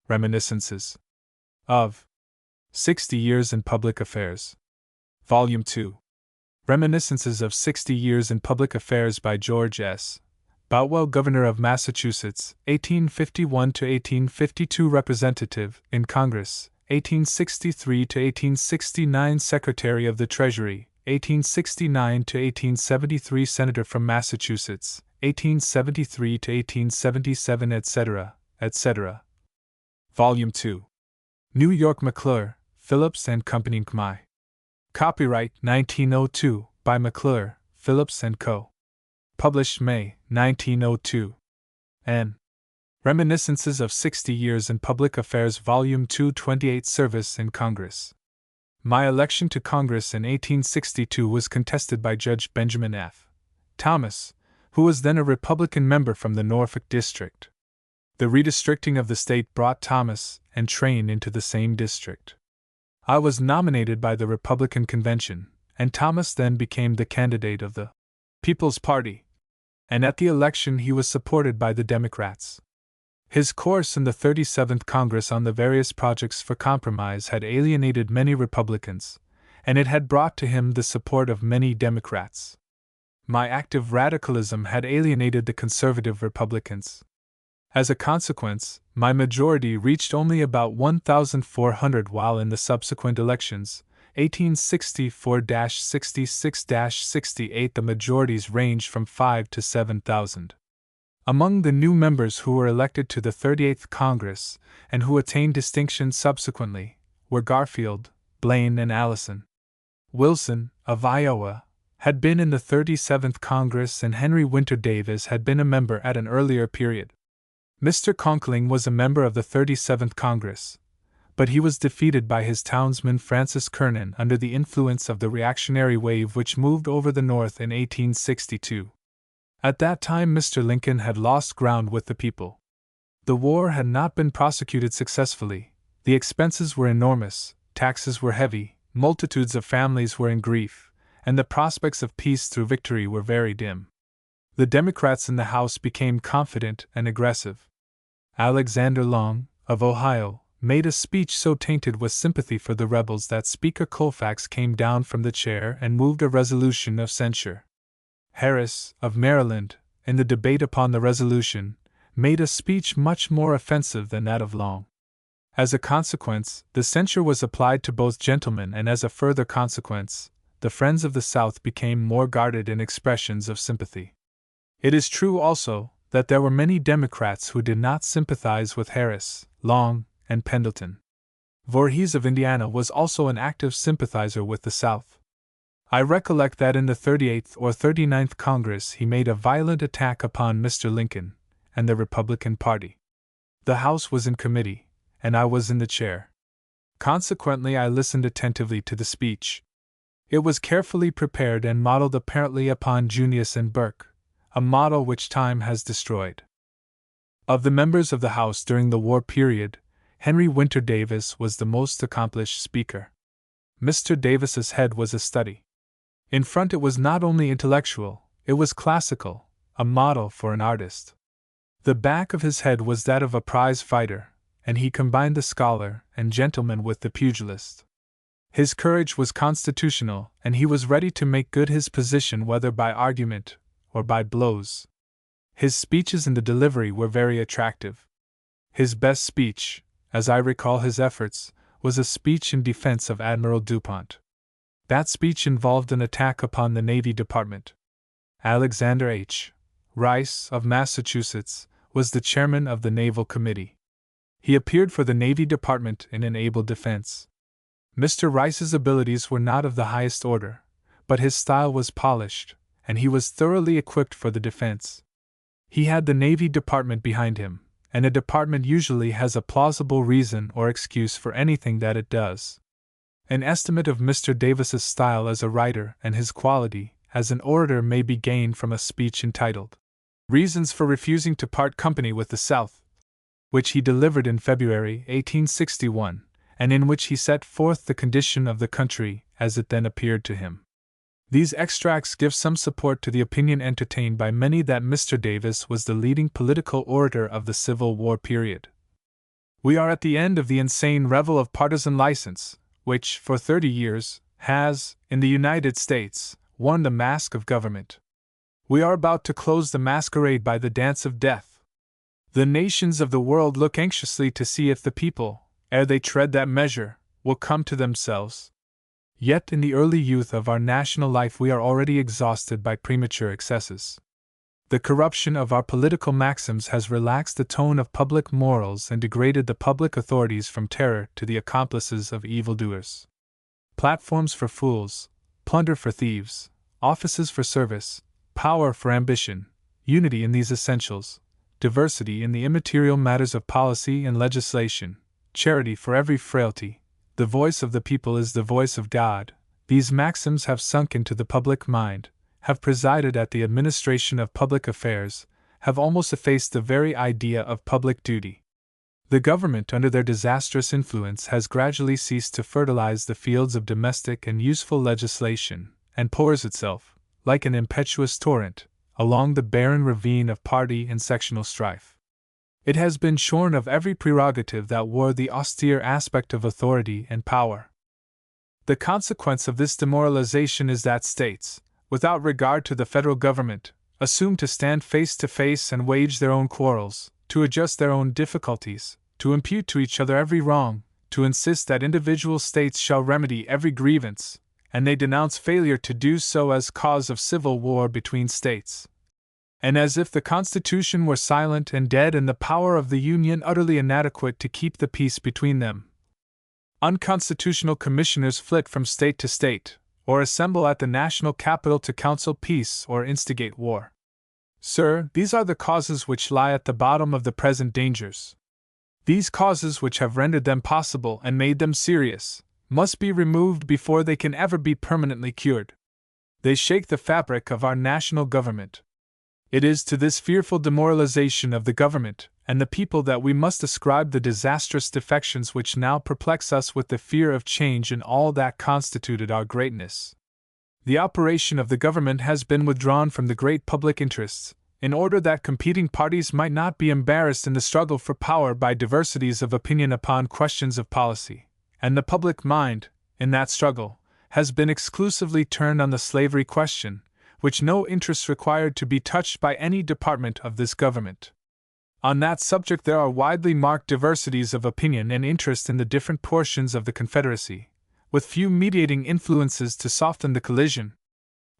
Reminiscences of 60 Years in Public Affairs. Volume 2. Reminiscences of 60 Years in Public Affairs by George S. Boutwell, Governor of Massachusetts, 1851 to 1852, Representative in Congress, 1863 to 1869, Secretary of the Treasury, 1869 to 1873, Senator from Massachusetts, 1873 to 1877, etc., etc. Volume 2. New York: McClure, Phillips and Company, My. Copyright 1902 by McClure, Phillips and Co. Published May 1902. N. Reminiscences of 60 Years in Public Affairs, Volume 2, 28, Service in Congress. My election to Congress in 1862 was contested by Judge Benjamin F. Thomas, who was then a Republican member from the Norfolk District. The redistricting of the state brought Thomas and Train into the same district. I was nominated by the Republican convention, and Thomas then became the candidate of the People's Party, and at the election he was supported by the Democrats. His course in the 37th Congress on the various projects for compromise had alienated many Republicans, and it had brought to him the support of many Democrats. My active radicalism had alienated the conservative Republicans. As a consequence, my majority reached only about 1,400, while in the subsequent elections, 1864-66-68, the majorities ranged from 5,000 to 7,000. Among the new members who were elected to the 38th Congress, and who attained distinction subsequently, were Garfield, Blaine, and Allison. Wilson, of Iowa, had been in the 37th Congress, and Henry Winter Davis had been a member at an earlier period. Mr. Conkling was a member of the 37th Congress, but he was defeated by his townsman Francis Kernan under the influence of the reactionary wave which moved over the North in 1862. At that time Mr. Lincoln had lost ground with the people. The war had not been prosecuted successfully, the expenses were enormous, taxes were heavy, multitudes of families were in grief, and the prospects of peace through victory were very dim. The Democrats in the House became confident and aggressive. Alexander Long, of Ohio, made a speech so tainted with sympathy for the rebels that Speaker Colfax came down from the chair and moved a resolution of censure. Harris, of Maryland, in the debate upon the resolution, made a speech much more offensive than that of Long. As a consequence, the censure was applied to both gentlemen, and as a further consequence, the friends of the South became more guarded in expressions of sympathy. It is true also that there were many Democrats who did not sympathize with Harris, Long, and Pendleton. Voorhees of Indiana was also an active sympathizer with the South. I recollect that in the 38th or 39th Congress he made a violent attack upon Mr. Lincoln and the Republican Party. The House was in committee, and I was in the chair. Consequently, I listened attentively to the speech. It was carefully prepared and modeled apparently upon Junius and Burke, a model which time has destroyed. Of the members of the House during the war period, Henry Winter Davis was the most accomplished speaker. Mr. Davis's head was a study. In front it was not only intellectual, it was classical, a model for an artist. The back of his head was that of a prize fighter, and he combined the scholar and gentleman with the pugilist. His courage was constitutional, and he was ready to make good his position whether by argument or by blows. His speeches in the delivery were very attractive. His best speech, as I recall his efforts, was a speech in defense of Admiral Dupont. That speech involved an attack upon the Navy Department. Alexander H. Rice, of Massachusetts, was the chairman of the Naval Committee. He appeared for the Navy Department in an able defense. Mr. Rice's abilities were not of the highest order, but his style was polished, and he was thoroughly equipped for the defense. He had the Navy Department behind him, and a department usually has a plausible reason or excuse for anything that it does. An estimate of Mr. Davis's style as a writer and his quality as an orator may be gained from a speech entitled Reasons for Refusing to Part Company with the South, which he delivered in February 1861, and in which he set forth the condition of the country as it then appeared to him. These extracts give some support to the opinion entertained by many that Mr. Davis was the leading political orator of the Civil War period. We are at the end of the insane revel of partisan license, which, for 30 years, has, in the United States, worn the mask of government. We are about to close the masquerade by the dance of death. The nations of the world look anxiously to see if the people, ere they tread that measure, will come to themselves. Yet in the early youth of our national life we are already exhausted by premature excesses. The corruption of our political maxims has relaxed the tone of public morals and degraded the public authorities from terror to the accomplices of evildoers. Platforms for fools, plunder for thieves, offices for service, power for ambition, unity in these essentials, diversity in the immaterial matters of policy and legislation, charity for every frailty, the voice of the people is the voice of God. These maxims have sunk into the public mind, have presided at the administration of public affairs, have almost effaced the very idea of public duty. The government, under their disastrous influence, has gradually ceased to fertilize the fields of domestic and useful legislation, and pours itself, like an impetuous torrent, along the barren ravine of party and sectional strife. It has been shorn of every prerogative that wore the austere aspect of authority and power. The consequence of this demoralization is that states, without regard to the federal government, assume to stand face to face and wage their own quarrels, to adjust their own difficulties, to impute to each other every wrong, to insist that individual states shall remedy every grievance, and they denounce failure to do so as cause of civil war between states. And as if the Constitution were silent and dead and the power of the Union utterly inadequate to keep the peace between them, unconstitutional commissioners flit from state to state, or assemble at the national capital to counsel peace or instigate war. Sir, these are the causes which lie at the bottom of the present dangers. These causes which have rendered them possible and made them serious, must be removed before they can ever be permanently cured. They shake the fabric of our national government. It is to this fearful demoralization of the government and the people that we must ascribe the disastrous defections which now perplex us with the fear of change in all that constituted our greatness. The operation of the government has been withdrawn from the great public interests, in order that competing parties might not be embarrassed in the struggle for power by diversities of opinion upon questions of policy, and the public mind, in that struggle, has been exclusively turned on the slavery question, which no interest required to be touched by any department of this government. On that subject there are widely marked diversities of opinion and interest in the different portions of the Confederacy, with few mediating influences to soften the collision.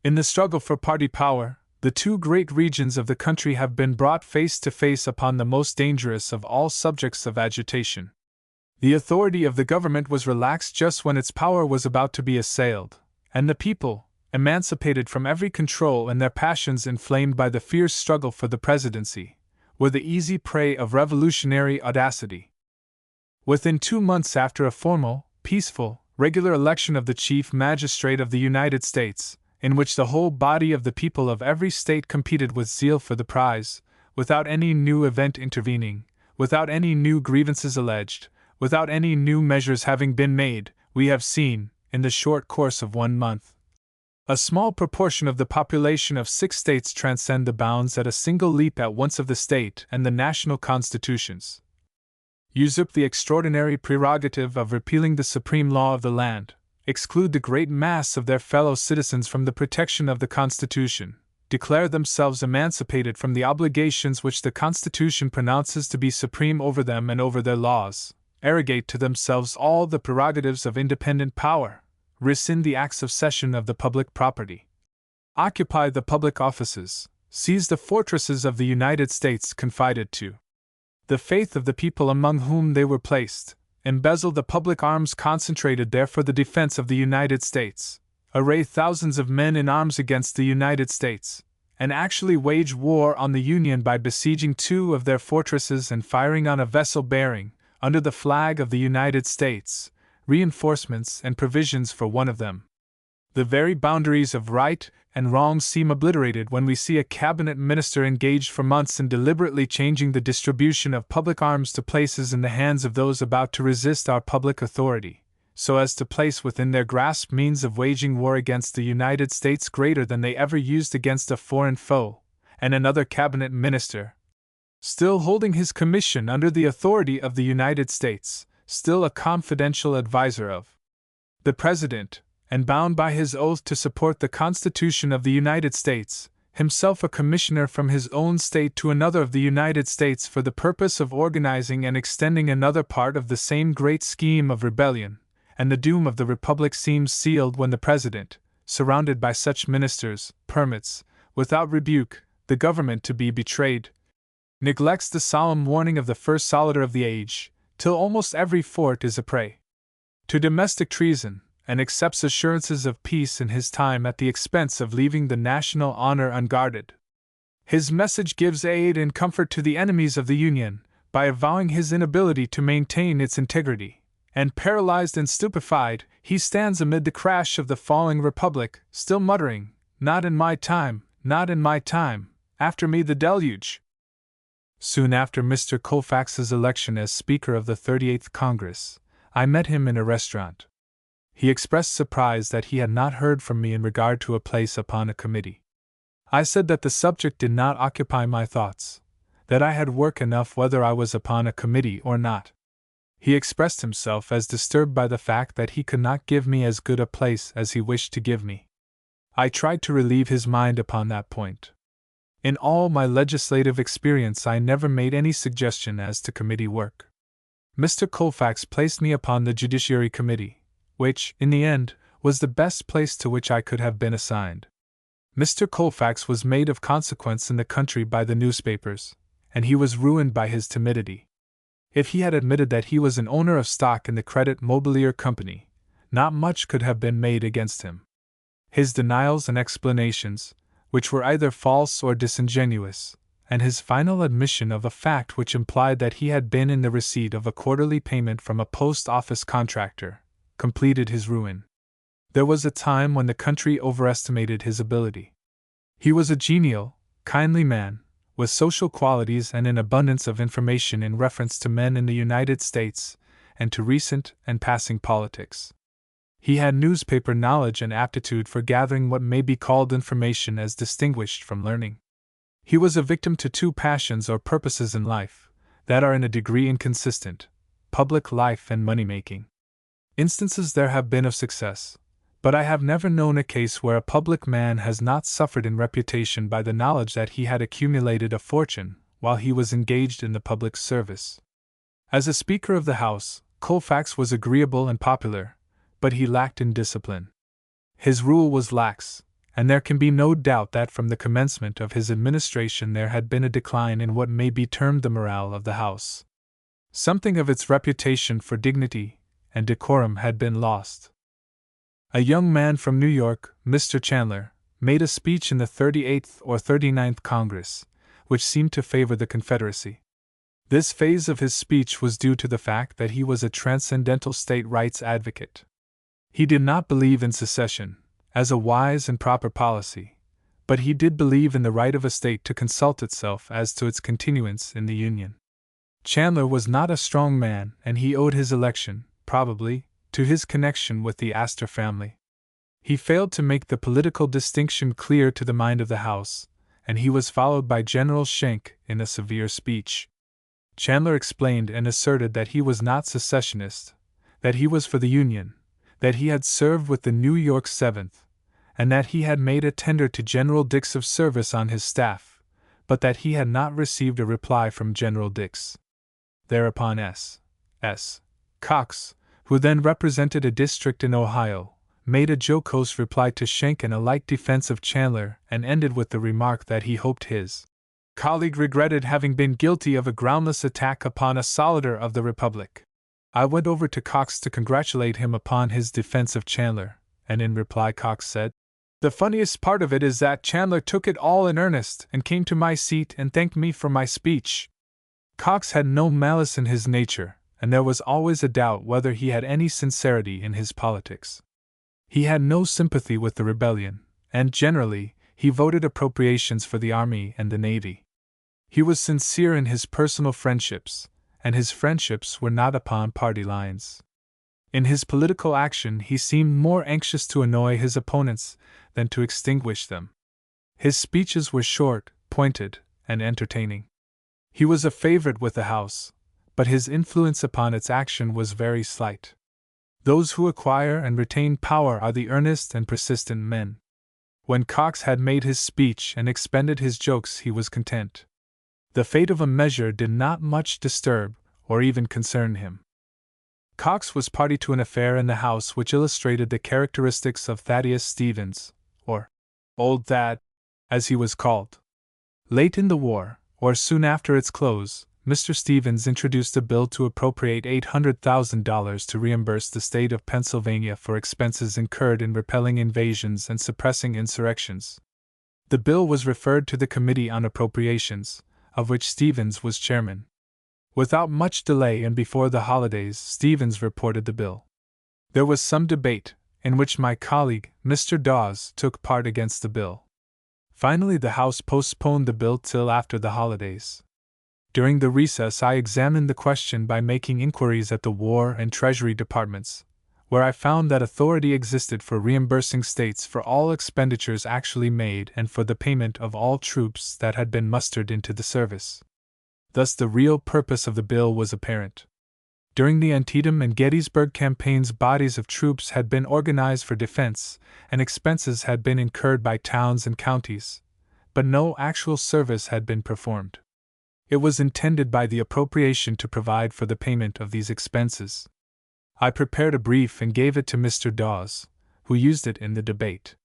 In the struggle for party power, the two great regions of the country have been brought face to face upon the most dangerous of all subjects of agitation. The authority of the government was relaxed just when its power was about to be assailed, and the people, emancipated from every control and their passions inflamed by the fierce struggle for the presidency, were the easy prey of revolutionary audacity. Within 2 months after a formal, peaceful, regular election of the Chief Magistrate of the United States, in which the whole body of the people of every state competed with zeal for the prize, without any new event intervening, without any new grievances alleged, without any new measures having been made, we have seen, in the short course of 1 month, a small proportion of the population of 6 states transcend the bounds at a single leap at once of the state and the national constitutions, usurp the extraordinary prerogative of repealing the supreme law of the land, exclude the great mass of their fellow citizens from the protection of the Constitution, declare themselves emancipated from the obligations which the Constitution pronounces to be supreme over them and over their laws, arrogate to themselves all the prerogatives of independent power, rescind the acts of cession of the public property, occupy the public offices, seize the fortresses of the United States confided to the faith of the people among whom they were placed, embezzle the public arms concentrated there for the defense of the United States, array thousands of men in arms against the United States, and actually wage war on the Union by besieging 2 of their fortresses and firing on a vessel bearing, under the flag of the United States, reinforcements and provisions for one of them. The very boundaries of right and wrong seem obliterated when we see a cabinet minister engaged for months in deliberately changing the distribution of public arms to places in the hands of those about to resist our public authority, so as to place within their grasp means of waging war against the United States greater than they ever used against a foreign foe, and another cabinet minister, Still holding his commission under the authority of the United States, still a confidential advisor of the President, and bound by his oath to support the Constitution of the United States, himself a commissioner from his own state to another of the United States for the purpose of organizing and extending another part of the same great scheme of rebellion, and the doom of the Republic seems sealed when the President, surrounded by such ministers, permits, without rebuke, the government to be betrayed, neglects the solemn warning of the first soldier of the age, till almost every fort is a prey to domestic treason, and accepts assurances of peace in his time at the expense of leaving the national honor unguarded. His message gives aid and comfort to the enemies of the Union, by avowing his inability to maintain its integrity, and paralyzed and stupefied, he stands amid the crash of the falling Republic, still muttering, "Not in my time, not in my time, after me the deluge." Soon after Mr. Colfax's election as Speaker of the 38th Congress, I met him in a restaurant. He expressed surprise that he had not heard from me in regard to a place upon a committee. I said that the subject did not occupy my thoughts, that I had work enough whether I was upon a committee or not. He expressed himself as disturbed by the fact that he could not give me as good a place as he wished to give me. I tried to relieve his mind upon that point. In all my legislative experience I never made any suggestion as to committee work. Mr. Colfax placed me upon the Judiciary Committee, which, in the end, was the best place to which I could have been assigned. Mr. Colfax was made of consequence in the country by the newspapers, and he was ruined by his timidity. If he had admitted that he was an owner of stock in the Credit Mobilier Company, not much could have been made against him. His denials and explanations, which were either false or disingenuous, and his final admission of a fact which implied that he had been in the receipt of a quarterly payment from a post office contractor, completed his ruin. There was a time when the country overestimated his ability. He was a genial, kindly man, with social qualities and an abundance of information in reference to men in the United States, and to recent and passing politics. He had newspaper knowledge and aptitude for gathering what may be called information as distinguished from learning. He was a victim to two passions or purposes in life, that are in a degree inconsistent: public life and money-making. Instances there have been of success, but I have never known a case where a public man has not suffered in reputation by the knowledge that he had accumulated a fortune while he was engaged in the public service. As a Speaker of the House, Colfax was agreeable and popular, but he lacked in discipline. His rule was lax, and there can be no doubt that from the commencement of his administration there had been a decline in what may be termed the morale of the House. Something of its reputation for dignity and decorum had been lost. A young man from New York, Mr. Chandler, made a speech in the 38th or 39th Congress, which seemed to favor the Confederacy. This phase of his speech was due to the fact that he was a transcendental state rights advocate. He did not believe in secession, as a wise and proper policy, but he did believe in the right of a state to consult itself as to its continuance in the Union. Chandler was not a strong man, and he owed his election, probably, to his connection with the Astor family. He failed to make the political distinction clear to the mind of the House, and he was followed by General Schenck in a severe speech. Chandler explained and asserted that he was not secessionist, that he was for the Union, that he had served with the New York 7th, and that he had made a tender to General Dix of service on his staff, but that he had not received a reply from General Dix. Thereupon S. Cox, who then represented a district in Ohio, made a jocose reply to Schenck in a light defense of Chandler and ended with the remark that he hoped his colleague regretted having been guilty of a groundless attack upon a soldier of the Republic. I went over to Cox to congratulate him upon his defense of Chandler, and in reply Cox said, "The funniest part of it is that Chandler took it all in earnest and came to my seat and thanked me for my speech." Cox had no malice in his nature, and there was always a doubt whether he had any sincerity in his politics. He had no sympathy with the rebellion, and generally, he voted appropriations for the Army and the Navy. He was sincere in his personal friendships, and his friendships were not upon party lines. In his political action he seemed more anxious to annoy his opponents than to extinguish them. His speeches were short, pointed, and entertaining. He was a favorite with the House, but his influence upon its action was very slight. Those who acquire and retain power are the earnest and persistent men. When Cox had made his speech and expended his jokes, he was content. The fate of a measure did not much disturb or even concern him. Cox was party to an affair in the House which illustrated the characteristics of Thaddeus Stevens, or Old Thad, as he was called. Late in the war, or soon after its close, Mr. Stevens introduced a bill to appropriate $800,000 to reimburse the state of Pennsylvania for expenses incurred in repelling invasions and suppressing insurrections. The bill was referred to the Committee on Appropriations, of which Stevens was chairman. Without much delay and before the holidays, Stevens reported the bill. There was some debate, in which my colleague, Mr. Dawes, took part against the bill. Finally, the House postponed the bill till after the holidays. During the recess, I examined the question by making inquiries at the War and Treasury Departments, where I found that authority existed for reimbursing states for all expenditures actually made and for the payment of all troops that had been mustered into the service. Thus, the real purpose of the bill was apparent. During the Antietam and Gettysburg campaigns, bodies of troops had been organized for defense, and expenses had been incurred by towns and counties, but no actual service had been performed. It was intended by the appropriation to provide for the payment of these expenses. I prepared a brief and gave it to Mr. Dawes, who used it in the debate.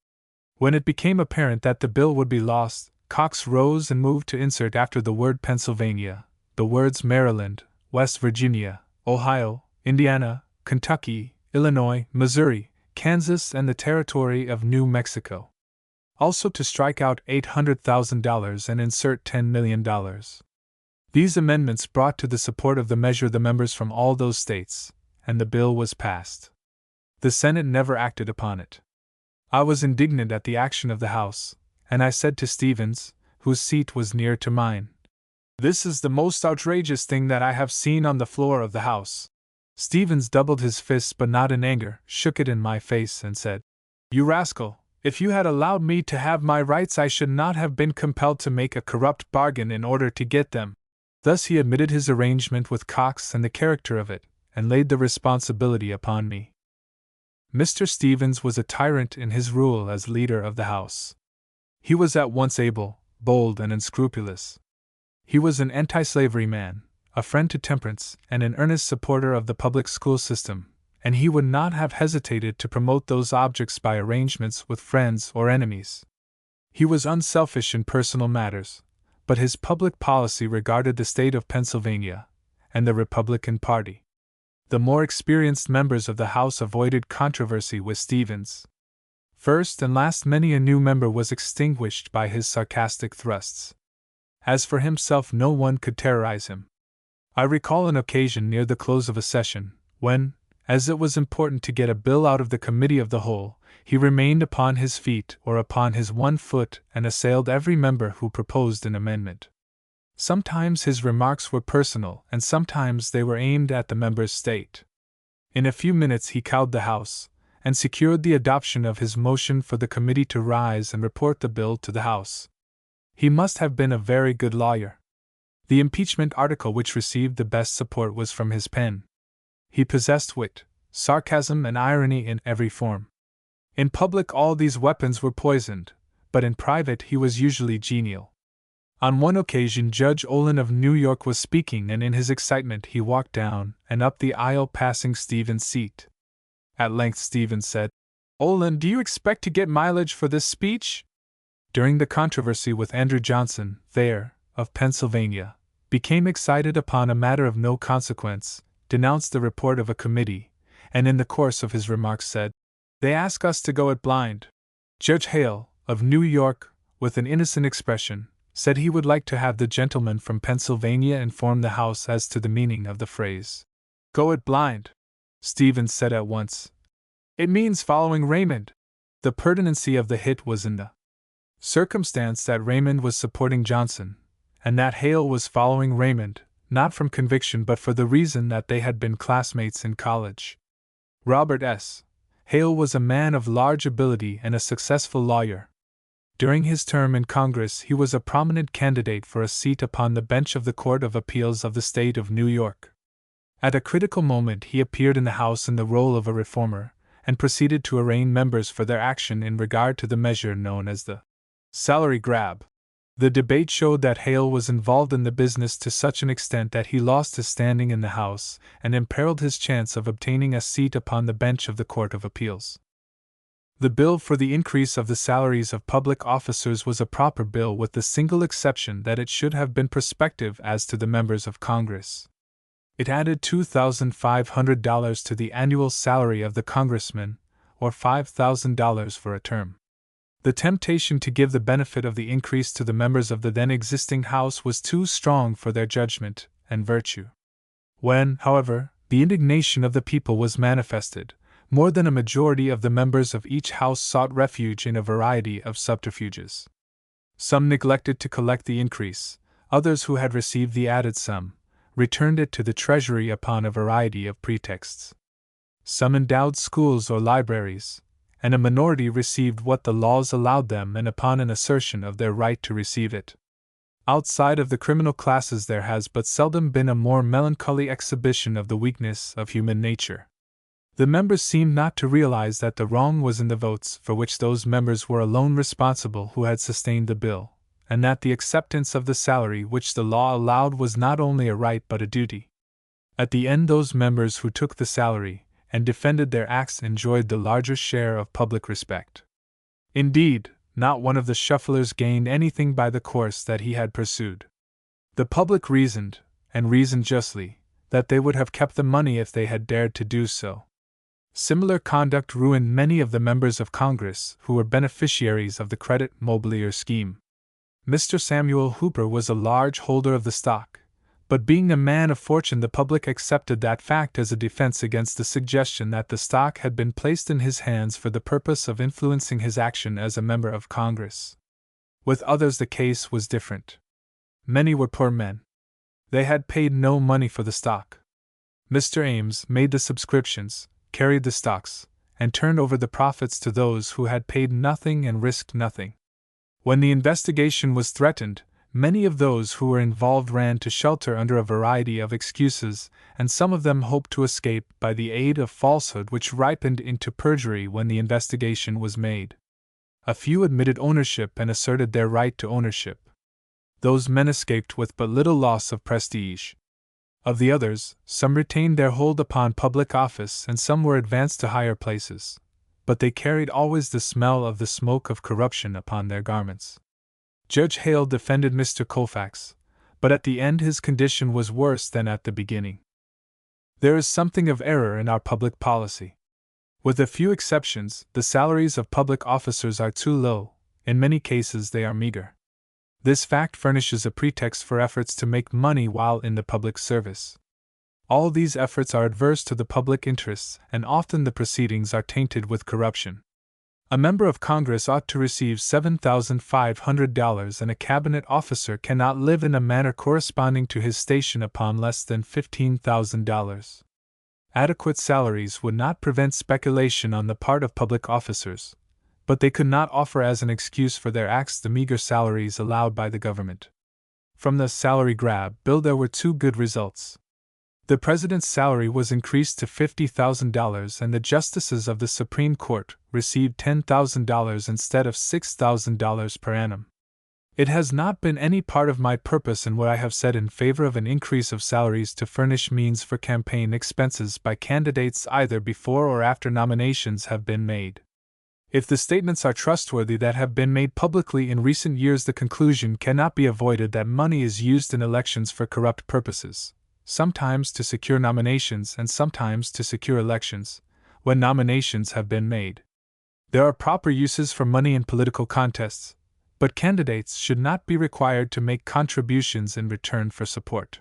When it became apparent that the bill would be lost, Cox rose and moved to insert after the word Pennsylvania the words Maryland, West Virginia, Ohio, Indiana, Kentucky, Illinois, Missouri, Kansas, and the Territory of New Mexico. Also to strike out $800,000 and insert $10 million. These amendments brought to the support of the measure the members from all those states, and the bill was passed. The Senate never acted upon it. I was indignant at the action of the House, and I said to Stevens, whose seat was near to mine, "This is the most outrageous thing that I have seen on the floor of the House." Stevens doubled his fist, but not in anger, shook it in my face and said, "You rascal, if you had allowed me to have my rights, I should not have been compelled to make a corrupt bargain in order to get them." Thus he admitted his arrangement with Cox and the character of it, and laid the responsibility upon me. Mr. Stevens was a tyrant in his rule as leader of the House. He was at once able, bold, and unscrupulous. He was an anti-slavery man, a friend to temperance, and an earnest supporter of the public school system, and he would not have hesitated to promote those objects by arrangements with friends or enemies. He was unselfish in personal matters, but his public policy regarded the state of Pennsylvania and the Republican Party. The more experienced members of the House avoided controversy with Stevens. First and last, many a new member was extinguished by his sarcastic thrusts. As for himself, no one could terrorize him. I recall an occasion near the close of a session, when, as it was important to get a bill out of the Committee of the Whole, he remained upon his feet or upon his one foot and assailed every member who proposed an amendment. Sometimes his remarks were personal, and sometimes they were aimed at the member's state. In a few minutes he cowed the House, and secured the adoption of his motion for the committee to rise and report the bill to the House. He must have been a very good lawyer. The impeachment article which received the best support was from his pen. He possessed wit, sarcasm, and irony in every form. In public all these weapons were poisoned, but in private he was usually genial. On one occasion Judge Olin of New York was speaking, and in his excitement he walked down and up the aisle passing Stevens' seat. At length Stevens said, "Olin, do you expect to get mileage for this speech?" During the controversy with Andrew Johnson, Thayer, of Pennsylvania, became excited upon a matter of no consequence, denounced the report of a committee, and in the course of his remarks said, "They ask us to go it blind." Judge Hale, of New York, with an innocent expression, said he would like to have the gentleman from Pennsylvania inform the House as to the meaning of the phrase, "Go it blind." Stevens said at once, "It means following Raymond." The pertinency of the hit was in the circumstance that Raymond was supporting Johnson, and that Hale was following Raymond, not from conviction but for the reason that they had been classmates in college. Robert S. Hale was a man of large ability and a successful lawyer. During his term in Congress, he was a prominent candidate for a seat upon the bench of the Court of Appeals of the state of New York. At a critical moment, he appeared in the House in the role of a reformer, and proceeded to arraign members for their action in regard to the measure known as the salary grab. The debate showed that Hale was involved in the business to such an extent that he lost his standing in the House and imperiled his chance of obtaining a seat upon the bench of the Court of Appeals. The bill for the increase of the salaries of public officers was a proper bill, with the single exception that it should have been prospective as to the members of Congress. It added $2,500 to the annual salary of the congressman, or $5,000 for a term. The temptation to give the benefit of the increase to the members of the then existing House was too strong for their judgment and virtue. When, however, the indignation of the people was manifested, more than a majority of the members of each House sought refuge in a variety of subterfuges. Some neglected to collect the increase, others who had received the added sum returned it to the Treasury upon a variety of pretexts. Some endowed schools or libraries, and a minority received what the laws allowed them and upon an assertion of their right to receive it. Outside of the criminal classes there has but seldom been a more melancholy exhibition of the weakness of human nature. The members seemed not to realize that the wrong was in the votes for which those members were alone responsible who had sustained the bill, and that the acceptance of the salary which the law allowed was not only a right but a duty. At the end, those members who took the salary and defended their acts enjoyed the larger share of public respect. Indeed, not one of the shufflers gained anything by the course that he had pursued. The public reasoned, and reasoned justly, that they would have kept the money if they had dared to do so. Similar conduct ruined many of the members of Congress who were beneficiaries of the credit mobilier scheme. Mr. Samuel Hooper was a large holder of the stock, but being a man of fortune, the public accepted that fact as a defense against the suggestion that the stock had been placed in his hands for the purpose of influencing his action as a member of Congress. With others the case was different. Many were poor men. They had paid no money for the stock. Mr. Ames made the subscriptions, carried the stocks, and turned over the profits to those who had paid nothing and risked nothing. When the investigation was threatened, many of those who were involved ran to shelter under a variety of excuses, and some of them hoped to escape by the aid of falsehood which ripened into perjury when the investigation was made. A few admitted ownership and asserted their right to ownership. Those men escaped with but little loss of prestige. Of the others, some retained their hold upon public office and some were advanced to higher places, but they carried always the smell of the smoke of corruption upon their garments. Judge Hale defended Mr. Colfax, but at the end his condition was worse than at the beginning. There is something of error in our public policy. With a few exceptions, the salaries of public officers are too low, in many cases they are meager. This fact furnishes a pretext for efforts to make money while in the public service. All these efforts are adverse to the public interests, and often the proceedings are tainted with corruption. A member of Congress ought to receive $7,500, and a cabinet officer cannot live in a manner corresponding to his station upon less than $15,000. Adequate salaries would not prevent speculation on the part of public officers, but they could not offer as an excuse for their acts the meager salaries allowed by the government. From the salary grab bill there were two good results. The president's salary was increased to $50,000 and the justices of the Supreme Court received $10,000 instead of $6,000 per annum. It has not been any part of my purpose in what I have said in favor of an increase of salaries to furnish means for campaign expenses by candidates either before or after nominations have been made. If the statements are trustworthy that have been made publicly in recent years, the conclusion cannot be avoided that money is used in elections for corrupt purposes, sometimes to secure nominations and sometimes to secure elections, when nominations have been made. There are proper uses for money in political contests, but candidates should not be required to make contributions in return for support.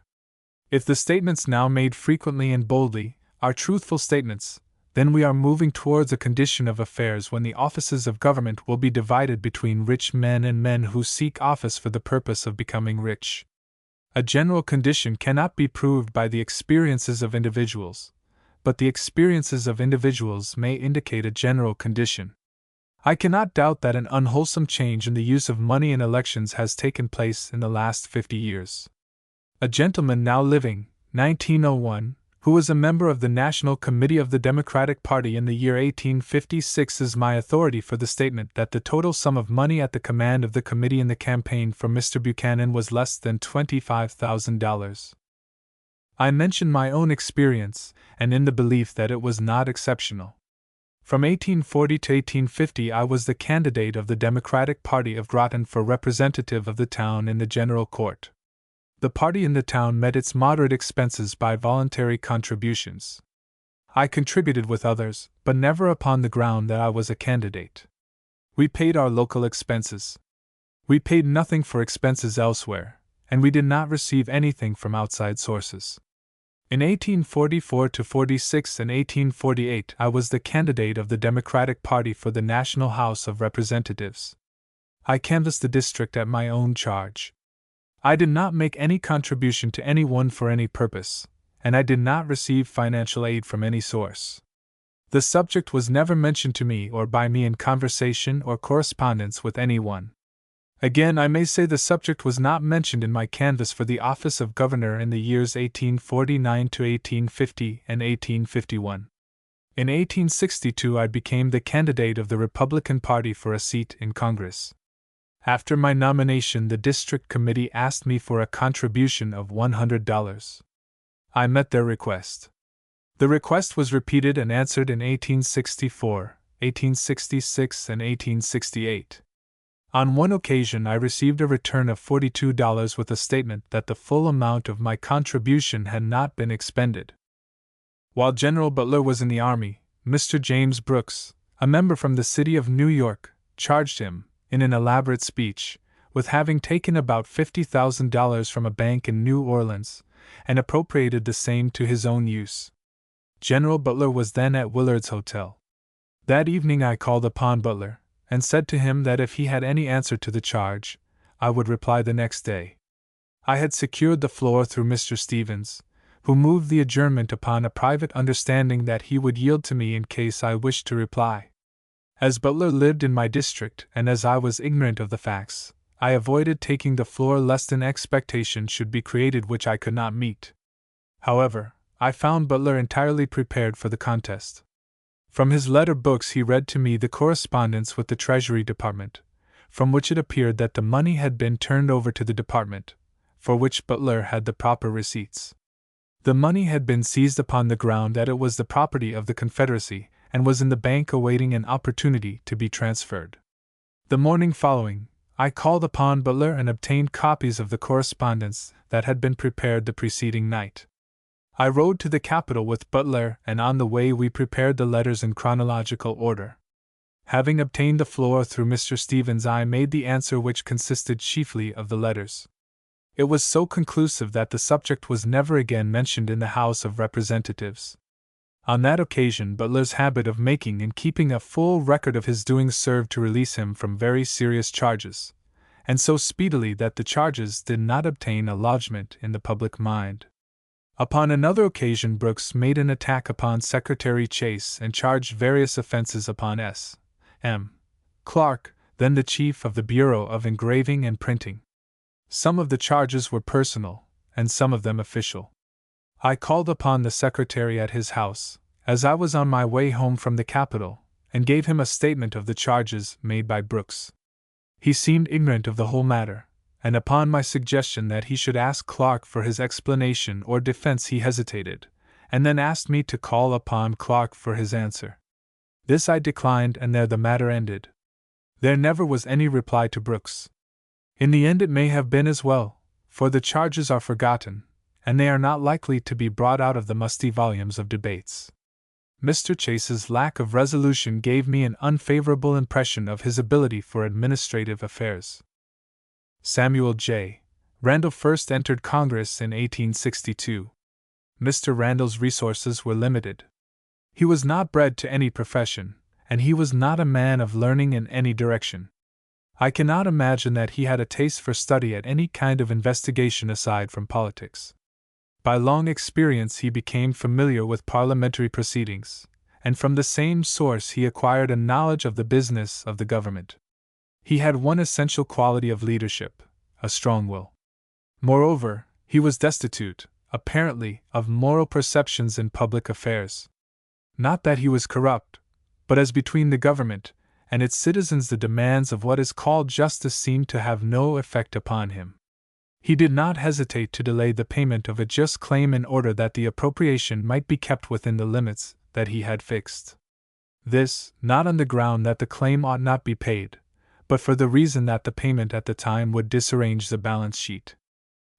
If the statements now made frequently and boldly are truthful statements, then we are moving towards a condition of affairs when the offices of government will be divided between rich men and men who seek office for the purpose of becoming rich. A general condition cannot be proved by the experiences of individuals, but the experiences of individuals may indicate a general condition. I cannot doubt that an unwholesome change in the use of money in elections has taken place in the last 50 years. A gentleman now living, 1901, who was a member of the National Committee of the Democratic Party in the year 1856, is my authority for the statement that the total sum of money at the command of the committee in the campaign for Mr. Buchanan was less than $25,000. I mention my own experience, and in the belief that it was not exceptional. From 1840 to 1850 I was the candidate of the Democratic Party of Groton for representative of the town in the General Court. The party in the town met its moderate expenses by voluntary contributions. I contributed with others, but never upon the ground that I was a candidate. We paid our local expenses. We paid nothing for expenses elsewhere, and we did not receive anything from outside sources. In 1844 to 46 and 1848 I was the candidate of the Democratic Party for the National House of Representatives. I canvassed the district at my own charge. I did not make any contribution to anyone for any purpose, and I did not receive financial aid from any source. The subject was never mentioned to me or by me in conversation or correspondence with anyone. Again, I may say the subject was not mentioned in my canvass for the office of governor in the years 1849 to 1850 and 1851. In 1862 I became the candidate of the Republican Party for a seat in Congress. After my nomination, the district committee asked me for a contribution of $100. I met their request. The request was repeated and answered in 1864, 1866, and 1868. On one occasion I received a return of $42 with a statement that the full amount of my contribution had not been expended. While General Butler was in the Army, Mr. James Brooks, a member from the city of New York, charged him, in an elaborate speech, with having taken about $50,000 from a bank in New Orleans, and appropriated the same to his own use. General Butler was then at Willard's Hotel. That evening I called upon Butler, and said to him that if he had any answer to the charge, I would reply the next day. I had secured the floor through Mr. Stevens, who moved the adjournment upon a private understanding that he would yield to me in case I wished to reply. As Butler lived in my district and as I was ignorant of the facts, I avoided taking the floor lest an expectation should be created which I could not meet. However, I found Butler entirely prepared for the contest. From his letter books he read to me the correspondence with the Treasury Department, from which it appeared that the money had been turned over to the department, for which Butler had the proper receipts. The money had been seized upon the ground that it was the property of the Confederacy, and was in the bank awaiting an opportunity to be transferred. The morning following, I called upon Butler and obtained copies of the correspondence that had been prepared the preceding night. I rode to the Capitol with Butler, and on the way we prepared the letters in chronological order. Having obtained the floor through Mr. Stevens, I made the answer which consisted chiefly of the letters. It was so conclusive that the subject was never again mentioned in the House of Representatives. On that occasion, Butler's habit of making and keeping a full record of his doings served to release him from very serious charges, and so speedily that the charges did not obtain a lodgment in the public mind. Upon another occasion Brooks made an attack upon Secretary Chase and charged various offenses upon S. M. Clark, then the chief of the Bureau of Engraving and Printing. Some of the charges were personal, and some of them official. I called upon the secretary at his house, as I was on my way home from the Capitol, and gave him a statement of the charges made by Brooks. He seemed ignorant of the whole matter, and upon my suggestion that he should ask Clark for his explanation or defense he hesitated, and then asked me to call upon Clark for his answer. This I declined, and there the matter ended. There never was any reply to Brooks. In the end it may have been as well, for the charges are forgotten, and they are not likely to be brought out of the musty volumes of debates. Mr. Chase's lack of resolution gave me an unfavorable impression of his ability for administrative affairs. Samuel J. Randall first entered Congress in 1862. Mr. Randall's resources were limited. He was not bred to any profession, and he was not a man of learning in any direction. I cannot imagine that he had a taste for study at any kind of investigation aside from politics. By long experience he became familiar with parliamentary proceedings, and from the same source he acquired a knowledge of the business of the government. He had one essential quality of leadership: a strong will. Moreover, he was destitute, apparently, of moral perceptions in public affairs. Not that he was corrupt, but as between the government and its citizens the demands of what is called justice seemed to have no effect upon him. He did not hesitate to delay the payment of a just claim in order that the appropriation might be kept within the limits that he had fixed. This, not on the ground that the claim ought not be paid, but for the reason that the payment at the time would disarrange the balance sheet.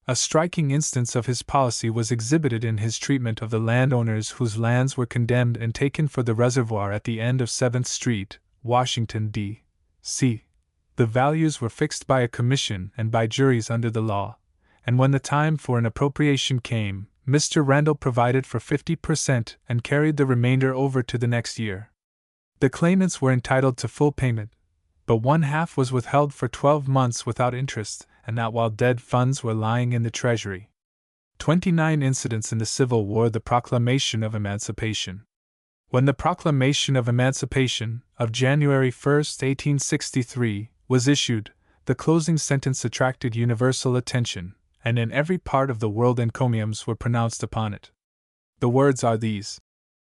A striking instance of his policy was exhibited in his treatment of the landowners whose lands were condemned and taken for the reservoir at the end of 7th Street, Washington, D.C. The values were fixed by a commission and by juries under the law, and when the time for an appropriation came, Mr. Randall provided for 50% and carried the remainder over to the next year. The claimants were entitled to full payment, but one half was withheld for 12 months without interest, and that while dead funds were lying in the Treasury. 29 incidents in the Civil War. The Proclamation of Emancipation. When the Proclamation of Emancipation, of January 1, 1863, was issued, the closing sentence attracted universal attention, and in every part of the world encomiums were pronounced upon it. The words are these: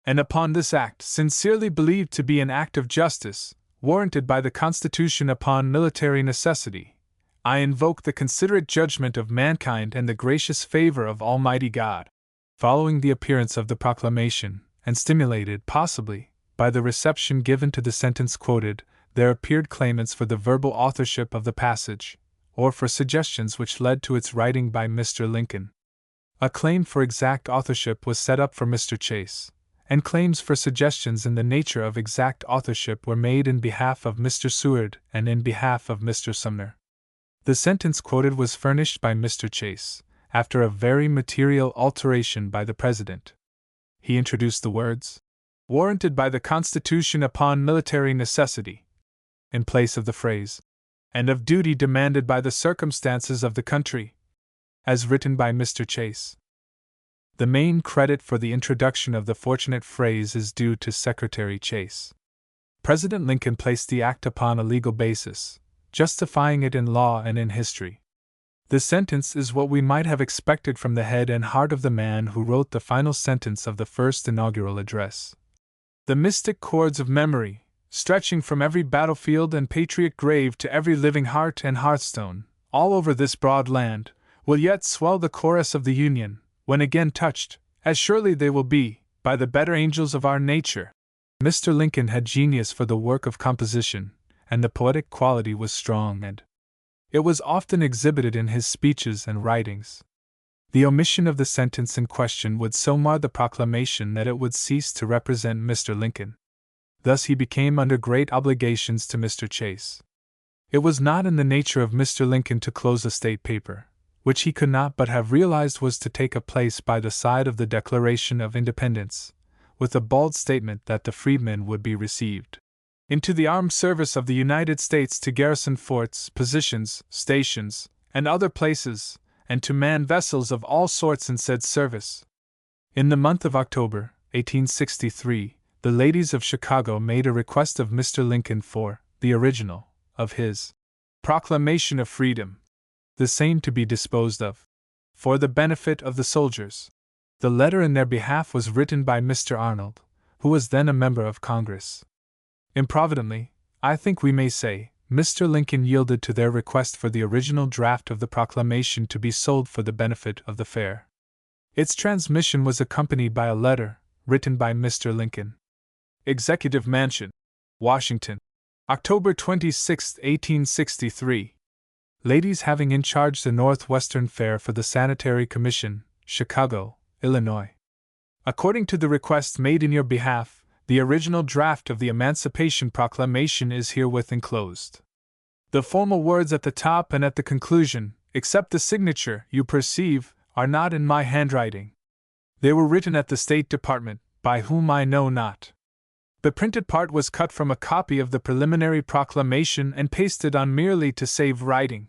"And upon this act, sincerely believed to be an act of justice, warranted by the Constitution upon military necessity, I invoke the considerate judgment of mankind and the gracious favor of Almighty God." Following the appearance of the proclamation, and stimulated, possibly, by the reception given to the sentence quoted, there appeared claimants for the verbal authorship of the passage, or for suggestions which led to its writing by Mr. Lincoln. A claim for exact authorship was set up for Mr. Chase, and claims for suggestions in the nature of exact authorship were made in behalf of Mr. Seward and in behalf of Mr. Sumner. The sentence quoted was furnished by Mr. Chase, after a very material alteration by the President. He introduced the words, "warranted by the Constitution upon military necessity," in place of the phrase, "and of duty demanded by the circumstances of the country," as written by Mr. Chase. The main credit for the introduction of the fortunate phrase is due to Secretary Chase. President Lincoln placed the act upon a legal basis, justifying it in law and in history. The sentence is what we might have expected from the head and heart of the man who wrote the final sentence of the first inaugural address. The mystic chords of memory, stretching from every battlefield and patriot grave to every living heart and hearthstone, all over this broad land, will yet swell the chorus of the Union, when again touched, as surely they will be, by the better angels of our nature. Mr. Lincoln had genius for the work of composition, and the poetic quality was strong, and it was often exhibited in his speeches and writings. The omission of the sentence in question would so mar the proclamation that it would cease to represent Mr. Lincoln. Thus he became under great obligations to Mr. Chase. It was not in the nature of Mr. Lincoln to close a state paper, which he could not but have realized was to take a place by the side of the Declaration of Independence, with a bald statement that the freedmen would be received into the armed service of the United States to garrison forts, positions, stations, and other places, and to man vessels of all sorts in said service. In the month of October, 1863, the ladies of Chicago made a request of Mr. Lincoln for the original of his Proclamation of Freedom, the same to be disposed of for the benefit of the soldiers. The letter in their behalf was written by Mr. Arnold, who was then a member of Congress. Improvidently, I think we may say, Mr. Lincoln yielded to their request for the original draft of the proclamation to be sold for the benefit of the fair. Its transmission was accompanied by a letter, written by Mr. Lincoln. Executive Mansion, Washington, October 26, 1863. Ladies having in charge the Northwestern Fair for the Sanitary Commission, Chicago, Illinois. According to the request made in your behalf, the original draft of the Emancipation Proclamation is herewith enclosed. The formal words at the top and at the conclusion, except the signature, you perceive, are not in my handwriting. They were written at the State Department, by whom I know not. The printed part was cut from a copy of the preliminary proclamation and pasted on merely to save writing.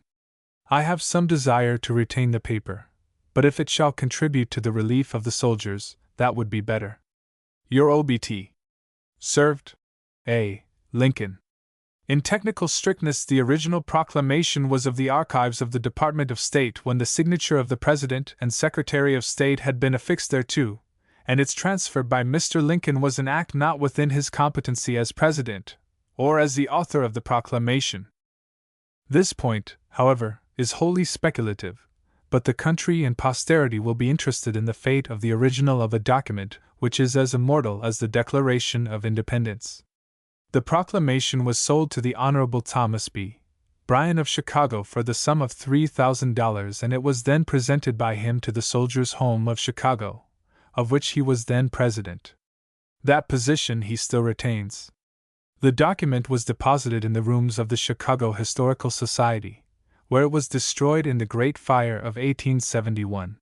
I have some desire to retain the paper, but if it shall contribute to the relief of the soldiers, that would be better. Your OBT. Served A. Lincoln. In technical strictness, the original proclamation was of the archives of the Department of State when the signature of the President and Secretary of State had been affixed thereto, and its transfer by Mr. Lincoln was an act not within his competency as President, or as the author of the proclamation. This point, however, is wholly speculative, but the country and posterity will be interested in the fate of the original of a document which is as immortal as the Declaration of Independence. The proclamation was sold to the Honorable Thomas B. Bryan of Chicago for the sum of $3,000, and it was then presented by him to the Soldiers' Home of Chicago, of which he was then president. That position he still retains. The document was deposited in the rooms of the Chicago Historical Society, where it was destroyed in the Great Fire of 1871.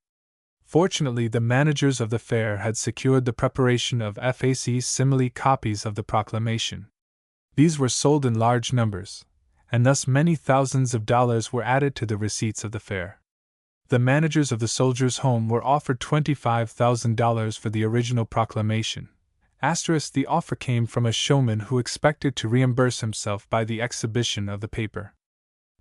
Fortunately, the managers of the fair had secured the preparation of facsimile copies of the proclamation. These were sold in large numbers, and thus many thousands of dollars were added to the receipts of the fair. The managers of the Soldiers' Home were offered $25,000 for the original proclamation. The offer came from a showman who expected to reimburse himself by the exhibition of the paper.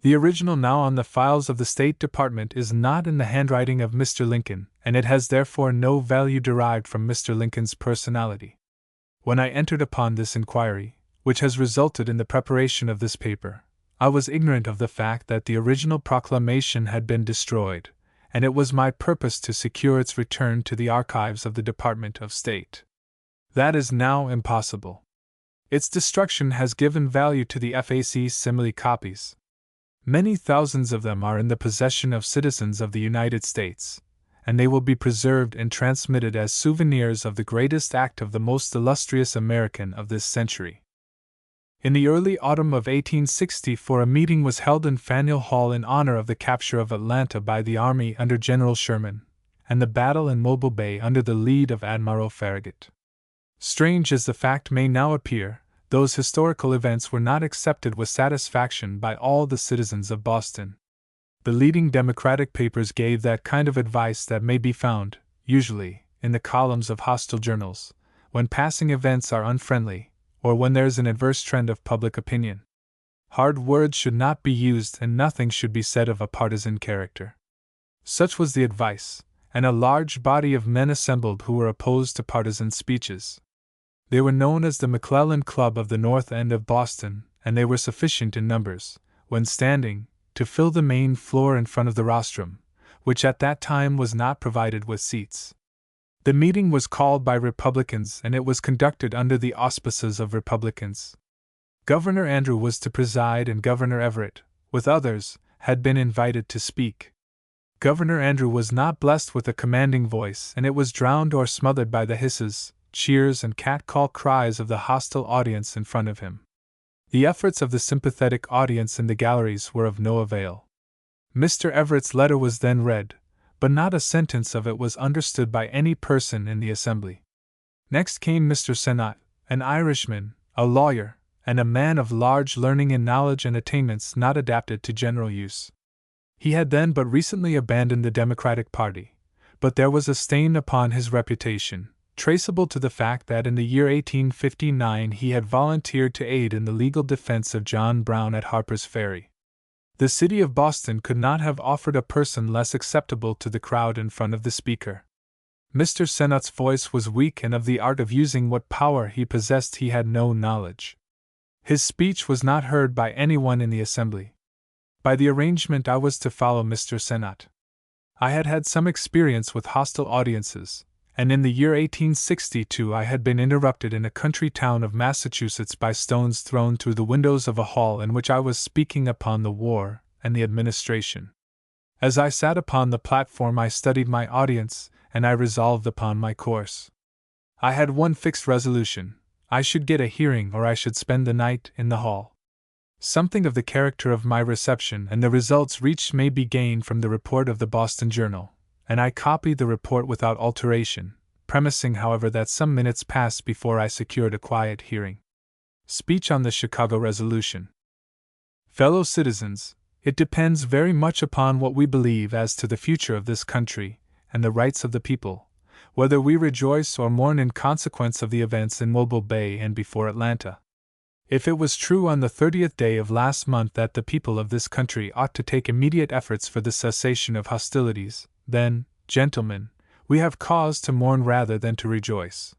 The original now on the files of the State Department is not in the handwriting of Mr. Lincoln, and it has therefore no value derived from Mr. Lincoln's personality. When I entered upon this inquiry, which has resulted in the preparation of this paper, I was ignorant of the fact that the original proclamation had been destroyed, and it was my purpose to secure its return to the archives of the Department of State. That is now impossible. Its destruction has given value to the facsimile copies. Many thousands of them are in the possession of citizens of the United States, and they will be preserved and transmitted as souvenirs of the greatest act of the most illustrious American of this century. In the early autumn of 1864, a meeting was held in Faneuil Hall in honor of the capture of Atlanta by the Army under General Sherman, and the battle in Mobile Bay under the lead of Admiral Farragut. Strange as the fact may now appear, those historical events were not accepted with satisfaction by all the citizens of Boston. The leading Democratic papers gave that kind of advice that may be found, usually, in the columns of hostile journals, when passing events are unfriendly, or when there is an adverse trend of public opinion. Hard words should not be used, and nothing should be said of a partisan character. Such was the advice, and a large body of men assembled who were opposed to partisan speeches. They were known as the McClellan Club of the North End of Boston, and they were sufficient in numbers, when standing, to fill the main floor in front of the rostrum, which at that time was not provided with seats. The meeting was called by Republicans, and it was conducted under the auspices of Republicans. Governor Andrew was to preside, and Governor Everett, with others, had been invited to speak. Governor Andrew was not blessed with a commanding voice, and it was drowned or smothered by the hisses, cheers, and catcall cries of the hostile audience in front of him. The efforts of the sympathetic audience in the galleries were of no avail. Mr. Everett's letter was then read, but not a sentence of it was understood by any person in the assembly. Next came Mr. Sennott, an Irishman, a lawyer, and a man of large learning and knowledge and attainments not adapted to general use. He had then but recently abandoned the Democratic Party, but there was a stain upon his reputation, traceable to the fact that in the year 1859 he had volunteered to aid in the legal defense of John Brown at Harper's Ferry. The city of Boston could not have offered a person less acceptable to the crowd in front of the speaker. Mr. Sennott's voice was weak, and of the art of using what power he possessed he had no knowledge. His speech was not heard by anyone in the assembly. By the arrangement I was to follow Mr. Sennott. I had had some experience with hostile audiences, and in the year 1862 I had been interrupted in a country town of Massachusetts by stones thrown through the windows of a hall in which I was speaking upon the war and the administration. As I sat upon the platform I studied my audience, and I resolved upon my course. I had one fixed resolution: I should get a hearing or I should spend the night in the hall. Something of the character of my reception and the results reached may be gained from the report of the Boston Journal, and I copied the report without alteration, premising, however, that some minutes passed before I secured a quiet hearing. Speech on the Chicago Resolution. Fellow citizens, it depends very much upon what we believe as to the future of this country and the rights of the people, whether we rejoice or mourn in consequence of the events in Mobile Bay and before Atlanta. If it was true on the 30th day of last month that the people of this country ought to take immediate efforts for the cessation of hostilities, then, gentlemen, we have cause to mourn rather than to rejoice.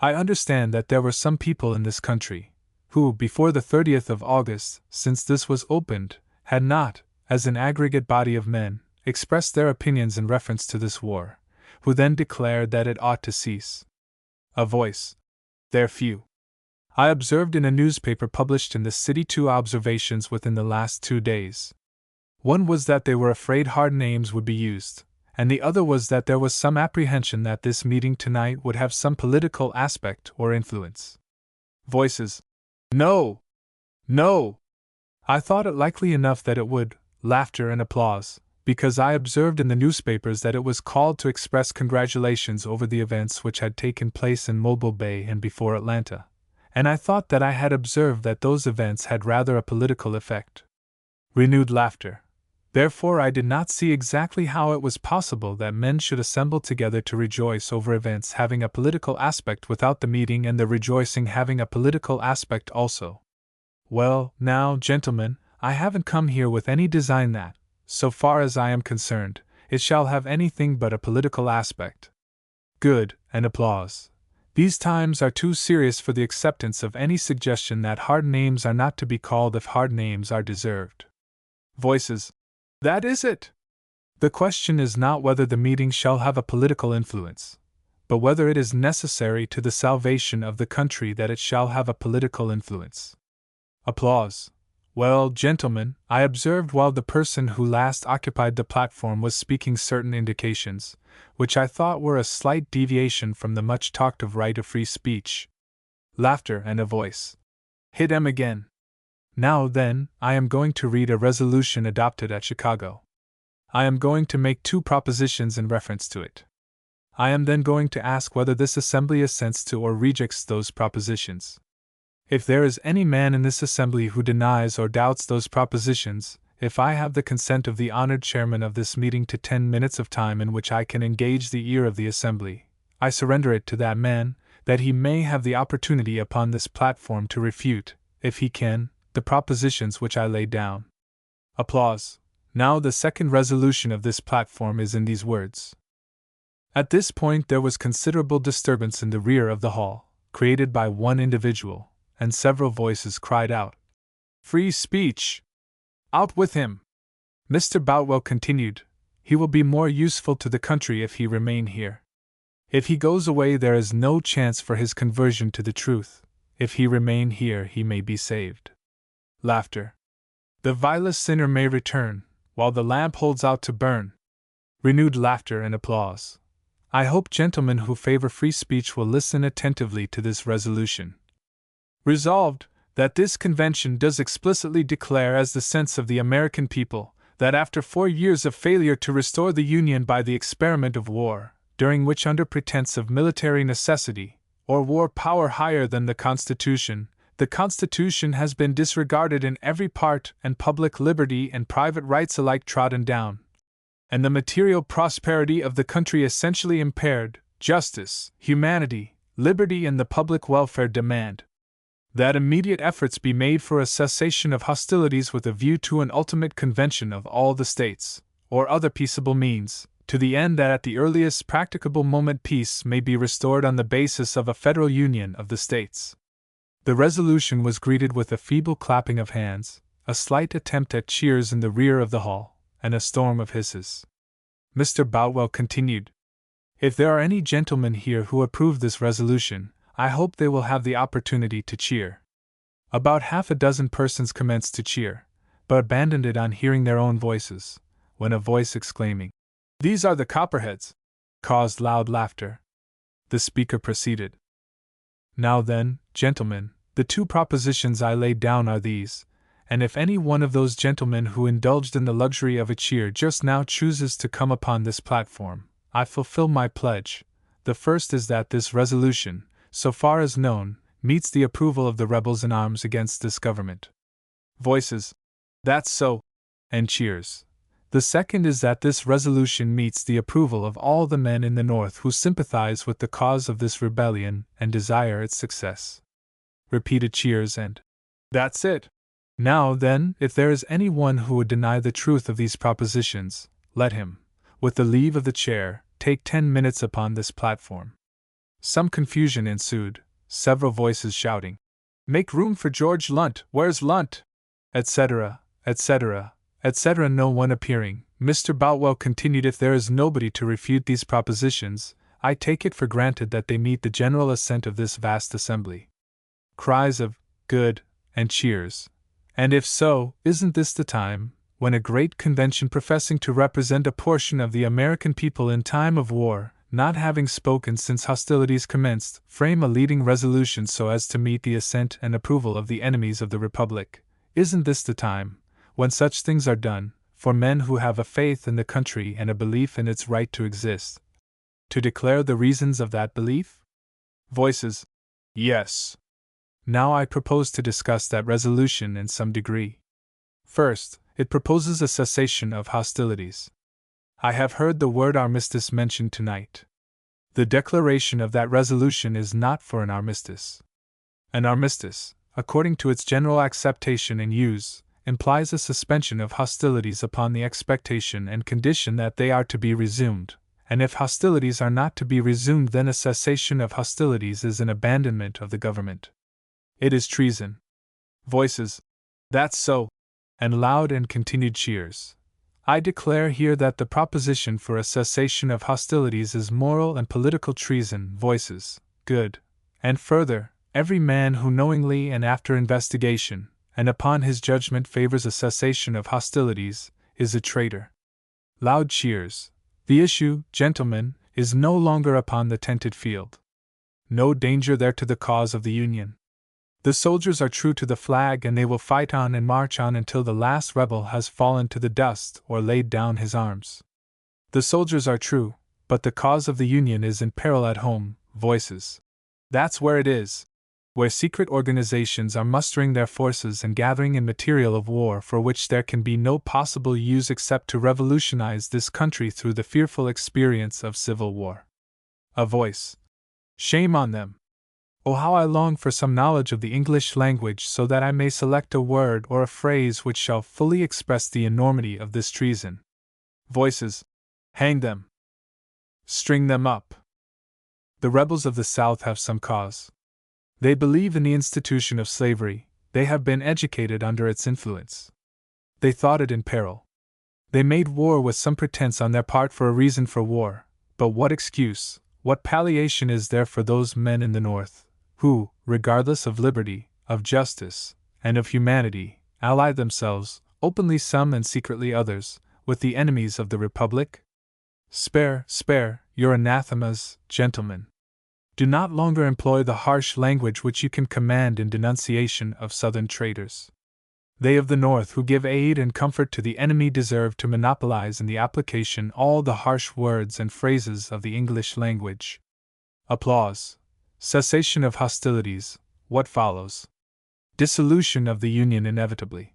I understand that there were some people in this country who, before the 30th of August, since this was opened, had not, as an aggregate body of men, expressed their opinions in reference to this war, who then declared that it ought to cease. A voice. They're few. I observed in a newspaper published in the city 2 observations within the last 2 days. One was that they were afraid hard names would be used, and the other was that there was some apprehension that this meeting tonight would have some political aspect or influence. Voices. No! No! I thought it likely enough that it would, laughter and applause, because I observed in the newspapers that it was called to express congratulations over the events which had taken place in Mobile Bay and before Atlanta, and I thought that I had observed that those events had rather a political effect. Renewed laughter. Therefore I did not see exactly how it was possible that men should assemble together to rejoice over events having a political aspect without the meeting and the rejoicing having a political aspect also. Well, now, gentlemen, I haven't come here with any design that, so far as I am concerned, it shall have anything but a political aspect. Good, and applause. These times are too serious for the acceptance of any suggestion that hard names are not to be called if hard names are deserved. Voices. That is it! The question is not whether the meeting shall have a political influence, but whether it is necessary to the salvation of the country that it shall have a political influence. Applause. Well, gentlemen, I observed while the person who last occupied the platform was speaking certain indications, which I thought were a slight deviation from the much talked of right of free speech. Laughter and a voice. Hit 'em again. Now then, I am going to read a resolution adopted at Chicago. I am going to make 2 propositions in reference to it. I am then going to ask whether this assembly assents to or rejects those propositions. If there is any man in this assembly who denies or doubts those propositions, if I have the consent of the honored chairman of this meeting to 10 minutes of time in which I can engage the ear of the assembly, I surrender it to that man, that he may have the opportunity upon this platform to refute, if he can, the propositions which I lay down. Applause. Now the second resolution of this platform is in these words. At this point there was considerable disturbance in the rear of the hall, created by one individual, and several voices cried out, "Free speech! Out with him!" Mr. Boutwell continued, "He will be more useful to the country if he remain here. If he goes away there is no chance for his conversion to the truth. If he remain here he may be saved." Laughter. "The vilest sinner may return, while the lamp holds out to burn." Renewed laughter and applause. I hope gentlemen who favor free speech will listen attentively to this resolution. Resolved, that this convention does explicitly declare as the sense of the American people, that after 4 years of failure to restore the Union by the experiment of war, during which under pretense of military necessity, or war power higher than the Constitution has been disregarded in every part and public liberty and private rights alike trodden down, and the material prosperity of the country essentially impaired, justice, humanity, liberty and the public welfare demand that immediate efforts be made for a cessation of hostilities with a view to an ultimate convention of all the states, or other peaceable means, to the end that at the earliest practicable moment peace may be restored on the basis of a federal union of the states. The resolution was greeted with a feeble clapping of hands, a slight attempt at cheers in the rear of the hall, and a storm of hisses. Mr. Boutwell continued, "If there are any gentlemen here who approve this resolution, I hope they will have the opportunity to cheer." About half a dozen persons commenced to cheer, but abandoned it on hearing their own voices, when a voice exclaiming, "These are the Copperheads!" caused loud laughter. The speaker proceeded. "Now then, gentlemen, the 2 propositions I laid down are these, and if any one of those gentlemen who indulged in the luxury of a cheer just now chooses to come upon this platform, I fulfill my pledge. The first is that this resolution, so far as known, meets the approval of the rebels in arms against this government." Voices. "That's so!" and cheers. The second is that this resolution meets the approval of all the men in the North who sympathize with the cause of this rebellion and desire its success. Repeated cheers and, "That's it! Now, then, if there is any one who would deny the truth of these propositions, let him, with the leave of the chair, take 10 minutes upon this platform." Some confusion ensued, several voices shouting, "Make room for George Lunt, where's Lunt?" etc., etc., etc. No one appearing, Mr. Boutwell continued, "If there is nobody to refute these propositions, I take it for granted that they meet the general assent of this vast assembly." Cries of "good" and cheers. "And if so, isn't this the time, when a great convention professing to represent a portion of the American people in time of war, not having spoken since hostilities commenced, frame a leading resolution so as to meet the assent and approval of the enemies of the Republic? Isn't this the time, when such things are done, for men who have a faith in the country and a belief in its right to exist, to declare the reasons of that belief?" Voices: "Yes." Now I propose to discuss that resolution in some degree. First, it proposes a cessation of hostilities. I have heard the word armistice mentioned tonight. The declaration of that resolution is not for an armistice. An armistice, according to its general acceptation and use, implies a suspension of hostilities upon the expectation and condition that they are to be resumed, and if hostilities are not to be resumed, then a cessation of hostilities is an abandonment of the government. It is treason. Voices: "That's so," and loud and continued cheers. I declare here that the proposition for a cessation of hostilities is moral and political treason. Voices: "Good." And further, every man who knowingly and after investigation, and upon his judgment, favors a cessation of hostilities, is a traitor. Loud cheers. The issue, gentlemen, is no longer upon the tented field. No danger there to the cause of the Union. The soldiers are true to the flag, and they will fight on and march on until the last rebel has fallen to the dust or laid down his arms. The soldiers are true, but the cause of the Union is in peril at home. Voices: "That's where it is. Where secret organizations are mustering their forces and gathering in material of war for which there can be no possible use except to revolutionize this country through the fearful experience of civil war." A voice: "Shame on them! Oh, how I long for some knowledge of the English language so that I may select a word or a phrase which shall fully express the enormity of this treason." Voices: "Hang them! String them up!" The rebels of the South have some cause. They believe in the institution of slavery, they have been educated under its influence. They thought it in peril. They made war with some pretense on their part for a reason for war, but what excuse, what palliation is there for those men in the North, who, regardless of liberty, of justice, and of humanity, ally themselves, openly some and secretly others, with the enemies of the Republic? Spare your anathemas, gentlemen. Do not longer employ the harsh language which you can command in denunciation of Southern traitors. They of the North who give aid and comfort to the enemy deserve to monopolize in the application all the harsh words and phrases of the English language. Applause. Cessation of hostilities. What follows? Dissolution of the Union inevitably.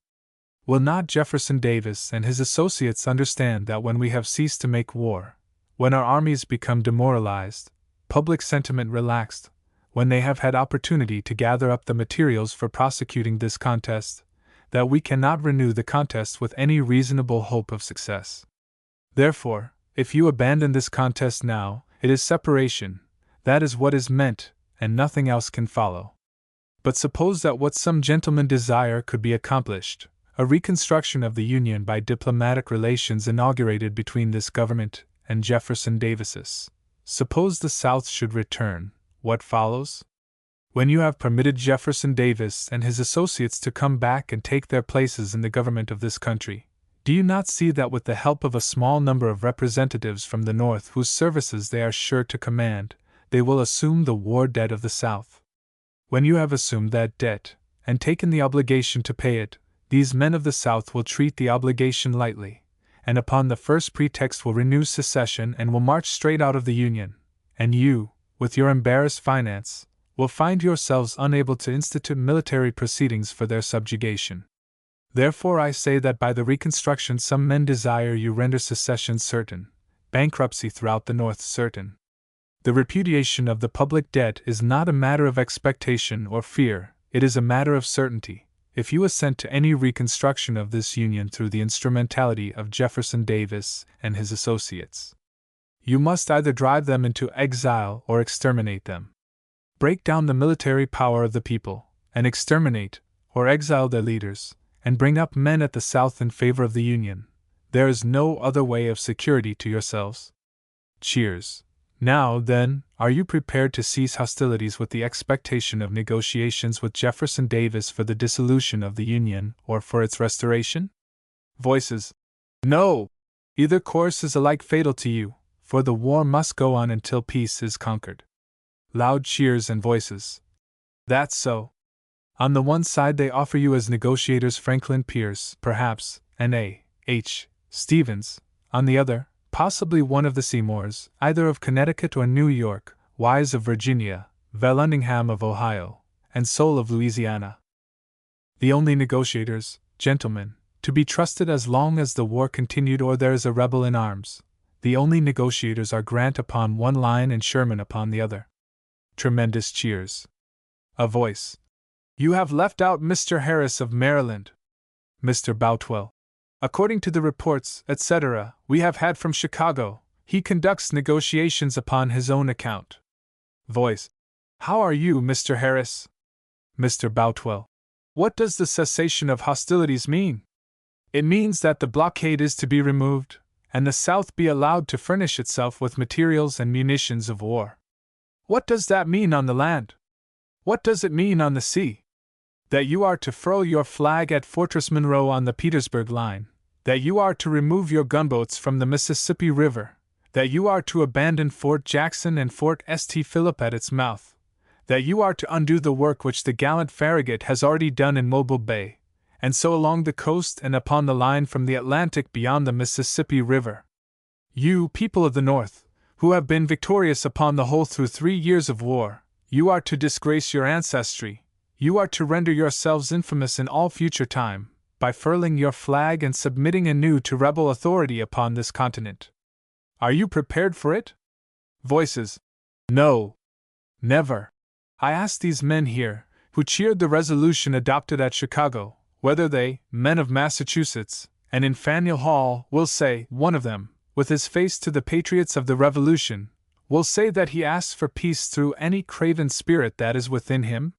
Will not Jefferson Davis and his associates understand that when we have ceased to make war, when our armies become demoralized, public sentiment relaxed, when they have had opportunity to gather up the materials for prosecuting this contest, that we cannot renew the contest with any reasonable hope of success? Therefore, if you abandon this contest now, it is separation, that is what is meant, and nothing else can follow. But suppose that what some gentlemen desire could be accomplished, a reconstruction of the Union by diplomatic relations inaugurated between this government and Jefferson Davis's. Suppose the South should return, what follows? When you have permitted Jefferson Davis and his associates to come back and take their places in the government of this country, do you not see that with the help of a small number of representatives from the North whose services they are sure to command, they will assume the war debt of the South? When you have assumed that debt, and taken the obligation to pay it, these men of the South will treat the obligation lightly, and upon the first pretext will renew secession and will march straight out of the Union, and you, with your embarrassed finance, will find yourselves unable to institute military proceedings for their subjugation. Therefore I say that by the reconstruction some men desire you render secession certain, bankruptcy throughout the North certain. The repudiation of the public debt is not a matter of expectation or fear, it is a matter of certainty. If you assent to any reconstruction of this Union through the instrumentality of Jefferson Davis and his associates, you must either drive them into exile or exterminate them. Break down the military power of the people, and exterminate or exile their leaders, and bring up men at the South in favor of the Union. There is no other way of security to yourselves. Cheers. Now, then, are you prepared to cease hostilities with the expectation of negotiations with Jefferson Davis for the dissolution of the Union or for its restoration? Voices. No! Either course is alike fatal to you, for the war must go on until peace is conquered. Loud cheers and voices. That's so. On the one side they offer you as negotiators Franklin Pierce, perhaps, and A. H. Stevens. On the other, possibly one of the Seymours, either of Connecticut or New York, Wise of Virginia, Vallandigham of Ohio, and Soule of Louisiana. The only negotiators, gentlemen, to be trusted as long as the war continued or there is a rebel in arms, the only negotiators are Grant upon one line and Sherman upon the other. Tremendous cheers. A voice. You have left out Mr. Harris of Maryland. Mr. Boutwell. According to the reports, etc., we have had from Chicago, he conducts negotiations upon his own account. Voice. How are you, Mr. Harris? Mr. Boutwell. What does the cessation of hostilities mean? It means that the blockade is to be removed, and the South be allowed to furnish itself with materials and munitions of war. What does that mean on the land? What does it mean on the sea? That you are to furl your flag at Fortress Monroe on the Petersburg line, that you are to remove your gunboats from the Mississippi River, that you are to abandon Fort Jackson and Fort St. Philip at its mouth, that you are to undo the work which the gallant Farragut has already done in Mobile Bay, and so along the coast and upon the line from the Atlantic beyond the Mississippi River. You, people of the North, who have been victorious upon the whole through 3 years of war, you are to disgrace your ancestry, you are to render yourselves infamous in all future time, by furling your flag and submitting anew to rebel authority upon this continent. Are you prepared for it? Voices. No. Never. I ask these men here, who cheered the resolution adopted at Chicago, whether they, men of Massachusetts, and in Faneuil Hall, will say, one of them, with his face to the patriots of the Revolution, will say that he asks for peace through any craven spirit that is within him?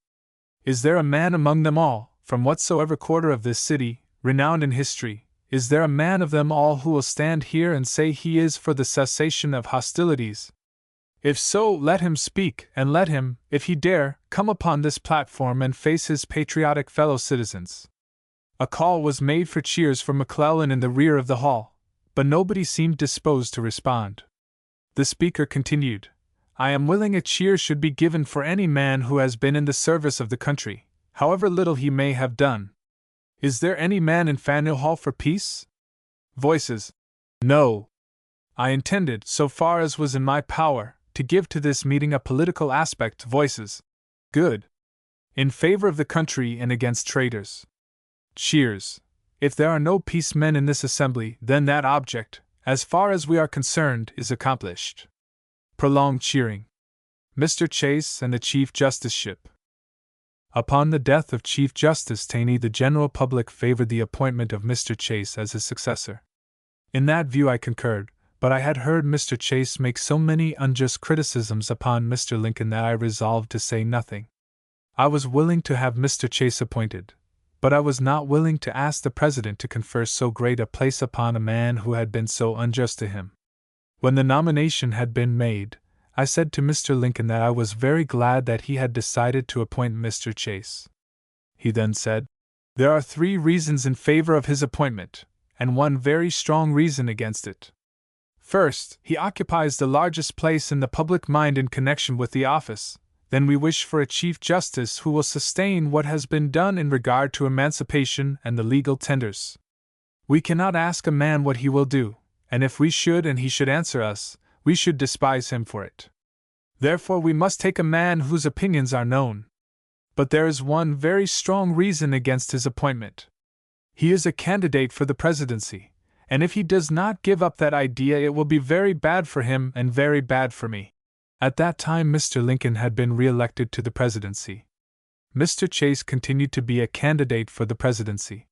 Is there a man among them all, from whatsoever quarter of this city, renowned in history, is there a man of them all who will stand here and say he is for the cessation of hostilities? If so, let him speak, and let him, if he dare, come upon this platform and face his patriotic fellow citizens. A call was made for cheers for McClellan in the rear of the hall, but nobody seemed disposed to respond. The speaker continued, I am willing a cheer should be given for any man who has been in the service of the country, however little he may have done. Is there any man in Faneuil Hall for peace? Voices. No. I intended, so far as was in my power, to give to this meeting a political aspect. Voices. Good. In favor of the country and against traitors. Cheers. If there are no peace men in this assembly, then that object, as far as we are concerned, is accomplished. Prolonged cheering. Mr. Chase and the Chief Justiceship. Upon the death of Chief Justice Taney, the general public favored the appointment of Mr. Chase as his successor. In that view I concurred, but I had heard Mr. Chase make so many unjust criticisms upon Mr. Lincoln that I resolved to say nothing. I was willing to have Mr. Chase appointed, but I was not willing to ask the President to confer so great a place upon a man who had been so unjust to him. When the nomination had been made, I said to Mr. Lincoln that I was very glad that he had decided to appoint Mr. Chase. He then said, There are 3 reasons in favor of his appointment, and 1 very strong reason against it. First, he occupies the largest place in the public mind in connection with the office. Then we wish for a Chief Justice who will sustain what has been done in regard to emancipation and the legal tenders. We cannot ask a man what he will do, and if we should and he should answer us, we should despise him for it. Therefore we must take a man whose opinions are known. But there is 1 very strong reason against his appointment. He is a candidate for the presidency, and if he does not give up that idea, it will be very bad for him and very bad for me." At that time, Mr. Lincoln had been re-elected to the presidency. Mr. Chase continued to be a candidate for the presidency.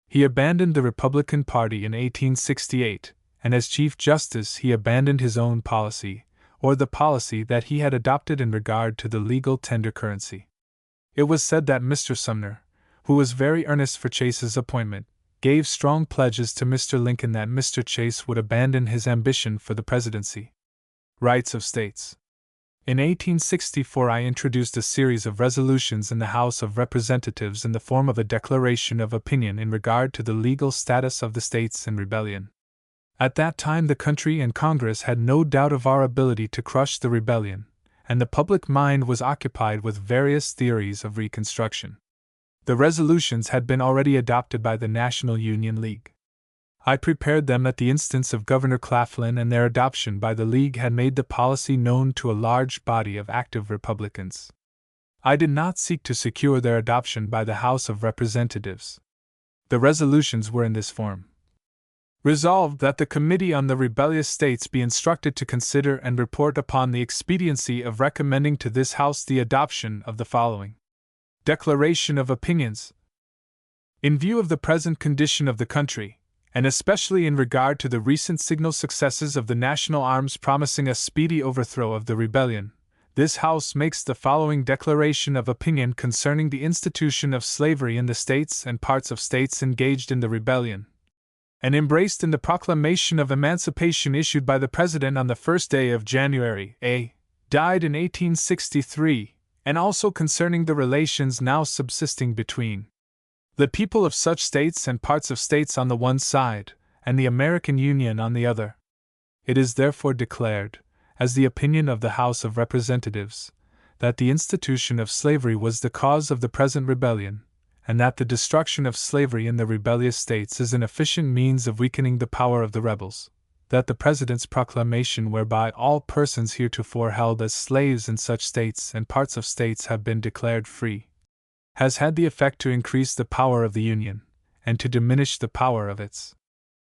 He abandoned the Republican Party in 1868, and as Chief Justice he abandoned his own policy, or the policy that he had adopted in regard to the legal tender currency. It was said that Mr. Sumner, who was very earnest for Chase's appointment, gave strong pledges to Mr. Lincoln that Mr. Chase would abandon his ambition for the presidency. Rights of States. In 1864 I introduced a series of resolutions in the House of Representatives in the form of a declaration of opinion in regard to the legal status of the states in rebellion. At that time the country and Congress had no doubt of our ability to crush the rebellion, and the public mind was occupied with various theories of reconstruction. The resolutions had been already adopted by the National Union League. I prepared them at the instance of Governor Claflin, and their adoption by the League had made the policy known to a large body of active Republicans. I did not seek to secure their adoption by the House of Representatives. The resolutions were in this form. Resolved that the Committee on the Rebellious States be instructed to consider and report upon the expediency of recommending to this House the adoption of the following Declaration of Opinions. In view of the present condition of the country, and especially in regard to the recent signal successes of the national arms promising a speedy overthrow of the rebellion, this House makes the following declaration of opinion concerning the institution of slavery in the states and parts of states engaged in the rebellion, and embraced in the proclamation of emancipation issued by the President on the 1st day of January, A. died in 1863, and also concerning the relations now subsisting between the people of such states and parts of states on the one side, and the American Union on the other. It is therefore declared, as the opinion of the House of Representatives, that the institution of slavery was the cause of the present rebellion, and that the destruction of slavery in the rebellious states is an efficient means of weakening the power of the rebels, that the President's proclamation whereby all persons heretofore held as slaves in such states and parts of states have been declared free, has had the effect to increase the power of the Union, and to diminish the power of its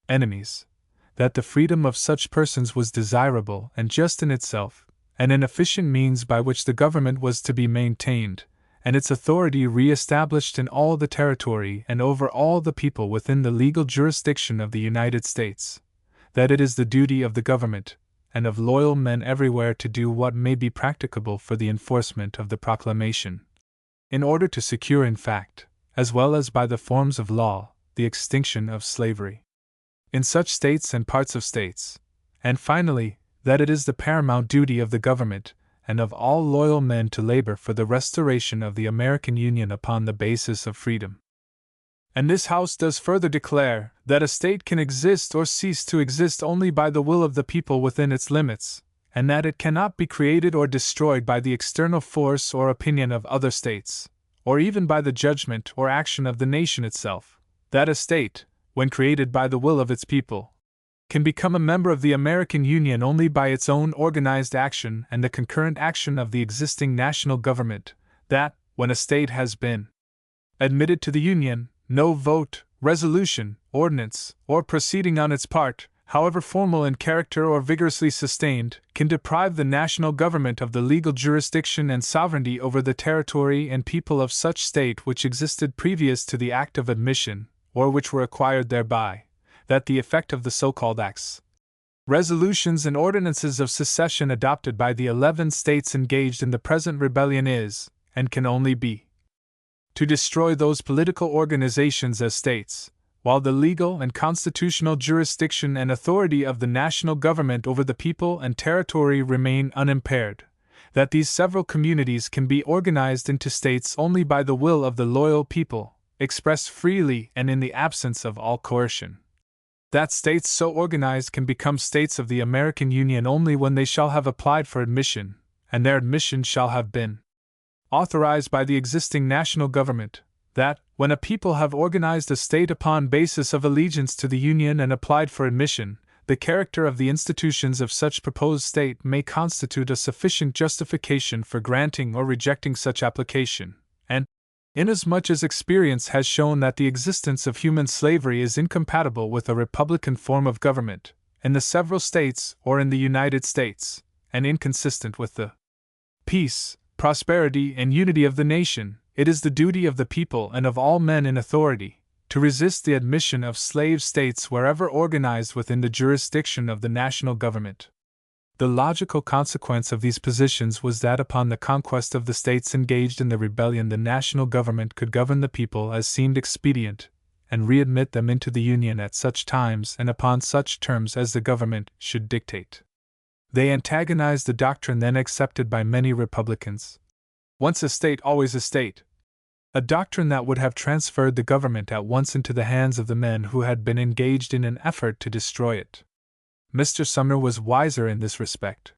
enemies, that the freedom of such persons was desirable and just in itself, and an efficient means by which the government was to be maintained, and its authority re-established in all the territory and over all the people within the legal jurisdiction of the United States, that it is the duty of the government, and of loyal men everywhere to do what may be practicable for the enforcement of the proclamation, in order to secure in fact, as well as by the forms of law, the extinction of slavery in such states and parts of states, and finally, that it is the paramount duty of the government and of all loyal men to labor for the restoration of the American Union upon the basis of freedom. And this House does further declare that a state can exist or cease to exist only by the will of the people within its limits, and that it cannot be created or destroyed by the external force or opinion of other states, or even by the judgment or action of the nation itself, that a state, when created by the will of its people, can become a member of the American Union only by its own organized action and the concurrent action of the existing national government, that, when a state has been admitted to the Union, no vote, resolution, ordinance, or proceeding on its part, however formal in character or vigorously sustained, can deprive the national government of the legal jurisdiction and sovereignty over the territory and people of such state which existed previous to the act of admission, or which were acquired thereby, that the effect of the so-called acts, resolutions, and ordinances of secession adopted by the 11 states engaged in the present rebellion is, and can only be, to destroy those political organizations as states, while the legal and constitutional jurisdiction and authority of the national government over the people and territory remain unimpaired, that these several communities can be organized into states only by the will of the loyal people, expressed freely and in the absence of all coercion, that states so organized can become states of the American Union only when they shall have applied for admission, and their admission shall have been authorized by the existing national government, that, when a people have organized a state upon basis of allegiance to the Union and applied for admission, the character of the institutions of such proposed state may constitute a sufficient justification for granting or rejecting such application, and Inasmuch as experience has shown that the existence of human slavery is incompatible with a republican form of government, in the several states or in the United States, and inconsistent with the peace, prosperity, and unity of the nation, it is the duty of the people and of all men in authority to resist the admission of slave states wherever organized within the jurisdiction of the national government. The logical consequence of these positions was that upon the conquest of the states engaged in the rebellion, the national government could govern the people as seemed expedient, and readmit them into the Union at such times and upon such terms as the government should dictate. They antagonized the doctrine then accepted by many Republicans. Once a state, always a state. A doctrine that would have transferred the government at once into the hands of the men who had been engaged in an effort to destroy it. Mr. Sumner was wiser in this respect.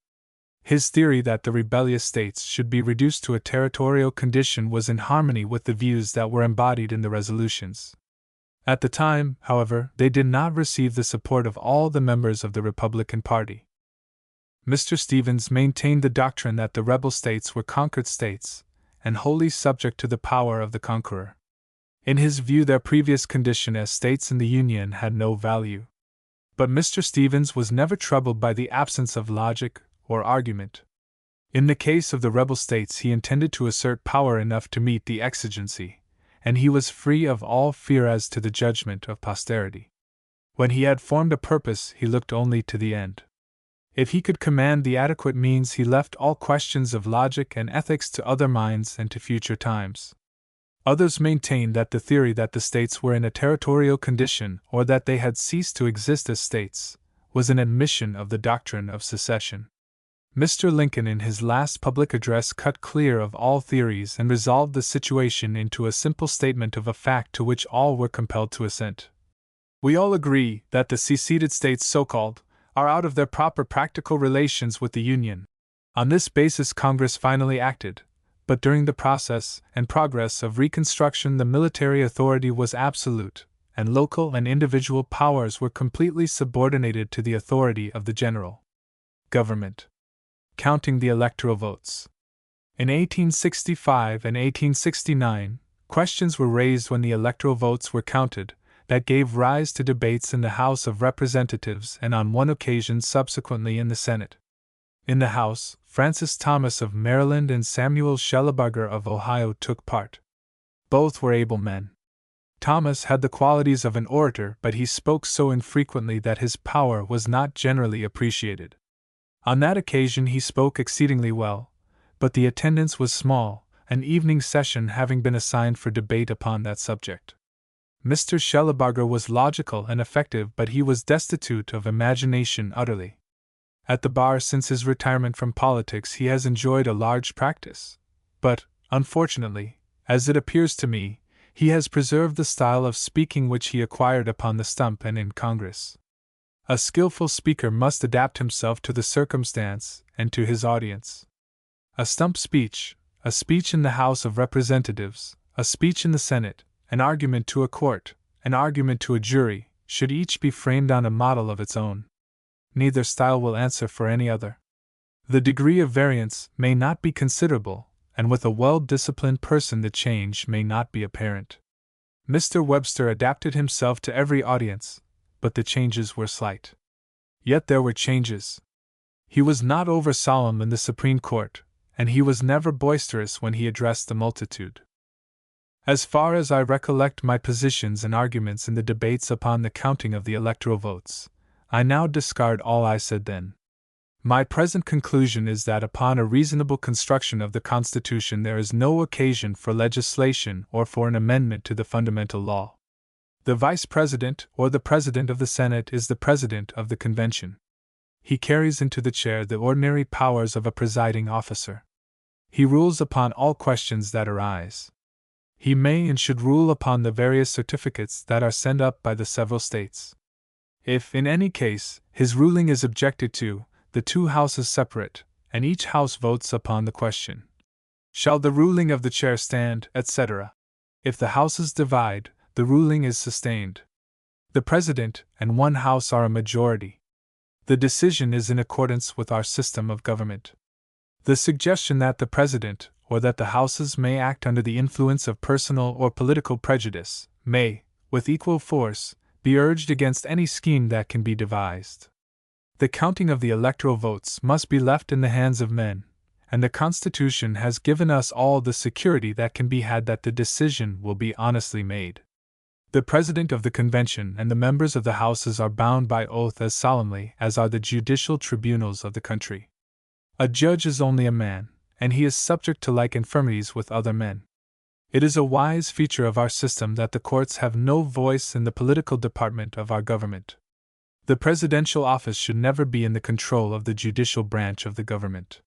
His theory that the rebellious states should be reduced to a territorial condition was in harmony with the views that were embodied in the resolutions. At the time, however, they did not receive the support of all the members of the Republican Party. Mr. Stevens maintained the doctrine that the rebel states were conquered states, and wholly subject to the power of the conqueror. In his view, their previous condition as states in the Union had no value. But Mr. Stevens was never troubled by the absence of logic or argument. In the case of the rebel states, he intended to assert power enough to meet the exigency, and he was free of all fear as to the judgment of posterity. When he had formed a purpose, he looked only to the end. If he could command the adequate means, he left all questions of logic and ethics to other minds and to future times. Others maintained that the theory that the states were in a territorial condition, or that they had ceased to exist as states, was an admission of the doctrine of secession. Mr. Lincoln, in his last public address, cut clear of all theories and resolved the situation into a simple statement of a fact to which all were compelled to assent. We all agree that the seceded states, so-called, are out of their proper practical relations with the Union. On this basis Congress finally acted, but during the process and progress of Reconstruction the military authority was absolute, and local and individual powers were completely subordinated to the authority of the general government. Counting the electoral votes. In 1865 and 1869, questions were raised when the electoral votes were counted that gave rise to debates in the House of Representatives and on one occasion subsequently in the Senate. In the House, Francis Thomas of Maryland and Samuel Shellabarger of Ohio took part. Both were able men. Thomas had the qualities of an orator, but he spoke so infrequently that his power was not generally appreciated. On that occasion he spoke exceedingly well, but the attendance was small, an evening session having been assigned for debate upon that subject. Mr. Shellabarger was logical and effective, but he was destitute of imagination utterly. At the bar since his retirement from politics he has enjoyed a large practice, but, unfortunately, as it appears to me, he has preserved the style of speaking which he acquired upon the stump and in Congress. A skillful speaker must adapt himself to the circumstance and to his audience. A stump speech, a speech in the House of Representatives, a speech in the Senate, an argument to a court, an argument to a jury, should each be framed on a model of its own. Neither style will answer for any other. The degree of variance may not be considerable, and with a well-disciplined person the change may not be apparent. Mr. Webster adapted himself to every audience, but the changes were slight. Yet there were changes. He was not over-solemn in the Supreme Court, and he was never boisterous when he addressed the multitude. As far as I recollect my positions and arguments in the debates upon the counting of the electoral votes, I now discard all I said then. My present conclusion is that upon a reasonable construction of the Constitution there is no occasion for legislation or for an amendment to the fundamental law. The Vice President or the President of the Senate is the President of the Convention. He carries into the chair the ordinary powers of a presiding officer. He rules upon all questions that arise. He may and should rule upon the various certificates that are sent up by the several states. If, in any case, his ruling is objected to, the two houses separate, and each house votes upon the question. Shall the ruling of the chair stand, etc.? If the houses divide, the ruling is sustained. The President and one house are a majority. The decision is in accordance with our system of government. The suggestion that the President or that the Houses may act under the influence of personal or political prejudice, may, with equal force, be urged against any scheme that can be devised. The counting of the electoral votes must be left in the hands of men, and the Constitution has given us all the security that can be had that the decision will be honestly made. The President of the Convention and the members of the Houses are bound by oath as solemnly as are the judicial tribunals of the country. A judge is only a man, and he is subject to like infirmities with other men. It is a wise feature of our system that the courts have no voice in the political department of our government. The presidential office should never be in the control of the judicial branch of the government.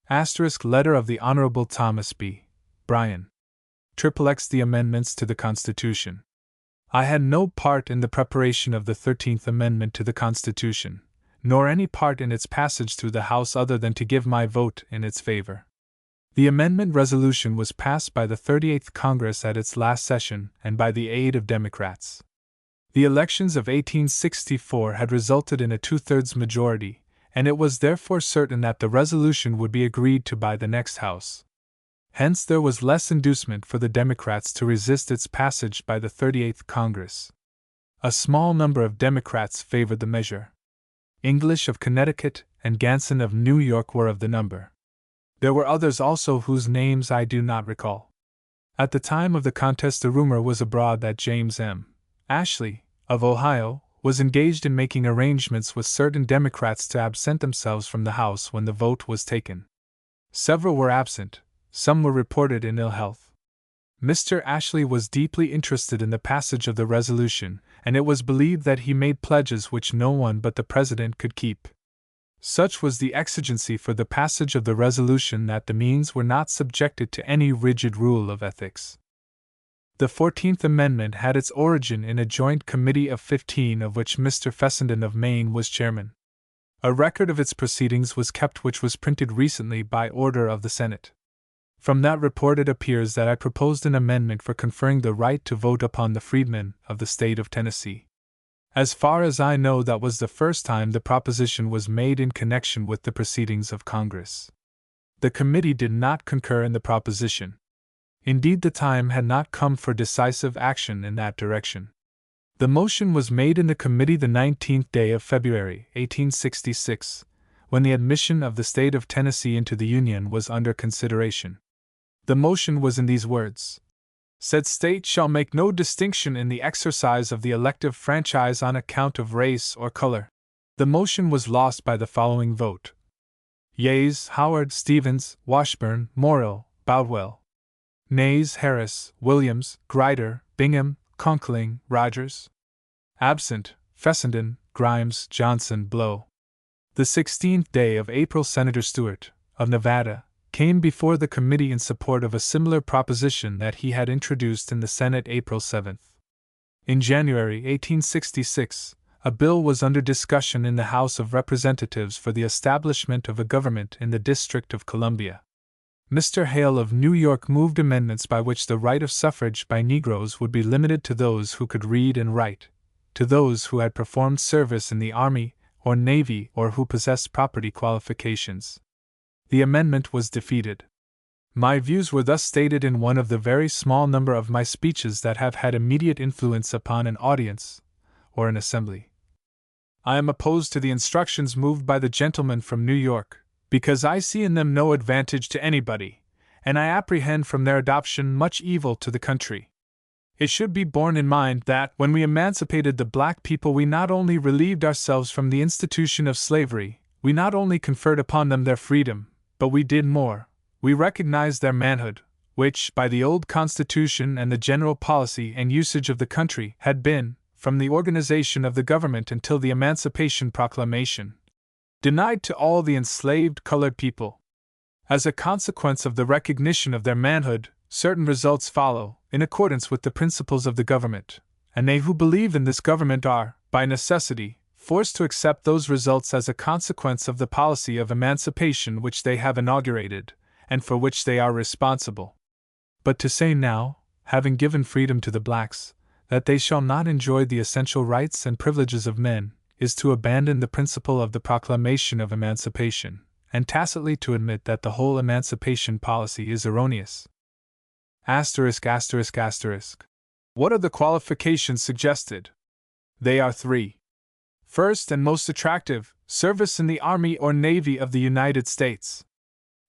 Letter of the Honorable Thomas B. Bryan. XXX The Amendments to the Constitution. I had no part in the preparation of the 13th Amendment to the Constitution, nor any part in its passage through the House other than to give my vote in its favor. The amendment resolution was passed by the 38th Congress at its last session and by the aid of Democrats. The elections of 1864 had resulted in a two-thirds majority, and it was therefore certain that the resolution would be agreed to by the next House. Hence there was less inducement for the Democrats to resist its passage by the 38th Congress. A small number of Democrats favored the measure. English of Connecticut and Ganson of New York were of the number. There were others also whose names I do not recall. At the time of the contest, a rumor was abroad that James M. Ashley, of Ohio, was engaged in making arrangements with certain Democrats to absent themselves from the House when the vote was taken. Several were absent, some were reported in ill health. Mr. Ashley was deeply interested in the passage of the resolution, and it was believed that he made pledges which no one but the President could keep. Such was the exigency for the passage of the resolution that the means were not subjected to any rigid rule of ethics. The 14th Amendment had its origin in a joint committee of 15 of which Mr. Fessenden of Maine was chairman. A record of its proceedings was kept which was printed recently by order of the Senate. From that report it appears that I proposed an amendment for conferring the right to vote upon the freedmen of the state of Tennessee. As far as I know, that was the first time the proposition was made in connection with the proceedings of Congress. The committee did not concur in the proposition. Indeed, the time had not come for decisive action in that direction. The motion was made in the committee the 19th day of February, 1866, when the admission of the state of Tennessee into the Union was under consideration. The motion was in these words: Said state shall make no distinction in the exercise of the elective franchise on account of race or color. The motion was lost by the following vote: yeas, Howard, Stevens, Washburn, Morrill, Boutwell; nays, Harris, Williams, Grider, Bingham, Conkling, Rogers; absent, Fessenden, Grimes, Johnson, Blow. The 16th day of April, Senator Stewart, of Nevada, came before the committee in support of a similar proposition that he had introduced in the Senate April 7. In January 1866, a bill was under discussion in the House of Representatives for the establishment of a government in the District of Columbia. Mr. Hale of New York moved amendments by which the right of suffrage by Negroes would be limited to those who could read and write, to those who had performed service in the Army or Navy or who possessed property qualifications. The amendment was defeated. My views were thus stated in one of the very small number of my speeches that have had immediate influence upon an audience or an assembly. I am opposed to the instructions moved by the gentleman from New York, because I see in them no advantage to anybody, and I apprehend from their adoption much evil to the country. It should be borne in mind that, when we emancipated the black people, we not only relieved ourselves from the institution of slavery, we not only conferred upon them their freedom, but we did more: we recognized their manhood, which, by the old Constitution and the general policy and usage of the country, had been, from the organization of the government until the Emancipation Proclamation, denied to all the enslaved colored people. As a consequence of the recognition of their manhood, certain results follow, in accordance with the principles of the government, and they who believe in this government are, by necessity, forced to accept those results as a consequence of the policy of emancipation which they have inaugurated, and for which they are responsible. But to say now, having given freedom to the blacks, that they shall not enjoy the essential rights and privileges of men, is to abandon the principle of the proclamation of emancipation, and tacitly to admit that the whole emancipation policy is erroneous. Asterisk. What are the qualifications suggested? They are three. First and most attractive, service in the Army or Navy of the United States.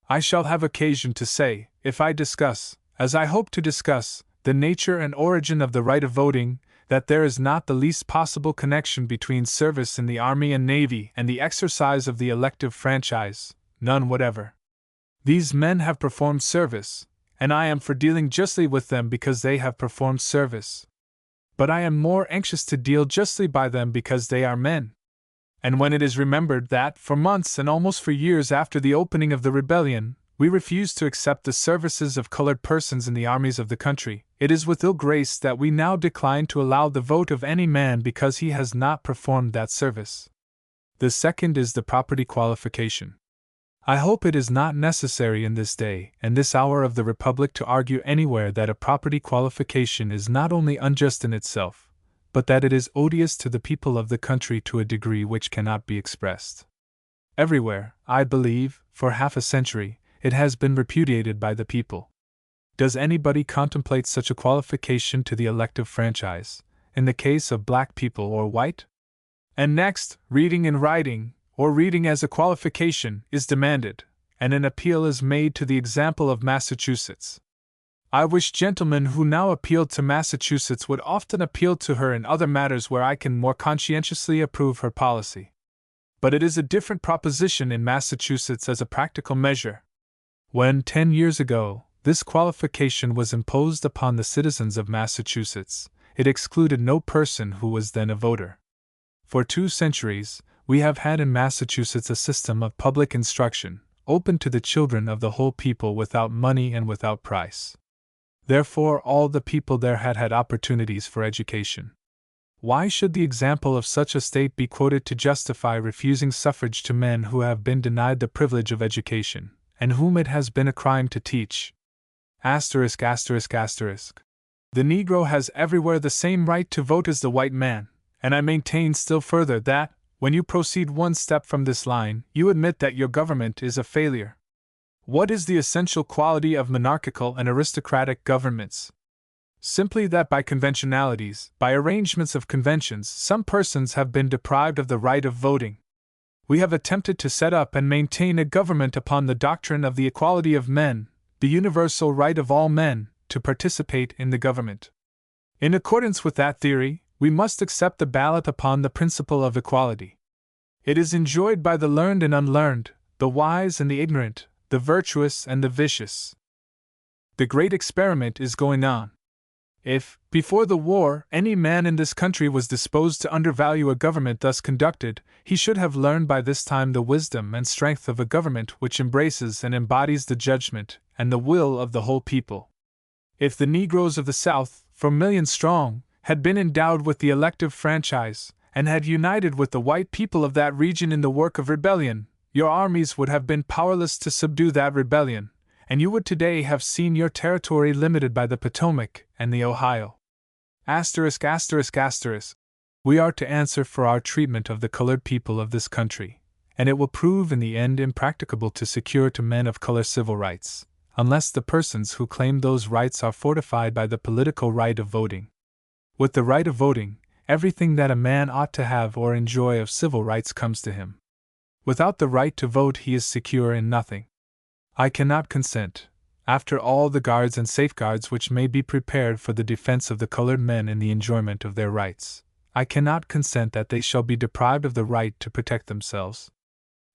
I shall have occasion to say, if I discuss, as I hope to discuss, the nature and origin of the right of voting, that there is not the least possible connection between service in the Army and Navy and the exercise of the elective franchise, none whatever. These men have performed service, and I am for dealing justly with them because they have performed service. But I am more anxious to deal justly by them because they are men. And when it is remembered that, for months and almost for years after the opening of the rebellion, we refused to accept the services of colored persons in the armies of the country, it is with ill grace that we now decline to allow the vote of any man because he has not performed that service. The second is the property qualification. I hope it is not necessary in this day and this hour of the Republic to argue anywhere that a property qualification is not only unjust in itself, but that it is odious to the people of the country to a degree which cannot be expressed. Everywhere, I believe, for half a century, it has been repudiated by the people. Does anybody contemplate such a qualification to the elective franchise, in the case of black people or white? And next, reading and writing, or reading as a qualification, is demanded, and an appeal is made to the example of Massachusetts. I wish gentlemen who now appealed to Massachusetts would often appeal to her in other matters where I can more conscientiously approve her policy. But it is a different proposition in Massachusetts as a practical measure. When, 10 years ago, this qualification was imposed upon the citizens of Massachusetts, it excluded no person who was then a voter. For 2 centuries, we have had in Massachusetts a system of public instruction, open to the children of the whole people without money and without price. Therefore, all the people there had opportunities for education. Why should the example of such a state be quoted to justify refusing suffrage to men who have been denied the privilege of education, and whom it has been a crime to teach? Asterisk. The Negro has everywhere the same right to vote as the white man, and I maintain still further that, when you proceed one step from this line, you admit that your government is a failure. What is the essential quality of monarchical and aristocratic governments? Simply that by conventionalities, by arrangements of conventions, some persons have been deprived of the right of voting. We have attempted to set up and maintain a government upon the doctrine of the equality of men, the universal right of all men to participate in the government. In accordance with that theory, we must accept the ballot upon the principle of equality. It is enjoyed by the learned and unlearned, the wise and the ignorant, the virtuous and the vicious. The great experiment is going on. If, before the war, any man in this country was disposed to undervalue a government thus conducted, he should have learned by this time the wisdom and strength of a government which embraces and embodies the judgment and the will of the whole people. If the Negroes of the South, for millions strong, had been endowed with the elective franchise, and had united with the white people of that region in the work of rebellion, your armies would have been powerless to subdue that rebellion, and you would today have seen your territory limited by the Potomac and the Ohio. Asterisk. We are to answer for our treatment of the colored people of this country, and it will prove in the end impracticable to secure to men of color civil rights, unless the persons who claim those rights are fortified by the political right of voting. With the right of voting, everything that a man ought to have or enjoy of civil rights comes to him. Without the right to vote, he is secure in nothing. I cannot consent, after all the guards and safeguards which may be prepared for the defense of the colored men in the enjoyment of their rights, I cannot consent that they shall be deprived of the right to protect themselves.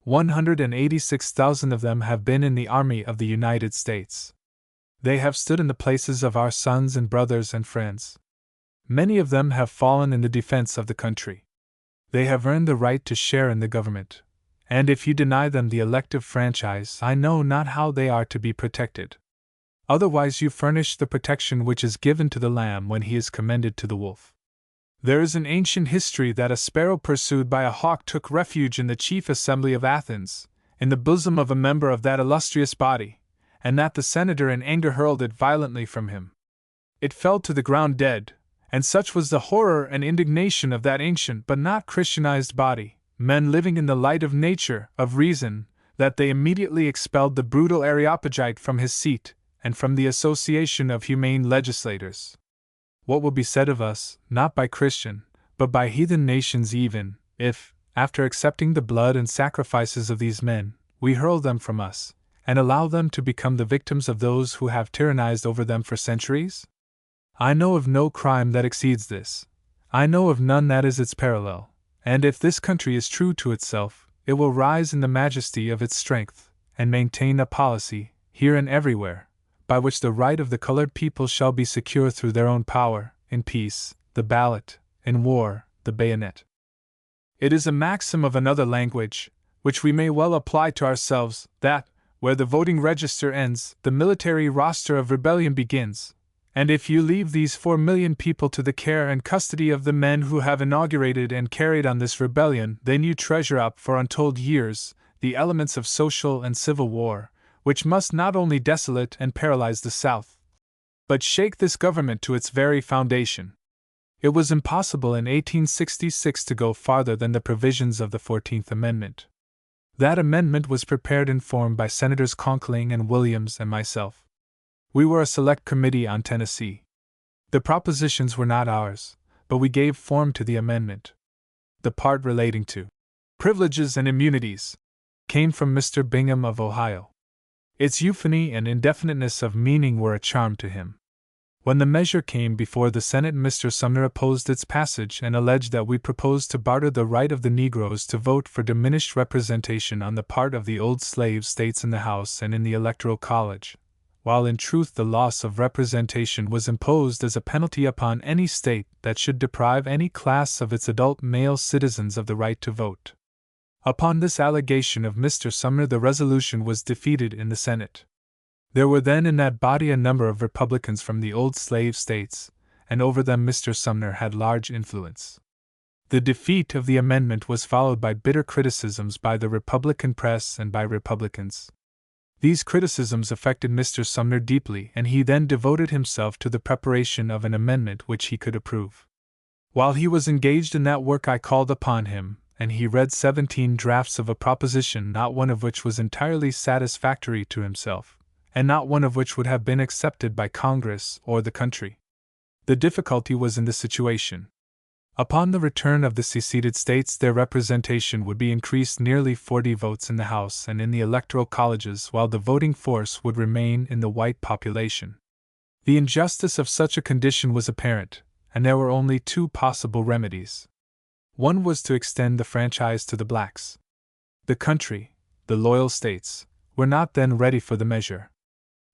186,000 of them have been in the Army of the United States. They have stood in the places of our sons and brothers and friends. Many of them have fallen in the defense of the country. They have earned the right to share in the government, and if you deny them the elective franchise, I know not how they are to be protected. Otherwise you furnish the protection which is given to the lamb when he is commended to the wolf. There is an ancient history that a sparrow pursued by a hawk took refuge in the chief assembly of Athens, in the bosom of a member of that illustrious body, and that the senator in anger hurled it violently from him. It fell to the ground dead, and such was the horror and indignation of that ancient but not Christianized body, men living in the light of nature, of reason, that they immediately expelled the brutal Areopagite from his seat and from the Association of Humane Legislators. What will be said of us, not by Christian, but by heathen nations even, if, after accepting the blood and sacrifices of these men, we hurl them from us, and allow them to become the victims of those who have tyrannized over them for centuries? I know of no crime that exceeds this. I know of none that is its parallel, and if this country is true to itself, it will rise in the majesty of its strength, and maintain a policy, here and everywhere, by which the right of the colored people shall be secure through their own power, in peace, the ballot, in war, the bayonet. It is a maxim of another language, which we may well apply to ourselves, that, where the voting register ends, the military roster of rebellion begins, and if you leave these 4,000,000 people to the care and custody of the men who have inaugurated and carried on this rebellion, then you treasure up for untold years the elements of social and civil war, which must not only desolate and paralyze the South, but shake this government to its very foundation. It was impossible in 1866 to go farther than the provisions of the 14th Amendment. That amendment was prepared in form by Senators Conkling and Williams and myself. We were a select committee on Tennessee. The propositions were not ours, but we gave form to the amendment. The part relating to privileges and immunities came from Mr. Bingham of Ohio. Its euphony and indefiniteness of meaning were a charm to him. When the measure came before the Senate, Mr. Sumner opposed its passage and alleged that we proposed to barter the right of the Negroes to vote for diminished representation on the part of the old slave states in the House and in the Electoral College, while in truth the loss of representation was imposed as a penalty upon any state that should deprive any class of its adult male citizens of the right to vote. Upon this allegation of Mr. Sumner, the resolution was defeated in the Senate. There were then in that body a number of Republicans from the old slave states, and over them Mr. Sumner had large influence. The defeat of the amendment was followed by bitter criticisms by the Republican press and by Republicans. These criticisms affected Mr. Sumner deeply, and he then devoted himself to the preparation of an amendment which he could approve. While he was engaged in that work, I called upon him, and he read 17 drafts of a proposition, not one of which was entirely satisfactory to himself, and not one of which would have been accepted by Congress or the country. The difficulty was in the situation. Upon the return of the seceded states, their representation would be increased nearly 40 votes in the House and in the electoral colleges, while the voting force would remain in the white population. The injustice of such a condition was apparent, and there were only two possible remedies. One was to extend the franchise to the blacks. The country, the loyal states, were not then ready for the measure.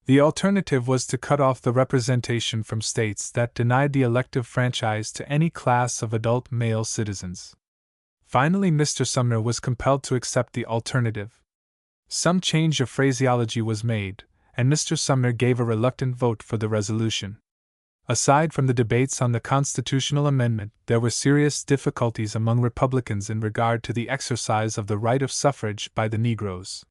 The alternative was to cut off the representation from states that denied the elective franchise to any class of adult male citizens. Finally, Mr. Sumner was compelled to accept the alternative. Some change of phraseology was made, and Mr. Sumner gave a reluctant vote for the resolution. Aside from the debates on the constitutional amendment, there were serious difficulties among Republicans in regard to the exercise of the right of suffrage by the Negroes.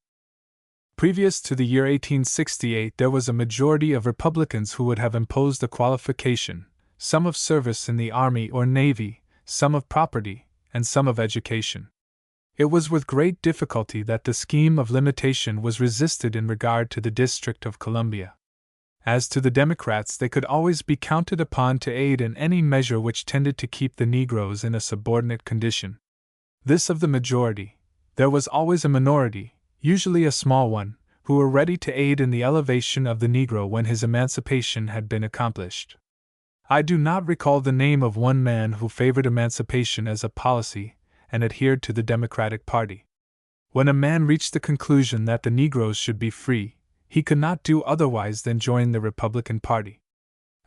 Previous to the year 1868, there was a majority of Republicans who would have imposed the qualification, some of service in the Army or Navy, some of property, and some of education. It was with great difficulty that the scheme of limitation was resisted in regard to the District of Columbia. As to the Democrats, they could always be counted upon to aid in any measure which tended to keep the Negroes in a subordinate condition. This of the majority, there was always a minority, usually a small one, who were ready to aid in the elevation of the Negro when his emancipation had been accomplished. I do not recall the name of one man who favored emancipation as a policy and adhered to the Democratic Party. When a man reached the conclusion that the Negroes should be free, he could not do otherwise than join the Republican Party.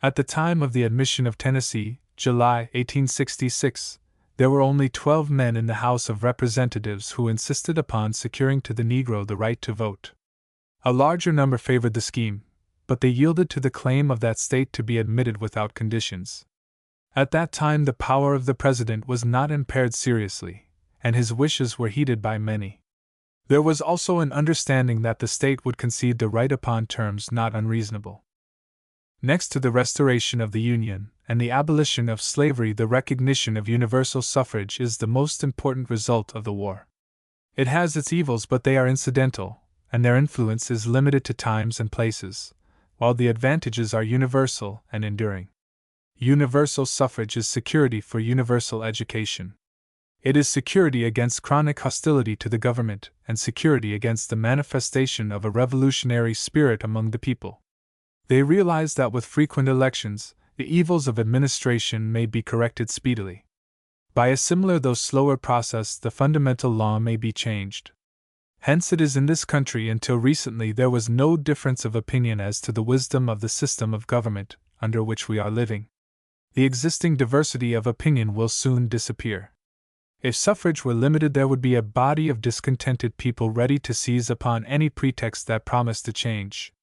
At the time of the admission of Tennessee, July 1866, there were only 12 men in the House of Representatives who insisted upon securing to the Negro the right to vote. A larger number favored the scheme, but they yielded to the claim of that state to be admitted without conditions. At that time the power of the President was not impaired seriously, and his wishes were heeded by many. There was also an understanding that the state would concede the right upon terms not unreasonable. Next to the restoration of the Union and the abolition of slavery, the recognition of universal suffrage is the most important result of the war. It has its evils, but they are incidental, and their influence is limited to times and places, while the advantages are universal and enduring. Universal suffrage is security for universal education. It is security against chronic hostility to the government and security against the manifestation of a revolutionary spirit among the people. They realize that with frequent elections, the evils of administration may be corrected speedily. By a similar though slower process, the fundamental law may be changed. Hence it is in this country until recently there was no difference of opinion as to the wisdom of the system of government under which we are living. The existing diversity of opinion will soon disappear. If suffrage were limited, there would be a body of discontented people ready to seize upon any pretext that promised a change.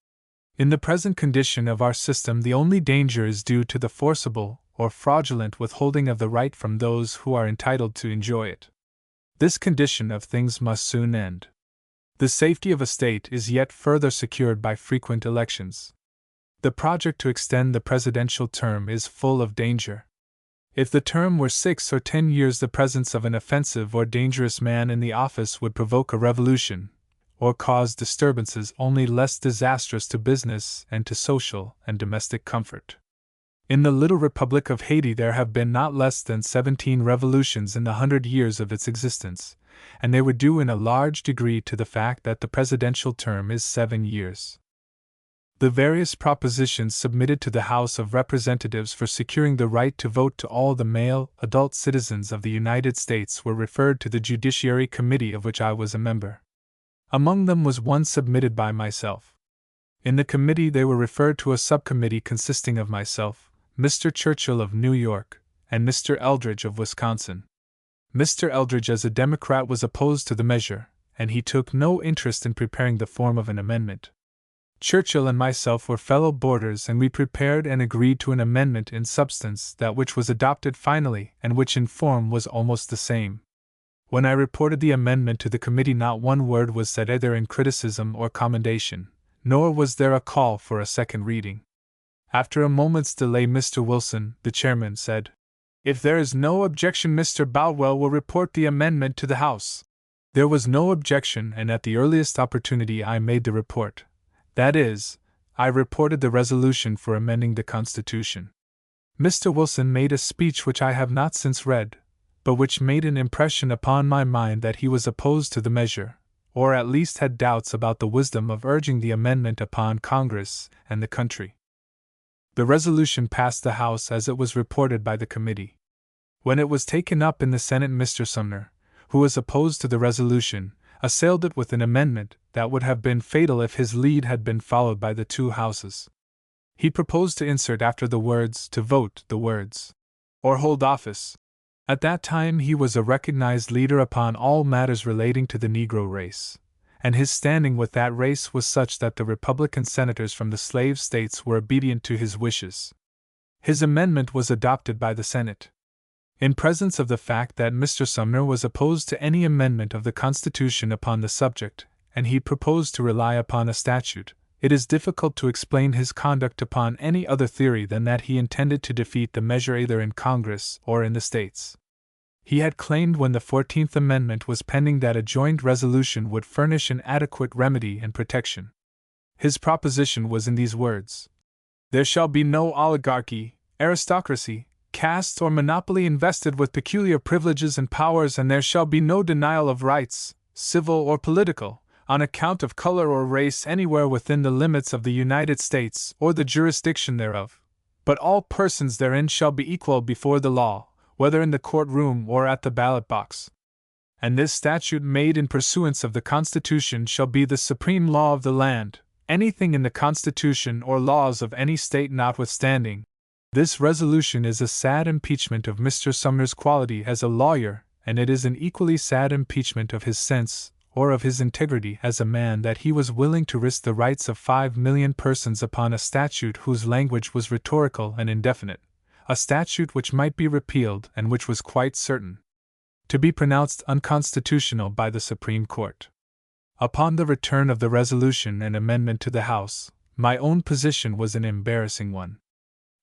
In the present condition of our system, the only danger is due to the forcible or fraudulent withholding of the right from those who are entitled to enjoy it. This condition of things must soon end. The safety of a state is yet further secured by frequent elections. The project to extend the presidential term is full of danger. If the term were 6 or 10 years, the presence of an offensive or dangerous man in the office would provoke a revolution, or cause disturbances only less disastrous to business and to social and domestic comfort. In the little Republic of Haiti there have been not less than 17 revolutions in the 100 years of its existence, and they were due in a large degree to the fact that the presidential term is 7 years. The various propositions submitted to the House of Representatives for securing the right to vote to all the male, adult citizens of the United States were referred to the Judiciary Committee, of which I was a member. Among them was one submitted by myself. In the committee they were referred to a subcommittee consisting of myself, Mr. Churchill of New York, and Mr. Eldridge of Wisconsin. Mr. Eldridge, as a Democrat, was opposed to the measure, and he took no interest in preparing the form of an amendment. Churchill and myself were fellow boarders, and we prepared and agreed to an amendment in substance that which was adopted finally, and which in form was almost the same. When I reported the amendment to the committee, not one word was said either in criticism or commendation, nor was there a call for a second reading. After a moment's delay, Mr. Wilson, the chairman, said, "If there is no objection, Mr. Boutwell will report the amendment to the House." There was no objection, and at the earliest opportunity I made the report. That is, I reported the resolution for amending the Constitution. Mr. Wilson made a speech which I have not since read, but which made an impression upon my mind that he was opposed to the measure, or at least had doubts about the wisdom of urging the amendment upon Congress and the country. The resolution passed the House as it was reported by the committee. When it was taken up in the Senate, Mr. Sumner, who was opposed to the resolution, assailed it with an amendment that would have been fatal if his lead had been followed by the two houses. He proposed to insert after the words "to vote" the words "or hold office." At that time he was a recognized leader upon all matters relating to the Negro race, and his standing with that race was such that the Republican senators from the slave states were obedient to his wishes. His amendment was adopted by the Senate. In presence of the fact that Mr. Sumner was opposed to any amendment of the Constitution upon the subject, and he proposed to rely upon a statute, it is difficult to explain his conduct upon any other theory than that he intended to defeat the measure either in Congress or in the States. He had claimed when the 14th Amendment was pending that a joint resolution would furnish an adequate remedy and protection. His proposition was in these words: "There shall be no oligarchy, aristocracy, caste, or monopoly invested with peculiar privileges and powers, and there shall be no denial of rights, civil or political, on account of color or race anywhere within the limits of the United States or the jurisdiction thereof, but all persons therein shall be equal before the law, whether in the court-room or at the ballot box. And this statute made in pursuance of the Constitution shall be the supreme law of the land, anything in the Constitution or laws of any state notwithstanding." This resolution is a sad impeachment of Mr. Sumner's quality as a lawyer, and it is an equally sad impeachment of his sense, or of his integrity as a man, that he was willing to risk the rights of 5,000,000 persons upon a statute whose language was rhetorical and indefinite, a statute which might be repealed and which was quite certain to be pronounced unconstitutional by the Supreme Court. Upon the return of the resolution and amendment to the House, my own position was an embarrassing one.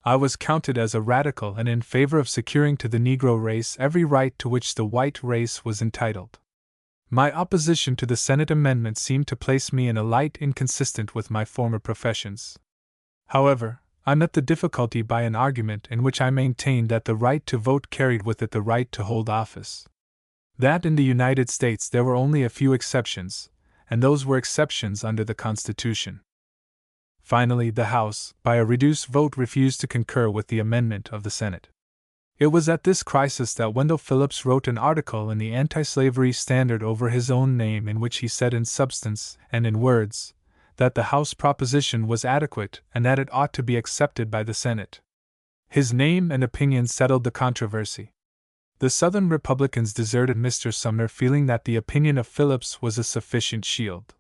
I was counted as a radical and in favor of securing to the Negro race every right to which the white race was entitled. My opposition to the Senate amendment seemed to place me in a light inconsistent with my former professions. However, I met the difficulty by an argument in which I maintained that the right to vote carried with it the right to hold office. That in the United States there were only a few exceptions, and those were exceptions under the Constitution. Finally, the House, by a reduced vote, refused to concur with the amendment of the Senate. It was at this crisis that Wendell Phillips wrote an article in the Anti-Slavery Standard over his own name, in which he said in substance and in words that the House proposition was adequate and that it ought to be accepted by the Senate. His name and opinion settled the controversy. The Southern Republicans deserted Mr. Sumner, feeling that the opinion of Phillips was a sufficient shield.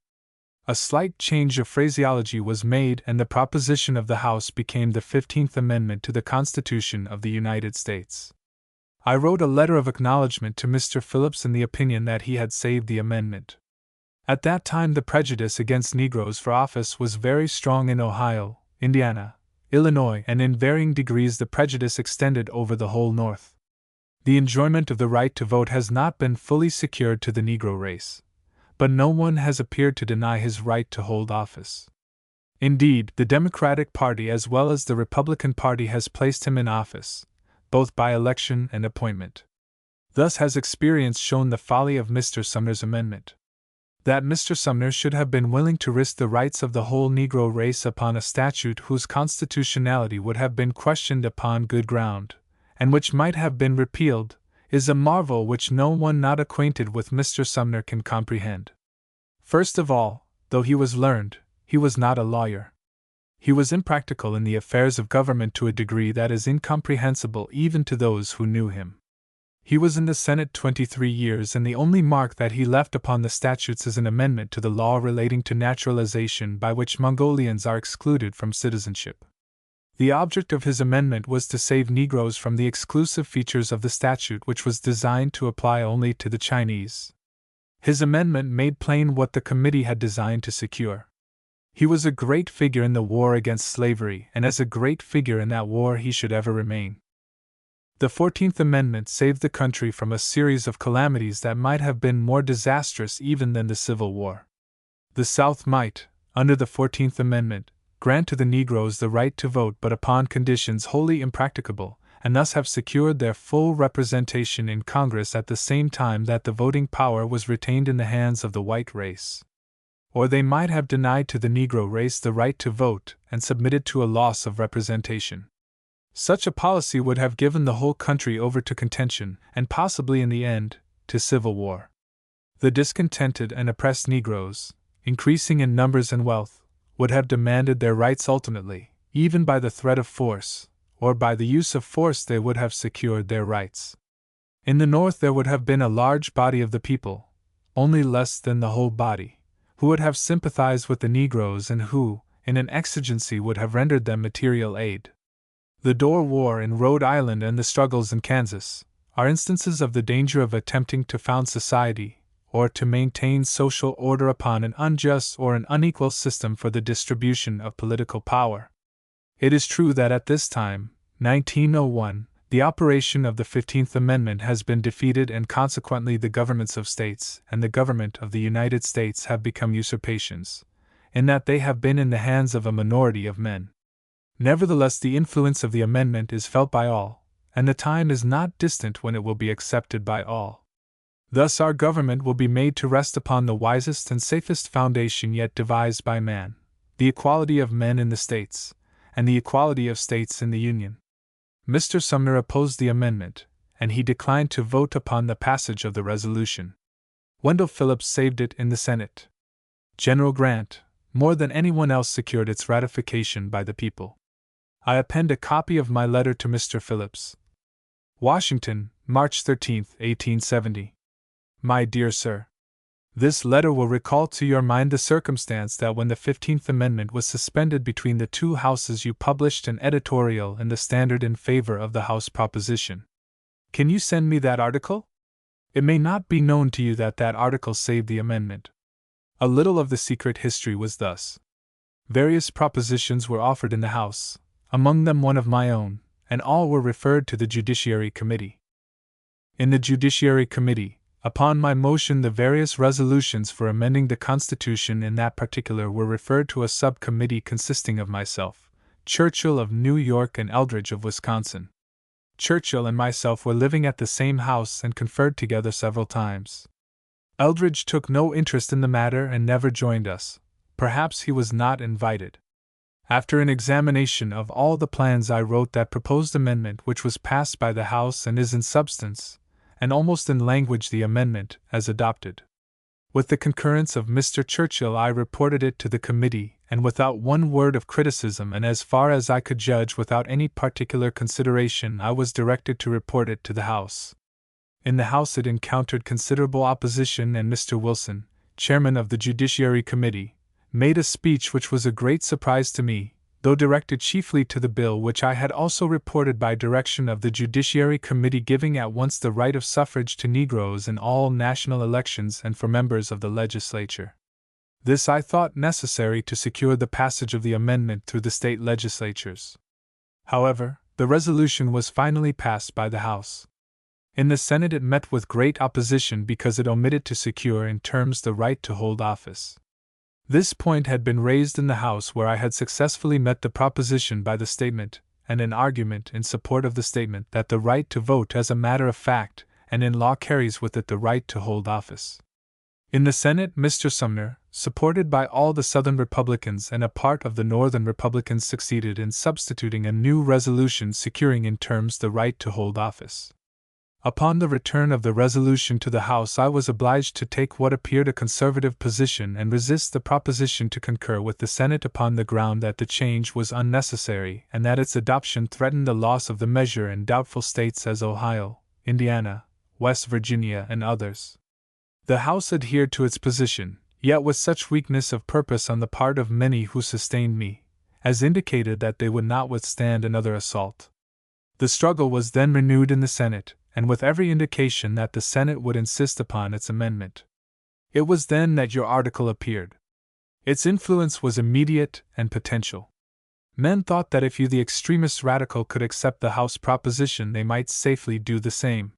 A slight change of phraseology was made, and the proposition of the House became the 15th Amendment to the Constitution of the United States. I wrote a letter of acknowledgment to Mr. Phillips in the opinion that he had saved the amendment. At that time the prejudice against Negroes for office was very strong in Ohio, Indiana, Illinois, and in varying degrees the prejudice extended over the whole North. The enjoyment of the right to vote has not been fully secured to the Negro race, but no one has appeared to deny his right to hold office. Indeed, the Democratic Party as well as the Republican Party has placed him in office, both by election and appointment. Thus has experience shown the folly of Mr. Sumner's amendment. That Mr. Sumner should have been willing to risk the rights of the whole Negro race upon a statute whose constitutionality would have been questioned upon good ground, and which might have been repealed, is a marvel which no one not acquainted with Mr. Sumner can comprehend. First of all, though he was learned, he was not a lawyer. He was impractical in the affairs of government to a degree that is incomprehensible even to those who knew him. He was in the Senate 23 years, and the only mark that he left upon the statutes is an amendment to the law relating to naturalization by which Mongolians are excluded from citizenship. The object of his amendment was to save Negroes from the exclusive features of the statute, which was designed to apply only to the Chinese. His amendment made plain what the committee had designed to secure. He was a great figure in the war against slavery, and as a great figure in that war he should ever remain. The 14th Amendment saved the country from a series of calamities that might have been more disastrous even than the Civil War. The South might, under the 14th Amendment, grant to the Negroes the right to vote, but upon conditions wholly impracticable, and thus have secured their full representation in Congress at the same time that the voting power was retained in the hands of the white race. Or they might have denied to the Negro race the right to vote and submitted to a loss of representation. Such a policy would have given the whole country over to contention, and possibly in the end, to civil war. The discontented and oppressed Negroes, increasing in numbers and wealth, would have demanded their rights ultimately, even by the threat of force, or by the use of force they would have secured their rights. In the North there would have been a large body of the people, only less than the whole body, who would have sympathized with the Negroes and who, in an exigency, would have rendered them material aid. The Dorr War in Rhode Island and the struggles in Kansas are instances of the danger of attempting to found society, or to maintain social order upon an unjust or an unequal system for the distribution of political power. It is true that at this time, 1901, the operation of the 15th Amendment has been defeated, and consequently the governments of states and the government of the United States have become usurpations, in that they have been in the hands of a minority of men. Nevertheless, the influence of the amendment is felt by all, and the time is not distant when it will be accepted by all. Thus our government will be made to rest upon the wisest and safest foundation yet devised by man, the equality of men in the states, and the equality of states in the Union. Mr. Sumner opposed the amendment, and he declined to vote upon the passage of the resolution. Wendell Phillips saved it in the Senate. General Grant, more than anyone else, secured its ratification by the people. I append a copy of my letter to Mr. Phillips. Washington, March 13, 1870. My dear Sir, this letter will recall to your mind the circumstance that when the 15th Amendment was suspended between the two houses you published an editorial in the Standard in favor of the House proposition. Can you send me that article? It may not be known to you that that article saved the amendment. A little of the secret history was thus. Various propositions were offered in the House, among them one of my own, and all were referred to the Judiciary Committee. In the Judiciary Committee, Upon my motion, the various resolutions for amending the Constitution in that particular were referred to a subcommittee consisting of myself, Churchill of New York, and Eldridge of Wisconsin. Churchill and myself were living at the same house and conferred together several times. Eldridge took no interest in the matter and never joined us. Perhaps he was not invited. After an examination of all the plans, I wrote that proposed amendment, which was passed by the House and is in substance, and almost in language, the amendment as adopted. With the concurrence of Mr. Churchill, I reported it to the committee, and without one word of criticism, and as far as I could judge without any particular consideration, I was directed to report it to the House. In the House it encountered considerable opposition, and Mr. Wilson, chairman of the Judiciary Committee, made a speech which was a great surprise to me, though directed chiefly to the bill which I had also reported by direction of the Judiciary Committee, giving at once the right of suffrage to Negroes in all national elections and for members of the legislature. This I thought necessary to secure the passage of the amendment through the state legislatures. However, the resolution was finally passed by the House. In the Senate it met with great opposition because it omitted to secure in terms the right to hold office. This point had been raised in the House, where I had successfully met the proposition by the statement, and an argument in support of the statement, that the right to vote as a matter of fact and in law carries with it the right to hold office. In the Senate, Mr. Sumner, supported by all the Southern Republicans and a part of the Northern Republicans, succeeded in substituting a new resolution securing in terms the right to hold office. Upon the return of the resolution to the House, I was obliged to take what appeared a conservative position and resist the proposition to concur with the Senate upon the ground that the change was unnecessary and that its adoption threatened the loss of the measure in doubtful states as Ohio, Indiana, West Virginia, and others. The House adhered to its position, yet with such weakness of purpose on the part of many who sustained me, as indicated that they would not withstand another assault. The struggle was then renewed in the Senate, and with every indication that the Senate would insist upon its amendment. It was then that your article appeared. Its influence was immediate and potential. Men thought that if you, the extremist radical, could accept the House proposition, they might safely do the same.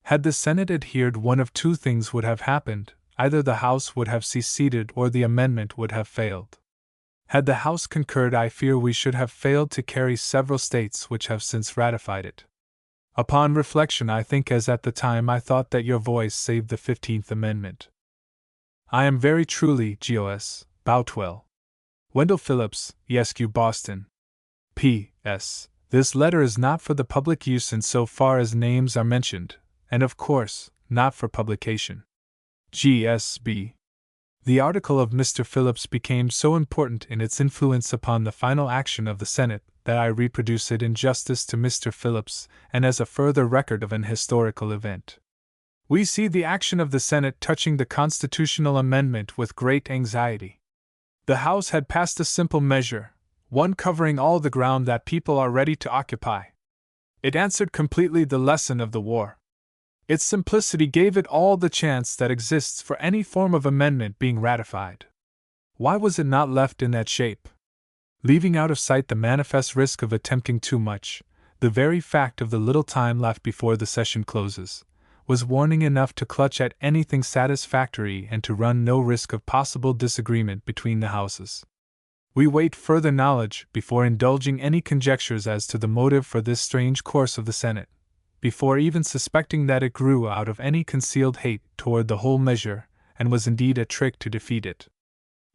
Had the Senate adhered, one of two things would have happened: either the House would have seceded or the amendment would have failed. Had the House concurred, I fear we should have failed to carry several states which have since ratified it. Upon reflection, I think as at the time I thought that your voice saved the 15th Amendment. I am very truly, G.O.S. Boutwell. Wendell Phillips, Esq, Boston. P.S. This letter is not for the public use in so far as names are mentioned, and of course, not for publication. G.S.B. The article of Mr. Phillips became so important in its influence upon the final action of the Senate that I reproduce it in justice to Mr. Phillips and as a further record of an historical event. We see the action of the Senate touching the constitutional amendment with great anxiety. The House had passed a simple measure, one covering all the ground that people are ready to occupy. It answered completely the lesson of the war. Its simplicity gave it all the chance that exists for any form of amendment being ratified. Why was it not left in that shape? Leaving out of sight the manifest risk of attempting too much, the very fact of the little time left before the session closes was warning enough to clutch at anything satisfactory and to run no risk of possible disagreement between the houses. We wait further knowledge before indulging any conjectures as to the motive for this strange course of the Senate, before even suspecting that it grew out of any concealed hate toward the whole measure, and was indeed a trick to defeat it.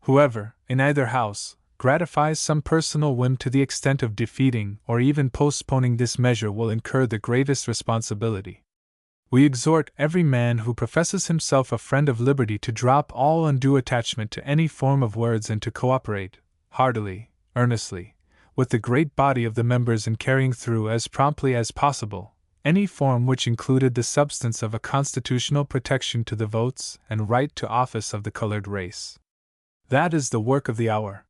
Whoever, in either house, gratifies some personal whim to the extent of defeating or even postponing this measure will incur the gravest responsibility. We exhort every man who professes himself a friend of liberty to drop all undue attachment to any form of words and to cooperate, heartily, earnestly, with the great body of the members in carrying through as promptly as possible any form which included the substance of a constitutional protection to the votes and right to office of the colored race. That is the work of the hour.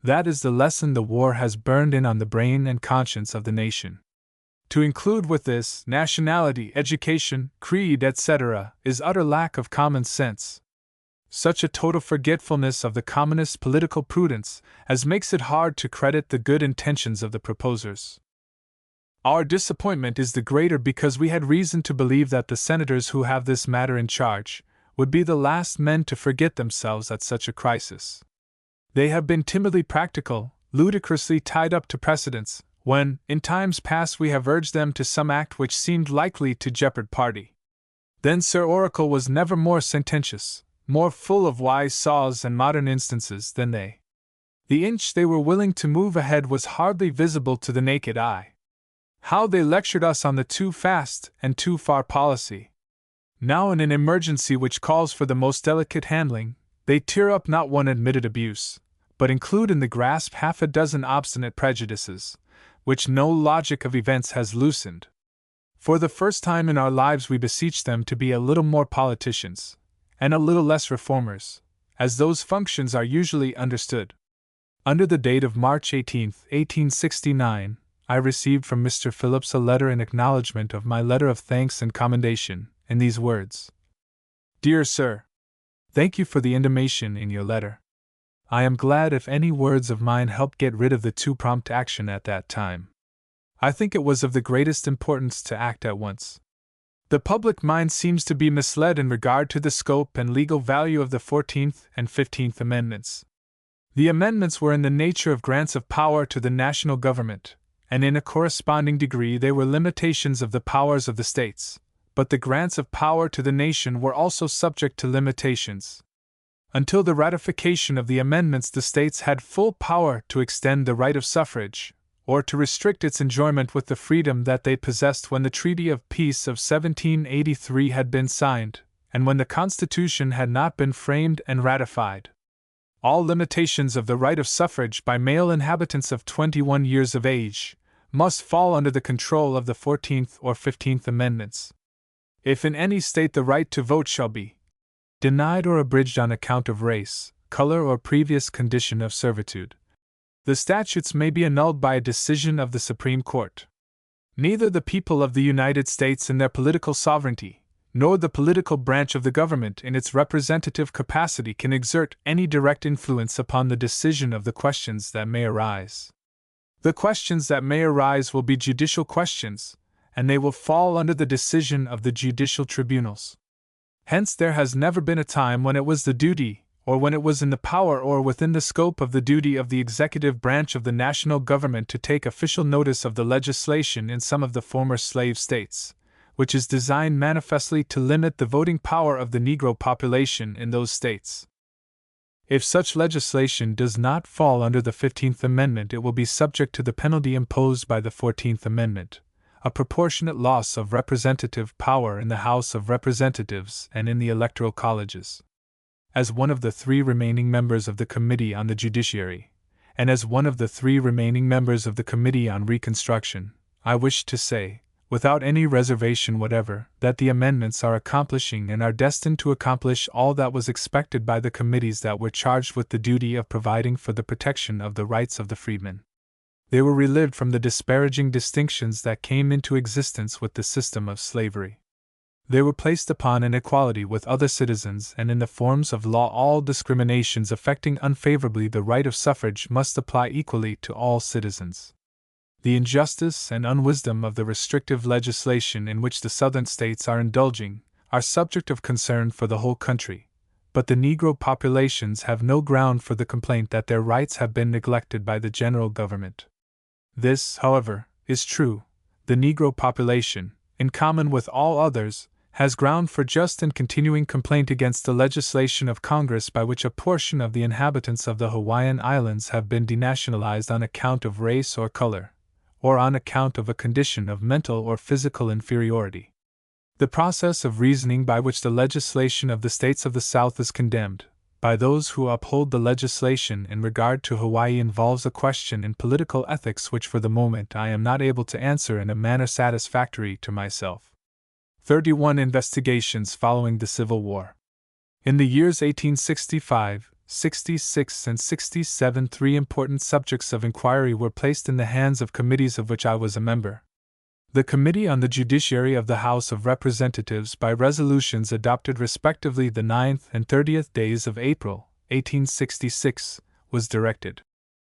That is the lesson the war has burned in on the brain and conscience of the nation. To include with this nationality, education, creed, etc., is utter lack of common sense. Such a total forgetfulness of the commonest political prudence as makes it hard to credit the good intentions of the proposers. Our disappointment is the greater because we had reason to believe that the senators who have this matter in charge would be the last men to forget themselves at such a crisis. They have been timidly practical, ludicrously tied up to precedents, when, in times past, we have urged them to some act which seemed likely to jeopard party. Then Sir Oracle was never more sententious, more full of wise saws and modern instances than they. The inch they were willing to move ahead was hardly visible to the naked eye. How they lectured us on the too fast and too far policy! Now, in an emergency which calls for the most delicate handling, they tear up not one admitted abuse, but include in the grasp half a dozen obstinate prejudices, which no logic of events has loosened. For the first time in our lives we beseech them to be a little more politicians, and a little less reformers, as those functions are usually understood. Under the date of March 18, 1869, I received from Mr. Phillips a letter in acknowledgment of my letter of thanks and commendation, in these words: Dear Sir, thank you for the intimation in your letter. I am glad if any words of mine helped get rid of the too prompt action at that time. I think it was of the greatest importance to act at once. The public mind seems to be misled in regard to the scope and legal value of the 14th and 15th Amendments. The amendments were in the nature of grants of power to the national government, and in a corresponding degree they were limitations of the powers of the states, but the grants of power to the nation were also subject to limitations. Until the ratification of the amendments, the states had full power to extend the right of suffrage, or to restrict its enjoyment with the freedom that they possessed when the Treaty of Peace of 1783 had been signed, and when the Constitution had not been framed and ratified. All limitations of the right of suffrage by male inhabitants of 21 years of age must fall under the control of the 14th or 15th Amendments. If in any state the right to vote shall be denied or abridged on account of race, color, or previous condition of servitude, the statutes may be annulled by a decision of the Supreme Court. Neither the people of the United States in their political sovereignty, nor the political branch of the government in its representative capacity can exert any direct influence upon the decision of the questions that may arise. The questions that may arise will be judicial questions, and they will fall under the decision of the judicial tribunals. Hence there has never been a time when it was the duty, or when it was in the power or within the scope of the duty of the executive branch of the national government to take official notice of the legislation in some of the former slave states, which is designed manifestly to limit the voting power of the Negro population in those states. If such legislation does not fall under the 15th Amendment, it will be subject to the penalty imposed by the 14th Amendment, a proportionate loss of representative power in the House of Representatives and in the electoral colleges. As one of the 3 remaining members of the Committee on the Judiciary, and as one of the 3 remaining members of the Committee on Reconstruction, I wish to say, without any reservation whatever, that the amendments are accomplishing and are destined to accomplish all that was expected by the committees that were charged with the duty of providing for the protection of the rights of the freedmen. They were relieved from the disparaging distinctions that came into existence with the system of slavery. They were placed upon an equality with other citizens, and in the forms of law all discriminations affecting unfavorably the right of suffrage must apply equally to all citizens. The injustice and unwisdom of the restrictive legislation in which the Southern states are indulging are subject of concern for the whole country, but the Negro populations have no ground for the complaint that their rights have been neglected by the general government. This, however, is true: the Negro population, in common with all others, has ground for just and continuing complaint against the legislation of Congress by which a portion of the inhabitants of the Hawaiian Islands have been denationalized on account of race or color, or on account of a condition of mental or physical inferiority. The process of reasoning by which the legislation of the states of the South is condemned by those who uphold the legislation in regard to Hawaii involves a question in political ethics which for the moment I am not able to answer in a manner satisfactory to myself. 31 Investigations following the Civil War. In the years 1865, 66, and 67, 3 important subjects of inquiry were placed in the hands of committees of which I was a member. The Committee on the Judiciary of the House of Representatives, by resolutions adopted respectively the 9th and 30th days of April, 1866, was directed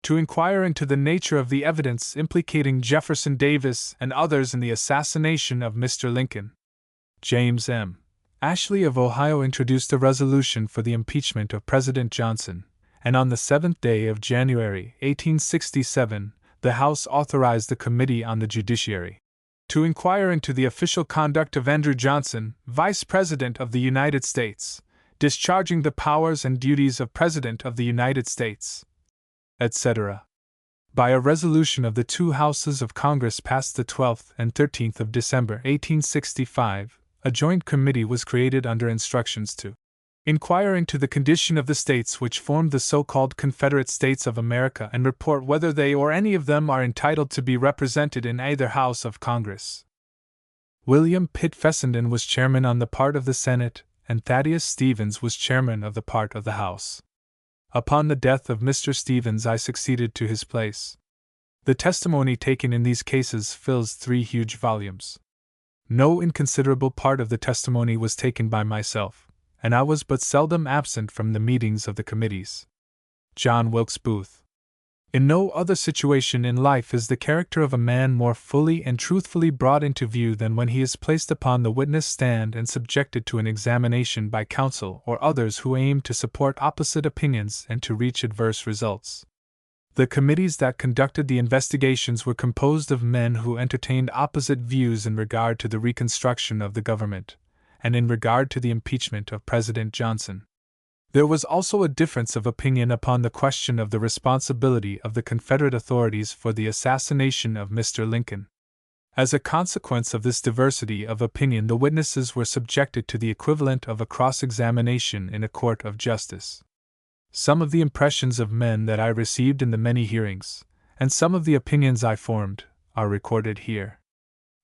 to inquire into the nature of the evidence implicating Jefferson Davis and others in the assassination of Mr. Lincoln. James M. Ashley of Ohio introduced a resolution for the impeachment of President Johnson, and on the 7th day of January, 1867, the House authorized the Committee on the Judiciary to inquire into the official conduct of Andrew Johnson, Vice President of the United States, discharging the powers and duties of President of the United States, etc. By a resolution of the two Houses of Congress passed the 12th and 13th of December 1865, a joint committee was created under instructions to inquire into the condition of the states which formed the so-called Confederate States of America and report whether they or any of them are entitled to be represented in either House of Congress. William Pitt Fessenden was chairman on the part of the Senate, and Thaddeus Stevens was chairman of the part of the House. Upon the death of Mr. Stevens, I succeeded to his place. The testimony taken in these cases fills 3 huge volumes. No inconsiderable part of the testimony was taken by myself, and I was but seldom absent from the meetings of the committees. John Wilkes Booth. In no other situation in life is the character of a man more fully and truthfully brought into view than when he is placed upon the witness stand and subjected to an examination by counsel or others who aim to support opposite opinions and to reach adverse results. The committees that conducted the investigations were composed of men who entertained opposite views in regard to the reconstruction of the government, and in regard to the impeachment of President Johnson. There was also a difference of opinion upon the question of the responsibility of the Confederate authorities for the assassination of Mr. Lincoln. As a consequence of this diversity of opinion, the witnesses were subjected to the equivalent of a cross-examination in a court of justice. Some of the impressions of men that I received in the many hearings, and some of the opinions I formed, are recorded here.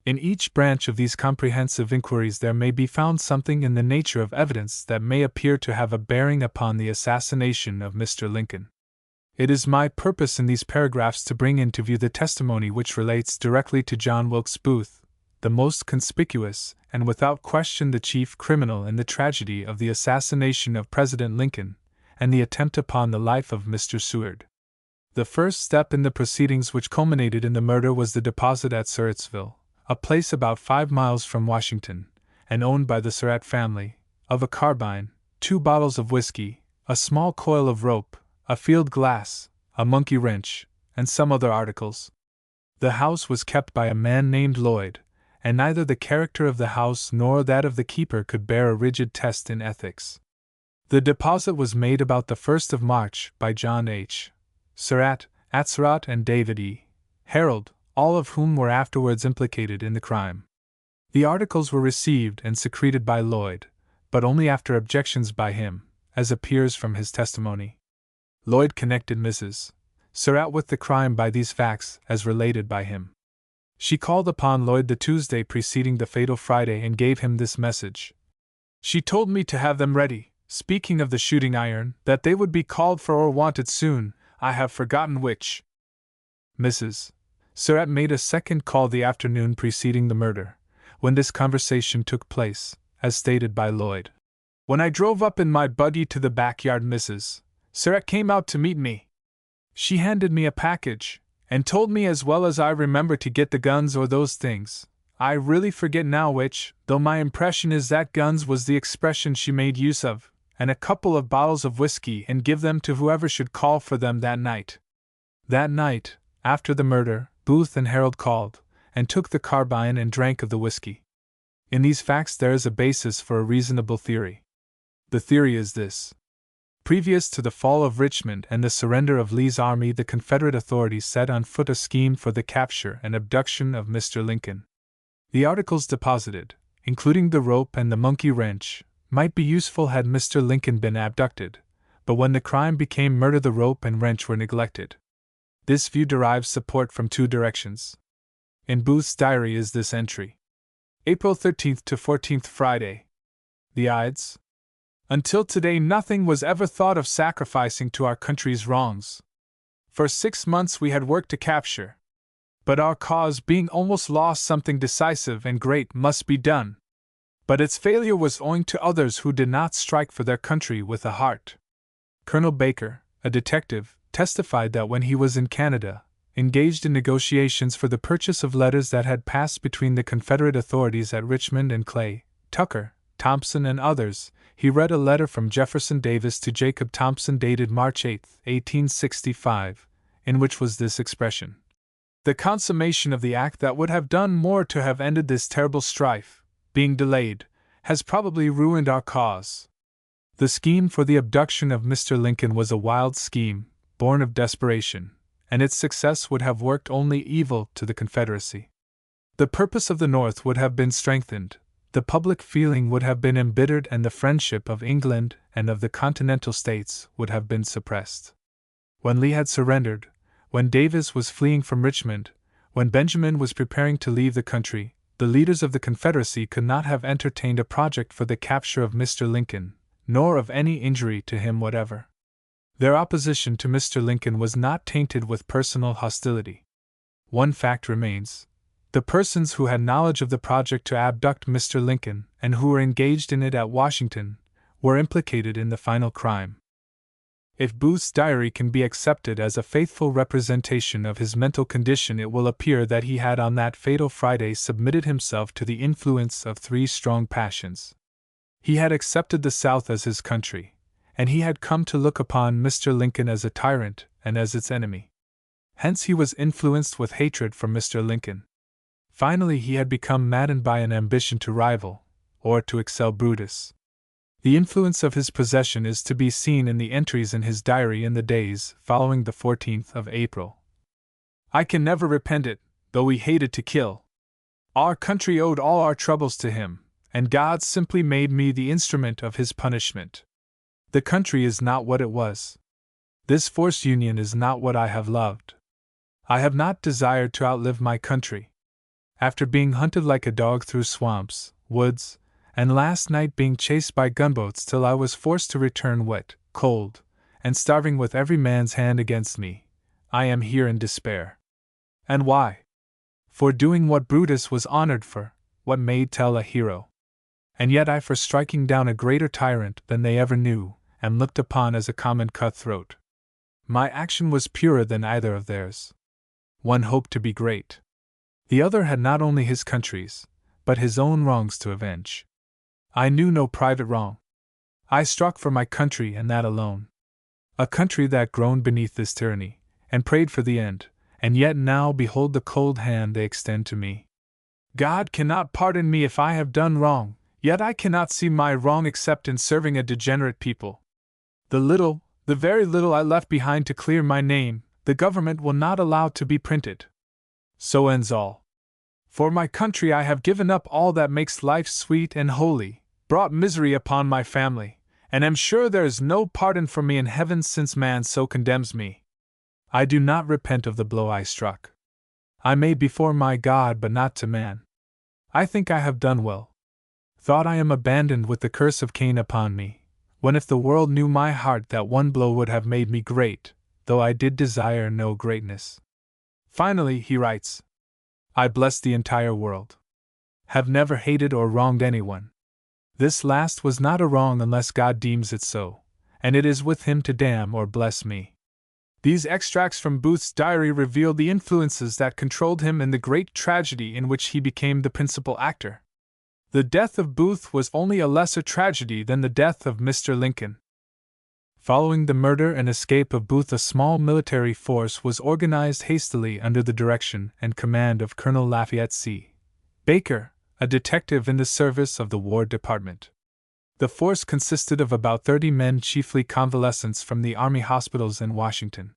In each branch of these comprehensive inquiries there may be found something in the nature of evidence that may appear to have a bearing upon the assassination of Mr. Lincoln. It is my purpose in these paragraphs to bring into view the testimony which relates directly to John Wilkes Booth, the most conspicuous, and without question the chief criminal in the tragedy of the assassination of President Lincoln, and the attempt upon the life of Mr. Seward. The first step in the proceedings which culminated in the murder was the deposit at Surrattsville, a place about 5 miles from Washington, and owned by the Surratt family, of a carbine, 2 bottles of whiskey, a small coil of rope, a field glass, a monkey wrench, and some other articles. The house was kept by a man named Lloyd, and neither the character of the house nor that of the keeper could bear a rigid test in ethics. The deposit was made about the 1st of March by John H. Surratt, Atzerodt, and David E. Harold, all of whom were afterwards implicated in the crime. The articles were received and secreted by Lloyd, but only after objections by him, as appears from his testimony. Lloyd connected Mrs. Surratt with the crime by these facts, as related by him. She called upon Lloyd the Tuesday preceding the fatal Friday and gave him this message. She told me to have them ready, speaking of the shooting iron, that they would be called for or wanted soon, I have forgotten which. Mrs. Surratt made a second call the afternoon preceding the murder, when this conversation took place, as stated by Lloyd. When I drove up in my buggy to the backyard, Mrs. Surratt came out to meet me. She handed me a package, and told me as well as I remember to get the guns or those things. I really forget now which, though my impression is that guns was the expression she made use of, and a couple of bottles of whiskey, and give them to whoever should call for them that night. That night, after the murder, Booth and Harold called, and took the carbine and drank of the whiskey. In these facts there is a basis for a reasonable theory. The theory is this. Previous to the fall of Richmond and the surrender of Lee's army, the Confederate authorities set on foot a scheme for the capture and abduction of Mr. Lincoln. The articles deposited, including the rope and the monkey wrench, might be useful had Mr. Lincoln been abducted, but when the crime became murder the rope and wrench were neglected. This view derives support from 2 directions. In Booth's diary is this entry. April 13th to 14th Friday. The Ides. Until today nothing was ever thought of sacrificing to our country's wrongs. For 6 months we had worked to capture. But our cause being almost lost, something decisive and great must be done. But its failure was owing to others who did not strike for their country with a heart. Colonel Baker, a detective, testified that when he was in Canada, engaged in negotiations for the purchase of letters that had passed between the Confederate authorities at Richmond and Clay, Tucker, Thompson, and others, he read a letter from Jefferson Davis to Jacob Thompson dated March 8, 1865, in which was this expression: "The consummation of the act that would have done more to have ended this terrible strife, being delayed, has probably ruined our cause." The scheme for the abduction of Mr. Lincoln was a wild scheme, born of desperation, and its success would have worked only evil to the Confederacy. The purpose of the North would have been strengthened, the public feeling would have been embittered, and the friendship of England and of the Continental States would have been suppressed. When Lee had surrendered, when Davis was fleeing from Richmond, when Benjamin was preparing to leave the country, the leaders of the Confederacy could not have entertained a project for the capture of Mr. Lincoln, nor of any injury to him whatever. Their opposition to Mr. Lincoln was not tainted with personal hostility. One fact remains: the persons who had knowledge of the project to abduct Mr. Lincoln, and who were engaged in it at Washington, were implicated in the final crime. If Booth's diary can be accepted as a faithful representation of his mental condition, it will appear that he had on that fatal Friday submitted himself to the influence of three strong passions. He had accepted the South as his country, and he had come to look upon Mr. Lincoln as a tyrant and as its enemy. Hence he was influenced with hatred for Mr. Lincoln. Finally, he had become maddened by an ambition to rival, or to excel Brutus. The influence of his possession is to be seen in the entries in his diary in the days following the 14th of April. "I can never repent it, though we hated to kill. Our country owed all our troubles to him, and God simply made me the instrument of his punishment. The country is not what it was. This forced union is not what I have loved. I have not desired to outlive my country. After being hunted like a dog through swamps, woods, and last night being chased by gunboats till I was forced to return wet, cold, and starving with every man's hand against me, I am here in despair. And why? For doing what Brutus was honored for, what made Tell a hero. And yet I for striking down a greater tyrant than they ever knew, am looked upon as a common cutthroat. My action was purer than either of theirs. One hoped to be great. The other had not only his country's, but his own wrongs to avenge. I knew no private wrong. I struck for my country and that alone. A country that groaned beneath this tyranny, and prayed for the end, and yet now behold the cold hand they extend to me. God cannot pardon me if I have done wrong, yet I cannot see my wrong except in serving a degenerate people. The very little I left behind to clear my name, the government will not allow to be printed. So ends all. For my country I have given up all that makes life sweet and holy, brought misery upon my family, and am sure there is no pardon for me in heaven since man so condemns me. I do not repent of the blow I struck. I made before my God but not to man. I think I have done well. Thought I am abandoned with the curse of Cain upon me, when if the world knew my heart that one blow would have made me great, though I did desire no greatness. Finally, he writes, I bless the entire world. Have never hated or wronged anyone. This last was not a wrong unless God deems it so, and it is with him to damn or bless me. These extracts from Booth's diary reveal the influences that controlled him in the great tragedy in which he became the principal actor. The death of Booth was only a lesser tragedy than the death of Mr. Lincoln. Following the murder and escape of Booth, a small military force was organized hastily under the direction and command of Colonel Lafayette C. Baker, a detective in the service of the War Department. The force consisted of about 30 men, chiefly convalescents from the army hospitals in Washington.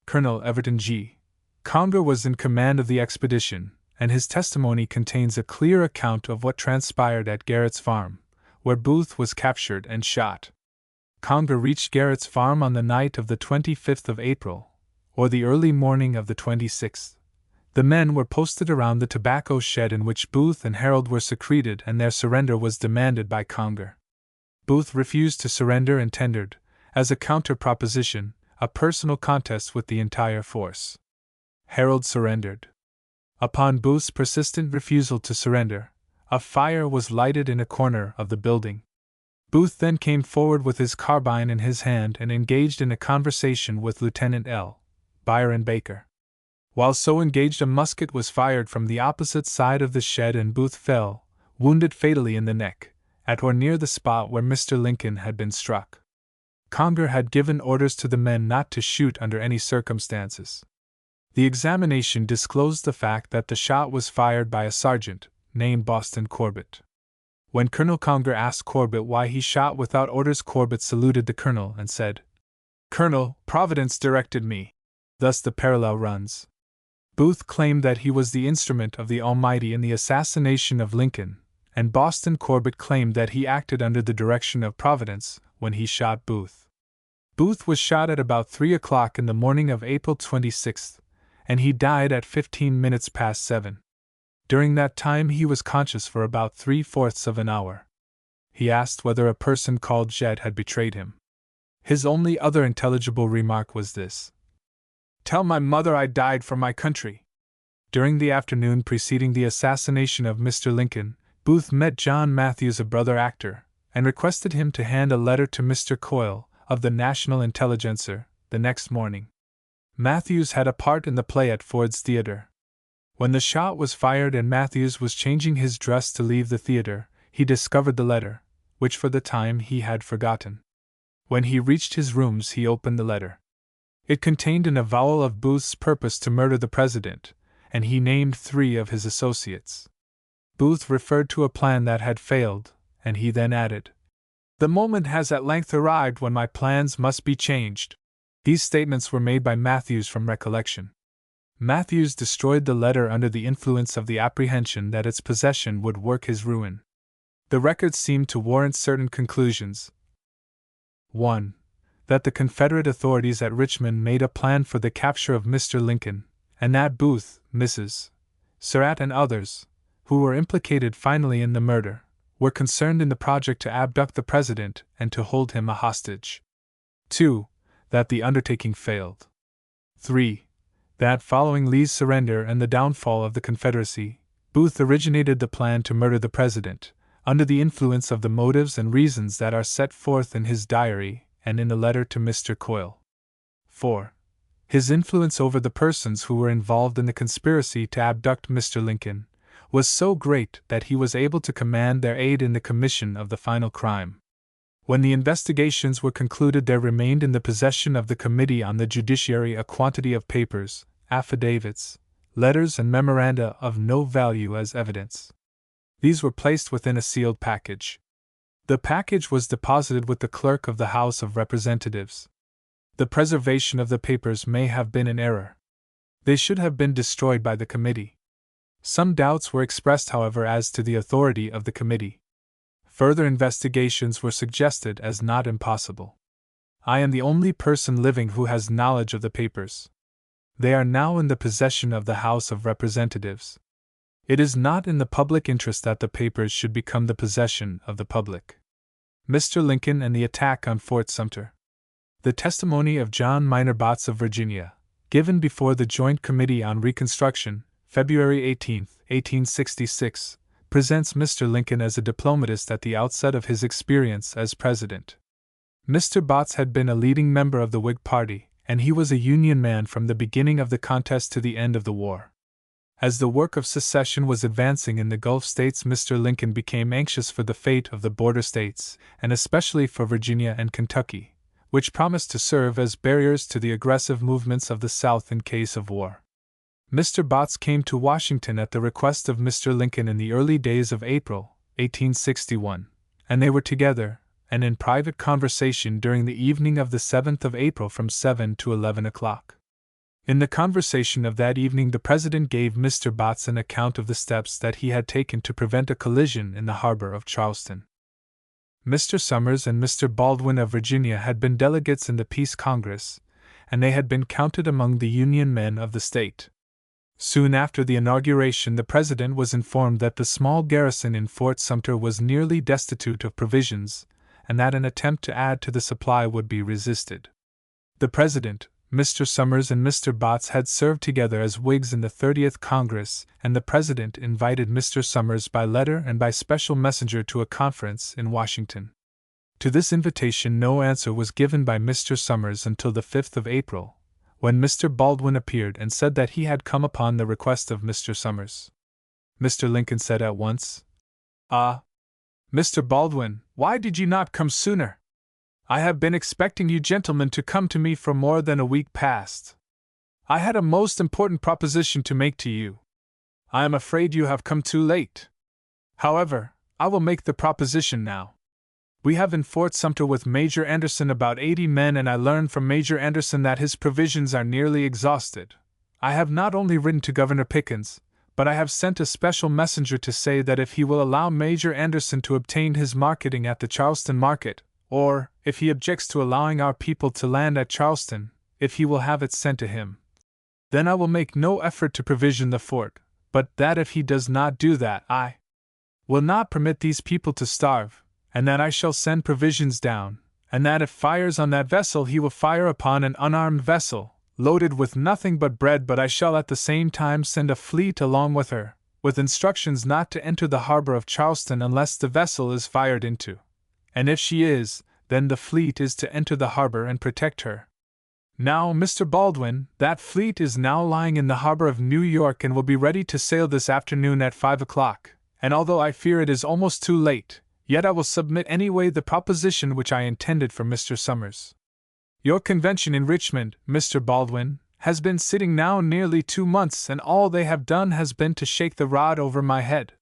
Colonel Everton G. Conger was in command of the expedition, and his testimony contains a clear account of what transpired at Garrett's farm, where Booth was captured and shot. Conger reached Garrett's farm on the night of the 25th of April, or the early morning of the 26th. The men were posted around the tobacco shed in which Booth and Harold were secreted, and their surrender was demanded by Conger. Booth refused to surrender and tendered, as a counter-proposition, a personal contest with the entire force. Harold surrendered. Upon Booth's persistent refusal to surrender, a fire was lighted in a corner of the building. Booth then came forward with his carbine in his hand and engaged in a conversation with Lieutenant L. Byron Baker. While so engaged, a musket was fired from the opposite side of the shed and Booth fell, wounded fatally in the neck, at or near the spot where Mr. Lincoln had been struck. Conger had given orders to the men not to shoot under any circumstances. The examination disclosed the fact that the shot was fired by a sergeant, named Boston Corbett. When Colonel Conger asked Corbett why he shot without orders, Corbett saluted the colonel and said, "Colonel, Providence directed me." Thus the parallel runs. Booth claimed that he was the instrument of the Almighty in the assassination of Lincoln, and Boston Corbett claimed that he acted under the direction of Providence when he shot Booth. Booth was shot at about 3 o'clock in the morning of April 26th, and he died at 15 minutes past 7. During that time he was conscious for about 3/4 of an hour. He asked whether a person called Jed had betrayed him. His only other intelligible remark was this: "Tell my mother I died for my country." During the afternoon preceding the assassination of Mr. Lincoln, Booth met John Matthews, a brother actor, and requested him to hand a letter to Mr. Coyle, of the National Intelligencer, the next morning. Matthews had a part in the play at Ford's Theatre. When the shot was fired and Matthews was changing his dress to leave the theatre, he discovered the letter, which for the time he had forgotten. When he reached his rooms, he opened the letter. It contained an avowal of Booth's purpose to murder the president, and he named 3 of his associates. Booth referred to a plan that had failed, and he then added, "The moment has at length arrived when my plans must be changed." These statements were made by Matthews from recollection. Matthews destroyed the letter under the influence of the apprehension that its possession would work his ruin. The records seem to warrant certain conclusions. 1. That the Confederate authorities at Richmond made a plan for the capture of Mr. Lincoln, and that Booth, Mrs. Surratt, and others, who were implicated finally in the murder, were concerned in the project to abduct the president and to hold him a hostage. 2. That the undertaking failed. 3. That following Lee's surrender and the downfall of the Confederacy, Booth originated the plan to murder the president, under the influence of the motives and reasons that are set forth in his diary and in the letter to Mr. Coyle. 4. His influence over the persons who were involved in the conspiracy to abduct Mr. Lincoln was so great that he was able to command their aid in the commission of the final crime. When the investigations were concluded, there remained in the possession of the Committee on the Judiciary a quantity of papers, affidavits, letters, and memoranda of no value as evidence. These were placed within a sealed package. The package was deposited with the clerk of the House of Representatives. The preservation of the papers may have been an error. They should have been destroyed by the committee. Some doubts were expressed, however, as to the authority of the committee. Further investigations were suggested as not impossible. I am the only person living who has knowledge of the papers. They are now in the possession of the House of Representatives. It is not in the public interest that the papers should become the possession of the public. Mr. Lincoln and the attack on Fort Sumter. The testimony of John Minor Botts of Virginia, given before the Joint Committee on Reconstruction, February 18, 1866, presents Mr. Lincoln as a diplomatist at the outset of his experience as president. Mr. Botts had been a leading member of the Whig Party, and he was a Union man from the beginning of the contest to the end of the war. As the work of secession was advancing in the Gulf states, Mr. Lincoln became anxious for the fate of the border states, and especially for Virginia and Kentucky, which promised to serve as barriers to the aggressive movements of the South in case of war. Mr. Botts came to Washington at the request of Mr. Lincoln in the early days of April, 1861, and they were together, and in private conversation during the evening of the 7th of April from 7 to 11 o'clock. In the conversation of that evening, the President gave Mr. Botts an account of the steps that he had taken to prevent a collision in the harbor of Charleston. Mr. Summers and Mr. Baldwin of Virginia had been delegates in the Peace Congress, and they had been counted among the Union men of the state. Soon after the inauguration, the President was informed that the small garrison in Fort Sumter was nearly destitute of provisions, and that an attempt to add to the supply would be resisted. The President, Mr. Summers, and Mr. Botts had served together as Whigs in the 30th Congress, and the President invited Mr. Summers by letter and by special messenger to a conference in Washington. To this invitation no answer was given by Mr. Summers until the 5th of April, when Mr. Baldwin appeared and said that he had come upon the request of Mr. Summers. Mr. Lincoln said at once, "Ah, Mr. Baldwin, why did you not come sooner? I have been expecting you gentlemen to come to me for more than a week past. I had a most important proposition to make to you. I am afraid you have come too late. However, I will make the proposition now. We have in Fort Sumter with Major Anderson about 80 men, and I learned from Major Anderson that his provisions are nearly exhausted. I have not only written to Governor Pickens, but I have sent a special messenger to say that if he will allow Major Anderson to obtain his marketing at the Charleston market, or, if he objects to allowing our people to land at Charleston, if he will have it sent to him, then I will make no effort to provision the fort, but that if he does not do that, I will not permit these people to starve, and that I shall send provisions down, and that if fires on that vessel he will fire upon an unarmed vessel, loaded with nothing but bread, but I shall at the same time send a fleet along with her, with instructions not to enter the harbor of Charleston unless the vessel is fired into. And if she is, then the fleet is to enter the harbor and protect her. Now, Mr. Baldwin, that fleet is now lying in the harbor of New York and will be ready to sail this afternoon at 5 o'clock, and although I fear it is almost too late, yet I will submit anyway the proposition which I intended for Mr. Summers. Your convention in Richmond, Mr. Baldwin, has been sitting now nearly 2 months, and all they have done has been to shake the rod over my head.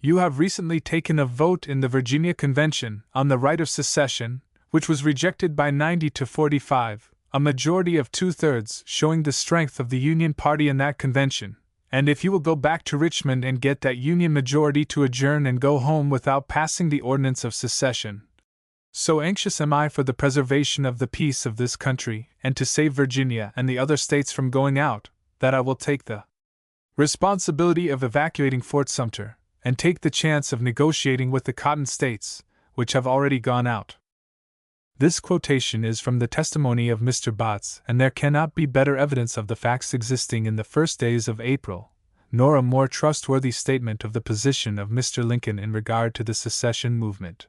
You have recently taken a vote in the Virginia Convention on the right of secession, which was rejected by 90 to 45, a majority of 2/3, showing the strength of the Union party in that convention. And if you will go back to Richmond and get that Union majority to adjourn and go home without passing the ordinance of secession, so anxious am I for the preservation of the peace of this country and to save Virginia and the other states from going out, that I will take the responsibility of evacuating Fort Sumter, and take the chance of negotiating with the Cotton States, which have already gone out." This quotation is from the testimony of Mr. Botts, and there cannot be better evidence of the facts existing in the first days of April, nor a more trustworthy statement of the position of Mr. Lincoln in regard to the secession movement.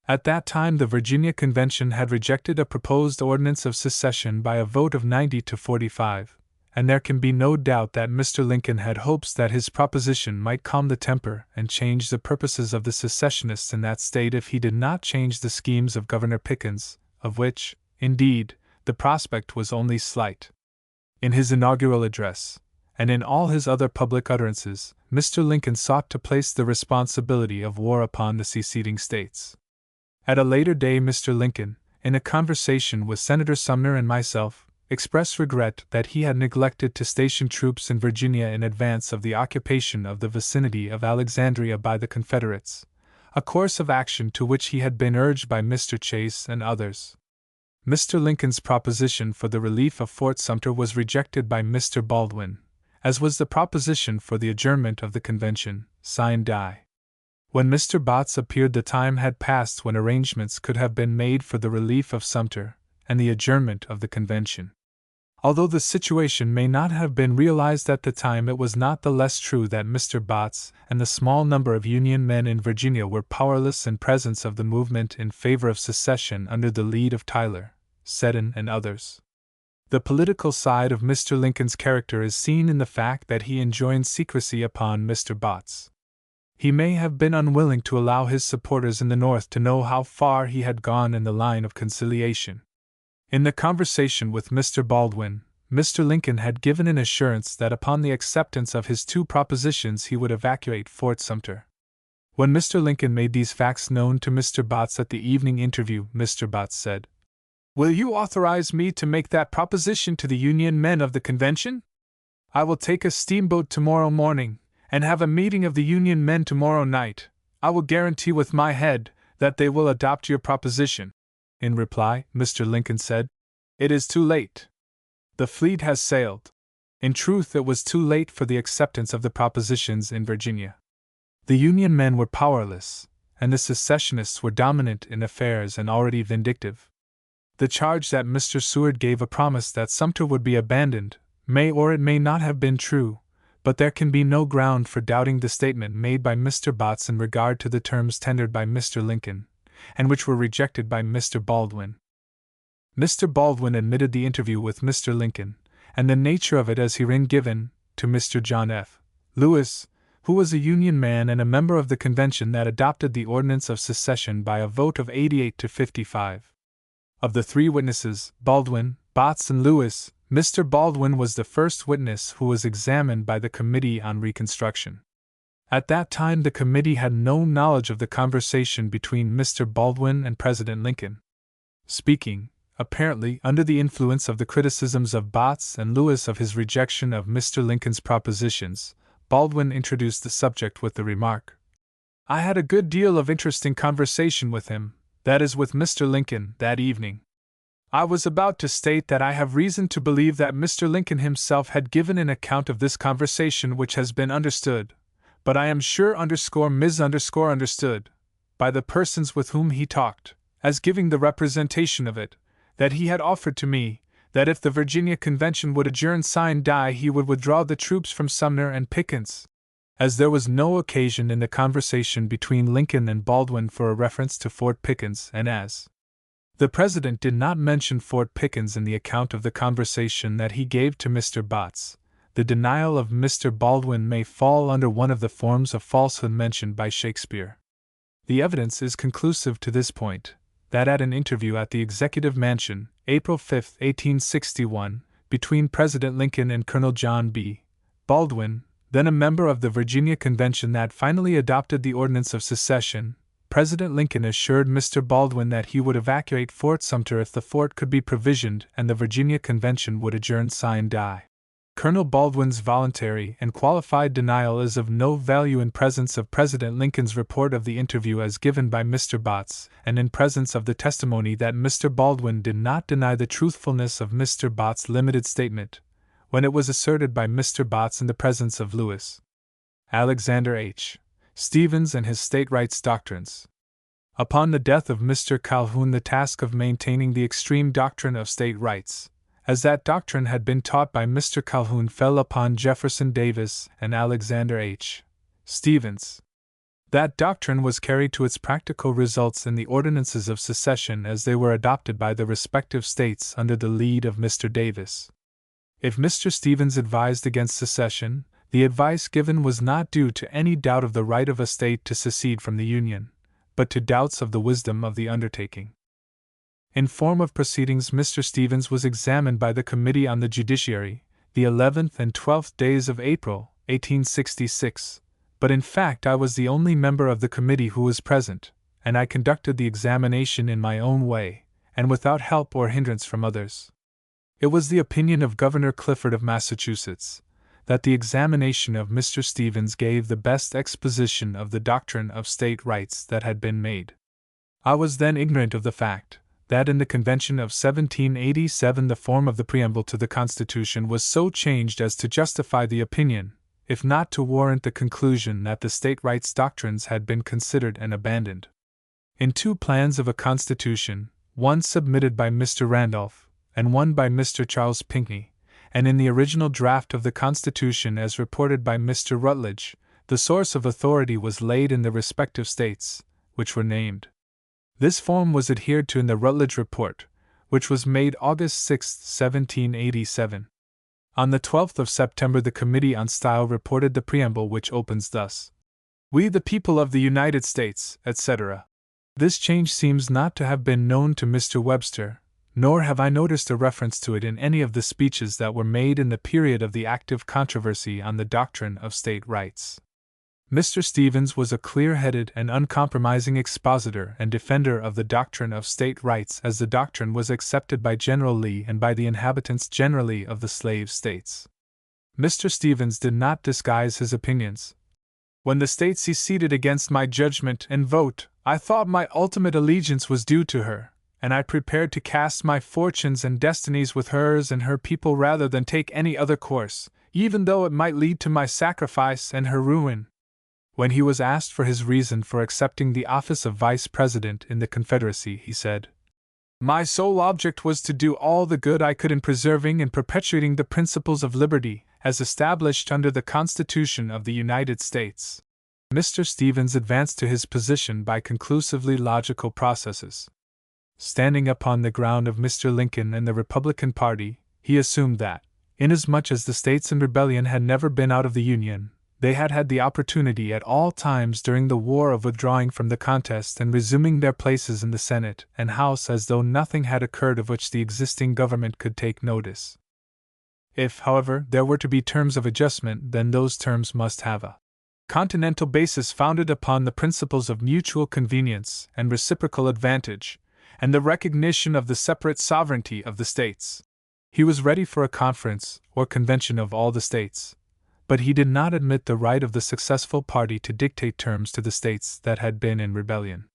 At that time the Virginia Convention had rejected a proposed ordinance of secession by a vote of 90 to 45, and there can be no doubt that Mr. Lincoln had hopes that his proposition might calm the temper and change the purposes of the secessionists in that state if he did not change the schemes of Governor Pickens, of which, indeed, the prospect was only slight. In his inaugural address, and in all his other public utterances, Mr. Lincoln sought to place the responsibility of war upon the seceding states. At a later day Mr. Lincoln, in a conversation with Senator Sumner and myself, expressed regret that he had neglected to station troops in Virginia in advance of the occupation of the vicinity of Alexandria by the Confederates, a course of action to which he had been urged by Mr. Chase and others. Mr. Lincoln's proposition for the relief of Fort Sumter was rejected by Mr. Baldwin, as was the proposition for the adjournment of the convention, sine die. When Mr. Botts appeared, the time had passed when arrangements could have been made for the relief of Sumter and the adjournment of the convention. Although the situation may not have been realized at the time, it was not the less true that Mr. Botts and the small number of Union men in Virginia were powerless in presence of the movement in favor of secession under the lead of Tyler, Seddon, and others. The political side of Mr. Lincoln's character is seen in the fact that he enjoined secrecy upon Mr. Botts. He may have been unwilling to allow his supporters in the North to know how far he had gone in the line of conciliation. In the conversation with Mr. Baldwin, Mr. Lincoln had given an assurance that upon the acceptance of his 2 propositions he would evacuate Fort Sumter. When Mr. Lincoln made these facts known to Mr. Botts at the evening interview, Mr. Botts said, "Will you authorize me to make that proposition to the Union men of the convention? I will take a steamboat tomorrow morning, and have a meeting of the Union men tomorrow night. I will guarantee with my head that they will adopt your proposition." In reply, Mr. Lincoln said, "It is too late. The fleet has sailed." In truth, it was too late for the acceptance of the propositions in Virginia. The Union men were powerless, and the secessionists were dominant in affairs and already vindictive. The charge that Mr. Seward gave a promise that Sumter would be abandoned may or it may not have been true, but there can be no ground for doubting the statement made by Mr. Botts in regard to the terms tendered by Mr. Lincoln, and which were rejected by Mr. Baldwin. Mr. Baldwin admitted the interview with Mr. Lincoln, and the nature of it as herein given, to Mr. John F. Lewis, who was a Union man and a member of the convention that adopted the Ordinance of Secession by a vote of 88 to 55. Of the three witnesses, Baldwin, Botts, and Lewis, Mr. Baldwin was the first witness who was examined by the Committee on Reconstruction. At that time, the committee had no knowledge of the conversation between Mr. Baldwin and President Lincoln. Speaking, apparently under the influence of the criticisms of Botts and Lewis of his rejection of Mr. Lincoln's propositions, Baldwin introduced the subject with the remark, "I had a good deal of interesting conversation with him, that is with Mr. Lincoln, that evening. I was about to state that I have reason to believe that Mr. Lincoln himself had given an account of this conversation which has been understood, but I am sure understood, by the persons with whom he talked, as giving the representation of it, that he had offered to me, that if the Virginia Convention would adjourn sine die he would withdraw the troops from Sumner and Pickens." As there was no occasion in the conversation between Lincoln and Baldwin for a reference to Fort Pickens, and as the President did not mention Fort Pickens in the account of the conversation that he gave to Mr. Botts, the denial of Mr. Baldwin may fall under one of the forms of falsehood mentioned by Shakespeare. The evidence is conclusive to this point, that at an interview at the Executive Mansion, April 5, 1861, between President Lincoln and Colonel John B. Baldwin, then a member of the Virginia Convention that finally adopted the Ordinance of Secession, President Lincoln assured Mr. Baldwin that he would evacuate Fort Sumter if the fort could be provisioned and the Virginia Convention would adjourn sine die. Colonel Baldwin's voluntary and qualified denial is of no value in presence of President Lincoln's report of the interview as given by Mr. Botts, and in presence of the testimony that Mr. Baldwin did not deny the truthfulness of Mr. Botts' limited statement, when it was asserted by Mr. Botts in the presence of Lewis. Alexander H. Stephens and his State Rights Doctrines. Upon the death of Mr. Calhoun, the task of maintaining the extreme doctrine of state rights, as that doctrine had been taught by Mr. Calhoun, fell upon Jefferson Davis and Alexander H. Stephens. That doctrine was carried to its practical results in the ordinances of secession as they were adopted by the respective states under the lead of Mr. Davis. If Mr. Stephens advised against secession, the advice given was not due to any doubt of the right of a state to secede from the Union, but to doubts of the wisdom of the undertaking. In form of proceedings, Mr. Stephens was examined by the Committee on the Judiciary, the 11th and 12th days of April, 1866, but in fact I was the only member of the committee who was present, and I conducted the examination in my own way, and without help or hindrance from others. It was the opinion of Governor Clifford of Massachusetts that the examination of Mr. Stephens gave the best exposition of the doctrine of state rights that had been made. I was then ignorant of the fact that in the Convention of 1787 the form of the preamble to the Constitution was so changed as to justify the opinion, if not to warrant the conclusion, that the state rights doctrines had been considered and abandoned. In two plans of a Constitution, one submitted by Mr. Randolph, and one by Mr. Charles Pinckney, and in the original draft of the Constitution as reported by Mr. Rutledge, the source of authority was laid in the respective states, which were named. This form was adhered to in the Rutledge Report, which was made August 6, 1787. On the 12th of September the Committee on Style reported the preamble, which opens thus: "We the people of the United States, etc." This change seems not to have been known to Mr. Webster, nor have I noticed a reference to it in any of the speeches that were made in the period of the active controversy on the doctrine of state rights. Mr. Stephens was a clear-headed and uncompromising expositor and defender of the doctrine of state rights, as the doctrine was accepted by General Lee and by the inhabitants generally of the slave states. Mr. Stephens did not disguise his opinions. "When the state seceded against my judgment and vote, I thought my ultimate allegiance was due to her, and I prepared to cast my fortunes and destinies with hers and her people rather than take any other course, even though it might lead to my sacrifice and her ruin." When he was asked for his reason for accepting the office of Vice President in the Confederacy, he said, "My sole object was to do all the good I could in preserving and perpetuating the principles of liberty, as established under the Constitution of the United States." Mr. Stevens advanced to his position by conclusively logical processes. Standing upon the ground of Mr. Lincoln and the Republican Party, he assumed that, inasmuch as the states in rebellion had never been out of the Union, they had had the opportunity at all times during the war of withdrawing from the contest and resuming their places in the Senate and House as though nothing had occurred of which the existing government could take notice. If, however, there were to be terms of adjustment, then those terms must have a continental basis founded upon the principles of mutual convenience and reciprocal advantage, and the recognition of the separate sovereignty of the states. He was ready for a conference or convention of all the states, but he did not admit the right of the successful party to dictate terms to the states that had been in rebellion.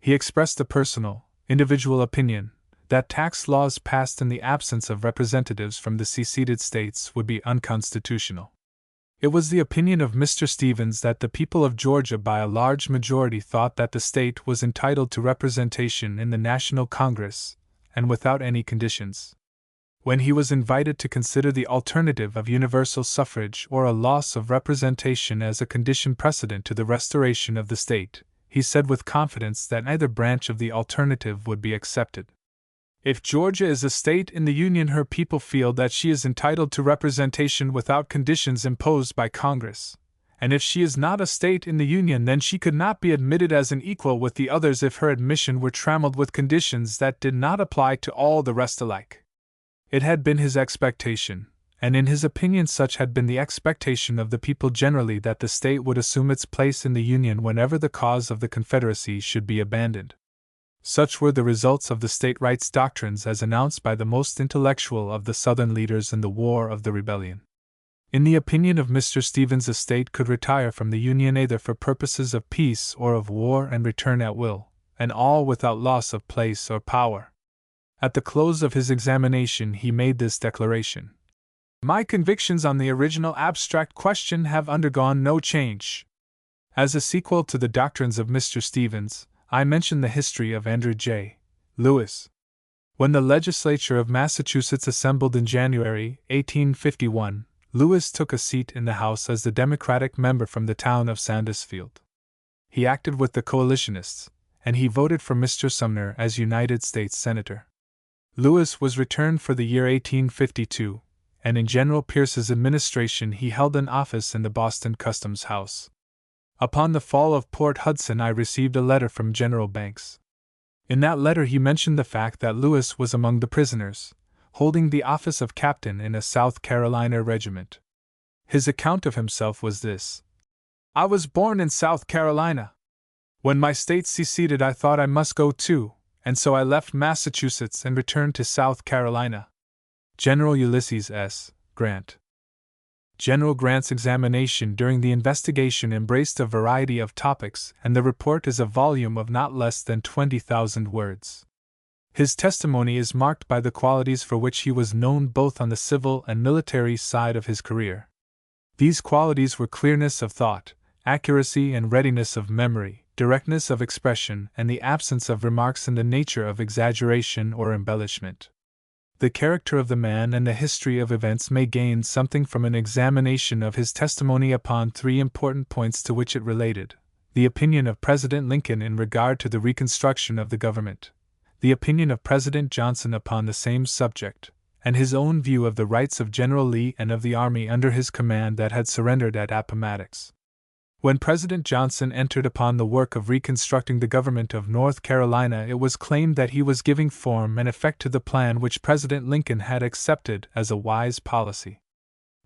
He expressed the personal, individual opinion that tax laws passed in the absence of representatives from the seceded states would be unconstitutional. It was the opinion of Mr. Stevens that the people of Georgia by a large majority thought that the state was entitled to representation in the National Congress, and without any conditions. When he was invited to consider the alternative of universal suffrage or a loss of representation as a condition precedent to the restoration of the state, he said with confidence that neither branch of the alternative would be accepted. If Georgia is a state in the Union, her people feel that she is entitled to representation without conditions imposed by Congress, and if she is not a state in the Union, then she could not be admitted as an equal with the others if her admission were trammeled with conditions that did not apply to all the rest alike. It had been his expectation, and in his opinion such had been the expectation of the people generally, that the state would assume its place in the Union whenever the cause of the Confederacy should be abandoned. Such were the results of the state rights doctrines as announced by the most intellectual of the Southern leaders in the War of the Rebellion. In the opinion of Mr. Stevens, a state could retire from the Union either for purposes of peace or of war and return at will, and all without loss of place or power. At the close of his examination he made this declaration: "My convictions on the original abstract question have undergone no change." As a sequel to the doctrines of Mr. Stevens, I mention the history of Andrew J. Lewis. When the legislature of Massachusetts assembled in January 1851, Lewis took a seat in the House as the Democratic member from the town of Sandusfield. He acted with the coalitionists, and he voted for Mr. Sumner as United States Senator. Lewis was returned for the year 1852, and in General Pierce's administration he held an office in the Boston Customs House. Upon the fall of Port Hudson I received a letter from General Banks. In that letter he mentioned the fact that Lewis was among the prisoners, holding the office of captain in a South Carolina regiment. His account of himself was this: "I was born in South Carolina. When my state seceded I thought I must go too, and so I left Massachusetts and returned to South Carolina." General Ulysses S. Grant. General Grant's examination during the investigation embraced a variety of topics, and the report is a volume of not less than 20,000 words. His testimony is marked by the qualities for which he was known both on the civil and military side of his career. These qualities were clearness of thought, accuracy and readiness of memory, directness of expression, and the absence of remarks in the nature of exaggeration or embellishment. The character of the man and the history of events may gain something from an examination of his testimony upon three important points to which it related: the opinion of President Lincoln in regard to the reconstruction of the government, the opinion of President Johnson upon the same subject, and his own view of the rights of General Lee and of the army under his command that had surrendered at Appomattox. When President Johnson entered upon the work of reconstructing the government of North Carolina, it was claimed that he was giving form and effect to the plan which President Lincoln had accepted as a wise policy.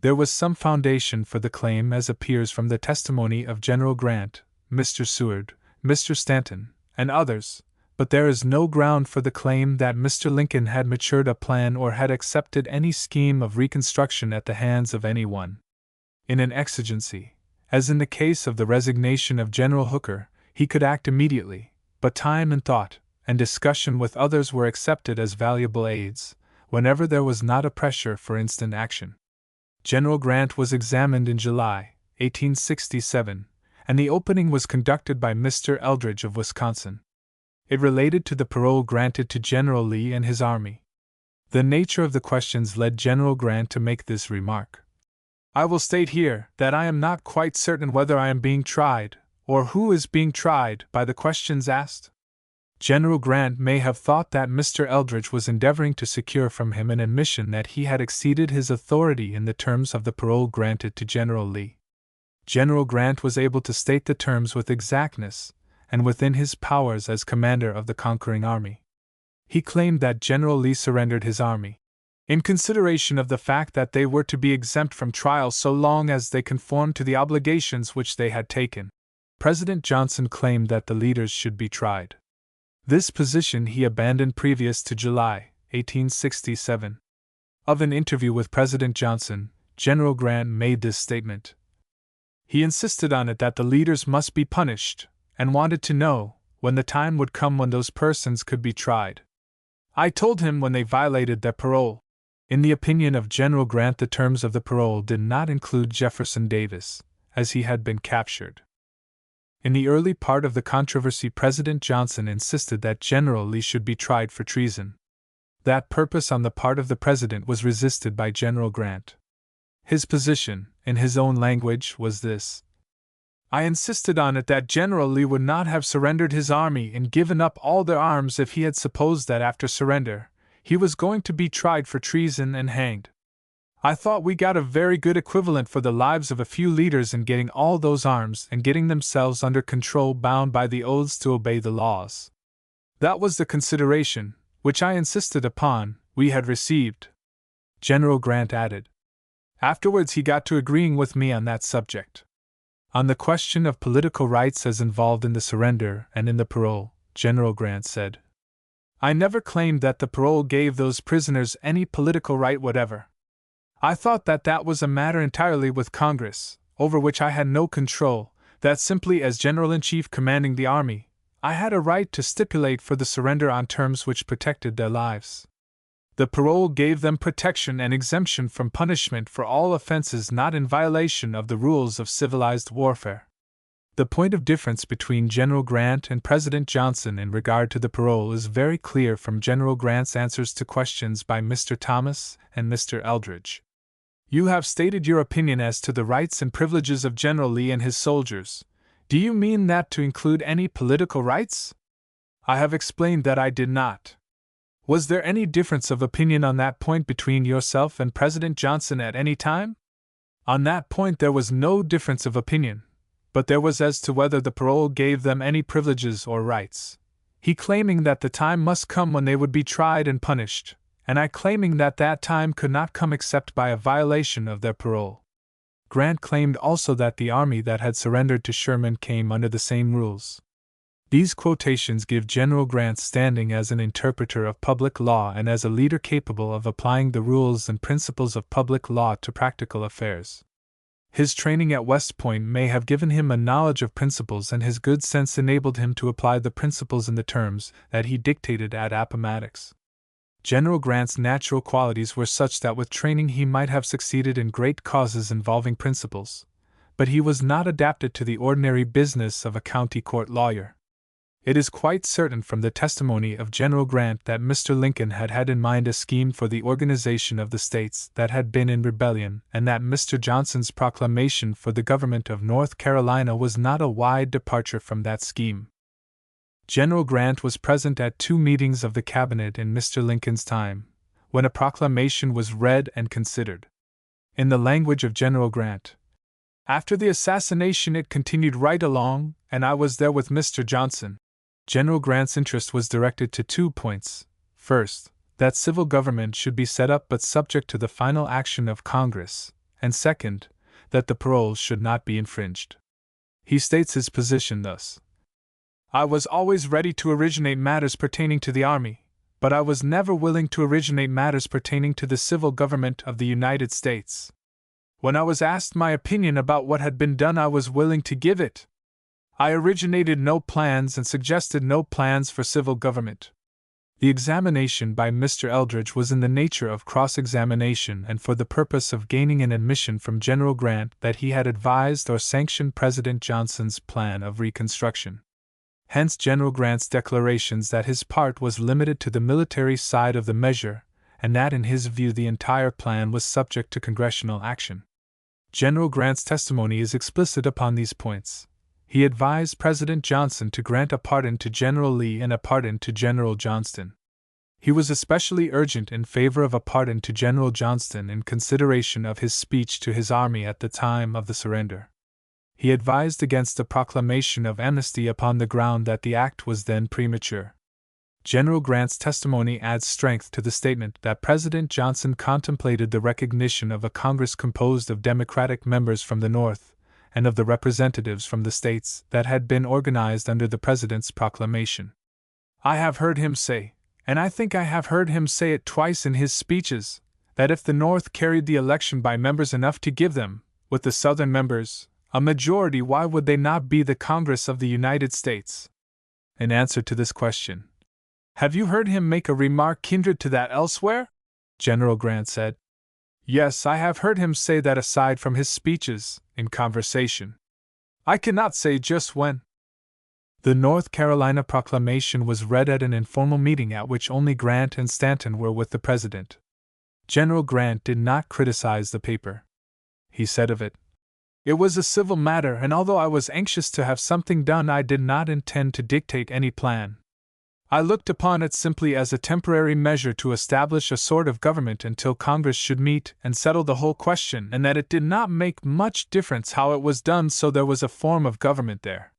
There was some foundation for the claim, as appears from the testimony of General Grant, Mr. Seward, Mr. Stanton, and others, but there is no ground for the claim that Mr. Lincoln had matured a plan or had accepted any scheme of reconstruction at the hands of anyone. In an exigency, as in the case of the resignation of General Hooker, he could act immediately, but time and thought, and discussion with others were accepted as valuable aids, whenever there was not a pressure for instant action. General Grant was examined in July, 1867, and the opening was conducted by Mr. Eldridge of Wisconsin. It related to the parole granted to General Lee and his army. The nature of the questions led General Grant to make this remark: I will state here that I am not quite certain whether I am being tried, or who is being tried, by the questions asked. General Grant may have thought that Mr. Eldridge was endeavoring to secure from him an admission that he had exceeded his authority in the terms of the parole granted to General Lee. General Grant was able to state the terms with exactness, and within his powers as commander of the conquering army. He claimed that General Lee surrendered his army, in consideration of the fact that they were to be exempt from trial so long as they conformed to the obligations which they had taken. President Johnson claimed that the leaders should be tried. This position he abandoned previous to July 1867. Of an interview with President Johnson, General Grant made this statement. He insisted on it that the leaders must be punished, and wanted to know when the time would come when those persons could be tried. I told him when they violated their parole. In the opinion of General Grant, the terms of the parole did not include Jefferson Davis, as he had been captured. In the early part of the controversy, President Johnson insisted that General Lee should be tried for treason. That purpose on the part of the President was resisted by General Grant. His position, in his own language, was this: I insisted on it that General Lee would not have surrendered his army and given up all their arms if he had supposed that after surrender he was going to be tried for treason and hanged. I thought we got a very good equivalent for the lives of a few leaders in getting all those arms and getting themselves under control, bound by the oaths to obey the laws. That was the consideration, which I insisted upon, we had received. General Grant added. Afterwards he got to agreeing with me on that subject. On the question of political rights as involved in the surrender and in the parole, General Grant said, I never claimed that the parole gave those prisoners any political right whatever. I thought that that was a matter entirely with Congress, over which I had no control, that simply as General-in-Chief commanding the army, I had a right to stipulate for the surrender on terms which protected their lives. The parole gave them protection and exemption from punishment for all offenses not in violation of the rules of civilized warfare. The point of difference between General Grant and President Johnson in regard to the parole is very clear from General Grant's answers to questions by Mr. Thomas and Mr. Eldridge. You have stated your opinion as to the rights and privileges of General Lee and his soldiers. Do you mean that to include any political rights? I have explained that I did not. Was there any difference of opinion on that point between yourself and President Johnson at any time? On that point there was no difference of opinion, but there was as to whether the parole gave them any privileges or rights. He claiming that the time must come when they would be tried and punished, and I claiming that that time could not come except by a violation of their parole. Grant claimed also that the army that had surrendered to Sherman came under the same rules. These quotations give General Grant's standing as an interpreter of public law and as a leader capable of applying the rules and principles of public law to practical affairs. His training at West Point may have given him a knowledge of principles, and his good sense enabled him to apply the principles in the terms that he dictated at Appomattox. General Grant's natural qualities were such that with training he might have succeeded in great causes involving principles, but he was not adapted to the ordinary business of a county court lawyer. It is quite certain from the testimony of General Grant that Mr. Lincoln had had in mind a scheme for the organization of the states that had been in rebellion, and that Mr. Johnson's proclamation for the government of North Carolina was not a wide departure from that scheme. General Grant was present at 2 meetings of the cabinet in Mr. Lincoln's time, when a proclamation was read and considered. In the language of General Grant, after the assassination it continued right along, and I was there with Mr. Johnson. General Grant's interest was directed to 2 points. First, that civil government should be set up but subject to the final action of Congress, and second, that the parole should not be infringed. He states his position thus: I was always ready to originate matters pertaining to the army, but I was never willing to originate matters pertaining to the civil government of the United States. When I was asked my opinion about what had been done, I was willing to give it. I originated no plans and suggested no plans for civil government. The examination by Mr. Eldridge was in the nature of cross-examination and for the purpose of gaining an admission from General Grant that he had advised or sanctioned President Johnson's plan of Reconstruction. Hence General Grant's declarations that his part was limited to the military side of the measure, and that in his view the entire plan was subject to congressional action. General Grant's testimony is explicit upon these points. He advised President Johnson to grant a pardon to General Lee and a pardon to General Johnston. He was especially urgent in favor of a pardon to General Johnston in consideration of his speech to his army at the time of the surrender. He advised against the proclamation of amnesty upon the ground that the act was then premature. General Grant's testimony adds strength to the statement that President Johnson contemplated the recognition of a Congress composed of Democratic members from the North and of the representatives from the states that had been organized under the President's proclamation. I have heard him say, and I think I have heard him say it twice in his speeches, that if the North carried the election by members enough to give them, with the Southern members, a majority, why would they not be the Congress of the United States? In answer to this question, have you heard him make a remark kindred to that elsewhere? General Grant said. Yes, I have heard him say that aside from his speeches, in conversation. I cannot say just when. The North Carolina proclamation was read at an informal meeting at which only Grant and Stanton were with the President. General Grant did not criticize the paper. He said of it, "It was a civil matter, and although I was anxious to have something done, I did not intend to dictate any plan. I looked upon it simply as a temporary measure to establish a sort of government until Congress should meet and settle the whole question, and that it did not make much difference how it was done, so there was a form of government there.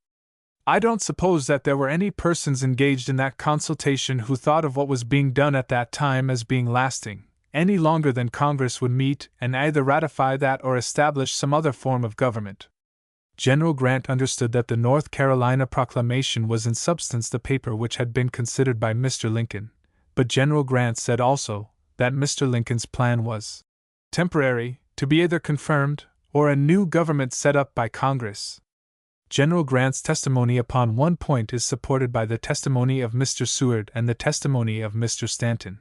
I don't suppose that there were any persons engaged in that consultation who thought of what was being done at that time as being lasting, any longer than Congress would meet and either ratify that or establish some other form of government." General Grant understood that the North Carolina proclamation was in substance the paper which had been considered by Mr. Lincoln, but General Grant said also that Mr. Lincoln's plan was temporary, to be either confirmed or a new government set up by Congress. General Grant's testimony upon one point is supported by the testimony of Mr. Seward and the testimony of Mr. Stanton.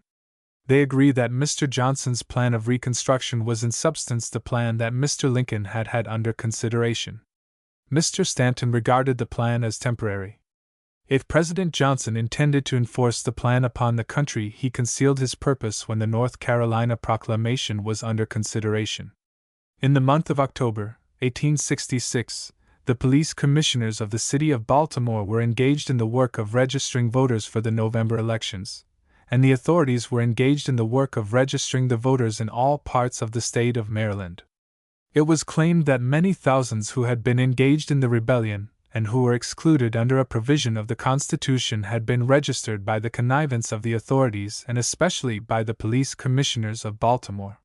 They agree that Mr. Johnson's plan of Reconstruction was in substance the plan that Mr. Lincoln had had under consideration. Mr. Stanton regarded the plan as temporary. If President Johnson intended to enforce the plan upon the country, he concealed his purpose when the North Carolina proclamation was under consideration. In the month of October, 1866, the police commissioners of the city of Baltimore were engaged in the work of registering voters for the November elections, and the authorities were engaged in the work of registering the voters in all parts of the state of Maryland. It was claimed that many thousands who had been engaged in the rebellion, and who were excluded under a provision of the Constitution, had been registered by the connivance of the authorities and especially by the police commissioners of Baltimore.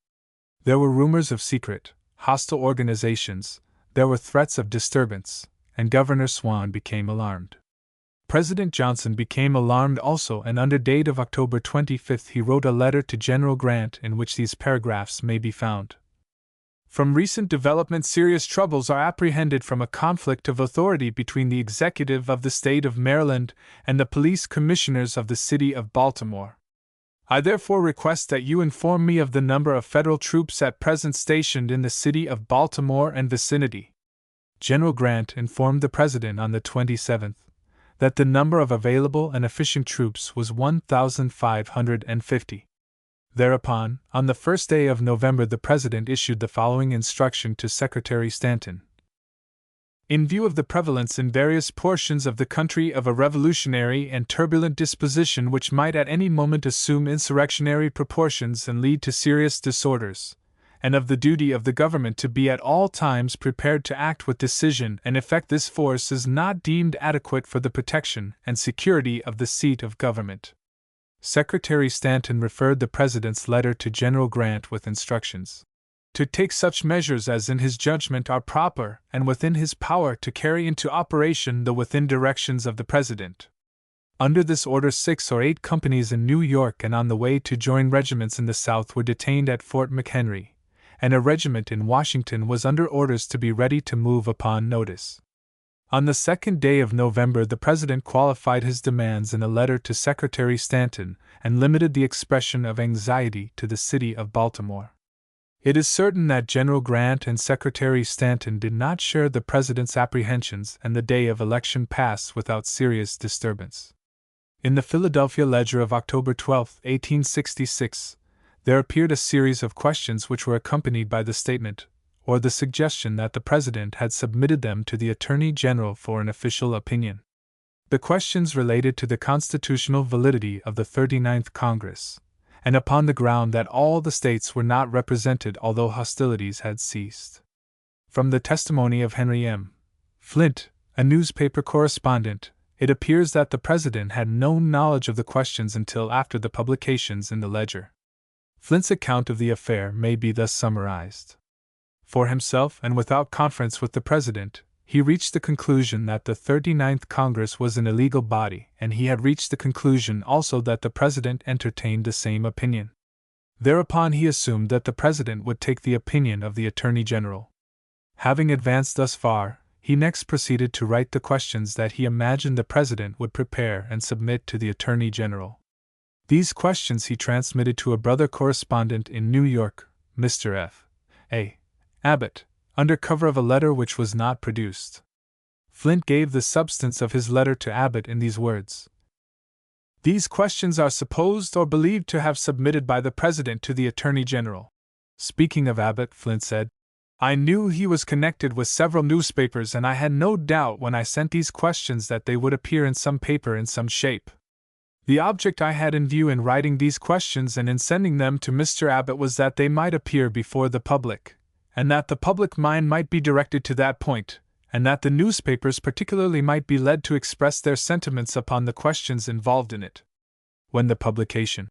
There were rumors of secret, hostile organizations, there were threats of disturbance, and Governor Swan became alarmed. President Johnson became alarmed also, and under date of October 25 he wrote a letter to General Grant in which these paragraphs may be found. From recent developments, serious troubles are apprehended from a conflict of authority between the executive of the state of Maryland and the police commissioners of the city of Baltimore. I therefore request that you inform me of the number of federal troops at present stationed in the city of Baltimore and vicinity. General Grant informed the President on the 27th that the number of available and efficient troops was 1,550. Thereupon, on the first day of November, the President issued the following instruction to Secretary Stanton. In view of the prevalence in various portions of the country of a revolutionary and turbulent disposition which might at any moment assume insurrectionary proportions and lead to serious disorders, and of the duty of the government to be at all times prepared to act with decision and effect, this force is not deemed adequate for the protection and security of the seat of government. Secretary Stanton referred the President's letter to General Grant with instructions to take such measures as in his judgment are proper and within his power to carry into operation the within directions of the President. Under this order 6 or 8 companies in New York and on the way to join regiments in the South were detained at Fort McHenry, and a regiment in Washington was under orders to be ready to move upon notice. On the second day of November, the President qualified his demands in a letter to Secretary Stanton and limited the expression of anxiety to the city of Baltimore. It is certain that General Grant and Secretary Stanton did not share the President's apprehensions, and the day of election passed without serious disturbance. In the Philadelphia Ledger of October 12, 1866, there appeared a series of questions which were accompanied by the statement, or the suggestion that the President had submitted them to the Attorney General for an official opinion. The questions related to the constitutional validity of the 39th Congress, and upon the ground that all the states were not represented although hostilities had ceased. From the testimony of Henry M. Flint, a newspaper correspondent, it appears that the President had no knowledge of the questions until after the publications in the Ledger. Flint's account of the affair may be thus summarized. For himself and without conference with the President, he reached the conclusion that the 39th Congress was an illegal body, and he had reached the conclusion also that the President entertained the same opinion. Thereupon he assumed that the President would take the opinion of the Attorney General. Having advanced thus far, he next proceeded to write the questions that he imagined the President would prepare and submit to the Attorney General. These questions he transmitted to a brother correspondent in New York, Mr. F. A. Abbott, under cover of a letter which was not produced. Flint gave the substance of his letter to Abbott in these words: "These questions are supposed or believed to have submitted by the President to the Attorney General." Speaking of Abbott, Flint said, "I knew he was connected with several newspapers, and I had no doubt when I sent these questions that they would appear in some paper in some shape. The object I had in view in writing these questions and in sending them to Mr. Abbott was that they might appear before the public, and that the public mind might be directed to that point, and that the newspapers particularly might be led to express their sentiments upon the questions involved in it. When the publication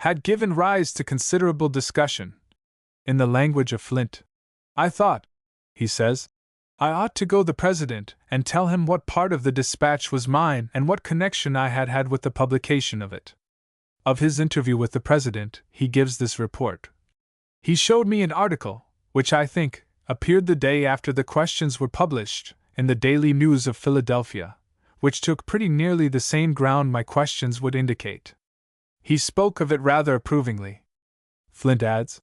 had given rise to considerable discussion, in the language of Flint, I thought," he says, "I ought to go the President and tell him what part of the dispatch was mine and what connection I had had with the publication of it." Of his interview with the President, he gives this report: "He showed me an article, which I think appeared the day after the questions were published, in the Daily News of Philadelphia, which took pretty nearly the same ground my questions would indicate. He spoke of it rather approvingly." Flint adds,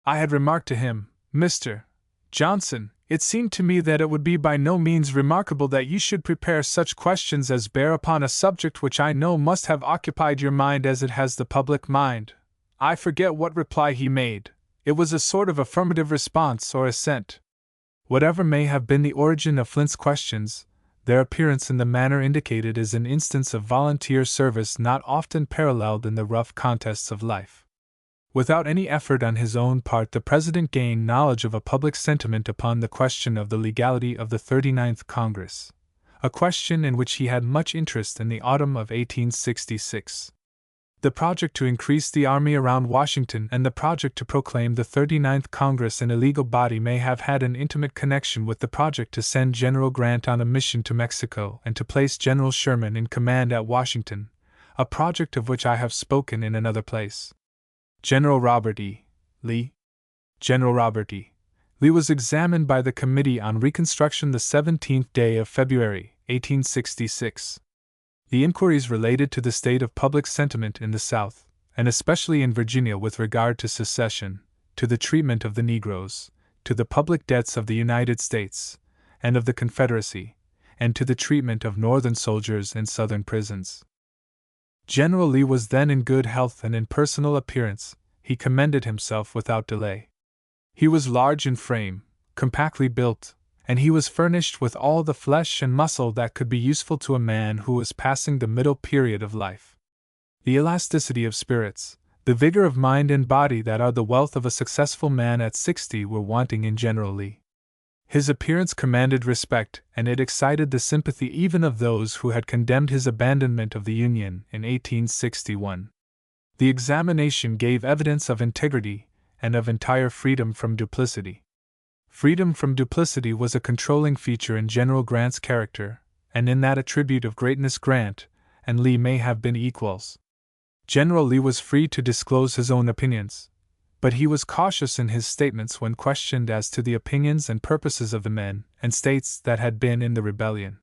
"I had remarked to him, 'Mr. Johnson, it seemed to me that it would be by no means remarkable that you should prepare such questions as bear upon a subject which I know must have occupied your mind as it has the public mind.' I forget what reply he made. It was a sort of affirmative response or assent." Whatever may have been the origin of Flint's questions, their appearance in the manner indicated is an instance of volunteer service not often paralleled in the rough contests of life. Without any effort on his own part, the President gained knowledge of a public sentiment upon the question of the legality of the 39th Congress, a question in which he had much interest in the autumn of 1866. The project to increase the army around Washington and the project to proclaim the 39th Congress an illegal body may have had an intimate connection with the project to send General Grant on a mission to Mexico and to place General Sherman in command at Washington, a project of which I have spoken in another place. General Robert E. Lee was examined by the Committee on Reconstruction the 17th day of February, 1866. The inquiries related to the state of public sentiment in the South, and especially in Virginia with regard to secession, to the treatment of the Negroes, to the public debts of the United States and of the Confederacy, and to the treatment of Northern soldiers in Southern prisons. General Lee was then in good health, and in personal appearance he commended himself without delay. He was large in frame, compactly built, and he was furnished with all the flesh and muscle that could be useful to a man who was passing the middle period of life. The elasticity of spirits, the vigor of mind and body that are the wealth of a successful man at 60 were wanting in General Lee. His appearance commanded respect, and it excited the sympathy even of those who had condemned his abandonment of the Union in 1861. The examination gave evidence of integrity and of entire freedom from duplicity. Freedom from duplicity was a controlling feature in General Grant's character, and in that attribute of greatness Grant and Lee may have been equals. General Lee was free to disclose his own opinions, but he was cautious in his statements when questioned as to the opinions and purposes of the men and states that had been in the rebellion.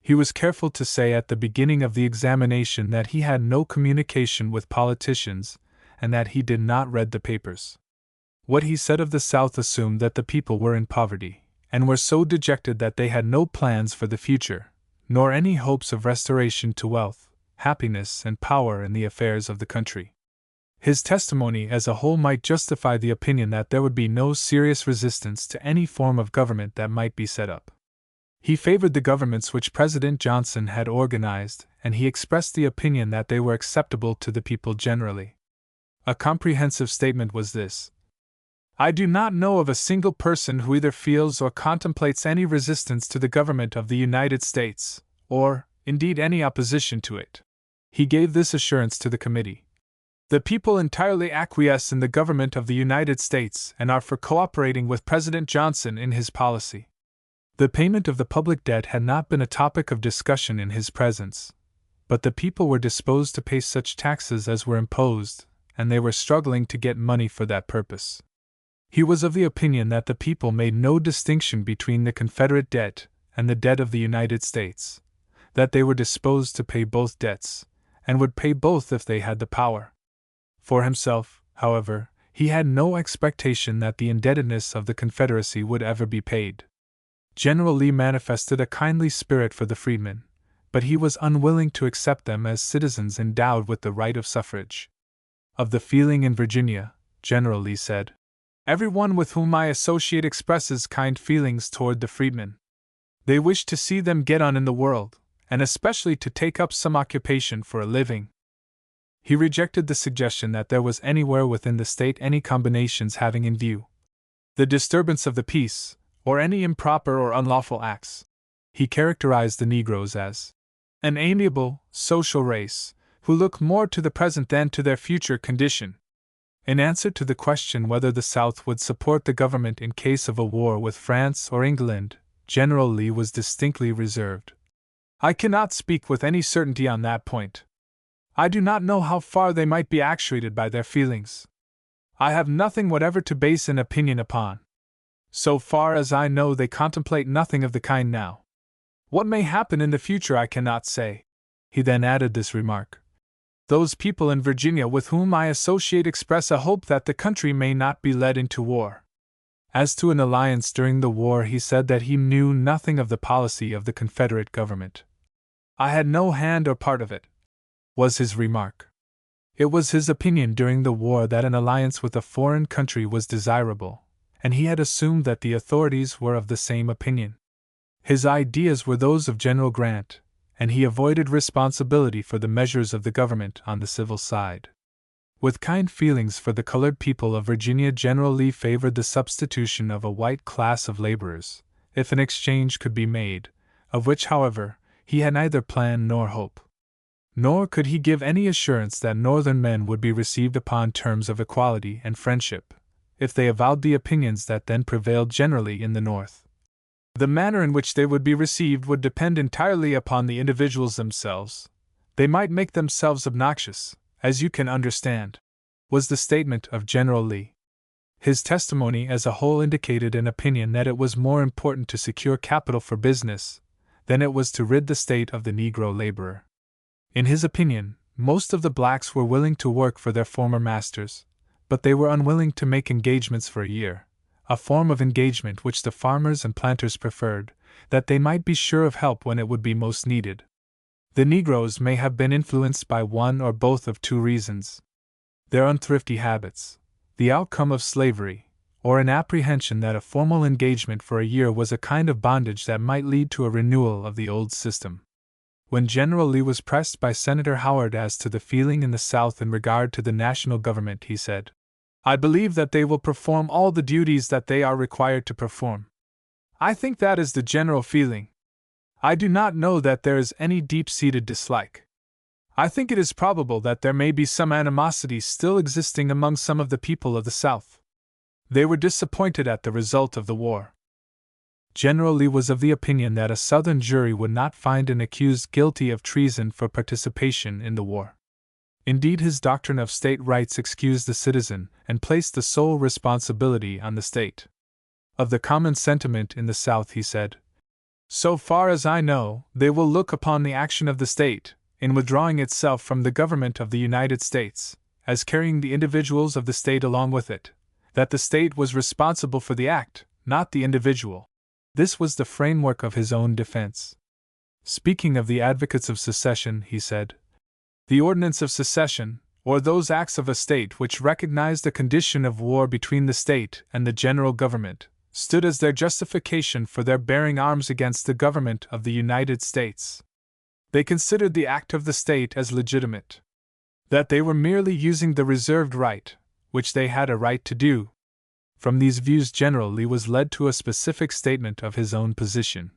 He was careful to say at the beginning of the examination that he had no communication with politicians and that he did not read the papers. What he said of the South assumed that the people were in poverty, and were so dejected that they had no plans for the future, nor any hopes of restoration to wealth, happiness, and power in the affairs of the country. His testimony as a whole might justify the opinion that there would be no serious resistance to any form of government that might be set up. He favored the governments which President Johnson had organized, and he expressed the opinion that they were acceptable to the people generally. A comprehensive statement was this: I do not know of a single person who either feels or contemplates any resistance to the government of the United States, or, indeed, any opposition to it. He gave this assurance to the committee. The people entirely acquiesce in the government of the United States and are for cooperating with President Johnson in his policy. The payment of the public debt had not been a topic of discussion in his presence, but the people were disposed to pay such taxes as were imposed, and they were struggling to get money for that purpose. He was of the opinion that the people made no distinction between the Confederate debt and the debt of the United States, that they were disposed to pay both debts, and would pay both if they had the power. For himself, however, he had no expectation that the indebtedness of the Confederacy would ever be paid. General Lee manifested a kindly spirit for the freedmen, but he was unwilling to accept them as citizens endowed with the right of suffrage. Of the feeling in Virginia, General Lee said, "Everyone with whom I associate expresses kind feelings toward the freedmen. They wish to see them get on in the world, and especially to take up some occupation for a living." He rejected the suggestion that there was anywhere within the state any combinations having in view the disturbance of the peace, or any improper or unlawful acts. He characterized the Negroes as an amiable, social race, who look more to the present than to their future condition. In answer to the question whether the South would support the government in case of a war with France or England, General Lee was distinctly reserved. "I cannot speak with any certainty on that point. I do not know how far they might be actuated by their feelings. I have nothing whatever to base an opinion upon. So far as I know, they contemplate nothing of the kind now. What may happen in the future I cannot say." He then added this remark: "Those people in Virginia with whom I associate express a hope that the country may not be led into war." As to an alliance during the war, he said that he knew nothing of the policy of the Confederate government. "I had no hand or part of it," was his remark. It was his opinion during the war that an alliance with a foreign country was desirable, and he had assumed that the authorities were of the same opinion. His ideas were those of General Grant, and he avoided responsibility for the measures of the government on the civil side. With kind feelings for the colored people of Virginia, General Lee favored the substitution of a white class of laborers, if an exchange could be made, of which, however, he had neither plan nor hope. Nor could he give any assurance that Northern men would be received upon terms of equality and friendship, if they avowed the opinions that then prevailed generally in the North. The manner in which they would be received would depend entirely upon the individuals themselves. They might make themselves obnoxious, as you can understand, was the statement of General Lee. His testimony as a whole indicated an opinion that it was more important to secure capital for business than it was to rid the state of the Negro laborer. In his opinion, most of the blacks were willing to work for their former masters, but they were unwilling to make engagements for a year, a form of engagement which the farmers and planters preferred, that they might be sure of help when it would be most needed. The Negroes may have been influenced by one or both of two reasons: their unthrifty habits, the outcome of slavery, or an apprehension that a formal engagement for a year was a kind of bondage that might lead to a renewal of the old system. When General Lee was pressed by Senator Howard as to the feeling in the South in regard to the national government, he said, "I believe that they will perform all the duties that they are required to perform. I think that is the general feeling. I do not know that there is any deep-seated dislike. I think it is probable that there may be some animosity still existing among some of the people of the South. They were disappointed at the result of the war." General Lee was of the opinion that a Southern jury would not find an accused guilty of treason for participation in the war. Indeed, his doctrine of state rights excused the citizen and placed the sole responsibility on the state. Of the common sentiment in the South, he said, "So far as I know, they will look upon the action of the state, in withdrawing itself from the government of the United States, as carrying the individuals of the state along with it, that the state was responsible for the act, not the individual." This was the framework of his own defense. Speaking of the advocates of secession, he said, "The ordinance of secession, or those acts of a state which recognized the condition of war between the state and the general government, stood as their justification for their bearing arms against the government of the United States. They considered the act of the state as legitimate, that they were merely using the reserved right, which they had a right to do. From these views General Lee was led to a specific statement of his own position.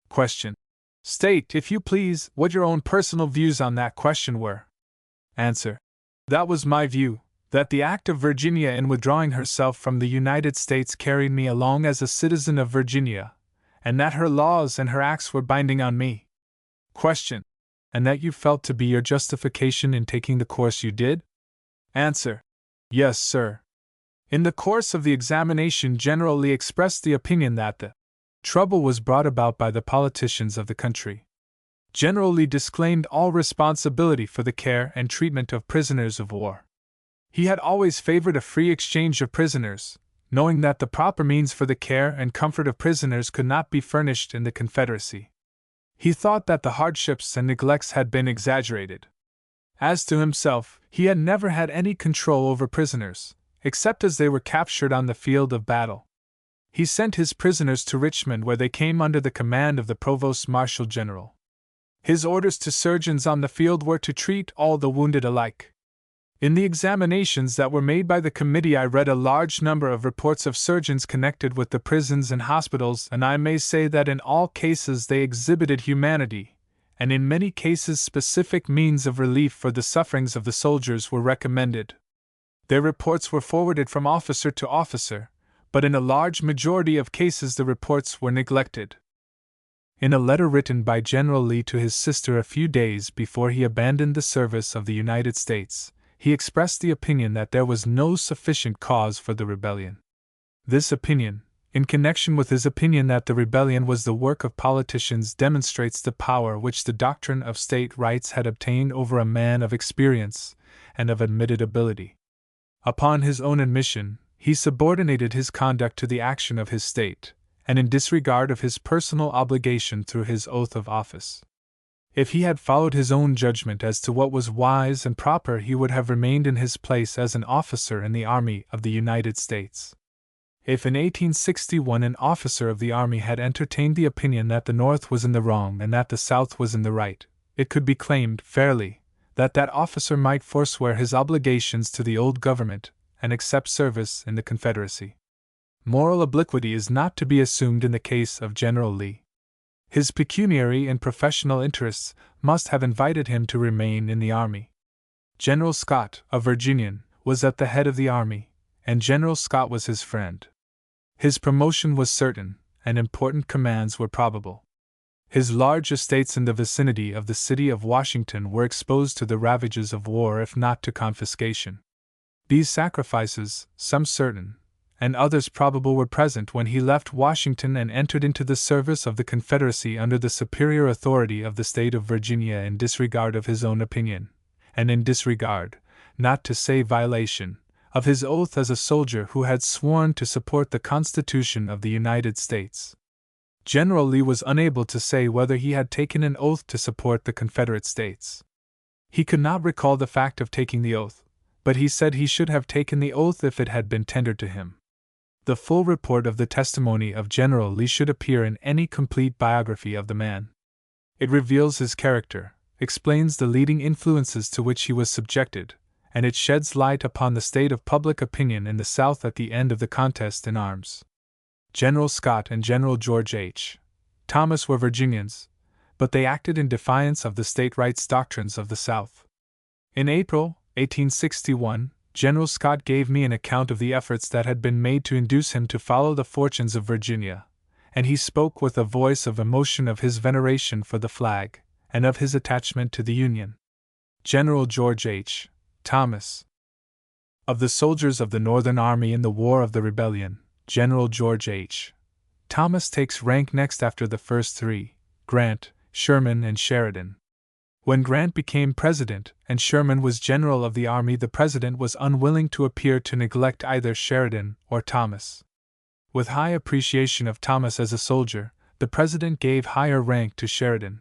Question. State, if you please, what your own personal views on that question were. Answer. That was my view, that the act of Virginia in withdrawing herself from the United States carried me along as a citizen of Virginia, and that her laws and her acts were binding on me. Question. And that you felt to be your justification in taking the course you did? Answer. Yes, sir. In the course of the examination General Lee expressed the opinion that the trouble was brought about by the politicians of the country. General Lee disclaimed all responsibility for the care and treatment of prisoners of war. He had always favored a free exchange of prisoners, knowing that the proper means for the care and comfort of prisoners could not be furnished in the Confederacy. He thought that the hardships and neglects had been exaggerated. As to himself, he had never had any control over prisoners, except as they were captured on the field of battle. He sent his prisoners to Richmond, where they came under the command of the Provost Marshal General. His orders to surgeons on the field were to treat all the wounded alike. In the examinations that were made by the committee I read a large number of reports of surgeons connected with the prisons and hospitals, and I may say that in all cases they exhibited humanity, and in many cases specific means of relief for the sufferings of the soldiers were recommended. Their reports were forwarded from officer to officer, but in a large majority of cases the reports were neglected. In a letter written by General Lee to his sister a few days before he abandoned the service of the United States, he expressed the opinion that there was no sufficient cause for the rebellion. This opinion, in connection with his opinion that the rebellion was the work of politicians, demonstrates the power which the doctrine of state rights had obtained over a man of experience and of admitted ability. Upon his own admission, he subordinated his conduct to the action of his state, and in disregard of his personal obligation through his oath of office. If he had followed his own judgment as to what was wise and proper, he would have remained in his place as an officer in the Army of the United States. If in 1861 an officer of the Army had entertained the opinion that the North was in the wrong and that the South was in the right, it could be claimed, fairly, that that officer might forswear his obligations to the old government and accept service in the Confederacy. Moral obliquity is not to be assumed in the case of General Lee. His pecuniary and professional interests must have invited him to remain in the Army. General Scott, a Virginian, was at the head of the Army, and General Scott was his friend. His promotion was certain, and important commands were probable. His large estates in the vicinity of the city of Washington were exposed to the ravages of war, if not to confiscation. These sacrifices, some certain, and others probable, were present when he left Washington and entered into the service of the Confederacy under the superior authority of the state of Virginia, in disregard of his own opinion, and in disregard, not to say violation, of his oath as a soldier who had sworn to support the Constitution of the United States. General Lee was unable to say whether he had taken an oath to support the Confederate States. He could not recall the fact of taking the oath, but he said he should have taken the oath if it had been tendered to him. The full report of the testimony of General Lee should appear in any complete biography of the man. It reveals his character, explains the leading influences to which he was subjected, and it sheds light upon the state of public opinion in the South at the end of the contest in arms. General Scott and General George H. Thomas were Virginians, but they acted in defiance of the state rights doctrines of the South. In April 1861, General Scott gave me an account of the efforts that had been made to induce him to follow the fortunes of Virginia, and he spoke with a voice of emotion of his veneration for the flag, and of his attachment to the Union. General George H. Thomas. Of the soldiers of the Northern Army in the War of the Rebellion, General George H. Thomas takes rank next after the first three: Grant, Sherman, and Sheridan. When Grant became president and Sherman was general of the army, the president was unwilling to appear to neglect either Sheridan or Thomas. With high appreciation of Thomas as a soldier, the president gave higher rank to Sheridan.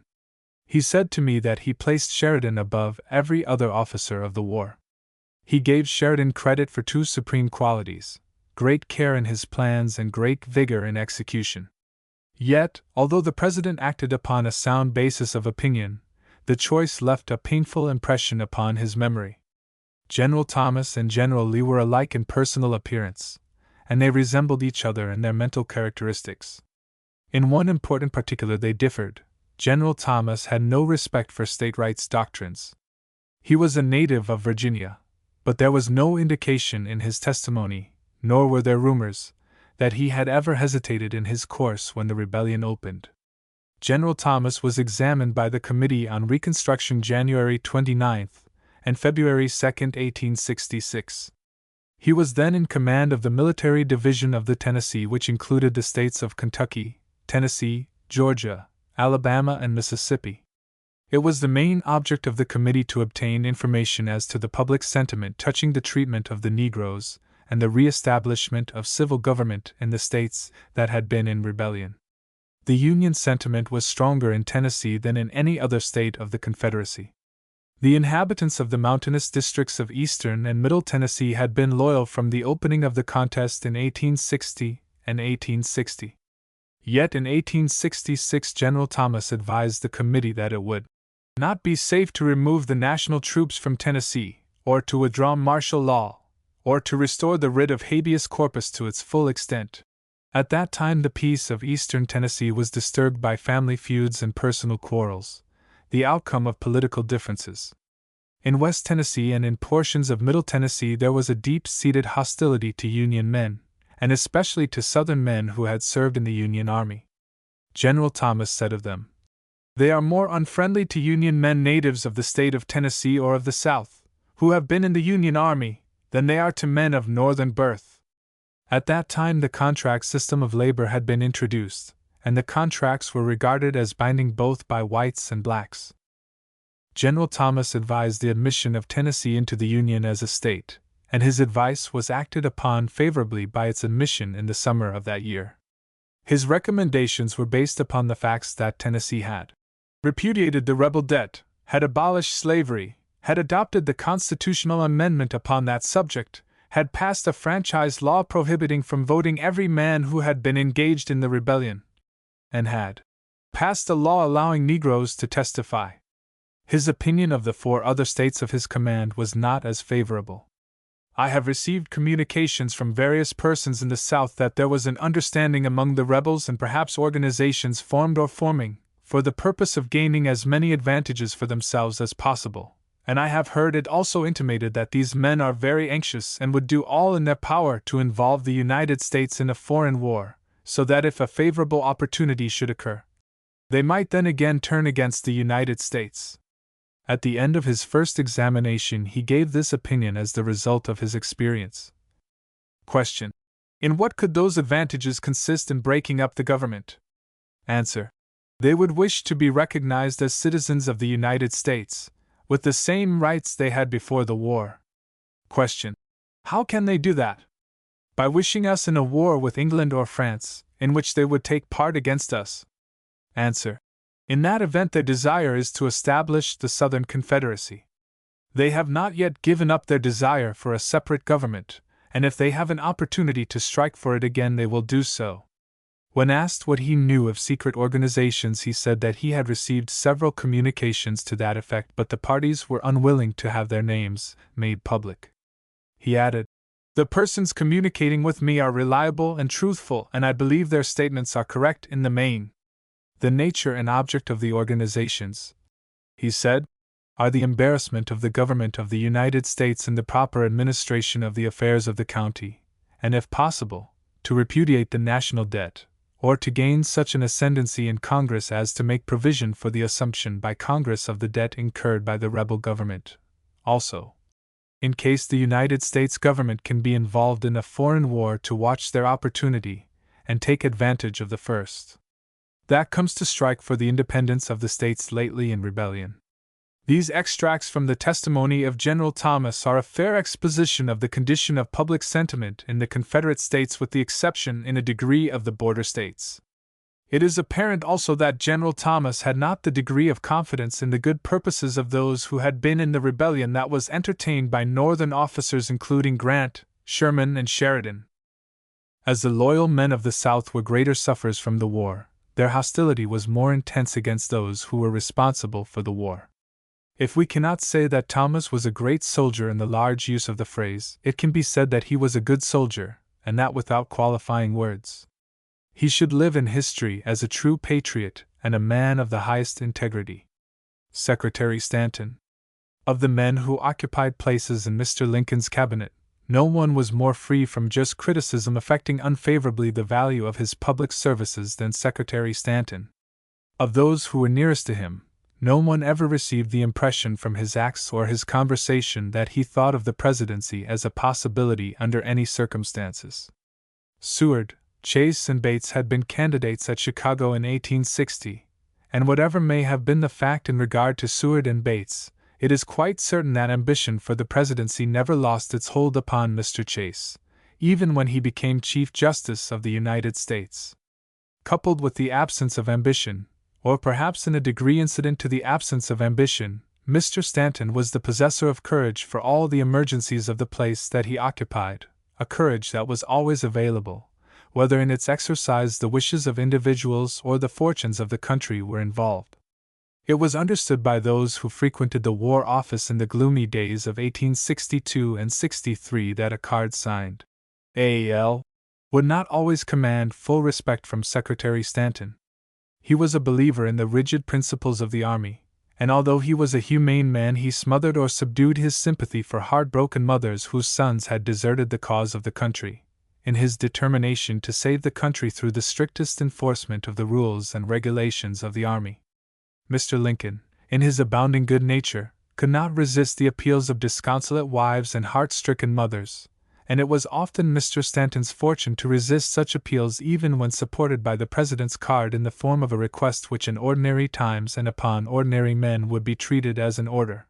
He said to me that he placed Sheridan above every other officer of the war. He gave Sheridan credit for two supreme qualities: great care in his plans and great vigor in execution. Yet, although the President acted upon a sound basis of opinion, the choice left a painful impression upon his memory. General Thomas and General Lee were alike in personal appearance, and they resembled each other in their mental characteristics. In one important particular they differed. General Thomas had no respect for state rights doctrines. He was a native of Virginia, but there was no indication in his testimony, nor were there rumors, that he had ever hesitated in his course when the rebellion opened. General Thomas was examined by the Committee on Reconstruction January 29 and February 2, 1866. He was then in command of the military division of the Tennessee, which included the states of Kentucky, Tennessee, Georgia, Alabama, and Mississippi. It was the main object of the committee to obtain information as to the public sentiment touching the treatment of the Negroes and the re-establishment of civil government in the states that had been in rebellion. The Union sentiment was stronger in Tennessee than in any other state of the Confederacy. The inhabitants of the mountainous districts of eastern and middle Tennessee had been loyal from the opening of the contest in 1860 and 1860. Yet in 1866 General Thomas advised the committee that it would not be safe to remove the national troops from Tennessee, or to withdraw martial law, or to restore the writ of habeas corpus to its full extent. At that time the peace of eastern Tennessee was disturbed by family feuds and personal quarrels, the outcome of political differences. In West Tennessee and in portions of Middle Tennessee there was a deep-seated hostility to Union men, and especially to Southern men who had served in the Union Army. General Thomas said of them, "They are more unfriendly to Union men natives of the state of Tennessee or of the South, who have been in the Union Army, than they are to men of Northern birth." At that time the contract system of labor had been introduced, and the contracts were regarded as binding both by whites and blacks. General Thomas advised the admission of Tennessee into the Union as a state, and his advice was acted upon favorably by its admission in the summer of that year. His recommendations were based upon the facts that Tennessee had repudiated the rebel debt, had abolished slavery, had adopted the constitutional amendment upon that subject, had passed a franchise law prohibiting from voting every man who had been engaged in the rebellion, and had passed a law allowing Negroes to testify. His opinion of the 4 other states of his command was not as favorable. "I have received communications from various persons in the South that there was an understanding among the rebels and perhaps organizations formed or forming, for the purpose of gaining as many advantages for themselves as possible, and I have heard it also intimated that these men are very anxious and would do all in their power to involve the United States in a foreign war, so that if a favorable opportunity should occur, they might then again turn against the United States." At the end of his first examination he gave this opinion as the result of his experience. Question: In what could those advantages consist in breaking up the government? Answer: They would wish to be recognized as citizens of the United States, with the same rights they had before the war. Question: How can they do that? By wishing us in a war with England or France, in which they would take part against us. Answer: In that event their desire is to establish the Southern Confederacy. They have not yet given up their desire for a separate government, and if they have an opportunity to strike for it again they will do so. When asked what he knew of secret organizations, he said that he had received several communications to that effect, but the parties were unwilling to have their names made public. He added, "The persons communicating with me are reliable and truthful, and I believe their statements are correct in the main. The nature and object of the organizations," he said, "are the embarrassment of the government of the United States in the proper administration of the affairs of the county, and if possible, to repudiate the national debt, or to gain such an ascendancy in Congress as to make provision for the assumption by Congress of the debt incurred by the rebel government. Also, in case the United States government can be involved in a foreign war, to watch their opportunity, and take advantage of the first. That comes to strike for the independence of the states lately in rebellion." These extracts from the testimony of General Thomas are a fair exposition of the condition of public sentiment in the Confederate States, with the exception in a degree of the border states. It is apparent also that General Thomas had not the degree of confidence in the good purposes of those who had been in the rebellion that was entertained by Northern officers including Grant, Sherman, and Sheridan. As the loyal men of the South were greater sufferers from the war, their hostility was more intense against those who were responsible for the war. If we cannot say that Thomas was a great soldier in the large use of the phrase, it can be said that he was a good soldier, and that without qualifying words. He should live in history as a true patriot and a man of the highest integrity. Secretary Stanton. Of the men who occupied places in Mr. Lincoln's cabinet, no one was more free from just criticism affecting unfavorably the value of his public services than Secretary Stanton. Of those who were nearest to him, no one ever received the impression from his acts or his conversation that he thought of the presidency as a possibility under any circumstances. Seward, Chase, and Bates had been candidates at Chicago in 1860, and whatever may have been the fact in regard to Seward and Bates, it is quite certain that ambition for the presidency never lost its hold upon Mr. Chase, even when he became Chief Justice of the United States. Coupled with the absence of ambition, or perhaps in a degree incident to the absence of ambition, Mr. Stanton was the possessor of courage for all the emergencies of the place that he occupied, a courage that was always available, whether in its exercise the wishes of individuals or the fortunes of the country were involved. It was understood by those who frequented the War Office in the gloomy days of 1862 and 63 that a card signed A.L. would not always command full respect from Secretary Stanton. He was a believer in the rigid principles of the Army, and although he was a humane man, he smothered or subdued his sympathy for heartbroken mothers whose sons had deserted the cause of the country, in his determination to save the country through the strictest enforcement of the rules and regulations of the Army. Mr. Lincoln, in his abounding good nature, could not resist the appeals of disconsolate wives and heart-stricken mothers, and it was often Mr. Stanton's fortune to resist such appeals even when supported by the President's card in the form of a request which in ordinary times and upon ordinary men would be treated as an order.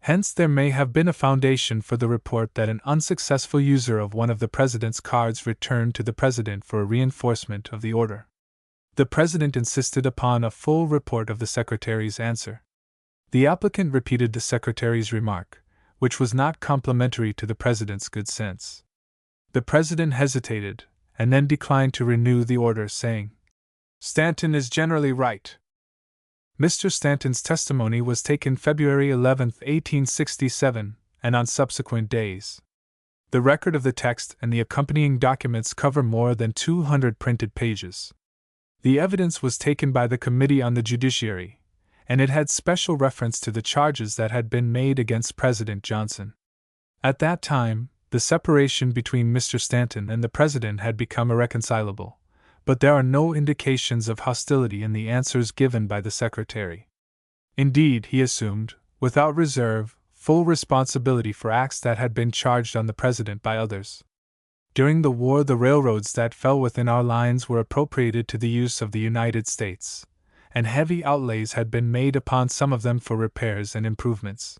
Hence there may have been a foundation for the report that an unsuccessful user of one of the President's cards returned to the President for a reinforcement of the order. The President insisted upon a full report of the Secretary's answer. The applicant repeated the Secretary's remark, which was not complimentary to the President's good sense. The President hesitated, and then declined to renew the order, saying, "Stanton is generally right." Mr. Stanton's testimony was taken February 11, 1867, and on subsequent days. The record of the text and the accompanying documents cover more than 200 printed pages. The evidence was taken by the Committee on the Judiciary, and it had special reference to the charges that had been made against President Johnson. At that time, the separation between Mr. Stanton and the President had become irreconcilable, but there are no indications of hostility in the answers given by the Secretary. Indeed, he assumed, without reserve, full responsibility for acts that had been charged on the President by others. During the war, the railroads that fell within our lines were appropriated to the use of the United States, and heavy outlays had been made upon some of them for repairs and improvements.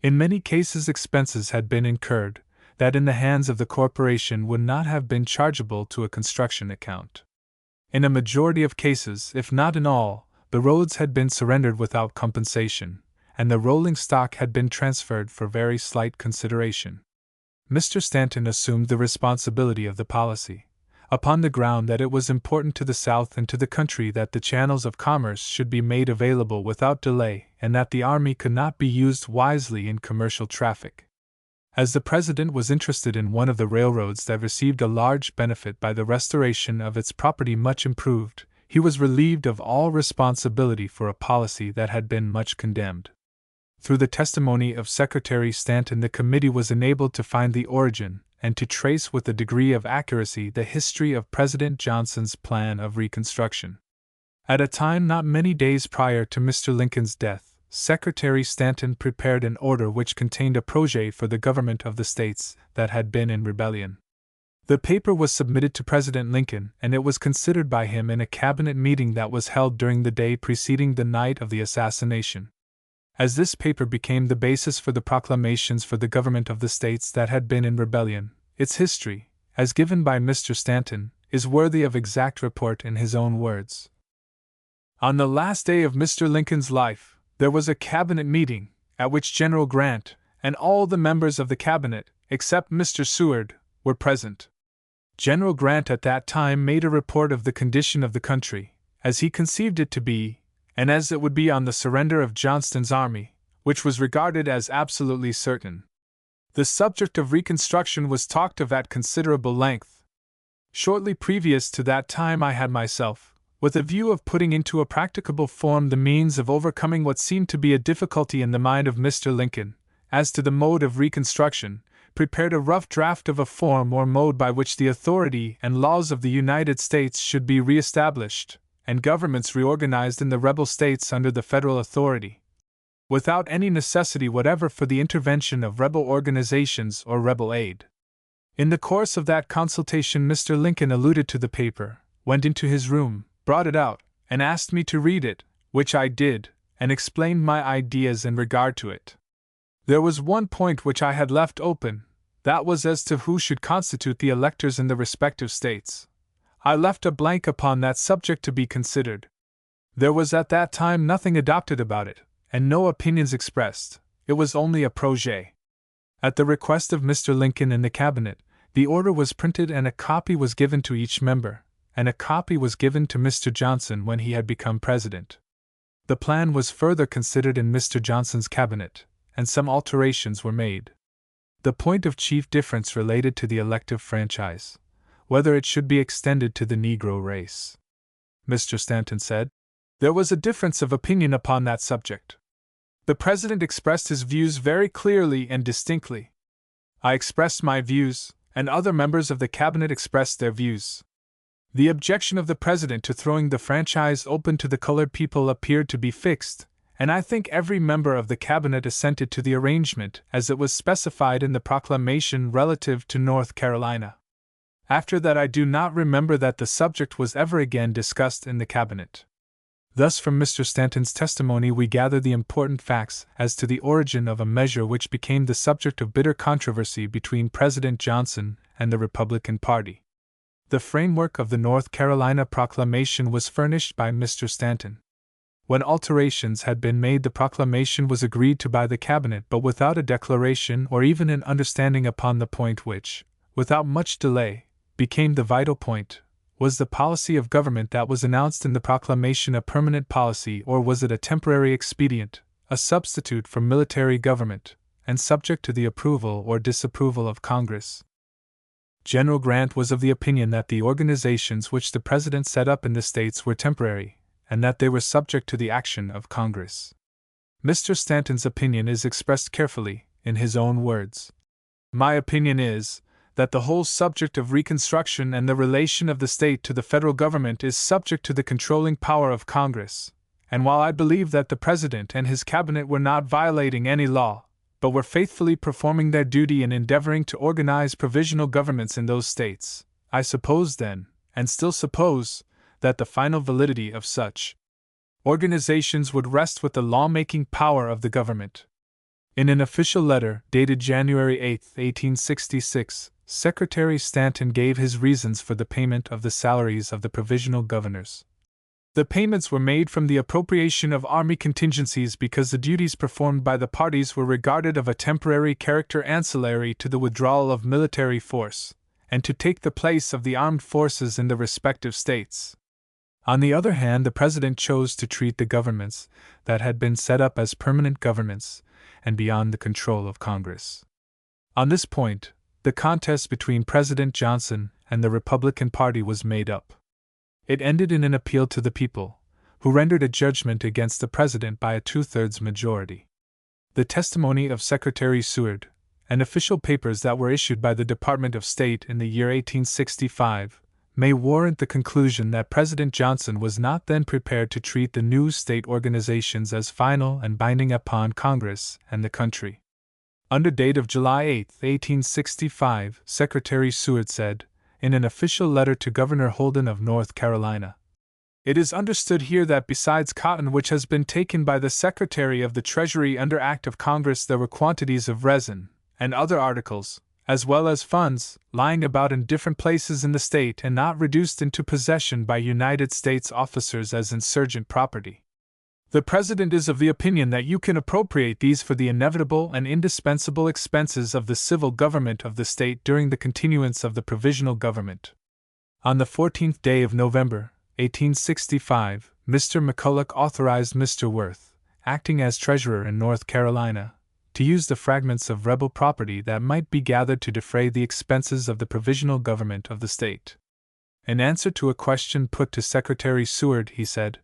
In many cases expenses had been incurred that in the hands of the corporation would not have been chargeable to a construction account. In a majority of cases, if not in all, the roads had been surrendered without compensation, and the rolling stock had been transferred for very slight consideration. Mr. Stanton assumed the responsibility of the policy, upon the ground that it was important to the South and to the country that the channels of commerce should be made available without delay and that the Army could not be used wisely in commercial traffic. As the President was interested in one of the railroads that received a large benefit by the restoration of its property much improved, he was relieved of all responsibility for a policy that had been much condemned. Through the testimony of Secretary Stanton, the committee was enabled to find the origin and to trace with a degree of accuracy the history of President Johnson's plan of Reconstruction. At a time not many days prior to Mr. Lincoln's death, Secretary Stanton prepared an order which contained a projet for the government of the states that had been in rebellion. The paper was submitted to President Lincoln, and it was considered by him in a cabinet meeting that was held during the day preceding the night of the assassination. As this paper became the basis for the proclamations for the government of the states that had been in rebellion, its history, as given by Mr. Stanton, is worthy of exact report in his own words. On the last day of Mr. Lincoln's life, there was a cabinet meeting, at which General Grant and all the members of the cabinet, except Mr. Seward, were present. General Grant at that time made a report of the condition of the country, as he conceived it to be, and as it would be on the surrender of Johnston's army, which was regarded as absolutely certain. The subject of Reconstruction was talked of at considerable length. Shortly previous to that time I had myself, with a view of putting into a practicable form the means of overcoming what seemed to be a difficulty in the mind of Mr. Lincoln, as to the mode of Reconstruction, prepared a rough draft of a form or mode by which the authority and laws of the United States should be re-established, and governments reorganized in the rebel states under the federal authority, without any necessity whatever for the intervention of rebel organizations or rebel aid. In the course of that consultation Mr. Lincoln alluded to the paper, went into his room, brought it out, and asked me to read it, which I did, and explained my ideas in regard to it. There was one point which I had left open, that was as to who should constitute the electors in the respective states. I left a blank upon that subject to be considered. There was at that time nothing adopted about it, and no opinions expressed. It was only a projet. At the request of Mr. Lincoln and the cabinet, the order was printed and a copy was given to each member, and a copy was given to Mr. Johnson when he had become president. The plan was further considered in Mr. Johnson's cabinet, and some alterations were made. The point of chief difference related to the elective franchise, whether it should be extended to the Negro race. Mr. Stanton said, "There was a difference of opinion upon that subject. The President expressed his views very clearly and distinctly. I expressed my views, and other members of the cabinet expressed their views. The objection of the President to throwing the franchise open to the colored people appeared to be fixed, and I think every member of the cabinet assented to the arrangement as it was specified in the proclamation relative to North Carolina. After that I do not remember that the subject was ever again discussed in the cabinet." Thus from Mr. Stanton's testimony we gather the important facts as to the origin of a measure which became the subject of bitter controversy between President Johnson and the Republican Party. The framework of the North Carolina proclamation was furnished by Mr. Stanton. When alterations had been made, the proclamation was agreed to by the cabinet, but without a declaration or even an understanding upon the point which, without much delay, became the vital point. Was the policy of government that was announced in the proclamation a permanent policy, or was it a temporary expedient, a substitute for military government, and subject to the approval or disapproval of Congress? General Grant was of the opinion that the organizations which the President set up in the states were temporary, and that they were subject to the action of Congress. Mr. Stanton's opinion is expressed carefully, in his own words. "My opinion is, that the whole subject of Reconstruction and the relation of the state to the federal government is subject to the controlling power of Congress, and while I believe that the President and his cabinet were not violating any law, but were faithfully performing their duty in endeavoring to organize provisional governments in those states, I suppose then, and still suppose, that the final validity of such organizations would rest with the law-making power of the government." In an official letter dated January 8, 1866, Secretary Stanton gave his reasons for the payment of the salaries of the provisional governors. The payments were made from the appropriation of army contingencies because the duties performed by the parties were regarded of a temporary character ancillary to the withdrawal of military force, and to take the place of the armed forces in the respective states. On the other hand, the President chose to treat the governments that had been set up as permanent governments, and beyond the control of Congress. On this point, the contest between President Johnson and the Republican Party was made up. It ended in an appeal to the people, who rendered a judgment against the President by a 2/3 majority. The testimony of Secretary Seward, and official papers that were issued by the Department of State in the year 1865, may warrant the conclusion that President Johnson was not then prepared to treat the new state organizations as final and binding upon Congress and the country. Under date of July 8, 1865, Secretary Seward said, in an official letter to Governor Holden of North Carolina, "It is understood here that besides cotton which has been taken by the Secretary of the Treasury under Act of Congress, there were quantities of resin, and other articles, as well as funds, lying about in different places in the state and not reduced into possession by United States officers as insurgent property. The President is of the opinion that you can appropriate these for the inevitable and indispensable expenses of the civil government of the state during the continuance of the provisional government. On the 14th day of November, 1865, Mr. McCulloch authorized Mr. Worth, acting as treasurer in North Carolina, to use the fragments of rebel property that might be gathered to defray the expenses of the provisional government of the state. In answer to a question put to Secretary Seward, he said,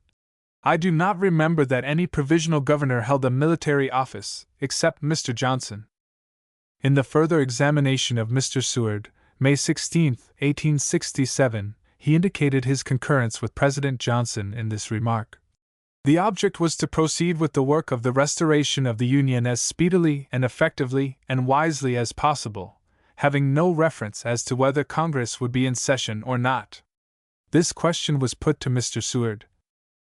"I do not remember that any provisional governor held a military office, except Mr. Johnson." In the further examination of Mr. Seward, May 16, 1867, he indicated his concurrence with President Johnson in this remark. The object was to proceed with the work of the restoration of the Union as speedily and effectively and wisely as possible, having no reference as to whether Congress would be in session or not. This question was put to Mr. Seward.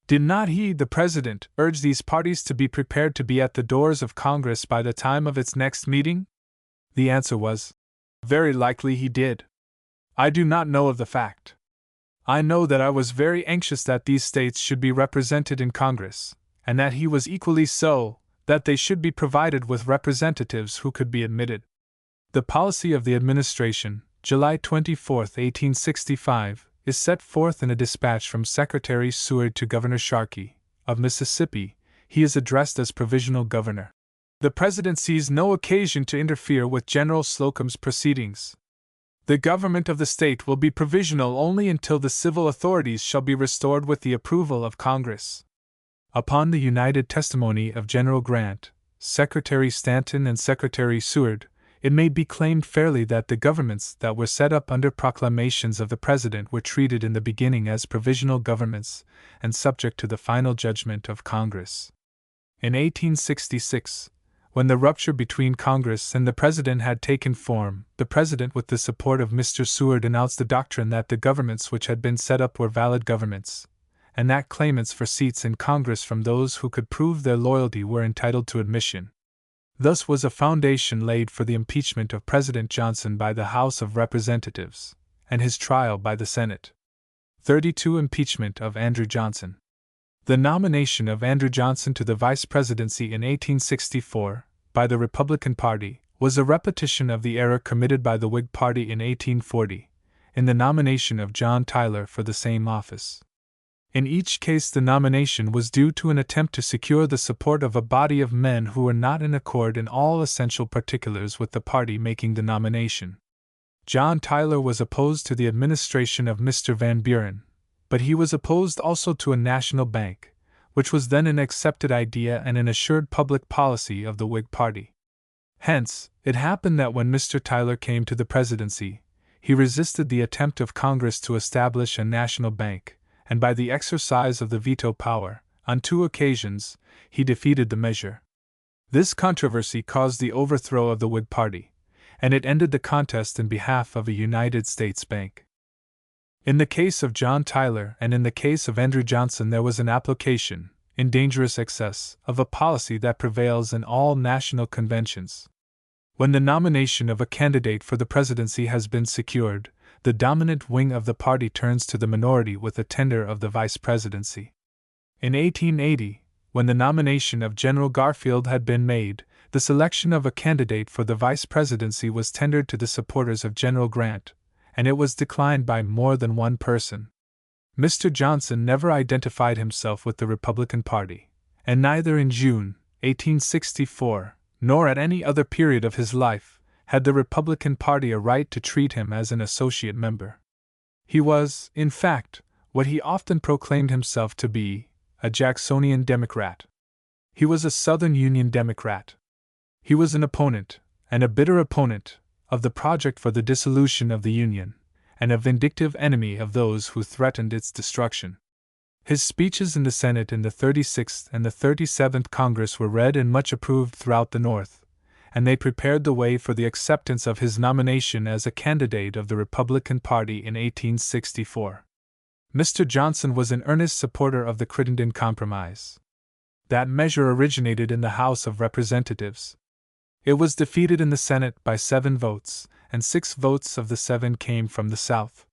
Did not he, the President, urge these parties to be prepared to be at the doors of Congress by the time of its next meeting? The answer was, very likely he did. I do not know of the fact. I know that I was very anxious that these states should be represented in Congress, and that he was equally so, that they should be provided with representatives who could be admitted. The policy of the administration, July 24, 1865, is set forth in a dispatch from Secretary Seward to Governor Sharkey, of Mississippi. He is addressed as provisional governor. The President sees no occasion to interfere with General Slocum's proceedings. The government of the state will be provisional only until the civil authorities shall be restored with the approval of Congress. Upon the united testimony of General Grant, Secretary Stanton, and Secretary Seward, it may be claimed fairly that the governments that were set up under proclamations of the President were treated in the beginning as provisional governments and subject to the final judgment of Congress. In 1866, when the rupture between Congress and the President had taken form, the President, with the support of Mr. Seward, announced the doctrine that the governments which had been set up were valid governments, and that claimants for seats in Congress from those who could prove their loyalty were entitled to admission. Thus was a foundation laid for the impeachment of President Johnson by the House of Representatives, and his trial by the Senate. 32. Impeachment of Andrew Johnson. The nomination of Andrew Johnson to the vice presidency in 1864, by the Republican Party, was a repetition of the error committed by the Whig Party in 1840, in the nomination of John Tyler for the same office. In each case, the nomination was due to an attempt to secure the support of a body of men who were not in accord in all essential particulars with the party making the nomination. John Tyler was opposed to the administration of Mr. Van Buren, but he was opposed also to a national bank, which was then an accepted idea and an assured public policy of the Whig Party. Hence, it happened that when Mr. Tyler came to the presidency, he resisted the attempt of Congress to establish a national bank, and by the exercise of the veto power, on 2 occasions, he defeated the measure. This controversy caused the overthrow of the Whig Party, and it ended the contest in behalf of a United States bank. In the case of John Tyler and in the case of Andrew Johnson, there was an application, in dangerous excess, of a policy that prevails in all national conventions. When the nomination of a candidate for the presidency has been secured, the dominant wing of the party turns to the minority with the tender of the vice presidency. In 1880, when the nomination of General Garfield had been made, the selection of a candidate for the vice presidency was tendered to the supporters of General Grant, and it was declined by more than one person. Mr. Johnson never identified himself with the Republican Party, and neither in June, 1864, nor at any other period of his life, had the Republican Party a right to treat him as an associate member. He was, in fact, what he often proclaimed himself to be, a Jacksonian Democrat. He was a Southern Union Democrat. He was an opponent, and a bitter opponent, of the project for the dissolution of the Union, and a vindictive enemy of those who threatened its destruction. His speeches in the Senate in the 36th and the 37th Congress were read and much approved throughout the North, and they prepared the way for the acceptance of his nomination as a candidate of the Republican Party in 1864. Mr. Johnson was an earnest supporter of the Crittenden Compromise. That measure originated in the House of Representatives. It was defeated in the Senate by 7 votes, and 6 votes of the 7 came from the South.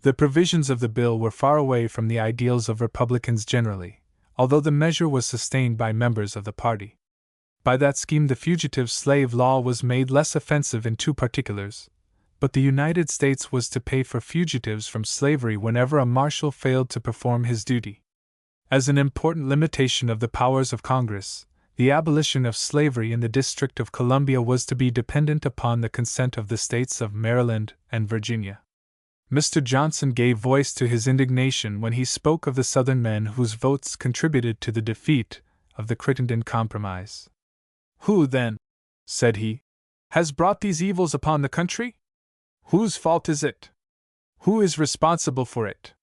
The provisions of the bill were far away from the ideals of Republicans generally, although the measure was sustained by members of the party. By that scheme, the fugitive slave law was made less offensive in 2 particulars, but the United States was to pay for fugitives from slavery whenever a marshal failed to perform his duty. As an important limitation of the powers of Congress, the abolition of slavery in the District of Columbia was to be dependent upon the consent of the states of Maryland and Virginia. Mr. Johnson gave voice to his indignation when he spoke of the Southern men whose votes contributed to the defeat of the Crittenden Compromise. "Who, then," said he, "has brought these evils upon the country? Whose fault is it? Who is responsible for it?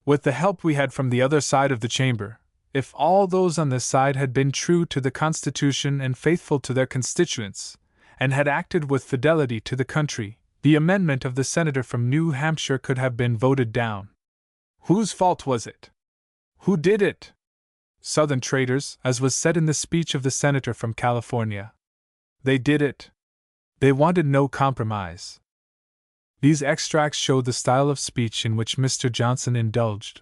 With the help we had from the other side of the chamber, if all those on this side had been true to the Constitution and faithful to their constituents, and had acted with fidelity to the country, the amendment of the senator from New Hampshire could have been voted down. Whose fault was it? Who did it? Southern traitors, as was said in the speech of the senator from California. They did it. They wanted no compromise." These extracts show the style of speech in which Mr. Johnson indulged,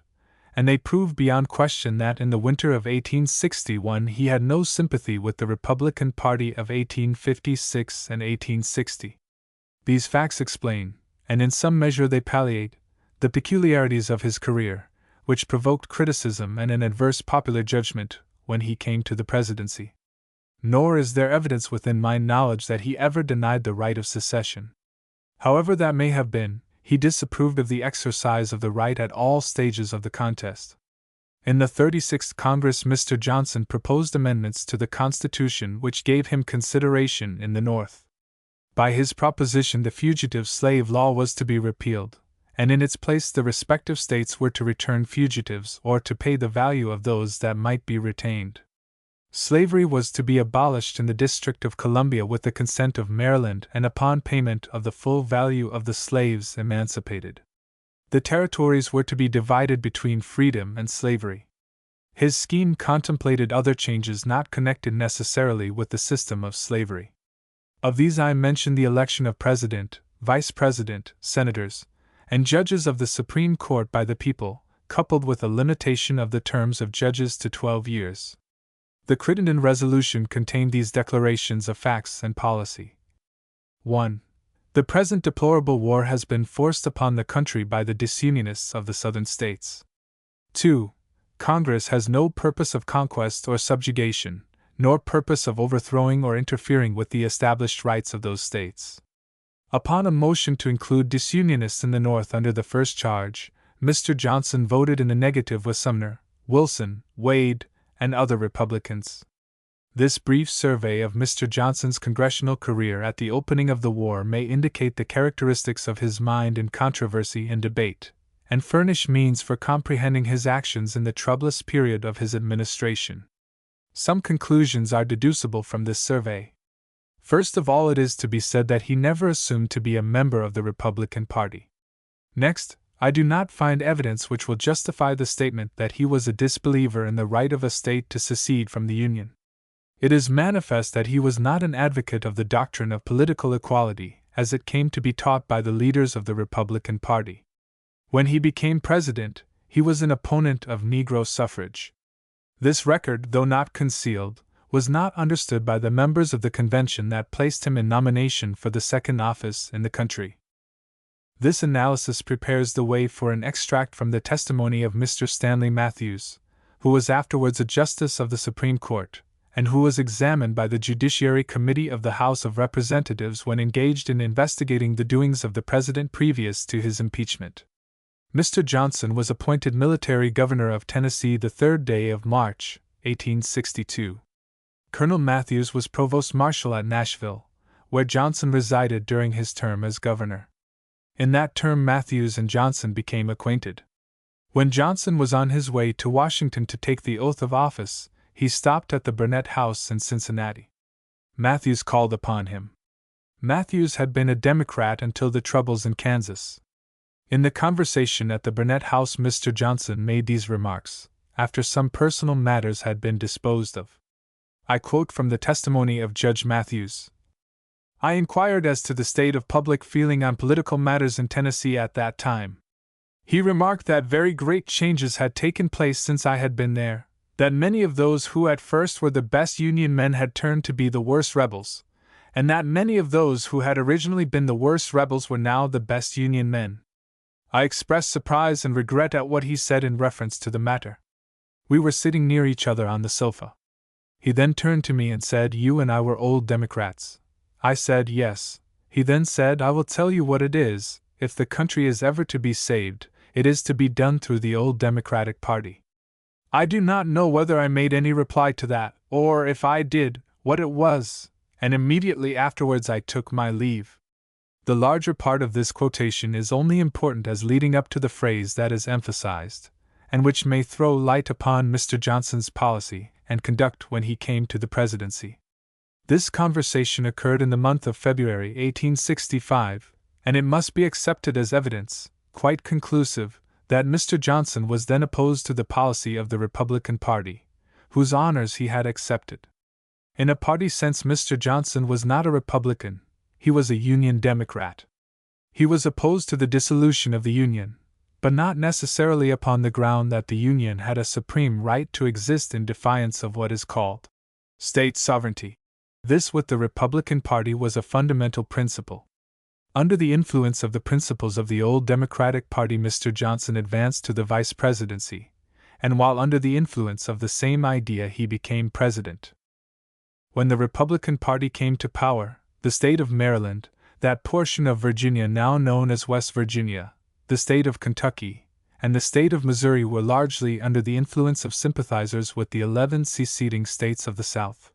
and they prove beyond question that in the winter of 1861 he had no sympathy with the Republican Party of 1856 and 1860. These facts explain, and in some measure they palliate, the peculiarities of his career, which provoked criticism and an adverse popular judgment when he came to the presidency. Nor is there evidence within my knowledge that he ever denied the right of secession. However that may have been, he disapproved of the exercise of the right at all stages of the contest. In the 36th Congress, Mr. Johnson proposed amendments to the Constitution which gave him consideration in the North. By his proposition, the fugitive slave law was to be repealed, and in its place the respective states were to return fugitives or to pay the value of those that might be retained. Slavery was to be abolished in the District of Columbia with the consent of Maryland and upon payment of the full value of the slaves emancipated. The territories were to be divided between freedom and slavery. His scheme contemplated other changes not connected necessarily with the system of slavery. Of these I mention the election of President, Vice President, Senators, and Judges of the Supreme Court by the people, coupled with a limitation of the terms of judges to 12 years. The Crittenden Resolution contained these declarations of facts and policy. 1. The present deplorable war has been forced upon the country by the disunionists of the Southern states. 2. Congress has no purpose of conquest or subjugation, nor purpose of overthrowing or interfering with the established rights of those states. Upon a motion to include disunionists in the North under the first charge, Mr. Johnson voted in the negative with Sumner, Wilson, Wade, and other Republicans. This brief survey of Mr. Johnson's congressional career at the opening of the war may indicate the characteristics of his mind in controversy and debate, and furnish means for comprehending his actions in the troublous period of his administration. Some conclusions are deducible from this survey. First of all, it is to be said that he never assumed to be a member of the Republican Party. Next, I do not find evidence which will justify the statement that he was a disbeliever in the right of a state to secede from the Union. It is manifest that he was not an advocate of the doctrine of political equality, as it came to be taught by the leaders of the Republican Party. When he became president, he was an opponent of Negro suffrage. This record, though not concealed, was not understood by the members of the convention that placed him in nomination for the second office in the country. This analysis prepares the way for an extract from the testimony of Mr. Stanley Matthews, who was afterwards a justice of the Supreme Court, and who was examined by the Judiciary Committee of the House of Representatives when engaged in investigating the doings of the President previous to his impeachment. Mr. Johnson was appointed military governor of Tennessee the 3rd day of March, 1862. Colonel Matthews was provost marshal at Nashville, where Johnson resided during his term as governor. In that term, Matthews and Johnson became acquainted. When Johnson was on his way to Washington to take the oath of office, he stopped at the Burnett House in Cincinnati. Matthews called upon him. Matthews had been a Democrat until the troubles in Kansas. In the conversation at the Burnett House, Mr. Johnson made these remarks, after some personal matters had been disposed of. I quote from the testimony of Judge Matthews, I inquired as to the state of public feeling on political matters in Tennessee at that time. He remarked that very great changes had taken place since I had been there, that many of those who at first were the best Union men had turned to be the worst rebels, and that many of those who had originally been the worst rebels were now the best Union men. I expressed surprise and regret at what he said in reference to the matter. We were sitting near each other on the sofa. He then turned to me and said, "You and I were old Democrats." I said, "Yes." He then said, "I will tell you what it is, if the country is ever to be saved, it is to be done through the old Democratic Party." I do not know whether I made any reply to that, or if I did, what it was, and immediately afterwards I took my leave. The larger part of this quotation is only important as leading up to the phrase that is emphasized, and which may throw light upon Mr. Johnson's policy and conduct when he came to the presidency. This conversation occurred in the month of February 1865, and it must be accepted as evidence, quite conclusive, that Mr. Johnson was then opposed to the policy of the Republican Party, whose honors he had accepted. In a party sense, Mr. Johnson was not a Republican, he was a Union Democrat. He was opposed to the dissolution of the Union, but not necessarily upon the ground that the Union had a supreme right to exist in defiance of what is called state sovereignty. This with the Republican Party was a fundamental principle. Under the influence of the principles of the old Democratic Party, Mr. Johnson advanced to the vice presidency, and while under the influence of the same idea he became president. When the Republican Party came to power, the state of Maryland, that portion of Virginia now known as West Virginia, the state of Kentucky, and the state of Missouri were largely under the influence of sympathizers with the 11 seceding states of the South.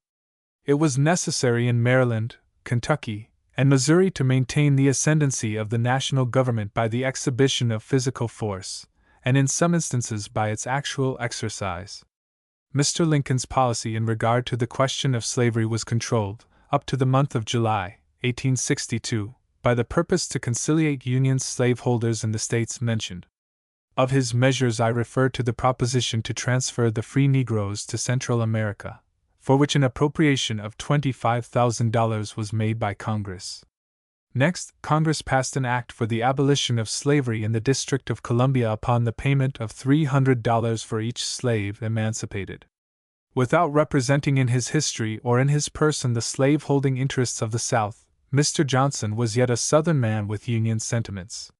It was necessary in Maryland, Kentucky, and Missouri to maintain the ascendancy of the national government by the exhibition of physical force, and in some instances by its actual exercise. Mr. Lincoln's policy in regard to the question of slavery was controlled, up to the month of July, 1862, by the purpose to conciliate Union slaveholders in the states mentioned. Of his measures I refer to the proposition to transfer the free Negroes to Central America, for which an appropriation of $25,000 was made by Congress. Next, Congress passed an act for the abolition of slavery in the District of Columbia upon the payment of $300 for each slave emancipated. Without representing in his history or in his person the slave-holding interests of the South, Mr. Johnson was yet a Southern man with Union sentiments.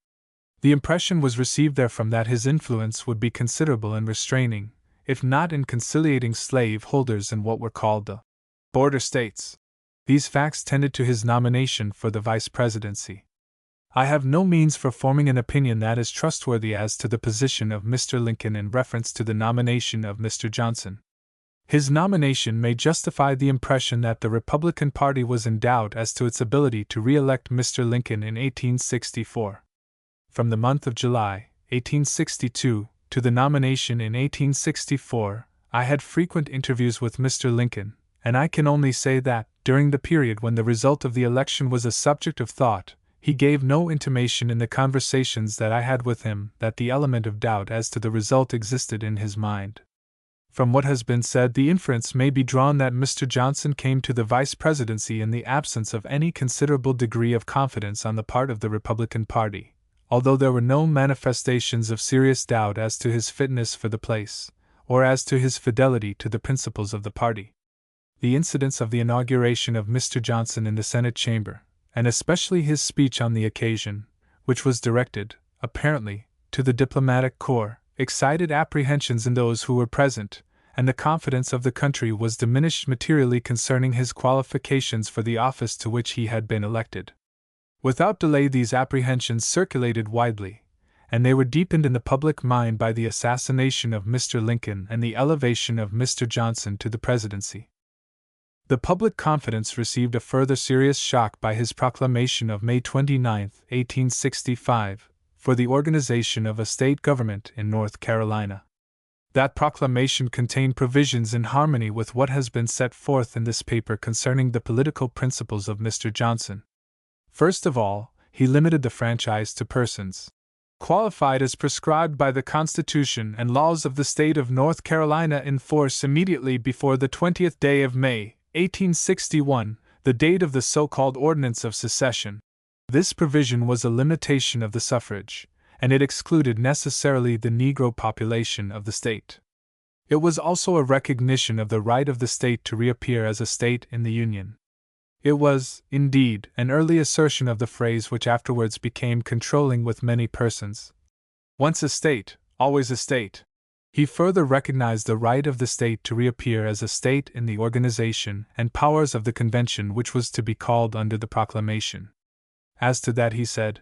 The impression was received therefrom that his influence would be considerable in restraining, if not in conciliating slave holders in what were called the border states. These facts tended to his nomination for the vice presidency. I have no means for forming an opinion that is trustworthy as to the position of Mr. Lincoln in reference to the nomination of Mr. Johnson. His nomination may justify the impression that the Republican Party was in doubt as to its ability to re-elect Mr. Lincoln in 1864. From the month of July, 1862, to the nomination in 1864, I had frequent interviews with Mr. Lincoln, and I can only say that, during the period when the result of the election was a subject of thought, he gave no intimation in the conversations that I had with him that the element of doubt as to the result existed in his mind. From what has been said, the inference may be drawn that Mr. Johnson came to the vice presidency in the absence of any considerable degree of confidence on the part of the Republican Party, although there were no manifestations of serious doubt as to his fitness for the place, or as to his fidelity to the principles of the party. The incidents of the inauguration of Mr. Johnson in the Senate chamber, and especially his speech on the occasion, which was directed, apparently, to the diplomatic corps, excited apprehensions in those who were present, and the confidence of the country was diminished materially concerning his qualifications for the office to which he had been elected. Without delay these apprehensions circulated widely, and they were deepened in the public mind by the assassination of Mr. Lincoln and the elevation of Mr. Johnson to the presidency. The public confidence received a further serious shock by his proclamation of May 29, 1865, for the organization of a state government in North Carolina. That proclamation contained provisions in harmony with what has been set forth in this paper concerning the political principles of Mr. Johnson. First of all, he limited the franchise to persons qualified as prescribed by the Constitution and laws of the state of North Carolina in force immediately before the 20th day of May, 1861, the date of the so-called Ordinance of Secession. This provision was a limitation of the suffrage, and it excluded necessarily the Negro population of the state. It was also a recognition of the right of the state to reappear as a state in the Union. It was, indeed, an early assertion of the phrase which afterwards became controlling with many persons. Once a state, always a state. He further recognized the right of the state to reappear as a state in the organization and powers of the convention which was to be called under the proclamation. As to that he said,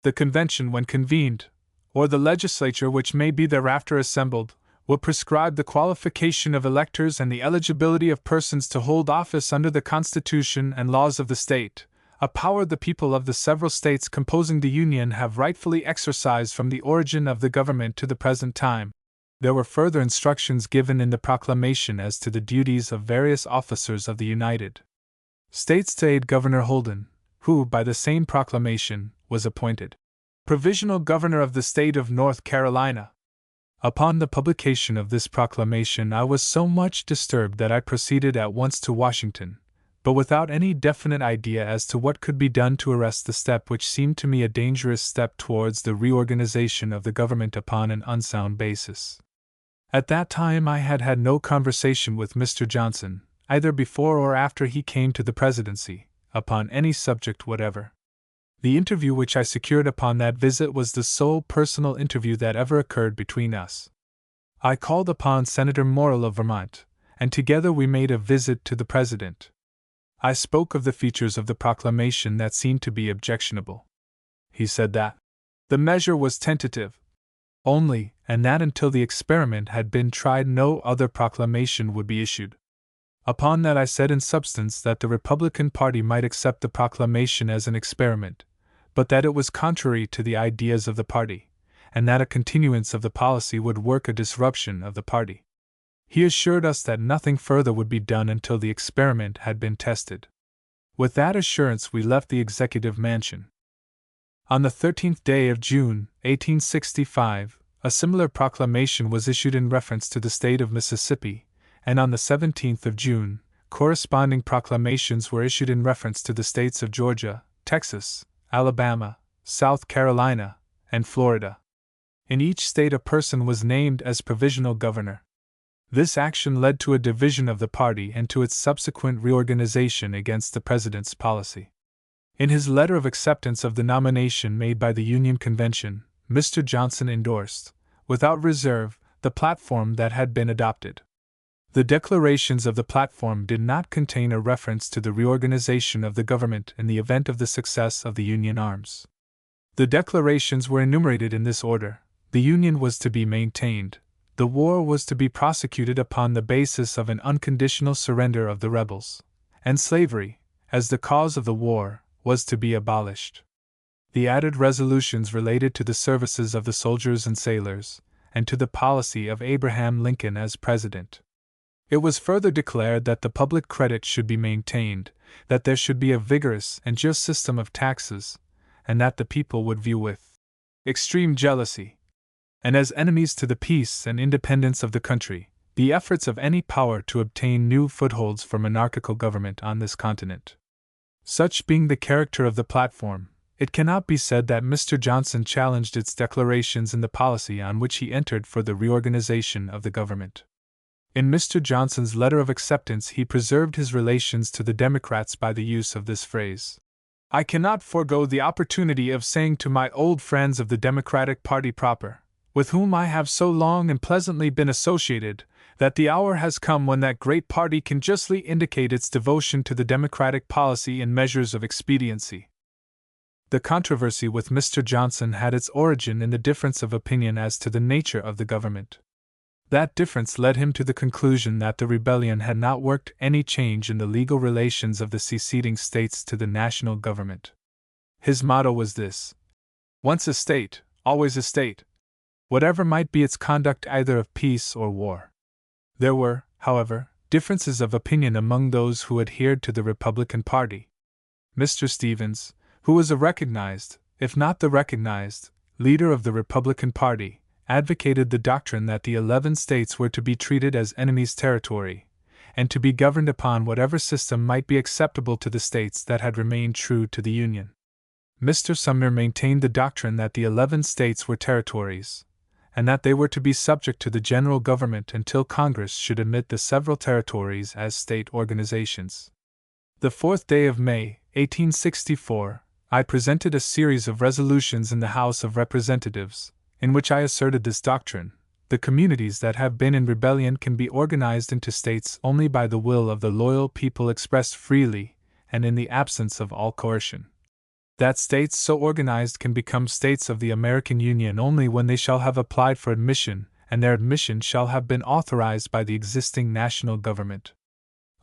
"The convention when convened, or the legislature which may be thereafter assembled, will prescribe the qualification of electors and the eligibility of persons to hold office under the Constitution and laws of the state, a power the people of the several states composing the Union have rightfully exercised from the origin of the government to the present time." There were further instructions given in the proclamation as to the duties of various officers of the United States to aid Governor Holden, who, by the same proclamation, was appointed provisional governor of the state of North Carolina. Upon the publication of this proclamation, I was so much disturbed that I proceeded at once to Washington, but without any definite idea as to what could be done to arrest the step which seemed to me a dangerous step towards the reorganization of the government upon an unsound basis. At that time I had had no conversation with Mr. Johnson, either before or after he came to the presidency, upon any subject whatever. The interview which I secured upon that visit was the sole personal interview that ever occurred between us. I called upon Senator Morrill of Vermont, and together we made a visit to the President. I spoke of the features of the proclamation that seemed to be objectionable. He said that the measure was tentative only, and that until the experiment had been tried no other proclamation would be issued. Upon that I said in substance that the Republican party might accept the proclamation as an experiment, but that it was contrary to the ideas of the party, and that a continuance of the policy would work a disruption of the party. He assured us that nothing further would be done until the experiment had been tested. With that assurance we left the executive mansion. On the 13th day of June, 1865, a similar proclamation was issued in reference to the state of Mississippi, and on the 17th of June, corresponding proclamations were issued in reference to the states of Georgia, Texas, Alabama, South Carolina, and Florida. In each state a person was named as provisional governor. This action led to a division of the party and to its subsequent reorganization against the President's policy. In his letter of acceptance of the nomination made by the Union Convention, Mr. Johnson endorsed, without reserve, the platform that had been adopted. The declarations of the platform did not contain a reference to the reorganization of the government in the event of the success of the Union arms. The declarations were enumerated in this order: the Union was to be maintained, the war was to be prosecuted upon the basis of an unconditional surrender of the rebels, and slavery, as the cause of the war, was to be abolished. The added resolutions related to the services of the soldiers and sailors, and to the policy of Abraham Lincoln as President. It was further declared that the public credit should be maintained, that there should be a vigorous and just system of taxes, and that the people would view with extreme jealousy, and as enemies to the peace and independence of the country, the efforts of any power to obtain new footholds for monarchical government on this continent. Such being the character of the platform, it cannot be said that Mr. Johnson challenged its declarations in the policy on which he entered for the reorganization of the government. In Mr. Johnson's letter of acceptance he preserved his relations to the Democrats by the use of this phrase: "I cannot forego the opportunity of saying to my old friends of the Democratic Party proper, with whom I have so long and pleasantly been associated, that the hour has come when that great party can justly indicate its devotion to the democratic policy in measures of expediency." The controversy with Mr. Johnson had its origin in the difference of opinion as to the nature of the government. That difference led him to the conclusion that the rebellion had not worked any change in the legal relations of the seceding states to the national government. His motto was this: "Once a state, always a state," whatever might be its conduct either of peace or war. There were, however, differences of opinion among those who adhered to the Republican Party. Mr. Stevens, who was a recognized, if not the recognized, leader of the Republican Party, advocated the doctrine that the 11 states were to be treated as enemies' territory, and to be governed upon whatever system might be acceptable to the states that had remained true to the Union. Mr. Sumner maintained the doctrine that the 11 states were territories, and that they were to be subject to the general government until Congress should admit the several territories as state organizations. The 4th day of May, 1864, I presented a series of resolutions in the House of Representatives, in which I asserted this doctrine: the communities that have been in rebellion can be organized into states only by the will of the loyal people expressed freely, and in the absence of all coercion. That states so organized can become states of the American Union only when they shall have applied for admission, and their admission shall have been authorized by the existing national government.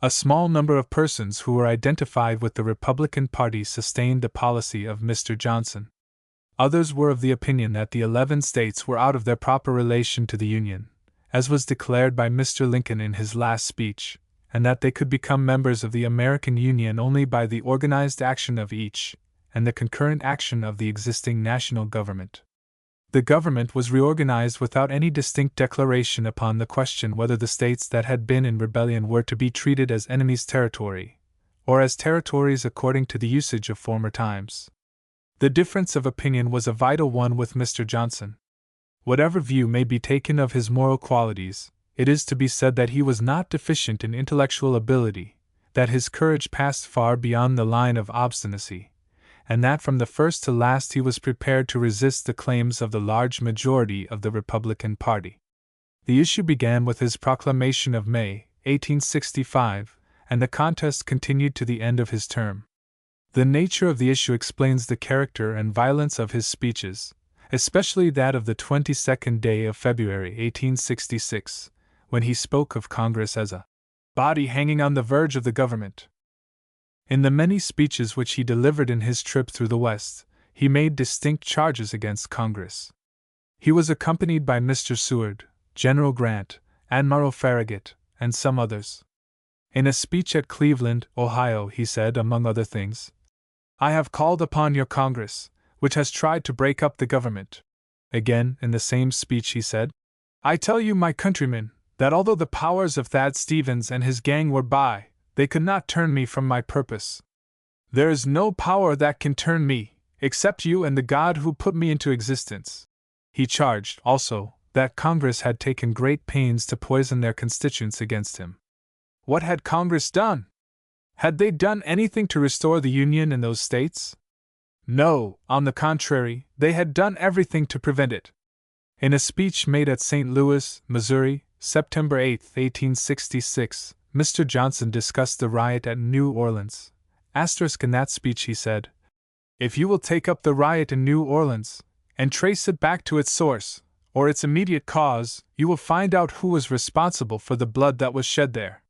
A small number of persons who were identified with the Republican Party sustained the policy of Mr. Johnson. Others were of the opinion that the 11 states were out of their proper relation to the Union, as was declared by Mr. Lincoln in his last speech, and that they could become members of the American Union only by the organized action of each, and the concurrent action of the existing national government. The government was reorganized without any distinct declaration upon the question whether the states that had been in rebellion were to be treated as enemies' territory, or as territories according to the usage of former times. The difference of opinion was a vital one with Mr. Johnson. Whatever view may be taken of his moral qualities, it is to be said that he was not deficient in intellectual ability, that his courage passed far beyond the line of obstinacy, and that from the first to last he was prepared to resist the claims of the large majority of the Republican Party. The issue began with his proclamation of May, 1865, and the contest continued to the end of his term. The nature of the issue explains the character and violence of his speeches, especially that of the 22nd day of February, 1866, when he spoke of Congress as a body hanging on the verge of the government. In the many speeches which he delivered in his trip through the West, he made distinct charges against Congress. He was accompanied by Mr. Seward, General Grant, Admiral Farragut, and some others. In a speech at Cleveland, Ohio, he said, among other things, "I have called upon your Congress, which has tried to break up the government." Again, in the same speech, he said, "I tell you, my countrymen, that although the powers of Thad Stevens and his gang were by, they could not turn me from my purpose. There is no power that can turn me, except you and the God who put me into existence." He charged, also, that Congress had taken great pains to poison their constituents against him. What had Congress done? Had they done anything to restore the Union in those states? No, on the contrary, they had done everything to prevent it. In a speech made at St. Louis, Missouri, September 8, 1866, Mr. Johnson discussed the riot at New Orleans. In that speech he said, "If you will take up the riot in New Orleans, and trace it back to its source, or its immediate cause, you will find out who was responsible for the blood that was shed there.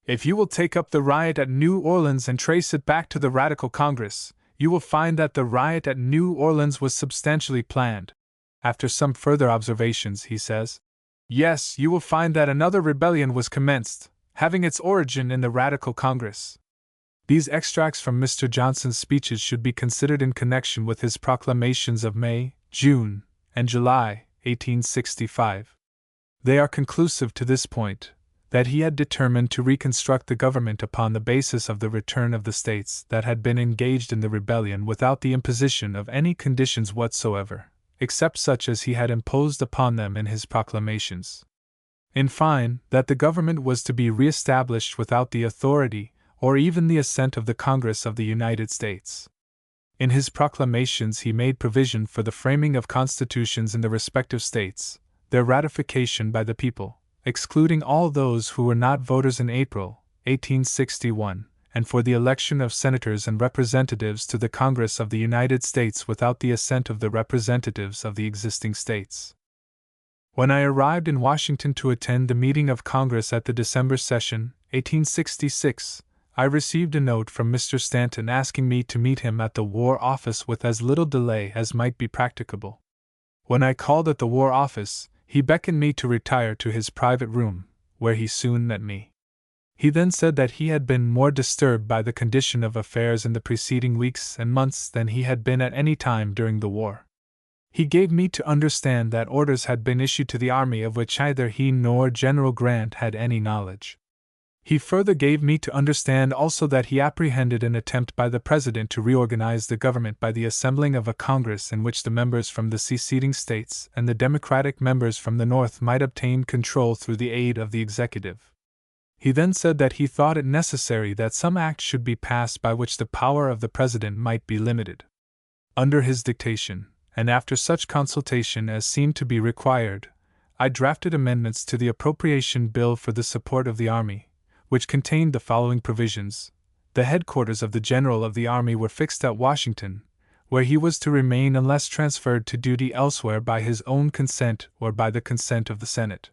If you will take up the riot at New Orleans and trace it back to the Radical Congress, you will find that the riot at New Orleans was substantially planned." After some further observations, he says, "Yes, you will find that another rebellion was commenced, having its origin in the Radical Congress." These extracts from Mr. Johnson's speeches should be considered in connection with his proclamations of May, June, and July, 1865. They are conclusive to this point, that he had determined to reconstruct the government upon the basis of the return of the states that had been engaged in the rebellion without the imposition of any conditions whatsoever, except such as he had imposed upon them in his proclamations. In fine, that the government was to be re-established without the authority or even the assent of the Congress of the United States. In his proclamations he made provision for the framing of constitutions in the respective states, their ratification by the people, excluding all those who were not voters in April, 1861, and for the election of senators and representatives to the Congress of the United States without the assent of the representatives of the existing states. When I arrived in Washington to attend the meeting of Congress at the December session, 1866, I received a note from Mr. Stanton asking me to meet him at the War Office with as little delay as might be practicable. When I called at the War Office, he beckoned me to retire to his private room, where he soon met me. He then said that he had been more disturbed by the condition of affairs in the preceding weeks and months than he had been at any time during the war. He gave me to understand that orders had been issued to the army of which neither he nor General Grant had any knowledge. He further gave me to understand also that he apprehended an attempt by the President to reorganize the government by the assembling of a Congress in which the members from the seceding states and the Democratic members from the North might obtain control through the aid of the executive. He then said that he thought it necessary that some act should be passed by which the power of the President might be limited. Under his dictation, and after such consultation as seemed to be required, I drafted amendments to the appropriation bill for the support of the Army, which contained the following provisions. The headquarters of the General of the Army were fixed at Washington, where he was to remain unless transferred to duty elsewhere by his own consent or by the consent of the Senate.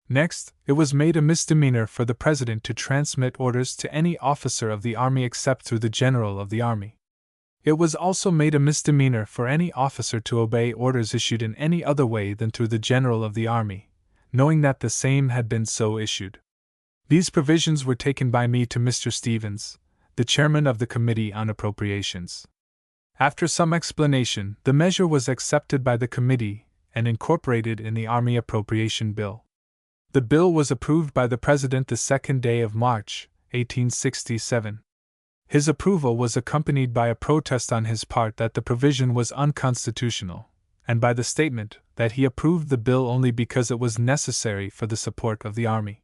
Next, it was made a misdemeanor for the President to transmit orders to any officer of the Army except through the General of the Army. It was also made a misdemeanor for any officer to obey orders issued in any other way than through the General of the Army, knowing that the same had been so issued. These provisions were taken by me to Mr. Stevens, the chairman of the Committee on Appropriations. After some explanation, the measure was accepted by the committee and incorporated in the Army Appropriation Bill. The bill was approved by the President the 2nd day of March, 1867. His approval was accompanied by a protest on his part that the provision was unconstitutional, and by the statement that he approved the bill only because it was necessary for the support of the Army.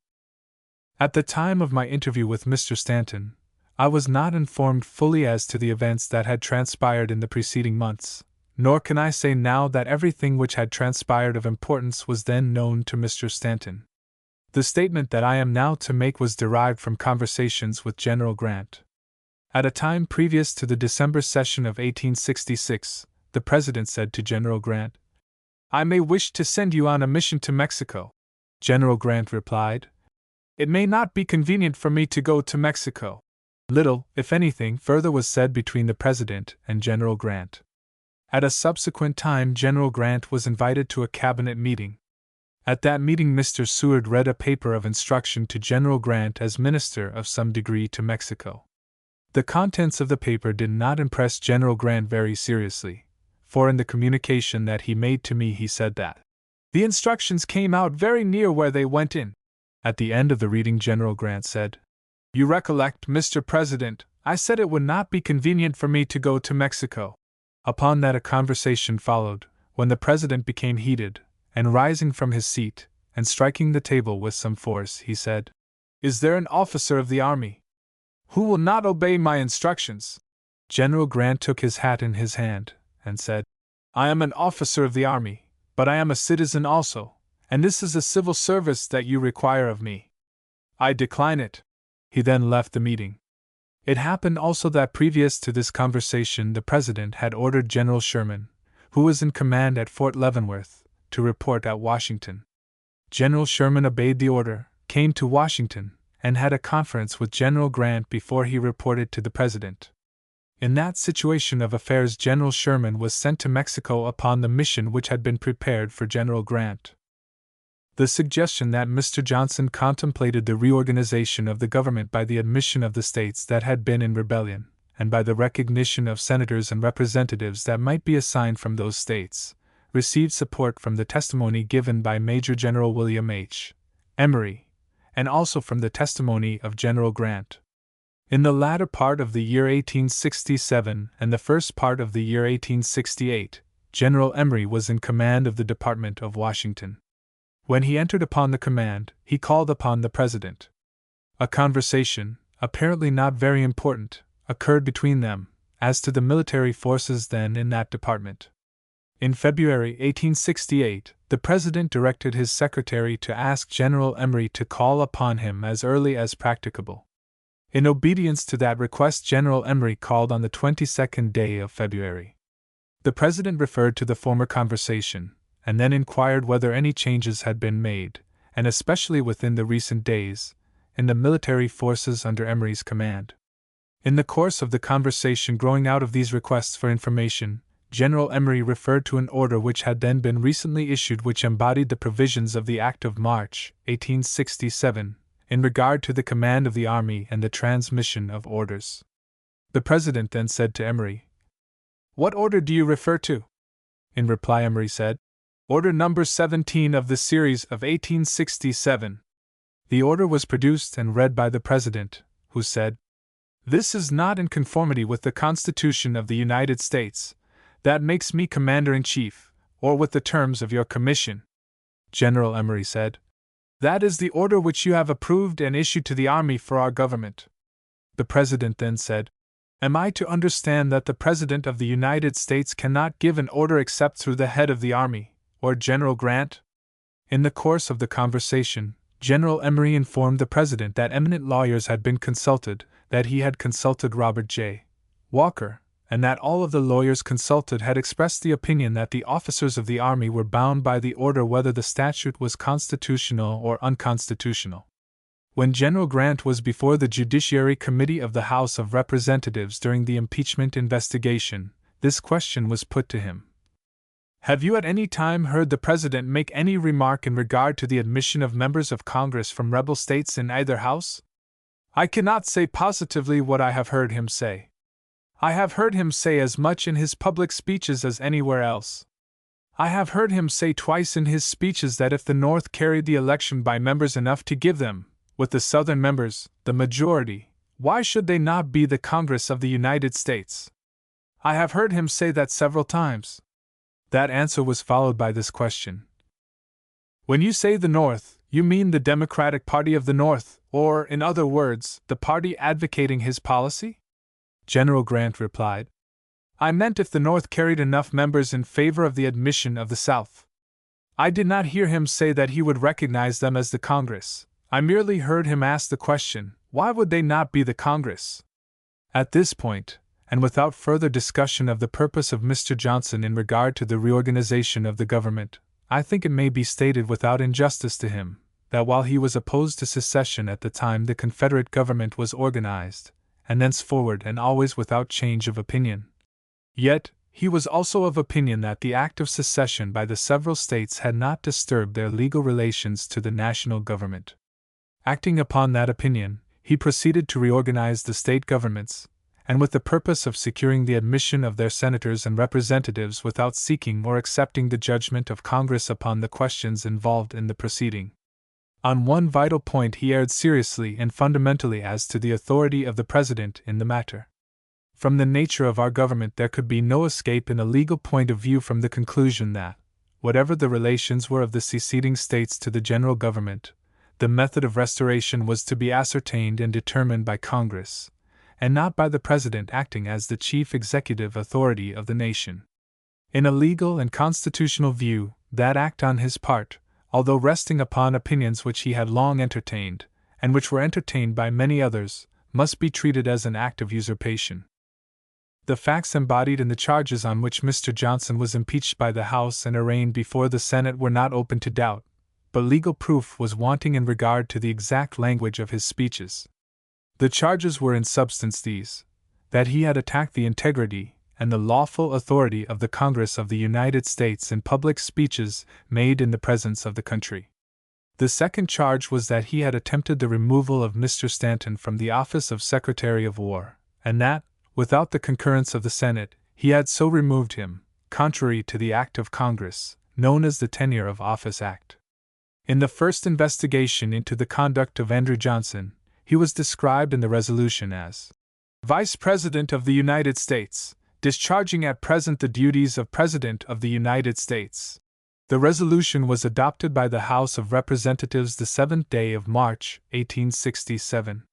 At the time of my interview with Mr. Stanton, I was not informed fully as to the events that had transpired in the preceding months, nor can I say now that everything which had transpired of importance was then known to Mr. Stanton. The statement that I am now to make was derived from conversations with General Grant. At a time previous to the December session of 1866, the President said to General Grant, "I may wish to send you on a mission to Mexico." General Grant replied, "It may not be convenient for me to go to Mexico." Little, if anything, further was said between the President and General Grant. At a subsequent time, General Grant was invited to a cabinet meeting. At that meeting, Mr. Seward read a paper of instruction to General Grant as Minister of some degree to Mexico. The contents of the paper did not impress General Grant very seriously, for in the communication that he made to me he said that the instructions came out very near where they went in. At the end of the reading, General Grant said, "You recollect, Mr. President, I said it would not be convenient for me to go to Mexico." Upon that a conversation followed, when the President became heated, and rising from his seat, and striking the table with some force, he said, "Is there an officer of the Army who will not obey my instructions?" General Grant took his hat in his hand, and said, "I am an officer of the Army, but I am a citizen also, and this is a civil service that you require of me. I decline it." He then left the meeting. It happened also that previous to this conversation the President had ordered General Sherman, who was in command at Fort Leavenworth, to report at Washington. General Sherman obeyed the order, came to Washington, and had a conference with General Grant before he reported to the President. In that situation of affairs, General Sherman was sent to Mexico upon the mission which had been prepared for General Grant. The suggestion that Mr. Johnson contemplated the reorganization of the government by the admission of the states that had been in rebellion, and by the recognition of senators and representatives that might be assigned from those states, received support from the testimony given by Major General William H. Emory, and also from the testimony of General Grant. In the latter part of the year 1867 and the first part of the year 1868, General Emory was in command of the Department of Washington. When he entered upon the command, he called upon the President. A conversation, apparently not very important, occurred between them, as to the military forces then in that department. In February 1868, the President directed his secretary to ask General Emory to call upon him as early as practicable. In obedience to that request, General Emory called on the 22nd day of February. The President referred to the former conversation, and then inquired whether any changes had been made, and especially within the recent days, in the military forces under Emory's command. In the course of the conversation growing out of these requests for information, General Emory referred to an order which had then been recently issued which embodied the provisions of the Act of March, 1867, in regard to the command of the Army and the transmission of orders. The President then said to Emory, "What order do you refer to?" In reply, Emory said, "Order number 17 of the series of 1867. The order was produced and read by the President, who said, "This is not in conformity with the Constitution of the United States, that makes me Commander-in-Chief, or with the terms of your commission." General Emory said, "That is the order which you have approved and issued to the Army for our government." The President then said, "Am I to understand that the President of the United States cannot give an order except through the head of the Army, or General Grant?" In the course of the conversation, General Emory informed the President that eminent lawyers had been consulted, that he had consulted Robert J. Walker, and that all of the lawyers consulted had expressed the opinion that the officers of the Army were bound by the order whether the statute was constitutional or unconstitutional. When General Grant was before the Judiciary Committee of the House of Representatives during the impeachment investigation, this question was put to him: "Have you at any time heard the President make any remark in regard to the admission of members of Congress from rebel states in either House?" "I cannot say positively what I have heard him say. I have heard him say as much in his public speeches as anywhere else. I have heard him say twice in his speeches that if the North carried the election by members enough to give them, with the Southern members, the majority, why should they not be the Congress of the United States? I have heard him say that several times." That answer was followed by this question: "When you say the North, you mean the Democratic Party of the North, or, in other words, the party advocating his policy?" General Grant replied, "I meant if the North carried enough members in favor of the admission of the South. I did not hear him say that he would recognize them as the Congress. I merely heard him ask the question, why would they not be the Congress?" At this point, and without further discussion of the purpose of Mr. Johnson in regard to the reorganization of the government, I think it may be stated without injustice to him, that while he was opposed to secession at the time the Confederate government was organized, and thenceforward and always without change of opinion, yet he was also of opinion that the act of secession by the several states had not disturbed their legal relations to the national government. Acting upon that opinion, he proceeded to reorganize the state governments, and with the purpose of securing the admission of their senators and representatives without seeking or accepting the judgment of Congress upon the questions involved in the proceeding. On one vital point he erred seriously and fundamentally as to the authority of the President in the matter. From the nature of our government there could be no escape in a legal point of view from the conclusion that, whatever the relations were of the seceding states to the general government, the method of restoration was to be ascertained and determined by Congress, and not by the President acting as the chief executive authority of the nation. In a legal and constitutional view, that act on his part, although resting upon opinions which he had long entertained, and which were entertained by many others, must be treated as an act of usurpation. The facts embodied in the charges on which Mr. Johnson was impeached by the House and arraigned before the Senate were not open to doubt, but legal proof was wanting in regard to the exact language of his speeches. The charges were in substance these: that he had attacked the integrity and the lawful authority of the Congress of the United States in public speeches made in the presence of the country. The second charge was that he had attempted the removal of Mr. Stanton from the office of Secretary of War, and that, without the concurrence of the Senate, he had so removed him, contrary to the Act of Congress, known as the Tenure of Office Act. In the first investigation into the conduct of Andrew Johnson, he was described in the resolution as Vice President of the United States, discharging at present the duties of President of the United States. The resolution was adopted by the House of Representatives the 7th day of March, 1867.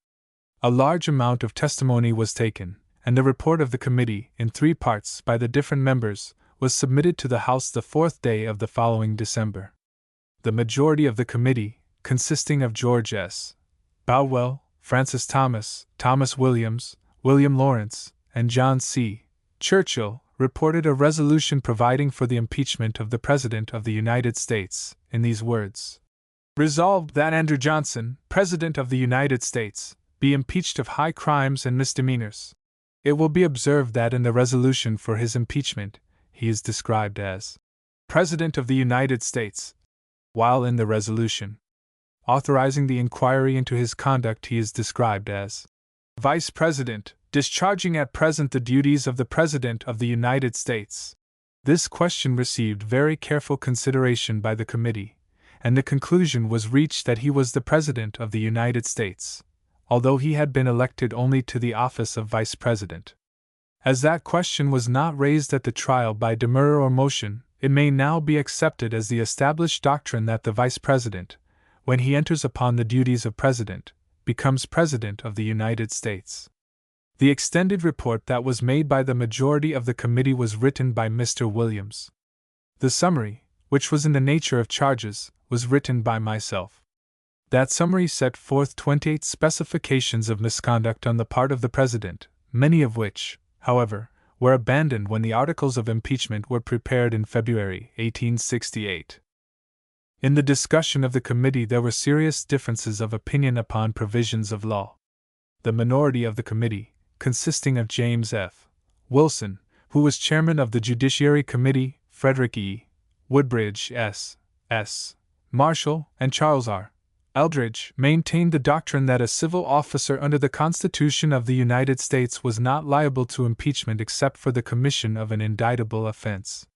A large amount of testimony was taken, and the report of the committee, in 3 parts by the different members, was submitted to the House the 4th day of the following December. The majority of the committee, consisting of George S. Boutwell, Francis Thomas, Thomas Williams, William Lawrence, and John C. Churchill, reported a resolution providing for the impeachment of the President of the United States, in these words: Resolved that Andrew Johnson, President of the United States, be impeached of high crimes and misdemeanors. It will be observed that in the resolution for his impeachment, he is described as President of the United States, while in the resolution authorizing the inquiry into his conduct he is described as Vice President, discharging at present the duties of the President of the United States. This question received very careful consideration by the committee, and the conclusion was reached that he was the President of the United States, although he had been elected only to the office of Vice President. As that question was not raised at the trial by demurrer or motion, it may now be accepted as the established doctrine that the Vice President, when he enters upon the duties of President, becomes President of the United States. The extended report that was made by the majority of the committee was written by Mr. Williams. The summary, which was in the nature of charges, was written by myself. That summary set forth 28 specifications of misconduct on the part of the President, many of which, however, were abandoned when the articles of impeachment were prepared in February 1868. In the discussion of the committee there were serious differences of opinion upon provisions of law. The minority of the committee, consisting of James F. Wilson, who was chairman of the Judiciary Committee, Frederick E. Woodbridge, S. Marshall, and Charles R. Eldridge, maintained the doctrine that a civil officer under the Constitution of the United States was not liable to impeachment except for the commission of an indictable offense.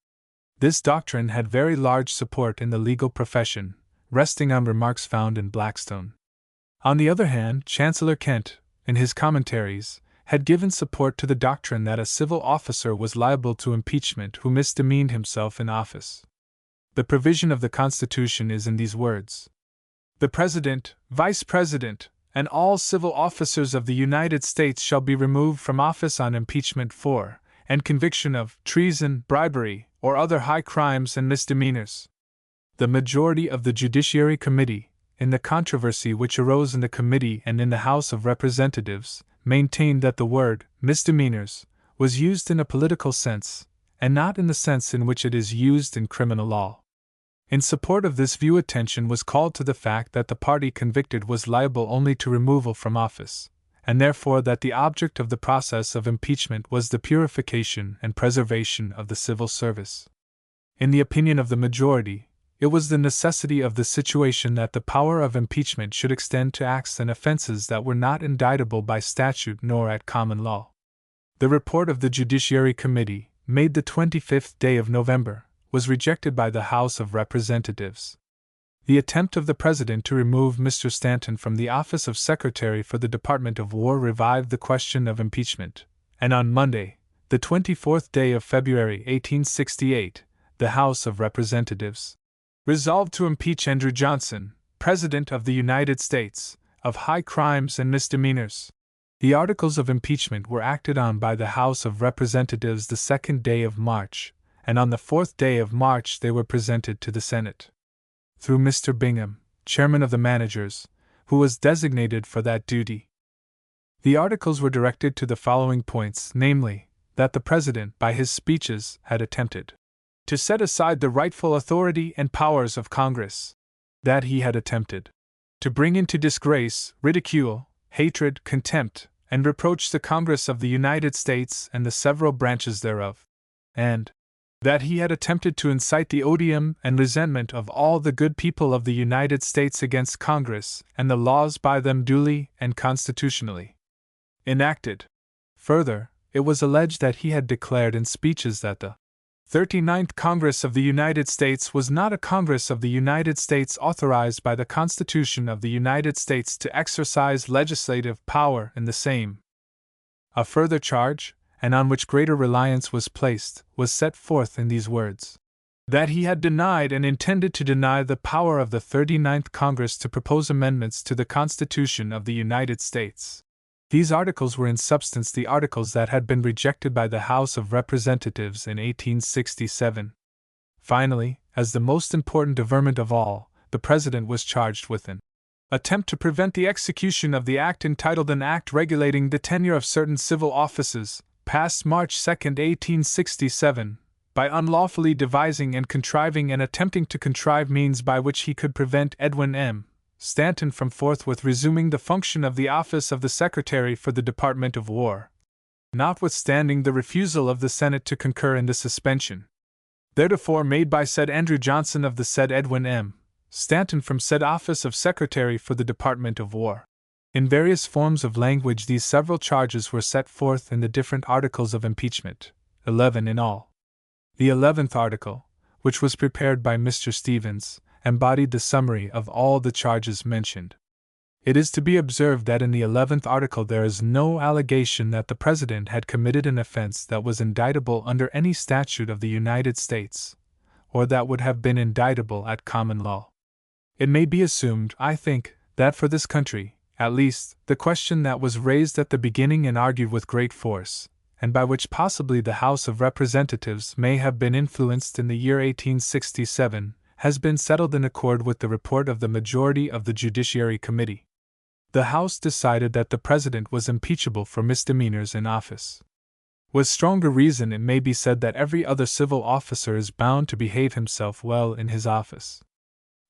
This doctrine had very large support in the legal profession, resting on remarks found in Blackstone. On the other hand, Chancellor Kent, in his commentaries, had given support to the doctrine that a civil officer was liable to impeachment who misdemeaned himself in office. The provision of the Constitution is in these words: "The President, Vice President, and all civil officers of the United States shall be removed from office on impeachment for, and conviction of, treason, bribery, or other high crimes and misdemeanors." The majority of the Judiciary Committee, in the controversy which arose in the committee and in the House of Representatives, maintained that the word misdemeanors was used in a political sense, and not in the sense in which it is used in criminal law. In support of this view, attention was called to the fact that the party convicted was liable only to removal from office, and therefore that the object of the process of impeachment was the purification and preservation of the civil service. In the opinion of the majority, it was the necessity of the situation that the power of impeachment should extend to acts and offenses that were not indictable by statute nor at common law. The report of the Judiciary Committee, made the 25th day of November, was rejected by the House of Representatives. The attempt of the President to remove Mr. Stanton from the office of Secretary for the Department of War revived the question of impeachment, and on Monday, the 24th day of February 1868, the House of Representatives resolved to impeach Andrew Johnson, President of the United States, of high crimes and misdemeanors. The articles of impeachment were acted on by the House of Representatives the 2nd day of March, and on the 4th day of March they were presented to the Senate. Through Mr. Bingham, chairman of the managers, who was designated for that duty. The articles were directed to the following points, namely, that the President, by his speeches, had attempted to set aside the rightful authority and powers of Congress, that he had attempted to bring into disgrace, ridicule, hatred, contempt, and reproach the Congress of the United States and the several branches thereof, and that he had attempted to incite the odium and resentment of all the good people of the United States against Congress and the laws by them duly and constitutionally enacted. Further, it was alleged that he had declared in speeches that the 39th Congress of the United States was not a Congress of the United States authorized by the Constitution of the United States to exercise legislative power in the same. A further charge, and on which greater reliance was placed, was set forth in these words: that he had denied and intended to deny the power of the 39th Congress to propose amendments to the Constitution of the United States. These articles were in substance the articles that had been rejected by the House of Representatives in 1867. Finally, as the most important averment of all, the President was charged with an attempt to prevent the execution of the act entitled An Act Regulating the Tenure of Certain Civil Offices, passed March 2, 1867, by unlawfully devising and contriving and attempting to contrive means by which he could prevent Edwin M. Stanton from forthwith resuming the function of the office of the Secretary for the Department of War, notwithstanding the refusal of the Senate to concur in the suspension theretofore made by said Andrew Johnson of the said Edwin M. Stanton from said office of Secretary for the Department of War. In various forms of language these several charges were set forth in the different articles of impeachment, 11 in all. The 11th article, which was prepared by Mr. Stevens, embodied the summary of all the charges mentioned. It is to be observed that in the 11th article there is no allegation that the President had committed an offense that was indictable under any statute of the United States, or that would have been indictable at common law. It may be assumed, I think, that for this country, at least, the question that was raised at the beginning and argued with great force, and by which possibly the House of Representatives may have been influenced in the year 1867, has been settled in accord with the report of the majority of the Judiciary Committee. The House decided that the President was impeachable for misdemeanors in office. With stronger reason, it may be said that every other civil officer is bound to behave himself well in his office.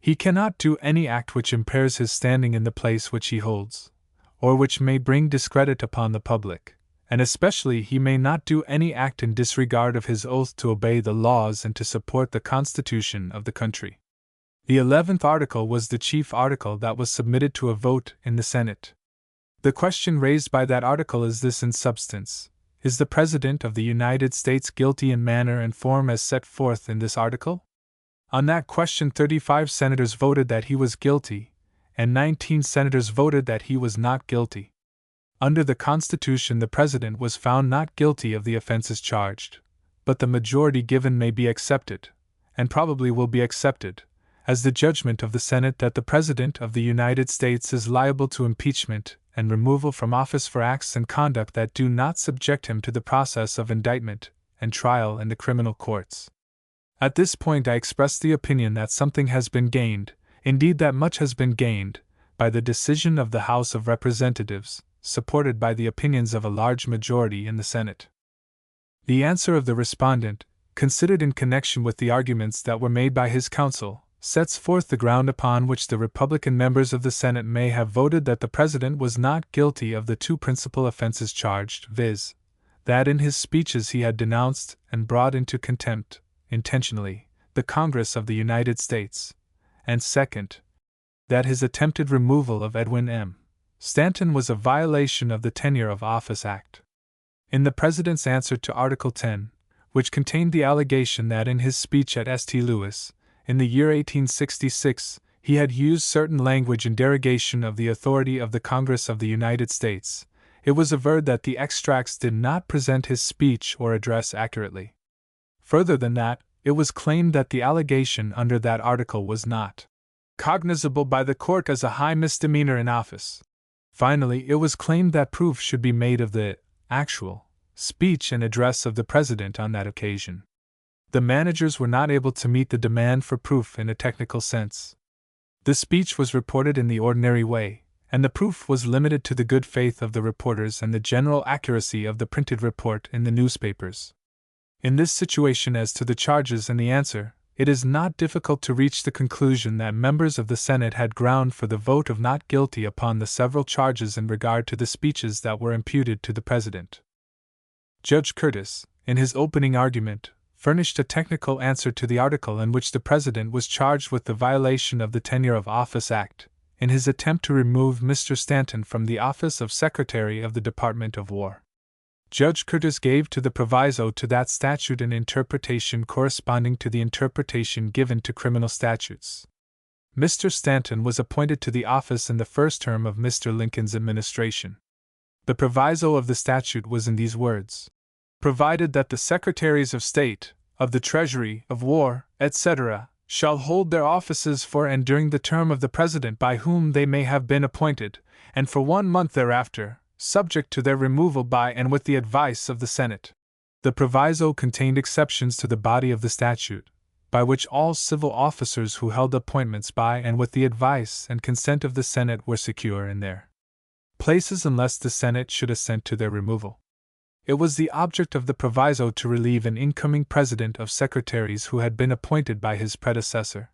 He cannot do any act which impairs his standing in the place which he holds, or which may bring discredit upon the public, and especially he may not do any act in disregard of his oath to obey the laws and to support the Constitution of the country. The 11th article was the chief article that was submitted to a vote in the Senate. The question raised by that article is this in substance: is the President of the United States guilty in manner and form as set forth in this article? On that question 35 senators voted that he was guilty, and 19 senators voted that he was not guilty. Under the Constitution the President was found not guilty of the offenses charged, but the majority given may be accepted, and probably will be accepted, as the judgment of the Senate that the President of the United States is liable to impeachment and removal from office for acts and conduct that do not subject him to the process of indictment and trial in the criminal courts. At this point I express the opinion that something has been gained, indeed that much has been gained, by the decision of the House of Representatives, supported by the opinions of a large majority in the Senate. The answer of the respondent, considered in connection with the arguments that were made by his counsel, sets forth the ground upon which the Republican members of the Senate may have voted that the President was not guilty of the two principal offenses charged, viz., that in his speeches he had denounced and brought into contempt, intentionally, the Congress of the United States, and second, that his attempted removal of Edwin M. Stanton was a violation of the Tenure of Office Act. In the President's answer to Article 10, which contained the allegation that in his speech at St. Louis, in the year 1866, he had used certain language in derogation of the authority of the Congress of the United States, it was averred that the extracts did not present his speech or address accurately. Further than that, it was claimed that the allegation under that article was not cognizable by the court as a high misdemeanor in office. Finally, it was claimed that proof should be made of the actual speech and address of the President on that occasion. The managers were not able to meet the demand for proof in a technical sense. The speech was reported in the ordinary way, and the proof was limited to the good faith of the reporters and the general accuracy of the printed report in the newspapers. In this situation, as to the charges and the answer, it is not difficult to reach the conclusion that members of the Senate had ground for the vote of not guilty upon the several charges in regard to the speeches that were imputed to the President. Judge Curtis, in his opening argument, furnished a technical answer to the article in which the President was charged with the violation of the Tenure of Office Act, in his attempt to remove Mr. Stanton from the office of Secretary of the Department of War. Judge Curtis gave to the proviso to that statute an interpretation corresponding to the interpretation given to criminal statutes. Mr. Stanton was appointed to the office in the first term of Mr. Lincoln's administration. The proviso of the statute was in these words: provided that the Secretaries of State, of the Treasury, of War, etc., shall hold their offices for and during the term of the President by whom they may have been appointed, and for 1 month thereafter, subject to their removal by and with the advice of the Senate. The proviso contained exceptions to the body of the statute, by which all civil officers who held appointments by and with the advice and consent of the Senate were secure in their places unless the Senate should assent to their removal. It was the object of the proviso to relieve an incoming president of secretaries who had been appointed by his predecessor.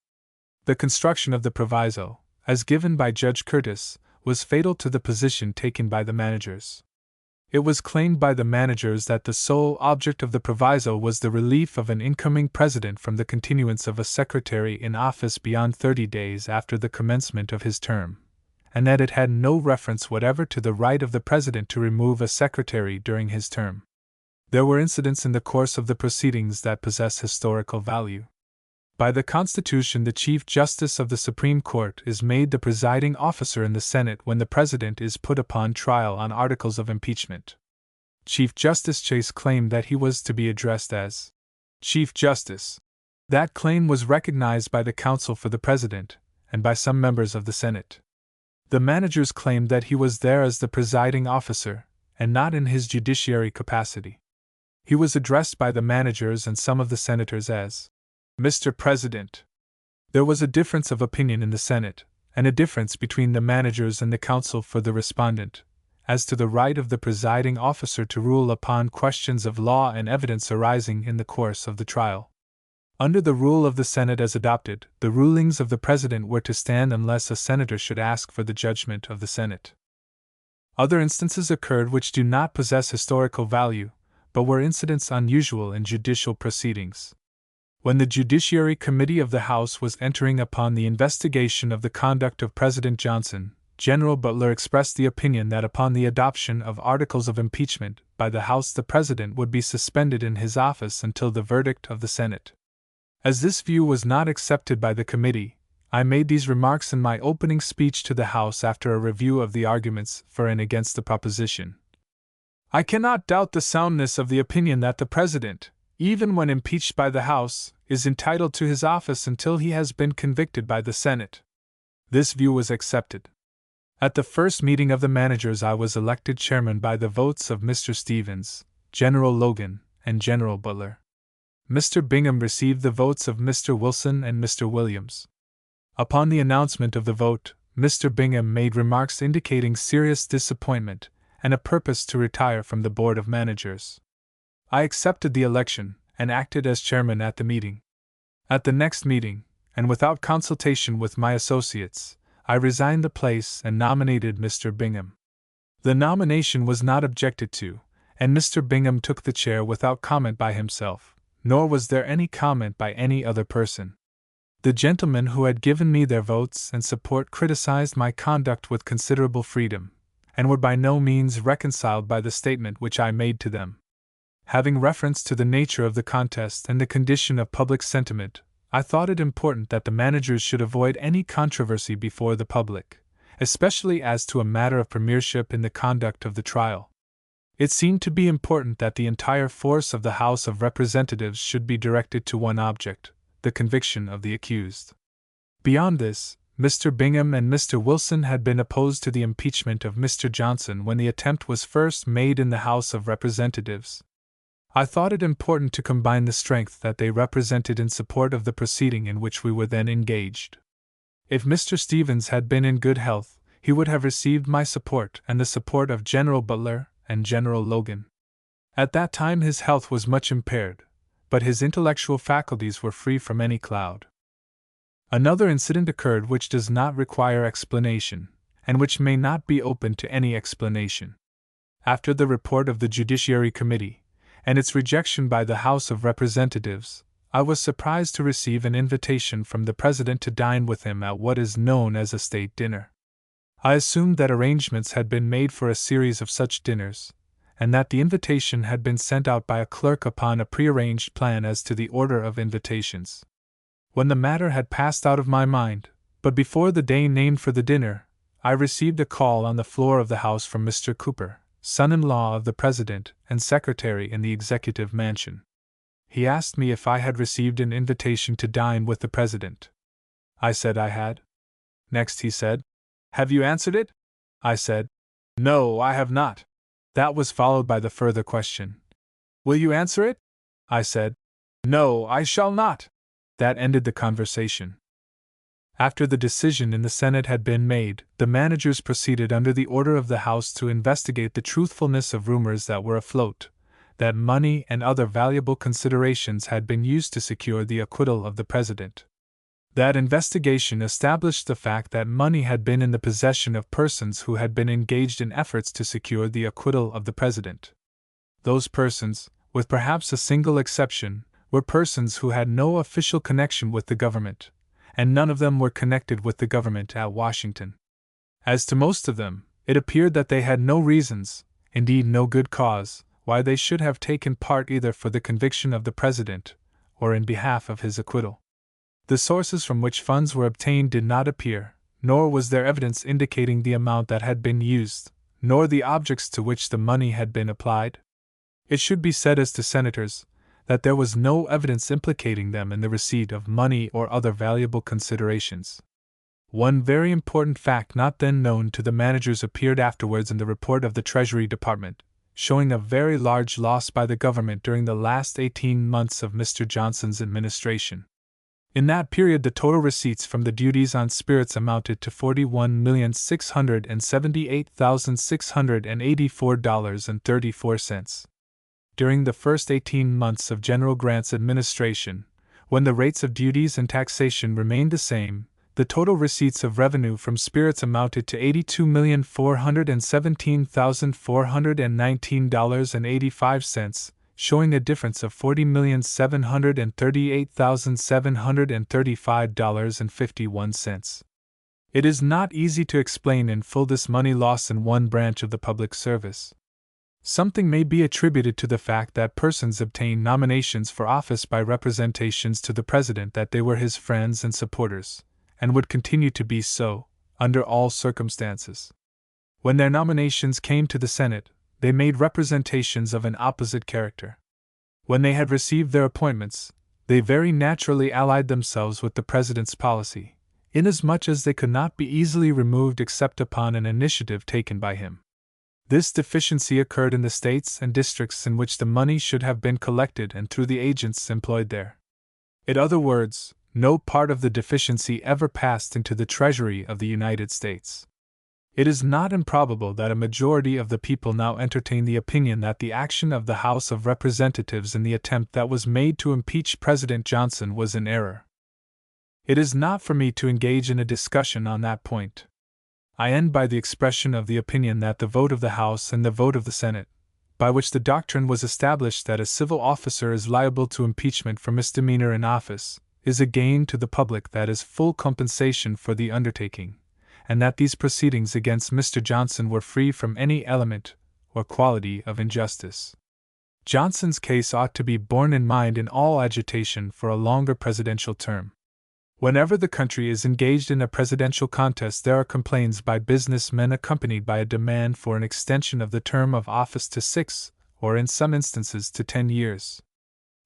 The construction of the proviso, as given by Judge Curtis, was fatal to the position taken by the managers. It was claimed by the managers that the sole object of the proviso was the relief of an incoming president from the continuance of a secretary in office beyond 30 days after the commencement of his term, and that it had no reference whatever to the right of the president to remove a secretary during his term. There were incidents in the course of the proceedings that possess historical value. By the Constitution, the Chief Justice of the Supreme Court is made the presiding officer in the Senate when the President is put upon trial on articles of impeachment. Chief Justice Chase claimed that he was to be addressed as Chief Justice. That claim was recognized by the counsel for the President and by some members of the Senate. The managers claimed that he was there as the presiding officer and not in his judiciary capacity. He was addressed by the managers and some of the senators as Mr. President. There was a difference of opinion in the Senate, and a difference between the managers and the counsel for the respondent, as to the right of the presiding officer to rule upon questions of law and evidence arising in the course of the trial. Under the rule of the Senate as adopted, the rulings of the President were to stand unless a senator should ask for the judgment of the Senate. Other instances occurred which do not possess historical value, but were incidents unusual in judicial proceedings. When the Judiciary Committee of the House was entering upon the investigation of the conduct of President Johnson, General Butler expressed the opinion that upon the adoption of articles of impeachment by the House the President would be suspended in his office until the verdict of the Senate. As this view was not accepted by the committee, I made these remarks in my opening speech to the House after a review of the arguments for and against the proposition. I cannot doubt the soundness of the opinion that the President, even when impeached by the House, is entitled to his office until he has been convicted by the Senate. This view was accepted. At the first meeting of the managers I was elected chairman by the votes of Mr. Stevens, General Logan, and General Butler. Mr. Bingham received the votes of Mr. Wilson and Mr. Williams. Upon the announcement of the vote, Mr. Bingham made remarks indicating serious disappointment and a purpose to retire from the Board of Managers. I accepted the election and acted as chairman at the meeting. At the next meeting, and without consultation with my associates, I resigned the place and nominated Mr. Bingham. The nomination was not objected to, and Mr. Bingham took the chair without comment by himself, nor was there any comment by any other person. The gentlemen who had given me their votes and support criticized my conduct with considerable freedom, and were by no means reconciled by the statement which I made to them. Having reference to the nature of the contest and the condition of public sentiment, I thought it important that the managers should avoid any controversy before the public, especially as to a matter of premiership in the conduct of the trial. It seemed to be important that the entire force of the House of Representatives should be directed to one object, the conviction of the accused. Beyond this, Mr. Bingham and Mr. Wilson had been opposed to the impeachment of Mr. Johnson when the attempt was first made in the House of Representatives. I thought it important to combine the strength that they represented in support of the proceeding in which we were then engaged. If Mr. Stevens had been in good health, he would have received my support and the support of General Butler and General Logan. At that time his health was much impaired, but his intellectual faculties were free from any cloud. Another incident occurred which does not require explanation, and which may not be open to any explanation. After the report of the Judiciary Committee, and its rejection by the House of Representatives, I was surprised to receive an invitation from the President to dine with him at what is known as a state dinner. I assumed that arrangements had been made for a series of such dinners, and that the invitation had been sent out by a clerk upon a prearranged plan as to the order of invitations. When the matter had passed out of my mind, but before the day named for the dinner, I received a call on the floor of the House from Mr. Cooper, son-in-law of the President and secretary in the Executive Mansion. He asked me if I had received an invitation to dine with the President. I said I had. Next he said, "Have you answered it?" I said, "No, I have not." That was followed by the further question, "Will you answer it?" I said, "No, I shall not." That ended the conversation. After the decision in the Senate had been made, the managers proceeded under the order of the House to investigate the truthfulness of rumors that were afloat, that money and other valuable considerations had been used to secure the acquittal of the President. That investigation established the fact that money had been in the possession of persons who had been engaged in efforts to secure the acquittal of the President. Those persons, with perhaps a single exception, were persons who had no official connection with the government, and none of them were connected with the government at Washington. As to most of them, it appeared that they had no reasons, indeed no good cause, why they should have taken part either for the conviction of the President or in behalf of his acquittal. The sources from which funds were obtained did not appear, nor was there evidence indicating the amount that had been used, nor the objects to which the money had been applied. It should be said as to senators, that there was no evidence implicating them in the receipt of money or other valuable considerations. One very important fact not then known to the managers appeared afterwards in the report of the Treasury Department, showing a very large loss by the government during the last 18 months of Mr. Johnson's administration. In that period, the total receipts from the duties on spirits amounted to $41,678,684.34. During the first 18 months of General Grant's administration, when the rates of duties and taxation remained the same, the total receipts of revenue from spirits amounted to $82,417,419.85, showing a difference of $40,738,735.51. It is not easy to explain in full this money loss in one branch of the public service. Something may be attributed to the fact that persons obtain nominations for office by representations to the President that they were his friends and supporters, and would continue to be so, under all circumstances. When their nominations came to the Senate, they made representations of an opposite character. When they had received their appointments, they very naturally allied themselves with the President's policy, inasmuch as they could not be easily removed except upon an initiative taken by him. This deficiency occurred in the states and districts in which the money should have been collected and through the agents employed there. In other words, no part of the deficiency ever passed into the Treasury of the United States. It is not improbable that a majority of the people now entertain the opinion that the action of the House of Representatives in the attempt that was made to impeach President Johnson was in error. It is not for me to engage in a discussion on that point. I end by the expression of the opinion that the vote of the House and the vote of the Senate, by which the doctrine was established that a civil officer is liable to impeachment for misdemeanor in office, is a gain to the public that is full compensation for the undertaking, and that these proceedings against Mr. Johnson were free from any element or quality of injustice. Johnson's case ought to be borne in mind in all agitation for a longer presidential term. Whenever the country is engaged in a presidential contest, there are complaints by business men accompanied by a demand for an extension of the term of office to 6, or in some instances to 10 years.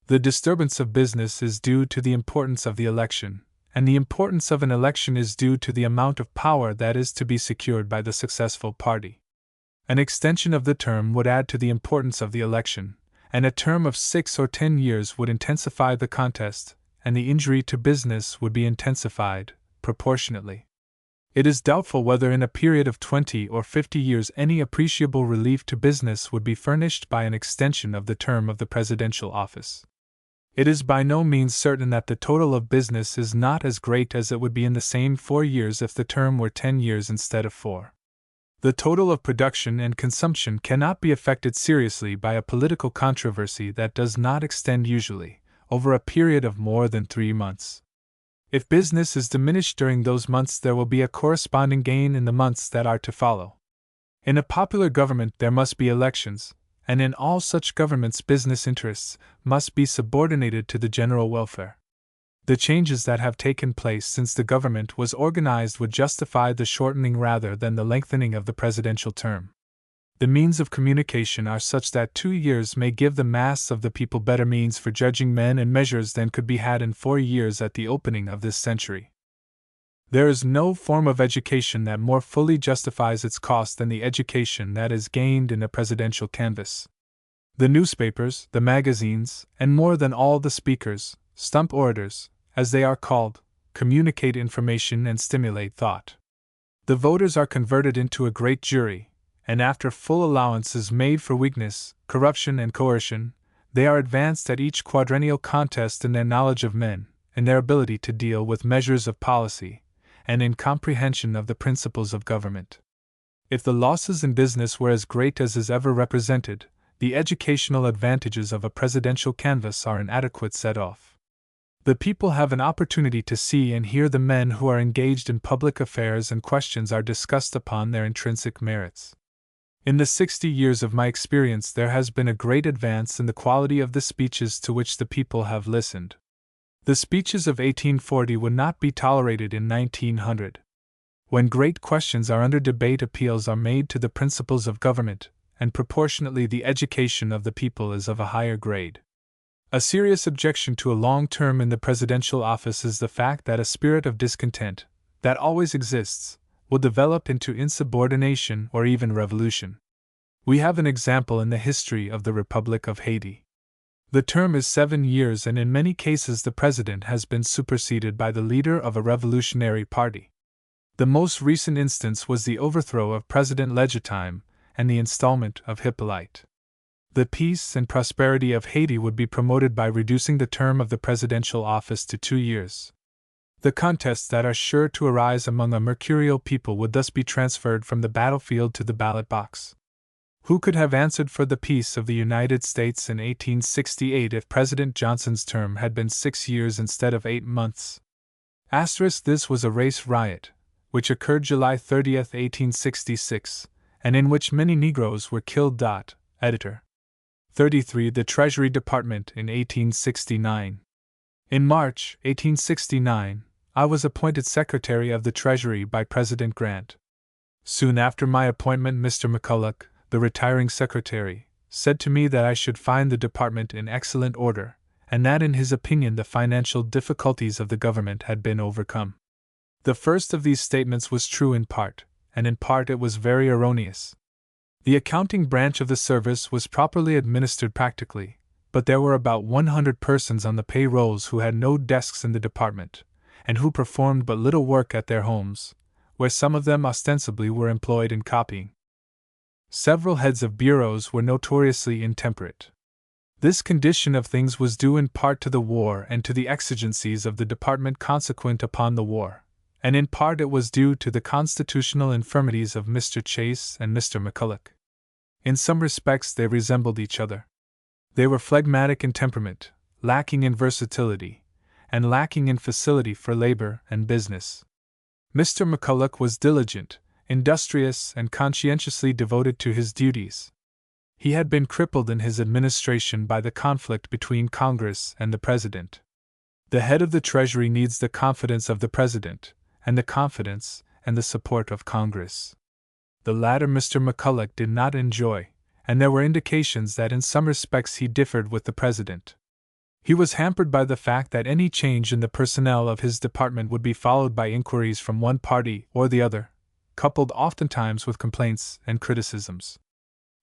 The disturbance of business is due to the importance of the election, and the importance of an election is due to the amount of power that is to be secured by the successful party. An extension of the term would add to the importance of the election, and a term of 6 or 10 years would intensify the contest, and the injury to business would be intensified, proportionately. It is doubtful whether in a period of 20 or 50 years any appreciable relief to business would be furnished by an extension of the term of the presidential office. It is by no means certain that the total of business is not as great as it would be in the same 4 years if the term were 10 years instead of 4. The total of production and consumption cannot be affected seriously by a political controversy that does not extend usually over a period of more than 3 months. If business is diminished during those months, there will be a corresponding gain in the months that are to follow. In a popular government there must be elections, and in all such governments business interests must be subordinated to the general welfare. The changes that have taken place since the government was organized would justify the shortening rather than the lengthening of the presidential term. The means of communication are such that 2 years may give the mass of the people better means for judging men and measures than could be had in 4 years at the opening of this century. There is no form of education that more fully justifies its cost than the education that is gained in a presidential canvass. The newspapers, the magazines, and more than all the speakers, stump orators, as they are called, communicate information and stimulate thought. The voters are converted into a great jury, and after full allowance is made for weakness, corruption, and coercion, they are advanced at each quadrennial contest in their knowledge of men, in their ability to deal with measures of policy, and in comprehension of the principles of government. If the losses in business were as great as is ever represented, the educational advantages of a presidential canvass are an adequate set-off. The people have an opportunity to see and hear the men who are engaged in public affairs, and questions are discussed upon their intrinsic merits. In the 60 years of my experience there has been a great advance in the quality of the speeches to which the people have listened. The speeches of 1840 would not be tolerated in 1900. When great questions are under debate, appeals are made to the principles of government, and proportionately the education of the people is of a higher grade. A serious objection to a long term in the presidential office is the fact that a spirit of discontent, that always exists, will develop into insubordination or even revolution. We have an example in the history of the Republic of Haiti. The term is 7 years, and in many cases the president has been superseded by the leader of a revolutionary party. The most recent instance was the overthrow of President Legitime and the installment of Hippolyte. The peace and prosperity of Haiti would be promoted by reducing the term of the presidential office to 2 years. The contests that are sure to arise among a mercurial people would thus be transferred from the battlefield to the ballot box. Who could have answered for the peace of the United States in 1868 if President Johnson's term had been 6 years instead of 8 months? This was a race riot, which occurred July 30, 1866, and in which many Negroes were killed. Editor. 33. The Treasury Department in 1869. In March 1869, I was appointed Secretary of the Treasury by President Grant. Soon after my appointment, Mr. McCulloch, the retiring secretary, said to me that I should find the department in excellent order, and that in his opinion the financial difficulties of the government had been overcome. The first of these statements was true in part, and in part it was very erroneous. The accounting branch of the service was properly administered practically, but there were about 100 persons on the payrolls who had no desks in the department, and who performed but little work at their homes, where some of them ostensibly were employed in copying. Several heads of bureaus were notoriously intemperate. This condition of things was due in part to the war and to the exigencies of the department consequent upon the war, and in part it was due to the constitutional infirmities of Mr. Chase and Mr. McCulloch. In some respects they resembled each other. They were phlegmatic in temperament, lacking in versatility, and lacking in facility for labor and business. Mr. McCulloch was diligent, industrious, and conscientiously devoted to his duties. He had been crippled in his administration by the conflict between Congress and the President. The head of the Treasury needs the confidence of the President, and the confidence and the support of Congress. The latter Mr. McCulloch did not enjoy, and there were indications that in some respects he differed with the President. He was hampered by the fact that any change in the personnel of his department would be followed by inquiries from one party or the other, coupled oftentimes with complaints and criticisms.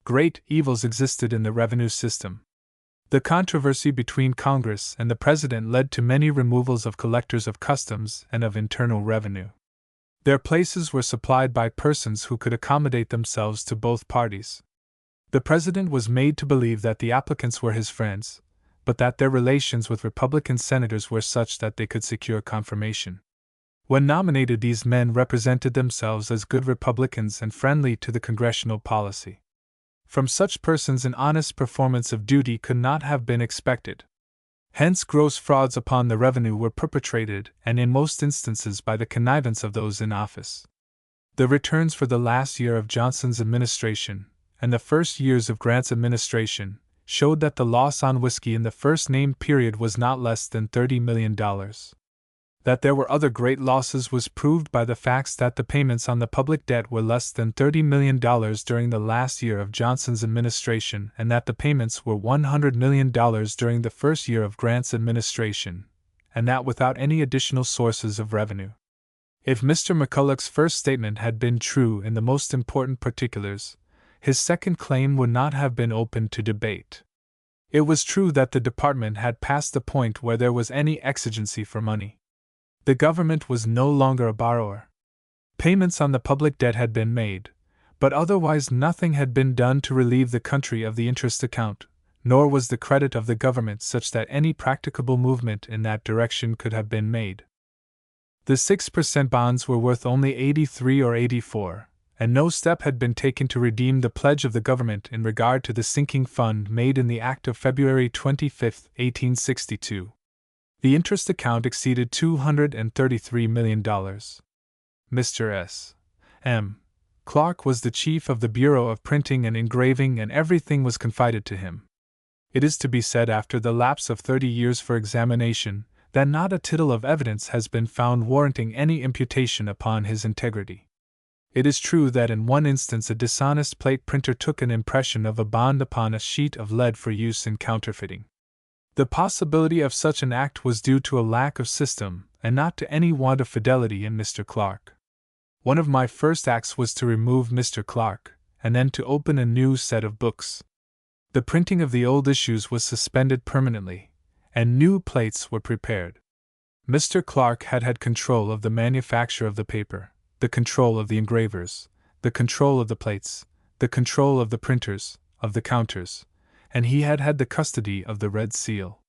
Great evils existed in the revenue system. The controversy between Congress and the President led to many removals of collectors of customs and of internal revenue. Their places were supplied by persons who could accommodate themselves to both parties. The President was made to believe that the applicants were his friends, but that their relations with Republican senators were such that they could secure confirmation. When nominated, these men represented themselves as good Republicans and friendly to the congressional policy. From such persons an honest performance of duty could not have been expected. Hence gross frauds upon the revenue were perpetrated, and in most instances by the connivance of those in office. The returns for the last year of Johnson's administration, and the first years of Grant's administration, showed that the loss on whiskey in the first named period was not less than $30 million. That there were other great losses was proved by the facts that the payments on the public debt were less than $30 million during the last year of Johnson's administration, and that the payments were $100 million during the first year of Grant's administration, and that without any additional sources of revenue. If Mr. McCulloch's first statement had been true in the most important particulars, his second claim would not have been open to debate. It was true that the department had passed the point where there was any exigency for money. The government was no longer a borrower. Payments on the public debt had been made, but otherwise nothing had been done to relieve the country of the interest account, nor was the credit of the government such that any practicable movement in that direction could have been made. The 6% bonds were worth only 83 or 84, and no step had been taken to redeem the pledge of the government in regard to the sinking fund made in the Act of February 25, 1862. The interest account exceeded $233 million. Mr. S. M. Clark was the chief of the Bureau of Printing and Engraving, and everything was confided to him. It is to be said, after the lapse of 30 years for examination, that not a tittle of evidence has been found warranting any imputation upon his integrity. It is true that in one instance a dishonest plate printer took an impression of a bond upon a sheet of lead for use in counterfeiting. The possibility of such an act was due to a lack of system, and not to any want of fidelity in Mr. Clark. One of my first acts was to remove Mr. Clark, and then to open a new set of books. The printing of the old issues was suspended permanently, and new plates were prepared. Mr. Clark had had control of the manufacture of the paper, the control of the engravers, the control of the plates, the control of the printers, of the counters, and he had had the custody of the red seal.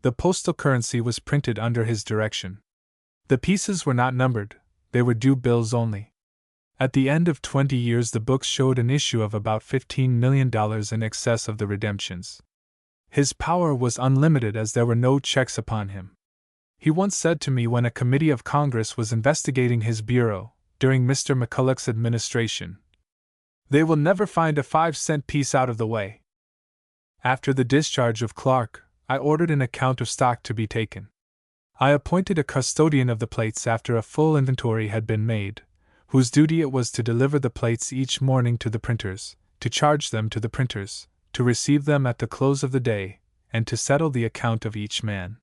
The postal currency was printed under his direction. The pieces were not numbered, they were due bills only. At the end of 20 years the books showed an issue of about $15 million in excess of the redemptions. His power was unlimited as there were no checks upon him. He once said to me when a committee of Congress was investigating his bureau, during Mr. McCulloch's administration, "They will never find a 5-cent piece out of the way." After the discharge of Clark, I ordered an account of stock to be taken. I appointed a custodian of the plates after a full inventory had been made, whose duty it was to deliver the plates each morning to the printers, to charge them to the printers, to receive them at the close of the day, and to settle the account of each man.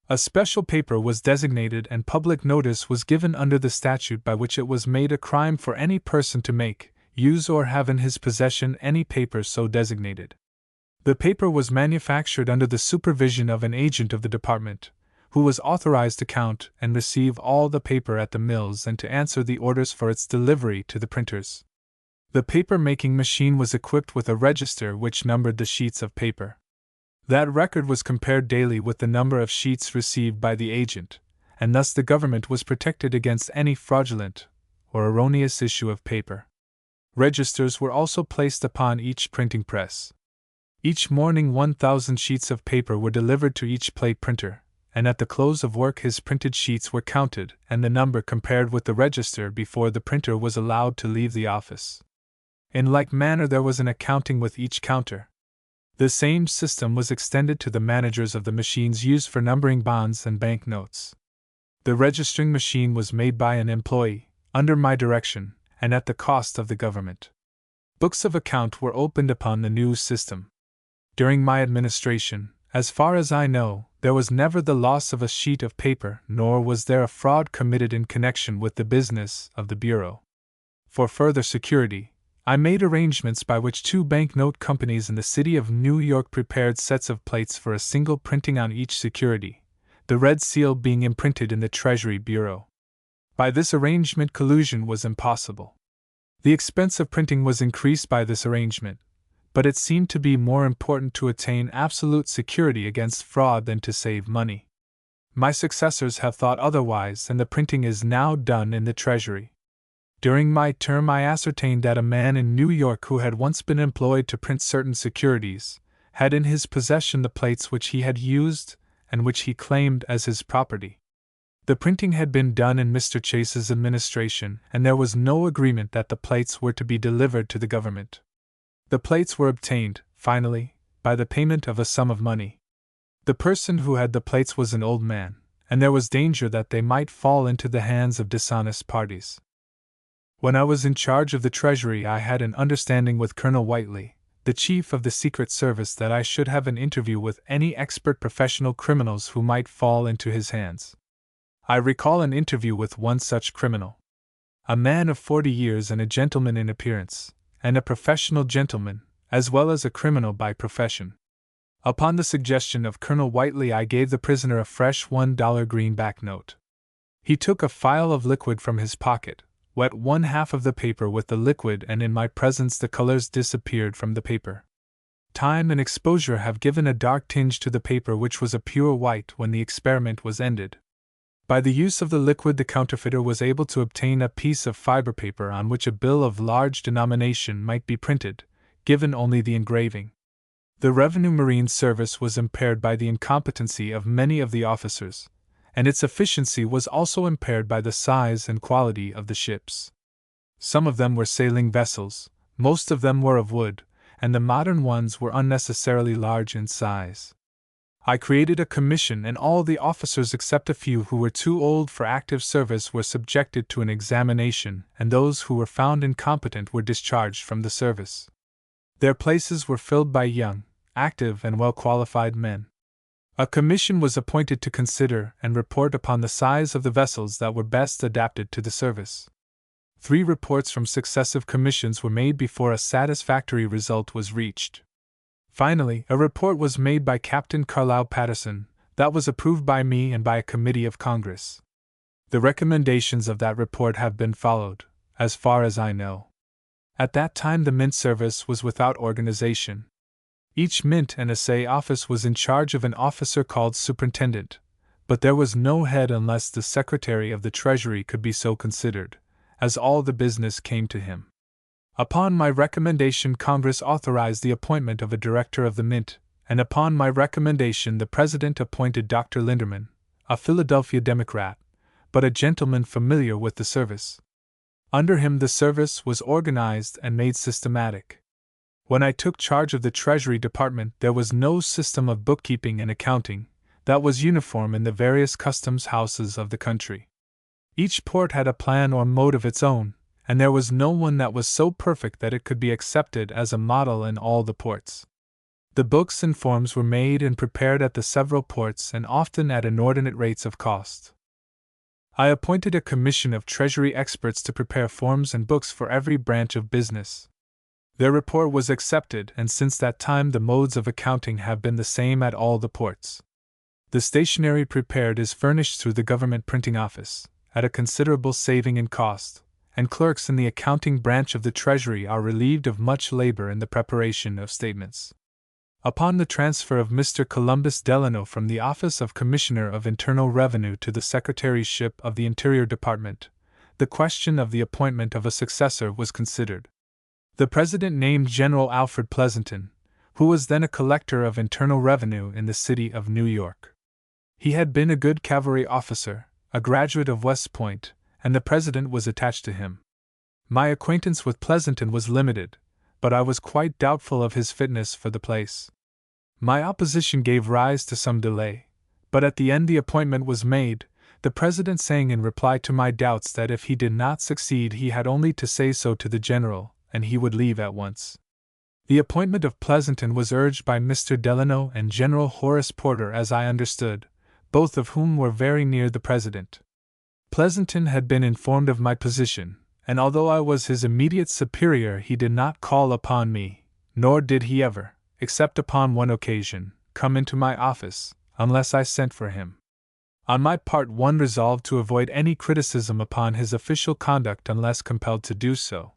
A special paper was designated and public notice was given under the statute by which it was made a crime for any person to make, use or have in his possession any paper so designated. The paper was manufactured under the supervision of an agent of the department, who was authorized to count and receive all the paper at the mills and to answer the orders for its delivery to the printers. The paper-making machine was equipped with a register which numbered the sheets of paper. That record was compared daily with the number of sheets received by the agent, and thus the government was protected against any fraudulent or erroneous issue of paper. Registers were also placed upon each printing press. Each morning 1,000 sheets of paper were delivered to each plate printer, and at the close of work his printed sheets were counted and the number compared with the register before the printer was allowed to leave the office. In like manner there was an accounting with each counter. The same system was extended to the managers of the machines used for numbering bonds and bank notes. The registering machine was made by an employee, under my direction, and at the cost of the government. Books of account were opened upon the new system. During my administration, as far as I know, there was never the loss of a sheet of paper, nor was there a fraud committed in connection with the business of the Bureau. For further security, I made arrangements by which 2 banknote companies in the city of New York prepared sets of plates for a single printing on each security, the red seal being imprinted in the Treasury Bureau. By this arrangement collusion was impossible. The expense of printing was increased by this arrangement, but it seemed to be more important to attain absolute security against fraud than to save money. My successors have thought otherwise, and the printing is now done in the Treasury. During my term I ascertained that a man in New York who had once been employed to print certain securities had in his possession the plates which he had used and which he claimed as his property. The printing had been done in Mr. Chase's administration, and there was no agreement that the plates were to be delivered to the government. The plates were obtained, finally, by the payment of a sum of money. The person who had the plates was an old man, and there was danger that they might fall into the hands of dishonest parties. When I was in charge of the Treasury I had an understanding with Colonel Whiteley, the Chief of the Secret Service, that I should have an interview with any expert professional criminals who might fall into his hands. I recall an interview with one such criminal. A man of 40 years and a gentleman in appearance, and a professional gentleman, as well as a criminal by profession. Upon the suggestion of Colonel Whiteley I gave the prisoner a fresh $1 greenback note. He took a phial of liquid from his pocket, wet 1/2 of the paper with the liquid, and in my presence the colors disappeared from the paper. Time and exposure have given a dark tinge to the paper which was a pure white when the experiment was ended. By the use of the liquid the counterfeiter was able to obtain a piece of fiber paper on which a bill of large denomination might be printed, given only the engraving. The Revenue Marine Service was impaired by the incompetency of many of the officers, and its efficiency was also impaired by the size and quality of the ships. Some of them were sailing vessels, most of them were of wood, and the modern ones were unnecessarily large in size. I created a commission, and all the officers except a few who were too old for active service were subjected to an examination, and those who were found incompetent were discharged from the service. Their places were filled by young, active, and well-qualified men. A commission was appointed to consider and report upon the size of the vessels that were best adapted to the service. 3 reports from successive commissions were made before a satisfactory result was reached. Finally, a report was made by Captain Carlisle Patterson that was approved by me and by a committee of Congress. The recommendations of that report have been followed, as far as I know. At that time the Mint service was without organization. Each Mint and Assay office was in charge of an officer called superintendent, but there was no head unless the Secretary of the Treasury could be so considered, as all the business came to him. Upon my recommendation, Congress authorized the appointment of a director of the Mint, and upon my recommendation the President appointed Dr. Linderman, a Philadelphia Democrat, but a gentleman familiar with the service. Under him the service was organized and made systematic. When I took charge of the Treasury Department, there was no system of bookkeeping and accounting that was uniform in the various customs houses of the country. Each port had a plan or mode of its own, and there was no one that was so perfect that it could be accepted as a model in all the ports. The books and forms were made and prepared at the several ports and often at inordinate rates of cost. I appointed a commission of Treasury experts to prepare forms and books for every branch of business. Their report was accepted, and since that time the modes of accounting have been the same at all the ports. The stationery prepared is furnished through the government printing office, at a considerable saving in cost, and clerks in the accounting branch of the Treasury are relieved of much labor in the preparation of statements. Upon the transfer of Mr. Columbus Delano from the office of Commissioner of Internal Revenue to the Secretaryship of the Interior Department, the question of the appointment of a successor was considered. The President named General Alfred Pleasanton, who was then a collector of internal revenue in the city of New York. He had been a good cavalry officer, a graduate of West Point, and the President was attached to him. My acquaintance with Pleasanton was limited, but I was quite doubtful of his fitness for the place. My opposition gave rise to some delay, but at the end the appointment was made, the President saying in reply to my doubts that if he did not succeed he had only to say so to the General, and he would leave at once. The appointment of Pleasanton was urged by Mr. Delano and General Horace Porter, as I understood, both of whom were very near the President. Pleasanton had been informed of my position, and although I was his immediate superior he did not call upon me, nor did he ever, except upon one occasion, come into my office, unless I sent for him. On my part one resolved to avoid any criticism upon his official conduct unless compelled to do so.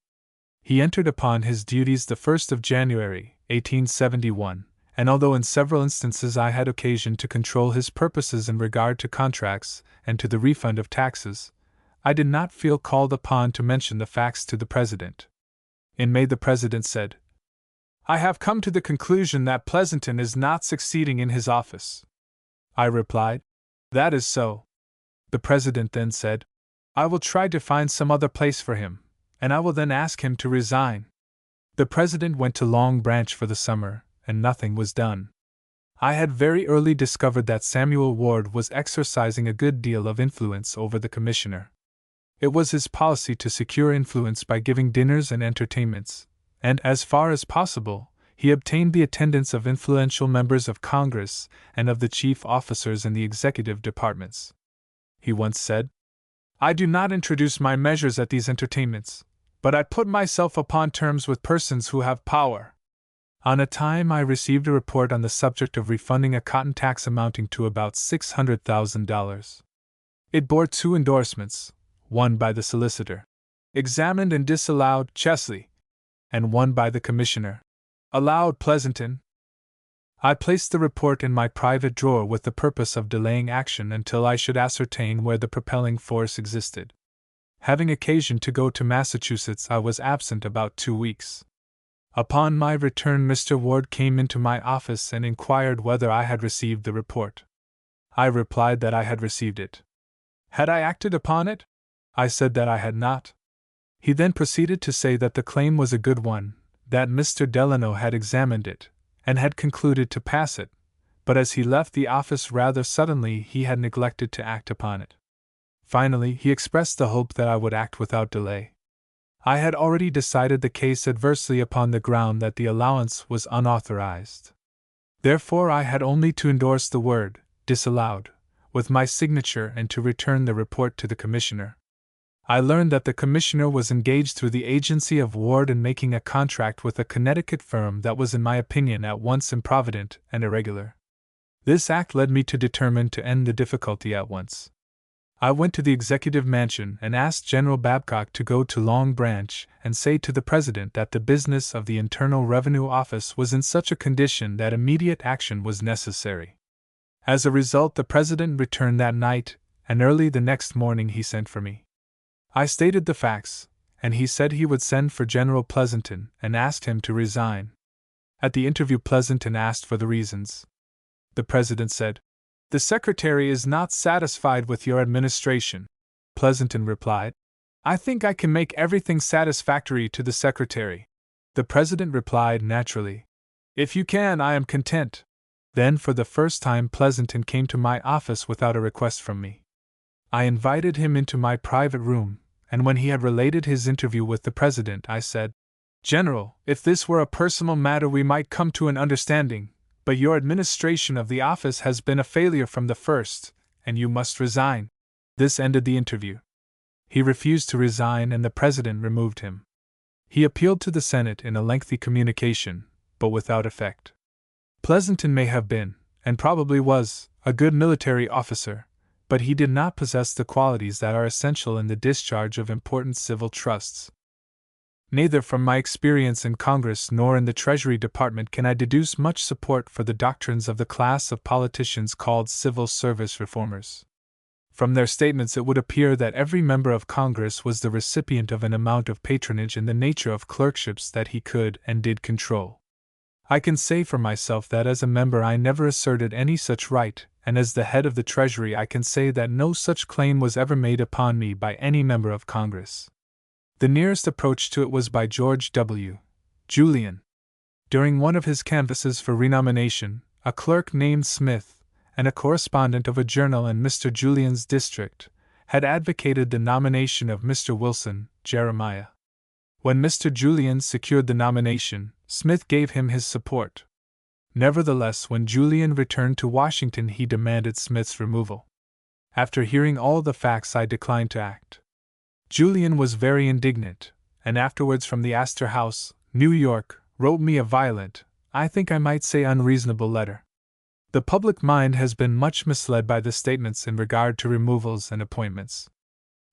He entered upon his duties the 1st of January, 1871, and although in several instances I had occasion to control his purposes in regard to contracts and to the refund of taxes, I did not feel called upon to mention the facts to the President. In May the President said, "I have come to the conclusion that Pleasanton is not succeeding in his office." I replied, "That is so." The President then said, "I will try to find some other place for him, and I will then ask him to resign." The President went to Long Branch for the summer, and nothing was done. I had very early discovered that Samuel Ward was exercising a good deal of influence over the Commissioner. It was his policy to secure influence by giving dinners and entertainments, and, as far as possible, he obtained the attendance of influential members of Congress and of the chief officers in the executive departments. He once said, "I do not introduce my measures at these entertainments, but I put myself upon terms with persons who have power." On a time I received a report on the subject of refunding a cotton tax amounting to about $600,000. It bore 2 endorsements, one by the solicitor, examined and disallowed Chesley, and one by the Commissioner, allowed Pleasanton. I placed the report in my private drawer with the purpose of delaying action until I should ascertain where the propelling force existed. Having occasion to go to Massachusetts, I was absent about 2 weeks. Upon my return, Mr. Ward came into my office and inquired whether I had received the report. I replied that I had received it. Had I acted upon it? I said that I had not. He then proceeded to say that the claim was a good one, that Mr. Delano had examined it, and had concluded to pass it, but as he left the office rather suddenly, he had neglected to act upon it. Finally, he expressed the hope that I would act without delay. I had already decided the case adversely upon the ground that the allowance was unauthorized. Therefore, I had only to endorse the word, disallowed, with my signature and to return the report to the Commissioner. I learned that the Commissioner was engaged through the agency of Ward in making a contract with a Connecticut firm that was in my opinion at once improvident and irregular. This act led me to determine to end the difficulty at once. I went to the Executive Mansion and asked General Babcock to go to Long Branch and say to the President that the business of the Internal Revenue Office was in such a condition that immediate action was necessary. As a result, the President returned that night, and early the next morning he sent for me. I stated the facts, and he said he would send for General Pleasonton and asked him to resign. At the interview, Pleasonton asked for the reasons. The President said, "The Secretary is not satisfied with your administration." Pleasonton replied, "I think I can make everything satisfactory to the Secretary." The President replied naturally, "If you can, I am content." Then for the first time Pleasonton came to my office without a request from me. I invited him into my private room, and when he had related his interview with the President, I said, "General, if this were a personal matter we might come to an understanding, but your administration of the office has been a failure from the first, and you must resign." This ended the interview. He refused to resign, and the President removed him. He appealed to the Senate in a lengthy communication, but without effect. Pleasonton may have been, and probably was, a good military officer, but he did not possess the qualities that are essential in the discharge of important civil trusts. Neither from my experience in Congress nor in the Treasury Department can I deduce much support for the doctrines of the class of politicians called civil service reformers. From their statements it would appear that every member of Congress was the recipient of an amount of patronage in the nature of clerkships that he could and did control. I can say for myself that as a member I never asserted any such right, and as the head of the Treasury I can say that no such claim was ever made upon me by any member of Congress. The nearest approach to it was by George W. Julian. During one of his canvasses for renomination, a clerk named Smith, and a correspondent of a journal in Mr. Julian's district, had advocated the nomination of Mr. Wilson, Jeremiah. When Mr. Julian secured the nomination, Smith gave him his support. Nevertheless, when Julian returned to Washington, he demanded Smith's removal. After hearing all the facts, I declined to act. Julian was very indignant, and afterwards from the Astor House, New York, wrote me a violent, I think I might say unreasonable letter. The public mind has been much misled by the statements in regard to removals and appointments.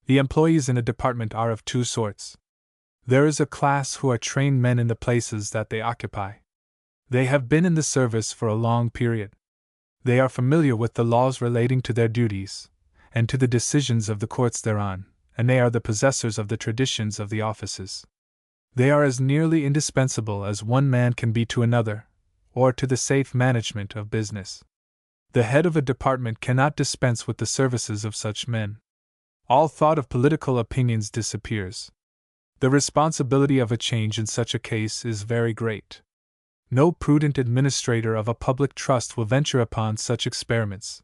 The employees in a department are of two sorts. There is a class who are trained men in the places that they occupy. They have been in the service for a long period. They are familiar with the laws relating to their duties, and to the decisions of the courts thereon, and they are the possessors of the traditions of the offices. They are as nearly indispensable as one man can be to another, or to the safe management of business. The head of a department cannot dispense with the services of such men. All thought of political opinions disappears. The responsibility of a change in such a case is very great. No prudent administrator of a public trust will venture upon such experiments.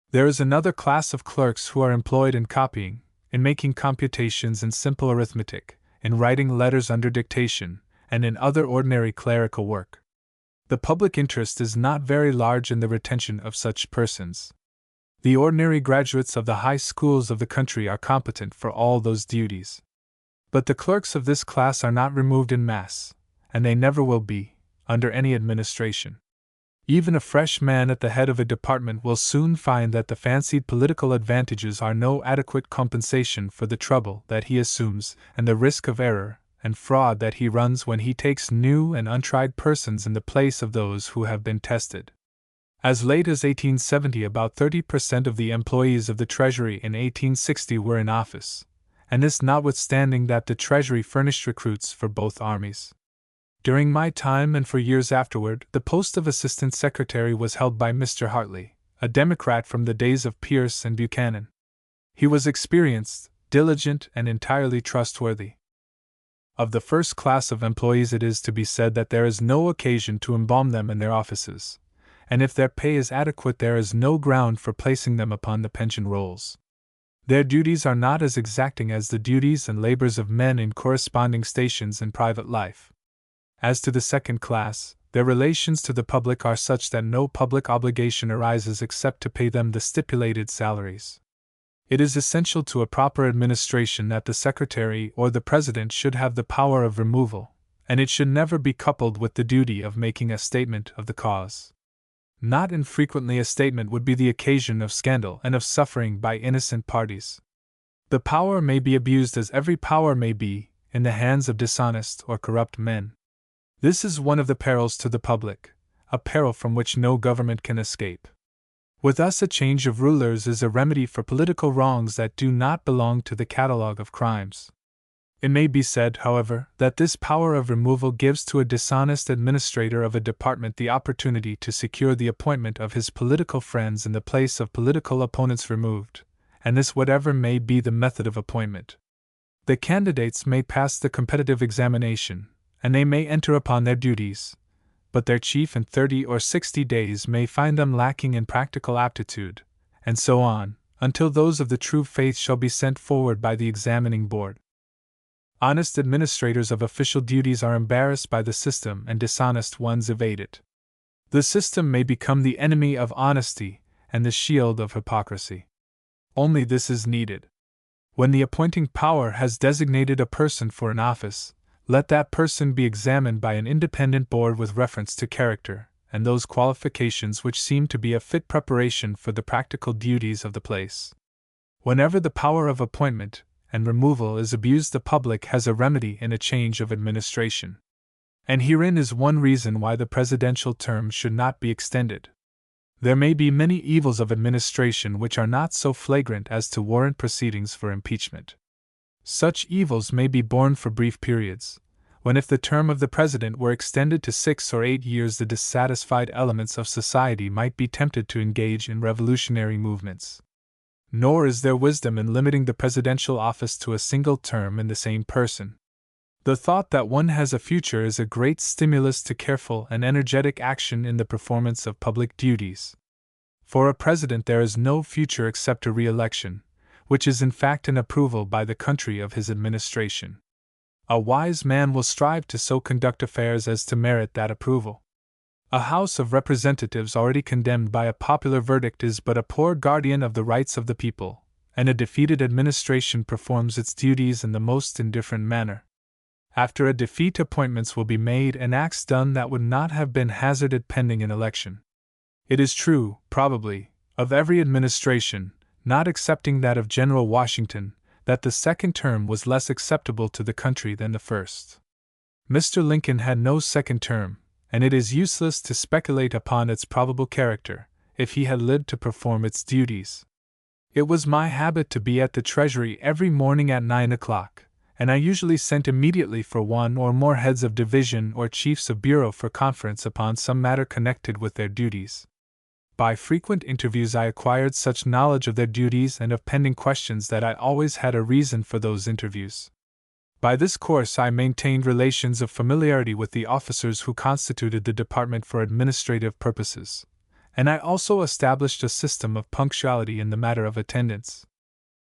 There is another class of clerks who are employed in copying, in making computations in simple arithmetic, in writing letters under dictation, and in other ordinary clerical work. The public interest is not very large in the retention of such persons. The ordinary graduates of the high schools of the country are competent for all those duties. But the clerks of this class are not removed in mass, and they never will be, under any administration. Even a fresh man at the head of a department will soon find that the fancied political advantages are no adequate compensation for the trouble that he assumes and the risk of error and fraud that he runs when he takes new and untried persons in the place of those who have been tested. As late as 1870, about 30% of the employees of the Treasury in 1860 were in office, and this notwithstanding that the Treasury furnished recruits for both armies. During my time and for years afterward, the post of Assistant Secretary was held by Mr. Hartley, a Democrat from the days of Pierce and Buchanan. He was experienced, diligent, and entirely trustworthy. Of the first class of employees it is to be said that there is no occasion to embalm them in their offices, and if their pay is adequate there is no ground for placing them upon the pension rolls. Their duties are not as exacting as the duties and labors of men in corresponding stations in private life. As to the second class, their relations to the public are such that no public obligation arises except to pay them the stipulated salaries. It is essential to a proper administration that the Secretary or the President should have the power of removal, and it should never be coupled with the duty of making a statement of the cause. Not infrequently a statement would be the occasion of scandal and of suffering by innocent parties. The power may be abused as every power may be, in the hands of dishonest or corrupt men. This is one of the perils to the public, a peril from which no government can escape. With us a change of rulers is a remedy for political wrongs that do not belong to the catalogue of crimes. It may be said, however, that this power of removal gives to a dishonest administrator of a department the opportunity to secure the appointment of his political friends in the place of political opponents removed, and this whatever may be the method of appointment. The candidates may pass the competitive examination, and they may enter upon their duties, but their chief in 30 or 60 days may find them lacking in practical aptitude, and so on, until those of the true faith shall be sent forward by the examining board. Honest administrators of official duties are embarrassed by the system and dishonest ones evade it. The system may become the enemy of honesty and the shield of hypocrisy. Only this is needed. When the appointing power has designated a person for an office, let that person be examined by an independent board with reference to character and those qualifications which seem to be a fit preparation for the practical duties of the place. Whenever the power of appointment and removal is abused, the public has a remedy in a change of administration. And herein is one reason why the presidential term should not be extended. There may be many evils of administration which are not so flagrant as to warrant proceedings for impeachment. Such evils may be borne for brief periods, when if the term of the president were extended to 6 or 8 years the dissatisfied elements of society might be tempted to engage in revolutionary movements. Nor is there wisdom in limiting the presidential office to a single term in the same person. The thought that one has a future is a great stimulus to careful and energetic action in the performance of public duties. For a president there is no future except a re-election, which is in fact an approval by the country of his administration. A wise man will strive to so conduct affairs as to merit that approval. A House of Representatives already condemned by a popular verdict is but a poor guardian of the rights of the people, and a defeated administration performs its duties in the most indifferent manner. After a defeat, appointments will be made and acts done that would not have been hazarded pending an election. It is true, probably, of every administration, not excepting that of General Washington, that the second term was less acceptable to the country than the first. Mr. Lincoln had no second term, and it is useless to speculate upon its probable character, if he had lived to perform its duties. It was my habit to be at the Treasury every morning at 9 o'clock, and I usually sent immediately for one or more heads of division or chiefs of bureau for conference upon some matter connected with their duties. By frequent interviews I acquired such knowledge of their duties and of pending questions that I always had a reason for those interviews. By this course I maintained relations of familiarity with the officers who constituted the department for administrative purposes, and I also established a system of punctuality in the matter of attendance.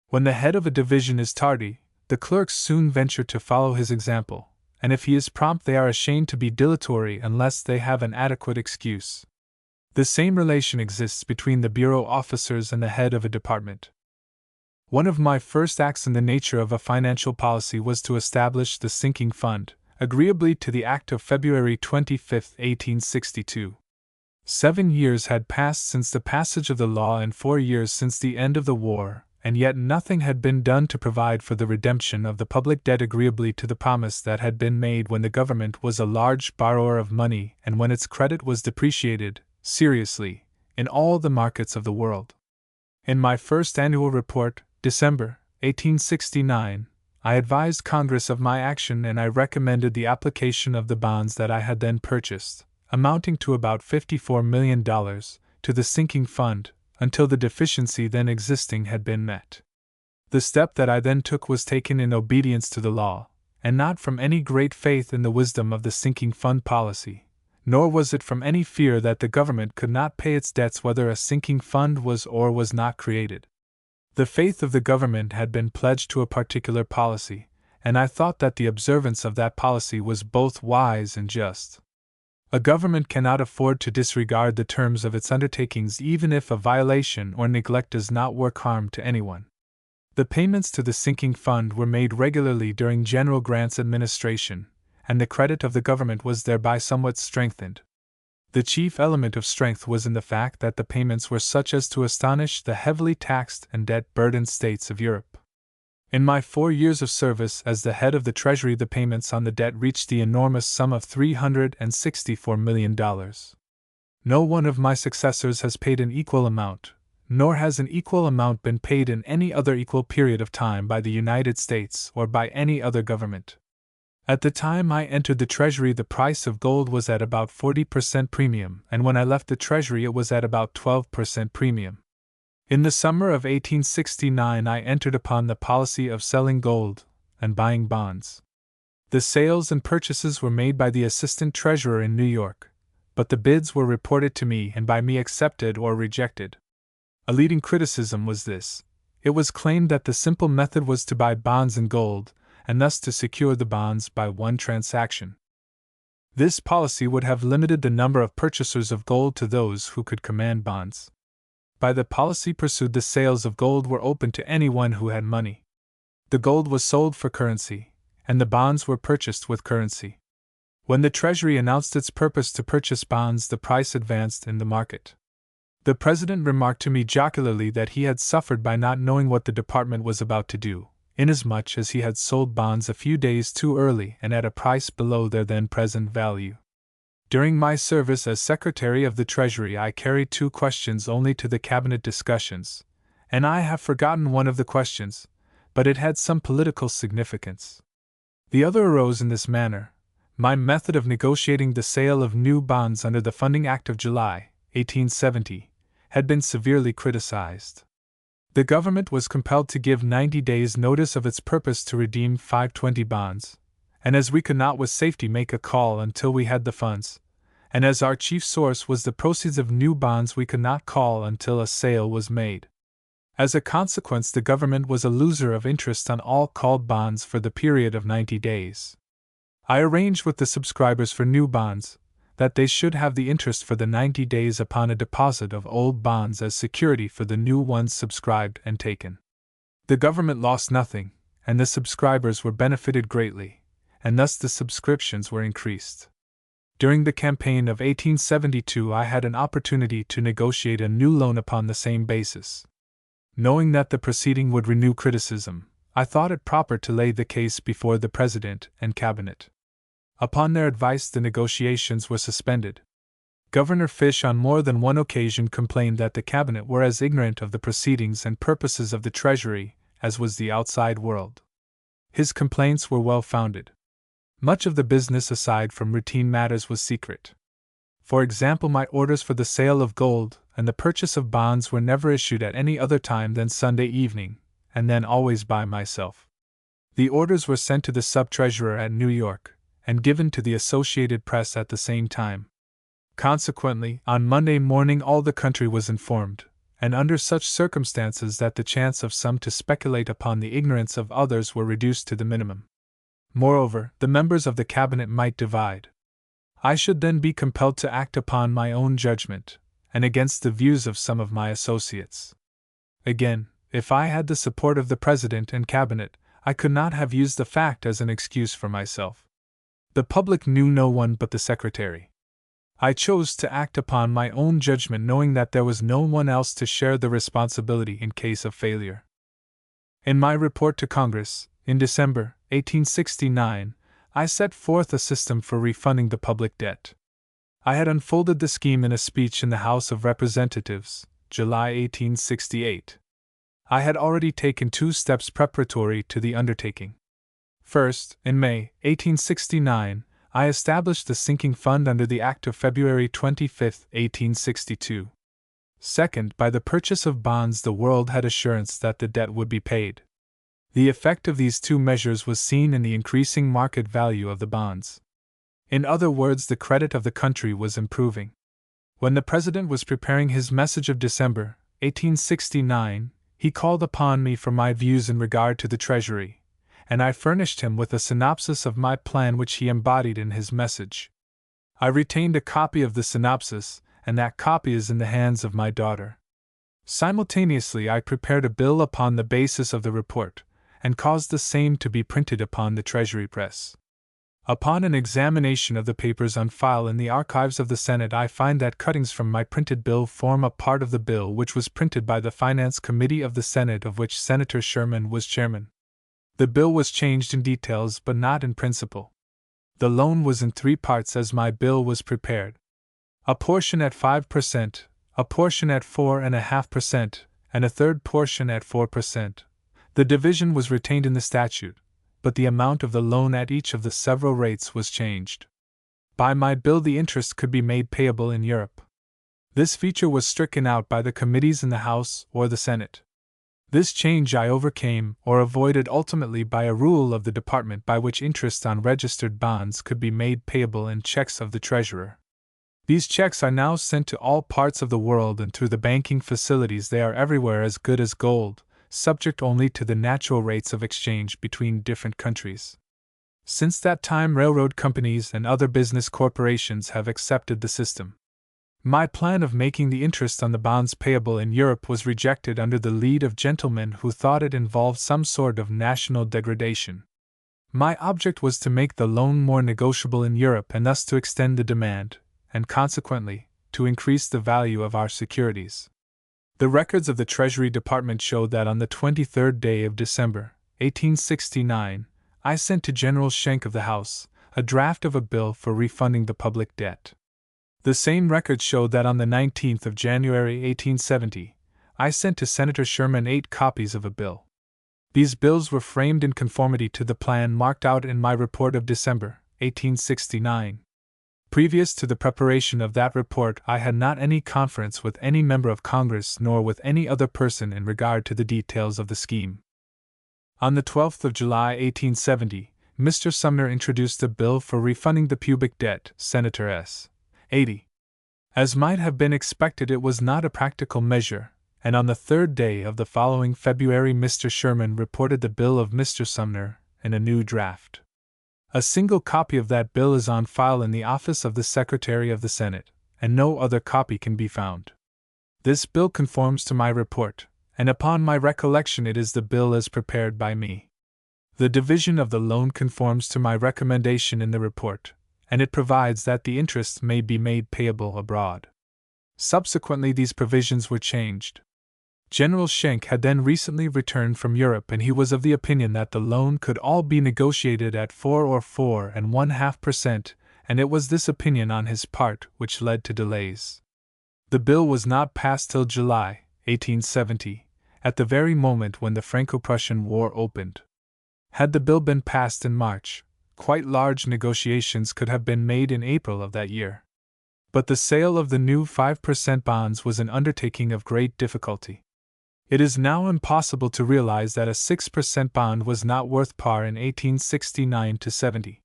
When the head of a division is tardy, the clerks soon venture to follow his example, and if he is prompt they are ashamed to be dilatory unless they have an adequate excuse. The same relation exists between the bureau officers and the head of a department. One of my first acts in the nature of a financial policy was to establish the sinking fund, agreeably to the Act of February 25, 1862. 7 years had passed since the passage of the law and 4 years since the end of the war, and yet nothing had been done to provide for the redemption of the public debt agreeably to the promise that had been made when the government was a large borrower of money and when its credit was depreciated, seriously, in all the markets of the world. In my first annual report, December, 1869, I advised Congress of my action and I recommended the application of the bonds that I had then purchased, amounting to about $54 million, to the sinking fund, until the deficiency then existing had been met. The step that I then took was taken in obedience to the law, and not from any great faith in the wisdom of the sinking fund policy, nor was it from any fear that the government could not pay its debts whether a sinking fund was or was not created. The faith of the government had been pledged to a particular policy, and I thought that the observance of that policy was both wise and just. A government cannot afford to disregard the terms of its undertakings even if a violation or neglect does not work harm to anyone. The payments to the sinking fund were made regularly during General Grant's administration, and the credit of the government was thereby somewhat strengthened. The chief element of strength was in the fact that the payments were such as to astonish the heavily taxed and debt-burdened states of Europe. In my 4 years of service as the head of the Treasury, the payments on the debt reached the enormous sum of $364 million. No one of my successors has paid an equal amount, nor has an equal amount been paid in any other equal period of time by the United States or by any other government. At the time I entered the Treasury, the price of gold was at about 40% premium, and when I left the Treasury it was at about 12% premium. In the summer of 1869 I entered upon the policy of selling gold and buying bonds. The sales and purchases were made by the Assistant Treasurer in New York, but the bids were reported to me and by me accepted or rejected. A leading criticism was this: it was claimed that the simple method was to buy bonds in gold, and thus to secure the bonds by one transaction. This policy would have limited the number of purchasers of gold to those who could command bonds. By the policy pursued, the sales of gold were open to anyone who had money. The gold was sold for currency, and the bonds were purchased with currency. When the Treasury announced its purpose to purchase bonds, the price advanced in the market. The President remarked to me jocularly that he had suffered by not knowing what the department was about to do, inasmuch as he had sold bonds a few days too early and at a price below their then present value. During my service as Secretary of the Treasury, I carried 2 questions only to the Cabinet discussions, and I have forgotten one of the questions, but it had some political significance. The other arose in this manner: my method of negotiating the sale of new bonds under the Funding Act of July, 1870, had been severely criticized. The government was compelled to give 90 days' notice of its purpose to redeem 520 bonds, and as we could not with safety make a call until we had the funds, and as our chief source was the proceeds of new bonds, we could not call until a sale was made. As a consequence, the government was a loser of interest on all called bonds for the period of 90 days. I arranged with the subscribers for new bonds that they should have the interest for the 90 days upon a deposit of old bonds as security for the new ones subscribed and taken. The government lost nothing, and the subscribers were benefited greatly, and thus the subscriptions were increased. During the campaign of 1872 I had an opportunity to negotiate a new loan upon the same basis. Knowing that the proceeding would renew criticism, I thought it proper to lay the case before the President and Cabinet. Upon their advice, the negotiations were suspended. Governor Fish on more than one occasion complained that the Cabinet were as ignorant of the proceedings and purposes of the Treasury as was the outside world. His complaints were well founded. Much of the business, aside from routine matters, was secret. For example, my orders for the sale of gold and the purchase of bonds were never issued at any other time than Sunday evening, and then always by myself. The orders were sent to the sub-treasurer at New York, and given to the Associated Press at the same time. Consequently, on Monday morning all the country was informed, and under such circumstances that the chance of some to speculate upon the ignorance of others were reduced to the minimum. Moreover, the members of the Cabinet might divide. I should then be compelled to act upon my own judgment, and against the views of some of my associates. Again, if I had the support of the President and Cabinet, I could not have used the fact as an excuse for myself. The public knew no one but the Secretary. I chose to act upon my own judgment, knowing that there was no one else to share the responsibility in case of failure. In my report to Congress, in December 1869, I set forth a system for refunding the public debt. I had unfolded the scheme in a speech in the House of Representatives, July 1868. I had already taken 2 steps preparatory to the undertaking. First, in May 1869, I established the sinking fund under the Act of February 25, 1862. Second, by the purchase of bonds, the world had assurance that the debt would be paid. The effect of these 2 measures was seen in the increasing market value of the bonds. In other words, the credit of the country was improving. When the President was preparing his message of December 1869, he called upon me for my views in regard to the Treasury, and I furnished him with a synopsis of my plan which he embodied in his message. I retained a copy of the synopsis, and that copy is in the hands of my daughter. Simultaneously, I prepared a bill upon the basis of the report, and caused the same to be printed upon the Treasury press. Upon an examination of the papers on file in the archives of the Senate, I find that cuttings from my printed bill form a part of the bill which was printed by the Finance Committee of the Senate, of which Senator Sherman was chairman. The bill was changed in details but not in principle. The loan was in 3 parts as my bill was prepared: a portion at 5%, a portion at 4.5%, and a third portion at 4%. The division was retained in the statute, but the amount of the loan at each of the several rates was changed. By my bill, the interest could be made payable in Europe. This feature was stricken out by the committees in the House or the Senate. This change I overcame or avoided ultimately by a rule of the department by which interest on registered bonds could be made payable in checks of the Treasurer. These checks are now sent to all parts of the world, and through the banking facilities they are everywhere as good as gold, subject only to the natural rates of exchange between different countries. Since that time, railroad companies and other business corporations have accepted the system. My plan of making the interest on the bonds payable in Europe was rejected under the lead of gentlemen who thought it involved some sort of national degradation. My object was to make the loan more negotiable in Europe, and thus to extend the demand, and consequently, to increase the value of our securities. The records of the Treasury Department show that on the 23rd day of December, 1869, I sent to General Schenck of the House a draft of a bill for refunding the public debt. The same records show that on the 19th of January, 1870, I sent to Senator Sherman 8 copies of a bill. These bills were framed in conformity to the plan marked out in my report of December, 1869. Previous to the preparation of that report, I had not any conference with any member of Congress nor with any other person in regard to the details of the scheme. On the 12th of July, 1870, Mr. Sumner introduced a bill for refunding the public debt, Senator S. 80. As might have been expected, it was not a practical measure, and on the 3rd day of the following February, Mr. Sherman reported the bill of Mr. Sumner in a new draft. A single copy of that bill is on file in the office of the Secretary of the Senate, and no other copy can be found. This bill conforms to my report, and upon my recollection it is the bill as prepared by me. The division of the loan conforms to my recommendation in the report, and it provides that the interest may be made payable abroad. Subsequently, these provisions were changed. General Schenck had then recently returned from Europe, and he was of the opinion that the loan could all be negotiated at 4 or 4.5%, and it was this opinion on his part which led to delays. The bill was not passed till July, 1870, at the very moment when the Franco-Prussian War opened. Had the bill been passed in March, quite large negotiations could have been made in April of that year. But the sale of the new 5% bonds was an undertaking of great difficulty. It is now impossible to realize that a 6% bond was not worth par in 1869-70.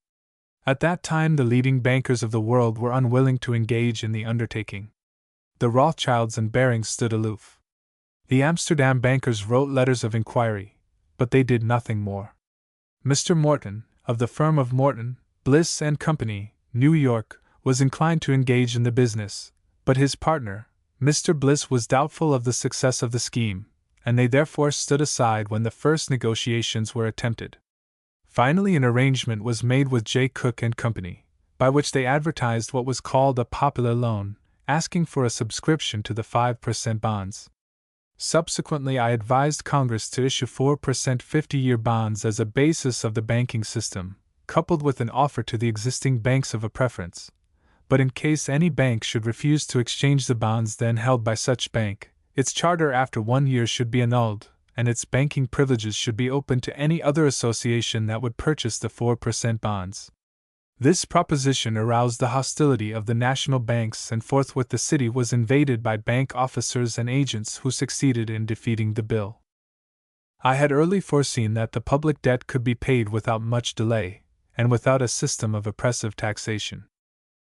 At that time, the leading bankers of the world were unwilling to engage in the undertaking. The Rothschilds and Barings stood aloof. The Amsterdam bankers wrote letters of inquiry, but they did nothing more. Mr. Morton, of the firm of Morton, Bliss and Company, New York, was inclined to engage in the business, but his partner, Mr. Bliss, was doubtful of the success of the scheme, and they therefore stood aside when the first negotiations were attempted. Finally, an arrangement was made with J. Cook and Company, by which they advertised what was called a popular loan, asking for a subscription to the 5% bonds. Subsequently, I advised Congress to issue 4% 50-year bonds as a basis of the banking system, coupled with an offer to the existing banks of a preference. But in case any bank should refuse to exchange the bonds then held by such bank, its charter after 1 year should be annulled, and its banking privileges should be open to any other association that would purchase the 4% bonds. This proposition aroused the hostility of the national banks, and forthwith the city was invaded by bank officers and agents who succeeded in defeating the bill. I had early foreseen that the public debt could be paid without much delay, and without a system of oppressive taxation.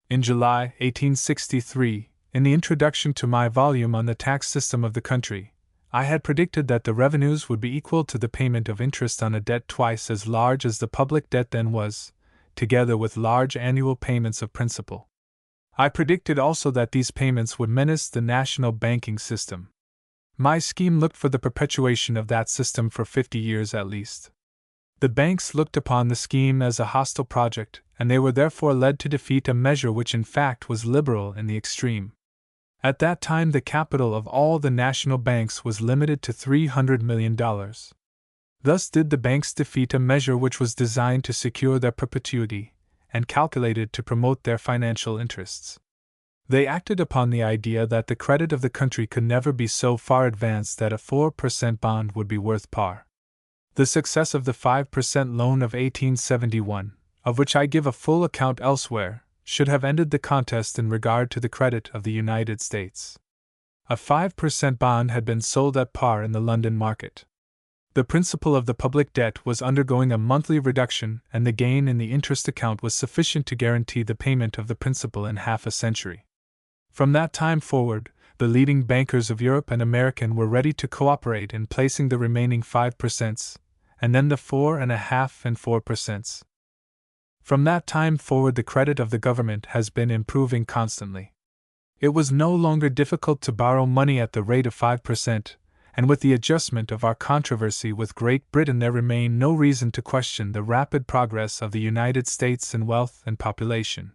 In July 1863, in the introduction to my volume on the tax system of the country, I had predicted that the revenues would be equal to the payment of interest on a debt twice as large as the public debt then was, together with large annual payments of principal. I predicted also that these payments would menace the national banking system. My scheme looked for the perpetuation of that system for 50 years at least. The banks looked upon the scheme as a hostile project, and they were therefore led to defeat a measure which in fact was liberal in the extreme. At that time the capital of all the national banks was limited to $300 million. Thus did the banks defeat a measure which was designed to secure their perpetuity, and calculated to promote their financial interests. They acted upon the idea that the credit of the country could never be so far advanced that a 4% bond would be worth par. The success of the 5% loan of 1871, of which I give a full account elsewhere, should have ended the contest in regard to the credit of the United States. A 5% bond had been sold at par in the London market. The principal of the public debt was undergoing a monthly reduction, and the gain in the interest account was sufficient to guarantee the payment of the principal in half a century. From that time forward, the leading bankers of Europe and America were ready to cooperate in placing the remaining 5%, and then the 4.5% and 4%. From that time forward the credit of the government has been improving constantly. It was no longer difficult to borrow money at the rate of 5%, and with the adjustment of our controversy with Great Britain there remained no reason to question the rapid progress of the United States in wealth and population.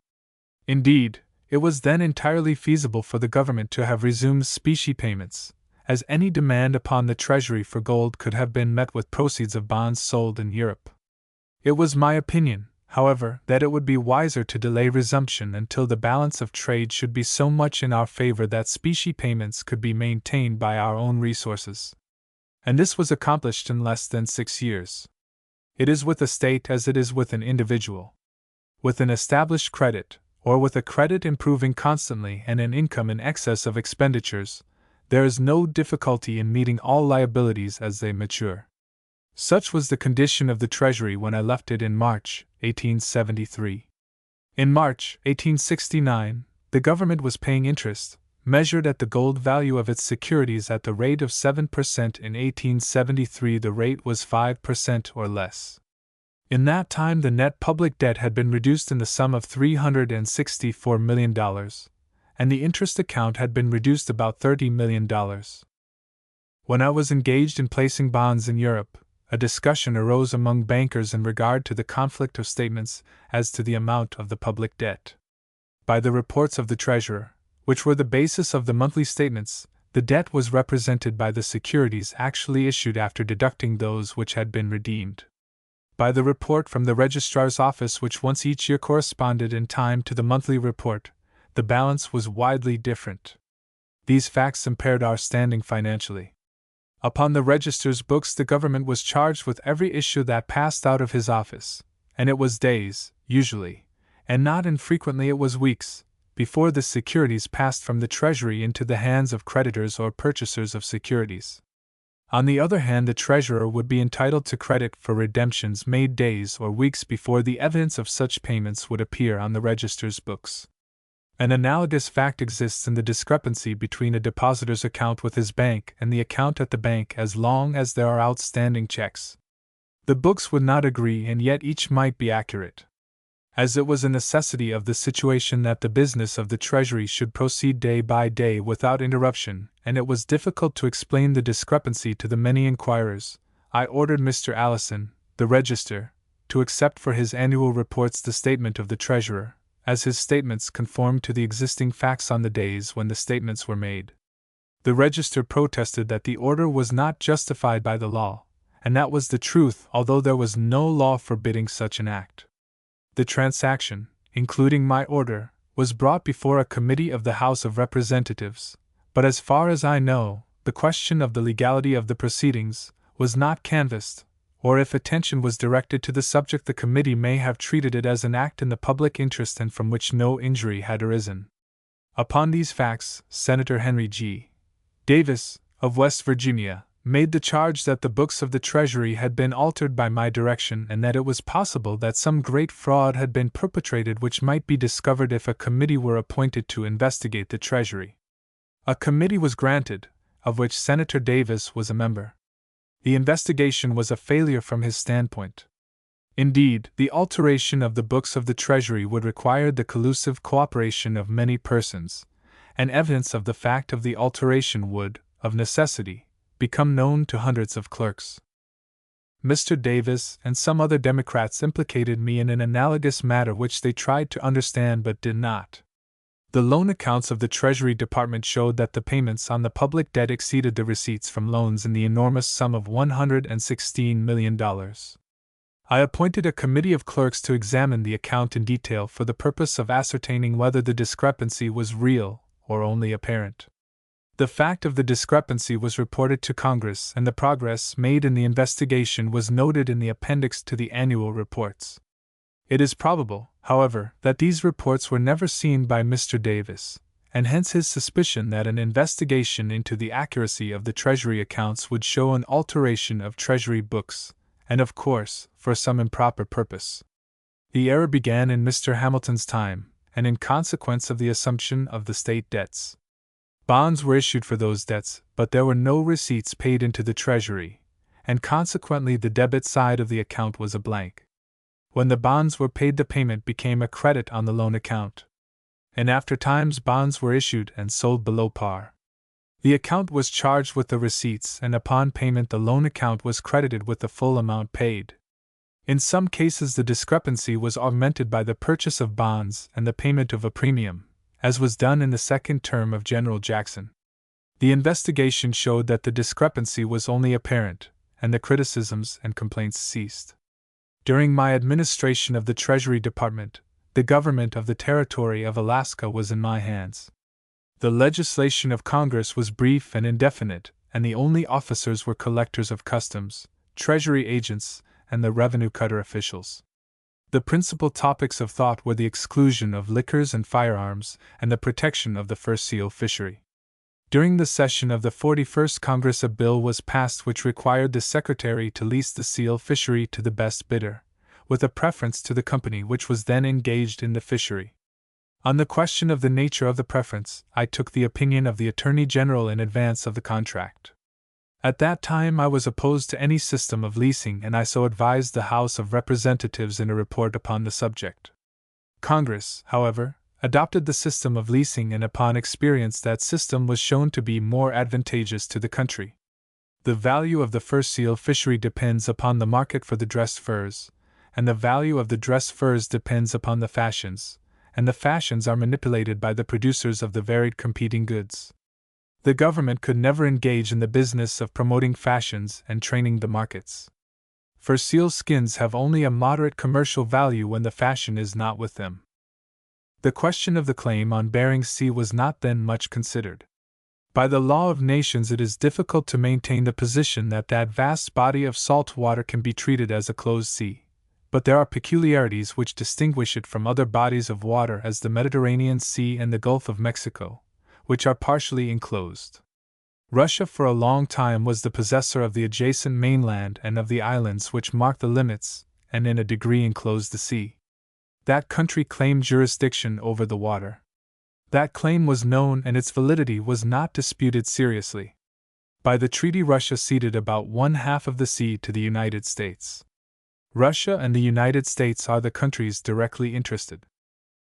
Indeed, it was then entirely feasible for the government to have resumed specie payments, as any demand upon the Treasury for gold could have been met with proceeds of bonds sold in Europe. It was my opinion, however, that it would be wiser to delay resumption until the balance of trade should be so much in our favor that specie payments could be maintained by our own resources. And this was accomplished in less than 6 years. It is with a state as it is with an individual. With an established credit, or with a credit improving constantly and an income in excess of expenditures, there is no difficulty in meeting all liabilities as they mature. Such was the condition of the Treasury when I left it in March 1873. In March 1869, the government was paying interest, measured at the gold value of its securities at the rate of 7%. In 1873 the rate was 5% or less. In that time the net public debt had been reduced in the sum of $364 million, and the interest account had been reduced about $30 million. When I was engaged in placing bonds in Europe, a discussion arose among bankers in regard to the conflict of statements as to the amount of the public debt. By the reports of the Treasurer, which were the basis of the monthly statements, the debt was represented by the securities actually issued after deducting those which had been redeemed. By the report from the Registrar's office, which once each year corresponded in time to the monthly report, the balance was widely different. These facts impaired our standing financially. Upon the Register's books the government was charged with every issue that passed out of his office, and it was days, usually, and not infrequently it was weeks, before the securities passed from the Treasury into the hands of creditors or purchasers of securities. On the other hand, the Treasurer would be entitled to credit for redemptions made days or weeks before the evidence of such payments would appear on the Register's books. An analogous fact exists in the discrepancy between a depositor's account with his bank and the account at the bank as long as there are outstanding checks. The books would not agree, and yet each might be accurate. As it was a necessity of the situation that the business of the Treasury should proceed day by day without interruption, and it was difficult to explain the discrepancy to the many inquirers, I ordered Mr. Allison, the Register, to accept for his annual reports the statement of the Treasurer, as his statements conformed to the existing facts on the days when the statements were made. The Register protested that the order was not justified by the law, and that was the truth, although there was no law forbidding such an act. The transaction, including my order, was brought before a committee of the House of Representatives, but as far as I know, the question of the legality of the proceedings was not canvassed, or if attention was directed to the subject the committee may have treated it as an act in the public interest and from which no injury had arisen. Upon these facts, Senator Henry G. Davis, of West Virginia, made the charge that the books of the Treasury had been altered by my direction and that it was possible that some great fraud had been perpetrated which might be discovered if a committee were appointed to investigate the Treasury. A committee was granted, of which Senator Davis was a member. The investigation was a failure from his standpoint. Indeed, the alteration of the books of the Treasury would require the collusive cooperation of many persons, and evidence of the fact of the alteration would, of necessity, become known to hundreds of clerks. Mr. Davis and some other Democrats implicated me in an analogous matter which they tried to understand but did not. The loan accounts of the Treasury Department showed that the payments on the public debt exceeded the receipts from loans in the enormous sum of $116 million. I appointed a committee of clerks to examine the account in detail for the purpose of ascertaining whether the discrepancy was real or only apparent. The fact of the discrepancy was reported to Congress, and the progress made in the investigation was noted in the appendix to the annual reports. It is probable, however, that these reports were never seen by Mr. Davis, and hence his suspicion that an investigation into the accuracy of the Treasury accounts would show an alteration of Treasury books, and of course, for some improper purpose. The error began in Mr. Hamilton's time, and in consequence of the assumption of the state debts. Bonds were issued for those debts, but there were no receipts paid into the Treasury, and consequently the debit side of the account was a blank. When the bonds were paid, the payment became a credit on the loan account. In after times, bonds were issued and sold below par. The account was charged with the receipts, and upon payment the loan account was credited with the full amount paid. In some cases the discrepancy was augmented by the purchase of bonds and the payment of a premium, as was done in the second term of General Jackson. The investigation showed that the discrepancy was only apparent, and the criticisms and complaints ceased. During my administration of the Treasury Department, the government of the Territory of Alaska was in my hands. The legislation of Congress was brief and indefinite, and the only officers were collectors of customs, Treasury agents, and the revenue cutter officials. The principal topics of thought were the exclusion of liquors and firearms, and the protection of the fur seal fishery. During the session of the 41st Congress a bill was passed which required the Secretary to lease the seal fishery to the best bidder, with a preference to the company which was then engaged in the fishery. On the question of the nature of the preference, I took the opinion of the Attorney General in advance of the contract. At that time I was opposed to any system of leasing, and I so advised the House of Representatives in a report upon the subject. Congress, however, adopted the system of leasing, and upon experience that system was shown to be more advantageous to the country. The value of the fur seal fishery depends upon the market for the dressed furs, and the value of the dressed furs depends upon the fashions, and the fashions are manipulated by the producers of the varied competing goods. The government could never engage in the business of promoting fashions and training the markets. Fur seal skins have only a moderate commercial value when the fashion is not with them. The question of the claim on Bering Sea was not then much considered. By the law of nations it is difficult to maintain the position that that vast body of salt water can be treated as a closed sea, but there are peculiarities which distinguish it from other bodies of water, as the Mediterranean Sea and the Gulf of Mexico, which are partially enclosed. Russia for a long time was the possessor of the adjacent mainland and of the islands which mark the limits, and in a degree enclosed the sea. That country claimed jurisdiction over the water. That claim was known, and its validity was not disputed seriously. By the treaty Russia ceded about one-half of the sea to the United States. Russia and the United States are the countries directly interested.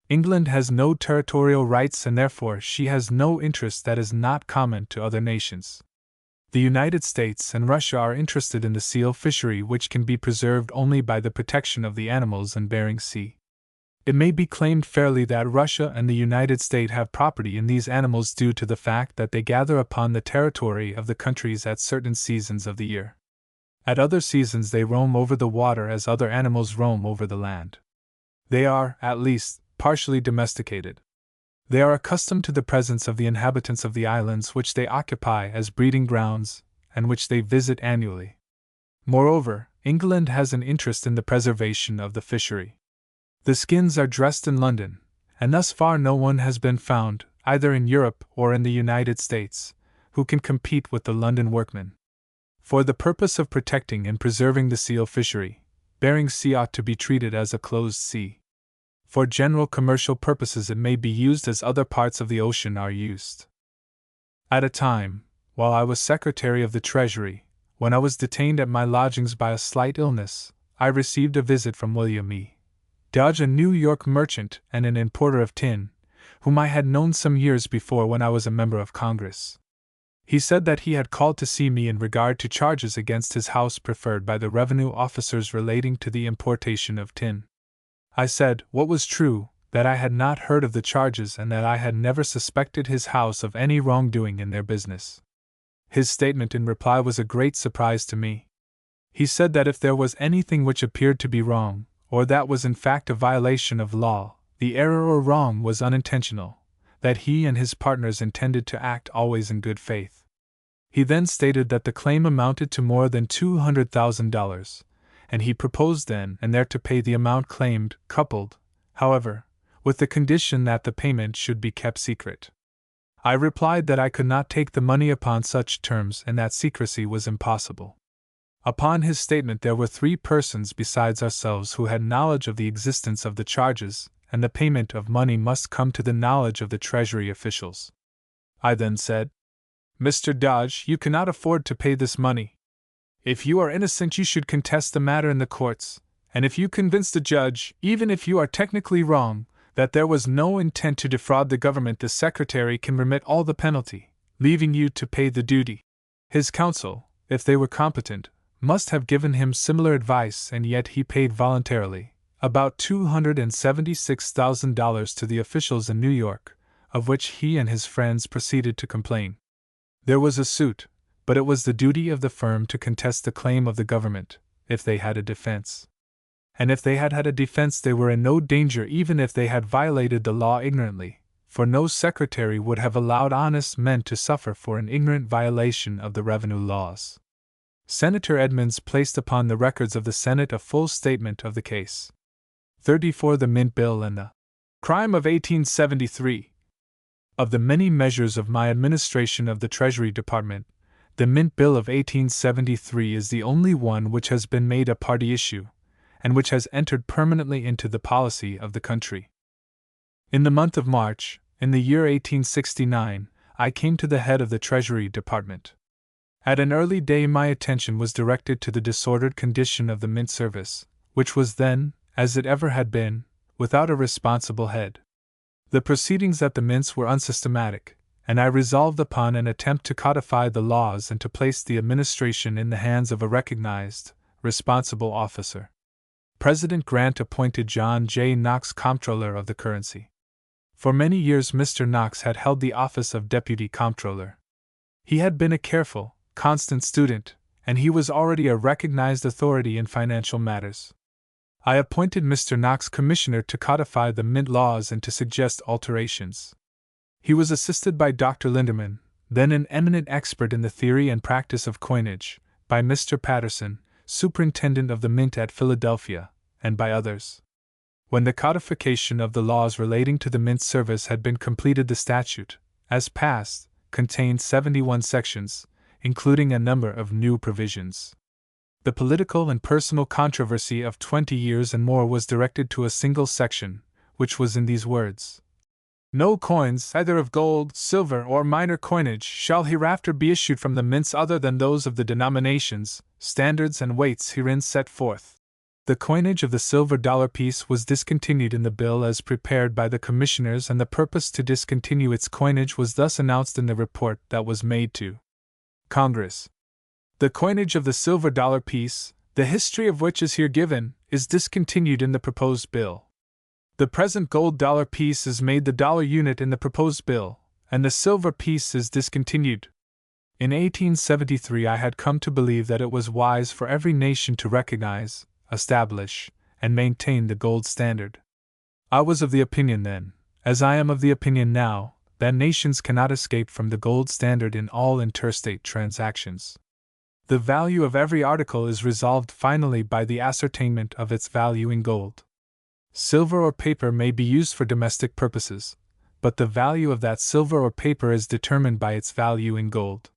England has no territorial rights, and therefore she has no interest that is not common to other nations. The United States and Russia are interested in the seal fishery, which can be preserved only by the protection of the animals in Bering Sea. It may be claimed fairly that Russia and the United States have property in these animals due to the fact that they gather upon the territory of the countries at certain seasons of the year. At other seasons they roam over the water as other animals roam over the land. They are, at least, partially domesticated. They are accustomed to the presence of the inhabitants of the islands which they occupy as breeding grounds, and which they visit annually. Moreover, England has an interest in the preservation of the fishery. The skins are dressed in London, and thus far no one has been found, either in Europe or in the United States, who can compete with the London workmen. For the purpose of protecting and preserving the seal fishery, Bering Sea ought to be treated as a closed sea. For general commercial purposes it may be used as other parts of the ocean are used. At a time, while I was Secretary of the Treasury, when I was detained at my lodgings by a slight illness, I received a visit from William E. Dodge, a New York merchant and an importer of tin, whom I had known some years before when I was a member of Congress. He said that he had called to see me in regard to charges against his house preferred by the revenue officers relating to the importation of tin. I said, what was true, that I had not heard of the charges and that I had never suspected his house of any wrongdoing in their business. His statement in reply was a great surprise to me. He said that if there was anything which appeared to be wrong, or that was in fact a violation of law, the error or wrong was unintentional, that he and his partners intended to act always in good faith. He then stated that the claim amounted to more than $200,000, and he proposed then and there to pay the amount claimed, coupled, however, with the condition that the payment should be kept secret. I replied that I could not take the money upon such terms and that secrecy was impossible. Upon his statement there were 3 persons besides ourselves who had knowledge of the existence of the charges, and the payment of money must come to the knowledge of the Treasury officials. I then said, Mr. Dodge, you cannot afford to pay this money. If you are innocent, you should contest the matter in the courts, and if you convince the judge, even if you are technically wrong, that there was no intent to defraud the government, the Secretary can remit all the penalty, leaving you to pay the duty. His counsel, if they were competent, must have given him similar advice, and yet he paid voluntarily about $276,000 to the officials in New York, of which he and his friends proceeded to complain. There was a suit, but it was the duty of the firm to contest the claim of the government, if they had a defense. And if they had had a defense, they were in no danger even if they had violated the law ignorantly, for no secretary would have allowed honest men to suffer for an ignorant violation of the revenue laws. Senator Edmunds placed upon the records of the Senate a full statement of the case. 34. The Mint Bill and the Crime of 1873. Of the many measures of my administration of the Treasury Department, the Mint Bill of 1873 is the only one which has been made a party issue, and which has entered permanently into the policy of the country. In the month of March, in the year 1869, I came to the head of the Treasury Department. At an early day my attention was directed to the disordered condition of the mint service, which was then, as it ever had been, without a responsible head. The proceedings at the mints were unsystematic, and I resolved upon an attempt to codify the laws and to place the administration in the hands of a recognized, responsible officer. President Grant appointed John J. Knox Comptroller of the Currency. For many years Mr. Knox had held the office of Deputy Comptroller. He had been a careful, constant student, and he was already a recognized authority in financial matters. I appointed Mr. Knox Commissioner to codify the mint laws and to suggest alterations. He was assisted by Dr. Linderman, then an eminent expert in the theory and practice of coinage, by Mr. Patterson, Superintendent of the Mint at Philadelphia, and by others. When the codification of the laws relating to the mint service had been completed, the statute, as passed, contained 71 sections, including a number of new provisions. The political and personal controversy of 20 years and more was directed to a single section, which was in these words: No coins, either of gold, silver, or minor coinage, shall hereafter be issued from the mints other than those of the denominations, standards, and weights herein set forth. The coinage of the silver dollar piece was discontinued in the bill as prepared by the commissioners, and the purpose to discontinue its coinage was thus announced in the report that was made to Congress. The coinage of the silver dollar piece, the history of which is here given, is discontinued in the proposed bill. The present gold dollar piece is made the dollar unit in the proposed bill, and the silver piece is discontinued. In 1873 I had come to believe that it was wise for every nation to recognize, establish, and maintain the gold standard. I was of the opinion then, as I am of the opinion now, that nations cannot escape from the gold standard in all interstate transactions. The value of every article is resolved finally by the ascertainment of its value in gold. Silver or paper may be used for domestic purposes, but the value of that silver or paper is determined by its value in gold.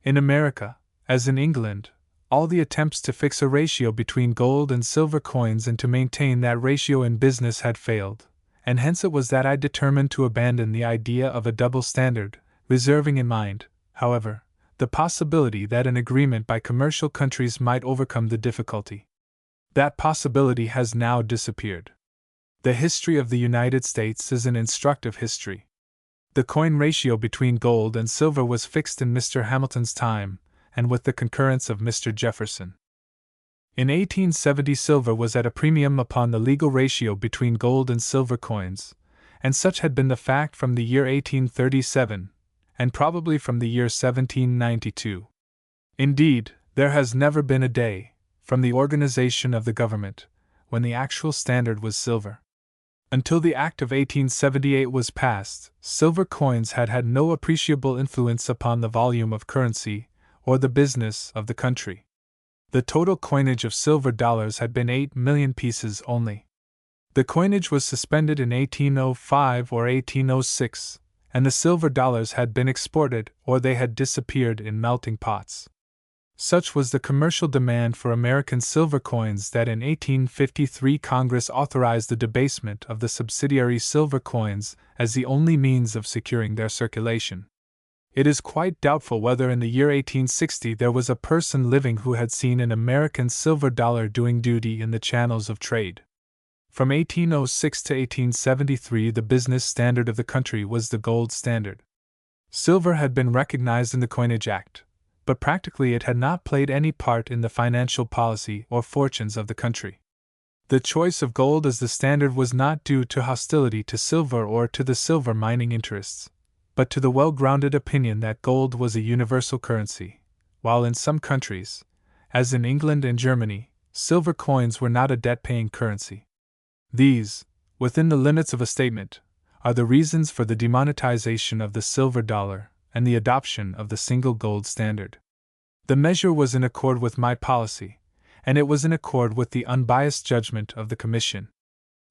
In America, as in England, all the attempts to fix a ratio between gold and silver coins and to maintain that ratio in business had failed, and hence it was that I determined to abandon the idea of a double standard, reserving in mind, however, the possibility that an agreement by commercial countries might overcome the difficulty. That possibility has now disappeared. The history of the United States is an instructive history. The coin ratio between gold and silver was fixed in Mr. Hamilton's time, and with the concurrence of Mr. Jefferson. In 1870 silver was at a premium upon the legal ratio between gold and silver coins, and such had been the fact from the year 1837, and probably from the year 1792. Indeed, there has never been a day, from the organization of the government, when the actual standard was silver. Until the Act of 1878 was passed, silver coins had had no appreciable influence upon the volume of currency, or the business of the country. The total coinage of silver dollars had been 8 million pieces only. The coinage was suspended in 1805 or 1806, and the silver dollars had been exported or they had disappeared in melting pots. Such was the commercial demand for American silver coins that in 1853 Congress authorized the debasement of the subsidiary silver coins as the only means of securing their circulation. It is quite doubtful whether in the year 1860 there was a person living who had seen an American silver dollar doing duty in the channels of trade. From 1806 to 1873 the business standard of the country was the gold standard. Silver had been recognized in the Coinage Act, but practically it had not played any part in the financial policy or fortunes of the country. The choice of gold as the standard was not due to hostility to silver or to the silver mining interests, but to the well-grounded opinion that gold was a universal currency, while in some countries, as in England and Germany, silver coins were not a debt-paying currency. These, within the limits of a statement, are the reasons for the demonetization of the silver dollar and the adoption of the single gold standard. The measure was in accord with my policy, and it was in accord with the unbiased judgment of the Commission.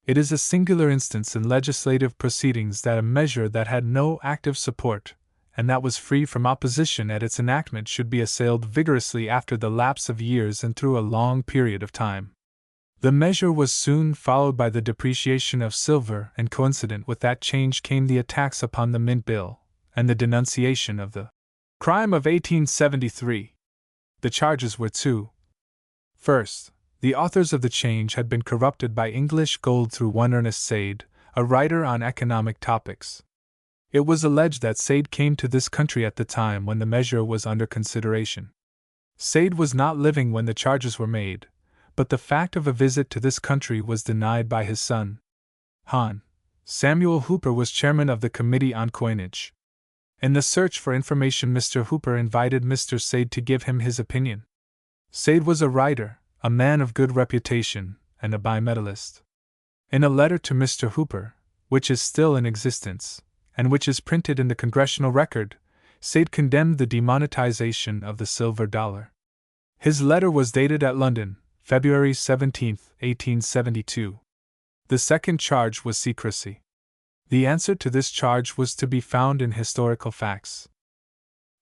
It is a singular instance in legislative proceedings that a measure that had no active support, and that was free from opposition at its enactment, should be assailed vigorously after the lapse of years and through a long period of time. The measure was soon followed by the depreciation of silver, and coincident with that change came the attacks upon the Mint Bill, and the denunciation of the crime of 1873. The charges were two. First, the authors of the change had been corrupted by English gold through one Ernest Sade, a writer on economic topics. It was alleged that Sade came to this country at the time when the measure was under consideration. Sade was not living when the charges were made, but the fact of a visit to this country was denied by his son. Hon. Samuel Hooper was chairman of the Committee on Coinage. In the search for information, Mr. Hooper invited Mr. Sade to give him his opinion. Sade was a writer, a man of good reputation, and a bimetallist. In a letter to Mr. Hooper, which is still in existence, and which is printed in the Congressional Record, Sade condemned the demonetization of the silver dollar. His letter was dated at London, February 17, 1872. The second charge was secrecy. The answer to this charge was to be found in historical facts.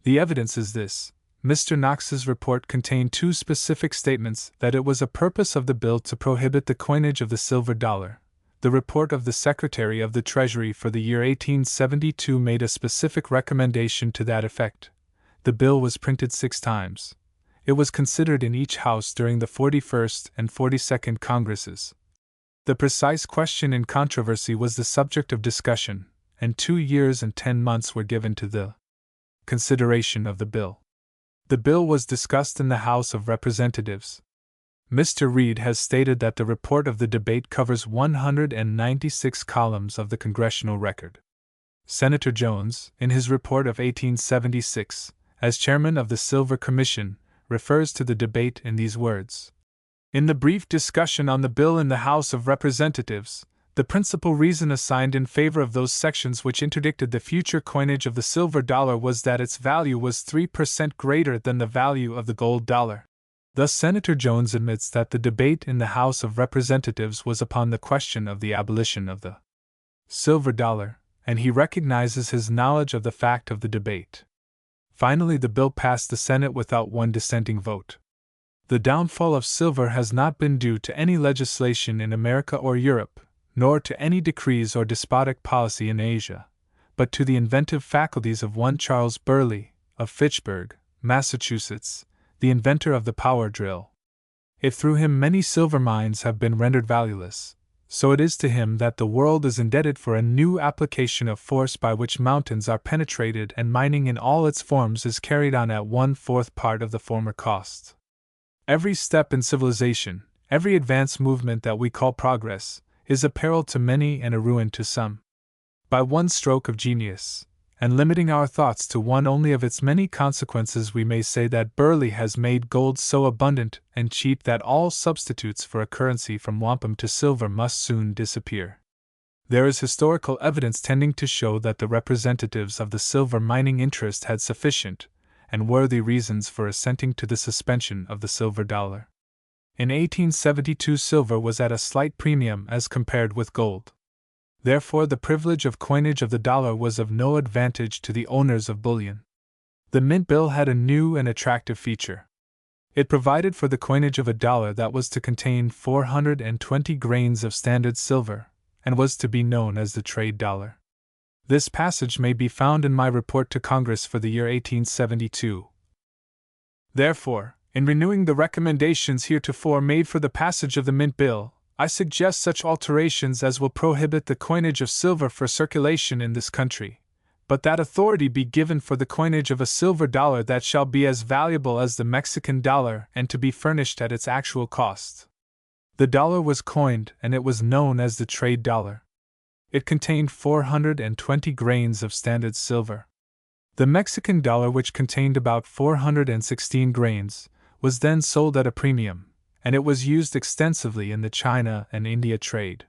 The evidence is this. Mr. Knox's report contained two specific statements that it was a purpose of the bill to prohibit the coinage of the silver dollar. The report of the Secretary of the Treasury for the year 1872 made a specific recommendation to that effect. The bill was printed 6 times. It was considered in each House during the 41st and 42nd Congresses. The precise question in controversy was the subject of discussion, and 2 years and 10 months were given to the consideration of the bill. The bill was discussed in the House of Representatives. Mr. Reed has stated that the report of the debate covers 196 columns of the Congressional Record. Senator Jones, in his report of 1876, as chairman of the Silver Commission, refers to the debate in these words. In the brief discussion on the bill in the House of Representatives, the principal reason assigned in favor of those sections which interdicted the future coinage of the silver dollar was that its value was 3% greater than the value of the gold dollar. Thus Senator Jones admits that the debate in the House of Representatives was upon the question of the abolition of the silver dollar, and he recognizes his knowledge of the fact of the debate. Finally, the bill passed the Senate without one dissenting vote. The downfall of silver has not been due to any legislation in America or Europe, nor to any decrees or despotic policy in Asia, but to the inventive faculties of one Charles Burleigh, of Fitchburg, Massachusetts, the inventor of the power drill. If through him many silver mines have been rendered valueless, so it is to him that the world is indebted for a new application of force by which mountains are penetrated and mining in all its forms is carried on at 1/4 part of the former cost. Every step in civilization, every advance movement that we call progress, is a peril to many and a ruin to some. By one stroke of genius, and limiting our thoughts to one only of its many consequences, we may say that Burleigh has made gold so abundant and cheap that all substitutes for a currency from wampum to silver must soon disappear. There is historical evidence tending to show that the representatives of the silver mining interest had sufficient and worthy reasons for assenting to the suspension of the silver dollar. In 1872, silver was at a slight premium as compared with gold. Therefore, the privilege of coinage of the dollar was of no advantage to the owners of bullion. The mint bill had a new and attractive feature. It provided for the coinage of a dollar that was to contain 420 grains of standard silver, and was to be known as the trade dollar. This passage may be found in my report to Congress for the year 1872. Therefore, in renewing the recommendations heretofore made for the passage of the mint bill, I suggest such alterations as will prohibit the coinage of silver for circulation in this country, but that authority be given for the coinage of a silver dollar that shall be as valuable as the Mexican dollar and to be furnished at its actual cost. The dollar was coined, and it was known as the trade dollar. It contained 420 grains of standard silver. The Mexican dollar, which contained about 416 grains, was then sold at a premium, and it was used extensively in the China and India trade.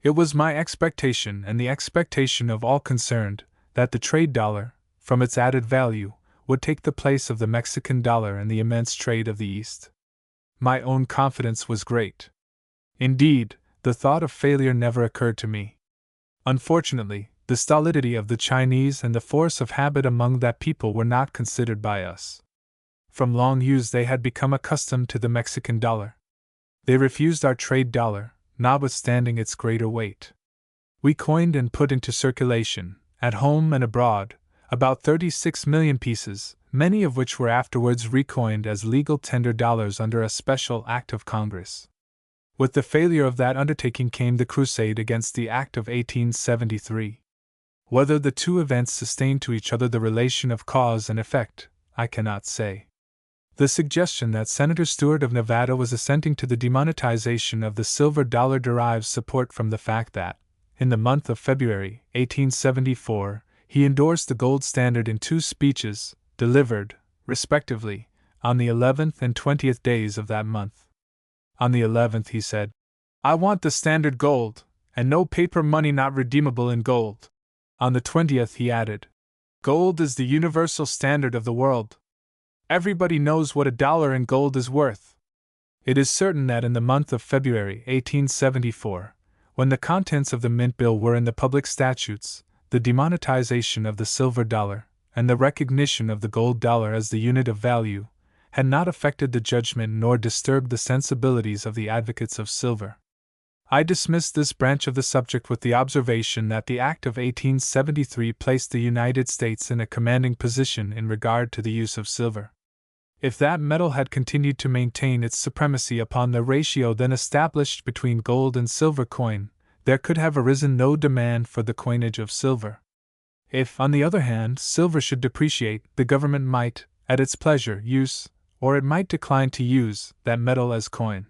It was my expectation, and the expectation of all concerned, that the trade dollar, from its added value, would take the place of the Mexican dollar in the immense trade of the East. My own confidence was great. Indeed, the thought of failure never occurred to me. Unfortunately, the stolidity of the Chinese and the force of habit among that people were not considered by us. From long use they had become accustomed to the Mexican dollar. They refused our trade dollar, notwithstanding its greater weight. We coined and put into circulation, at home and abroad, about 36 million pieces, many of which were afterwards recoined as legal tender dollars under a special act of Congress. With the failure of that undertaking came the crusade against the Act of 1873. Whether the two events sustained to each other the relation of cause and effect, I cannot say. The suggestion that Senator Stewart of Nevada was assenting to the demonetization of the silver dollar derives support from the fact that, in the month of February, 1874, he endorsed the gold standard in two speeches, delivered, respectively, on the 11th and 20th days of that month. On the 11th he said, "I want the standard gold, and no paper money not redeemable in gold." On the 20th he added, "Gold is the universal standard of the world. Everybody knows what a dollar in gold is worth." It is certain that in the month of February 1874, when the contents of the mint bill were in the public statutes, the demonetization of the silver dollar, and the recognition of the gold dollar as the unit of value, had not affected the judgment nor disturbed the sensibilities of the advocates of silver. I dismissed this branch of the subject with the observation that the Act of 1873 placed the United States in a commanding position in regard to the use of silver. If that metal had continued to maintain its supremacy upon the ratio then established between gold and silver coin, there could have arisen no demand for the coinage of silver. If, on the other hand, silver should depreciate, the government might, at its pleasure, use, or it might decline to use, that metal as coin.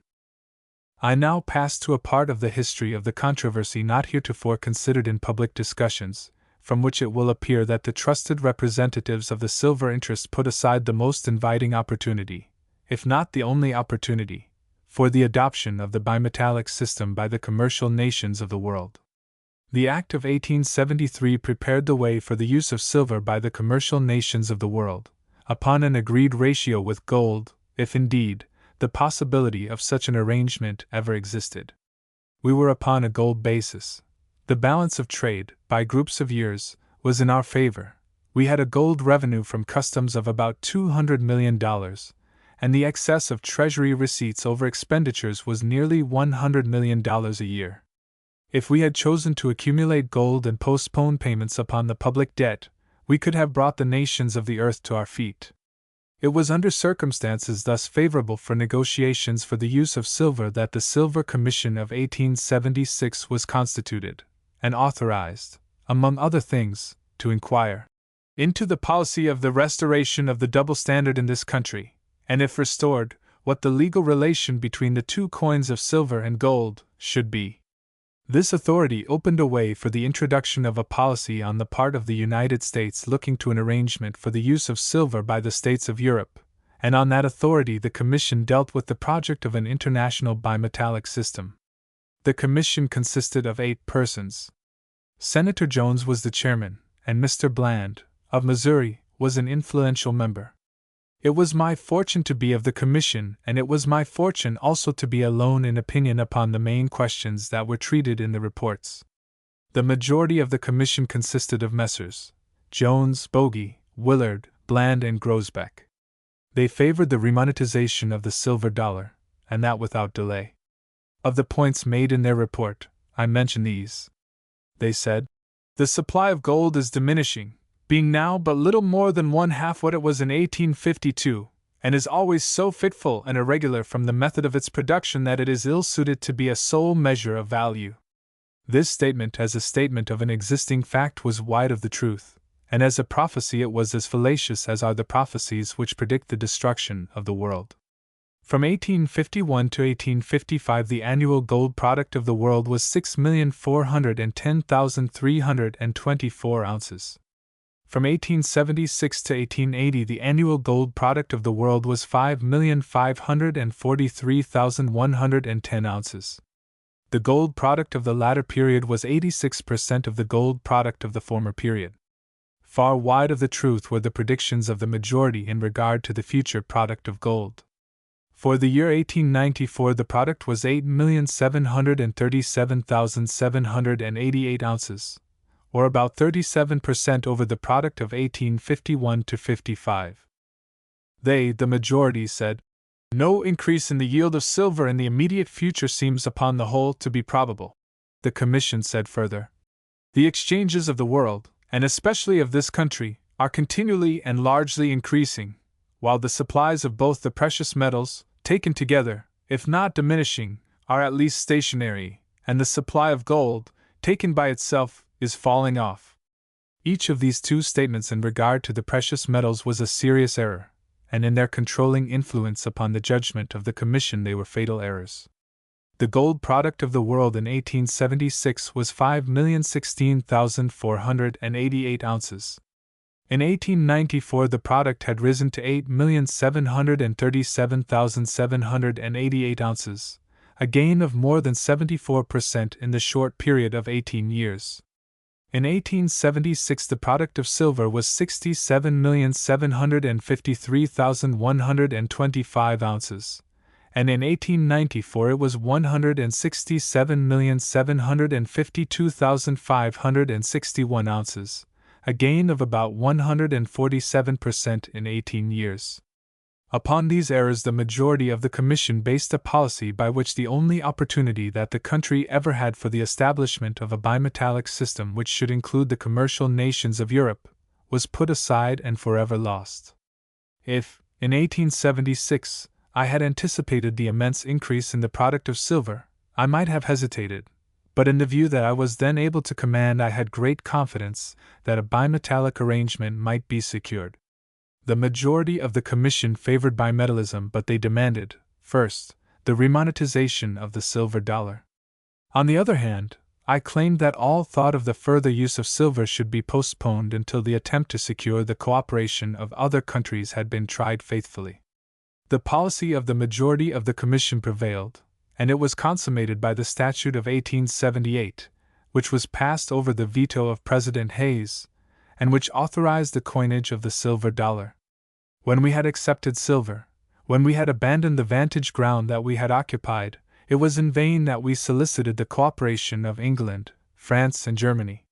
I now pass to a part of the history of the controversy not heretofore considered in public discussions, from which it will appear that the trusted representatives of the silver interest put aside the most inviting opportunity, if not the only opportunity, for the adoption of the bimetallic system by the commercial nations of the world. The Act of 1873 prepared the way for the use of silver by the commercial nations of the world, upon an agreed ratio with gold, if indeed the possibility of such an arrangement ever existed. We were upon a gold basis. The balance of trade, by groups of years, was in our favor, We had a gold revenue from customs of about $200 million, and the excess of Treasury receipts over expenditures was nearly $100 million a year. If we had chosen to accumulate gold and postpone payments upon the public debt, we could have brought the nations of the earth to our feet. It was under circumstances thus favorable for negotiations for the use of silver that the Silver Commission of 1876 was constituted, and authorized, among other things, to inquire into the policy of the restoration of the double standard in this country, and if restored, what the legal relation between the two coins of silver and gold should be. This authority opened a way for the introduction of a policy on the part of the United States looking to an arrangement for the use of silver by the states of Europe, and on that authority the Commission dealt with the project of an international bimetallic system. The Commission consisted of 8 persons. Senator Jones was the chairman, and Mr. Bland, of Missouri, was an influential member. It was my fortune to be of the Commission, and it was my fortune also to be alone in opinion upon the main questions that were treated in the reports. The majority of the Commission consisted of Messrs. Jones, Bogey, Willard, Bland, and Grosbeck. They favored the remonetization of the silver dollar, and that without delay. Of the points made in their report, I mention these. They said, "The supply of gold is diminishing, being now but little more than 1/2 what it was in 1852, and is always so fitful and irregular from the method of its production that it is ill-suited to be a sole measure of value." This statement as a statement of an existing fact was wide of the truth, and as a prophecy it was as fallacious as are the prophecies which predict the destruction of the world. From 1851 to 1855 the annual gold product of the world was 6,410,324 ounces. From 1876 to 1880 the annual gold product of the world was 5,543,110 ounces. The gold product of the latter period was 86% of the gold product of the former period. Far wide of the truth were the predictions of the majority in regard to the future product of gold. For the year 1894 the product was 8,737,788 ounces, or about 37% over the product of 1851 to 55. They, the majority, said, "No increase in the yield of silver in the immediate future seems upon the whole to be probable." The Commission said further, "The exchanges of the world, and especially of this country, are continually and largely increasing, while the supplies of both the precious metals, taken together, if not diminishing, are at least stationary, and the supply of gold, taken by itself, is falling off." Each of these two statements in regard to the precious metals was a serious error, and in their controlling influence upon the judgment of the Commission they were fatal errors. The gold product of the world in 1876 was 5,016,488 ounces. In 1894 the product had risen to 8,737,788 ounces, a gain of more than 74% in the short period of 18 years. In 1876 the product of silver was 67,753,125 ounces, and in 1894 it was 167,752,561 ounces, a gain of about 147% in 18 years. Upon these errors the majority of the Commission based a policy by which the only opportunity that the country ever had for the establishment of a bimetallic system which should include the commercial nations of Europe was put aside and forever lost. If, in 1876, I had anticipated the immense increase in the product of silver, I might have hesitated, but in the view that I was then able to command I had great confidence that a bimetallic arrangement might be secured. The majority of the Commission favored bimetallism, but they demanded, first, the remonetization of the silver dollar. On the other hand, I claimed that all thought of the further use of silver should be postponed until the attempt to secure the cooperation of other countries had been tried faithfully. The policy of the majority of the Commission prevailed, and it was consummated by the Statute of 1878, which was passed over the veto of President Hayes, and which authorized the coinage of the silver dollar. When we had accepted silver, when we had abandoned the vantage ground that we had occupied, it was in vain that we solicited the cooperation of England, France, and Germany.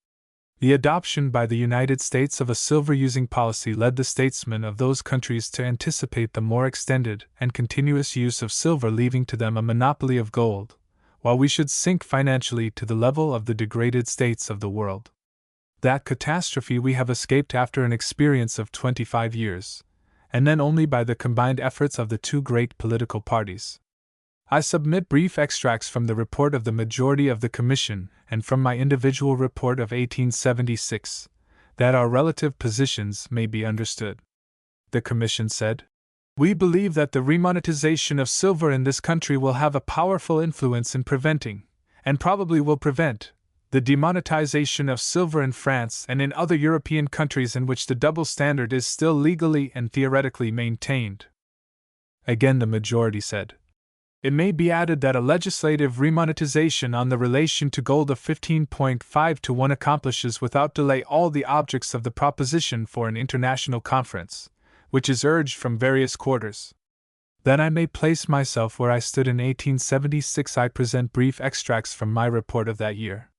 The adoption by the United States of a silver-using policy led the statesmen of those countries to anticipate the more extended and continuous use of silver, leaving to them a monopoly of gold, while we should sink financially to the level of the degraded states of the world. That catastrophe we have escaped after an experience of 25 years, and then only by the combined efforts of the two great political parties. I submit brief extracts from the report of the majority of the Commission and from my individual report of 1876, that our relative positions may be understood. The Commission said, "We believe that the remonetization of silver in this country will have a powerful influence in preventing, and probably will prevent, the demonetization of silver in France and in other European countries in which the double standard is still legally and theoretically maintained." Again the majority said, "It may be added that a legislative remonetization on the relation to gold of 15.5 to 1 accomplishes without delay all the objects of the proposition for an international conference, which is urged from various quarters." That I may place myself where I stood in 1876, I present brief extracts from my report of that year.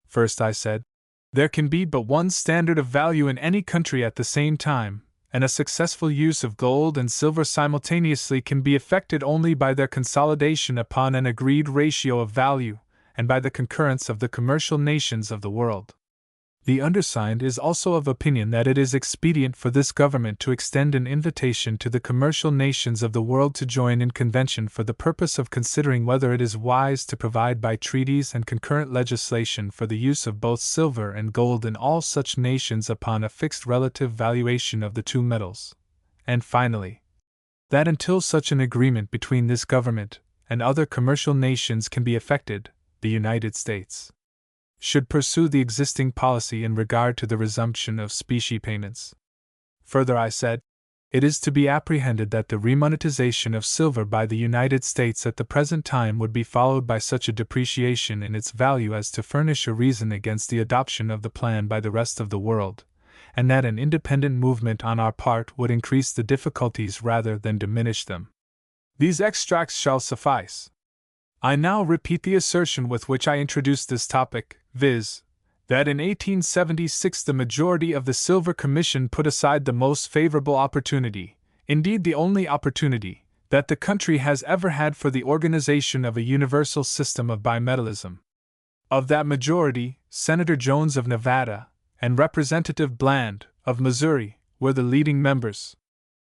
First, I said, "There can be but one standard of value in any country at the same time, and a successful use of gold and silver simultaneously can be effected only by their consolidation upon an agreed ratio of value, and by the concurrence of the commercial nations of the world. The undersigned is also of opinion that it is expedient for this government to extend an invitation to the commercial nations of the world to join in convention for the purpose of considering whether it is wise to provide by treaties and concurrent legislation for the use of both silver and gold in all such nations upon a fixed relative valuation of the two metals, and finally, that until such an agreement between this government and other commercial nations can be effected, the United States should pursue the existing policy in regard to the resumption of specie payments. Further, I said, it is to be apprehended that the remonetization of silver by the United States at the present time would be followed by such a depreciation in its value as to furnish a reason against the adoption of the plan by the rest of the world, and that an independent movement on our part would increase the difficulties rather than diminish them. These extracts shall suffice. I now repeat the assertion with which I introduced this topic, viz., that in 1876 the majority of the Silver Commission put aside the most favorable opportunity, indeed the only opportunity, that the country has ever had for the organization of a universal system of bimetallism. Of that majority, Senator Jones of Nevada and Representative Bland of Missouri were the leading members.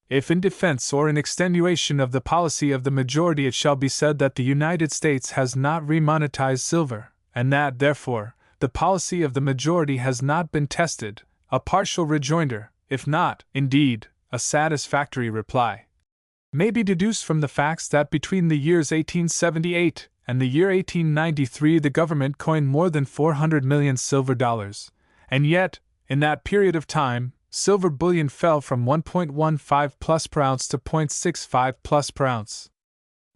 If in defense or in extenuation of the policy of the majority it shall be said that the United States has not remonetized silver, and that, therefore, the policy of the majority has not been tested, a partial rejoinder, if not, indeed, a satisfactory reply, may be deduced from the facts that between the years 1878 and the year 1893 the government coined more than 400 million silver dollars, and yet, in that period of time, silver bullion fell from 1.15 plus per ounce to 0.65 plus per ounce.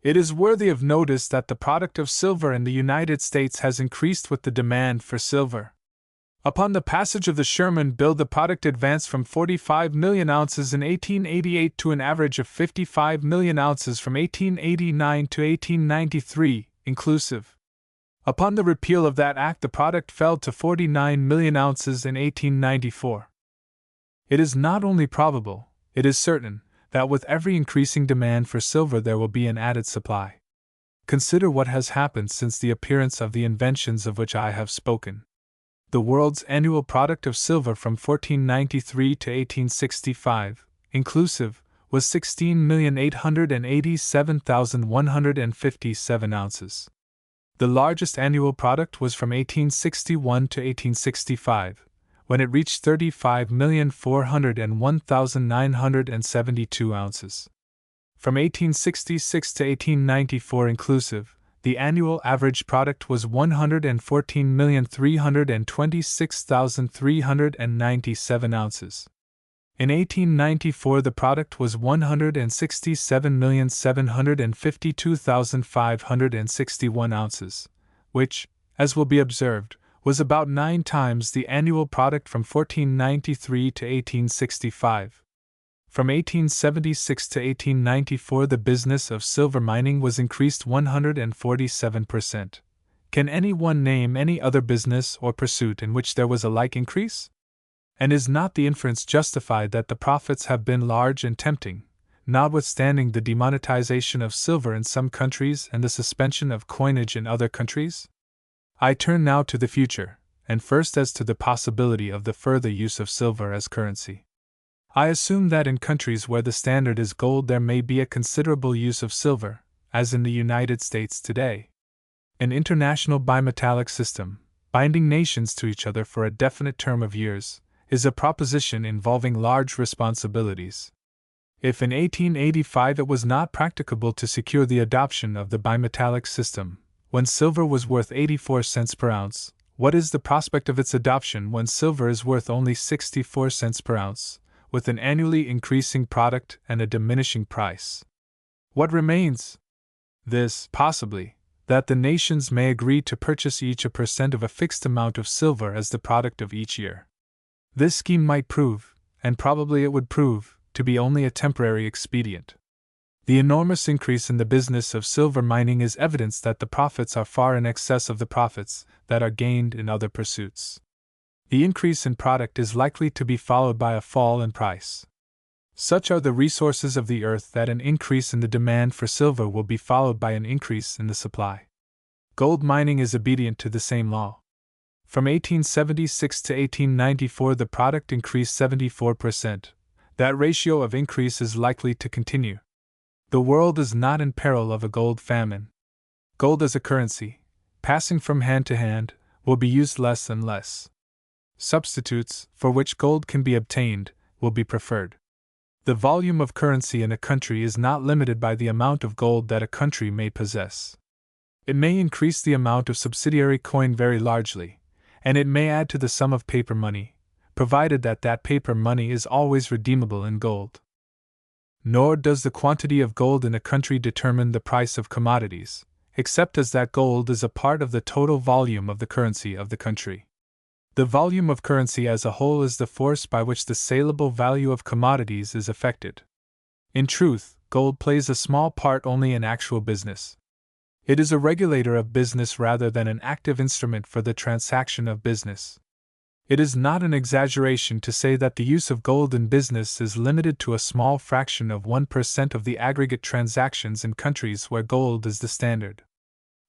It is worthy of notice that the product of silver in the United States has increased with the demand for silver. Upon the passage of the Sherman Bill, the product advanced from 45 million ounces in 1888 to an average of 55 million ounces from 1889 to 1893, inclusive. Upon the repeal of that act, the product fell to 49 million ounces in 1894. It is not only probable, it is certain, that with every increasing demand for silver there will be an added supply. Consider what has happened since the appearance of the inventions of which I have spoken. The world's annual product of silver from 1493 to 1865, inclusive, was 16,887,157 ounces. The largest annual product was from 1861 to 1865, when it reached 35,401,972 ounces. From 1866 to 1894 inclusive, the annual average product was 114,326,397 ounces. In 1894 the product was 167,752,561 ounces, which, as will be observed, was about 9 times the annual product from 1493 to 1865. From 1876 to 1894 the business of silver mining was increased 147%, Can anyone name any other business or pursuit in which there was a like increase? And is not the inference justified that the profits have been large and tempting, notwithstanding the demonetization of silver in some countries and the suspension of coinage in other countries? I turn now to the future, and first as to the possibility of the further use of silver as currency. I assume that in countries where the standard is gold there may be a considerable use of silver, as in the United States today. An international bimetallic system, binding nations to each other for a definite term of years, is a proposition involving large responsibilities. If in 1885 it was not practicable to secure the adoption of the bimetallic system, when silver was worth 84 cents per ounce, what is the prospect of its adoption when silver is worth only 64 cents per ounce, with an annually increasing product and a diminishing price? What remains? This, possibly, that the nations may agree to purchase each a % of a fixed amount of silver as the product of each year. This scheme might prove, and probably it would prove, to be only a temporary expedient. The enormous increase in the business of silver mining is evidence that the profits are far in excess of the profits that are gained in other pursuits. The increase in product is likely to be followed by a fall in price. Such are the resources of the earth that an increase in the demand for silver will be followed by an increase in the supply. Gold mining is obedient to the same law. From 1876 to 1894 the product increased 74%. That ratio of increase is likely to continue. The world is not in peril of a gold famine. Gold as a currency, passing from hand to hand, will be used less and less. Substitutes, for which gold can be obtained, will be preferred. The volume of currency in a country is not limited by the amount of gold that a country may possess. It may increase the amount of subsidiary coin very largely, and it may add to the sum of paper money, provided that that paper money is always redeemable in gold. Nor does the quantity of gold in a country determine the price of commodities, except as that gold is a part of the total volume of the currency of the country. The volume of currency as a whole is the force by which the saleable value of commodities is affected. In truth, gold plays a small part only in actual business. It is a regulator of business rather than an active instrument for the transaction of business. It is not an exaggeration to say that the use of gold in business is limited to a small fraction of 1% of the aggregate transactions in countries where gold is the standard.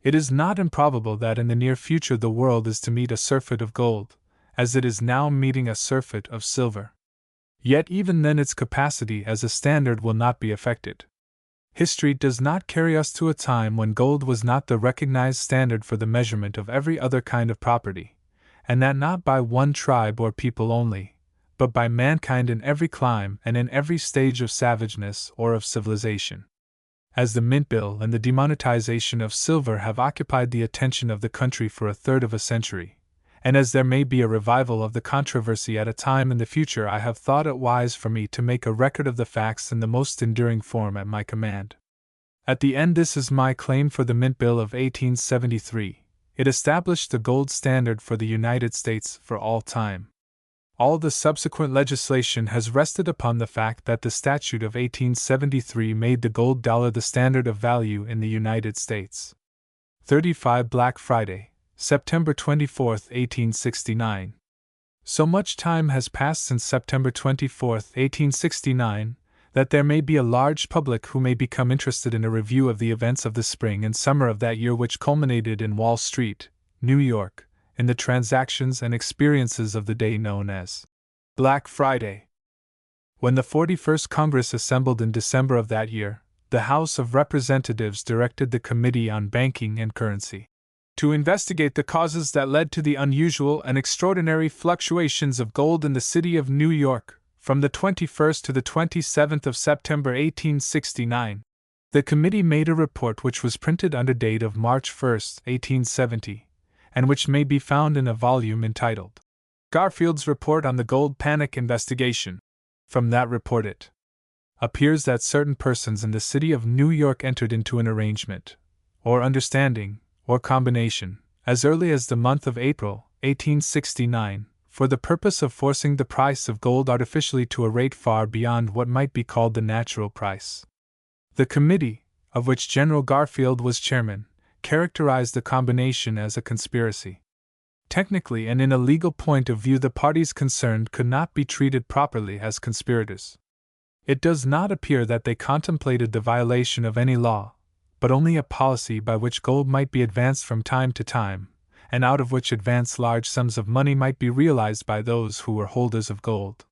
It is not improbable that in the near future the world is to meet a surfeit of gold, as it is now meeting a surfeit of silver. Yet even then its capacity as a standard will not be affected. History does not carry us to a time when gold was not the recognized standard for the measurement of every other kind of property, and that not by one tribe or people only, but by mankind in every clime and in every stage of savageness or of civilization. As the mint bill and the demonetization of silver have occupied the attention of the country for a third of a century, and as there may be a revival of the controversy at a time in the future, I have thought it wise for me to make a record of the facts in the most enduring form at my command. At the end, this is my claim for the Mint Bill of 1873. It established the gold standard for the United States for all time. All the subsequent legislation has rested upon the fact that the statute of 1873 made the gold dollar the standard of value in the United States. 35 Black Friday, September 24, 1869. So much time has passed since September 24, 1869, that there may be a large public who may become interested in a review of the events of the spring and summer of that year which culminated in Wall Street, New York, in the transactions and experiences of the day known as Black Friday. When the 41st Congress assembled in December of that year, the House of Representatives directed the Committee on Banking and Currency to investigate the causes that led to the unusual and extraordinary fluctuations of gold in the city of New York, from the 21st to the 27th of September 1869. The committee made a report which was printed under date of March 1, 1870, and which may be found in a volume entitled Garfield's Report on the Gold Panic Investigation. From that report it appears that certain persons in the city of New York entered into an arrangement, or understanding, or combination, as early as the month of April, 1869, for the purpose of forcing the price of gold artificially to a rate far beyond what might be called the natural price. The committee, of which General Garfield was chairman, characterized the combination as a conspiracy. Technically and in a legal point of view, the parties concerned could not be treated properly as conspirators. It does not appear that they contemplated the violation of any law, but only a policy by which gold might be advanced from time to time, and out of which advance large sums of money might be realized by those who were holders of gold.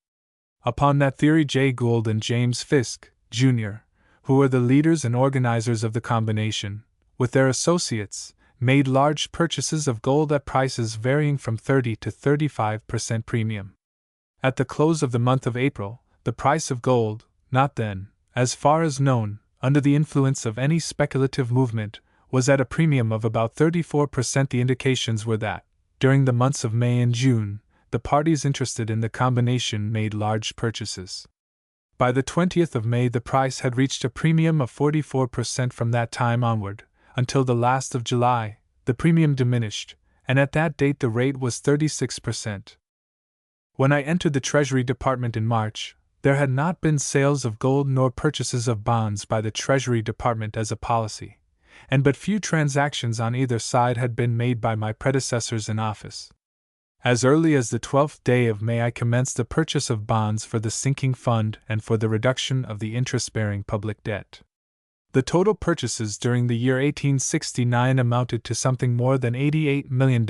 Upon that theory, Jay Gould and James Fisk, Jr., who were the leaders and organizers of the combination, with their associates, made large purchases of gold at prices varying from 30 to 35% premium. At the close of the month of April, the price of gold, not then, as far as known, under the influence of any speculative movement, was at a premium of about 34%. The indications were that, during the months of May and June, the parties interested in the combination made large purchases. By the 20th of May, the price had reached a premium of 44%. From that time onward, until the last of July, the premium diminished, and at that date the rate was 36%. When I entered the Treasury Department in March, there had not been sales of gold nor purchases of bonds by the Treasury Department as a policy, and but few transactions on either side had been made by my predecessors in office. As early as the 12th day of May, I commenced the purchase of bonds for the sinking fund and for the reduction of the interest-bearing public debt. The total purchases during the year 1869 amounted to something more than $88 million,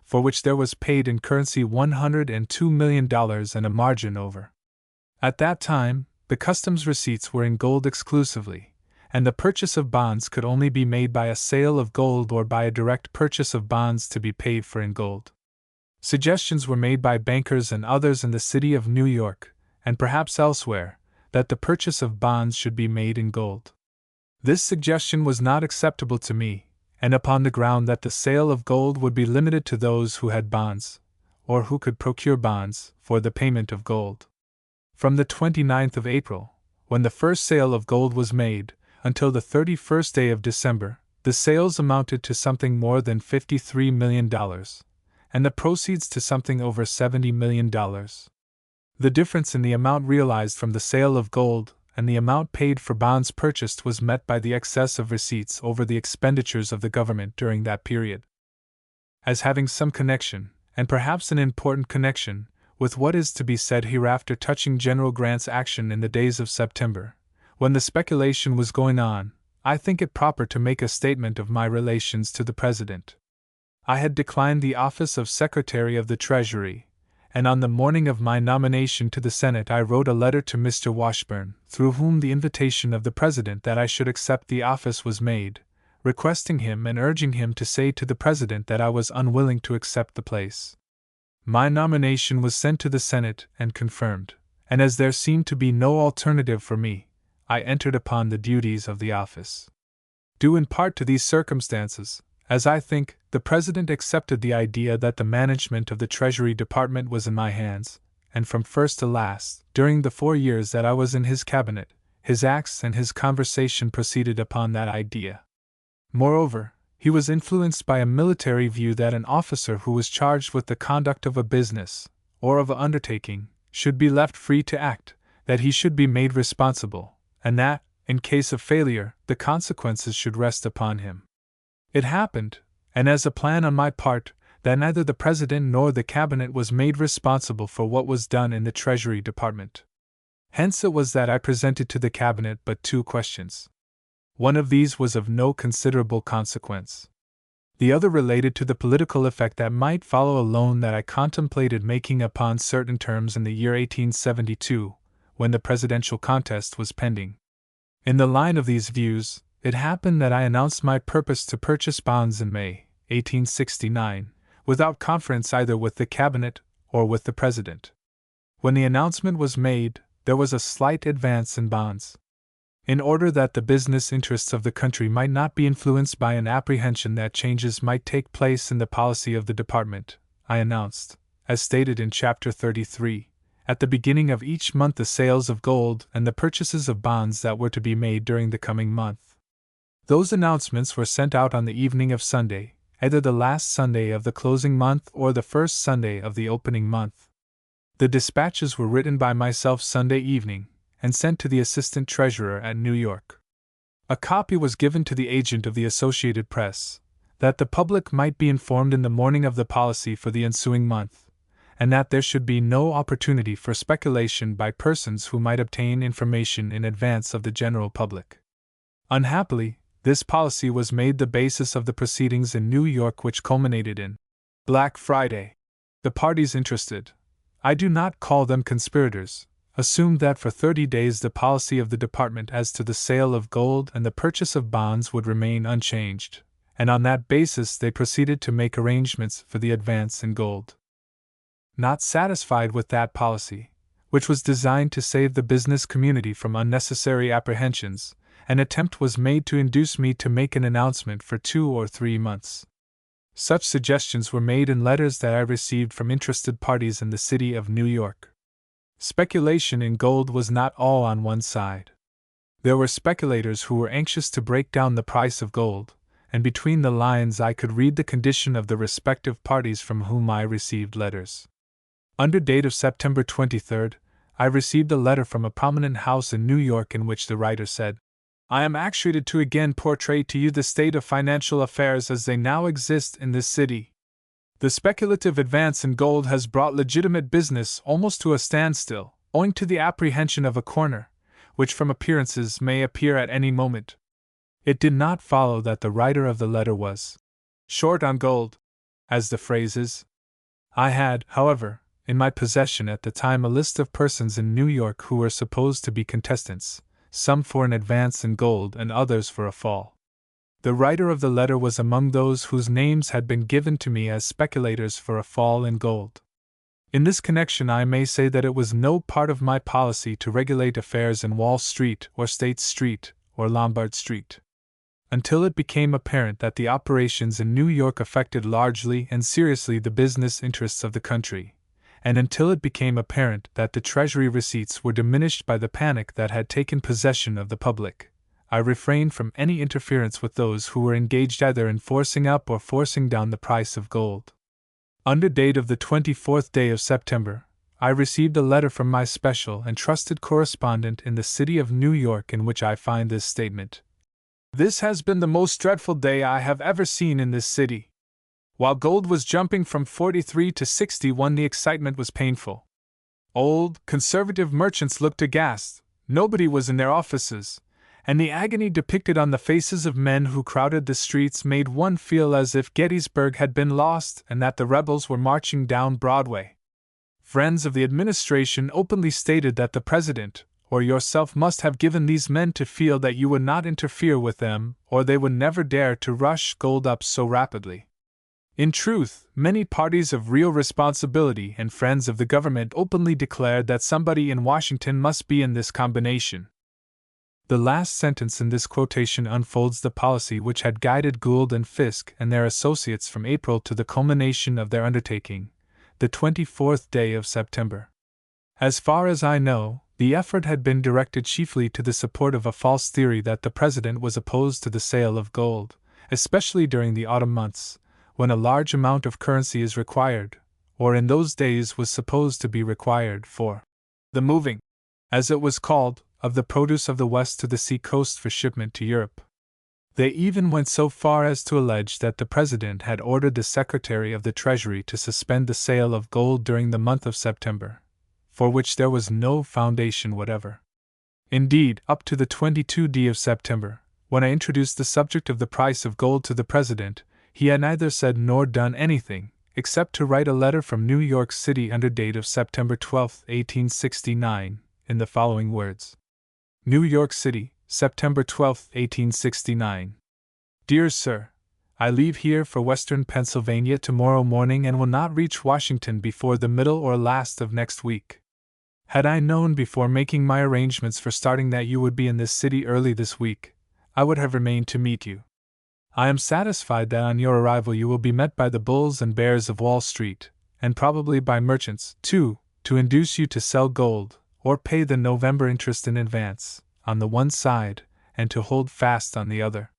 for which there was paid in currency $102 million and a margin over. At that time, the customs receipts were in gold exclusively, and the purchase of bonds could only be made by a sale of gold or by a direct purchase of bonds to be paid for in gold. Suggestions were made by bankers and others in the city of New York, and perhaps elsewhere, that the purchase of bonds should be made in gold. This suggestion was not acceptable to me, and upon the ground that the sale of gold would be limited to those who had bonds, or who could procure bonds, for the payment of gold. From the 29th of April, when the first sale of gold was made, until the 31st day of December, the sales amounted to something more than $53 million, and the proceeds to something over $70 million. The difference in the amount realized from the sale of gold and the amount paid for bonds purchased was met by the excess of receipts over the expenditures of the government during that period. As having some connection, and perhaps an important connection, with what is to be said hereafter touching General Grant's action in the days of September, when the speculation was going on, I think it proper to make a statement of my relations to the President. I had declined the office of Secretary of the Treasury, and on the morning of my nomination to the Senate I wrote a letter to Mr. Washburne, through whom the invitation of the President that I should accept the office was made, requesting him and urging him to say to the President that I was unwilling to accept the place. My nomination was sent to the Senate and confirmed, and as there seemed to be no alternative for me, I entered upon the duties of the office. Due in part to these circumstances, as I think, the President accepted the idea that the management of the Treasury Department was in my hands, and from first to last, during the 4 years that I was in his cabinet, his acts and his conversation proceeded upon that idea. Moreover, he was influenced by a military view that an officer who was charged with the conduct of a business, or of an undertaking, should be left free to act, that he should be made responsible, and that, in case of failure, the consequences should rest upon him. It happened, and as a plan on my part, that neither the President nor the Cabinet was made responsible for what was done in the Treasury Department. Hence it was that I presented to the Cabinet but 2 questions. One of these was of no considerable consequence. The other related to the political effect that might follow a loan that I contemplated making upon certain terms in the year 1872, when the presidential contest was pending. In the line of these views, it happened that I announced my purpose to purchase bonds in May, 1869, without conference either with the Cabinet or with the President. When the announcement was made, there was a slight advance in bonds. In order that the business interests of the country might not be influenced by an apprehension that changes might take place in the policy of the department, I announced, as stated in Chapter 33, at the beginning of each month the sales of gold and the purchases of bonds that were to be made during the coming month. Those announcements were sent out on the evening of Sunday, either the last Sunday of the closing month or the first Sunday of the opening month. The dispatches were written by myself Sunday evening, and sent to the Assistant Treasurer at New York. A copy was given to the agent of the Associated Press, that the public might be informed in the morning of the policy for the ensuing month, and that there should be no opportunity for speculation by persons who might obtain information in advance of the general public. Unhappily, this policy was made the basis of the proceedings in New York which culminated in Black Friday. The parties interested, I do not call them conspirators, assumed that for 30 days the policy of the department as to the sale of gold and the purchase of bonds would remain unchanged, and on that basis they proceeded to make arrangements for the advance in gold. Not satisfied with that policy, which was designed to save the business community from unnecessary apprehensions, an attempt was made to induce me to make an announcement for 2 or 3 months. Such suggestions were made in letters that I received from interested parties in the city of New York. Speculation in gold was not all on one side. There were speculators who were anxious to break down the price of gold, and between the lines I could read the condition of the respective parties from whom I received letters. Under date of September 23rd, I received a letter from a prominent house in New York in which the writer said, I am actuated to again portray to you the state of financial affairs as they now exist in this city. The speculative advance in gold has brought legitimate business almost to a standstill, owing to the apprehension of a corner, which from appearances may appear at any moment. It did not follow that the writer of the letter was short on gold, as the phrase is. I had, however, in my possession at the time a list of persons in New York who were supposed to be contestants, some for an advance in gold and others for a fall. The writer of the letter was among those whose names had been given to me as speculators for a fall in gold. In this connection I may say that it was no part of my policy to regulate affairs in Wall Street or State Street or Lombard Street. Until it became apparent that the operations in New York affected largely and seriously the business interests of the country, and until it became apparent that the Treasury receipts were diminished by the panic that had taken possession of the public, I refrained from any interference with those who were engaged either in forcing up or forcing down the price of gold. Under date of the 24th day of September, I received a letter from my special and trusted correspondent in the city of New York in which I find this statement. This has been the most dreadful day I have ever seen in this city. While gold was jumping from 43 to 61, the excitement was painful. Old, conservative merchants looked aghast, nobody was in their offices, and the agony depicted on the faces of men who crowded the streets made one feel as if Gettysburg had been lost and that the rebels were marching down Broadway. Friends of the administration openly stated that the President, or yourself, must have given these men to feel that you would not interfere with them, or they would never dare to rush gold up so rapidly. In truth, many parties of real responsibility and friends of the government openly declared that somebody in Washington must be in this combination. The last sentence in this quotation unfolds the policy which had guided Gould and Fisk and their associates from April to the culmination of their undertaking, the 24th day of September. As far as I know, the effort had been directed chiefly to the support of a false theory that the President was opposed to the sale of gold, especially during the autumn months, when a large amount of currency is required, or in those days was supposed to be required for the moving, as it was called, of the produce of the West to the sea coast for shipment to Europe. They even went so far as to allege that the President had ordered the Secretary of the Treasury to suspend the sale of gold during the month of September, for which there was no foundation whatever. Indeed, up to the 22nd of September, when I introduced the subject of the price of gold to the President, he had neither said nor done anything, except to write a letter from New York City under date of September 12, 1869, in the following words. New York City, September 12, 1869. Dear Sir, I leave here for Western Pennsylvania tomorrow morning and will not reach Washington before the middle or last of next week. Had I known before making my arrangements for starting that you would be in this city early this week, I would have remained to meet you. I am satisfied that on your arrival you will be met by the bulls and bears of Wall Street, and probably by merchants, too, to induce you to sell gold, or pay the November interest in advance, on the one side, and to hold fast on the other.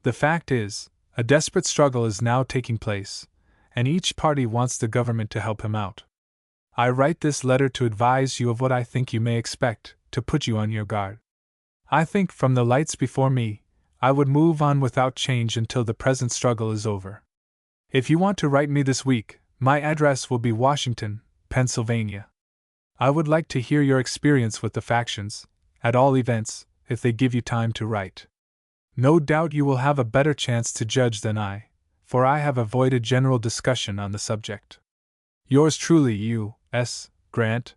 The fact is, a desperate struggle is now taking place, and each party wants the government to help him out. I write this letter to advise you of what I think you may expect, to put you on your guard. I think, from the lights before me, I would move on without change until the present struggle is over. If you want to write me this week, my address will be Washington, Pennsylvania. I would like to hear your experience with the factions, at all events, if they give you time to write. No doubt you will have a better chance to judge than I, for I have avoided general discussion on the subject. Yours truly, U.S. Grant.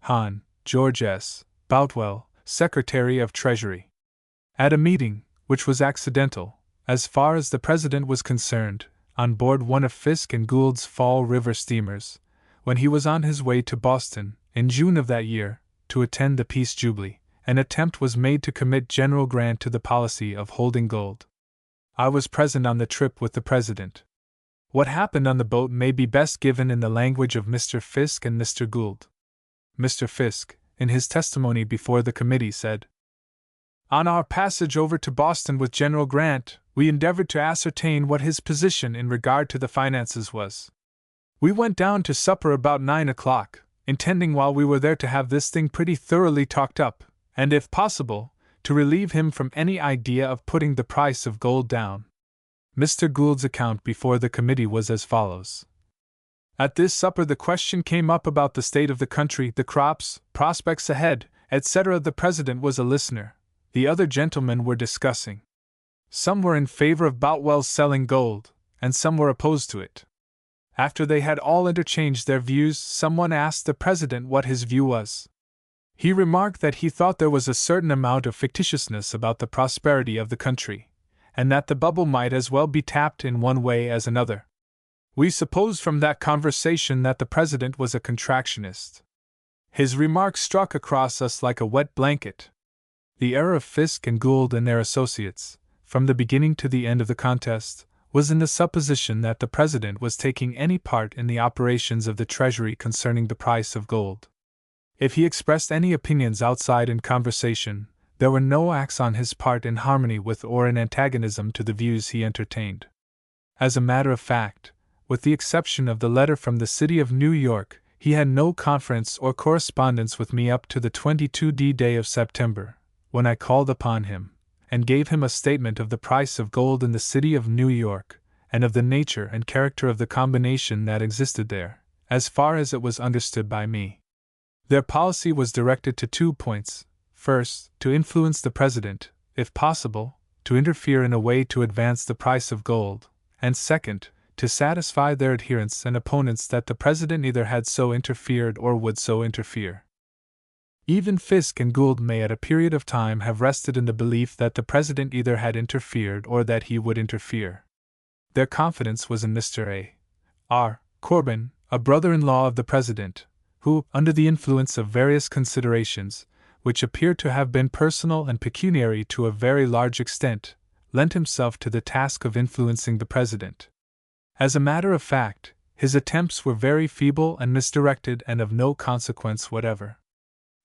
Hon. George S. Boutwell, Secretary of Treasury. At a meeting, which was accidental, as far as the President was concerned, on board one of Fisk and Gould's Fall River steamers, when he was on his way to Boston, in June of that year, to attend the Peace Jubilee, an attempt was made to commit General Grant to the policy of holding gold. I was present on the trip with the President. What happened on the boat may be best given in the language of Mr. Fisk and Mr. Gould. Mr. Fisk, in his testimony before the committee, said, "On our passage over to Boston with General Grant, we endeavored to ascertain what his position in regard to the finances was. We went down to supper about 9 o'clock, intending while we were there to have this thing pretty thoroughly talked up, and if possible, to relieve him from any idea of putting the price of gold down." Mr. Gould's account before the committee was as follows. At this supper the question came up about the state of the country, the crops, prospects ahead, etc. The President was a listener. The other gentlemen were discussing. Some were in favor of Boutwell's selling gold, and some were opposed to it. After they had all interchanged their views, someone asked the President what his view was. He remarked that he thought there was a certain amount of fictitiousness about the prosperity of the country, and that the bubble might as well be tapped in one way as another. We supposed from that conversation that the President was a contractionist. His remark struck across us like a wet blanket. The error of Fisk and Gould and their associates, from the beginning to the end of the contest, was in the supposition that the President was taking any part in the operations of the Treasury concerning the price of gold. If he expressed any opinions outside in conversation, there were no acts on his part in harmony with or in antagonism to the views he entertained. As a matter of fact, with the exception of the letter from the city of New York, he had no conference or correspondence with me up to the 22d day of September, when I called upon him, and gave him a statement of the price of gold in the city of New York, and of the nature and character of the combination that existed there, as far as it was understood by me. Their policy was directed to 2 points. First, to influence the President, if possible, to interfere in a way to advance the price of gold, and second, to satisfy their adherents and opponents that the President either had so interfered or would so interfere. Even Fisk and Gould may at a period of time have rested in the belief that the President either had interfered or that he would interfere. Their confidence was in Mr. A. R. Corbin, a brother-in-law of the President, who, under the influence of various considerations, which appeared to have been personal and pecuniary to a very large extent, lent himself to the task of influencing the President. As a matter of fact, his attempts were very feeble and misdirected and of no consequence whatever.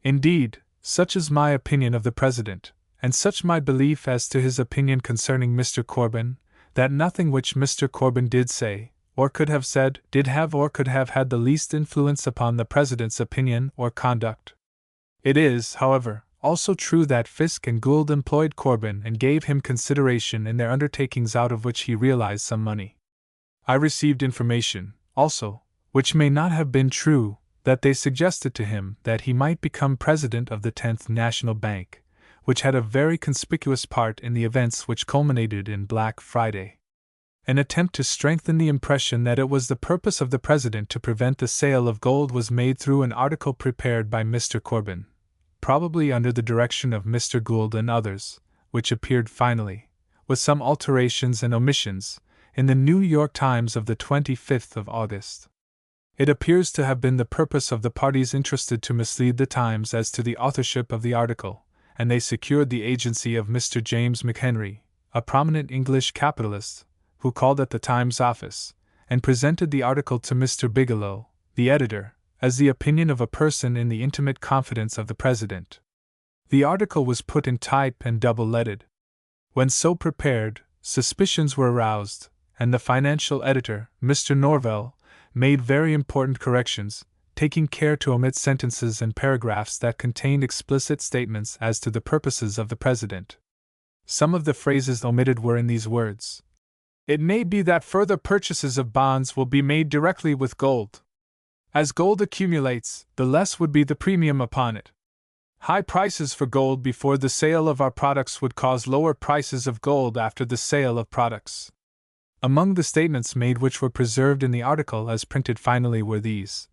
Indeed, such is my opinion of the President, and such my belief as to his opinion concerning Mr. Corbin, that nothing which Mr. Corbin did say, or could have said, did have or could have had the least influence upon the President's opinion or conduct. It is, however, also true that Fisk and Gould employed Corbin and gave him consideration in their undertakings out of which he realized some money. I received information, also, which may not have been true, that they suggested to him that he might become president of the 10th National Bank, which had a very conspicuous part in the events which culminated in Black Friday. An attempt to strengthen the impression that it was the purpose of the President to prevent the sale of gold was made through an article prepared by Mr. Corbin, probably under the direction of Mr. Gould and others, which appeared finally, with some alterations and omissions, in the New York Times of the 25th of August. It appears to have been the purpose of the parties interested to mislead the Times as to the authorship of the article, and they secured the agency of Mr. James McHenry, a prominent English capitalist, who called at the Times office, and presented the article to Mr. Bigelow, the editor, as the opinion of a person in the intimate confidence of the President. The article was put in type and double-leaded. When so prepared, suspicions were aroused, and the financial editor, Mr. Norvell, made very important corrections, taking care to omit sentences and paragraphs that contained explicit statements as to the purposes of the President. Some of the phrases omitted were in these words: "It may be that further purchases of bonds will be made directly with gold. As gold accumulates, the less would be the premium upon it. High prices for gold before the sale of our products would cause lower prices of gold after the sale of products." Among the statements made which were preserved in the article as printed finally were these: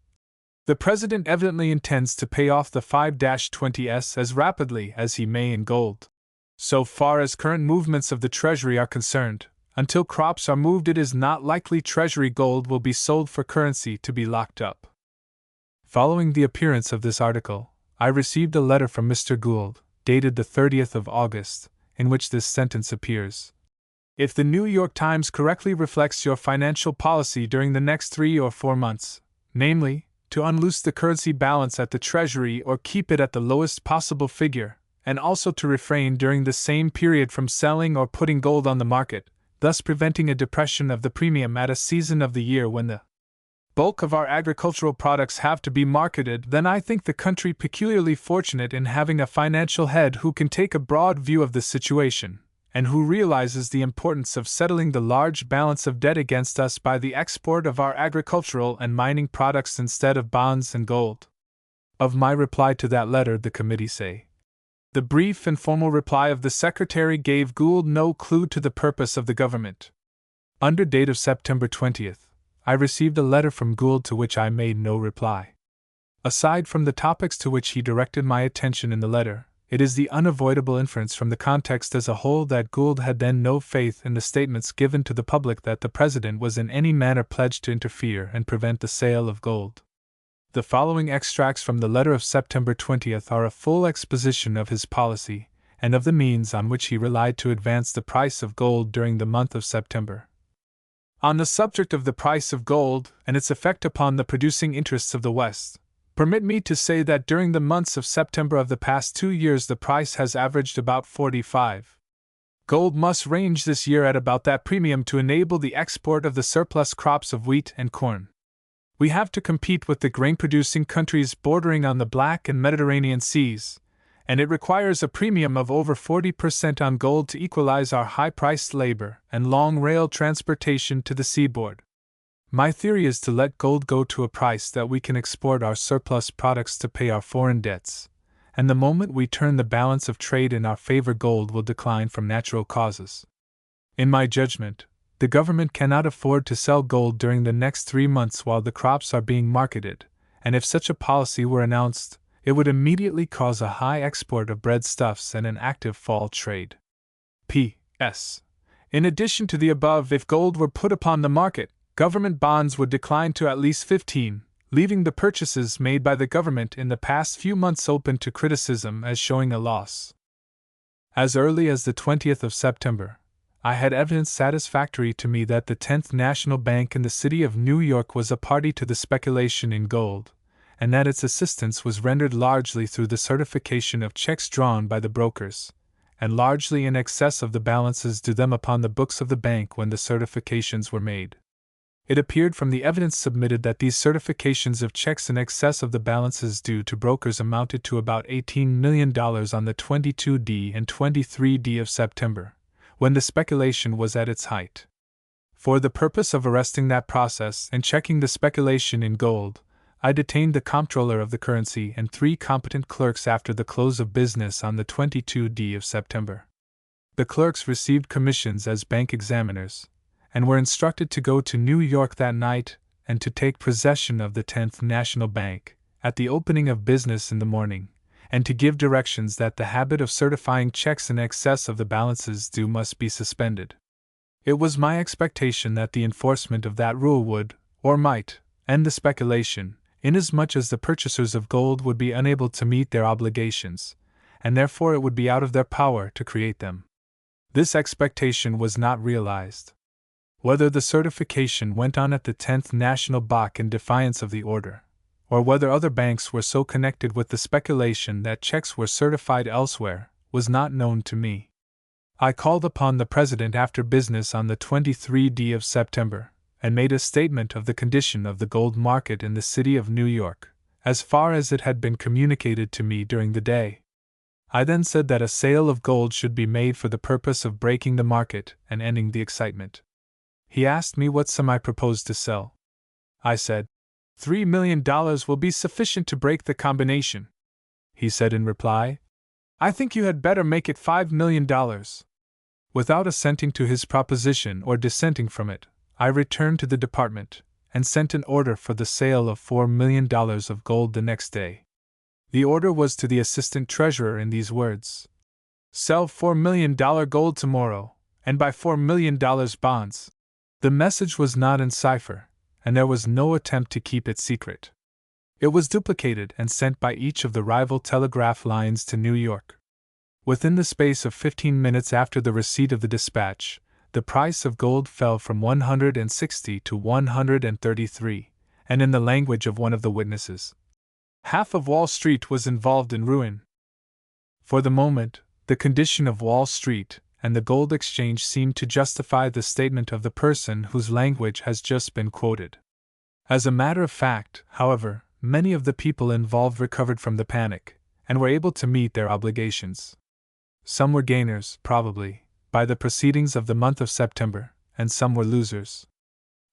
"The President evidently intends to pay off the 5-20s as rapidly as he may in gold. So far as current movements of the Treasury are concerned, until crops are moved it is not likely Treasury gold will be sold for currency to be locked up." Following the appearance of this article, I received a letter from Mr. Gould, dated the 30th of August, in which this sentence appears: "If the New York Times correctly reflects your financial policy during the next 3 or 4 months, namely, to unloose the currency balance at the Treasury or keep it at the lowest possible figure, and also to refrain during the same period from selling or putting gold on the market, thus preventing a depression of the premium at a season of the year when the bulk of our agricultural products have to be marketed, then I think the country peculiarly fortunate in having a financial head who can take a broad view of the situation, and who realizes the importance of settling the large balance of debt against us by the export of our agricultural and mining products instead of bonds and gold." Of my reply to that letter, the committee say: "The brief and formal reply of the Secretary gave Gould no clue to the purpose of the government." Under date of September 20th, I received a letter from Gould to which I made no reply. Aside from the topics to which he directed my attention in the letter, it is the unavoidable inference from the context as a whole that Gould had then no faith in the statements given to the public that the President was in any manner pledged to interfere and prevent the sale of gold. The following extracts from the letter of September 20th are a full exposition of his policy, and of the means on which he relied to advance the price of gold during the month of September. "On the subject of the price of gold and its effect upon the producing interests of the West, permit me to say that during the months of September of the past 2 years the price has averaged about 45. Gold must range this year at about that premium to enable the export of the surplus crops of wheat and corn. We have to compete with the grain-producing countries bordering on the Black and Mediterranean Seas, and it requires a premium of over 40% on gold to equalize our high-priced labor and long rail transportation to the seaboard. My theory is to let gold go to a price that we can export our surplus products to pay our foreign debts, and the moment we turn the balance of trade in our favor gold will decline from natural causes. In my judgment, the government cannot afford to sell gold during the next 3 months while the crops are being marketed, and if such a policy were announced, it would immediately cause a high export of breadstuffs and an active fall trade. P.S. In addition to the above, if gold were put upon the market, government bonds would decline to at least 15, leaving the purchases made by the government in the past few months open to criticism as showing a loss. As early as the 20th of September, I had evidence satisfactory to me that the 10th National Bank in the city of New York was a party to the speculation in gold, and that its assistance was rendered largely through the certification of checks drawn by the brokers, and largely in excess of the balances due them upon the books of the bank when the certifications were made. It appeared from the evidence submitted that these certifications of checks in excess of the balances due to brokers amounted to about $18 million on the 22d and 23d of September, when the speculation was at its height. For the purpose of arresting that process and checking the speculation in gold, I detained the comptroller of the currency and 3 competent clerks after the close of business on the 22d of September. The clerks received commissions as bank examiners, and were instructed to go to New York that night and to take possession of the 10th National Bank at the opening of business in the morning, and to give directions that the habit of certifying checks in excess of the balances due must be suspended. It was my expectation that the enforcement of that rule would, or might, end the speculation, inasmuch as the purchasers of gold would be unable to meet their obligations, and therefore it would be out of their power to create them. This expectation was not realized. Whether the certification went on at the 10th National Bank in defiance of the order, or whether other banks were so connected with the speculation that checks were certified elsewhere, was not known to me. I called upon the President after business on the 23d of September, and made a statement of the condition of the gold market in the city of New York, as far as it had been communicated to me during the day. I then said that a sale of gold should be made for the purpose of breaking the market and ending the excitement. He asked me what sum I proposed to sell. I said, $3 million will be sufficient to break the combination. He said in reply, I think you had better make it $5 million. Without assenting to his proposition or dissenting from it, I returned to the department and sent an order for the sale of $4 million of gold the next day. The order was to the assistant treasurer in these words: sell $4 million gold tomorrow, and buy $4 million bonds. The message was not in cipher, and there was no attempt to keep it secret. It was duplicated and sent by each of the rival telegraph lines to New York. Within the space of 15 minutes after the receipt of the dispatch, the price of gold fell from 160 to 133, and in the language of one of the witnesses, half of Wall Street was involved in ruin. For the moment, the condition of Wall Street and the gold exchange seemed to justify the statement of the person whose language has just been quoted. As a matter of fact, however, many of the people involved recovered from the panic and were able to meet their obligations. Some were gainers, probably, by the proceedings of the month of September, and some were losers.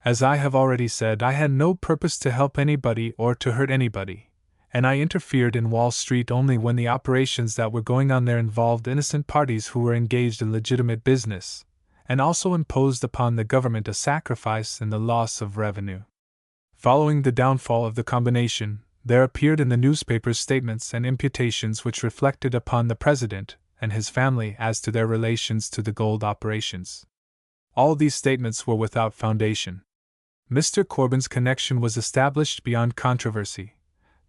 As I have already said, I had no purpose to help anybody or to hurt anybody, and I interfered in Wall Street only when the operations that were going on there involved innocent parties who were engaged in legitimate business, and also imposed upon the government a sacrifice in the loss of revenue. Following the downfall of the combination, there appeared in the newspapers statements and imputations which reflected upon the president and his family as to their relations to the gold operations. All these statements were without foundation. Mr. Corbin's connection was established beyond controversy,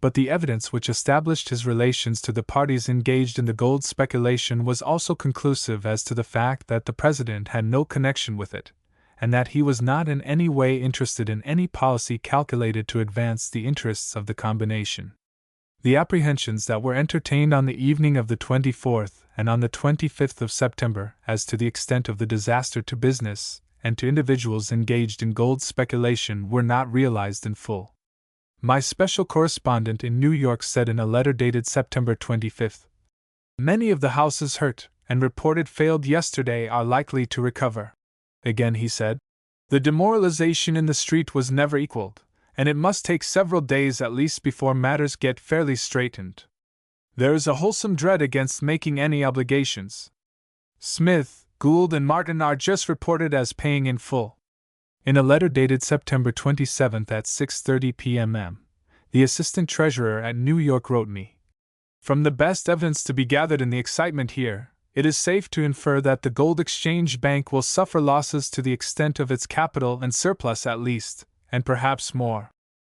but the evidence which established his relations to the parties engaged in the gold speculation was also conclusive as to the fact that the president had no connection with it, and that he was not in any way interested in any policy calculated to advance the interests of the combination. The apprehensions that were entertained on the evening of the 24th and on the 25th of September as to the extent of the disaster to business and to individuals engaged in gold speculation were not realized in full. My special correspondent in New York said in a letter dated September 25th, "Many of the houses hurt and reported failed yesterday are likely to recover." Again he said, "The demoralization in the street was never equaled, and it must take several days at least before matters get fairly straightened. There is a wholesome dread against making any obligations. Smith, Gould, and Martin are just reported as paying in full." In a letter dated September 27th at 6:30 p.m., the assistant treasurer at New York wrote me, "From the best evidence to be gathered in the excitement here, it is safe to infer that the Gold Exchange Bank will suffer losses to the extent of its capital and surplus at least, and perhaps more.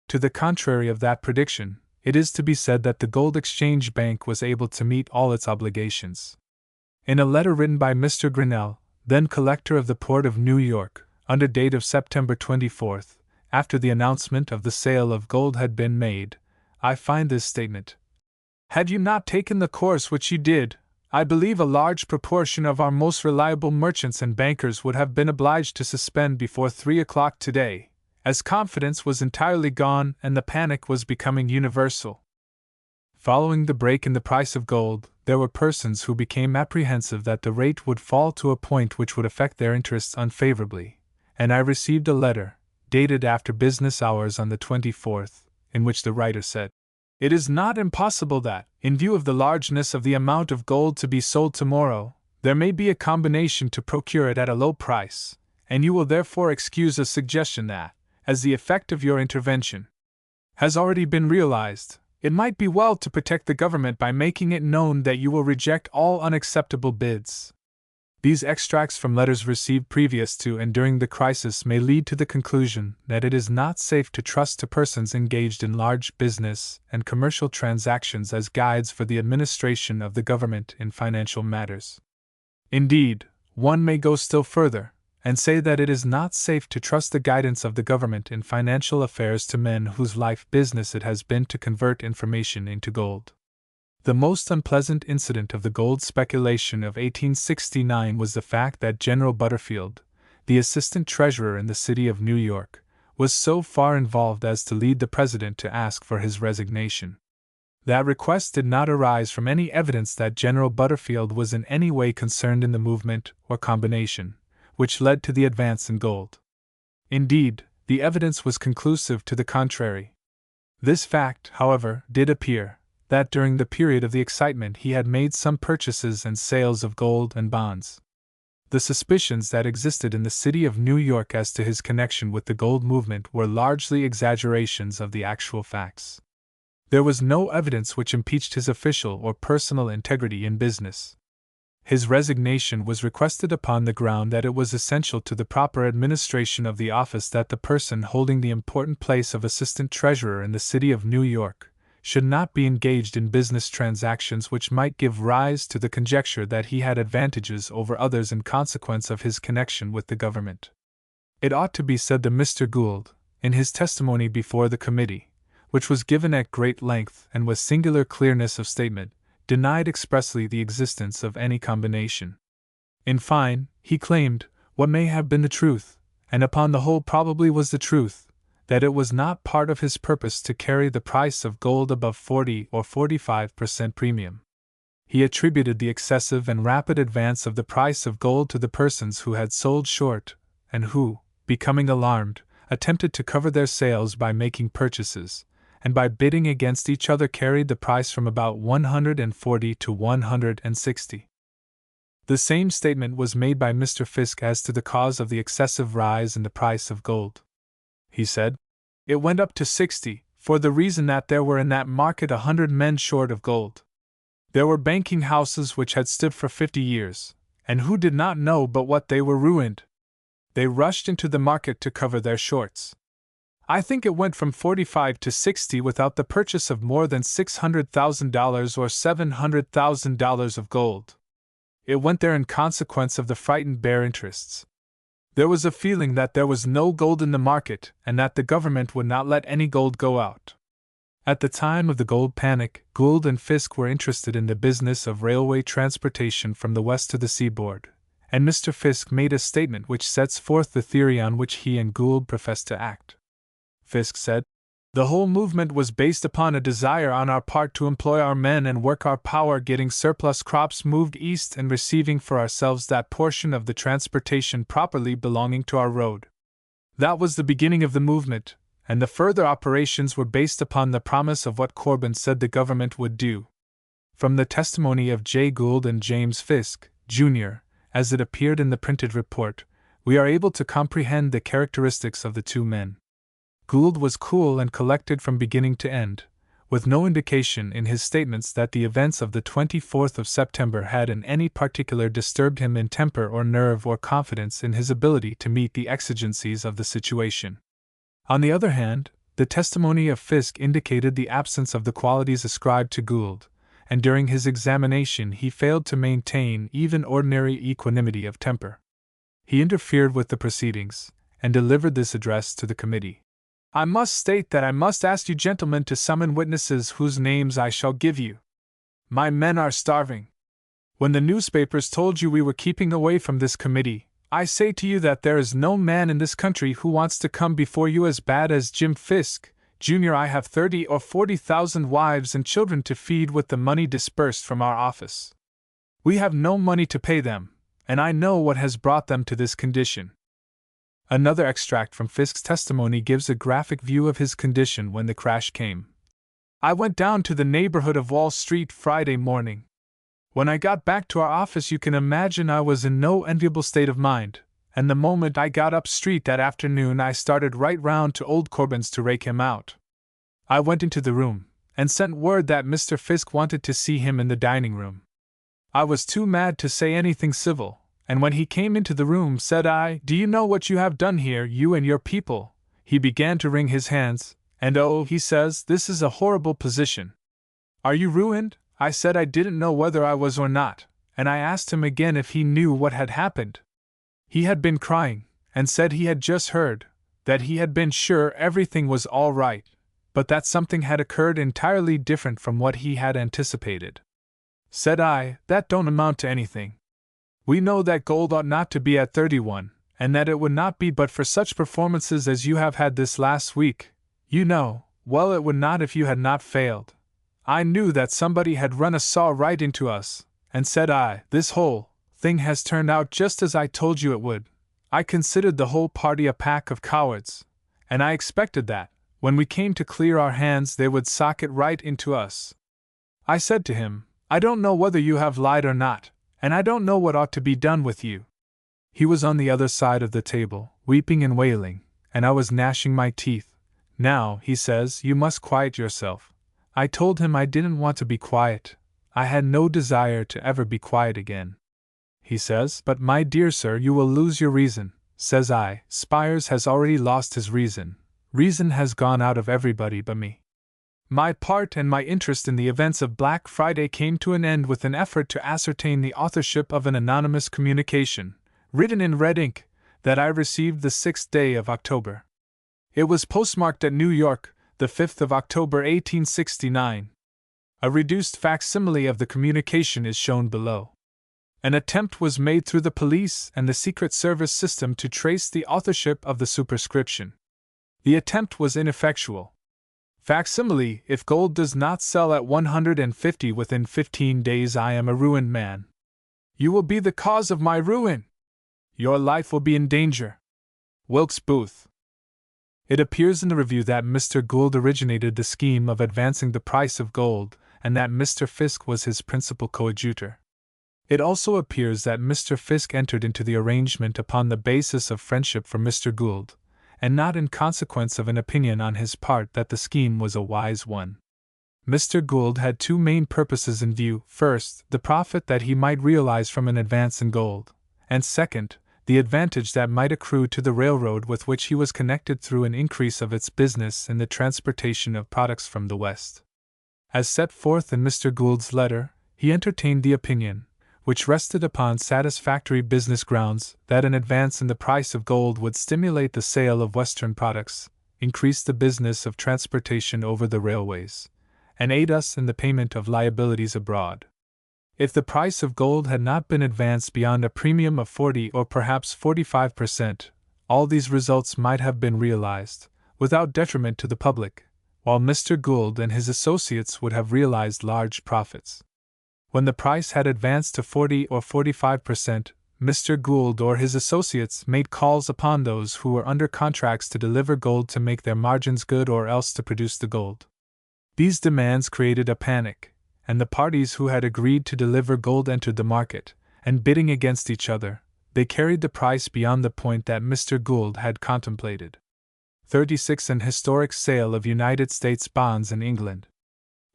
To the contrary of that prediction, it is to be said that the Gold Exchange Bank was able to meet all its obligations." In a letter written by Mr. Grinnell, then collector of the Port of New York, under date of September 24th, after the announcement of the sale of gold had been made, I find this statement: "Had you not taken the course which you did, I believe a large proportion of our most reliable merchants and bankers would have been obliged to suspend before 3 o'clock today, as confidence was entirely gone and the panic was becoming universal." Following the break in the price of gold, there were persons who became apprehensive that the rate would fall to a point which would affect their interests unfavorably, and I received a letter, dated after business hours on the 24th, in which the writer said, "It is not impossible that, in view of the largeness of the amount of gold to be sold tomorrow, there may be a combination to procure it at a low price, and you will therefore excuse a suggestion that, as the effect of your intervention has already been realized, it might be well to protect the government by making it known that you will reject all unacceptable bids." These extracts from letters received previous to and during the crisis may lead to the conclusion that it is not safe to trust to persons engaged in large business and commercial transactions as guides for the administration of the government in financial matters. Indeed, one may go still further and say that it is not safe to trust the guidance of the government in financial affairs to men whose life business it has been to convert information into gold. The most unpleasant incident of the gold speculation of 1869 was the fact that General Butterfield, the assistant treasurer in the city of New York, was so far involved as to lead the president to ask for his resignation. That request did not arise from any evidence that General Butterfield was in any way concerned in the movement or combination, which led to the advance in gold. Indeed, the evidence was conclusive to the contrary. This fact, however, did appear, that during the period of the excitement he had made some purchases and sales of gold and bonds. The suspicions that existed in the city of New York as to his connection with the gold movement were largely exaggerations of the actual facts. There was no evidence which impeached his official or personal integrity in business. His resignation was requested upon the ground that it was essential to the proper administration of the office that the person holding the important place of assistant treasurer in the city of New York should not be engaged in business transactions which might give rise to the conjecture that he had advantages over others in consequence of his connection with the government. It ought to be said that Mr. Gould, in his testimony before the committee, which was given at great length and with singular clearness of statement, denied expressly the existence of any combination. In fine, he claimed, what may have been the truth, and upon the whole probably was the truth, that it was not part of his purpose to carry the price of gold above 40 or 45% premium. He attributed the excessive and rapid advance of the price of gold to the persons who had sold short, and who, becoming alarmed, attempted to cover their sales by making purchases, and by bidding against each other carried the price from about 140 to 160. The same statement was made by Mr. Fisk as to the cause of the excessive rise in the price of gold. He said, "It went up to 60, for the reason that there were in that market 100 men short of gold. There were banking houses which had stood for 50 years, and who did not know but what they were ruined. They rushed into the market to cover their shorts. I think it went from 45 to 60 without the purchase of more than $600,000 or $700,000 of gold. It went there in consequence of the frightened bear interests. There was a feeling that there was no gold in the market and that the government would not let any gold go out." At the time of the gold panic, Gould and Fisk were interested in the business of railway transportation from the west to the seaboard, and Mr. Fisk made a statement which sets forth the theory on which he and Gould professed to act. Fisk said, "The whole movement was based upon a desire on our part to employ our men and work our power getting surplus crops moved east and receiving for ourselves that portion of the transportation properly belonging to our road. That was the beginning of the movement, and the further operations were based upon the promise of what Corbin said the government would do." From the testimony of J. Gould and James Fisk, Jr., as it appeared in the printed report, we are able to comprehend the characteristics of the two men. Gould was cool and collected from beginning to end, with no indication in his statements that the events of the 24th of September had in any particular disturbed him in temper or nerve or confidence in his ability to meet the exigencies of the situation. On the other hand, the testimony of Fisk indicated the absence of the qualities ascribed to Gould, and during his examination he failed to maintain even ordinary equanimity of temper. He interfered with the proceedings, and delivered this address to the committee. "I must state that I must ask you gentlemen to summon witnesses whose names I shall give you. My men are starving. When the newspapers told you we were keeping away from this committee, I say to you that there is no man in this country who wants to come before you as bad as Jim Fisk, Jr. I have 30 or 40,000 wives and children to feed with the money dispersed from our office. We have no money to pay them, and I know what has brought them to this condition." Another extract from Fisk's testimony gives a graphic view of his condition when the crash came. "I went down to the neighborhood of Wall Street Friday morning. When I got back to our office you can imagine I was in no enviable state of mind, and the moment I got up street that afternoon I started right round to old Corbin's to rake him out. I went into the room, and sent word that Mr. Fisk wanted to see him in the dining room. I was too mad to say anything civil, and when he came into the room said I, 'Do you know what you have done here, you and your people?' He began to wring his hands, and oh, he says, 'This is a horrible position.' 'Are you ruined?' I said I didn't know whether I was or not, and I asked him again if he knew what had happened. He had been crying, and said he had just heard, that he had been sure everything was all right, but that something had occurred entirely different from what he had anticipated. Said I, 'That don't amount to anything. We know that gold ought not to be at 31, and that it would not be but for such performances as you have had this last week. You know, well, it would not if you had not failed. I knew that somebody had run a saw right into us, and said this whole thing has turned out just as I told you it would. I considered the whole party a pack of cowards, and I expected that, when we came to clear our hands, they would sock it right into us. I said to him, I don't know whether you have lied or not, and I don't know what ought to be done with you. He was on the other side of the table, weeping and wailing, and I was gnashing my teeth. Now, he says, you must quiet yourself. I told him I didn't want to be quiet. I had no desire to ever be quiet again. He says, but my dear sir, you will lose your reason. Says I, Spires has already lost his reason. Reason has gone out of everybody but me. My part and my interest in the events of Black Friday came to an end with an effort to ascertain the authorship of an anonymous communication, written in red ink, that I received the 6th day of October. It was postmarked at New York, the 5th of October 1869. A reduced facsimile of the communication is shown below. An attempt was made through the police and the Secret Service system to trace the authorship of the superscription. The attempt was ineffectual. Facsimile: if gold does not sell at 150 within 15 days, I am a ruined man. You will be the cause of my ruin. Your life will be in danger. Wilkes Booth. It appears in the review that Mr. Gould originated the scheme of advancing the price of gold, and that Mr. Fisk was his principal coadjutor. It also appears that Mr. Fisk entered into the arrangement upon the basis of friendship for Mr. Gould, and not in consequence of an opinion on his part that the scheme was a wise one. Mr. Gould had two main purposes in view: first, the profit that he might realize from an advance in gold, and second, the advantage that might accrue to the railroad with which he was connected through an increase of its business in the transportation of products from the West. As set forth in Mr. Gould's letter, he entertained the opinion, which rested upon satisfactory business grounds, that an advance in the price of gold would stimulate the sale of Western products, increase the business of transportation over the railways, and aid us in the payment of liabilities abroad. If the price of gold had not been advanced beyond a premium of 40 or perhaps 45%, all these results might have been realized, without detriment to the public, while Mr. Gould and his associates would have realized large profits. When the price had advanced to 40 or 45%, Mr. Gould or his associates made calls upon those who were under contracts to deliver gold to make their margins good or else to produce the gold. These demands created a panic, and the parties who had agreed to deliver gold entered the market, and bidding against each other, they carried the price beyond the point that Mr. Gould had contemplated. 36. An historic sale of United States bonds in England.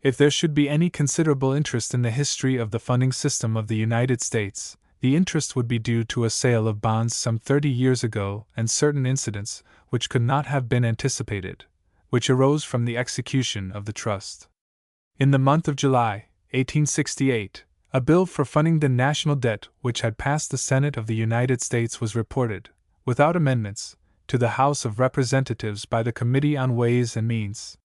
If there should be any considerable interest in the history of the funding system of the United States, the interest would be due to a sale of bonds some 30 years ago and certain incidents, which could not have been anticipated, which arose from the execution of the trust. In the month of July, 1868, a bill for funding the national debt which had passed the Senate of the United States was reported, without amendments, to the House of Representatives by the Committee on Ways and Means.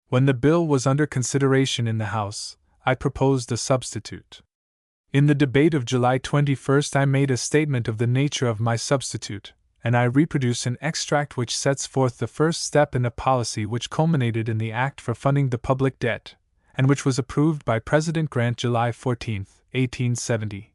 When the bill was under consideration in the House, I proposed a substitute. In the debate of July 21 I made a statement of the nature of my substitute, and I reproduce an extract which sets forth the first step in a policy which culminated in the Act for Funding the Public Debt, and which was approved by President Grant July 14, 1870.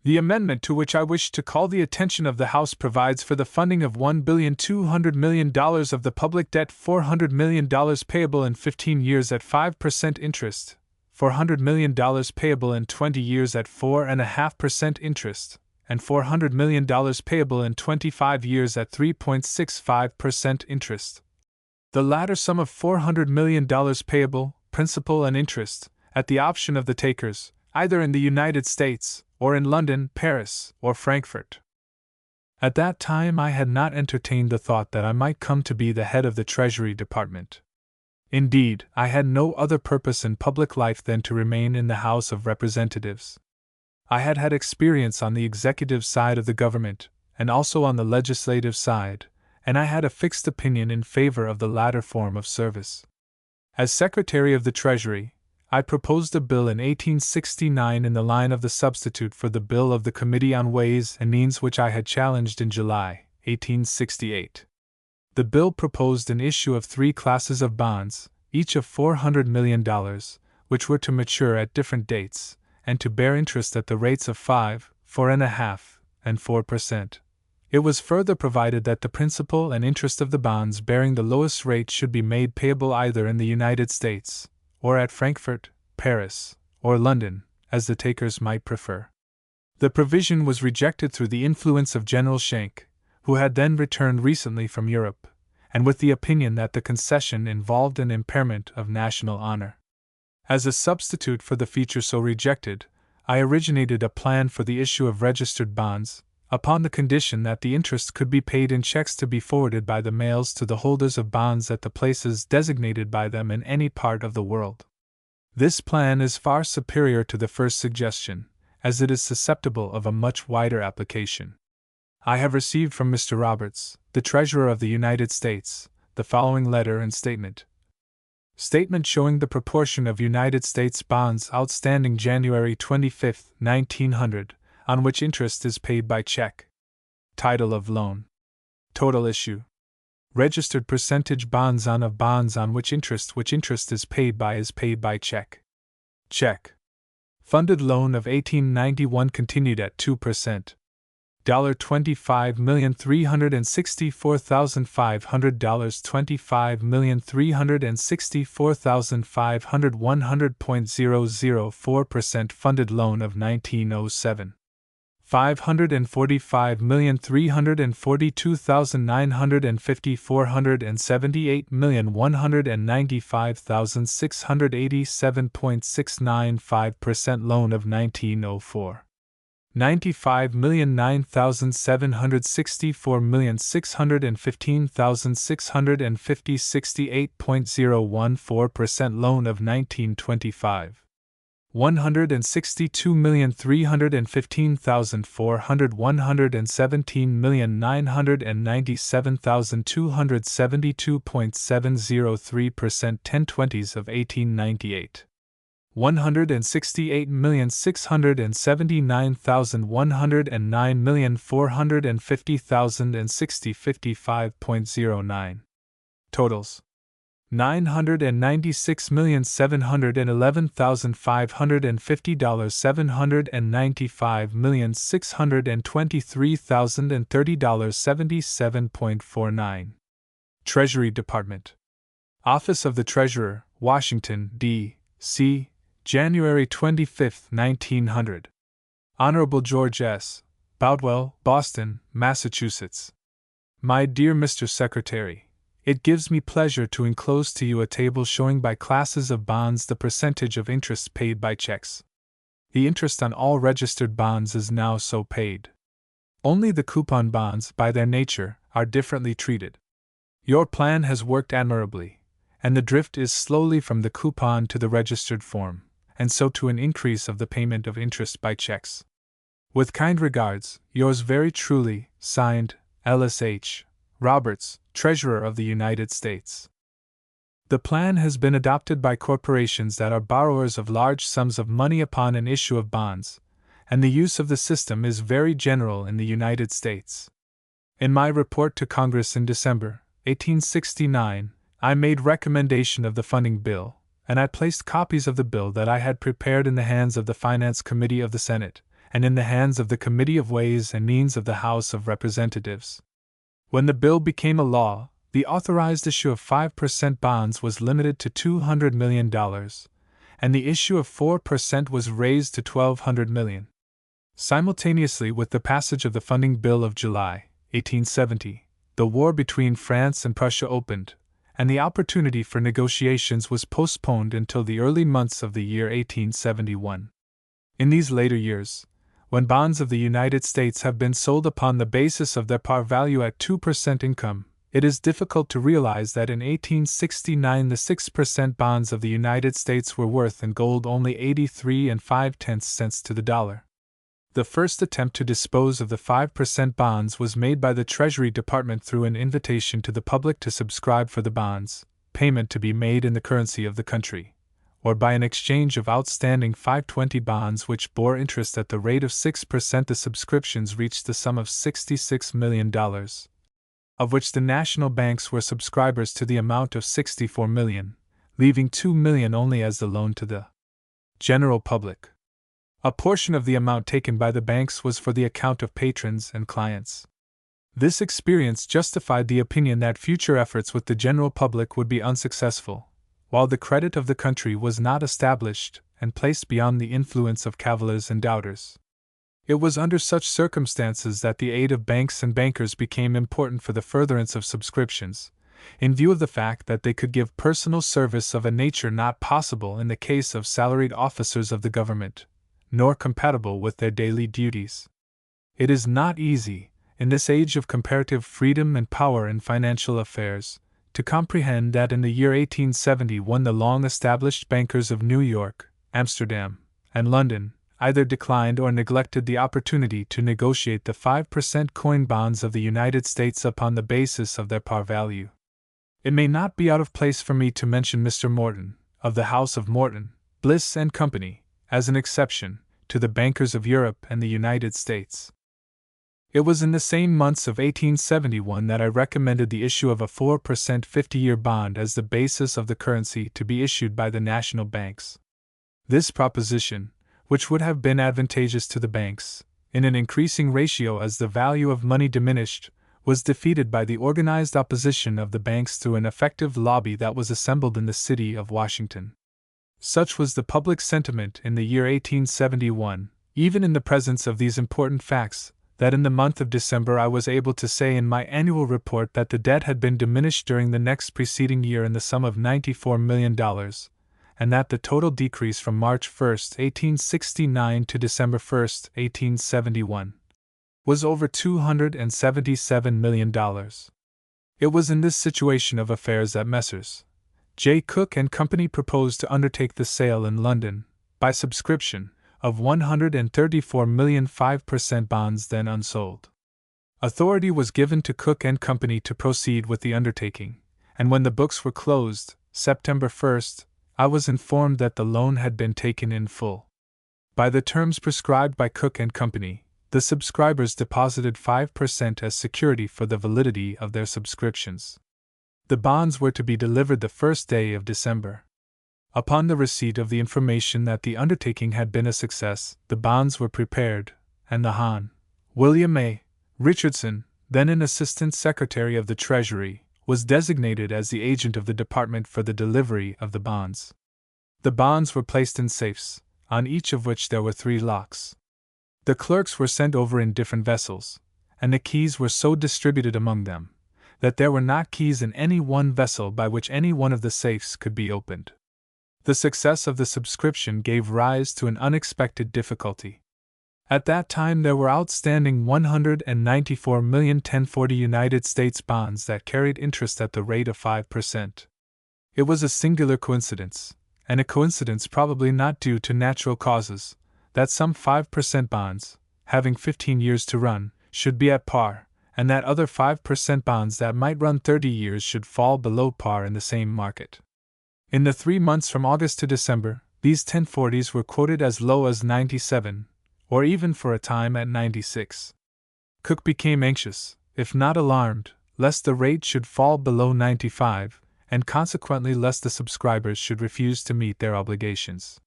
The amendment to which I wish to call the attention of the House provides for the funding of $1,200,000,000 of the public debt, $400 million payable in 15 years at 5% interest, $400 million payable in 20 years at 4.5% interest, and $400 million payable in 25 years at 3.65% interest. The latter sum of $400 million payable, principal and interest, at the option of the takers, either in the United States, or in London, Paris, or Frankfurt. At that time I had not entertained the thought that I might come to be the head of the Treasury Department. Indeed, I had no other purpose in public life than to remain in the House of Representatives. I had had experience on the executive side of the government, and also on the legislative side, and I had a fixed opinion in favor of the latter form of service. As Secretary of the Treasury, I proposed a bill in 1869 in the line of the substitute for the bill of the Committee on Ways and Means which I had challenged in July, 1868. The bill proposed an issue of 3 classes of bonds, each of $400 million, which were to mature at different dates, and to bear interest at the rates of 5, 4.5, and 4%. It was further provided that the principal and interest of the bonds bearing the lowest rate should be made payable either in the United States, or at Frankfurt, Paris, or London, as the takers might prefer. The provision was rejected through the influence of General Schenck, who had then returned recently from Europe, and with the opinion that the concession involved an impairment of national honor. As a substitute for the feature so rejected, I originated a plan for the issue of registered bonds, upon the condition that the interest could be paid in checks to be forwarded by the mails to the holders of bonds at the places designated by them in any part of the world. This plan is far superior to the first suggestion, as it is susceptible of a much wider application. I have received from Mr. Roberts, the Treasurer of the United States, the following letter and statement. Statement showing the proportion of United States bonds outstanding January 25, 1900, on which interest is paid by check. Title of loan. Total issue. Registered percentage bonds on of bonds on which interest is paid by check. Check. Funded loan of 1891 continued at 2%. $25,364,500, $25,364,500, 100.004% funded loan of 1907. $545,342,950, $478,195,687.695% loan of 1904. $95,964,615,650, 68.014% loan of 1925. $162,315,400, $117,997,272.703% 10/20s of 1898. $168,679,109,450,060 55.09. Totals. $996,711,550, $795,623,030 77.49. Treasury Department. Office of the Treasurer, Washington, D.C., January 25, 1900. Honorable George S. Boutwell, Boston, Massachusetts. My dear Mr. Secretary, it gives me pleasure to enclose to you a table showing by classes of bonds the percentage of interest paid by checks. The interest on all registered bonds is now so paid. Only the coupon bonds, by their nature, are differently treated. Your plan has worked admirably, and the drift is slowly from the coupon to the registered form, and so to an increase of the payment of interest by checks. With kind regards, yours very truly, signed, Ellis H. Roberts, Treasurer of the United States. The plan has been adopted by corporations that are borrowers of large sums of money upon an issue of bonds, and the use of the system is very general in the United States. In my report to Congress in December, 1869, I made recommendation of the funding bill, and I placed copies of the bill that I had prepared in the hands of the Finance Committee of the Senate, and in the hands of the Committee of Ways and Means of the House of Representatives. When the bill became a law, the authorized issue of 5% bonds was limited to $200 million, and the issue of 4% was raised to $1,200 million. Simultaneously with the passage of the funding bill of July, 1870, the war between France and Prussia opened, and the opportunity for negotiations was postponed until the early months of the year 1871. In these later years, when bonds of the United States have been sold upon the basis of their par value at 2% income, it is difficult to realize that in 1869 the 6% bonds of the United States were worth in gold only 83 5/10 cents to the dollar. The first attempt to dispose of the 5% bonds was made by the Treasury Department through an invitation to the public to subscribe for the bonds, payment to be made in the currency of the country, or by an exchange of outstanding 520 bonds which bore interest at the rate of 6%, the subscriptions reached the sum of $66 million, of which the national banks were subscribers to the amount of $64 million, leaving $2 million only as the loan to the general public. A portion of the amount taken by the banks was for the account of patrons and clients. This experience justified the opinion that future efforts with the general public would be unsuccessful, while the credit of the country was not established and placed beyond the influence of cavillers and doubters. It was under such circumstances that the aid of banks and bankers became important for the furtherance of subscriptions, in view of the fact that they could give personal service of a nature not possible in the case of salaried officers of the government, nor compatible with their daily duties. It is not easy, in this age of comparative freedom and power in financial affairs, to comprehend that in the year 1871 the long-established bankers of New York, Amsterdam, and London either declined or neglected the opportunity to negotiate the 5% coin bonds of the United States upon the basis of their par value. It may not be out of place for me to mention Mr. Morton, of the House of Morton, Bliss and Company, as an exception to the bankers of Europe and the United States. It was in the same months of 1871 that I recommended the issue of a 4% 50-year bond as the basis of the currency to be issued by the national banks. This proposition, which would have been advantageous to the banks, in an increasing ratio as the value of money diminished, was defeated by the organized opposition of the banks through an effective lobby that was assembled in the city of Washington. Such was the public sentiment in the year 1871, even in the presence of these important facts, that in the month of December I was able to say in my annual report that the debt had been diminished during the next preceding year in the sum of $94 million, and that the total decrease from March 1, 1869 to December 1, 1871, was over $277 million. It was in this situation of affairs that Messrs. J. Cook and Company proposed to undertake the sale in London, by subscription, of 134 million 5% bonds then unsold. Authority was given to Cook and Company to proceed with the undertaking, and when the books were closed, September 1st, I was informed that the loan had been taken in full. By the terms prescribed by Cook and Company, the subscribers deposited 5% as security for the validity of their subscriptions. The bonds were to be delivered the first day of December. Upon the receipt of the information that the undertaking had been a success, the bonds were prepared, and the Hon. William A. Richardson, then an Assistant Secretary of the Treasury, was designated as the agent of the department for the delivery of the bonds. The bonds were placed in safes, on each of which there were 3 locks. The clerks were sent over in different vessels, and the keys were so distributed among them that there were not keys in any one vessel by which any one of the safes could be opened. The success of the subscription gave rise to an unexpected difficulty. At that time there were outstanding 194,1040 United States bonds that carried interest at the rate of 5%. It was a singular coincidence, and a coincidence probably not due to natural causes, that some 5% bonds, having 15 years to run, should be at par, and that other 5% bonds that might run 30 years should fall below par in the same market. In the 3 months from August to December, these 1040s were quoted as low as 97, or even for a time at 96. Cook became anxious, if not alarmed, lest the rate should fall below 95, and consequently lest the subscribers should refuse to meet their obligations.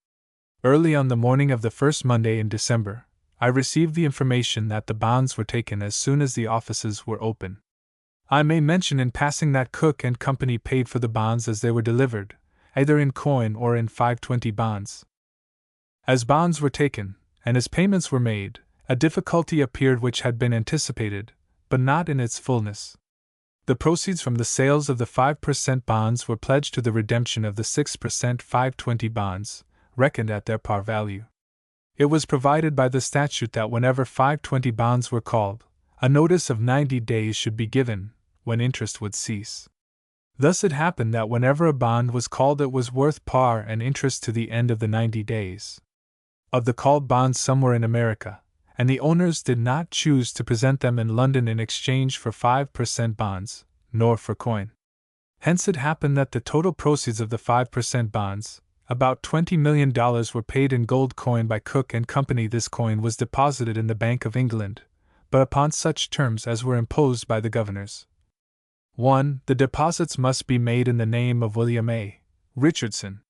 Early on the morning of the first Monday in December, I received the information that the bonds were taken as soon as the offices were open. I may mention in passing that Cook and Company paid for the bonds as they were delivered, either in coin or in 520 bonds. As bonds were taken, and as payments were made, a difficulty appeared which had been anticipated, but not in its fullness. The proceeds from the sales of the 5% bonds were pledged to the redemption of the 6% 520 bonds, reckoned at their par value. It was provided by the statute that whenever 520 bonds were called, a notice of 90 days should be given, when interest would cease. Thus it happened that whenever a bond was called it was worth par and interest to the end of the 90 days. Of the called bonds some were in America, and the owners did not choose to present them in London in exchange for 5% bonds, nor for coin. Hence it happened that the total proceeds of the 5% bonds, about $20 million were paid in gold coin by Cook and Company. This coin was deposited in the Bank of England, but upon such terms as were imposed by the governors. 1. The deposits must be made in the name of William A. Richardson.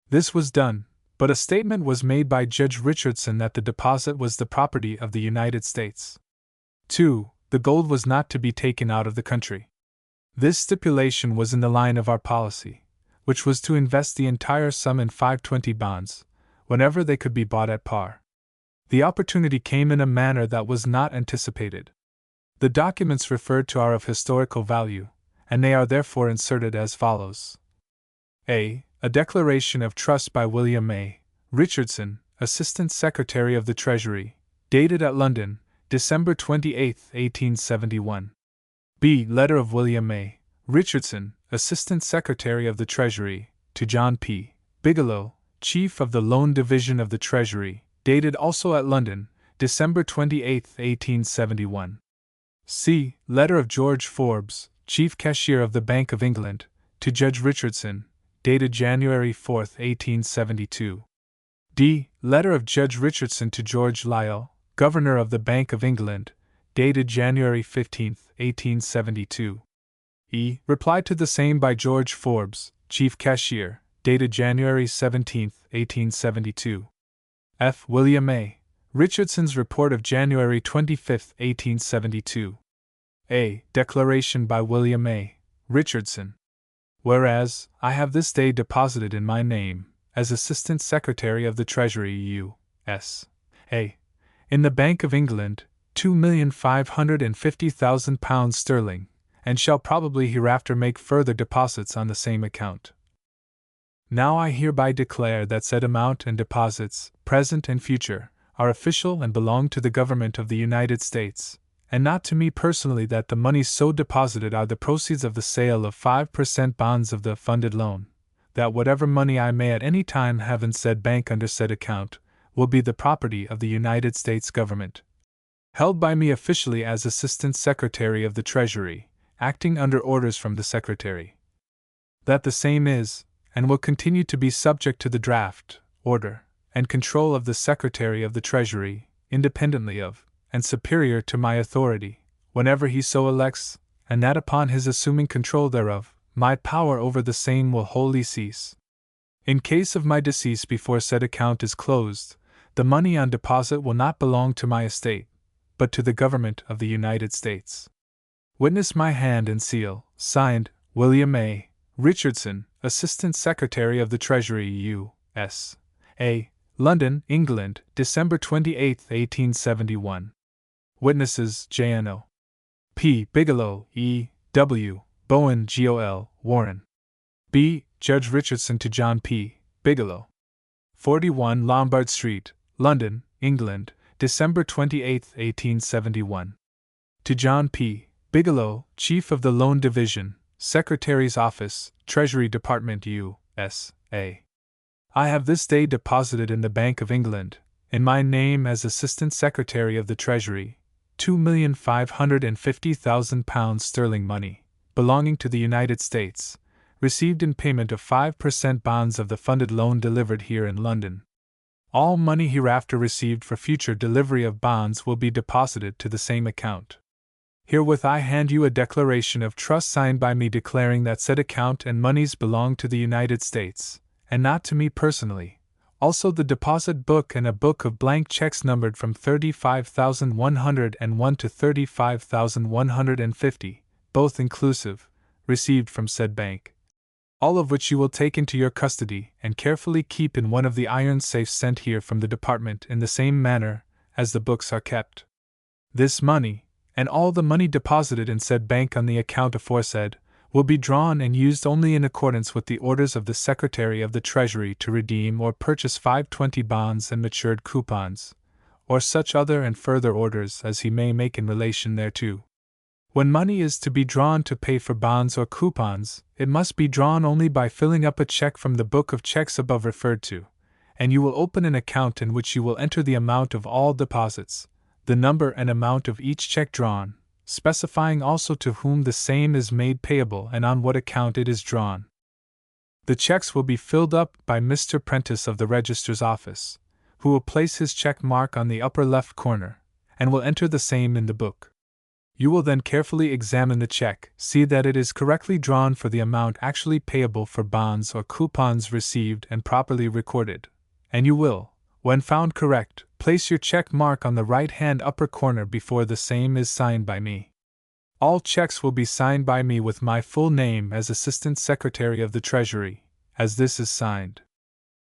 This was done, but a statement was made by Judge Richardson that the deposit was the property of the United States. 2. The gold was not to be taken out of the country. This stipulation was in the line of our policy, which was to invest the entire sum in 520 bonds, whenever they could be bought at par. The opportunity came in a manner that was not anticipated. The documents referred to are of historical value, and they are therefore inserted as follows. A declaration of trust by William A. Richardson, Assistant Secretary of the Treasury, dated at London, December 28, 1871. B. Letter of William A. Richardson, Assistant Secretary of the Treasury, to John P. Bigelow, Chief of the Loan Division of the Treasury, dated also at London, December 28, 1871. C. Letter of George Forbes, Chief Cashier of the Bank of England, to Judge Richardson, dated January 4, 1872. D. Letter of Judge Richardson to George Lyell, Governor of the Bank of England, dated January 15, 1872. E. Reply to the same by George Forbes, Chief Cashier, dated January 17, 1872. F. William A. Richardson's report of January 25, 1872. A. Declaration by William A. Richardson. Whereas, I have this day deposited in my name, as Assistant Secretary of the Treasury U.S.A., in the Bank of England, £2,550,000 sterling, and shall probably hereafter make further deposits on the same account. Now I hereby declare that said amount and deposits, present and future, are official and belong to the government of the United States, and not to me personally, that the moneys so deposited are the proceeds of the sale of 5% bonds of the funded loan, that whatever money I may at any time have in said bank under said account will be the property of the United States government, held by me officially as Assistant Secretary of the Treasury, acting under orders from the Secretary. That the same is, and will continue to be subject to the draft, order, and control of the Secretary of the Treasury, independently of, and superior to my authority, whenever he so elects, and that upon his assuming control thereof, my power over the same will wholly cease. In case of my decease before said account is closed, the money on deposit will not belong to my estate, but to the government of the United States. Witness my hand and seal, signed, William A. Richardson, Assistant Secretary of the Treasury U.S.A., London, England, December 28, 1871. Witnesses J.N.O. P. Bigelow, E. W. Bowen, G.O.L. Warren. B. Judge Richardson to John P. Bigelow. 41 Lombard Street, London, England, December 28, 1871. To John P. Bigelow, Chief of the Loan Division, Secretary's Office, Treasury Department U.S.A. I have this day deposited in the Bank of England, in my name as Assistant Secretary of the Treasury, £2,550,000 sterling money, belonging to the United States, received in payment of 5% bonds of the funded loan delivered here in London. All money hereafter received for future delivery of bonds will be deposited to the same account. Herewith I hand you a declaration of trust signed by me declaring that said account and monies belong to the United States, and not to me personally, also the deposit book and a book of blank checks numbered from 35,101 to 35,150, both inclusive, received from said bank. All of which you will take into your custody and carefully keep in one of the iron safes sent here from the department in the same manner as the books are kept. This money, and all the money deposited in said bank on the account aforesaid, will be drawn and used only in accordance with the orders of the Secretary of the Treasury to redeem or purchase 520 bonds and matured coupons, or such other and further orders as he may make in relation thereto. When money is to be drawn to pay for bonds or coupons, it must be drawn only by filling up a check from the book of checks above referred to, and you will open an account in which you will enter the amount of all deposits, the number and amount of each check drawn, specifying also to whom the same is made payable and on what account it is drawn. The checks will be filled up by Mr. Prentice of the Register's office, who will place his check mark on the upper left corner, and will enter the same in the book. You will then carefully examine the check, see that it is correctly drawn for the amount actually payable for bonds or coupons received and properly recorded, and you will, when found correct, place your check mark on the right-hand upper corner before the same is signed by me. All checks will be signed by me with my full name as Assistant Secretary of the Treasury, as this is signed.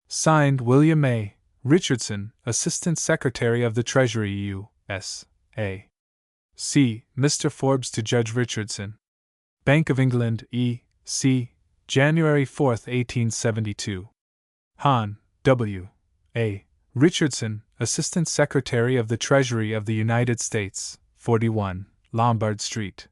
Signed, William A. Richardson, Assistant Secretary of the Treasury, U.S.A. C. Mr. Forbes to Judge Richardson. Bank of England, E.C., January 4, 1872. Hon. W. A. Richardson, Assistant Secretary of the Treasury of the United States, 41, Lombard Street.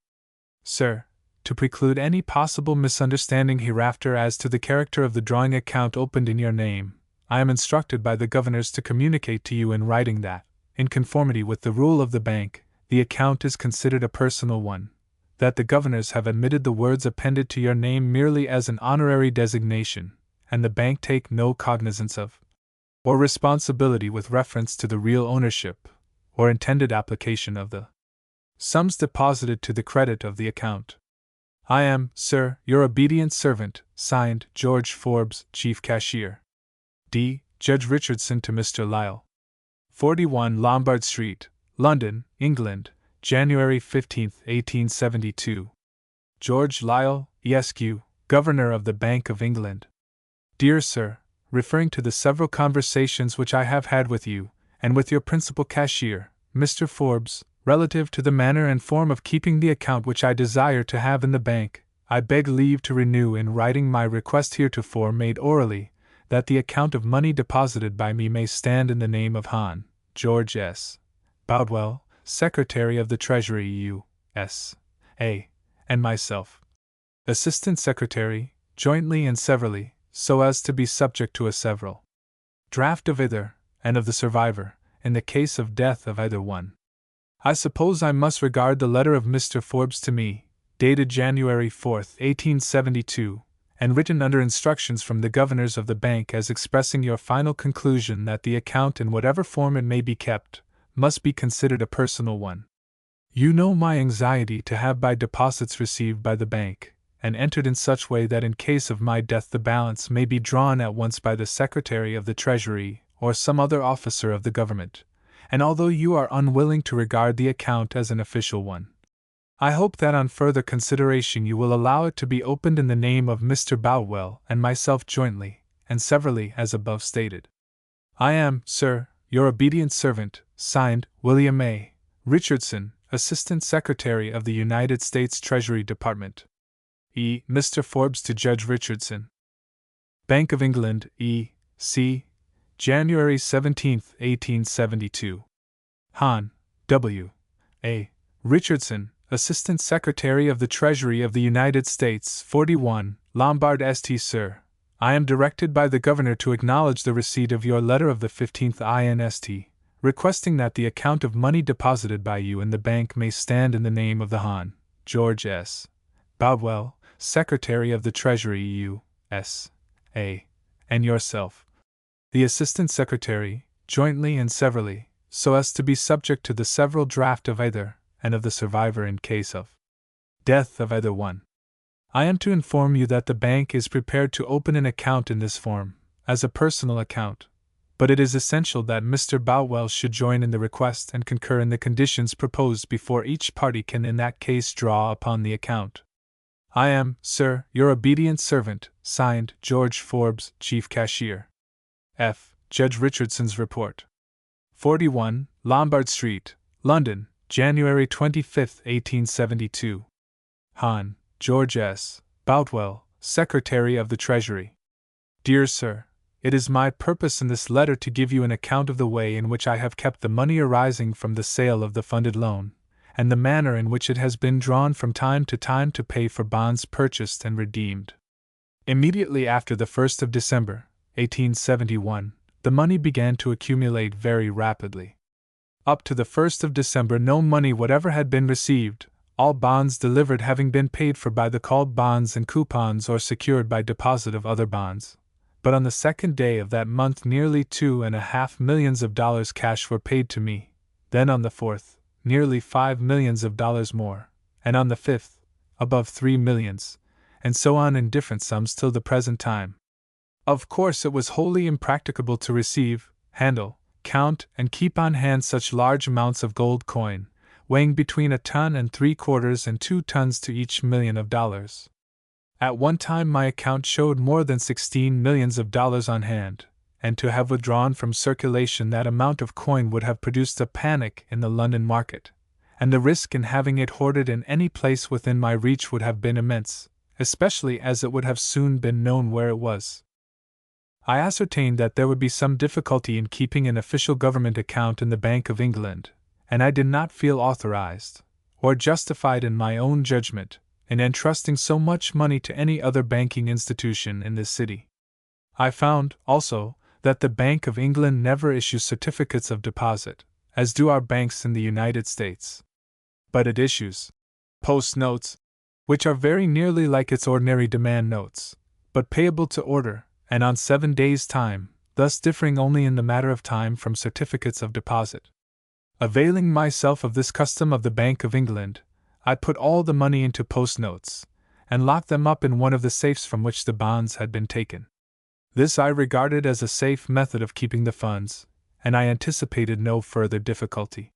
Sir, to preclude any possible misunderstanding hereafter as to the character of the drawing account opened in your name, I am instructed by the governors to communicate to you in writing that, in conformity with the rule of the bank, the account is considered a personal one, that the governors have admitted the words appended to your name merely as an honorary designation, and the bank take no cognizance of or responsibility with reference to the real ownership or intended application of the sums deposited to the credit of the account. I am, sir, your obedient servant, signed, George Forbes, Chief Cashier. D. Judge Richardson to Mr. Lyle. 41 Lombard Street, London, England, January 15, 1872. George Lyle, Esq., Governor of the Bank of England. Dear Sir, referring to the several conversations which I have had with you, and with your principal cashier, Mr. Forbes, relative to the manner and form of keeping the account which I desire to have in the bank, I beg leave to renew in writing my request heretofore made orally, that the account of money deposited by me may stand in the name of Hon. George S. Boutwell, Secretary of the Treasury, U.S.A., and myself, Assistant Secretary, jointly and severally, so as to be subject to a several draft of either, and of the survivor, in the case of death of either one. I suppose I must regard the letter of Mr. Forbes to me, dated January 4, 1872, and written under instructions from the governors of the bank as expressing your final conclusion that the account, in whatever form it may be kept, must be considered a personal one. You know my anxiety to have by deposits received by the bank, and entered in such way that in case of my death the balance may be drawn at once by the Secretary of the Treasury or some other officer of the government, and although you are unwilling to regard the account as an official one, I hope that on further consideration you will allow it to be opened in the name of Mr. Boutwell and myself jointly, and severally as above stated. I am, sir, your obedient servant, signed, William A. Richardson, Assistant Secretary of the United States Treasury Department. E. Mr. Forbes to Judge Richardson. Bank of England, E.C., January 17, 1872. Hon. W. A. Richardson, Assistant Secretary of the Treasury of the United States, 41, Lombard St. Sir, I am directed by the Governor to acknowledge the receipt of your letter of the 15th inst., requesting that the account of money deposited by you in the bank may stand in the name of the Hon. George S. Boutwell, Secretary of the Treasury, U.S.A., and yourself, the Assistant Secretary, jointly and severally, so as to be subject to the several draft of either, and of the survivor in case of death of either one. I am to inform you that the bank is prepared to open an account in this form, as a personal account, but it is essential that Mr. Boutwell should join in the request and concur in the conditions proposed before each party can in that case draw upon the account. I am, sir, your obedient servant, signed, George Forbes, Chief Cashier. F. Judge Richardson's Report. 41, Lombard Street, London, January 25, 1872. Hon. George S. Boutwell, Secretary of the Treasury. Dear Sir, it is my purpose in this letter to give you an account of the way in which I have kept the money arising from the sale of the funded loan, and the manner in which it has been drawn from time to time to pay for bonds purchased and redeemed. Immediately after the 1st of December, 1871, the money began to accumulate very rapidly. Up to the 1st of December no money whatever had been received, all bonds delivered having been paid for by the called bonds and coupons or secured by deposit of other bonds. But on the second day of that month nearly $2.5 millions cash were paid to me, then on the fourth, nearly $5 millions more, and on the fifth, above $3 millions, and so on in different sums till the present time. Of course it was wholly impracticable to receive, handle, count, and keep on hand such large amounts of gold coin, weighing between 1.75 tons and 2 tons to each million of dollars. At one time my account showed more than $16 millions on hand, and to have withdrawn from circulation that amount of coin would have produced a panic in the London market, and the risk in having it hoarded in any place within my reach would have been immense, especially as it would have soon been known where it was. I ascertained that there would be some difficulty in keeping an official government account in the Bank of England, and I did not feel authorized, or justified in my own judgment, in entrusting so much money to any other banking institution in this city. I found, also, that the Bank of England never issues certificates of deposit, as do our banks in the United States. But it issues post notes, which are very nearly like its ordinary demand notes, but payable to order, and on 7 days' time, thus differing only in the matter of time from certificates of deposit. Availing myself of this custom of the Bank of England, I put all the money into post notes, and locked them up in one of the safes from which the bonds had been taken. This I regarded as a safe method of keeping the funds, and I anticipated no further difficulty.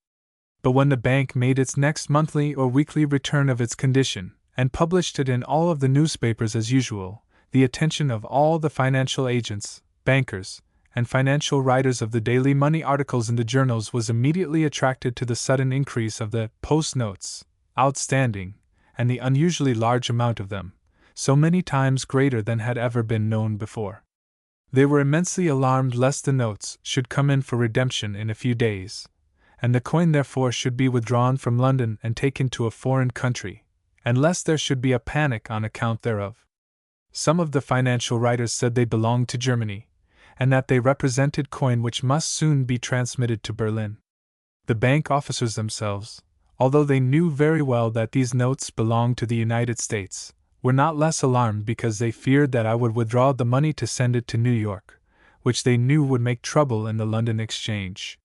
But when the bank made its next monthly or weekly return of its condition, and published it in all of the newspapers as usual, the attention of all the financial agents, bankers, and financial writers of the daily money articles in the journals was immediately attracted to the sudden increase of the post notes outstanding, and the unusually large amount of them, so many times greater than had ever been known before. They were immensely alarmed lest the notes should come in for redemption in a few days, and the coin therefore should be withdrawn from London and taken to a foreign country, and lest there should be a panic on account thereof. Some of the financial writers said they belonged to Germany, and that they represented coin which must soon be transmitted to Berlin. The bank officers themselves, although they knew very well that these notes belonged to the United States, were not less alarmed because they feared that I would withdraw the money to send it to New York, which they knew would make trouble in the London exchange.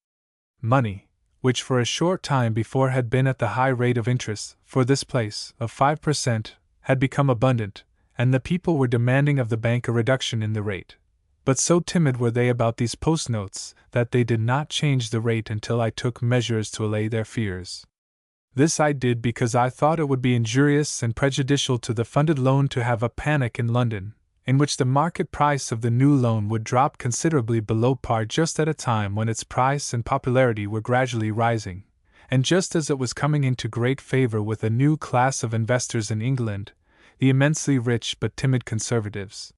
Money, which for a short time before had been at the high rate of interest for this place of 5%, had become abundant, and the people were demanding of the bank a reduction in the rate. But so timid were they about these post notes that they did not change the rate until I took measures to allay their fears. This I did because I thought it would be injurious and prejudicial to the funded loan to have a panic in London, in which the market price of the new loan would drop considerably below par just at a time when its price and popularity were gradually rising, and just as it was coming into great favor with a new class of investors in England, the immensely rich but timid conservatives.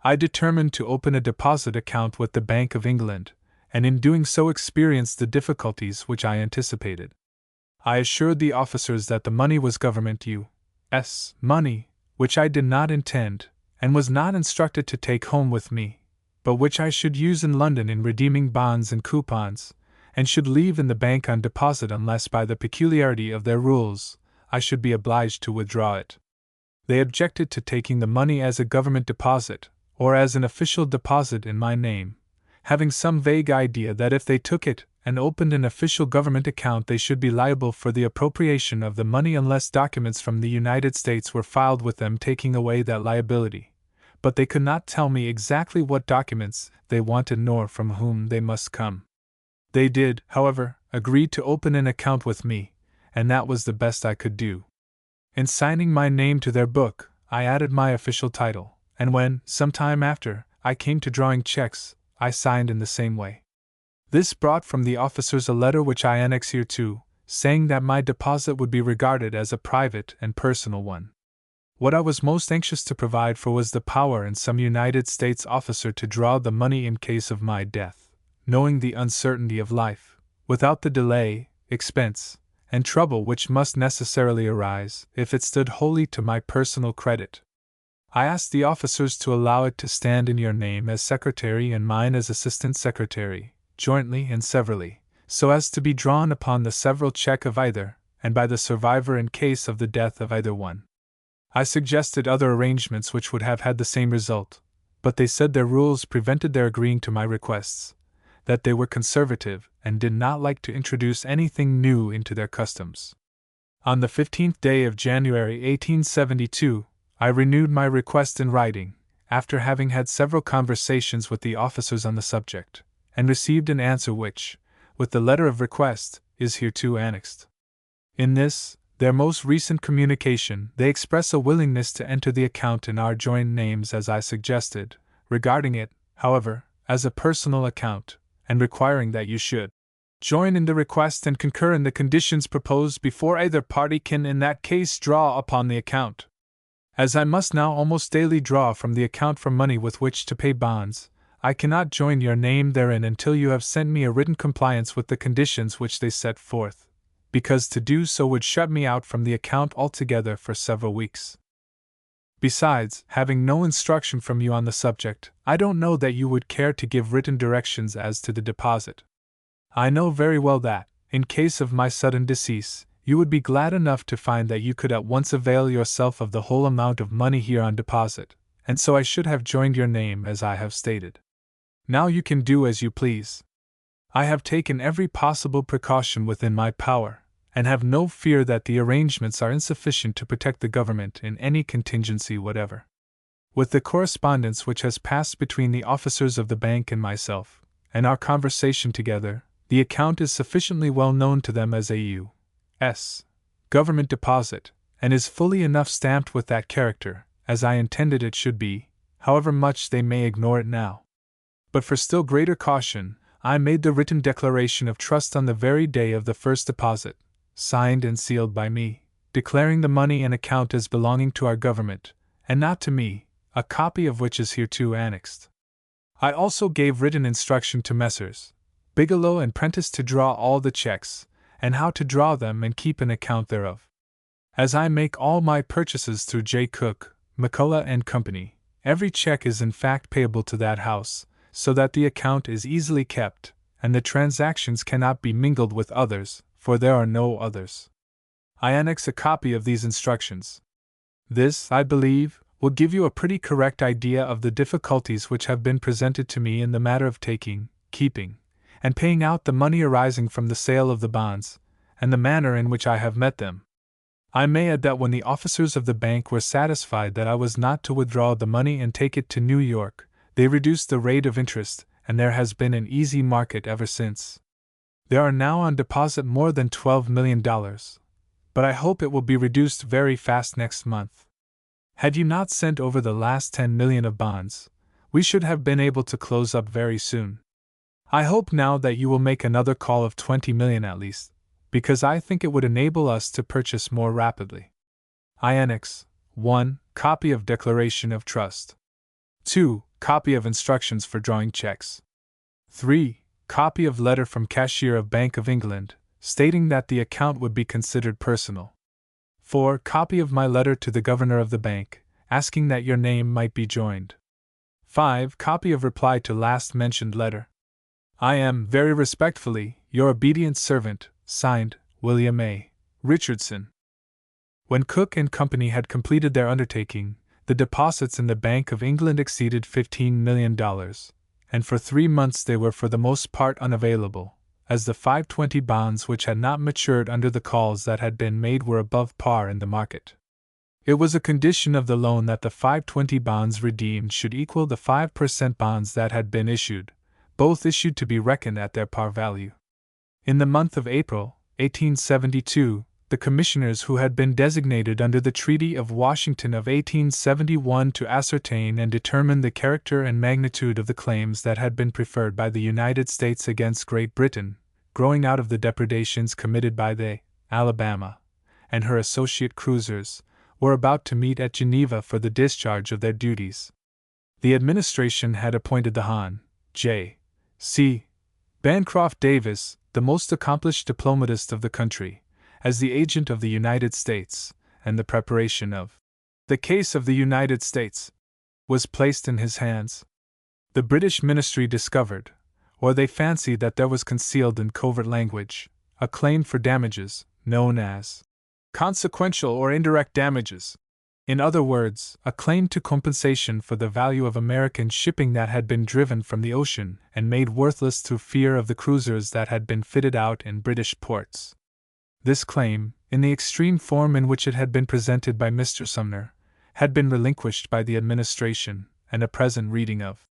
I determined to open a deposit account with the Bank of England, and in doing so experienced the difficulties which I anticipated. I assured the officers that the money was government U.S. money, which I did not intend, and was not instructed to take home with me, but which I should use in London in redeeming bonds and coupons, and should leave in the bank on deposit unless by the peculiarity of their rules I should be obliged to withdraw it. They objected to taking the money as a government deposit, or as an official deposit in my name, having some vague idea that if they took it and opened an official government account they should be liable for the appropriation of the money unless documents from the United States were filed with them taking away that liability. But they could not tell me exactly what documents they wanted nor from whom they must come. They did, however, agree to open an account with me, and that was the best I could do. In signing my name to their book, I added my official title, and when, some time after, I came to drawing checks, I signed in the same way. This brought from the officers a letter which I annex here to, saying that my deposit would be regarded as a private and personal one. What I was most anxious to provide for was the power in some United States officer to draw the money in case of my death, knowing the uncertainty of life, without the delay, expense, and trouble which must necessarily arise if it stood wholly to my personal credit. I asked the officers to allow it to stand in your name as secretary and mine as assistant secretary, jointly and severally, so as to be drawn upon the several check of either, and by the survivor in case of the death of either one. I suggested other arrangements which would have had the same result, but they said their rules prevented their agreeing to my requests, that they were conservative and did not like to introduce anything new into their customs. On the 15th day of January 1872, I renewed my request in writing, after having had several conversations with the officers on the subject, and received an answer which, with the letter of request, is hereto annexed. In this, their most recent communication, they express a willingness to enter the account in our joint names as I suggested, regarding it, however, as a personal account, and requiring that you should join in the request and concur in the conditions proposed before either party can in that case draw upon the account. As I must now almost daily draw from the account for money with which to pay bonds, I cannot join your name therein until you have sent me a written compliance with the conditions which they set forth, because to do so would shut me out from the account altogether for several weeks. Besides, having no instruction from you on the subject, I don't know that you would care to give written directions as to the deposit. I know very well that, in case of my sudden decease, you would be glad enough to find that you could at once avail yourself of the whole amount of money here on deposit, and so I should have joined your name as I have stated. Now you can do as you please. I have taken every possible precaution within my power, and have no fear that the arrangements are insufficient to protect the government in any contingency whatever. With the correspondence which has passed between the officers of the bank and myself, and our conversation together, the account is sufficiently well known to them as a U.S. government deposit, and is fully enough stamped with that character, as I intended it should be, however much they may ignore it now. But for still greater caution, I made the written declaration of trust on the very day of the first deposit, signed and sealed by me, declaring the money and account as belonging to our government, and not to me, a copy of which is hereto annexed. I also gave written instruction to Messrs. Bigelow and Prentice to draw all the checks, and how to draw them and keep an account thereof. As I make all my purchases through J. Cook, McCullough and Company, every check is in fact payable to that house, so that the account is easily kept, and the transactions cannot be mingled with others, for there are no others. I annex a copy of these instructions. This, I believe, will give you a pretty correct idea of the difficulties which have been presented to me in the matter of taking, keeping, and paying out the money arising from the sale of the bonds, and the manner in which I have met them. I may add that when the officers of the bank were satisfied that I was not to withdraw the money and take it to New York, they reduced the rate of interest, and there has been an easy market ever since. There are now on deposit more than $12 million, but I hope it will be reduced very fast next month. Had you not sent over the last 10 million of bonds, we should have been able to close up very soon. I hope now that you will make another call of 20 million at least, because I think it would enable us to purchase more rapidly. I annex 1. Copy of Declaration of Trust. 2. Copy of instructions for drawing checks. 3. Copy of letter from cashier of Bank of England, stating that the account would be considered personal. 4. Copy of my letter to the governor of the bank, asking that your name might be joined. 5. Copy of reply to last mentioned letter. I am, very respectfully, your obedient servant, signed, William A. Richardson. When Cook and Company had completed their undertaking, the deposits in the Bank of England exceeded $15 million, and for 3 months they were for the most part unavailable, as the 520 bonds which had not matured under the calls that had been made were above par in the market. It was a condition of the loan that the 520 bonds redeemed should equal the 5% bonds that had been issued, both issued to be reckoned at their par value. In the month of April, 1872, the commissioners who had been designated under the Treaty of Washington of 1871 to ascertain and determine the character and magnitude of the claims that had been preferred by the United States against Great Britain, growing out of the depredations committed by the Alabama and her associate cruisers, were about to meet at Geneva for the discharge of their duties. The administration had appointed the Hon. J. C. Bancroft Davis, the most accomplished diplomatist of the country, as the agent of the United States, and the preparation of the case of the United States was placed in his hands. The British ministry discovered, or they fancied that there was concealed in covert language, a claim for damages, known as consequential or indirect damages. In other words, a claim to compensation for the value of American shipping that had been driven from the ocean and made worthless through fear of the cruisers that had been fitted out in British ports. This claim, in the extreme form in which it had been presented by Mr. Sumner, had been relinquished by the administration, and a present reading of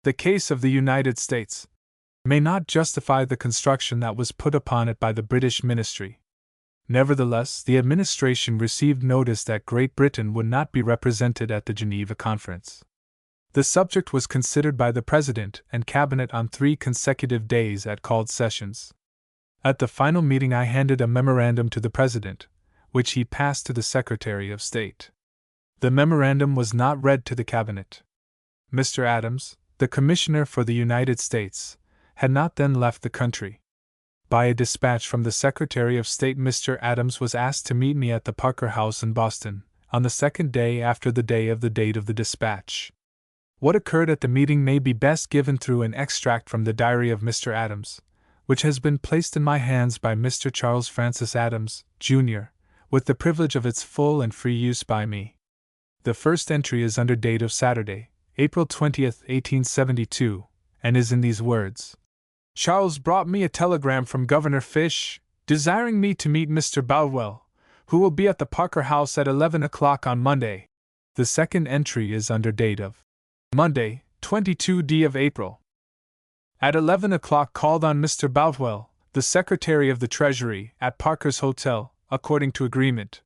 the case of the United States may not justify the construction that was put upon it by the British ministry. Nevertheless, the administration received notice that Great Britain would not be represented at the Geneva Conference. The subject was considered by the President and Cabinet on 3 consecutive days at called sessions. At the final meeting I handed a memorandum to the President, which he passed to the Secretary of State. The memorandum was not read to the Cabinet. Mr. Adams, the Commissioner for the United States, had not then left the country. By a dispatch from the Secretary of State, Mr. Adams was asked to meet me at the Parker House in Boston, on the second day after the day of the date of the dispatch. What occurred at the meeting may be best given through an extract from the diary of Mr. Adams, which has been placed in my hands by Mr. Charles Francis Adams, Jr., with the privilege of its full and free use by me. The first entry is under date of Saturday, April 20th, 1872, and is in these words. Charles brought me a telegram from Governor Fish, desiring me to meet Mr. Boutwell, who will be at the Parker House at 11 o'clock on Monday. The second entry is under date of Monday, 22d of April. At 11 o'clock called on Mr. Boutwell, the Secretary of the Treasury, at Parker's Hotel, according to agreement.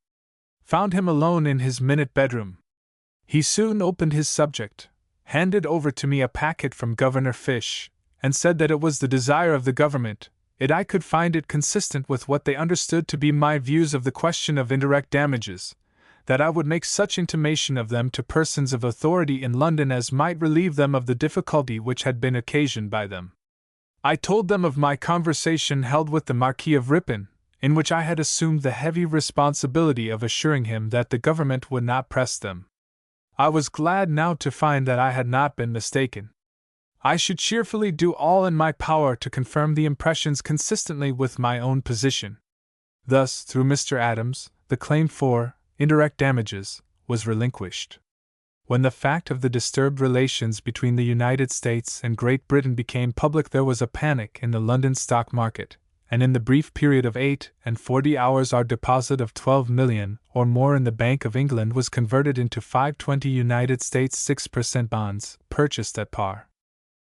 Found him alone in his minute bedroom. He soon opened his subject, handed over to me a packet from Governor Fish, and said that it was the desire of the government, I could find it consistent with what they understood to be my views of the question of indirect damages, that I would make such intimation of them to persons of authority in London as might relieve them of the difficulty which had been occasioned by them. I told them of my conversation held with the Marquis of Ripon, in which I had assumed the heavy responsibility of assuring him that the government would not press them. I was glad now to find that I had not been mistaken. I should cheerfully do all in my power to confirm the impressions consistently with my own position. Thus, through Mr. Adams, the claim for indirect damages was relinquished. When the fact of the disturbed relations between the United States and Great Britain became public, there was a panic in the London stock market, and in the brief period of 48 hours our deposit of 12 million or more in the Bank of England was converted into 520 United States 6% bonds, purchased at par.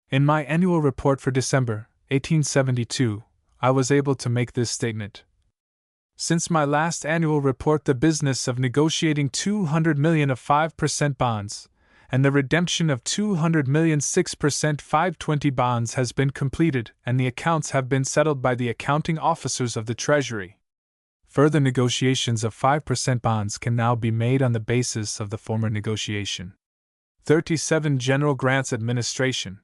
In my annual report for December, 1872, I was able to make this statement. Since my last annual report, the business of negotiating 200 million of 5% bonds, and the redemption of 200 million 6% 520 bonds has been completed, and the accounts have been settled by the accounting officers of the Treasury. Further negotiations of 5% bonds can now be made on the basis of the former negotiation. 37. General Grant's administration.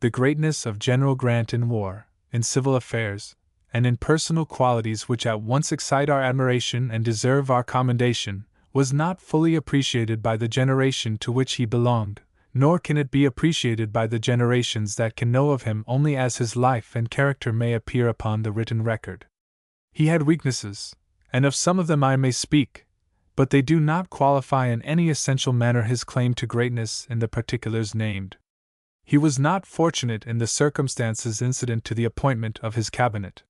The greatness of General Grant in war, in civil affairs, and in personal qualities which at once excite our admiration and deserve our commendation, was not fully appreciated by the generation to which he belonged, nor can it be appreciated by the generations that can know of him only as his life and character may appear upon the written record. He had weaknesses, and of some of them I may speak, but they do not qualify in any essential manner his claim to greatness in the particulars named. He was not fortunate in the circumstances incident to the appointment of his cabinet.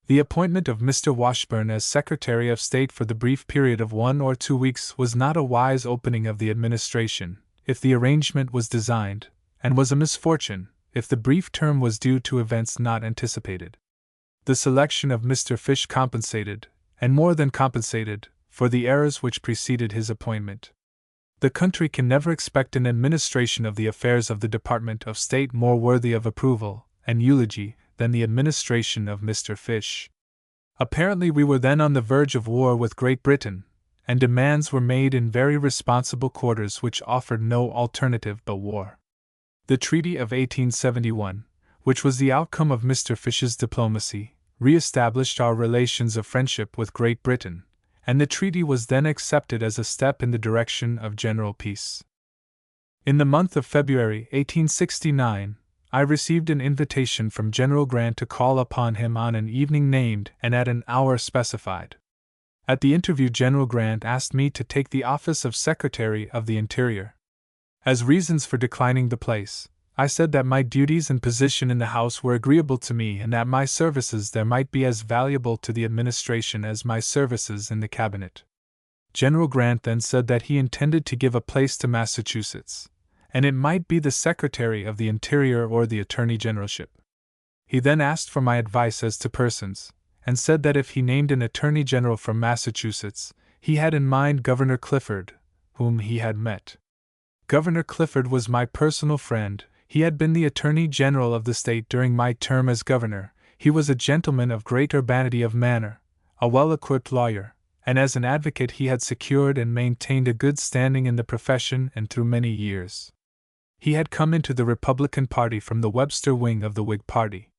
The appointment of Mr. Washburne as Secretary of State for the brief period of 1 or 2 weeks was not a wise opening of the administration, if the arrangement was designed, and was a misfortune, if the brief term was due to events not anticipated. The selection of Mr. Fish compensated, and more than compensated, for the errors which preceded his appointment. The country can never expect an administration of the affairs of the Department of State more worthy of approval and eulogy than the administration of Mr. Fish. Apparently we were then on the verge of war with Great Britain, and demands were made in very responsible quarters which offered no alternative but war. The Treaty of 1871, which was the outcome of Mr. Fish's diplomacy, re-established our relations of friendship with Great Britain, and the treaty was then accepted as a step in the direction of general peace. In the month of February 1869, I received an invitation from General Grant to call upon him on an evening named and at an hour specified. At the interview, General Grant asked me to take the office of Secretary of the Interior. As reasons for declining the place, I said that my duties and position in the House were agreeable to me and that my services there might be as valuable to the administration as my services in the Cabinet. General Grant then said that he intended to give a place to Massachusetts, and it might be the Secretary of the Interior or the Attorney Generalship. He then asked for my advice as to persons, and said that if he named an Attorney General from Massachusetts, he had in mind Governor Clifford, whom he had met. Governor Clifford was my personal friend. He had been the Attorney General of the state during my term as governor. He was a gentleman of great urbanity of manner, a well-equipped lawyer, and as an advocate he had secured and maintained a good standing in the profession and through many years. He had come into the Republican Party from the Webster wing of the Whig Party.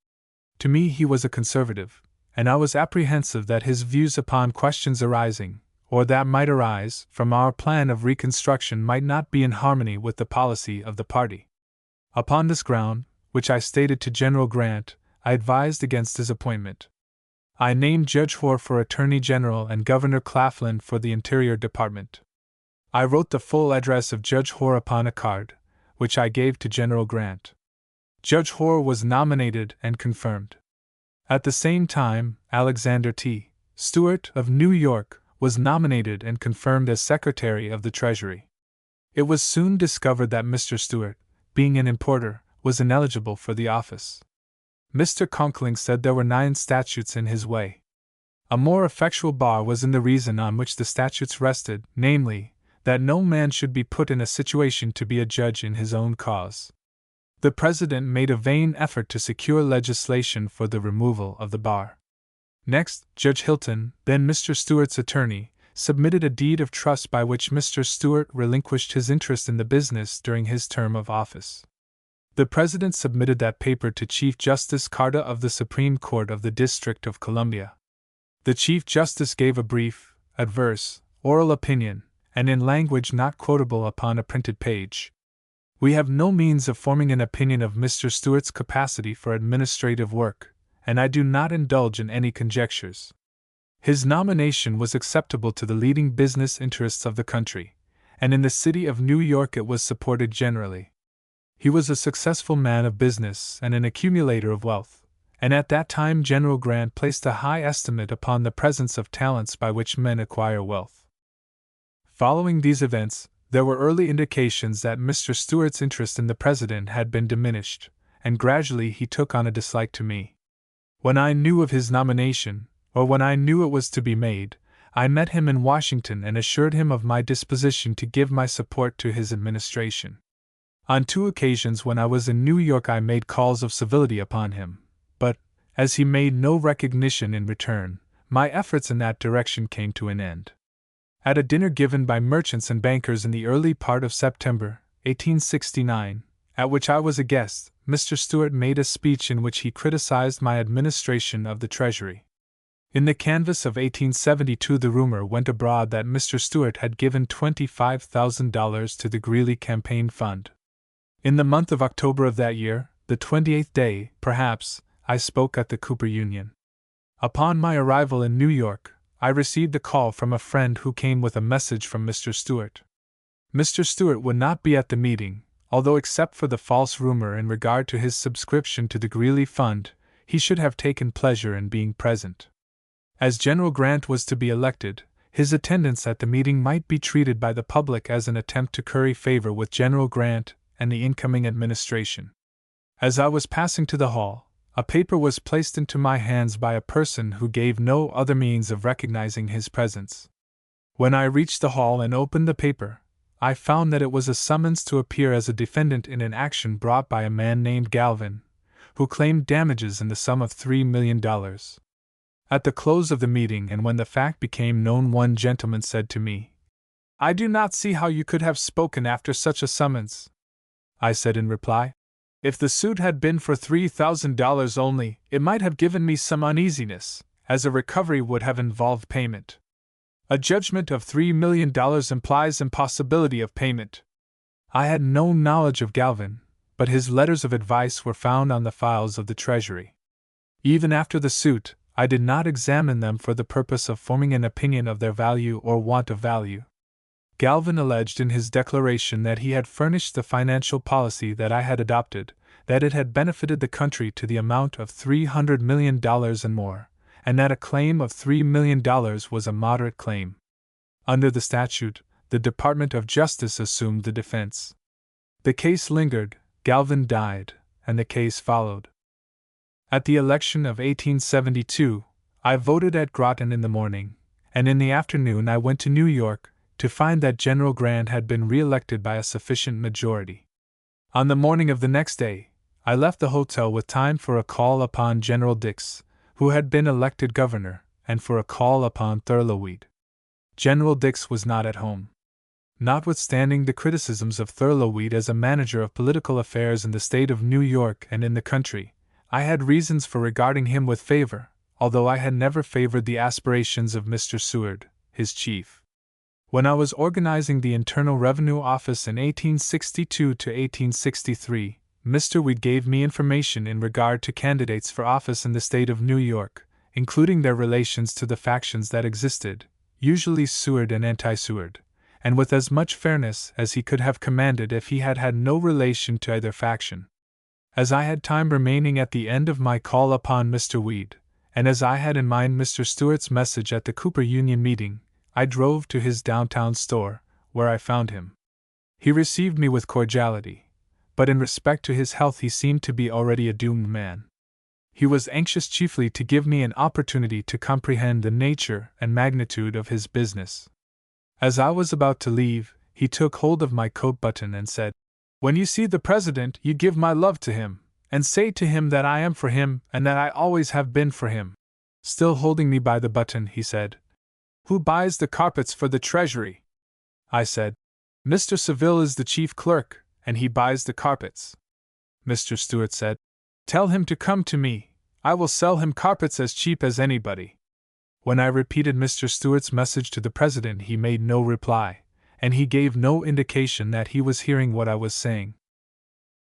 To me he was a conservative, and I was apprehensive that his views upon questions arising, or that might arise, from our plan of Reconstruction might not be in harmony with the policy of the party. Upon this ground, which I stated to General Grant, I advised against his appointment. I named Judge Hoar for Attorney General and Governor Claflin for the Interior Department. I wrote the full address of Judge Hoar upon a card, which I gave to General Grant. Judge Hoar was nominated and confirmed. At the same time, Alexander T. Stewart of New York was nominated and confirmed as Secretary of the Treasury. It was soon discovered that Mr. Stewart, being an importer, was ineligible for the office. Mr. Conkling said there were 9 statutes in his way. A more effectual bar was in the reason on which the statutes rested, namely, that no man should be put in a situation to be a judge in his own cause. The President made a vain effort to secure legislation for the removal of the bar. Next, Judge Hilton, then Mr. Stewart's attorney, submitted a deed of trust by which Mr. Stewart relinquished his interest in the business during his term of office. The President submitted that paper to Chief Justice Carter of the Supreme Court of the District of Columbia. The Chief Justice gave a brief, adverse, oral opinion, and in language not quotable upon a printed page. We have no means of forming an opinion of Mr. Stewart's capacity for administrative work, and I do not indulge in any conjectures. His nomination was acceptable to the leading business interests of the country, and in the city of New York it was supported generally. He was a successful man of business and an accumulator of wealth, and at that time General Grant placed a high estimate upon the presence of talents by which men acquire wealth. Following these events, there were early indications that Mr. Stewart's interest in the President had been diminished, and gradually he took on a dislike to me. When I knew of his nomination, or when I knew it was to be made, I met him in Washington and assured him of my disposition to give my support to his administration. On 2 occasions when I was in New York I made calls of civility upon him, but, as he made no recognition in return, my efforts in that direction came to an end. At a dinner given by merchants and bankers in the early part of September, 1869, at which I was a guest, Mr. Stewart made a speech in which he criticized my administration of the Treasury. In the canvass of 1872 the rumor went abroad that Mr. Stewart had given $25,000 to the Greeley Campaign Fund. In the month of October of that year, the 28th day, perhaps, I spoke at the Cooper Union. Upon my arrival in New York, I received a call from a friend who came with a message from Mr. Stewart. Mr. Stewart would not be at the meeting, although except for the false rumor in regard to his subscription to the Greeley Fund, he should have taken pleasure in being present. As General Grant was to be elected, his attendance at the meeting might be treated by the public as an attempt to curry favor with General Grant and the incoming administration. As I was passing to the hall, a paper was placed into my hands by a person who gave no other means of recognizing his presence. When I reached the hall and opened the paper, I found that it was a summons to appear as a defendant in an action brought by a man named Galvin, who claimed damages in the sum of $3 million. At the close of the meeting and when the fact became known, one gentleman said to me, "I do not see how you could have spoken after such a summons." I said in reply, "If the suit had been for $3,000 only, it might have given me some uneasiness, as a recovery would have involved payment. A judgment of $3 million implies impossibility of payment." I had no knowledge of Galvin, but his letters of advice were found on the files of the Treasury. Even after the suit, I did not examine them for the purpose of forming an opinion of their value or want of value. Galvin alleged in his declaration that he had furnished the financial policy that I had adopted, that it had benefited the country to the amount of $300 million and more, and that a claim of $3 million was a moderate claim. Under the statute, the Department of Justice assumed the defense. The case lingered, Galvin died, and the case followed. At the election of 1872, I voted at Groton in the morning, and in the afternoon I went to New York to find that General Grant had been re-elected by a sufficient majority. On the morning of the next day, I left the hotel with time for a call upon General Dix, who had been elected governor, and for a call upon Thurloweed. General Dix was not at home. Notwithstanding the criticisms of Thurloweed as a manager of political affairs in the state of New York and in the country, I had reasons for regarding him with favor, although I had never favored the aspirations of Mr. Seward, his chief. When I was organizing the Internal Revenue Office in 1862 to 1863, Mr. Weed gave me information in regard to candidates for office in the state of New York, including their relations to the factions that existed, usually Seward and anti-Seward, and with as much fairness as he could have commanded if he had had no relation to either faction. As I had time remaining at the end of my call upon Mr. Weed, and as I had in mind Mr. Stewart's message at the Cooper Union meeting, I drove to his downtown store, where I found him. He received me with cordiality, but in respect to his health he seemed to be already a doomed man. He was anxious chiefly to give me an opportunity to comprehend the nature and magnitude of his business. As I was about to leave, he took hold of my coat button and said, "When you see the President, you give my love to him, and say to him that I am for him and that I always have been for him." Still holding me by the button, he said, "Who buys the carpets for the Treasury?" I said, "Mr. Saville is the chief clerk, and he buys the carpets." Mr. Stewart said, "Tell him to come to me, I will sell him carpets as cheap as anybody." When I repeated Mr. Stewart's message to the President, he made no reply, and he gave no indication that he was hearing what I was saying.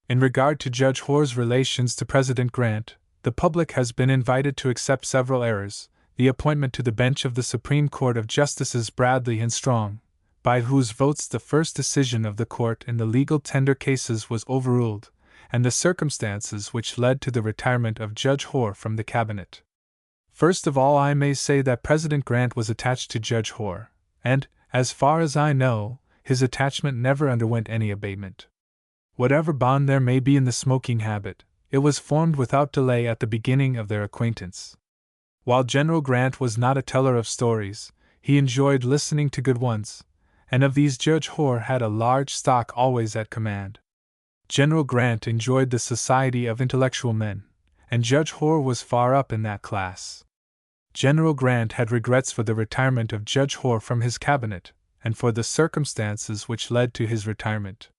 In regard to Judge Hoar's relations to President Grant, the public has been invited to accept several errors: the appointment to the bench of the Supreme Court of Justices Bradley and Strong, by whose votes the first decision of the court in the legal tender cases was overruled, and the circumstances which led to the retirement of Judge Hoar from the cabinet. First of all, I may say that President Grant was attached to Judge Hoar, and, as far as I know, his attachment never underwent any abatement. Whatever bond there may be in the smoking habit, it was formed without delay at the beginning of their acquaintance. While General Grant was not a teller of stories, he enjoyed listening to good ones, and of these Judge Hoar had a large stock always at command. General Grant enjoyed the society of intellectual men, and Judge Hoar was far up in that class. General Grant had regrets for the retirement of Judge Hoar from his cabinet, and for the circumstances which led to his retirement.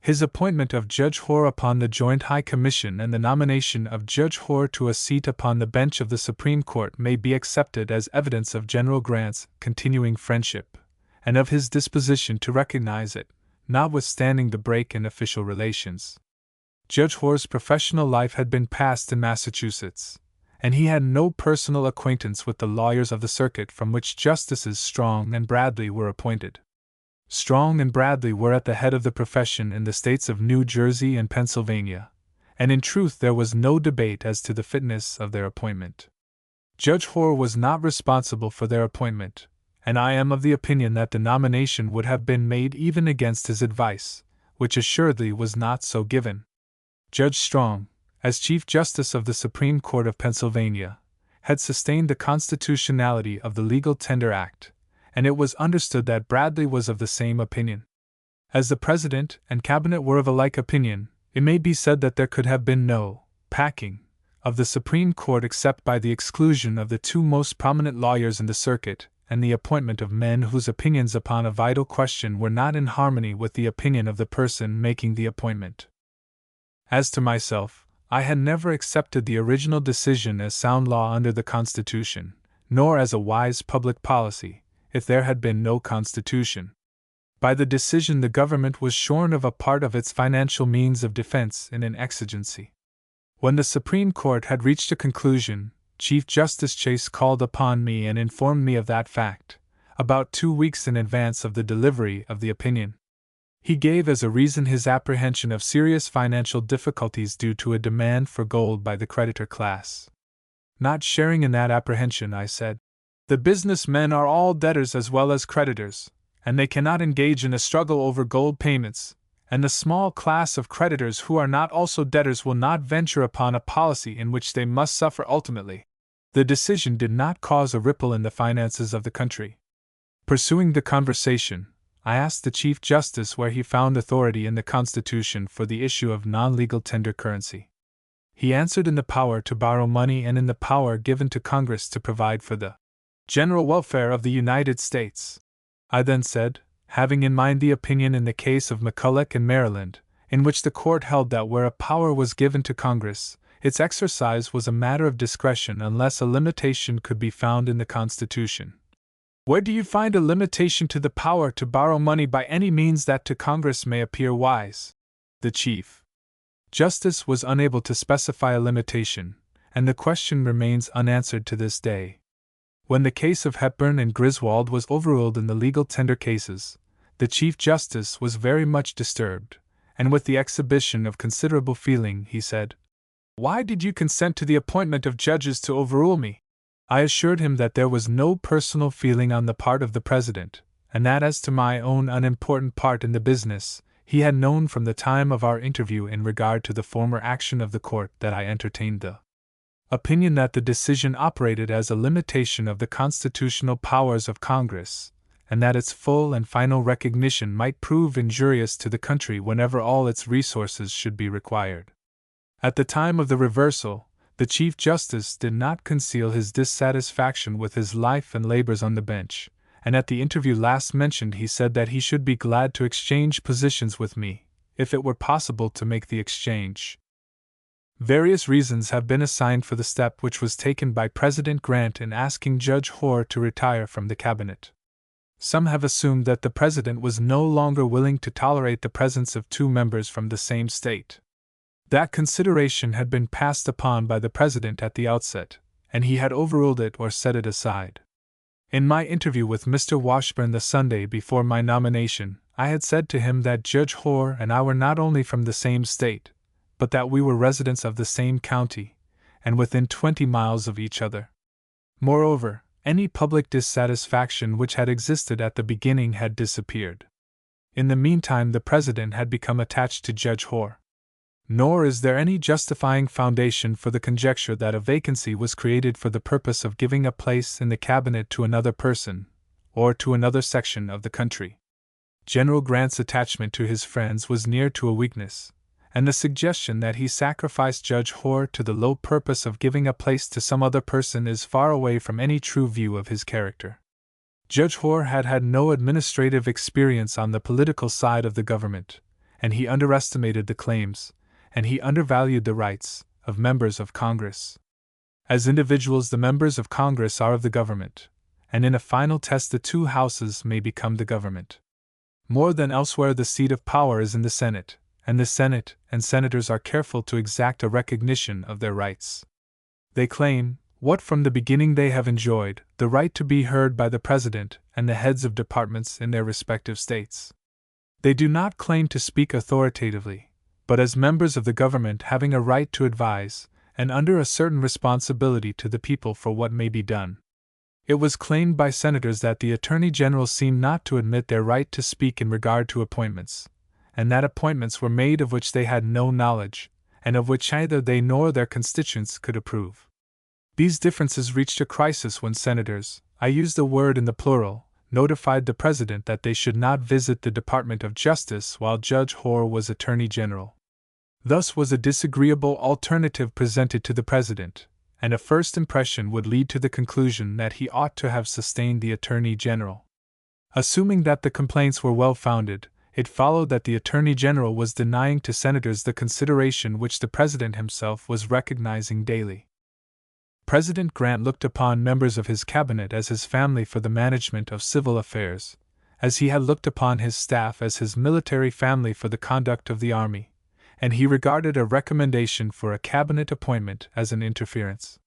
His appointment of Judge Hoar upon the Joint High Commission and the nomination of Judge Hoar to a seat upon the bench of the Supreme Court may be accepted as evidence of General Grant's continuing friendship, and of his disposition to recognize it, notwithstanding the break in official relations. Judge Hoar's professional life had been passed in Massachusetts, and he had no personal acquaintance with the lawyers of the circuit from which Justices Strong and Bradley were appointed. Strong and Bradley were at the head of the profession in the states of New Jersey and Pennsylvania, and in truth there was no debate as to the fitness of their appointment. Judge Hoar was not responsible for their appointment, and I am of the opinion that the nomination would have been made even against his advice, which assuredly was not so given. Judge Strong, as Chief Justice of the Supreme Court of Pennsylvania, had sustained the constitutionality of the Legal Tender Act, and it was understood that Bradley was of the same opinion. As the President and Cabinet were of a like opinion, it may be said that there could have been no packing of the Supreme Court except by the exclusion of the two most prominent lawyers in the circuit, and the appointment of men whose opinions upon a vital question were not in harmony with the opinion of the person making the appointment. As to myself, I had never accepted the original decision as sound law under the Constitution, nor as a wise public policy, if there had been no Constitution. By the decision, the government was shorn of a part of its financial means of defense in an exigency. When the Supreme Court had reached a conclusion, Chief Justice Chase called upon me and informed me of that fact, about 2 weeks in advance of the delivery of the opinion. He gave as a reason his apprehension of serious financial difficulties due to a demand for gold by the creditor class. Not sharing in that apprehension, I said, "The businessmen are all debtors as well as creditors, and they cannot engage in a struggle over gold payments, and the small class of creditors who are not also debtors will not venture upon a policy in which they must suffer ultimately." The decision did not cause a ripple in the finances of the country. Pursuing the conversation, I asked the Chief Justice where he found authority in the Constitution for the issue of non-legal tender currency. He answered in the power to borrow money and in the power given to Congress to provide for the general welfare of the United States. I then said, having in mind the opinion in the case of McCulloch and Maryland, in which the court held that where a power was given to Congress, its exercise was a matter of discretion unless a limitation could be found in the Constitution. Where do you find a limitation to the power to borrow money by any means that to Congress may appear wise? The Chief Justice was unable to specify a limitation, and the question remains unanswered to this day. When the case of Hepburn and Griswold was overruled in the legal tender cases, the Chief Justice was very much disturbed, and with the exhibition of considerable feeling, he said, "Why did you consent to the appointment of judges to overrule me?" I assured him that there was no personal feeling on the part of the President, and that as to my own unimportant part in the business, he had known from the time of our interview in regard to the former action of the court that I entertained the opinion that the decision operated as a limitation of the constitutional powers of Congress, and that its full and final recognition might prove injurious to the country whenever all its resources should be required. At the time of the reversal, the Chief Justice did not conceal his dissatisfaction with his life and labors on the bench, and at the interview last mentioned he said that he should be glad to exchange positions with me, if it were possible to make the exchange. Various reasons have been assigned for the step which was taken by President Grant in asking Judge Hoar to retire from the cabinet. Some have assumed that the President was no longer willing to tolerate the presence of 2 members from the same state. That consideration had been passed upon by the President at the outset, and he had overruled it or set it aside. In my interview with Mr. Washburn the Sunday before my nomination, I had said to him that Judge Hoar and I were not only from the same state, but that we were residents of the same county, and within 20 miles of each other. Moreover, any public dissatisfaction which had existed at the beginning had disappeared. In the meantime, the President had become attached to Judge Hoar. Nor is there any justifying foundation for the conjecture that a vacancy was created for the purpose of giving a place in the cabinet to another person, or to another section of the country. General Grant's attachment to his friends was near to a weakness, and the suggestion that he sacrificed Judge Hoar to the low purpose of giving a place to some other person is far away from any true view of his character. Judge Hoar had had no administrative experience on the political side of the government, and he underestimated the claims, and he undervalued the rights, of members of Congress. As individuals, the members of Congress are of the government, and in a final test the 2 houses may become the government. More than elsewhere, the seat of power is in the Senate, and the Senate and senators are careful to exact a recognition of their rights. They claim, what from the beginning they have enjoyed, the right to be heard by the President and the heads of departments in their respective states. They do not claim to speak authoritatively, but as members of the government having a right to advise, and under a certain responsibility to the people for what may be done. It was claimed by senators that the Attorney General seemed not to admit their right to speak in regard to appointments, and that appointments were made of which they had no knowledge, and of which neither they nor their constituents could approve. These differences reached a crisis when senators, I use the word in the plural, notified the President that they should not visit the Department of Justice while Judge Hoar was Attorney General. Thus was a disagreeable alternative presented to the President, and a first impression would lead to the conclusion that he ought to have sustained the Attorney General. Assuming that the complaints were well-founded, it followed that the Attorney General was denying to senators the consideration which the President himself was recognizing daily. President Grant looked upon members of his cabinet as his family for the management of civil affairs, as he had looked upon his staff as his military family for the conduct of the army, and he regarded a recommendation for a cabinet appointment as an interference.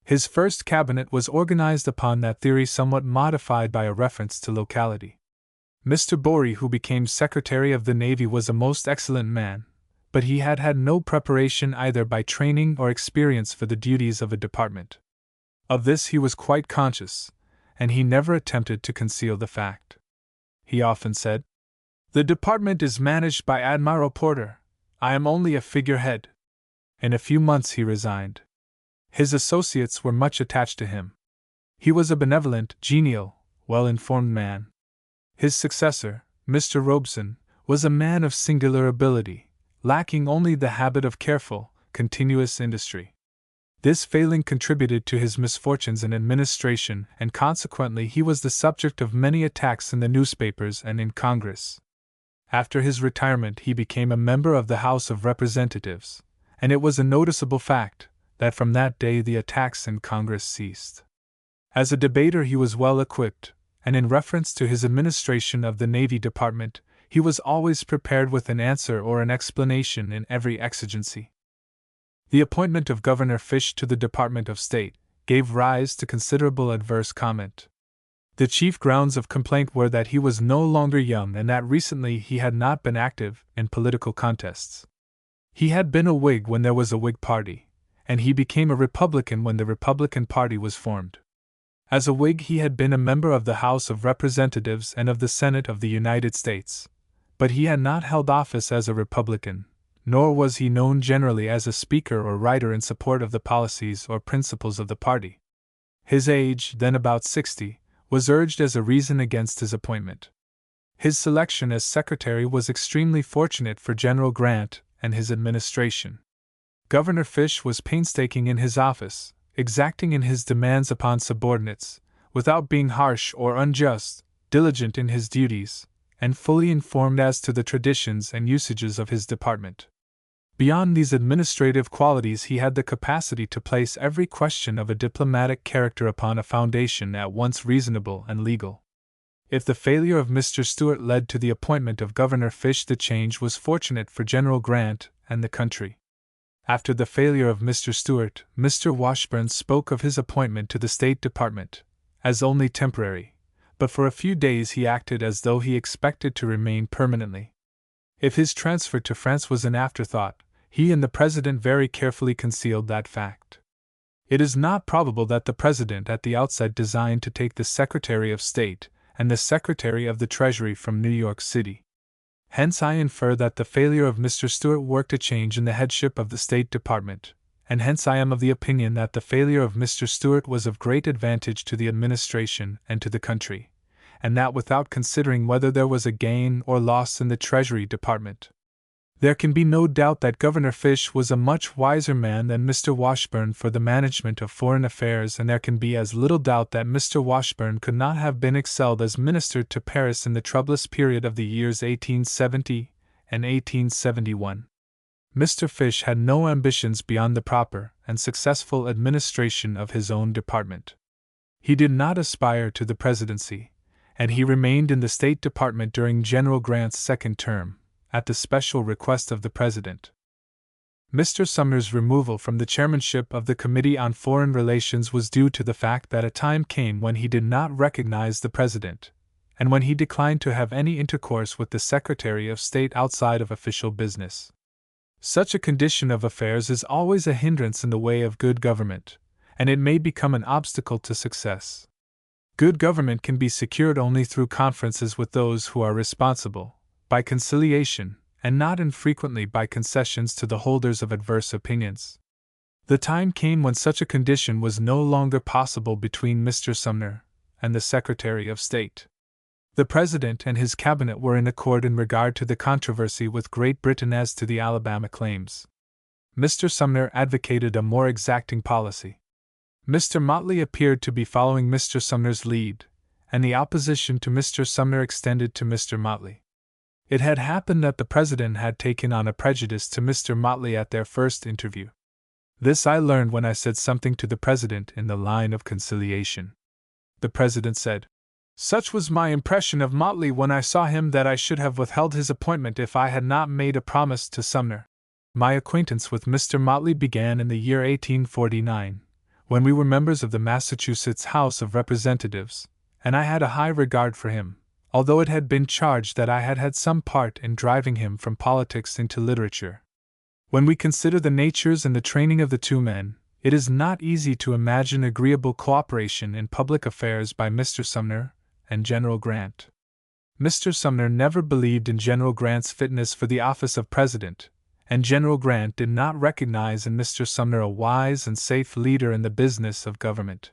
His first cabinet was organized upon that theory, somewhat modified by a reference to locality. Mr. Bory, who became Secretary of the Navy, was a most excellent man, but he had had no preparation either by training or experience for the duties of a department. Of this he was quite conscious, and he never attempted to conceal the fact. He often said, "The department is managed by Admiral Porter. I am only a figurehead." In a few months he resigned. His associates were much attached to him. He was a benevolent, genial, well-informed man. His successor, Mr. Robeson, was a man of singular ability, lacking only the habit of careful, continuous industry. This failing contributed to his misfortunes in administration, and consequently he was the subject of many attacks in the newspapers and in Congress. After his retirement he became a member of the House of Representatives, and it was a noticeable fact that from that day the attacks in Congress ceased. As a debater he was well equipped, and in reference to his administration of the Navy Department, he was always prepared with an answer or an explanation in every exigency. The appointment of Governor Fish to the Department of State gave rise to considerable adverse comment. The chief grounds of complaint were that he was no longer young and that recently he had not been active in political contests. He had been a Whig when there was a Whig party, and he became a Republican when the Republican Party was formed. As a Whig he had been a member of the House of Representatives and of the Senate of the United States, but he had not held office as a Republican, nor was he known generally as a speaker or writer in support of the policies or principles of the party. His age, then about 60, was urged as a reason against his appointment. His selection as secretary was extremely fortunate for General Grant and his administration. Governor Fish was painstaking in his office, exacting in his demands upon subordinates, without being harsh or unjust, diligent in his duties, and fully informed as to the traditions and usages of his department. Beyond these administrative qualities he had the capacity to place every question of a diplomatic character upon a foundation at once reasonable and legal. If the failure of Mr. Stuart led to the appointment of Governor Fish, the change was fortunate for General Grant and the country. After the failure of Mr. Stuart, Mr. Washburne spoke of his appointment to the State Department as only temporary, but for a few days he acted as though he expected to remain permanently. If his transfer to France was an afterthought, he and the President very carefully concealed that fact. It is not probable that the President at the outset designed to take the Secretary of State and the Secretary of the Treasury from New York City. Hence I infer that the failure of Mr. Stuart worked a change in the headship of the State Department, and hence I am of the opinion that the failure of Mr. Stuart was of great advantage to the administration and to the country, and that without considering whether there was a gain or loss in the Treasury Department. There can be no doubt that Governor Fish was a much wiser man than Mr. Washburne for the management of foreign affairs, and there can be as little doubt that Mr. Washburne could not have been excelled as minister to Paris in the troublous period of the years 1870 and 1871. Mr. Fish had no ambitions beyond the proper and successful administration of his own department. He did not aspire to the presidency, and he remained in the State Department during General Grant's second term, at the special request of the President. Mr. Sumner's removal from the chairmanship of the Committee on Foreign Relations was due to the fact that a time came when he did not recognize the President, and when he declined to have any intercourse with the Secretary of State outside of official business. Such a condition of affairs is always a hindrance in the way of good government, and it may become an obstacle to success. Good government can be secured only through conferences with those who are responsible, by conciliation, and not infrequently by concessions to the holders of adverse opinions. The time came when such a condition was no longer possible between Mr. Sumner and the Secretary of State. The President and his cabinet were in accord in regard to the controversy with Great Britain as to the Alabama claims. Mr. Sumner advocated a more exacting policy. Mr. Motley appeared to be following Mr. Sumner's lead, and the opposition to Mr. Sumner extended to Mr. Motley. It had happened that the President had taken on a prejudice to Mr. Motley at their first interview. This I learned when I said something to the President in the line of conciliation. The President said, Such was my impression of Motley when I saw him that I should have withheld his appointment if I had not made a promise to Sumner. My acquaintance with Mr. Motley began in the year 1849, when we were members of the Massachusetts House of Representatives, and I had a high regard for him, although it had been charged that I had had some part in driving him from politics into literature. When we consider the natures and the training of the two men, it is not easy to imagine agreeable cooperation in public affairs by Mr. Sumner and General Grant. Mr. Sumner never believed in General Grant's fitness for the office of President, and General Grant did not recognize in Mr. Sumner a wise and safe leader in the business of government.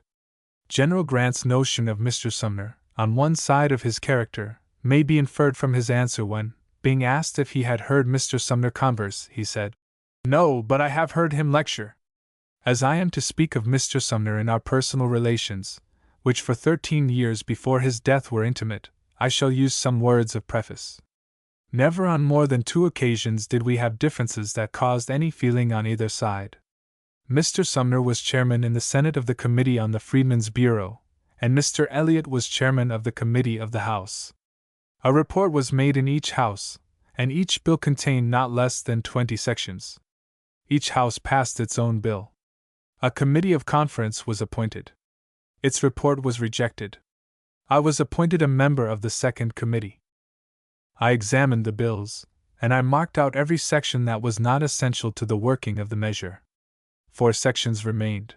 General Grant's notion of Mr. Sumner, on one side of his character, may be inferred from his answer when, being asked if he had heard Mr. Sumner converse, he said, "No, but I have heard him lecture." As I am to speak of Mr. Sumner in our personal relations, which for 13 years before his death were intimate, I shall use some words of preface. Never on more than 2 occasions did we have differences that caused any feeling on either side. Mr. Sumner was chairman in the Senate of the Committee on the Freedmen's Bureau, and Mr. Eliot was chairman of the Committee of the House. A report was made in each House, and each bill contained not less than 20 sections. Each House passed its own bill. A committee of conference was appointed. Its report was rejected. I was appointed a member of the second committee. I examined the bills, and I marked out every section that was not essential to the working of the measure. 4 sections remained.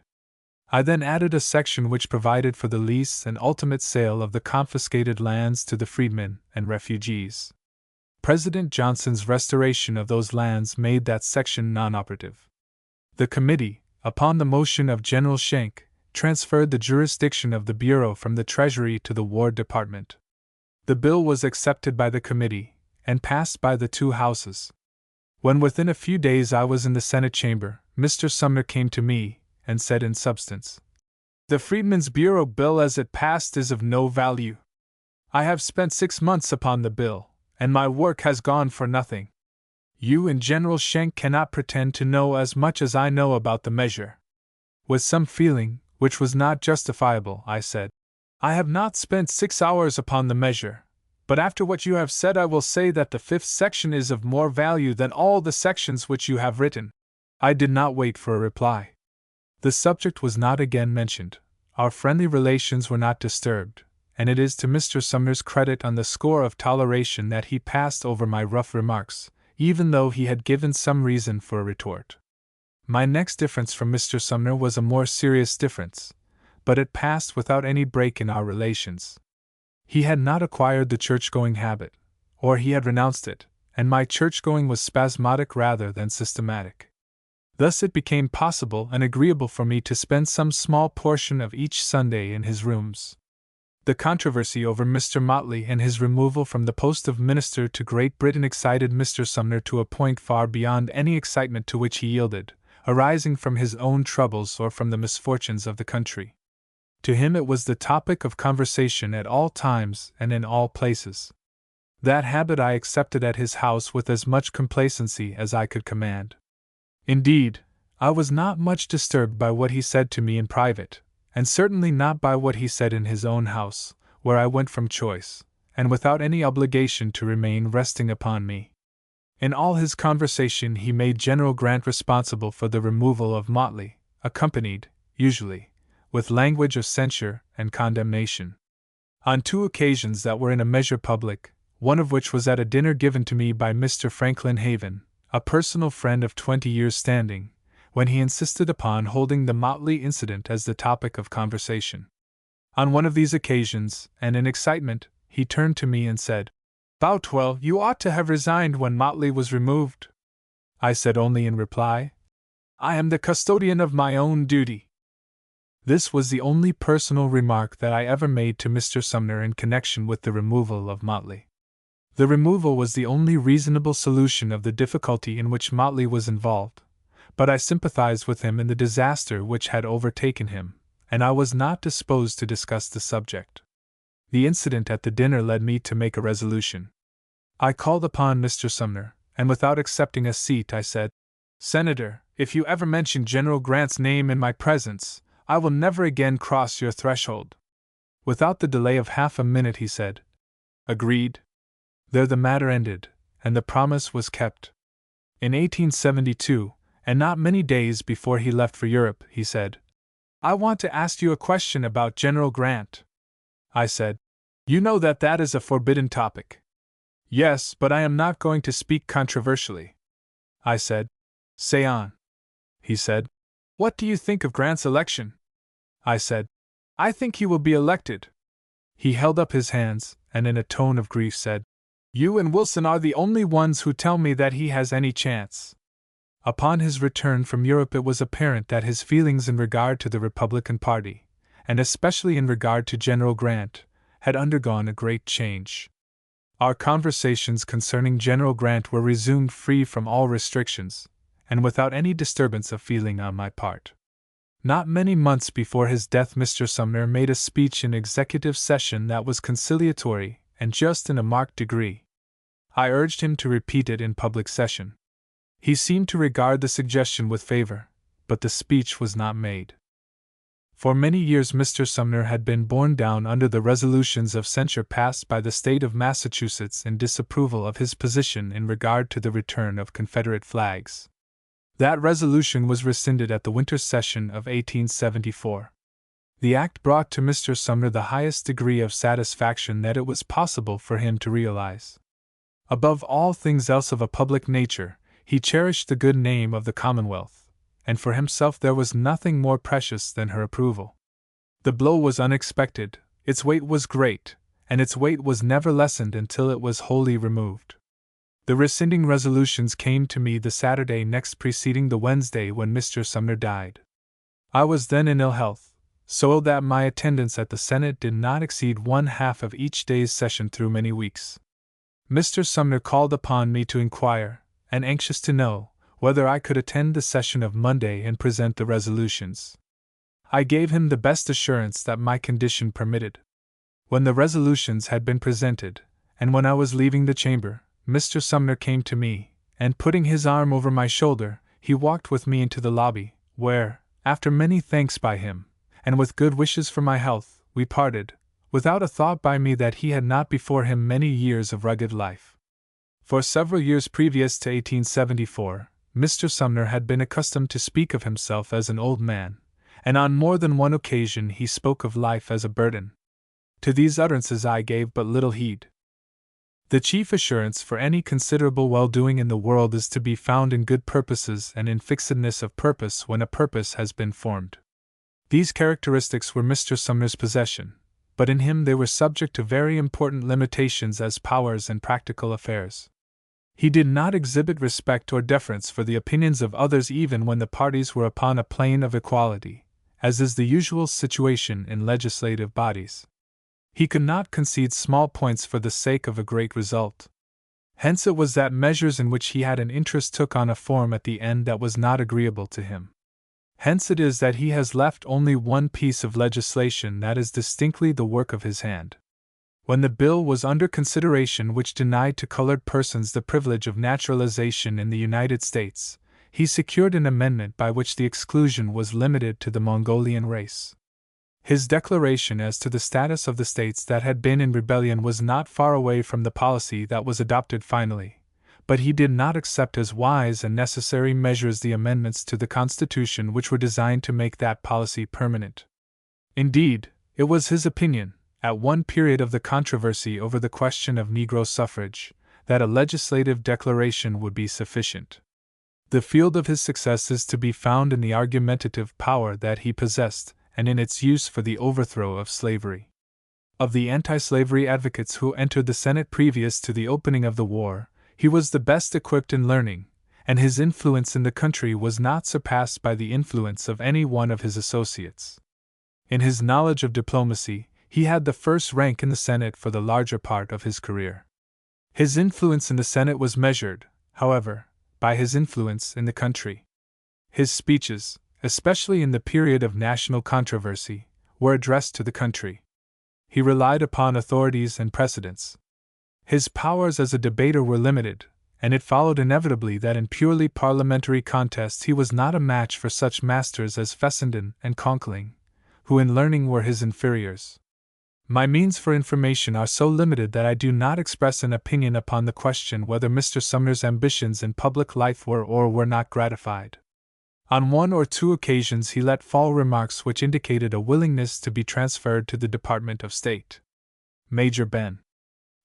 I then added a section which provided for the lease and ultimate sale of the confiscated lands to the freedmen and refugees. President Johnson's restoration of those lands made that section non-operative. The committee, upon the motion of General Schenck, transferred the jurisdiction of the Bureau from the Treasury to the War Department. The bill was accepted by the committee, and passed by the 2 houses. When within a few days I was in the Senate chamber, Mr. Sumner came to me, and said in substance, "The Freedmen's Bureau bill as it passed is of no value. I have spent 6 months upon the bill, and my work has gone for nothing. You and General Schenck cannot pretend to know as much as I know about the measure." With some feeling, which was not justifiable, I said, "I have not spent 6 hours upon the measure, but after what you have said I will say that the 5th section is of more value than all the sections which you have written." I did not wait for a reply. The subject was not again mentioned, our friendly relations were not disturbed, and it is to Mr. Sumner's credit on the score of toleration that he passed over my rough remarks, even though he had given some reason for a retort. My next difference from Mr. Sumner was a more serious difference, but it passed without any break in our relations. He had not acquired the church-going habit, or he had renounced it, and my church-going was spasmodic rather than systematic. Thus it became possible and agreeable for me to spend some small portion of each Sunday in his rooms. The controversy over Mr. Motley and his removal from the post of minister to Great Britain excited Mr. Sumner to a point far beyond any excitement to which he yielded, arising from his own troubles or from the misfortunes of the country. To him it was the topic of conversation at all times and in all places. That habit I accepted at his house with as much complacency as I could command. Indeed, I was not much disturbed by what he said to me in private, and certainly not by what he said in his own house, where I went from choice, and without any obligation to remain resting upon me. In all his conversation he made General Grant responsible for the removal of Motley, accompanied, usually, with language of censure and condemnation. On 2 occasions that were in a measure public, one of which was at a dinner given to me by Mr. Franklin Haven, a personal friend of 20 years' standing, when he insisted upon holding the Motley incident as the topic of conversation. On one of these occasions, and in excitement, he turned to me and said, "Boutwell, you ought to have resigned when Motley was removed." I said only in reply, "I am the custodian of my own duty." This was the only personal remark that I ever made to Mr. Sumner in connection with the removal of Motley. The removal was the only reasonable solution of the difficulty in which Motley was involved, but I sympathized with him in the disaster which had overtaken him, and I was not disposed to discuss the subject. The incident at the dinner led me to make a resolution. I called upon Mr. Sumner, and without accepting a seat I said, "Senator, if you ever mention General Grant's name in my presence, I will never again cross your threshold." Without the delay of half a minute, he said, "Agreed." There the matter ended, and the promise was kept. In 1872, and not many days before he left for Europe, he said, "I want to ask you a question about General Grant." I said, "You know that is a forbidden topic." "Yes, but I am not going to speak controversially." I said, "Say on." He said, "What do you think of Grant's election?" I said, "I think he will be elected." He held up his hands, and in a tone of grief said, "You and Wilson are the only ones who tell me that he has any chance." Upon his return from Europe, it was apparent that his feelings in regard to the Republican Party, and especially in regard to General Grant, had undergone a great change. Our conversations concerning General Grant were resumed free from all restrictions, and without any disturbance of feeling on my part. Not many months before his death, Mr. Sumner made a speech in executive session that was conciliatory and just in a marked degree. I urged him to repeat it in public session. He seemed to regard the suggestion with favor, but the speech was not made. For many years Mr. Sumner had been borne down under the resolutions of censure passed by the state of Massachusetts in disapproval of his position in regard to the return of Confederate flags. That resolution was rescinded at the winter session of 1874. The act brought to Mr. Sumner the highest degree of satisfaction that it was possible for him to realize. Above all things else of a public nature, he cherished the good name of the Commonwealth, and for himself there was nothing more precious than her approval. The blow was unexpected, its weight was great, and its weight was never lessened until it was wholly removed. The rescinding resolutions came to me the Saturday next preceding the Wednesday when Mr. Sumner died. I was then in ill health, so ill that my attendance at the Senate did not exceed one half of each day's session through many weeks. Mr. Sumner called upon me to inquire, and anxious to know, whether I could attend the session of Monday and present the resolutions. I gave him the best assurance that my condition permitted. When the resolutions had been presented, and when I was leaving the chamber, Mr. Sumner came to me, and putting his arm over my shoulder, he walked with me into the lobby, where, after many thanks by him, and with good wishes for my health, we parted, without a thought by me that he had not before him many years of rugged life. For several years previous to 1874, Mr. Sumner had been accustomed to speak of himself as an old man, and on more than one occasion he spoke of life as a burden. To these utterances I gave but little heed. The chief assurance for any considerable well-doing in the world is to be found in good purposes and in fixedness of purpose when a purpose has been formed. These characteristics were Mr. Sumner's possession, but in him they were subject to very important limitations as powers in practical affairs. He did not exhibit respect or deference for the opinions of others even when the parties were upon a plane of equality, as is the usual situation in legislative bodies. He could not concede small points for the sake of a great result. Hence it was that measures in which he had an interest took on a form at the end that was not agreeable to him. Hence it is that he has left only one piece of legislation that is distinctly the work of his hand. When the bill was under consideration which denied to colored persons the privilege of naturalization in the United States, he secured an amendment by which the exclusion was limited to the Mongolian race. His declaration as to the status of the states that had been in rebellion was not far away from the policy that was adopted finally, but he did not accept as wise and necessary measures the amendments to the Constitution which were designed to make that policy permanent. Indeed, it was his opinion, at one period of the controversy over the question of Negro suffrage, that a legislative declaration would be sufficient. The field of his success is to be found in the argumentative power that he possessed, and in its use for the overthrow of slavery. Of the anti-slavery advocates who entered the Senate previous to the opening of the war, he was the best equipped in learning, and his influence in the country was not surpassed by the influence of any one of his associates. In his knowledge of diplomacy, he had the first rank in the Senate for the larger part of his career. His influence in the Senate was measured, however, by his influence in the country. His speeches, especially in the period of national controversy, were addressed to the country. He relied upon authorities and precedents. His powers as a debater were limited, and it followed inevitably that in purely parliamentary contests he was not a match for such masters as Fessenden and Conkling, who in learning were his inferiors. My means for information are so limited that I do not express an opinion upon the question whether Mr. Sumner's ambitions in public life were or were not gratified. On one or two occasions he let fall remarks which indicated a willingness to be transferred to the Department of State. Major Ben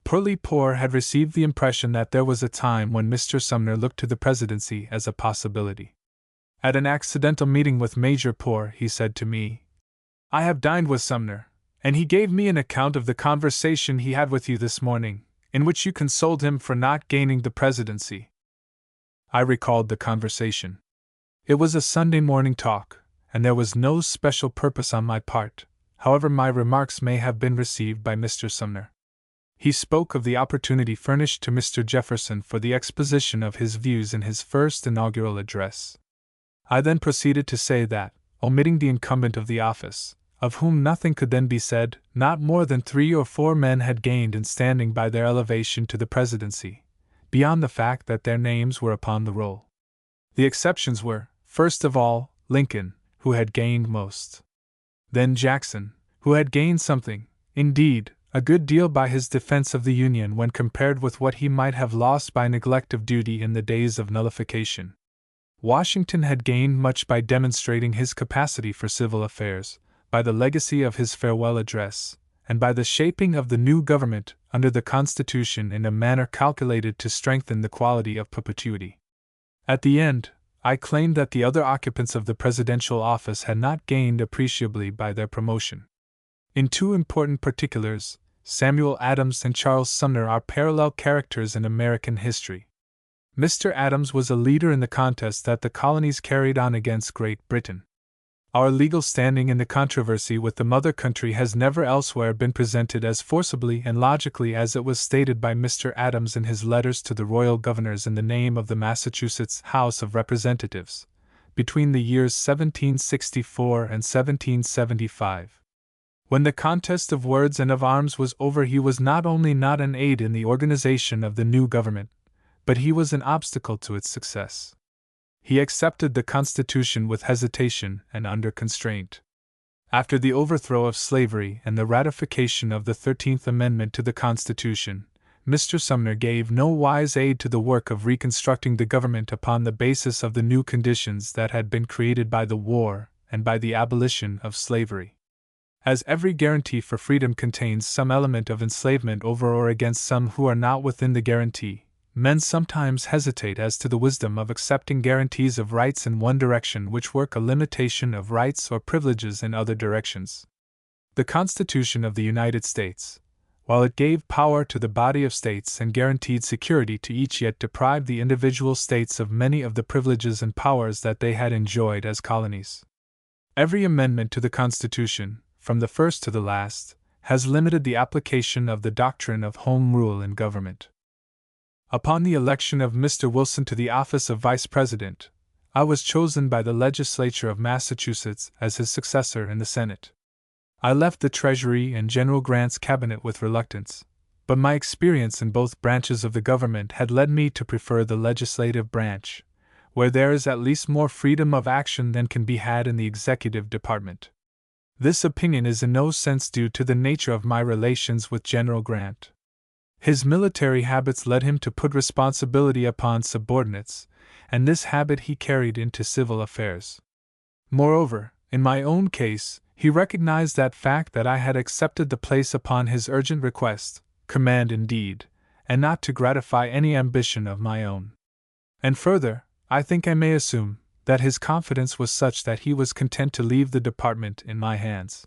Poor had received the impression that there was a time when Mr. Sumner looked to the presidency as a possibility. At an accidental meeting with Major Poor, he said to me, "I have dined with Sumner, and he gave me an account of the conversation he had with you this morning, in which you consoled him for not gaining the presidency." I recalled the conversation. It was a Sunday morning talk, and there was no special purpose on my part, however my remarks may have been received by Mr. Sumner. He spoke of the opportunity furnished to Mr. Jefferson for the exposition of his views in his first inaugural address. I then proceeded to say that, omitting the incumbent of the office, of whom nothing could then be said, not more than 3 or 4 men had gained in standing by their elevation to the presidency, beyond the fact that their names were upon the roll. The exceptions were, first of all, Lincoln, who had gained most. Then Jackson, who had gained something, indeed, a good deal by his defense of the Union when compared with what he might have lost by neglect of duty in the days of nullification. Washington had gained much by demonstrating his capacity for civil affairs, by the legacy of his farewell address, and by the shaping of the new government under the Constitution in a manner calculated to strengthen the quality of perpetuity. At the end, I claimed that the other occupants of the presidential office had not gained appreciably by their promotion. In 2 important particulars, Samuel Adams and Charles Sumner are parallel characters in American history. Mr. Adams was a leader in the contest that the colonies carried on against Great Britain. Our legal standing in the controversy with the mother country has never elsewhere been presented as forcibly and logically as it was stated by Mr. Adams in his letters to the royal governors in the name of the Massachusetts House of Representatives, between the years 1764 and 1775. When the contest of words and of arms was over, he was not only not an aid in the organization of the new government, but he was an obstacle to its success. He accepted the Constitution with hesitation and under constraint. After the overthrow of slavery and the ratification of the 13th Amendment to the Constitution, Mr. Sumner gave no wise aid to the work of reconstructing the government upon the basis of the new conditions that had been created by the war and by the abolition of slavery. As every guarantee for freedom contains some element of enslavement over or against some who are not within the guarantee, men sometimes hesitate as to the wisdom of accepting guarantees of rights in one direction which work a limitation of rights or privileges in other directions. The Constitution of the United States, while it gave power to the body of states and guaranteed security to each, yet deprived the individual states of many of the privileges and powers that they had enjoyed as colonies. Every amendment to the Constitution, from the first to the last, has limited the application of the doctrine of home rule in government. Upon the election of Mr. Wilson to the office of Vice President, I was chosen by the legislature of Massachusetts as his successor in the Senate. I left the Treasury and General Grant's cabinet with reluctance, but my experience in both branches of the government had led me to prefer the legislative branch, where there is at least more freedom of action than can be had in the executive department. This opinion is in no sense due to the nature of my relations with General Grant. His military habits led him to put responsibility upon subordinates, and this habit he carried into civil affairs. Moreover, in my own case, he recognized that fact that I had accepted the place upon his urgent request, command indeed, and not to gratify any ambition of my own. And further, I think I may assume that his confidence was such that he was content to leave the department in my hands.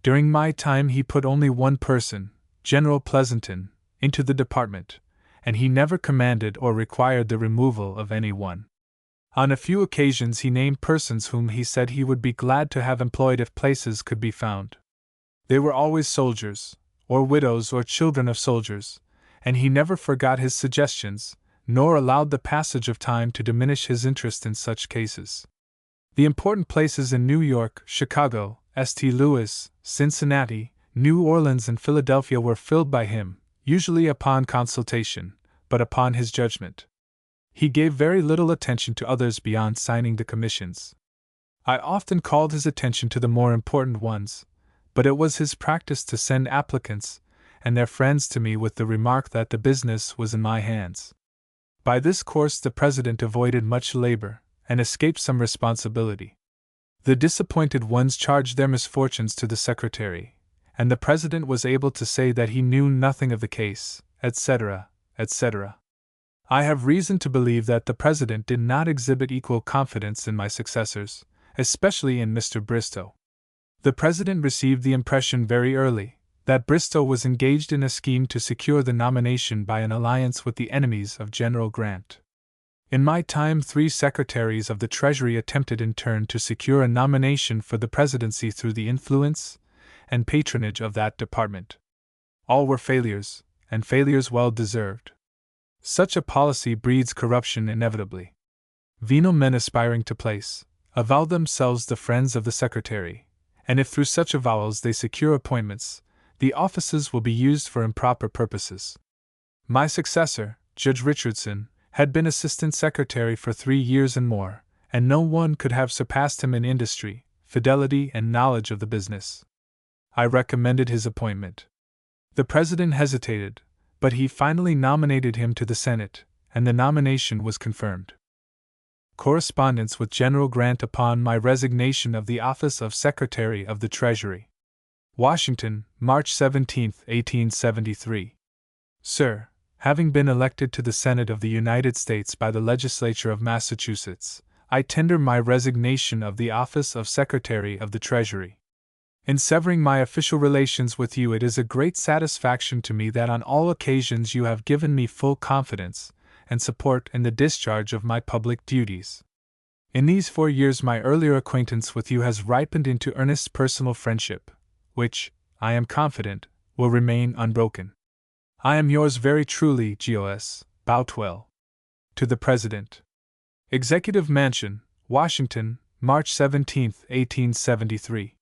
During my time he put only one person, General Pleasonton, into the department, and he never commanded or required the removal of any one. On a few occasions he named persons whom he said he would be glad to have employed if places could be found. They were always soldiers, or widows or children of soldiers, and he never forgot his suggestions, nor allowed the passage of time to diminish his interest in such cases. The important places in New York, Chicago, St. Louis, Cincinnati, New Orleans, and Philadelphia were filled by him, usually upon consultation, but upon his judgment. He gave very little attention to others beyond signing the commissions. I often called his attention to the more important ones, but it was his practice to send applicants and their friends to me with the remark that the business was in my hands. By this course the President avoided much labor and escaped some responsibility. The disappointed ones charged their misfortunes to the Secretary, and the President was able to say that he knew nothing of the case, etc., etc. I have reason to believe that the President did not exhibit equal confidence in my successors, especially in Mr. Bristow. The President received the impression very early that Bristow was engaged in a scheme to secure the nomination by an alliance with the enemies of General Grant. In my time 3 Secretaries of the Treasury attempted in turn to secure a nomination for the presidency through the influence and patronage of that department. All were failures, and failures well deserved. Such a policy breeds corruption inevitably. Venal men aspiring to place avow themselves the friends of the Secretary, and if through such avowals they secure appointments, the offices will be used for improper purposes. My successor, Judge Richardson, had been Assistant Secretary for 3 years and more, and no one could have surpassed him in industry, fidelity, and knowledge of the business. I recommended his appointment. The President hesitated, but he finally nominated him to the Senate, and the nomination was confirmed. Correspondence with General Grant upon my resignation of the office of Secretary of the Treasury. Washington, March 17, 1873. Sir, having been elected to the Senate of the United States by the Legislature of Massachusetts, I tender my resignation of the office of Secretary of the Treasury. In severing my official relations with you, it is a great satisfaction to me that on all occasions you have given me full confidence and support in the discharge of my public duties. In these 4 years my earlier acquaintance with you has ripened into earnest personal friendship, which, I am confident, will remain unbroken. I am yours very truly, G.O.S. Boutwell. To the President. Executive Mansion, Washington, March 17, 1873.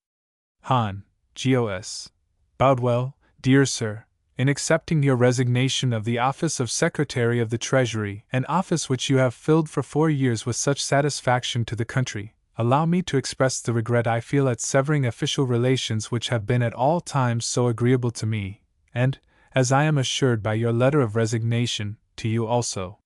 Hon. G.O.S. Boutwell, dear Sir, in accepting your resignation of the office of Secretary of the Treasury, an office which you have filled for 4 years with such satisfaction to the country, allow me to express the regret I feel at severing official relations which have been at all times so agreeable to me, and, as I am assured by your letter of resignation, to you also.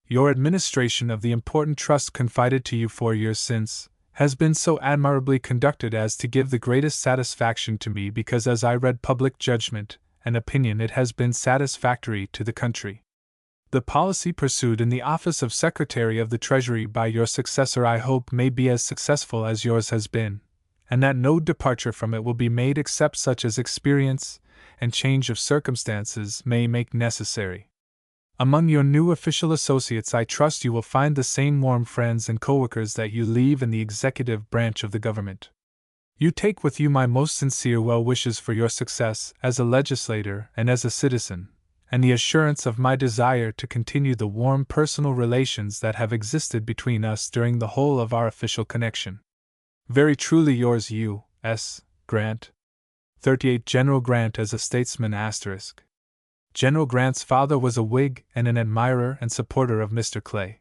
Your administration of the important trust confided to you 4 years since has been so admirably conducted as to give the greatest satisfaction to me, because as I read public judgment and opinion it has been satisfactory to the country. The policy pursued in the office of Secretary of the Treasury by your successor I hope may be as successful as yours has been, and that no departure from it will be made except such as experience and change of circumstances may make necessary. Among your new official associates I trust you will find the same warm friends and co-workers that you leave in the executive branch of the government. You take with you my most sincere well wishes for your success as a legislator and as a citizen, and the assurance of my desire to continue the warm personal relations that have existed between us during the whole of our official connection. Very truly yours, U.S. Grant. 38 General Grant as a statesman *. General Grant's father was a Whig and an admirer and supporter of Mr. Clay.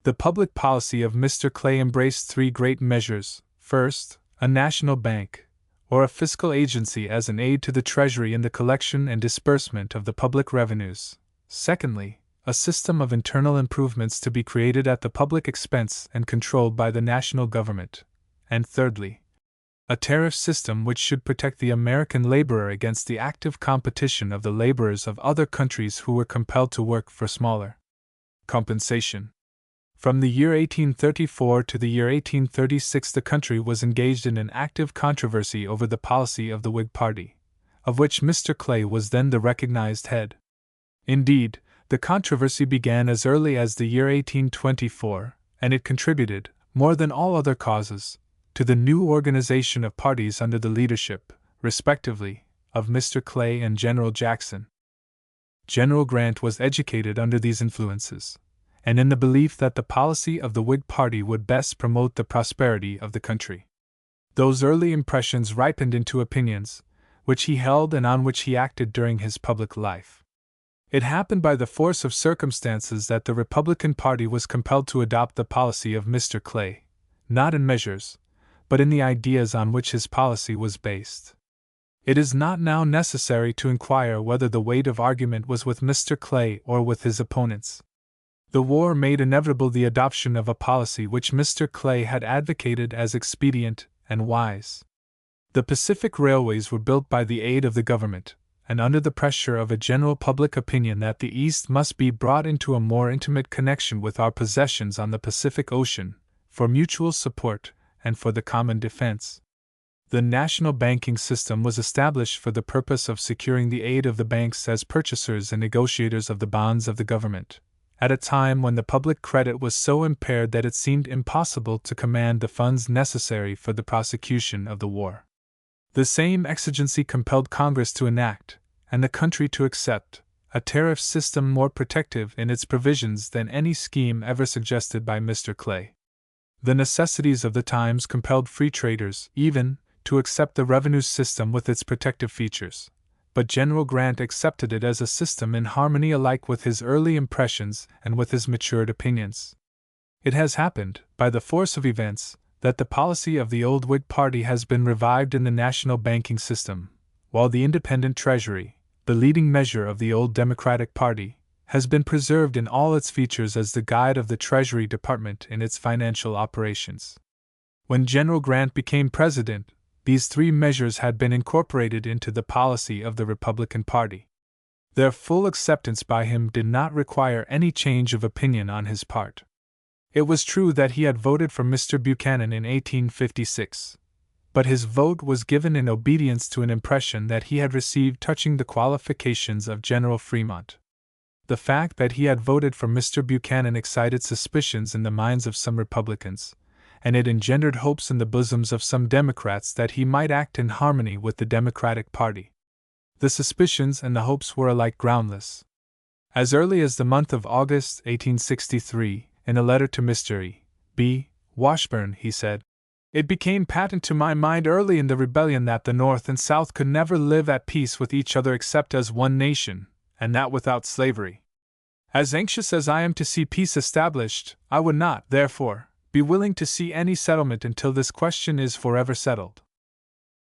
The public policy of Mr. Clay embraced 3 great measures: first, a national bank, or a fiscal agency as an aid to the Treasury in the collection and disbursement of the public revenues; secondly, a system of internal improvements to be created at the public expense and controlled by the national government; and thirdly, a tariff system which should protect the American laborer against the active competition of the laborers of other countries who were compelled to work for smaller compensation. From the year 1834 to the year 1836 the country was engaged in an active controversy over the policy of the Whig party, of which Mr. Clay was then the recognized head. Indeed, the controversy began as early as the year 1824, and it contributed, more than all other causes, to the new organization of parties under the leadership, respectively, of Mr. Clay and General Jackson. General Grant was educated under these influences, and in the belief that the policy of the Whig party would best promote the prosperity of the country. Those early impressions ripened into opinions, which he held and on which he acted during his public life. It happened by the force of circumstances that the Republican party was compelled to adopt the policy of Mr. Clay, not in measures, but in the ideas on which his policy was based. It is not now necessary to inquire whether the weight of argument was with Mr. Clay or with his opponents. The war made inevitable the adoption of a policy which Mr. Clay had advocated as expedient and wise. The Pacific Railways were built by the aid of the government, and under the pressure of a general public opinion that the East must be brought into a more intimate connection with our possessions on the Pacific Ocean, for mutual support and for the common defense. The national banking system was established for the purpose of securing the aid of the banks as purchasers and negotiators of the bonds of the government, at a time when the public credit was so impaired that it seemed impossible to command the funds necessary for the prosecution of the war. The same exigency compelled Congress to enact, and the country to accept, a tariff system more protective in its provisions than any scheme ever suggested by Mr. Clay. The necessities of the times compelled free traders, even, to accept the revenue system with its protective features, but General Grant accepted it as a system in harmony alike with his early impressions and with his matured opinions. It has happened, by the force of events, that the policy of the old Whig party has been revived in the national banking system, while the independent treasury, the leading measure of the old Democratic party, has been preserved in all its features as the guide of the Treasury Department in its financial operations. When General Grant became president, these three measures had been incorporated into the policy of the Republican Party. Their full acceptance by him did not require any change of opinion on his part. It was true that he had voted for Mr. Buchanan in 1856, but his vote was given in obedience to an impression that he had received touching the qualifications of General Fremont. The fact that he had voted for Mr. Buchanan excited suspicions in the minds of some Republicans, and it engendered hopes in the bosoms of some Democrats that he might act in harmony with the Democratic Party. The suspicions and the hopes were alike groundless. As early as the month of August, 1863, in a letter to Mr. B. Washburne, he said, "It became patent to my mind early in the rebellion that the North and South could never live at peace with each other except as one nation, and that without slavery. As anxious as I am to see peace established, I would not, therefore, be willing to see any settlement until this question is forever settled."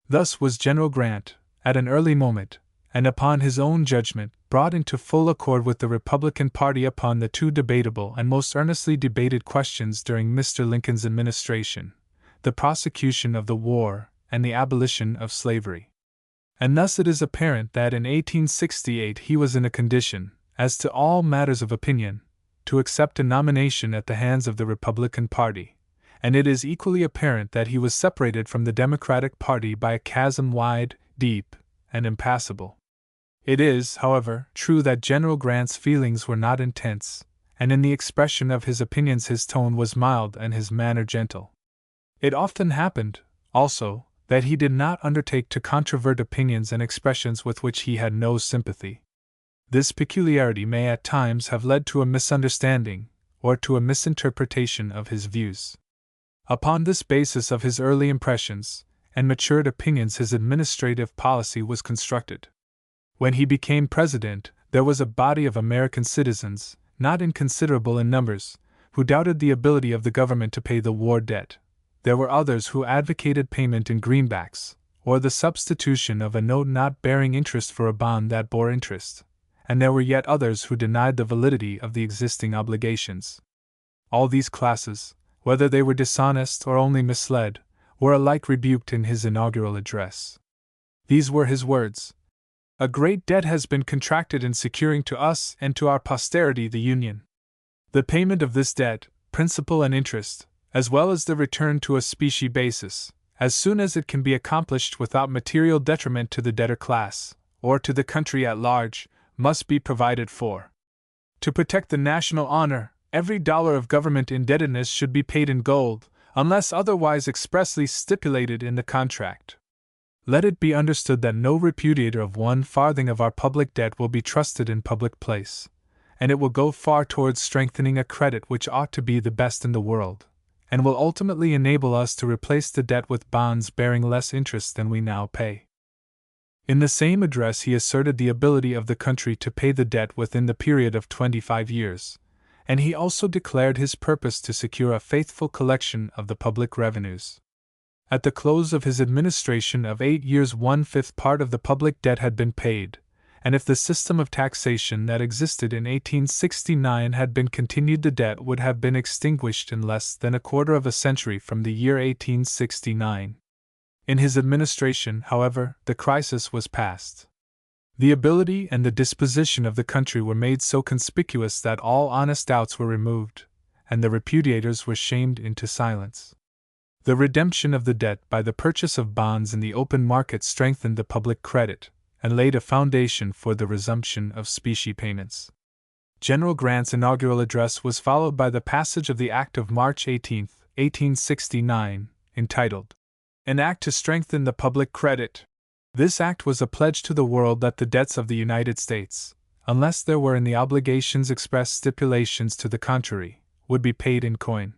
Thus was General Grant, at an early moment, and upon his own judgment, brought into full accord with the Republican party upon the two debatable and most earnestly debated questions during Mr. Lincoln's administration, the prosecution of the war and the abolition of slavery. And thus it is apparent that in 1868 he was in a condition, as to all matters of opinion, to accept a nomination at the hands of the Republican Party, and it is equally apparent that he was separated from the Democratic Party by a chasm wide, deep, and impassable. It is, however, true that General Grant's feelings were not intense, and in the expression of his opinions his tone was mild and his manner gentle. It often happened, also, that he did not undertake to controvert opinions and expressions with which he had no sympathy. This peculiarity may at times have led to a misunderstanding, or to a misinterpretation of his views. Upon this basis of his early impressions and matured opinions his administrative policy was constructed. When he became president, there was a body of American citizens, not inconsiderable in numbers, who doubted the ability of the government to pay the war debt. There were others who advocated payment in greenbacks, or the substitution of a note not bearing interest for a bond that bore interest, and there were yet others who denied the validity of the existing obligations. All these classes, whether they were dishonest or only misled, were alike rebuked in his inaugural address. These were his words: "A great debt has been contracted in securing to us and to our posterity the Union. The payment of this debt, principal and interest, as well as the return to a specie basis, as soon as it can be accomplished without material detriment to the debtor class, or to the country at large, must be provided for. To protect the national honor, every dollar of government indebtedness should be paid in gold, unless otherwise expressly stipulated in the contract. Let it be understood that no repudiator of 1 farthing of our public debt will be trusted in public place, and it will go far towards strengthening a credit which ought to be the best in the world, and will ultimately enable us to replace the debt with bonds bearing less interest than we now pay." In the same address he asserted the ability of the country to pay the debt within the period of 25 years, and he also declared his purpose to secure a faithful collection of the public revenues. At the close of his administration of 8 years, 1/5 part of the public debt had been paid, and if the system of taxation that existed in 1869 had been continued, the debt would have been extinguished in less than a quarter of a century from the year 1869. In his administration, however, the crisis was past. The ability and the disposition of the country were made so conspicuous that all honest doubts were removed, and the repudiators were shamed into silence. The redemption of the debt by the purchase of bonds in the open market strengthened the public credit, and laid a foundation for the resumption of specie payments. General Grant's inaugural address was followed by the passage of the Act of March 18, 1869, entitled, "An Act to Strengthen the Public Credit." This act was a pledge to the world that the debts of the United States, unless there were in the obligations express stipulations to the contrary, would be paid in coin.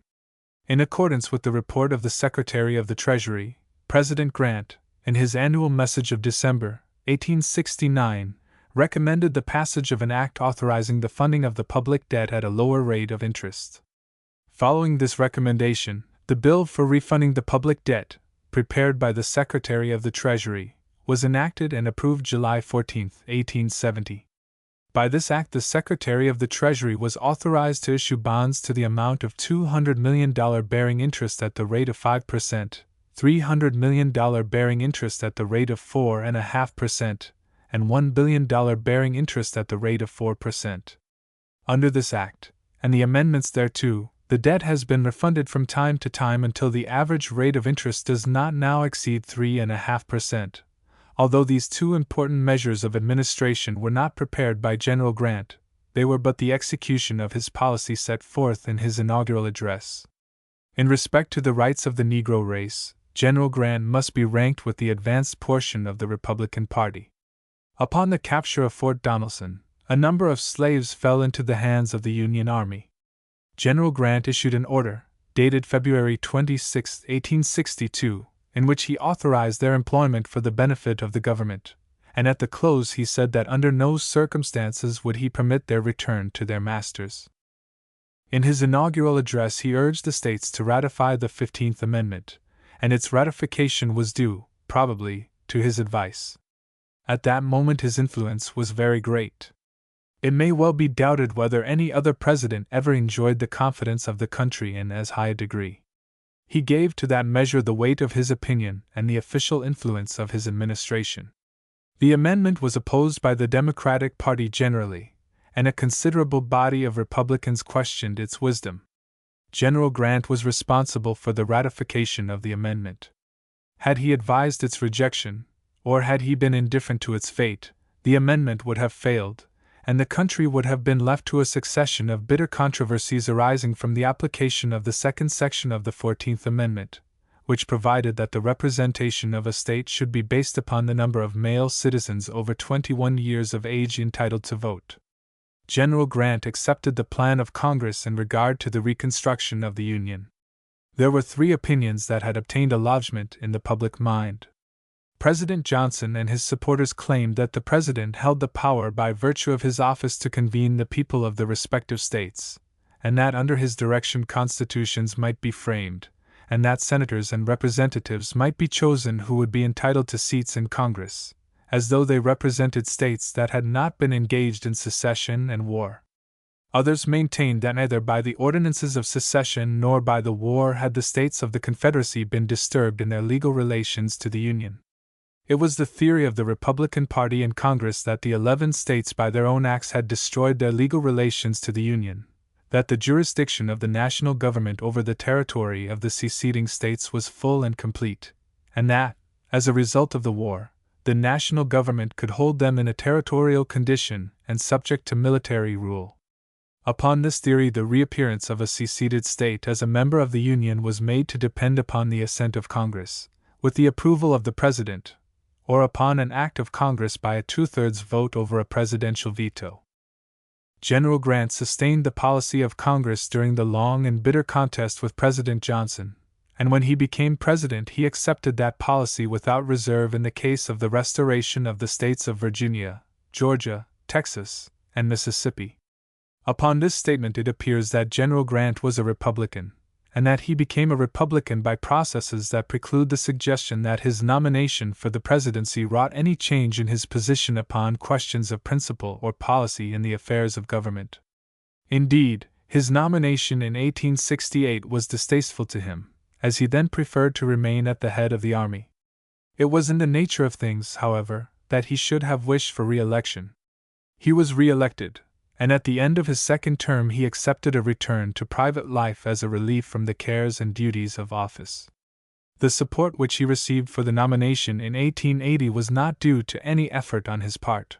In accordance with the report of the Secretary of the Treasury, President Grant, in his annual message of December, 1869, recommended the passage of an act authorizing the funding of the public debt at a lower rate of interest. Following this recommendation, the bill for refunding the public debt, prepared by the Secretary of the Treasury, was enacted and approved July 14, 1870. By this act, the Secretary of the Treasury was authorized to issue bonds to the amount of $200 million bearing interest at the rate of 5%, $300 million bearing interest at the rate of 4.5%, and $1 billion bearing interest at the rate of 4%. Under this act, and the amendments thereto, the debt has been refunded from time to time until the average rate of interest does not now exceed 3.5%. Although these two important measures of administration were not prepared by General Grant, they were but the execution of his policy set forth in his inaugural address. In respect to the rights of the Negro race, General Grant must be ranked with the advanced portion of the Republican Party. Upon the capture of Fort Donelson, a number of slaves fell into the hands of the Union Army. General Grant issued an order, dated February 26, 1862, in which he authorized their employment for the benefit of the government, and at the close he said that under no circumstances would he permit their return to their masters. In his inaugural address he urged the states to ratify the 15th Amendment, and its ratification was due, probably, to his advice. At that moment his influence was very great. It may well be doubted whether any other president ever enjoyed the confidence of the country in as high a degree. He gave to that measure the weight of his opinion and the official influence of his administration. The amendment was opposed by the Democratic Party generally, and a considerable body of Republicans questioned its wisdom. General Grant was responsible for the ratification of the amendment. Had he advised its rejection, or had he been indifferent to its fate, the amendment would have failed, and the country would have been left to a succession of bitter controversies arising from the application of the second section of the 14th Amendment, which provided that the representation of a state should be based upon the number of male citizens over 21 years of age entitled to vote. General Grant accepted the plan of Congress in regard to the reconstruction of the Union. There were three opinions that had obtained a lodgment in the public mind. President Johnson and his supporters claimed that the President held the power by virtue of his office to convene the people of the respective states, and that under his direction constitutions might be framed, and that senators and representatives might be chosen who would be entitled to seats in Congress, as though they represented states that had not been engaged in secession and war. Others maintained that neither by the ordinances of secession nor by the war had the states of the Confederacy been disturbed in their legal relations to the Union. It was the theory of the Republican Party in Congress that the 11 states by their own acts had destroyed their legal relations to the Union, that the jurisdiction of the national government over the territory of the seceding states was full and complete, and that, as a result of the war, the national government could hold them in a territorial condition and subject to military rule. Upon this theory, the reappearance of a seceded state as a member of the Union was made to depend upon the assent of Congress, with the approval of the President, or upon an act of Congress by a two-thirds vote over a presidential veto. General Grant sustained the policy of Congress during the long and bitter contest with President Johnson, and when he became president he accepted that policy without reserve in the case of the restoration of the states of Virginia, Georgia, Texas, and Mississippi. Upon this statement it appears that General Grant was a Republican, and that he became a Republican by processes that preclude the suggestion that his nomination for the presidency wrought any change in his position upon questions of principle or policy in the affairs of government. Indeed, his nomination in 1868 was distasteful to him, as he then preferred to remain at the head of the army. It was in the nature of things, however, that he should have wished for re-election. He was re-elected, and at the end of his second term he accepted a return to private life as a relief from the cares and duties of office. The support which he received for the nomination in 1880 was not due to any effort on his part.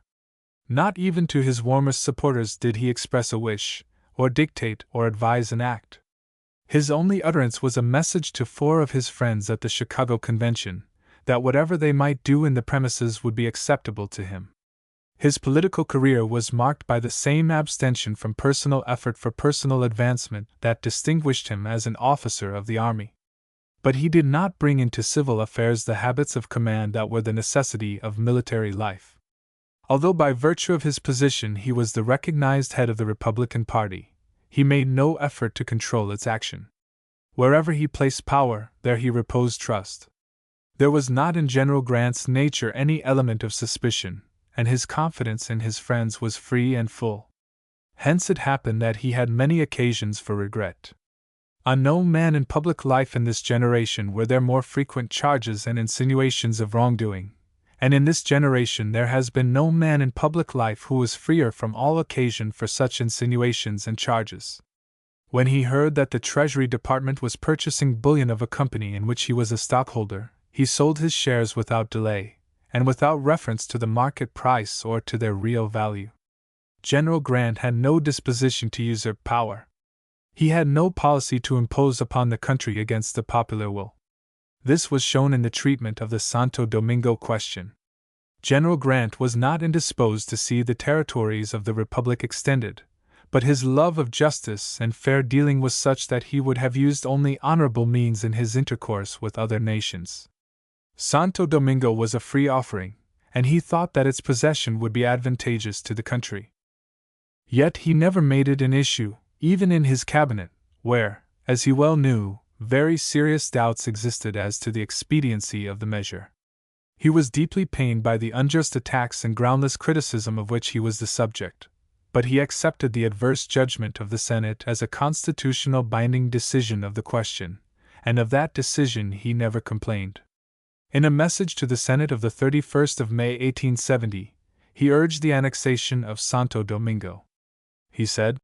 Not even to his warmest supporters did he express a wish, or dictate or advise an act. His only utterance was a message to 4 of his friends at the Chicago Convention, that whatever they might do in the premises would be acceptable to him. His political career was marked by the same abstention from personal effort for personal advancement that distinguished him as an officer of the army. But he did not bring into civil affairs the habits of command that were the necessity of military life. Although by virtue of his position he was the recognized head of the Republican Party, he made no effort to control its action. Wherever he placed power, there he reposed trust. There was not in General Grant's nature any element of suspicion, and his confidence in his friends was free and full. Hence it happened that he had many occasions for regret. On no man in public life in this generation were there more frequent charges and insinuations of wrongdoing, and in this generation there has been no man in public life who was freer from all occasion for such insinuations and charges. When he heard that the Treasury Department was purchasing bullion of a company in which he was a stockholder, he sold his shares without delay, and without reference to the market price or to their real value. General Grant had no disposition to usurp power. He had no policy to impose upon the country against the popular will. This was shown in the treatment of the Santo Domingo question. General Grant was not indisposed to see the territories of the Republic extended, but his love of justice and fair dealing was such that he would have used only honorable means in his intercourse with other nations. Santo Domingo was a free offering, and he thought that its possession would be advantageous to the country. Yet he never made it an issue, even in his cabinet, where, as he well knew, very serious doubts existed as to the expediency of the measure. He was deeply pained by the unjust attacks and groundless criticism of which he was the subject, but he accepted the adverse judgment of the Senate as a constitutional binding decision of the question, and of that decision he never complained. In a message to the Senate of the 31st of May 1870, he urged the annexation of Santo Domingo. He said,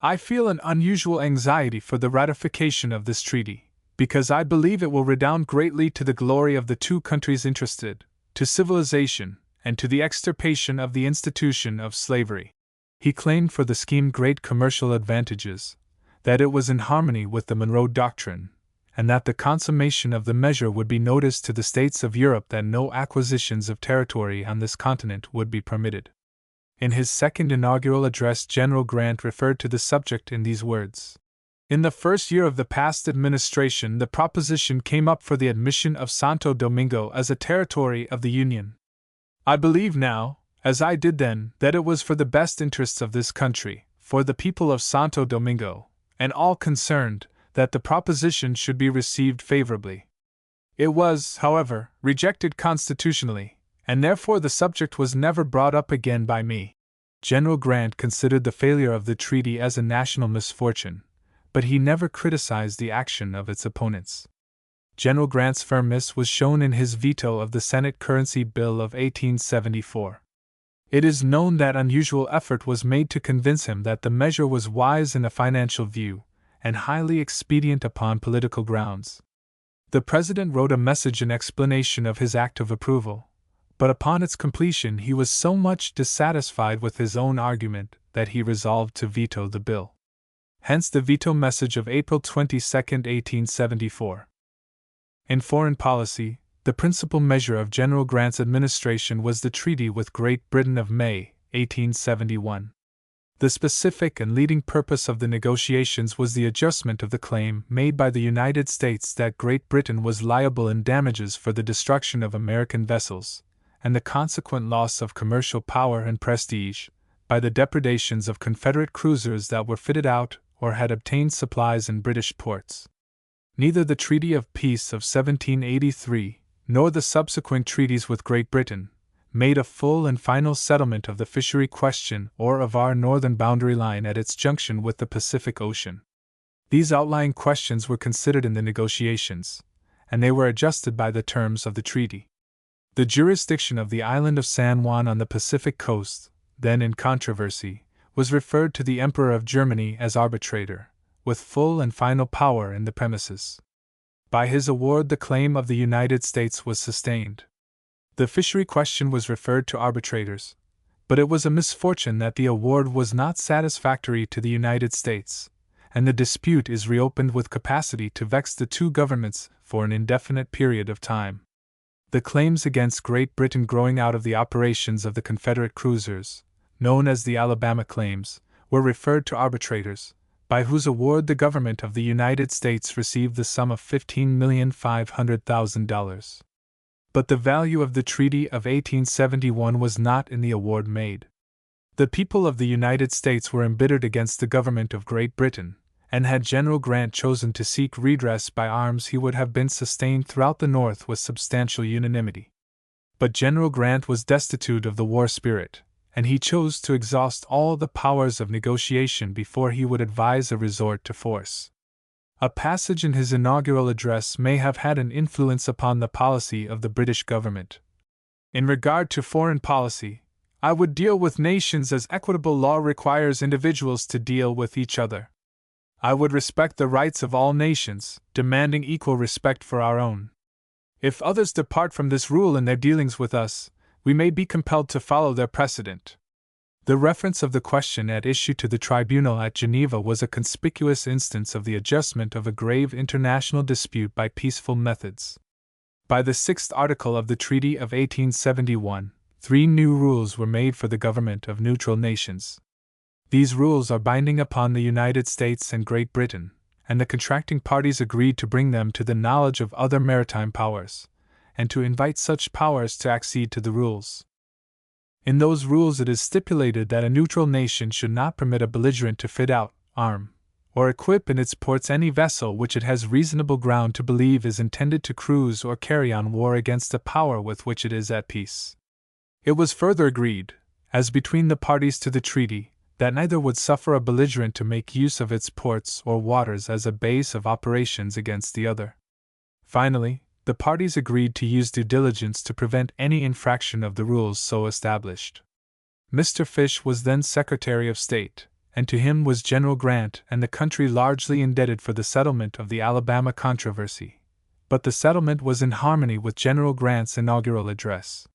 "I feel an unusual anxiety for the ratification of this treaty, because I believe it will redound greatly to the glory of the 2 countries interested, to civilization, and to the extirpation of the institution of slavery." He claimed for the scheme great commercial advantages, that it was in harmony with the Monroe Doctrine, and that the consummation of the measure would be noticed to the states of Europe that no acquisitions of territory on this continent would be permitted. In his second inaugural address, General Grant referred to the subject in these words: "In the first year of the past administration, the proposition came up for the admission of Santo Domingo as a territory of the Union. I believe now, as I did then, that it was for the best interests of this country, for the people of Santo Domingo, and all concerned, that the proposition should be received favorably. It was, however, rejected constitutionally, and therefore the subject was never brought up again by me." General Grant considered the failure of the treaty as a national misfortune, but he never criticized the action of its opponents. General Grant's firmness was shown in his veto of the Senate Currency Bill of 1874. It is known that unusual effort was made to convince him that the measure was wise in a financial view, and highly expedient upon political grounds. The President wrote a message in explanation of his act of approval, but upon its completion he was so much dissatisfied with his own argument that he resolved to veto the bill. Hence the veto message of April 22, 1874. In foreign policy, the principal measure of General Grant's administration was the treaty with Great Britain of May, 1871. The specific and leading purpose of the negotiations was the adjustment of the claim made by the United States that Great Britain was liable in damages for the destruction of American vessels, and the consequent loss of commercial power and prestige, by the depredations of Confederate cruisers that were fitted out or had obtained supplies in British ports. Neither the Treaty of Peace of 1783, nor the subsequent treaties with Great Britain, made a full and final settlement of the fishery question or of our northern boundary line at its junction with the Pacific Ocean. These outlying questions were considered in the negotiations, and they were adjusted by the terms of the treaty. The jurisdiction of the island of San Juan on the Pacific coast, then in controversy, was referred to the Emperor of Germany as arbitrator, with full and final power in the premises. By his award, the claim of the United States was sustained. The fishery question was referred to arbitrators, but it was a misfortune that the award was not satisfactory to the United States, and the dispute is reopened with capacity to vex the two governments for an indefinite period of time. The claims against Great Britain growing out of the operations of the Confederate cruisers, known as the Alabama claims, were referred to arbitrators, by whose award the government of the United States received the sum of $15,500,000. But the value of the Treaty of 1871 was not in the award made. The people of the United States were embittered against the government of Great Britain, and had General Grant chosen to seek redress by arms, he would have been sustained throughout the North with substantial unanimity. But General Grant was destitute of the war spirit, and he chose to exhaust all the powers of negotiation before he would advise a resort to force. A passage in his inaugural address may have had an influence upon the policy of the British government. In regard to foreign policy, I would deal with nations as equitable law requires individuals to deal with each other. I would respect the rights of all nations, demanding equal respect for our own. If others depart from this rule in their dealings with us, we may be compelled to follow their precedent. The reference of the question at issue to the tribunal at Geneva was a conspicuous instance of the adjustment of a grave international dispute by peaceful methods. By the 6th article of the Treaty of 1871, 3 new rules were made for the government of neutral nations. These rules are binding upon the United States and Great Britain, and the contracting parties agreed to bring them to the knowledge of other maritime powers, and to invite such powers to accede to the rules. In those rules it is stipulated that a neutral nation should not permit a belligerent to fit out, arm, or equip in its ports any vessel which it has reasonable ground to believe is intended to cruise or carry on war against a power with which it is at peace. It was further agreed, as between the parties to the treaty, that neither would suffer a belligerent to make use of its ports or waters as a base of operations against the other. Finally, the parties agreed to use due diligence to prevent any infraction of the rules so established. Mr. Fish was then Secretary of State, and to him was General Grant and the country largely indebted for the settlement of the Alabama controversy. But the settlement was in harmony with General Grant's inaugural address.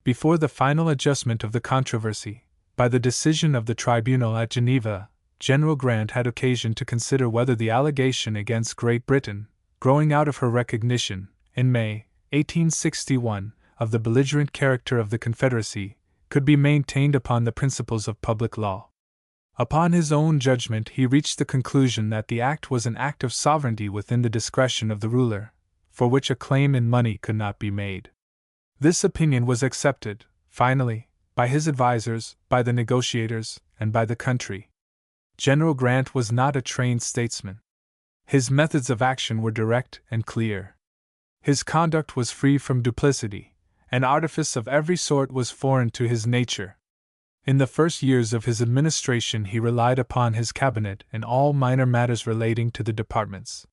Before the final adjustment of the controversy, by the decision of the tribunal at Geneva, General Grant had occasion to consider whether the allegation against Great Britain, growing out of her recognition, in May, 1861, of the belligerent character of the Confederacy, could be maintained upon the principles of public law. Upon his own judgment, he reached the conclusion that the act was an act of sovereignty within the discretion of the ruler, for which a claim in money could not be made. This opinion was accepted, finally, by his advisers, by the negotiators, and by the country. General Grant was not a trained statesman. His methods of action were direct and clear. His conduct was free from duplicity, and artifice of every sort was foreign to his nature. In the first years of his administration he relied upon his cabinet in all minor matters relating to the departments.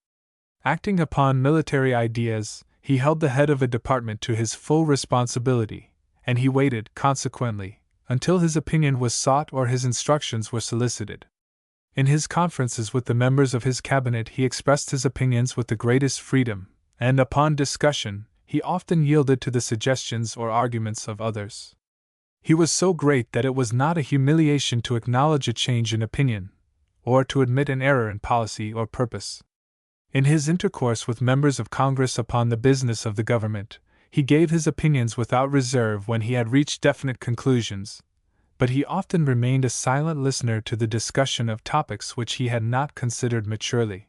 Acting upon military ideas, he held the head of a department to his full responsibility, and he waited, consequently, until his opinion was sought or his instructions were solicited. In his conferences with the members of his cabinet he expressed his opinions with the greatest freedom, and upon discussion, he often yielded to the suggestions or arguments of others. He was so great that it was not a humiliation to acknowledge a change in opinion, or to admit an error in policy or purpose. In his intercourse with members of Congress upon the business of the government, he gave his opinions without reserve when he had reached definite conclusions, but he often remained a silent listener to the discussion of topics which he had not considered maturely.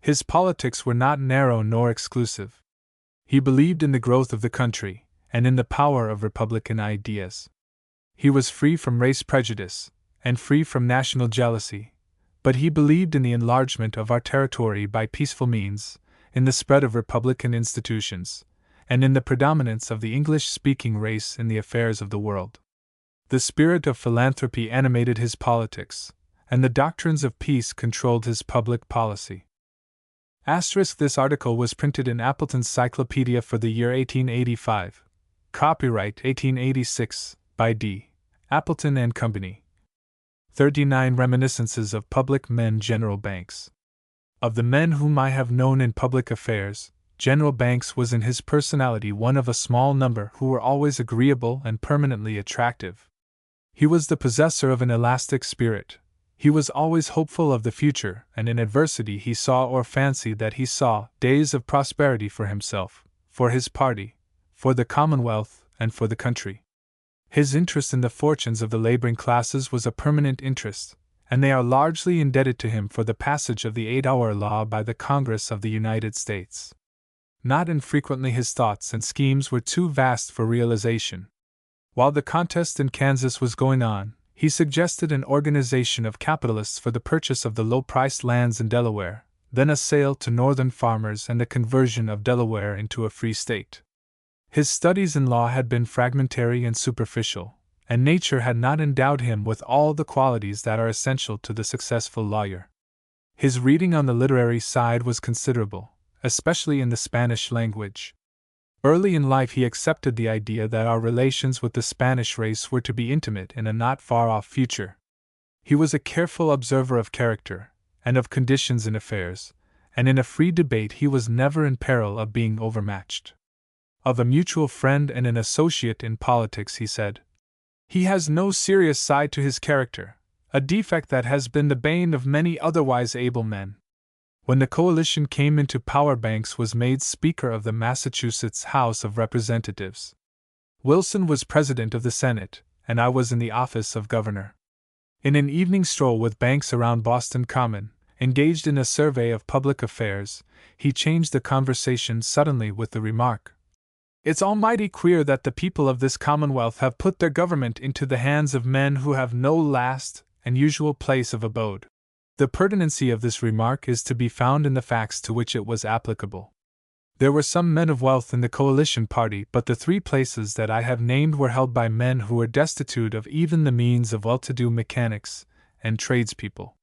His politics were not narrow nor exclusive. He believed in the growth of the country, and in the power of Republican ideas. He was free from race prejudice, and free from national jealousy, but he believed in the enlargement of our territory by peaceful means, in the spread of republican institutions, and in the predominance of the English-speaking race in the affairs of the world. The spirit of philanthropy animated his politics, and the doctrines of peace controlled his public policy. This article was printed in Appleton's Cyclopedia for the year 1885. Copyright 1886, by D. Appleton and Company. 39 Reminiscences of Public Men. General Banks. Of the men whom I have known in public affairs, General Banks was in his personality one of a small number who were always agreeable and permanently attractive. He was the possessor of an elastic spirit. He was always hopeful of the future, and in adversity he saw or fancied that he saw days of prosperity for himself, for his party, for the Commonwealth, and for the country. His interest in the fortunes of the laboring classes was a permanent interest, and they are largely indebted to him for the passage of the 8-hour law by the Congress of the United States. Not infrequently his thoughts and schemes were too vast for realization. While the contest in Kansas was going on, he suggested an organization of capitalists for the purchase of the low-priced lands in Delaware, then a sale to northern farmers and the conversion of Delaware into a free state. His studies in law had been fragmentary and superficial, and nature had not endowed him with all the qualities that are essential to the successful lawyer. His reading on the literary side was considerable, especially in the Spanish language. Early in life he accepted the idea that our relations with the Spanish race were to be intimate in a not far-off future. He was a careful observer of character, and of conditions in affairs, and in a free debate he was never in peril of being overmatched. Of a mutual friend and an associate in politics he said, "He has no serious side to his character, a defect that has been the bane of many otherwise able men." When the coalition came into power, Banks was made Speaker of the Massachusetts House of Representatives. Wilson was President of the Senate, and I was in the office of Governor. In an evening stroll with Banks around Boston Common, engaged in a survey of public affairs, he changed the conversation suddenly with the remark, "It's almighty queer that the people of this Commonwealth have put their government into the hands of men who have no last and usual place of abode." The pertinency of this remark is to be found in the facts to which it was applicable. There were some men of wealth in the coalition party, but the 3 places that I have named were held by men who were destitute of even the means of well-to-do mechanics and tradespeople.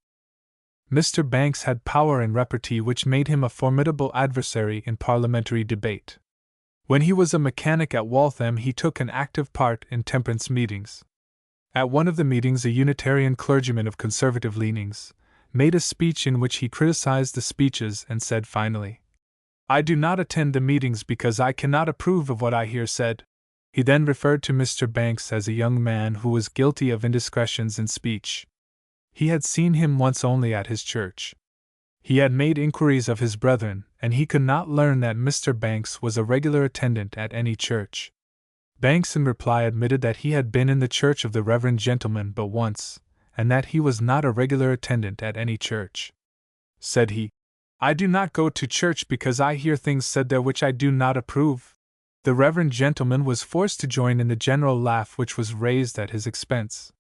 Mr. Banks had power and repartee which made him a formidable adversary in parliamentary debate. When he was a mechanic at Waltham he took an active part in temperance meetings. At one of the meetings a Unitarian clergyman of conservative leanings made a speech in which he criticized the speeches and said finally, "I do not attend the meetings because I cannot approve of what I hear said." He then referred to Mr. Banks as a young man who was guilty of indiscretions in speech. He had seen him once only at his church. He had made inquiries of his brethren, and he could not learn that Mr. Banks was a regular attendant at any church. Banks in reply admitted that he had been in the church of the reverend gentleman but once, and that he was not a regular attendant at any church. Said he, "I do not go to church because I hear things said there which I do not approve." The reverend gentleman was forced to join in the general laugh which was raised at his expense.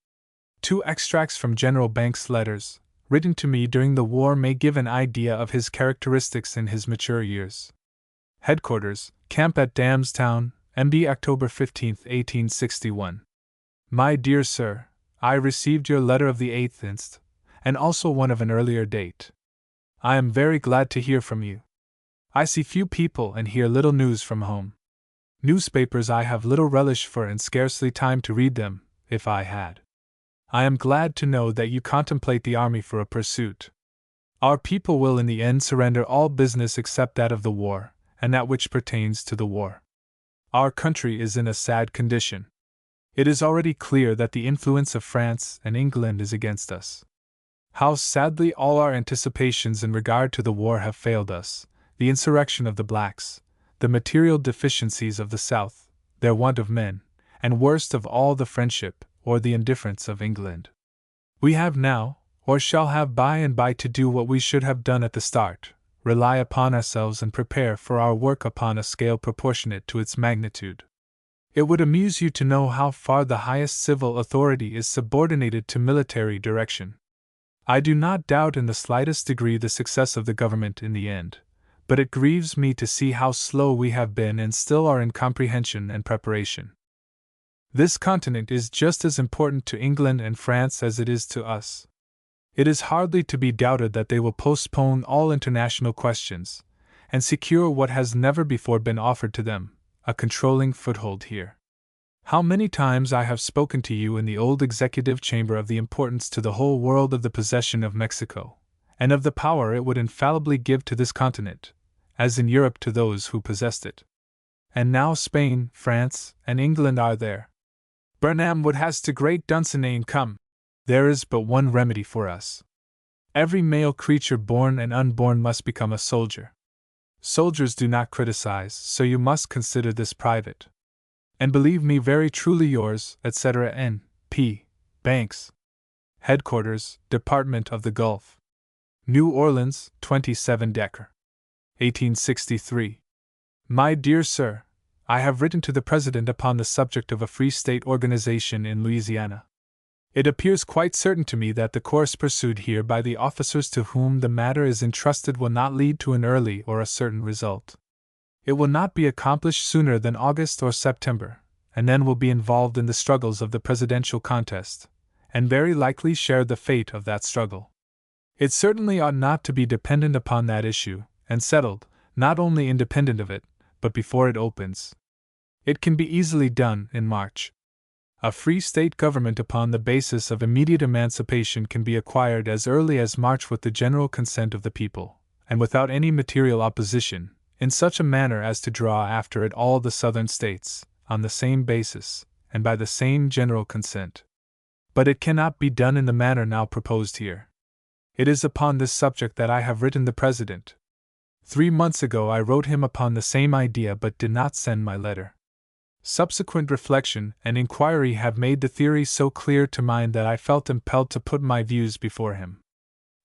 2 extracts from General Banks' letters, written to me during the war, may give an idea of his characteristics in his mature years. Headquarters, Camp at Damstown, MB, October 15, 1861. My dear Sir, I received your letter of the 8th inst., and also one of an earlier date. I am very glad to hear from you. I see few people and hear little news from home. Newspapers I have little relish for and scarcely time to read them, if I had. I am glad to know that you contemplate the army for a pursuit. Our people will in the end surrender all business except that of the war, and that which pertains to the war. Our country is in a sad condition. It is already clear that the influence of France and England is against us. How sadly all our anticipations in regard to the war have failed us, the insurrection of the blacks, the material deficiencies of the South, their want of men, and worst of all the friendship, or the indifference of England. We have now, or shall have by and by, to do what we should have done at the start, rely upon ourselves and prepare for our work upon a scale proportionate to its magnitude. It would amuse you to know how far the highest civil authority is subordinated to military direction. I do not doubt in the slightest degree the success of the government in the end, but it grieves me to see how slow we have been and still are in comprehension and preparation. This continent is just as important to England and France as it is to us. It is hardly to be doubted that they will postpone all international questions, and secure what has never before been offered to them, a controlling foothold here. How many times I have spoken to you in the old executive chamber of the importance to the whole world of the possession of Mexico, and of the power it would infallibly give to this continent, as in Europe to those who possessed it. And now Spain, France, and England are there. Burnham would has to great Dunsinane come. There is but one remedy for us. Every male creature born and unborn must become a soldier. Soldiers do not criticize, so you must consider this private. And believe me very truly yours, etc. N. P. Banks. Headquarters, Department of the Gulf. New Orleans, 27 Decker. 1863. My dear Sir, I have written to the President upon the subject of a Free State organization in Louisiana. It appears quite certain to me that the course pursued here by the officers to whom the matter is entrusted will not lead to an early or a certain result. It will not be accomplished sooner than August or September, and then will be involved in the struggles of the presidential contest, and very likely share the fate of that struggle. It certainly ought not to be dependent upon that issue, and settled, not only independent of it, but before it opens. It can be easily done in March. A free state government upon the basis of immediate emancipation can be acquired as early as March with the general consent of the people, and without any material opposition, in such a manner as to draw after it all the southern states, on the same basis, and by the same general consent. But it cannot be done in the manner now proposed here. It is upon this subject that I have written the President. 3 months ago I wrote him upon the same idea but did not send my letter. Subsequent reflection and inquiry have made the theory so clear to mind that I felt impelled to put my views before him.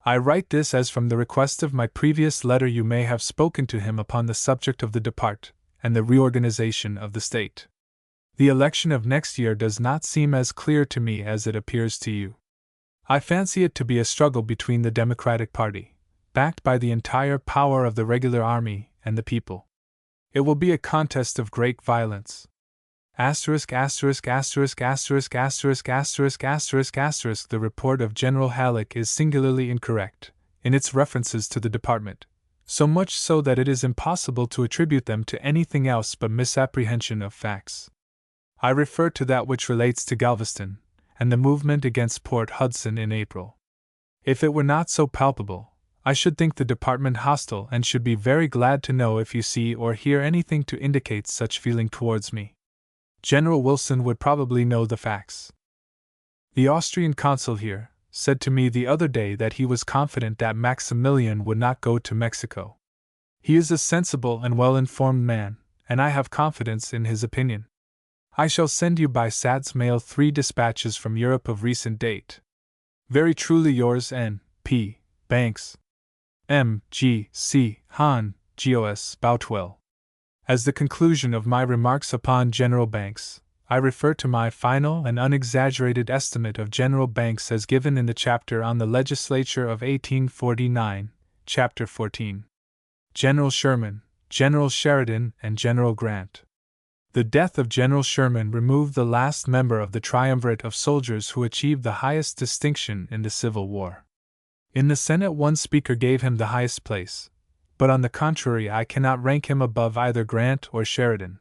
I write this as from the request of my previous letter you may have spoken to him upon the subject of the depart and the reorganization of the state. The election of next year does not seem as clear to me as it appears to you. I fancy it to be a struggle between the Democratic Party, backed by the entire power of the regular army, and the people. It will be a contest of great violence. The report of General Halleck is singularly incorrect in its references to the department, so much so that it is impossible to attribute them to anything else but misapprehension of facts. I refer to that which relates to Galveston, and the movement against Port Hudson in April. If it were not so palpable, I should think the department hostile and should be very glad to know if you see or hear anything to indicate such feeling towards me. General Wilson would probably know the facts. The Austrian consul here said to me the other day that he was confident that Maximilian would not go to Mexico. He is a sensible and well-informed man, and I have confidence in his opinion. I shall send you by Sad's mail 3 dispatches from Europe of recent date. Very truly yours, N. P. Banks. M. G. C. Hahn, G.O.S. Boutwell. As the conclusion of my remarks upon General Banks, I refer to my final and unexaggerated estimate of General Banks as given in the chapter on the legislature of 1849, chapter 14. General Sherman, General Sheridan, and General Grant. The death of General Sherman removed the last member of the triumvirate of soldiers who achieved the highest distinction in the Civil War. In the Senate one speaker gave him the highest place, but on the contrary I cannot rank him above either Grant or Sheridan.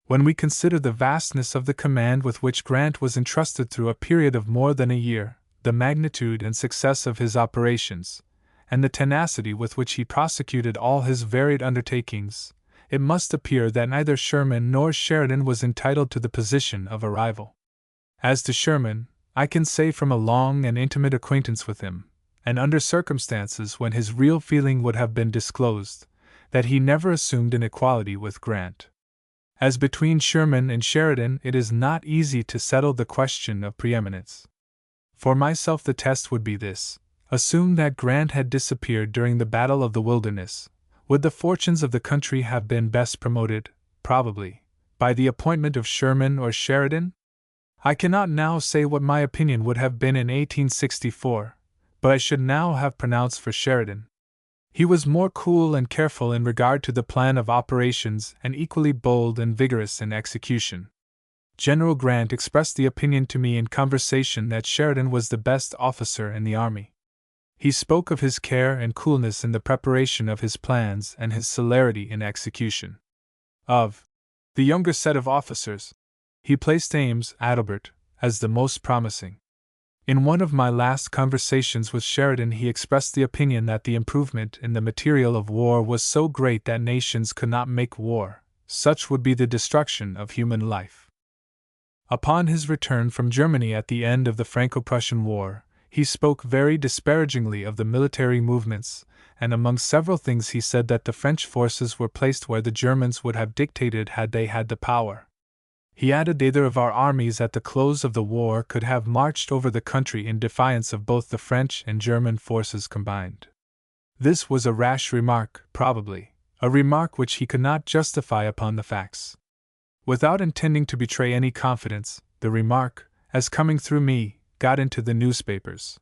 When we consider the vastness of the command with which Grant was entrusted through a period of more than a year, the magnitude and success of his operations, and the tenacity with which he prosecuted all his varied undertakings, it must appear that neither Sherman nor Sheridan was entitled to the position of a rival. As to Sherman, I can say from a long and intimate acquaintance with him, and under circumstances when his real feeling would have been disclosed, that he never assumed an equality with Grant. As between Sherman and Sheridan, it is not easy to settle the question of preeminence. For myself, the test would be this: assume that Grant had disappeared during the Battle of the Wilderness. Would the fortunes of the country have been best promoted, probably, by the appointment of Sherman or Sheridan? I cannot now say what my opinion would have been in 1864, but I should now have pronounced for Sheridan. He was more cool and careful in regard to the plan of operations and equally bold and vigorous in execution. General Grant expressed the opinion to me in conversation that Sheridan was the best officer in the army. He spoke of his care and coolness in the preparation of his plans and his celerity in execution. Of the younger set of officers, he placed Ames Adelbert as the most promising. In one of my last conversations with Sheridan, he expressed the opinion that the improvement in the material of war was so great that nations could not make war, such would be the destruction of human life. Upon his return from Germany at the end of the Franco-Prussian War, he spoke very disparagingly of the military movements, and among several things he said that the French forces were placed where the Germans would have dictated had they had the power. He added either of our armies at the close of the war could have marched over the country in defiance of both the French and German forces combined. This was a rash remark, probably, a remark which he could not justify upon the facts. Without intending to betray any confidence, the remark, as coming through me, got into the newspapers.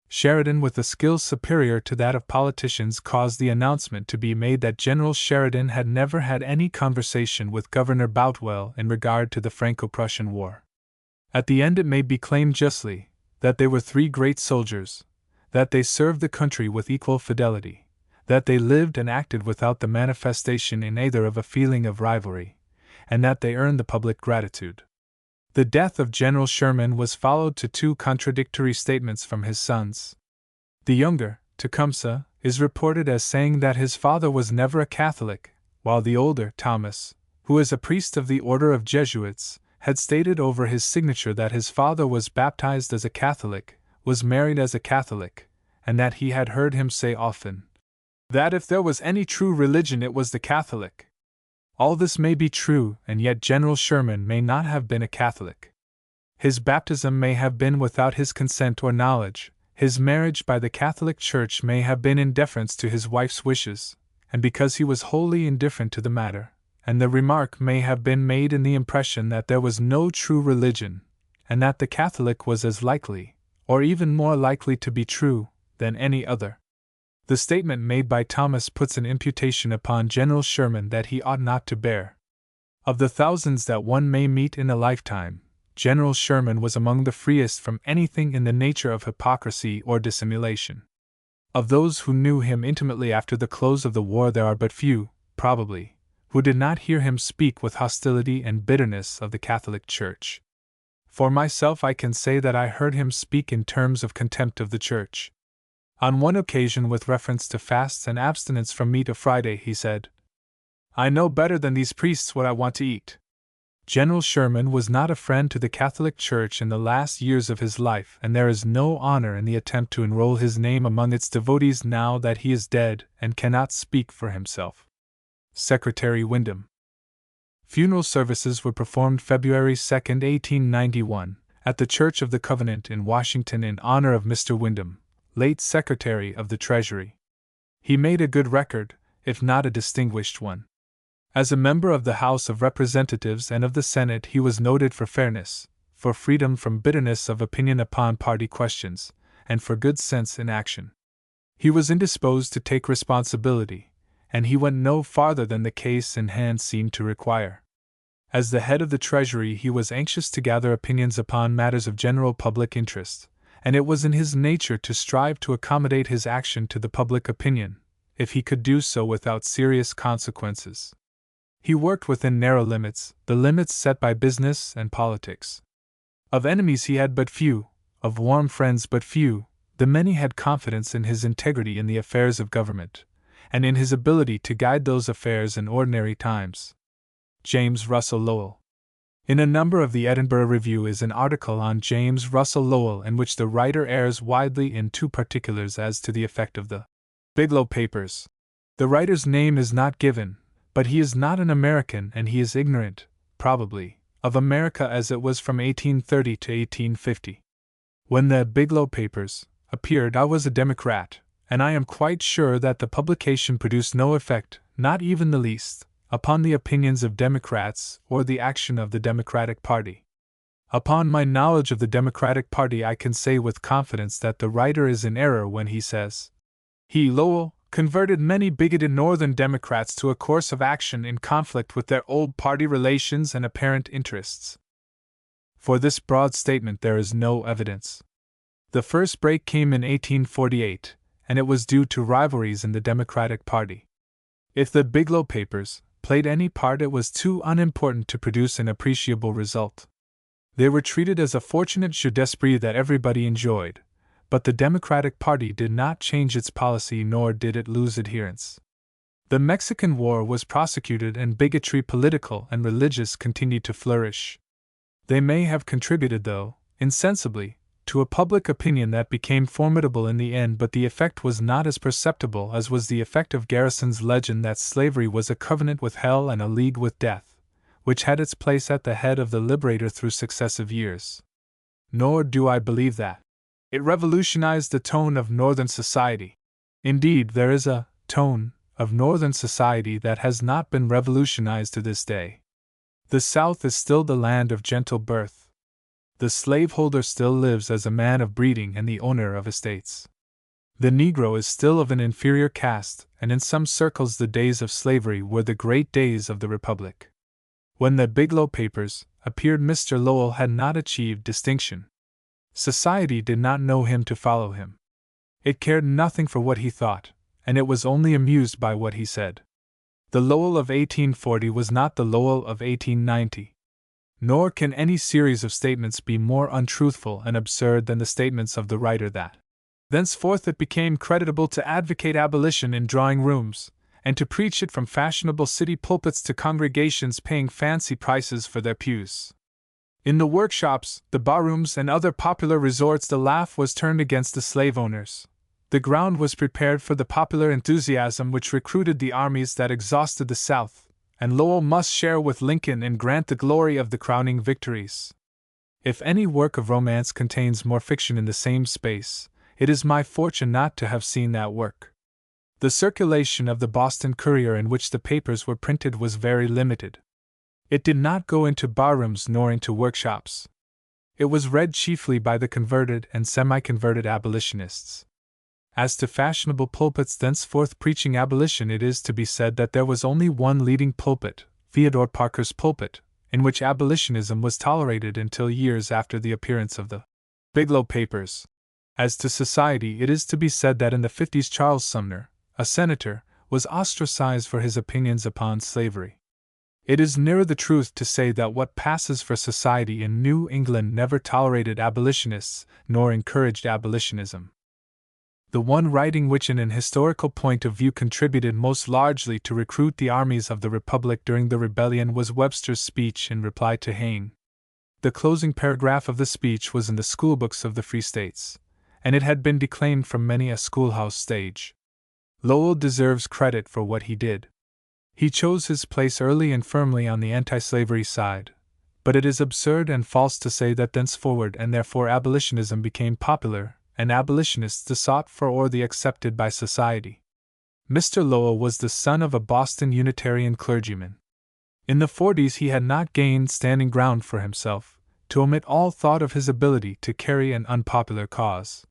Sheridan, with a skill superior to that of politicians, caused the announcement to be made that General Sheridan had never had any conversation with Governor Boutwell in regard to the Franco-Prussian War. At the end it may be claimed justly that they were three great soldiers, that they served the country with equal fidelity, that they lived and acted without the manifestation in either of a feeling of rivalry, and that they earned the public gratitude. The death of General Sherman was followed to two contradictory statements from his sons. The younger, Tecumseh, is reported as saying that his father was never a Catholic, while the older, Thomas, who is a priest of the Order of Jesuits, had stated over his signature that his father was baptized as a Catholic, was married as a Catholic, and that he had heard him say often that if there was any true religion it was the Catholic. All this may be true, and yet General Sherman may not have been a Catholic. His baptism may have been without his consent or knowledge, his marriage by the Catholic Church may have been in deference to his wife's wishes, and because he was wholly indifferent to the matter, and the remark may have been made in the impression that there was no true religion, and that the Catholic was as likely, or even more likely to be true, than any other. The statement made by Thomas puts an imputation upon General Sherman that he ought not to bear. Of the thousands that one may meet in a lifetime, General Sherman was among the freest from anything in the nature of hypocrisy or dissimulation. Of those who knew him intimately after the close of the war there are but few, probably, who did not hear him speak with hostility and bitterness of the Catholic Church. For myself I can say that I heard him speak in terms of contempt of the Church. On one occasion, with reference to fasts and abstinence from meat of Friday, he said, "I know better than these priests what I want to eat." General Sherman was not a friend to the Catholic Church in the last years of his life, and there is no honor in the attempt to enroll his name among its devotees now that he is dead and cannot speak for himself. Secretary Windom. Funeral services were performed February 2, 1891, at the Church of the Covenant in Washington in honor of Mr. Windom, late Secretary of the Treasury. He made a good record, if not a distinguished one. As a member of the House of Representatives and of the Senate, he was noted for fairness, for freedom from bitterness of opinion upon party questions, and for good sense in action. He was indisposed to take responsibility, and he went no farther than the case in hand seemed to require. As the head of the Treasury, he was anxious to gather opinions upon matters of general public interest, and it was in his nature to strive to accommodate his action to the public opinion, if he could do so without serious consequences. He worked within narrow limits, the limits set by business and politics. Of enemies he had but few, of warm friends but few. The many had confidence in his integrity in the affairs of government, and in his ability to guide those affairs in ordinary times. James Russell Lowell. In a number of the Edinburgh Review is an article on James Russell Lowell in which the writer errs widely in two particulars as to the effect of the Biglow Papers. The writer's name is not given, but he is not an American and he is ignorant, probably, of America as it was from 1830 to 1850. When the Biglow Papers appeared, I was a Democrat, and I am quite sure that the publication produced no effect, not even the least, upon the opinions of Democrats or the action of the Democratic Party. Upon my knowledge of the Democratic Party, I can say with confidence that the writer is in error when he says, "He, Lowell, converted many bigoted Northern Democrats to a course of action in conflict with their old party relations and apparent interests. For this broad statement there is no evidence. The first break came in 1848, and it was due to rivalries in the Democratic Party. If the Biglow Papers played any part, it was too unimportant to produce an appreciable result. They were treated as a fortunate jeu d'esprit that everybody enjoyed, but the Democratic Party did not change its policy nor did it lose adherents. The Mexican War was prosecuted and bigotry, political and religious, continued to flourish. They may have contributed, though, insensibly, to a public opinion that became formidable in the end, but the effect was not as perceptible as was the effect of Garrison's legend that slavery was a covenant with hell and a league with death, which had its place at the head of the Liberator through successive years. Nor do I believe that it revolutionized the tone of Northern society. Indeed, there is a tone of Northern society that has not been revolutionized to this day. The South is still the land of gentle birth. The slaveholder still lives as a man of breeding and the owner of estates. The Negro is still of an inferior caste, and in some circles the days of slavery were the great days of the Republic. When the Biglow Papers appeared, Mr. Lowell had not achieved distinction. Society did not know him to follow him. It cared nothing for what he thought, and it was only amused by what he said. The Lowell of 1840 was not the Lowell of 1890. Nor can any series of statements be more untruthful and absurd than the statements of the writer that thenceforth it became creditable to advocate abolition in drawing rooms, and to preach it from fashionable city pulpits to congregations paying fancy prices for their pews. In the workshops, the barrooms, and other popular resorts, the laugh was turned against the slave owners. The ground was prepared for the popular enthusiasm which recruited the armies that exhausted the South, and Lowell must share with Lincoln and Grant the glory of the crowning victories. If any work of romance contains more fiction in the same space, it is my fortune not to have seen that work. The circulation of the Boston Courier, in which the papers were printed, was very limited. It did not go into barrooms nor into workshops. It was read chiefly by the converted and semi-converted abolitionists. As to fashionable pulpits thenceforth preaching abolition, it is to be said that there was only one leading pulpit, Theodore Parker's pulpit, in which abolitionism was tolerated until years after the appearance of the Biglow Papers. As to society, it is to be said that in the 50s Charles Sumner, a senator, was ostracized for his opinions upon slavery. It is nearer the truth to say that what passes for society in New England never tolerated abolitionists, nor encouraged abolitionism. The one writing which in an historical point of view contributed most largely to recruit the armies of the Republic during the rebellion was Webster's speech in reply to Hayne. The closing paragraph of the speech was in the schoolbooks of the Free States, and it had been declaimed from many a schoolhouse stage. Lowell deserves credit for what he did. He chose his place early and firmly on the anti-slavery side, but it is absurd and false to say that thenceforward and therefore abolitionism became popular, and abolitionists the sought for or the accepted by society. Mr. Lowell was the son of a Boston Unitarian clergyman. In the 40s he had not gained standing ground for himself, to omit all thought of his ability to carry an unpopular cause.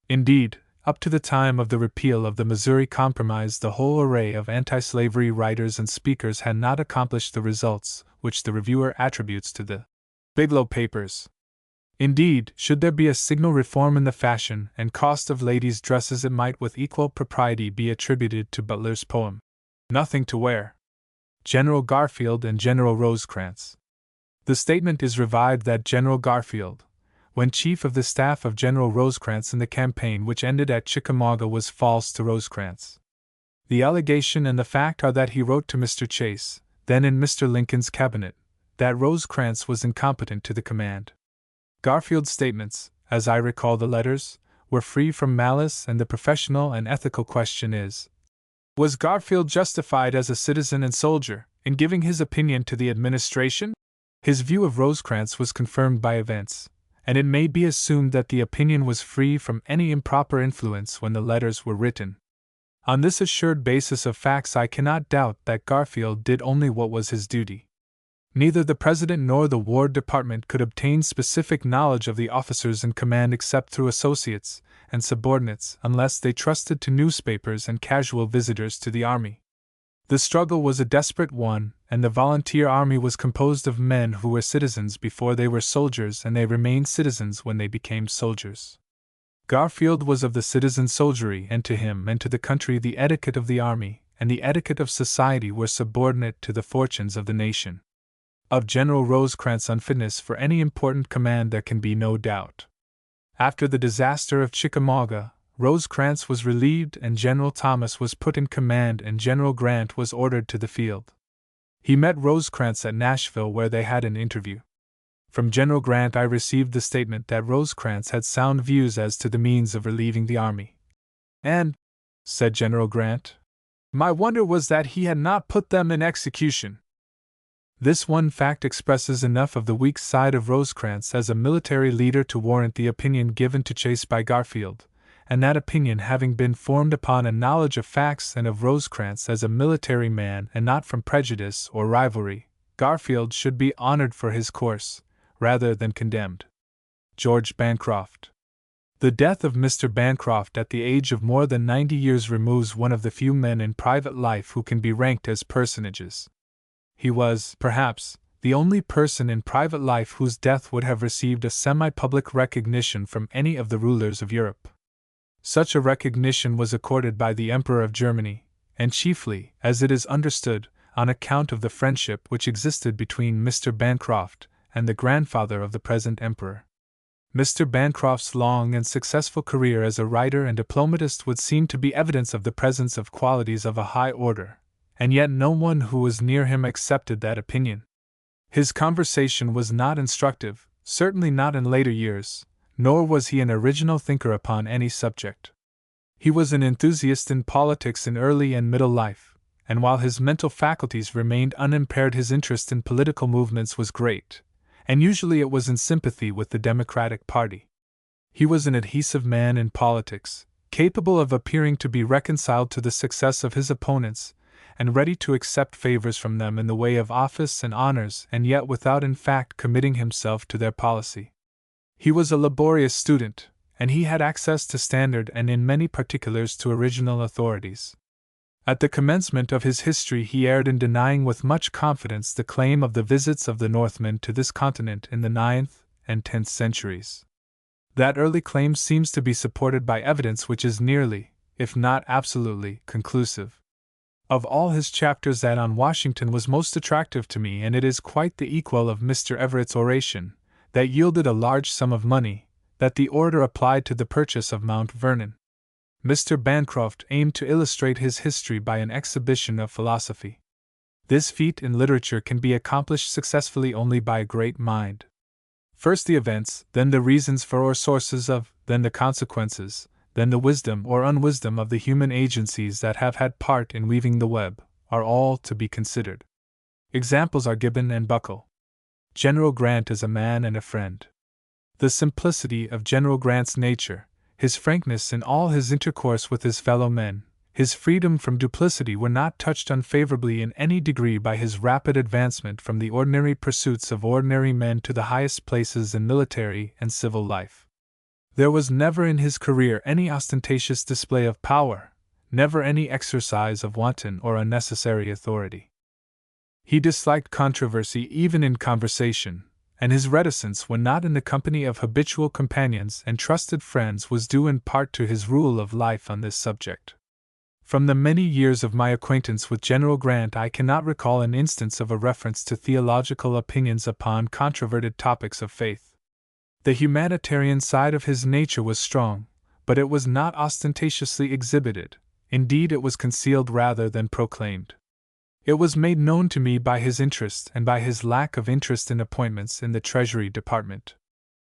Indeed, up to the time of the repeal of the Missouri Compromise, the whole array of anti-slavery writers and speakers had not accomplished the results which the reviewer attributes to the Biglow Papers. Indeed, should there be a signal reform in the fashion and cost of ladies' dresses, it might with equal propriety be attributed to Butler's poem, Nothing to Wear, General Garfield and General Rosecrans. The statement is revived that General Garfield, when chief of the staff of General Rosecrans in the campaign which ended at Chickamauga, was false to Rosecrans. The allegation and the fact are that he wrote to Mr. Chase, then in Mr. Lincoln's cabinet, that Rosecrans was incompetent to the command. Garfield's statements, as I recall the letters, were free from malice, and the professional and ethical question is, was Garfield justified as a citizen and soldier in giving his opinion to the administration? His view of Rosecrans was confirmed by events, and it may be assumed that the opinion was free from any improper influence when the letters were written. On this assured basis of facts, I cannot doubt that Garfield did only what was his duty. Neither the President nor the War Department could obtain specific knowledge of the officers in command except through associates, and subordinates unless they trusted to newspapers and casual visitors to the army. The struggle was a desperate one, and the volunteer army was composed of men who were citizens before they were soldiers, and they remained citizens when they became soldiers. Garfield was of the citizen soldiery, and to him and to the country the etiquette of the army and the etiquette of society were subordinate to the fortunes of the nation. Of General Rosecrans' unfitness for any important command there can be no doubt. After the disaster of Chickamauga, Rosecrans was relieved and General Thomas was put in command and General Grant was ordered to the field. He met Rosecrans at Nashville where they had an interview. From General Grant I received the statement that Rosecrans had sound views as to the means of relieving the army. And, said General Grant, my wonder was that he had not put them in execution. This one fact expresses enough of the weak side of Rosecrans as a military leader to warrant the opinion given to Chase by Garfield, and that opinion having been formed upon a knowledge of facts and of Rosecrans as a military man and not from prejudice or rivalry, Garfield should be honored for his course, rather than condemned. George Bancroft. The death of Mr. Bancroft at the age of more than 90 years removes one of the few men in private life who can be ranked as personages. He was, perhaps, the only person in private life whose death would have received a semi-public recognition from any of the rulers of Europe. Such a recognition was accorded by the Emperor of Germany, and chiefly, as it is understood, on account of the friendship which existed between Mr. Bancroft and the grandfather of the present Emperor. Mr. Bancroft's long and successful career as a writer and diplomatist would seem to be evidence of the presence of qualities of a high order, and yet no one who was near him accepted that opinion. His conversation was not instructive, certainly not in later years, nor was he an original thinker upon any subject. He was an enthusiast in politics in early and middle life, and while his mental faculties remained unimpaired, his interest in political movements was great, and usually it was in sympathy with the Democratic Party. He was an adhesive man in politics, capable of appearing to be reconciled to the success of his opponents, and ready to accept favors from them in the way of office and honors, and yet without in fact committing himself to their policy. He was a laborious student, and he had access to standard and in many particulars to original authorities. At the commencement of his history he erred in denying with much confidence the claim of the visits of the Northmen to this continent in the 9th and 10th centuries. That early claim seems to be supported by evidence which is nearly, if not absolutely, conclusive. Of all his chapters that on Washington was most attractive to me, and it is quite the equal of Mr. Everett's oration, that yielded a large sum of money, that the orator applied to the purchase of Mount Vernon. Mr. Bancroft aimed to illustrate his history by an exhibition of philosophy. This feat in literature can be accomplished successfully only by a great mind. First the events, then the reasons for or sources of, then the consequences, then the wisdom or unwisdom of the human agencies that have had part in weaving the web, are all to be considered. Examples are Gibbon and Buckle. General Grant is a man and a friend. The simplicity of General Grant's nature, his frankness in all his intercourse with his fellow men, his freedom from duplicity were not touched unfavorably in any degree by his rapid advancement from the ordinary pursuits of ordinary men to the highest places in military and civil life. There was never in his career any ostentatious display of power, never any exercise of wanton or unnecessary authority. He disliked controversy even in conversation, and his reticence when not in the company of habitual companions and trusted friends was due in part to his rule of life on this subject. From the many years of my acquaintance with General Grant I cannot recall an instance of a reference to theological opinions upon controverted topics of faith. The humanitarian side of his nature was strong, but it was not ostentatiously exhibited, indeed it was concealed rather than proclaimed. It was made known to me by his interest and by his lack of interest in appointments in the Treasury Department.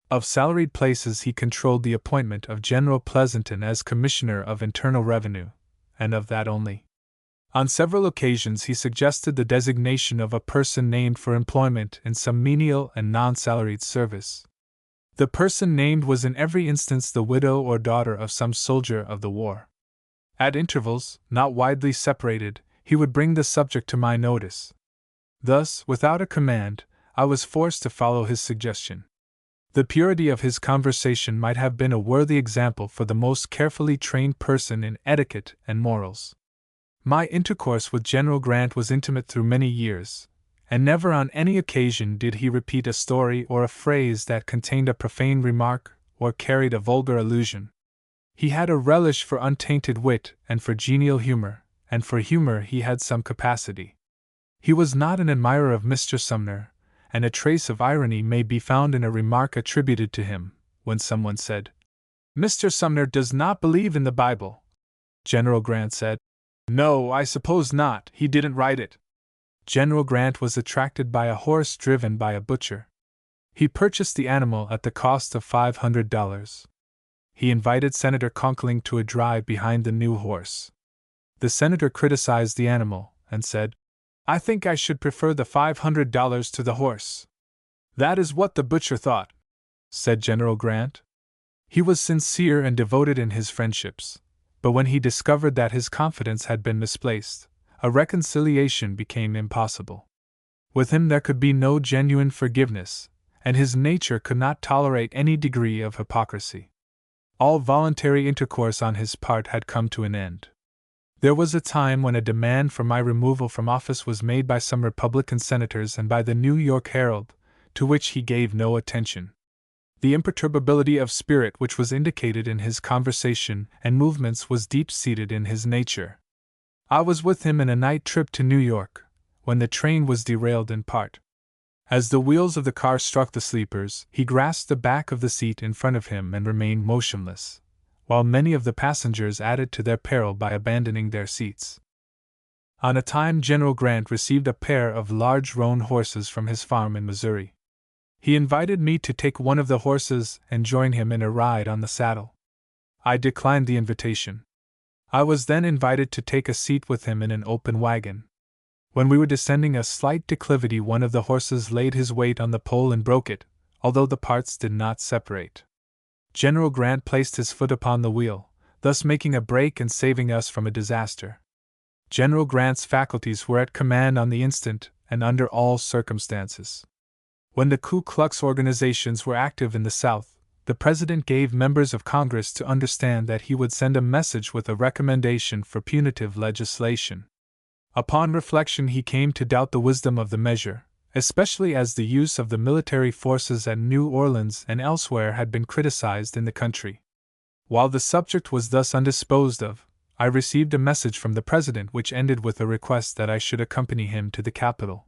Of salaried places he controlled the appointment of General Pleasonton as Commissioner of Internal Revenue, and of that only. On several occasions he suggested the designation of a person named for employment in some menial and non-salaried service. The person named was in every instance the widow or daughter of some soldier of the war. At intervals, not widely separated, he would bring the subject to my notice. Thus, without a command, I was forced to follow his suggestion. The purity of his conversation might have been a worthy example for the most carefully trained person in etiquette and morals. My intercourse with General Grant was intimate through many years, and never on any occasion did he repeat a story or a phrase that contained a profane remark or carried a vulgar allusion. He had a relish for untainted wit and for genial humor, and for humor he had some capacity. He was not an admirer of Mr. Sumner, and a trace of irony may be found in a remark attributed to him, when someone said, "Mr. Sumner does not believe in the Bible." General Grant said, "No, I suppose not, he didn't write it." General Grant was attracted by a horse driven by a butcher. He purchased the animal at the cost of $500. He invited Senator Conkling to a drive behind the new horse. The senator criticized the animal, and said, "I think I should prefer the $500 to the horse." "That is what the butcher thought," said General Grant. He was sincere and devoted in his friendships, but when he discovered that his confidence had been misplaced, a reconciliation became impossible. With him there could be no genuine forgiveness, and his nature could not tolerate any degree of hypocrisy. All voluntary intercourse on his part had come to an end. There was a time when a demand for my removal from office was made by some Republican senators and by the New York Herald, to which he gave no attention. The imperturbability of spirit which was indicated in his conversation and movements was deep-seated in his nature. I was with him in a night trip to New York, when the train was derailed in part. As the wheels of the car struck the sleepers, he grasped the back of the seat in front of him and remained motionless, while many of the passengers added to their peril by abandoning their seats. On a time General Grant received a pair of large roan horses from his farm in Missouri. He invited me to take one of the horses and join him in a ride on the saddle. I declined the invitation. I was then invited to take a seat with him in an open wagon. When we were descending a slight declivity, one of the horses laid his weight on the pole and broke it, although the parts did not separate. General Grant placed his foot upon the wheel, thus making a break and saving us from a disaster. General Grant's faculties were at command on the instant and under all circumstances. When the Ku Klux organizations were active in the South, the President gave members of Congress to understand that he would send a message with a recommendation for punitive legislation. Upon reflection, he came to doubt the wisdom of the measure, especially as the use of the military forces at New Orleans and elsewhere had been criticized in the country. While the subject was thus undisposed of, I received a message from the President which ended with a request that I should accompany him to the Capitol.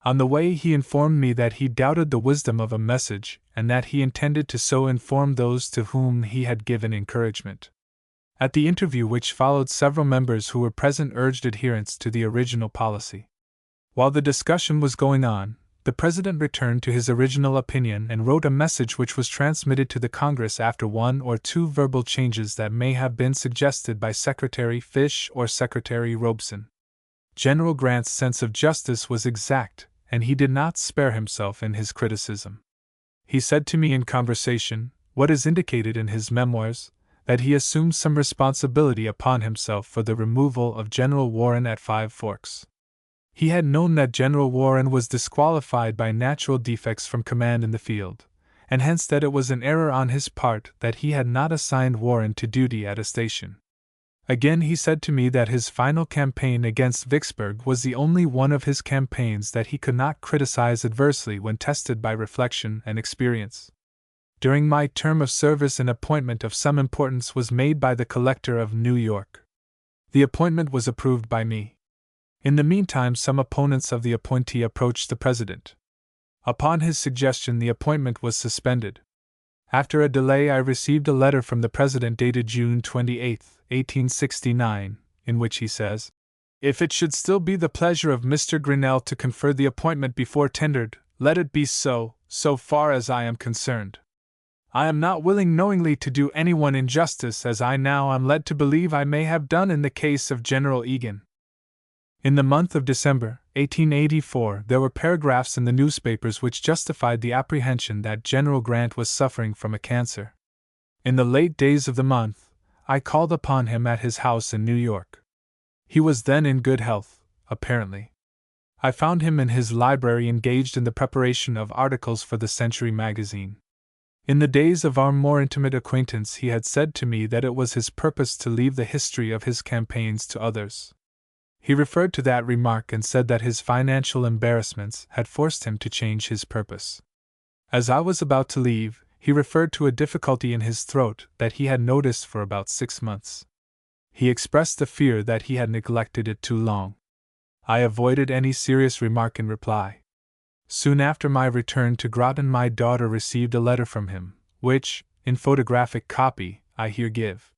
On the way, he informed me that he doubted the wisdom of a message and that he intended to so inform those to whom he had given encouragement. At the interview which followed, several members who were present urged adherence to the original policy. While the discussion was going on, the President returned to his original opinion and wrote a message which was transmitted to the Congress after one or two verbal changes that may have been suggested by Secretary Fish or Secretary Robeson. General Grant's sense of justice was exact, and he did not spare himself in his criticism. He said to me in conversation, what is indicated in his memoirs, that he assumed some responsibility upon himself for the removal of General Warren at Five Forks. He had known that General Warren was disqualified by natural defects from command in the field, and hence that it was an error on his part that he had not assigned Warren to duty at a station. Again, he said to me that his final campaign against Vicksburg was the only one of his campaigns that he could not criticize adversely when tested by reflection and experience. During my term of service, an appointment of some importance was made by the Collector of New York. The appointment was approved by me. In the meantime, some opponents of the appointee approached the President. Upon his suggestion, the appointment was suspended. After a delay, I received a letter from the President dated June 28, 1869, in which he says, "If it should still be the pleasure of Mr. Grinnell to confer the appointment before tendered, let it be so far as I am concerned. I am not willing knowingly to do anyone injustice, as I now am led to believe I may have done in the case of General Egan." In the month of December, 1884, there were paragraphs in the newspapers which justified the apprehension that General Grant was suffering from a cancer. In the late days of the month, I called upon him at his house in New York. He was then in good health, apparently. I found him in his library engaged in the preparation of articles for the Century magazine. In the days of our more intimate acquaintance, he had said to me that it was his purpose to leave the history of his campaigns to others. He referred to that remark and said that his financial embarrassments had forced him to change his purpose. As I was about to leave, he referred to a difficulty in his throat that he had noticed for about 6 months. He expressed the fear that he had neglected it too long. I avoided any serious remark in reply. Soon after my return to Groton, my daughter received a letter from him, which, in photographic copy, I here give.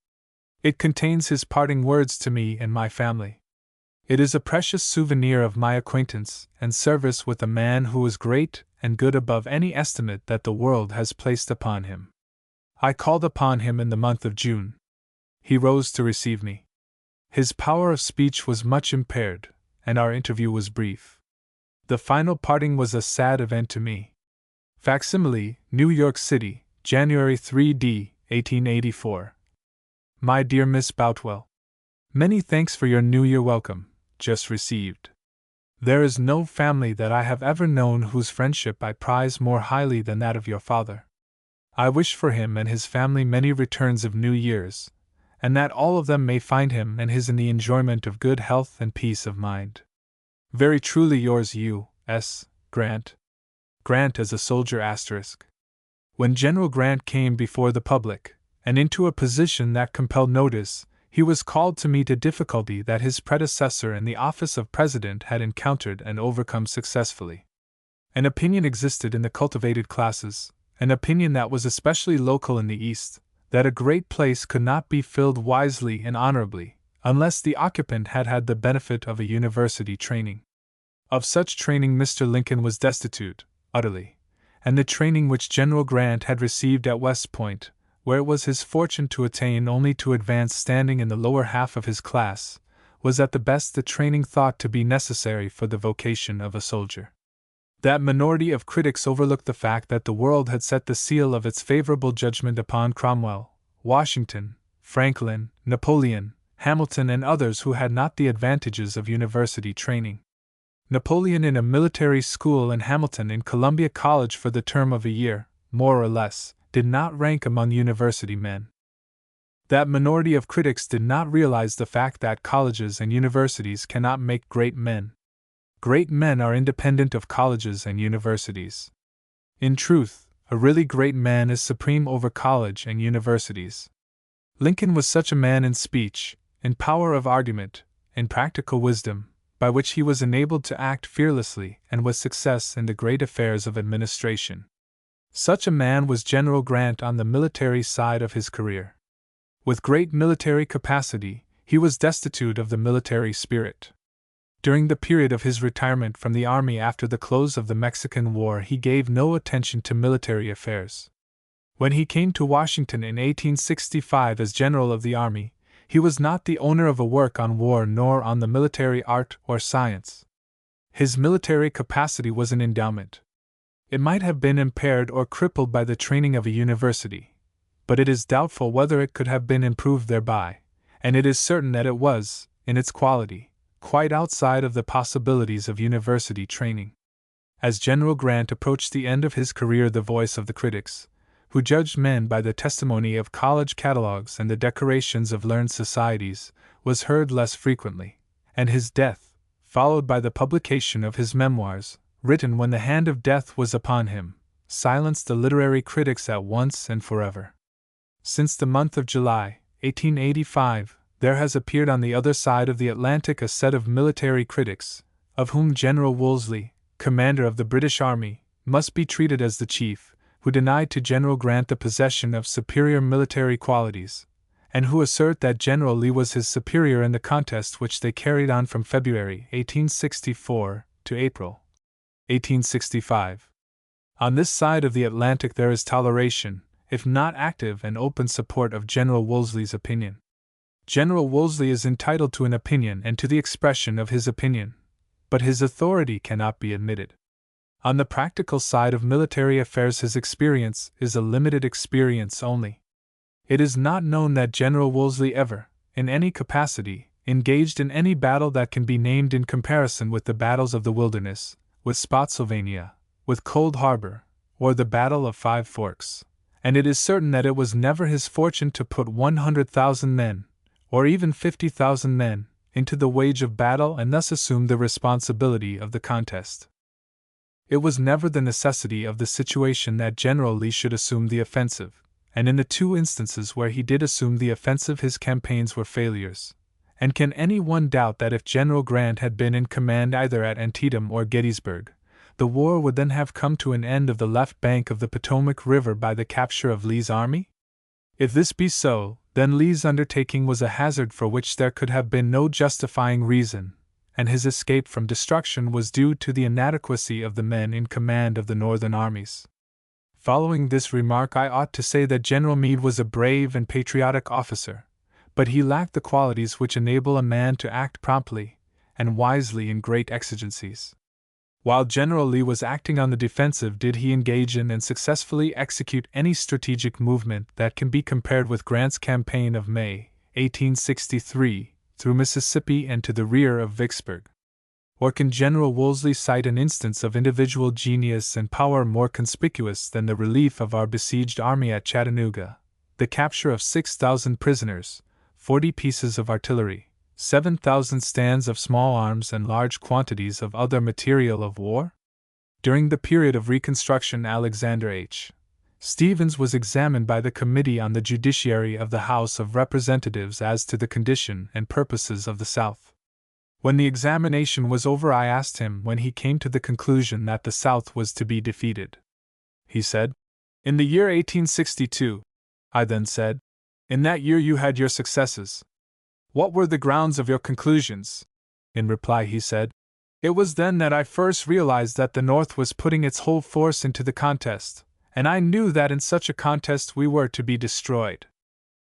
It contains his parting words to me and my family. It is a precious souvenir of my acquaintance and service with a man who was great and good above any estimate that the world has placed upon him. I called upon him in the month of June. He rose to receive me. His power of speech was much impaired, and our interview was brief. The final parting was a sad event to me. Facsimile, New York City, January 3d, 1884. My dear Miss Boutwell, many thanks for your New Year welcome, just received. There is no family that I have ever known whose friendship I prize more highly than that of your father. I wish for him and his family many returns of New Year's, and that all of them may find him and his in the enjoyment of good health and peace of mind. Very truly yours, U.S. Grant. Grant as a soldier *. When General Grant came before the public, and into a position that compelled notice, he was called to meet a difficulty that his predecessor in the office of President had encountered and overcome successfully. An opinion existed in the cultivated classes, an opinion that was especially local in the East, that a great place could not be filled wisely and honorably, unless the occupant had had the benefit of a university training. Of such training Mr. Lincoln was destitute, utterly, and the training which General Grant had received at West Point, where it was his fortune to attain only to advanced standing in the lower half of his class, was at the best the training thought to be necessary for the vocation of a soldier. That minority of critics overlooked the fact that the world had set the seal of its favorable judgment upon Cromwell, Washington, Franklin, Napoleon, Hamilton, and others who had not the advantages of university training. Napoleon in a military school and Hamilton in Columbia College for the term of a year, more or less, did not rank among university men. That minority of critics did not realize the fact that colleges and universities cannot make great men. Great men are independent of colleges and universities. In truth, a really great man is supreme over college and universities. Lincoln was such a man in speech, in power of argument, in practical wisdom, by which he was enabled to act fearlessly and with success in the great affairs of administration. Such a man was General Grant on the military side of his career. With great military capacity, he was destitute of the military spirit. During the period of his retirement from the army after the close of the Mexican War, he gave no attention to military affairs. When he came to Washington in 1865 as general of the army, he was not the owner of a work on war nor on the military art or science. His military capacity was an endowment. It might have been impaired or crippled by the training of a university, but it is doubtful whether it could have been improved thereby, and it is certain that it was, in its quality, quite outside of the possibilities of university training. As General Grant approached the end of his career, the voice of the critics, who judged men by the testimony of college catalogues and the decorations of learned societies, was heard less frequently, and his death, followed by the publication of his memoirs, written when the hand of death was upon him, silenced the literary critics at once and forever. Since the month of July, 1885, there has appeared on the other side of the Atlantic a set of military critics, of whom General Wolseley, commander of the British Army, must be treated as the chief, who denied to General Grant the possession of superior military qualities, and who assert that General Lee was his superior in the contest which they carried on from February 1864 to April 1865. On this side of the Atlantic there is toleration, if not active and open support of General Wolseley's opinion. General Wolseley is entitled to an opinion and to the expression of his opinion, but his authority cannot be admitted. On the practical side of military affairs his experience is a limited experience only. It is not known that General Wolseley ever, in any capacity, engaged in any battle that can be named in comparison with the battles of the Wilderness, with Spotsylvania, with Cold Harbor, or the Battle of Five Forks, and it is certain that it was never his fortune to put 100,000 men, or even 50,000 men, into the wage of battle and thus assume the responsibility of the contest. It was never the necessity of the situation that General Lee should assume the offensive, and in the two instances where he did assume the offensive his campaigns were failures. And can any one doubt that if General Grant had been in command either at Antietam or Gettysburg, the war would then have come to an end of the left bank of the Potomac River by the capture of Lee's army? If this be so, then Lee's undertaking was a hazard for which there could have been no justifying reason, and his escape from destruction was due to the inadequacy of the men in command of the Northern armies. Following this remark, I ought to say that General Meade was a brave and patriotic officer, but he lacked the qualities which enable a man to act promptly and wisely in great exigencies. While General Lee was acting on the defensive, did he engage in and successfully execute any strategic movement that can be compared with Grant's campaign of May, 1863, through Mississippi and to the rear of Vicksburg? Or can General Wolseley cite an instance of individual genius and power more conspicuous than the relief of our besieged army at Chattanooga, the capture of 6,000 prisoners, 40 pieces of artillery, 7,000 stands of small arms, and large quantities of other material of war? During the period of Reconstruction, Alexander H. Stephens was examined by the Committee on the Judiciary of the House of Representatives as to the condition and purposes of the South. When the examination was over, I asked him when he came to the conclusion that the South was to be defeated. He said, "In the year 1862. I then said, "In that year you had your successes. What were the grounds of your conclusions?" In reply he said, "It was then that I first realized that the North was putting its whole force into the contest, and I knew that in such a contest we were to be destroyed."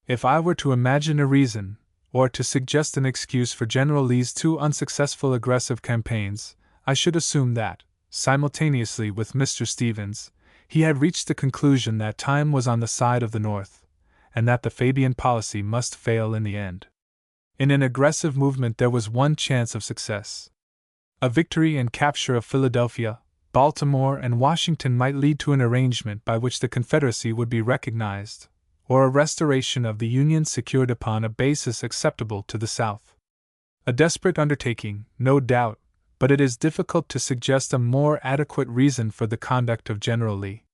If I were to imagine a reason, or to suggest an excuse for General Lee's two unsuccessful aggressive campaigns, I should assume that, simultaneously with Mr. Stephens, he had reached the conclusion that time was on the side of the North, and that the Fabian policy must fail in the end. In an aggressive movement there was one chance of success. A victory and capture of Philadelphia, Baltimore, and Washington might lead to an arrangement by which the Confederacy would be recognized, or a restoration of the Union secured upon a basis acceptable to the South. A desperate undertaking, no doubt, but it is difficult to suggest a more adequate reason for the conduct of General Lee.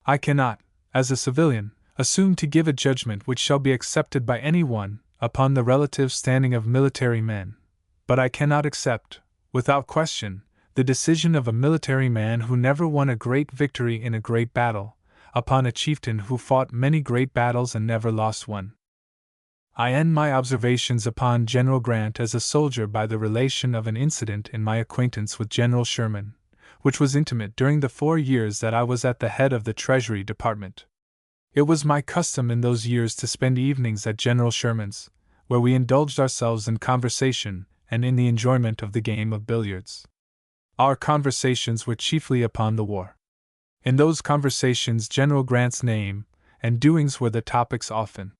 I cannot, as a civilian, assume to give a judgment which shall be accepted by any one upon the relative standing of military men, but I cannot accept, without question, the decision of a military man who never won a great victory in a great battle, upon a chieftain who fought many great battles and never lost one. I end my observations upon General Grant as a soldier by the relation of an incident in my acquaintance with General Sherman, which was intimate during the 4 years that I was at the head of the Treasury Department. It was my custom in those years to spend evenings at General Sherman's, where we indulged ourselves in conversation and in the enjoyment of the game of billiards. Our conversations were chiefly upon the war. In those conversations General Grant's name and doings were the topics often.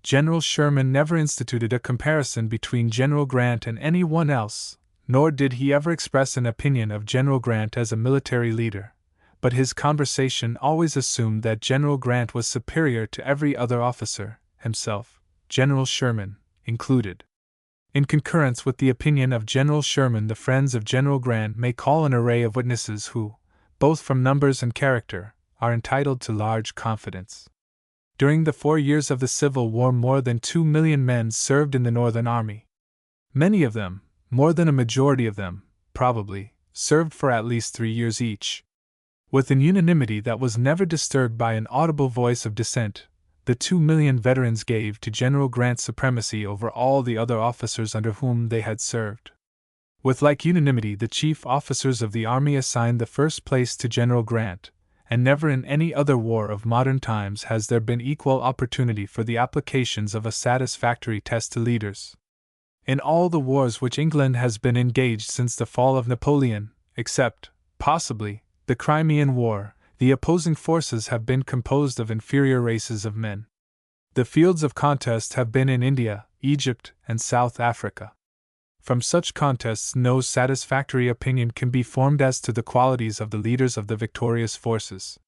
General Sherman never instituted a comparison between General Grant and any one else, nor did he ever express an opinion of General Grant as a military leader, but his conversation always assumed that General Grant was superior to every other officer, himself, General Sherman, included. In concurrence with the opinion of General Sherman, the friends of General Grant may call an array of witnesses who, both from numbers and character, are entitled to large confidence. During the 4 years of the Civil War more than 2 million men served in the Northern Army. Many of them, more than a majority of them, probably, served for at least 3 years each. With an unanimity that was never disturbed by an audible voice of dissent, the 2 million veterans gave to General Grant supremacy over all the other officers under whom they had served. With like unanimity the chief officers of the army assigned the first place to General Grant, and never in any other war of modern times has there been equal opportunity for the applications of a satisfactory test to leaders. In all the wars which England has been engaged since the fall of Napoleon, except, possibly, the Crimean War, the opposing forces have been composed of inferior races of men. The fields of contest have been in India, Egypt, and South Africa. From such contests no satisfactory opinion can be formed as to the qualities of the leaders of the victorious forces.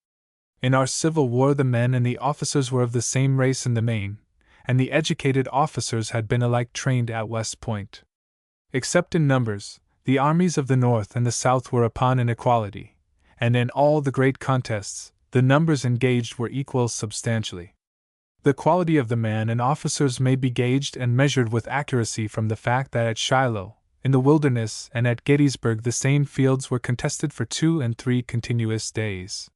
In our Civil War, the men and the officers were of the same race in the main, and the educated officers had been alike trained at West Point. Except in numbers, the armies of the North and the South were upon an equality, and in all the great contests, the numbers engaged were equal substantially. The quality of the men and officers may be gauged and measured with accuracy from the fact that at Shiloh, in the Wilderness, and at Gettysburg the same fields were contested for 2 and 3 continuous days.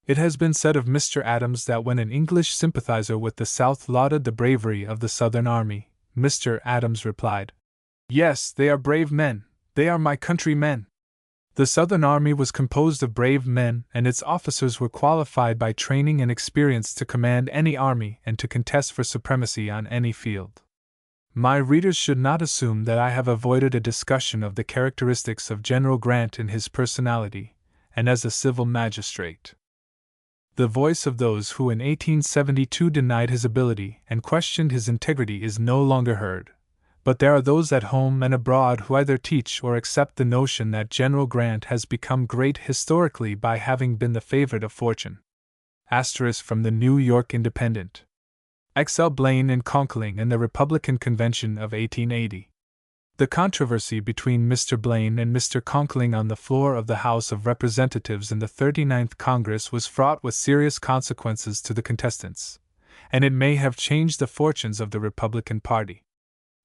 It has been said of Mr. Adams that when an English sympathizer with the South lauded the bravery of the Southern Army, Mr. Adams replied, "Yes, they are brave men, they are my countrymen." The Southern Army was composed of brave men, and its officers were qualified by training and experience to command any army and to contest for supremacy on any field. My readers should not assume that I have avoided a discussion of the characteristics of General Grant in his personality, and as a civil magistrate. The voice of those who in 1872 denied his ability and questioned his integrity is no longer heard. But there are those at home and abroad who either teach or accept the notion that General Grant has become great historically by having been the favorite of fortune. Asterisk from the New York Independent. X.L. Blaine and Conkling and the Republican Convention of 1880. The controversy between Mr. Blaine and Mr. Conkling on the floor of the House of Representatives in the 39th Congress was fraught with serious consequences to the contestants, and it may have changed the fortunes of the Republican Party.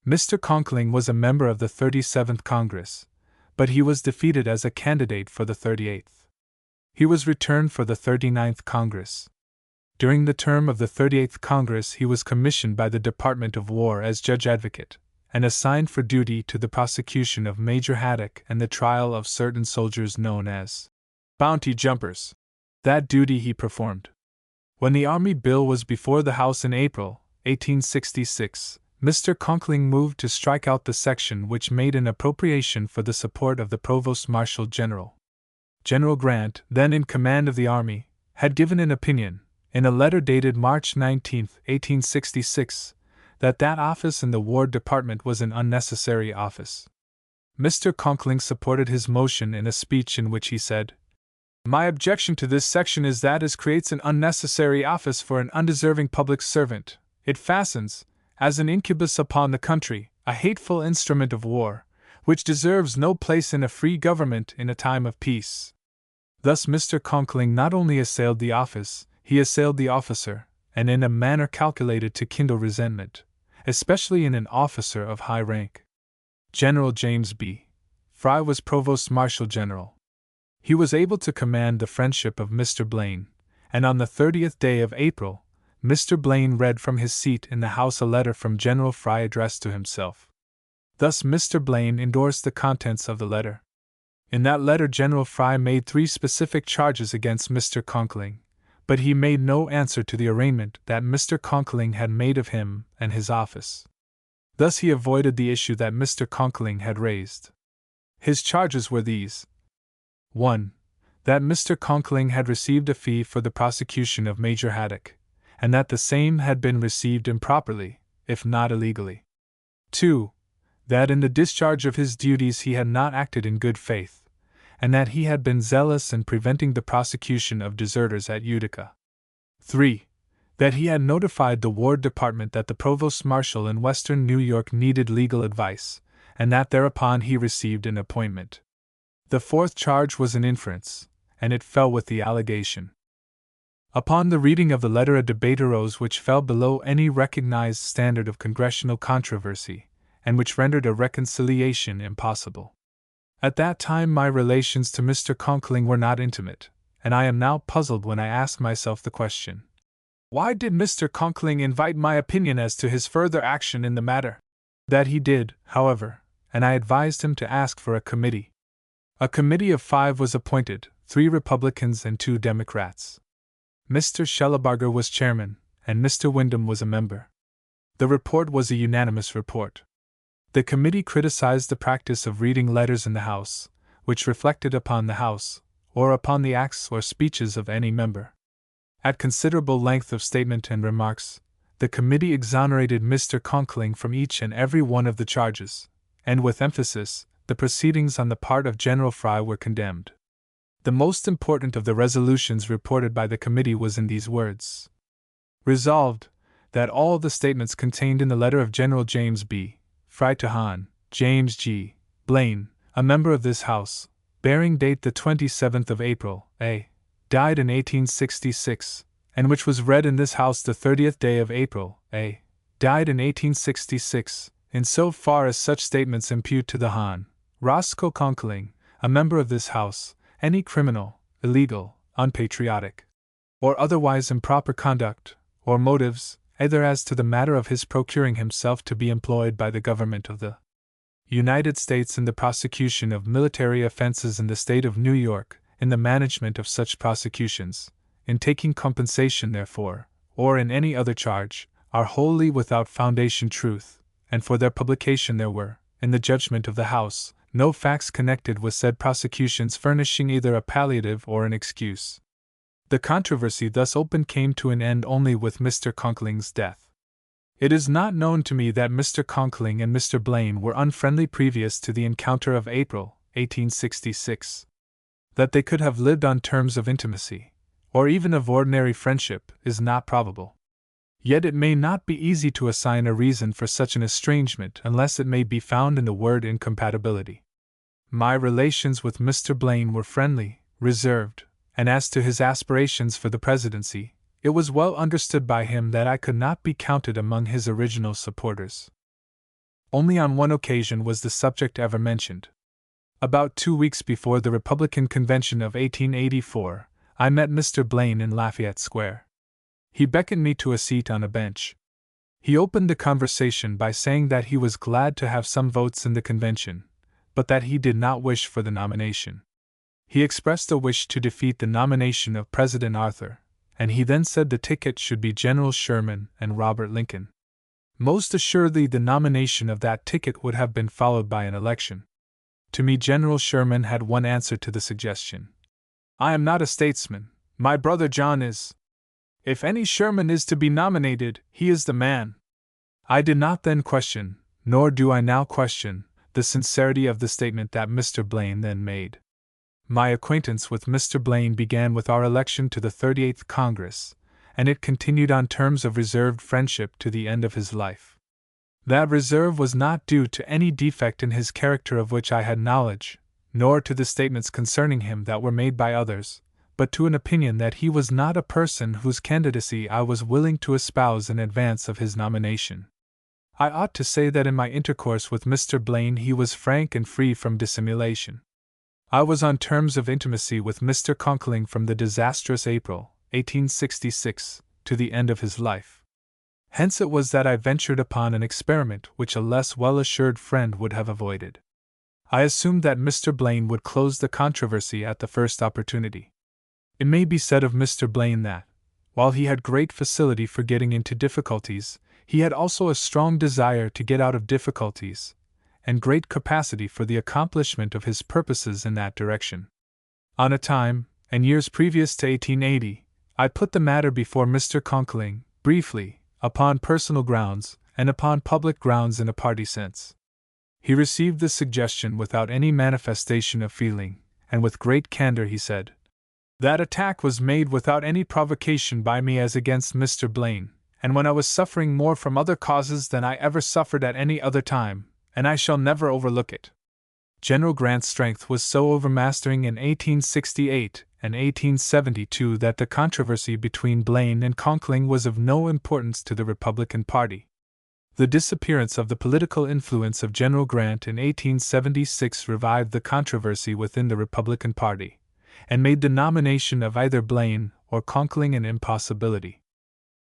Mr. Conkling was a member of the 37th Congress, but he was defeated as a candidate for the 38th. He was returned for the 39th Congress. During the term of the 38th Congress he was commissioned by the Department of War as judge advocate, and assigned for duty to the prosecution of Major Haddock and the trial of certain soldiers known as bounty jumpers. That duty he performed. When the Army Bill was before the House in April, 1866, Mr. Conkling moved to strike out the section which made an appropriation for the support of the Provost Marshal General. General Grant, then in command of the Army, had given an opinion, in a letter dated March 19, 1866, that office in the War Department was an unnecessary office. Mr. Conkling supported his motion in a speech in which he said, "My objection to this section is that it creates an unnecessary office for an undeserving public servant. It fastens, as an incubus upon the country, a hateful instrument of war, which deserves no place in a free government in a time of peace." Thus Mr. Conkling not only assailed the office, he assailed the officer, and in a manner calculated to kindle resentment, especially in an officer of high rank. General James B. Fry was Provost Marshal General. He was able to command the friendship of Mr. Blaine, and on the 30th day of April, Mr. Blaine read from his seat in the House a letter from General Fry addressed to himself. Thus Mr. Blaine endorsed the contents of the letter. In that letter General Fry made 3 specific charges against Mr. Conkling, but he made no answer to the arraignment that Mr. Conkling had made of him and his office. Thus he avoided the issue that Mr. Conkling had raised. His charges were these. 1. That Mr. Conkling had received a fee for the prosecution of Major Haddock, and that the same had been received improperly, if not illegally. 2. That in the discharge of his duties he had not acted in good faith, and that he had been zealous in preventing the prosecution of deserters at Utica. 3. That he had notified the War Department that the Provost Marshal in Western New York needed legal advice, and that thereupon he received an appointment. The 4th charge was an inference, and it fell with the allegation. Upon the reading of the letter a debate arose which fell below any recognized standard of congressional controversy, and which rendered a reconciliation impossible. At that time my relations to Mr. Conkling were not intimate, and I am now puzzled when I ask myself the question, why did Mr. Conkling invite my opinion as to his further action in the matter? That he did, however, and I advised him to ask for a committee. A committee of 5 was appointed, 3 Republicans and 2 Democrats. Mr. Shellabarger was chairman, and Mr. Wyndham was a member. The report was a unanimous report. The committee criticized the practice of reading letters in the House, which reflected upon the House, or upon the acts or speeches of any member. At considerable length of statement and remarks, the committee exonerated Mr. Conkling from each and every one of the charges, and with emphasis, the proceedings on the part of General Fry were condemned. The most important of the resolutions reported by the committee was in these words: Resolved, that all the statements contained in the letter of General James B. Fry to Hon. James G. Blaine, a member of this House, bearing date the 27th of April, A. died in 1866, and which was read in this House the 30th day of April, A. died in 1866, in so far as such statements impute to the Hon. Roscoe Conkling, a member of this House, any criminal, illegal, unpatriotic, or otherwise improper conduct, or motives, either as to the matter of his procuring himself to be employed by the government of the United States in the prosecution of military offenses in the state of New York, in the management of such prosecutions, in taking compensation therefor, or in any other charge, are wholly without foundation truth, and for their publication there were, in the judgment of the House, no facts connected with said prosecutions furnishing either a palliative or an excuse. The controversy thus opened came to an end only with Mr. Conkling's death. It is not known to me that Mr. Conkling and Mr. Blaine were unfriendly previous to the encounter of April, 1866. That they could have lived on terms of intimacy, or even of ordinary friendship, is not probable. Yet it may not be easy to assign a reason for such an estrangement unless it may be found in the word incompatibility. My relations with Mr. Blaine were friendly, reserved, and as to his aspirations for the presidency, it was well understood by him that I could not be counted among his original supporters. Only on one occasion was the subject ever mentioned. About 2 weeks before the Republican Convention of 1884, I met Mr. Blaine in Lafayette Square. He beckoned me to a seat on a bench. He opened the conversation by saying that he was glad to have some votes in the convention, but that he did not wish for the nomination. He expressed a wish to defeat the nomination of President Arthur, and he then said the ticket should be General Sherman and Robert Lincoln. Most assuredly the nomination of that ticket would have been followed by an election. To me General Sherman had one answer to the suggestion. I am not a statesman, my brother John is. If any Sherman is to be nominated, he is the man. I did not then question, nor do I now question, the sincerity of the statement that Mr. Blaine then made. My acquaintance with Mr. Blaine began with our election to the 38th Congress, and it continued on terms of reserved friendship to the end of his life. That reserve was not due to any defect in his character of which I had knowledge, nor to the statements concerning him that were made by others, but to an opinion that he was not a person whose candidacy I was willing to espouse in advance of his nomination. I ought to say that in my intercourse with Mr. Blaine he was frank and free from dissimulation. I was on terms of intimacy with Mr. Conkling from the disastrous April, 1866, to the end of his life. Hence it was that I ventured upon an experiment which a less well-assured friend would have avoided. I assumed that Mr. Blaine would close the controversy at the first opportunity. It may be said of Mr. Blaine that, while he had great facility for getting into difficulties, he had also a strong desire to get out of difficulties, and great capacity for the accomplishment of his purposes in that direction. On a time, and years previous to 1880, I put the matter before Mr. Conkling, briefly, upon personal grounds, and upon public grounds in a party sense. He received this suggestion without any manifestation of feeling, and with great candor he said, "That attack was made without any provocation by me as against Mr. Blaine, and when I was suffering more from other causes than I ever suffered at any other time, and I shall never overlook it." General Grant's strength was so overmastering in 1868 and 1872 that the controversy between Blaine and Conkling was of no importance to the Republican Party. The disappearance of the political influence of General Grant in 1876 revived the controversy within the Republican Party, and made the nomination of either Blaine or Conkling an impossibility.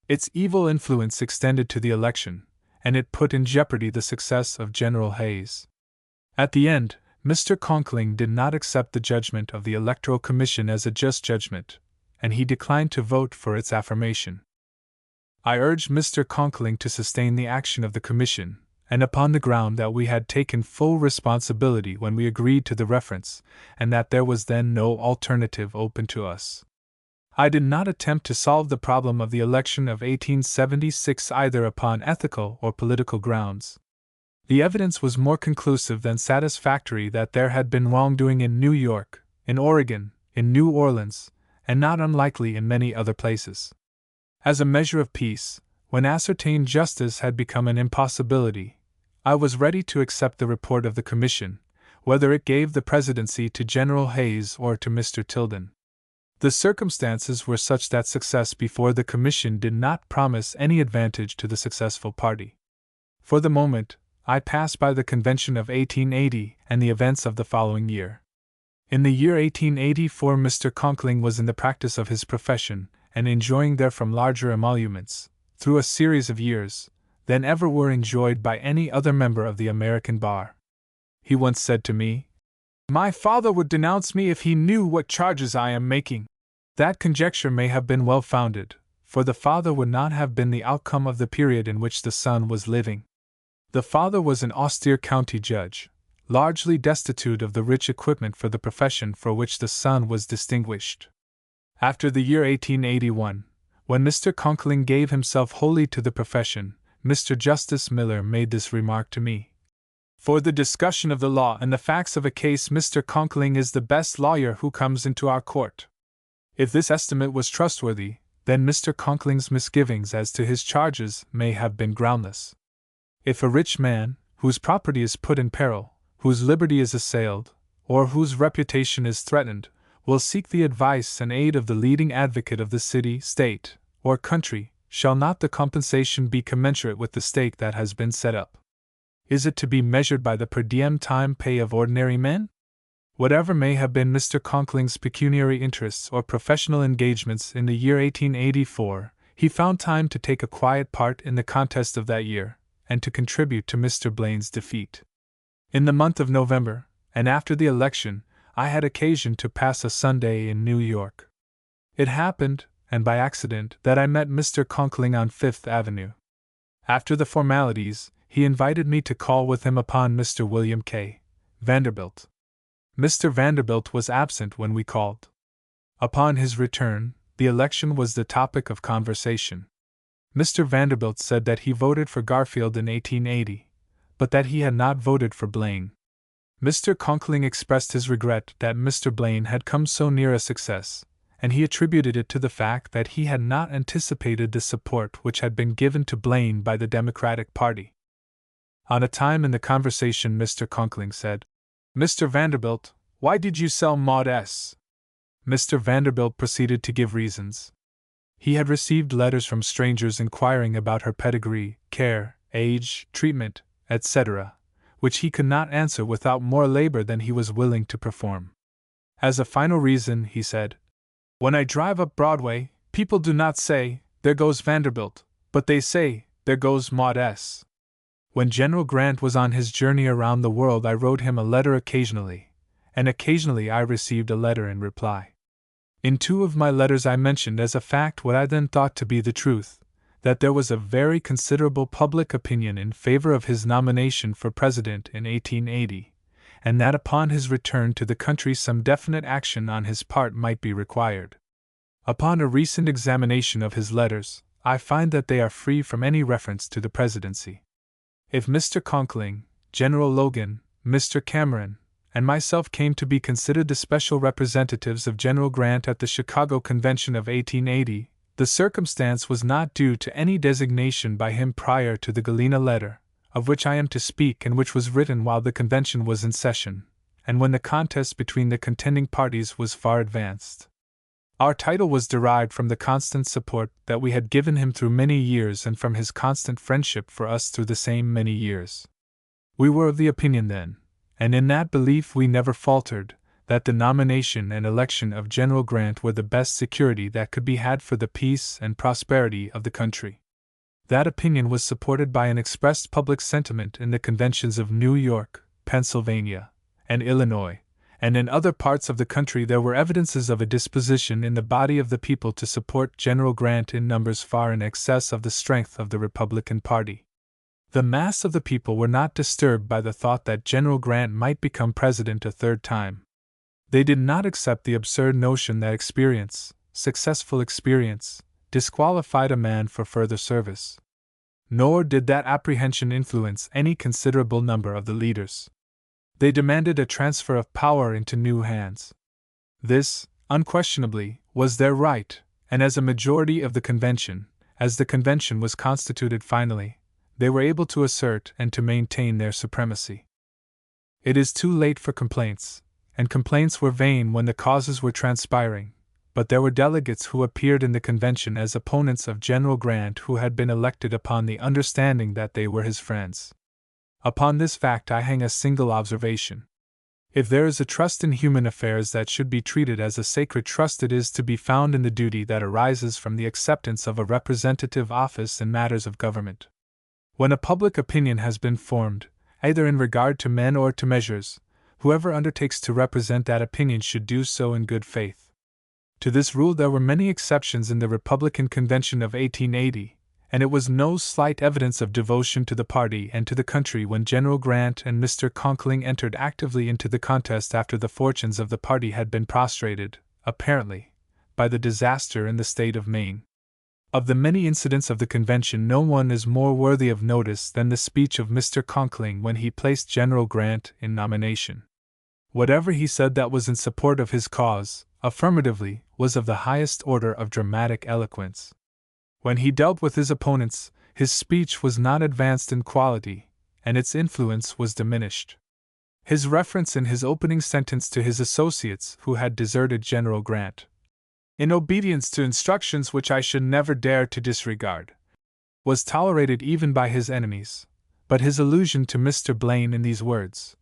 Its evil influence extended to the election, and it put in jeopardy the success of General Hayes. At the end, Mr. Conkling did not accept the judgment of the Electoral Commission as a just judgment, and he declined to vote for its affirmation. I urged Mr. Conkling to sustain the action of the Commission, and upon the ground that we had taken full responsibility when we agreed to the reference, and that there was then no alternative open to us. I did not attempt to solve the problem of the election of 1876 either upon ethical or political grounds. The evidence was more conclusive than satisfactory that there had been wrongdoing in New York, in Oregon, in New Orleans, and not unlikely in many other places. As a measure of peace, when ascertained justice had become an impossibility, I was ready to accept the report of the Commission, whether it gave the presidency to General Hayes or to Mr. Tilden. The circumstances were such that success before the Commission did not promise any advantage to the successful party. For the moment, I pass by the Convention of 1880 and the events of the following year. In the year 1884, Mr. Conkling was in the practice of his profession, and enjoying therefrom larger emoluments, through a series of years, than ever were enjoyed by any other member of the American bar. He once said to me, "My father would denounce me if he knew what charges I am making." That conjecture may have been well founded, for the father would not have been the outcome of the period in which the son was living. The father was an austere county judge, largely destitute of the rich equipment for the profession for which the son was distinguished. After the year 1881, when Mr. Conkling gave himself wholly to the profession, Mr. Justice Miller made this remark to me: "For the discussion of the law and the facts of a case, Mr. Conkling is the best lawyer who comes into our court." If this estimate was trustworthy, then Mr. Conkling's misgivings as to his charges may have been groundless. If a rich man, whose property is put in peril, whose liberty is assailed, or whose reputation is threatened, will seek the advice and aid of the leading advocate of the city, state, or country, shall not the compensation be commensurate with the stake that has been set up? Is it to be measured by the per diem time pay of ordinary men? Whatever may have been Mr. Conkling's pecuniary interests or professional engagements in the year 1884, he found time to take a quiet part in the contest of that year, and to contribute to Mr. Blaine's defeat. In the month of November, and after the election, I had occasion to pass a Sunday in New York. It happened, and by accident, that I met Mr. Conkling on Fifth Avenue. After the formalities, he invited me to call with him upon Mr. William K. Vanderbilt. Mr. Vanderbilt was absent when we called. Upon his return, the election was the topic of conversation. Mr. Vanderbilt said that he voted for Garfield in 1880, but that he had not voted for Blaine. Mr. Conkling expressed his regret that Mr. Blaine had come so near a success, and he attributed it to the fact that he had not anticipated the support which had been given to Blaine by the Democratic Party. On a time in the conversation, Mr. Conkling said, "Mr. Vanderbilt, why did you sell Maud S.?" Mr. Vanderbilt proceeded to give reasons. He had received letters from strangers inquiring about her pedigree, care, age, treatment, etc., which he could not answer without more labor than he was willing to perform. As a final reason, he said, "When I drive up Broadway, people do not say, 'There goes Vanderbilt,' but they say, 'There goes Maud S.'" When General Grant was on his journey around the world, I wrote him a letter occasionally, and occasionally I received a letter in reply. In two of my letters I mentioned as a fact what I then thought to be the truth, that there was a very considerable public opinion in favor of his nomination for president in 1880, and that upon his return to the country some definite action on his part might be required. Upon a recent examination of his letters, I find that they are free from any reference to the presidency. If Mr. Conkling, General Logan, Mr. Cameron, and myself came to be considered the special representatives of General Grant at the Chicago Convention of 1880, the circumstance was not due to any designation by him prior to the Galena letter, of which I am to speak and which was written while the convention was in session, and when the contest between the contending parties was far advanced. Our title was derived from the constant support that we had given him through many years and from his constant friendship for us through the same many years. We were of the opinion then, and in that belief we never faltered, that the nomination and election of General Grant were the best security that could be had for the peace and prosperity of the country. That opinion was supported by an expressed public sentiment in the conventions of New York, Pennsylvania, and Illinois, and in other parts of the country there were evidences of a disposition in the body of the people to support General Grant in numbers far in excess of the strength of the Republican Party. The mass of the people were not disturbed by the thought that General Grant might become president a third time. They did not accept the absurd notion that experience, successful experience, disqualified a man for further service. Nor did that apprehension influence any considerable number of the leaders. They demanded a transfer of power into new hands. This, unquestionably, was their right, and as a majority of the convention, as the convention was constituted finally, they were able to assert and to maintain their supremacy. It is too late for complaints, and complaints were vain when the causes were transpiring, but there were delegates who appeared in the convention as opponents of General Grant who had been elected upon the understanding that they were his friends. Upon this fact I hang a single observation. If there is a trust in human affairs that should be treated as a sacred trust, it is to be found in the duty that arises from the acceptance of a representative office in matters of government. When a public opinion has been formed, either in regard to men or to measures, whoever undertakes to represent that opinion should do so in good faith. To this rule there were many exceptions in the Republican Convention of 1880, and it was no slight evidence of devotion to the party and to the country when General Grant and Mr. Conkling entered actively into the contest after the fortunes of the party had been prostrated, apparently, by the disaster in the state of Maine. Of the many incidents of the convention, no one is more worthy of notice than the speech of Mr. Conkling when he placed General Grant in nomination. Whatever he said that was in support of his cause, affirmatively, was of the highest order of dramatic eloquence. When he dealt with his opponents, his speech was not advanced in quality, and its influence was diminished. His reference in his opening sentence to his associates who had deserted General Grant, in obedience to instructions which I should never dare to disregard, was tolerated even by his enemies, but his allusion to Mr. Blaine in these words,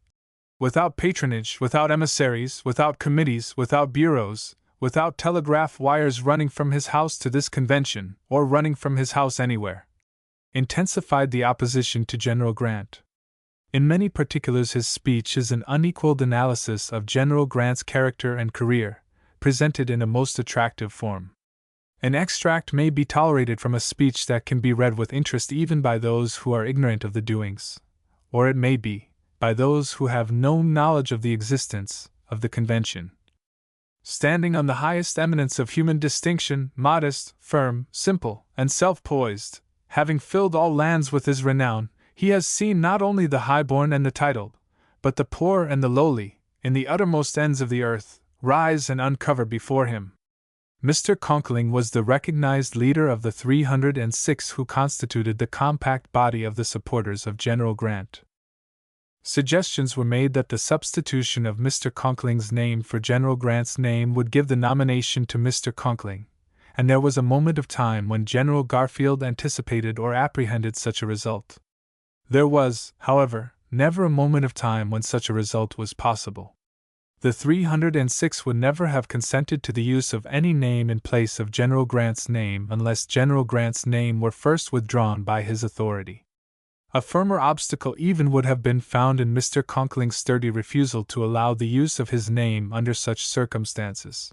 "Without patronage, without emissaries, without committees, without bureaus, without telegraph wires running from his house to this convention, or running from his house anywhere," intensified the opposition to General Grant. In many particulars his speech is an unequaled analysis of General Grant's character and career, presented in a most attractive form. An extract may be tolerated from a speech that can be read with interest even by those who are ignorant of the doings, or it may be, by those who have no knowledge of the existence of the convention. Standing on the highest eminence of human distinction, modest, firm, simple, and self-poised, having filled all lands with his renown, he has seen not only the high-born and the titled, but the poor and the lowly, in the uttermost ends of the earth, rise and uncover before him. Mr. Conkling was the recognized leader of the 306 who constituted the compact body of the supporters of General Grant. Suggestions were made that the substitution of Mr. Conkling's name for General Grant's name would give the nomination to Mr. Conkling, and there was a moment of time when General Garfield anticipated or apprehended such a result. There was, however, never a moment of time when such a result was possible. The 306 would never have consented to the use of any name in place of General Grant's name unless General Grant's name were first withdrawn by his authority. A firmer obstacle even would have been found in Mr. Conkling's sturdy refusal to allow the use of his name under such circumstances.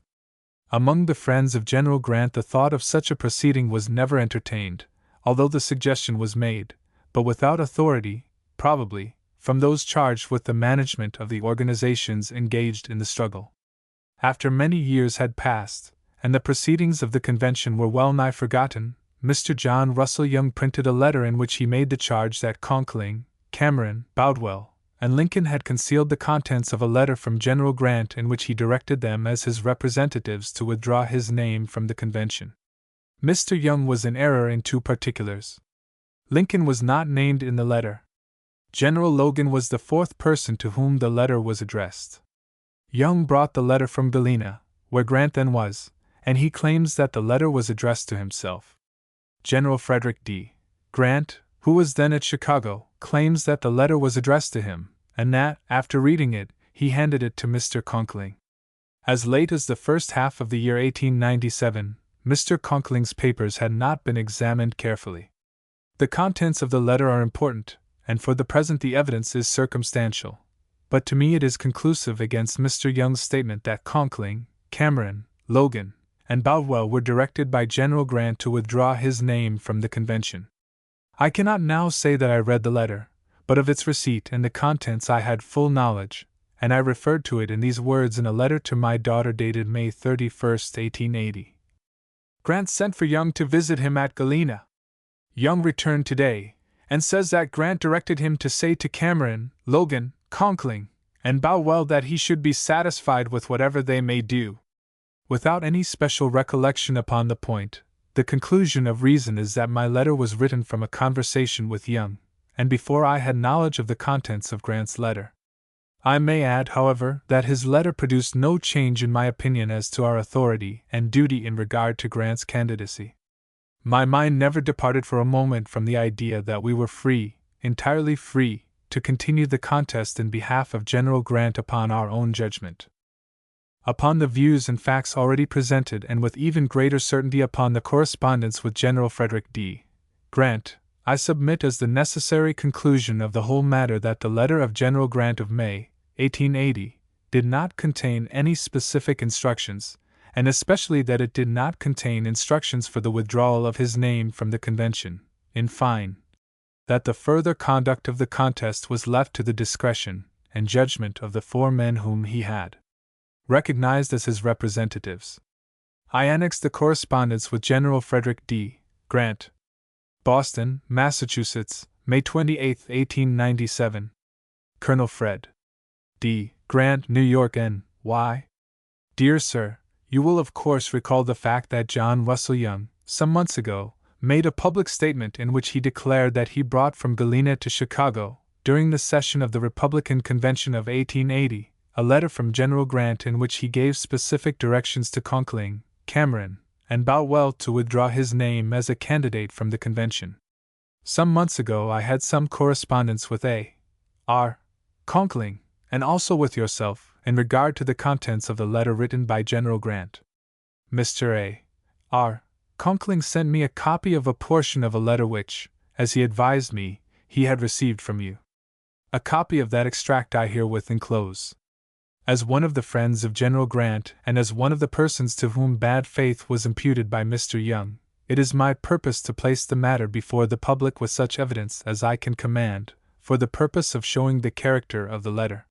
Among the friends of General Grant the thought of such a proceeding was never entertained, although the suggestion was made, but without authority, probably, from those charged with the management of the organizations engaged in the struggle. After many years had passed, and the proceedings of the convention were well nigh forgotten, Mr. John Russell Young printed a letter in which he made the charge that Conkling, Cameron, Boutwell, and Lincoln had concealed the contents of a letter from General Grant in which he directed them as his representatives to withdraw his name from the convention. Mr. Young was in error in two particulars. Lincoln was not named in the letter. General Logan was the fourth person to whom the letter was addressed. Young brought the letter from Galena, where Grant then was, and he claims that the letter was addressed to himself. General Frederick D. Grant, who was then at Chicago, claims that the letter was addressed to him, and that, after reading it, he handed it to Mr. Conkling. As late as the first half of the year 1897, Mr. Conkling's papers had not been examined carefully. The contents of the letter are important, and for the present the evidence is circumstantial, but to me it is conclusive against Mr. Young's statement that Conkling, Cameron, Logan, and Boutwell were directed by General Grant to withdraw his name from the convention. I cannot now say that I read the letter, but of its receipt and the contents I had full knowledge, and I referred to it in these words in a letter to my daughter dated May 31, 1880. Grant sent for Young to visit him at Galena. Young returned today, and says that Grant directed him to say to Cameron, Logan, Conkling, and Boutwell that he should be satisfied with whatever they may do. Without any special recollection upon the point, the conclusion of reason is that my letter was written from a conversation with Young, and before I had knowledge of the contents of Grant's letter. I may add, however, that his letter produced no change in my opinion as to our authority and duty in regard to Grant's candidacy. My mind never departed for a moment from the idea that we were free, entirely free, to continue the contest in behalf of General Grant upon our own judgment. Upon the views and facts already presented, and with even greater certainty upon the correspondence with General Frederick D. Grant, I submit as the necessary conclusion of the whole matter that the letter of General Grant of May, 1880, did not contain any specific instructions, and especially that it did not contain instructions for the withdrawal of his name from the convention. In fine, that the further conduct of the contest was left to the discretion and judgment of the 4 men whom he had recognized as his representatives. I annexed the correspondence with General Frederick D. Grant. Boston, Massachusetts, May 28, 1897. Colonel Fred D. Grant, New York, N.Y. Dear Sir, you will of course recall the fact that John Russell Young, some months ago, made a public statement in which he declared that he brought from Galena to Chicago, during the session of the Republican Convention of 1880, a letter from General Grant in which he gave specific directions to Conkling, Cameron, and Boutwell to withdraw his name as a candidate from the convention. Some months ago I had some correspondence with A. R. Conkling, and also with yourself, in regard to the contents of the letter written by General Grant. Mr. A. R. Conkling sent me a copy of a portion of a letter which, as he advised me, he had received from you. A copy of that extract I herewith enclose. As one of the friends of General Grant, and as one of the persons to whom bad faith was imputed by Mr. Young, it is my purpose to place the matter before the public with such evidence as I can command, for the purpose of showing the character of the letter.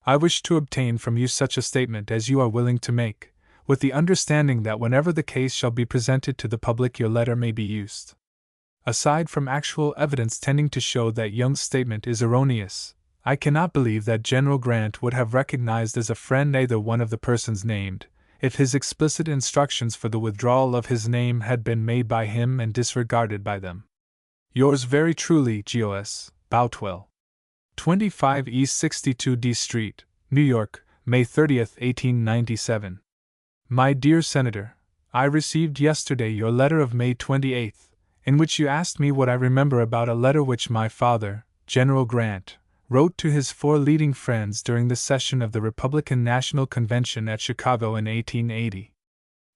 I wish to obtain from you such a statement as you are willing to make, with the understanding that whenever the case shall be presented to the public your letter may be used. Aside from actual evidence tending to show that Young's statement is erroneous, I cannot believe that General Grant would have recognized as a friend either one of the persons named, if his explicit instructions for the withdrawal of his name had been made by him and disregarded by them. Yours very truly, G.O.S. Boutwell. 25 East 62 D Street, New York, May 30, 1897. My dear Senator, I received yesterday your letter of May 28, in which you asked me what I remember about a letter which my father, General Grant, wrote to his 4 leading friends during the session of the Republican National Convention at Chicago in 1880.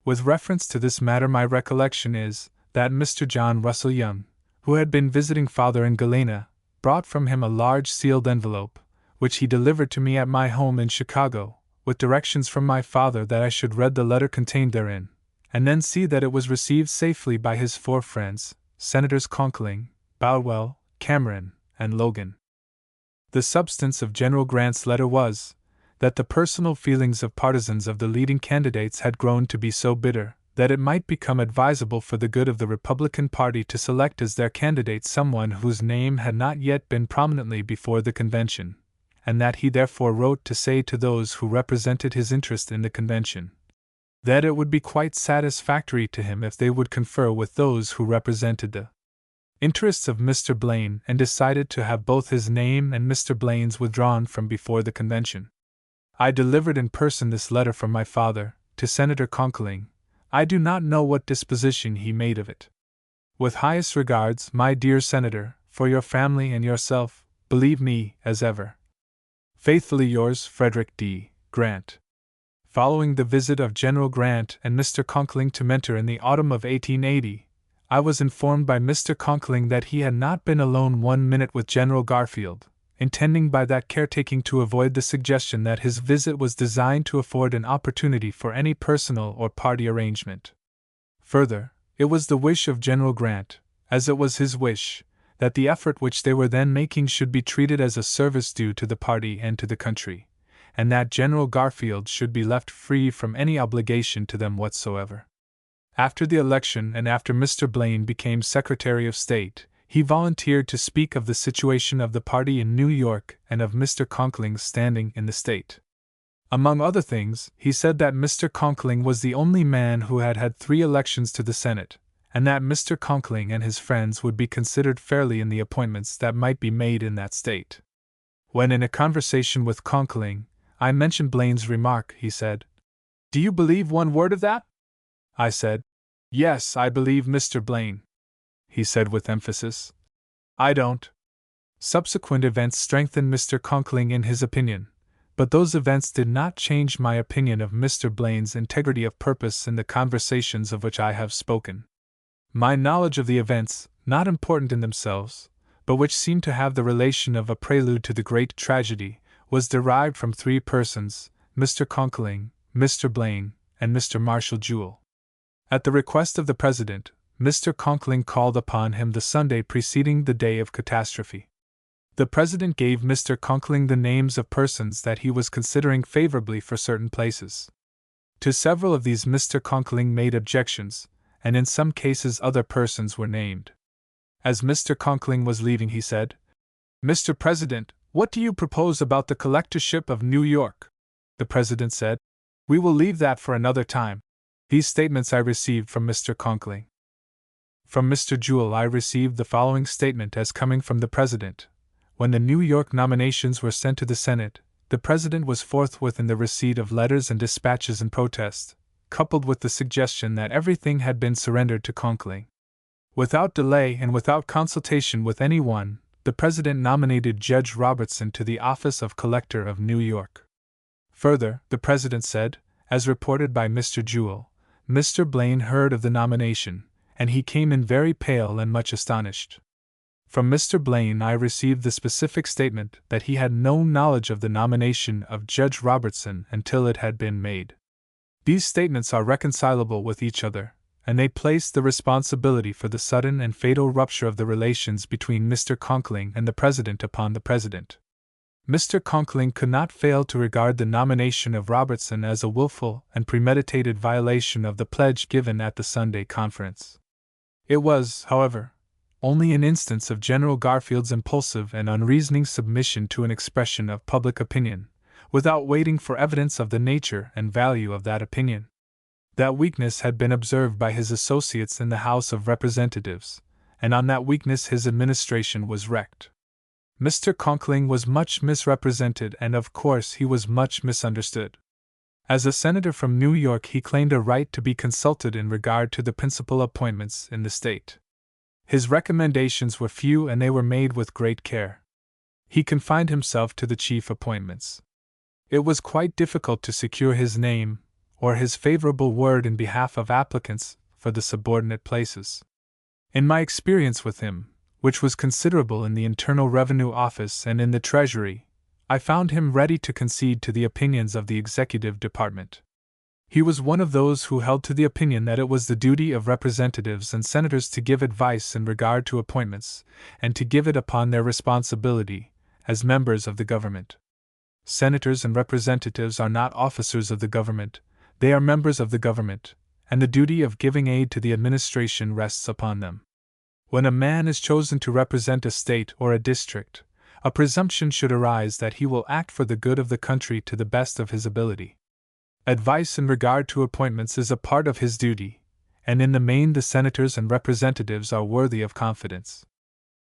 With reference to this matter, my recollection is that Mr. John Russell Young, who had been visiting father in Galena, brought from him a large sealed envelope, which he delivered to me at my home in Chicago, with directions from my father that I should read the letter contained therein, and then see that it was received safely by his 4 friends, Senators Conkling, Boutwell, Cameron, and Logan. The substance of General Grant's letter was, that the personal feelings of partisans of the leading candidates had grown to be so bitter, that it might become advisable for the good of the Republican party to select as their candidate someone whose name had not yet been prominently before the convention, and that he therefore wrote to say to those who represented his interest in the convention, that it would be quite satisfactory to him if they would confer with those who represented the interests of Mr. Blaine and decided to have both his name and Mr. Blaine's withdrawn from before the convention. I delivered in person this letter from my father, to Senator Conkling. I do not know what disposition he made of it. With highest regards, my dear Senator, for your family and yourself, believe me, as ever, faithfully yours, Frederick D. Grant. Following the visit of General Grant and Mr. Conkling to Mentor in the autumn of 1880, I was informed by Mr. Conkling that he had not been alone 1 minute with General Garfield, intending by that caretaking to avoid the suggestion that his visit was designed to afford an opportunity for any personal or party arrangement. Further, it was the wish of General Grant, as it was his wish, that the effort which they were then making should be treated as a service due to the party and to the country, and that General Garfield should be left free from any obligation to them whatsoever. After the election and after Mr. Blaine became Secretary of State, he volunteered to speak of the situation of the party in New York and of Mr. Conkling's standing in the state. Among other things, he said that Mr. Conkling was the only man who had had 3 elections to the Senate, and that Mr. Conkling and his friends would be considered fairly in the appointments that might be made in that state. When in a conversation with Conkling, I mentioned Blaine's remark, he said, "Do you believe one word of that?" I said, "Yes, I believe Mr. Blaine." He said with emphasis, "I don't." Subsequent events strengthened Mr. Conkling in his opinion, but those events did not change my opinion of Mr. Blaine's integrity of purpose in the conversations of which I have spoken. My knowledge of the events, not important in themselves, but which seemed to have the relation of a prelude to the great tragedy, was derived from 3 persons, Mr. Conkling, Mr. Blaine, and Mr. Marshall Jewell. At the request of the President, Mr. Conkling called upon him the Sunday preceding the day of catastrophe. The President gave Mr. Conkling the names of persons that he was considering favorably for certain places. To several of these Mr. Conkling made objections, and in some cases other persons were named. As Mr. Conkling was leaving, he said, "Mr. President, what do you propose about the collectorship of New York?" The President said, "We will leave that for another time." These statements I received from Mr. Conkling. From Mr. Jewell I received the following statement as coming from the President. When the New York nominations were sent to the Senate, the President was forthwith in the receipt of letters and dispatches in protest, coupled with the suggestion that everything had been surrendered to Conkling. Without delay and without consultation with anyone, the President nominated Judge Robertson to the office of Collector of New York. Further, the President said, as reported by Mr. Jewell, Mr. Blaine heard of the nomination, and he came in very pale and much astonished. From Mr. Blaine I received the specific statement that he had no knowledge of the nomination of Judge Robertson until it had been made. These statements are reconcilable with each other, and they place the responsibility for the sudden and fatal rupture of the relations between Mr. Conkling and the President upon the President. Mr. Conkling could not fail to regard the nomination of Robertson as a willful and premeditated violation of the pledge given at the Sunday conference. It was, however, only an instance of General Garfield's impulsive and unreasoning submission to an expression of public opinion, without waiting for evidence of the nature and value of that opinion. That weakness had been observed by his associates in the House of Representatives, and on that weakness his administration was wrecked. Mr. Conkling was much misrepresented, and of course he was much misunderstood. As a senator from New York, he claimed a right to be consulted in regard to the principal appointments in the state. His recommendations were few and they were made with great care. He confined himself to the chief appointments. It was quite difficult to secure his name, or his favorable word in behalf of applicants for the subordinate places. In my experience with him, which was considerable in the Internal Revenue Office and in the Treasury, I found him ready to concede to the opinions of the Executive Department. He was one of those who held to the opinion that it was the duty of representatives and senators to give advice in regard to appointments, and to give it upon their responsibility, as members of the government. Senators and representatives are not officers of the government, they are members of the government, and the duty of giving aid to the administration rests upon them. When a man is chosen to represent a state or a district, a presumption should arise that he will act for the good of the country to the best of his ability. Advice in regard to appointments is a part of his duty, and in the main the senators and representatives are worthy of confidence.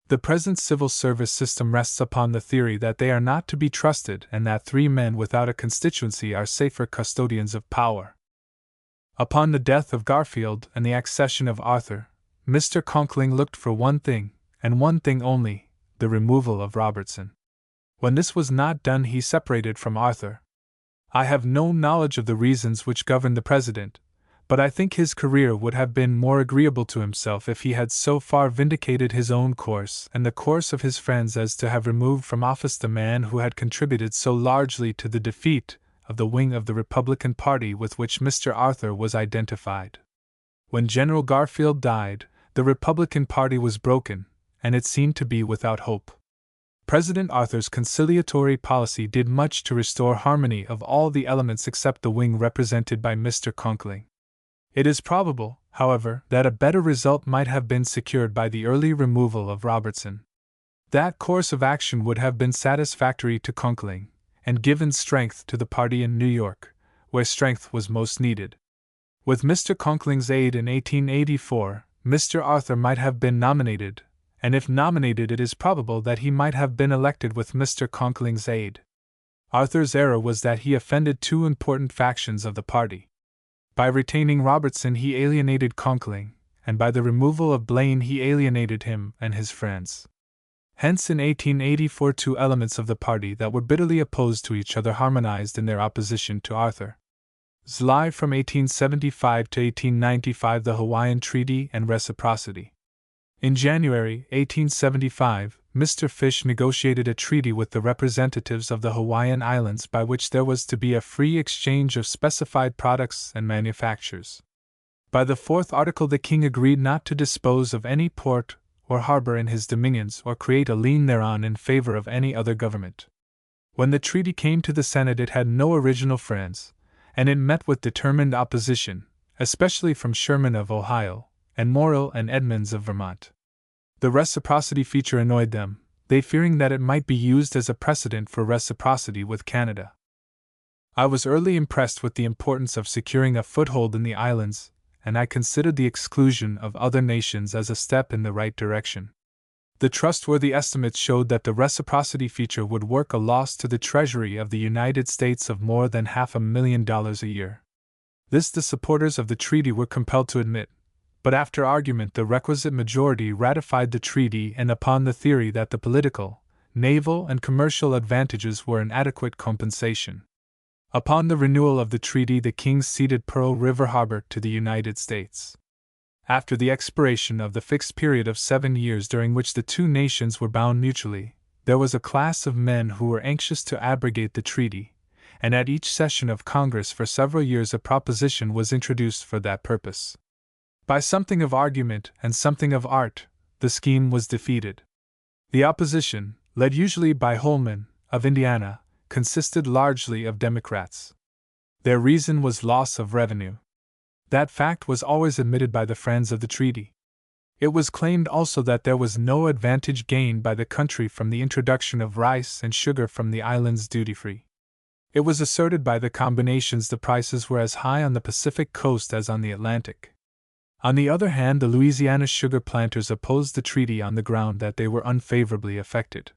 The present civil service system rests upon the theory that they are not to be trusted and that 3 men without a constituency are safer custodians of power. Upon the death of Garfield and the accession of Arthur, Mr. Conkling looked for one thing, and one thing only, the removal of Robertson. When this was not done, he separated from Arthur. I have no knowledge of the reasons which governed the President, but I think his career would have been more agreeable to himself if he had so far vindicated his own course and the course of his friends as to have removed from office the man who had contributed so largely to the defeat of the wing of the Republican Party with which Mr. Arthur was identified. When General Garfield died, the Republican Party was broken, and it seemed to be without hope. President Arthur's conciliatory policy did much to restore harmony of all the elements except the wing represented by Mr. Conkling. It is probable, however, that a better result might have been secured by the early removal of Robertson. That course of action would have been satisfactory to Conkling, and given strength to the party in New York, where strength was most needed. With Mr. Conkling's aid in 1884, Mr. Arthur might have been nominated, and if nominated, it is probable that he might have been elected with Mr. Conkling's aid. Arthur's error was that he offended two important factions of the party. By retaining Robertson, he alienated Conkling, and by the removal of Blaine, he alienated him and his friends. Hence, in 1884, two elements of the party that were bitterly opposed to each other harmonized in their opposition to Arthur. Live from 1875 to 1895, the Hawaiian Treaty and Reciprocity. In January 1875, Mr. Fish negotiated a treaty with the representatives of the Hawaiian Islands by which there was to be a free exchange of specified products and manufactures. By the fourth article, the king agreed not to dispose of any port or harbor in his dominions or create a lien thereon in favor of any other government. When the treaty came to the Senate, it had no original friends, and it met with determined opposition, especially from Sherman of Ohio, and Morrill and Edmunds of Vermont. The reciprocity feature annoyed them, they fearing that it might be used as a precedent for reciprocity with Canada. I was early impressed with the importance of securing a foothold in the islands, and I considered the exclusion of other nations as a step in the right direction. The trustworthy estimates showed that the reciprocity feature would work a loss to the Treasury of the United States of more than $500,000 a year. This the supporters of the treaty were compelled to admit, but after argument the requisite majority ratified the treaty, and upon the theory that the political, naval, and commercial advantages were an adequate compensation. Upon the renewal of the treaty, the king ceded Pearl River Harbor to the United States. After the expiration of the fixed period of 7 years during which the two nations were bound mutually, there was a class of men who were anxious to abrogate the treaty, and at each session of Congress for several years a proposition was introduced for that purpose. By something of argument and something of art, the scheme was defeated. The opposition, led usually by Holman, of Indiana, consisted largely of Democrats. Their reason was loss of revenue. That fact was always admitted by the friends of the treaty. It was claimed also that there was no advantage gained by the country from the introduction of rice and sugar from the islands duty-free. It was asserted by the combinations the prices were as high on the Pacific coast as on the Atlantic. On the other hand, the Louisiana sugar planters opposed the treaty on the ground that they were unfavorably affected.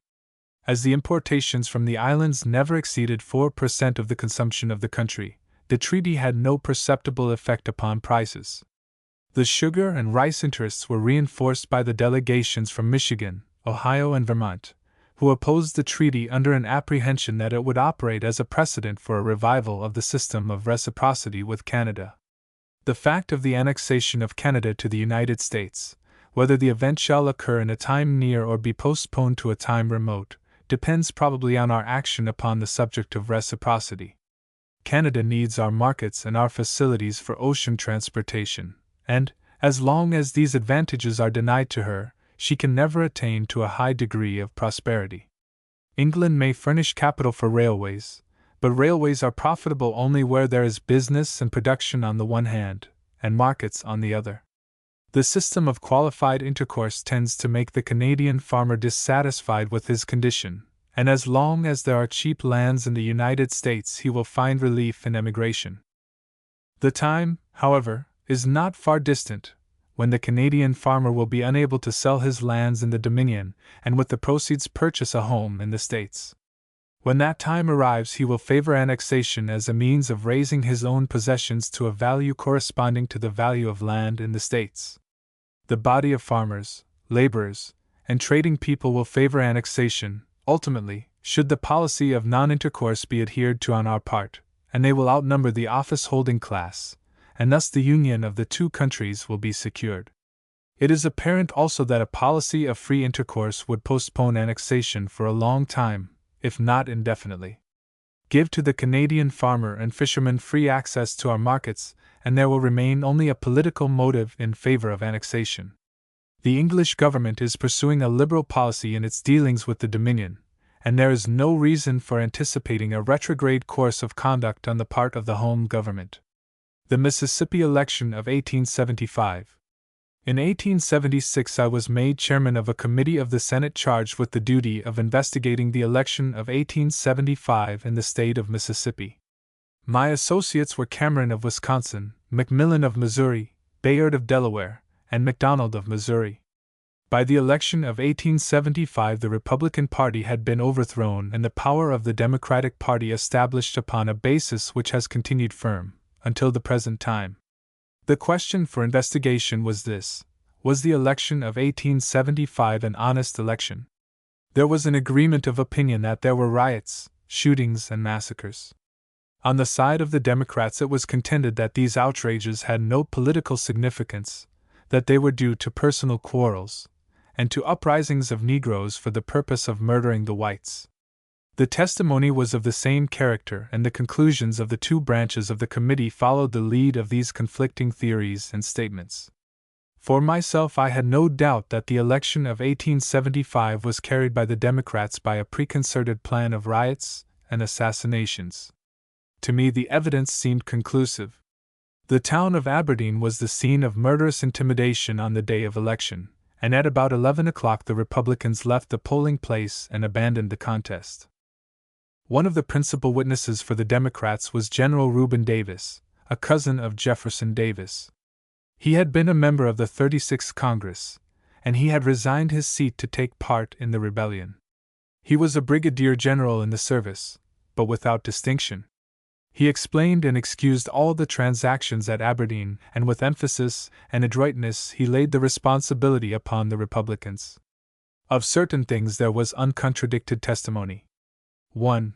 As the importations from the islands never exceeded 4% of the consumption of the country, the treaty had no perceptible effect upon prices. The sugar and rice interests were reinforced by the delegations from Michigan, Ohio, and Vermont, who opposed the treaty under an apprehension that it would operate as a precedent for a revival of the system of reciprocity with Canada. The fact of the annexation of Canada to the United States, whether the event shall occur in a time near or be postponed to a time remote, depends probably on our action upon the subject of reciprocity. Canada needs our markets and our facilities for ocean transportation, and, as long as these advantages are denied to her, she can never attain to a high degree of prosperity. England may furnish capital for railways, but railways are profitable only where there is business and production on the one hand, and markets on the other. The system of qualified intercourse tends to make the Canadian farmer dissatisfied with his condition, and as long as there are cheap lands in the United States he will find relief in emigration. The time, however, is not far distant, when the Canadian farmer will be unable to sell his lands in the Dominion, and with the proceeds purchase a home in the States. When that time arrives, he will favor annexation as a means of raising his own possessions to a value corresponding to the value of land in the States. The body of farmers, laborers, and trading people will favor annexation, ultimately, should the policy of non-intercourse be adhered to on our part, and they will outnumber the office-holding class, and thus the union of the two countries will be secured. It is apparent also that a policy of free intercourse would postpone annexation for a long time, if not indefinitely. Give to the Canadian farmer and fisherman free access to our markets, and there will remain only a political motive in favor of annexation. The English government is pursuing a liberal policy in its dealings with the Dominion, and there is no reason for anticipating a retrograde course of conduct on the part of the home government. The Mississippi election of 1875. In 1876 I was made chairman of a committee of the Senate charged with the duty of investigating the election of 1875 in the state of Mississippi. My associates were Cameron of Wisconsin, McMillan of Missouri, Bayard of Delaware, and McDonald of Missouri. By the election of 1875 the Republican Party had been overthrown and the power of the Democratic Party established upon a basis which has continued firm until the present time. The question for investigation was this: was the election of 1875 an honest election? There was an agreement of opinion that there were riots, shootings, and massacres. On the side of the Democrats it was contended that these outrages had no political significance, that they were due to personal quarrels, and to uprisings of Negroes for the purpose of murdering the whites. The testimony was of the same character, and the conclusions of the two branches of the committee followed the lead of these conflicting theories and statements. For myself, I had no doubt that the election of 1875 was carried by the Democrats by a preconcerted plan of riots and assassinations. To me, the evidence seemed conclusive. The town of Aberdeen was the scene of murderous intimidation on the day of election, and at about 11 o'clock the Republicans left the polling place and abandoned the contest. One of the principal witnesses for the Democrats was General Reuben Davis, a cousin of Jefferson Davis. He had been a member of the 36th Congress, and he had resigned his seat to take part in the rebellion. He was a brigadier general in the service, but without distinction. He explained and excused all the transactions at Aberdeen, and with emphasis and adroitness he laid the responsibility upon the Republicans. Of certain things there was uncontradicted testimony. 1.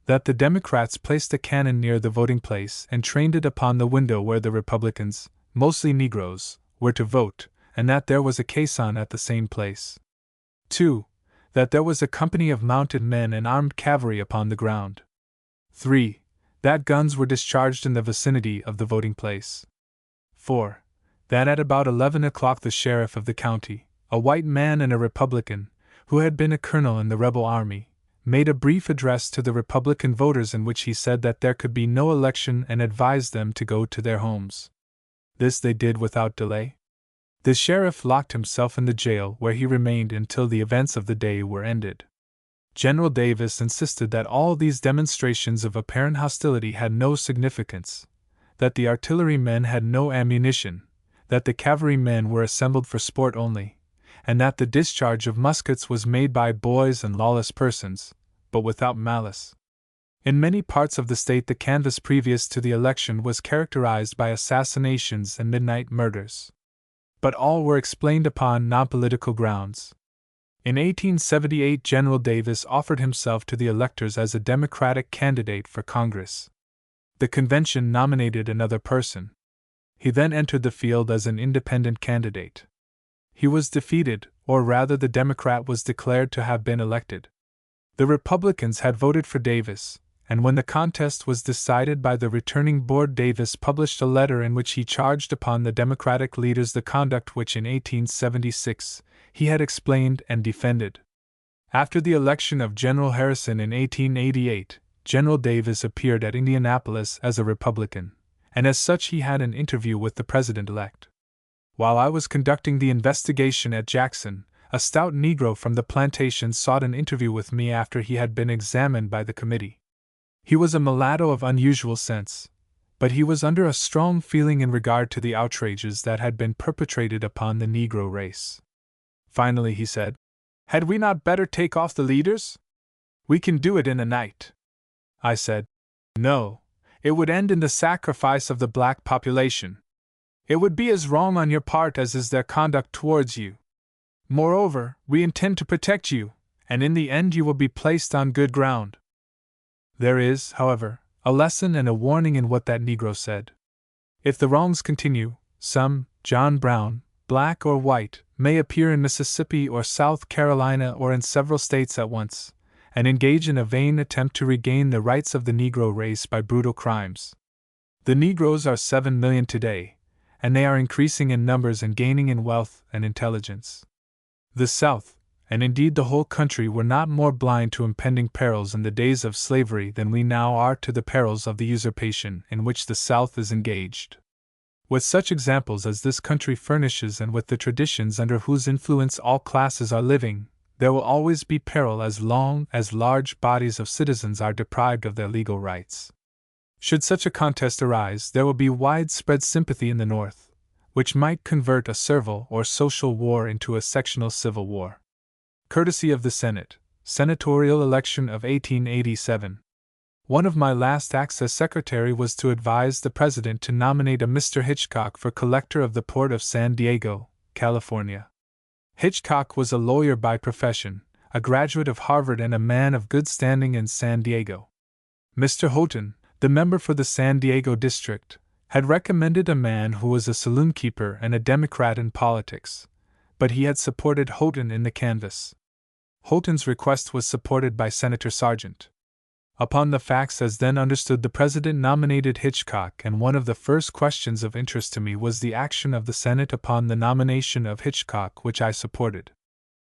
That the Democrats placed a cannon near the voting place and trained it upon the window where the Republicans, mostly Negroes, were to vote, and that there was a caisson at the same place. 2. That there was a company of mounted men and armed cavalry upon the ground. 3. That guns were discharged in the vicinity of the voting place. 4. That at about 11 o'clock the sheriff of the county, a white man and a Republican, who had been a colonel in the rebel army, made a brief address to the Republican voters in which he said that there could be no election and advised them to go to their homes. This they did without delay. The sheriff locked himself in the jail, where he remained until the events of the day were ended. General Davis insisted that all these demonstrations of apparent hostility had no significance, that the artillerymen had no ammunition, that the cavalrymen were assembled for sport only, and that the discharge of muskets was made by boys and lawless persons, but without malice. In many parts of the state the canvass previous to the election was characterized by assassinations and midnight murders. But all were explained upon non-political grounds. In 1878 General Davis offered himself to the electors as a Democratic candidate for Congress. The convention nominated another person. He then entered the field as an independent candidate. He was defeated, or rather the Democrat was declared to have been elected. The Republicans had voted for Davis, and when the contest was decided by the returning board, Davis published a letter in which he charged upon the Democratic leaders the conduct which in 1876 he had explained and defended. After the election of General Harrison in 1888, General Davis appeared at Indianapolis as a Republican, and as such he had an interview with the President-elect. While I was conducting the investigation at Jackson, a stout Negro from the plantation sought an interview with me after he had been examined by the committee. He was a mulatto of unusual sense, but he was under a strong feeling in regard to the outrages that had been perpetrated upon the Negro race. Finally he said, "Had we not better take off the leaders? We can do it in a night." I said, "No, it would end in the sacrifice of the black population. It would be as wrong on your part as is their conduct towards you. Moreover, we intend to protect you, and in the end you will be placed on good ground." There is, however, a lesson and a warning in what that Negro said. If the wrongs continue, some, John Brown, black or white, may appear in Mississippi or South Carolina or in several states at once, and engage in a vain attempt to regain the rights of the Negro race by brutal crimes. The Negroes are 7 million today, and they are increasing in numbers and gaining in wealth and intelligence. The South, and indeed the whole country, were not more blind to impending perils in the days of slavery than we now are to the perils of the usurpation in which the South is engaged. With such examples as this country furnishes and with the traditions under whose influence all classes are living, there will always be peril as long as large bodies of citizens are deprived of their legal rights. Should such a contest arise, there will be widespread sympathy in the North, which might convert a servile or social war into a sectional civil war. Courtesy of the Senate. Senatorial election of 1887. One of my last acts as secretary was to advise the president to nominate a Mr. Hitchcock for collector of the port of San Diego, California. Hitchcock was a lawyer by profession, a graduate of Harvard and a man of good standing in San Diego. Mr. Houghton, the member for the San Diego district, had recommended a man who was a saloon-keeper and a Democrat in politics, but he had supported Houghton in the canvass. Houghton's request was supported by Senator Sargent. Upon the facts as then understood, the President nominated Hitchcock, and one of the first questions of interest to me was the action of the Senate upon the nomination of Hitchcock, which I supported.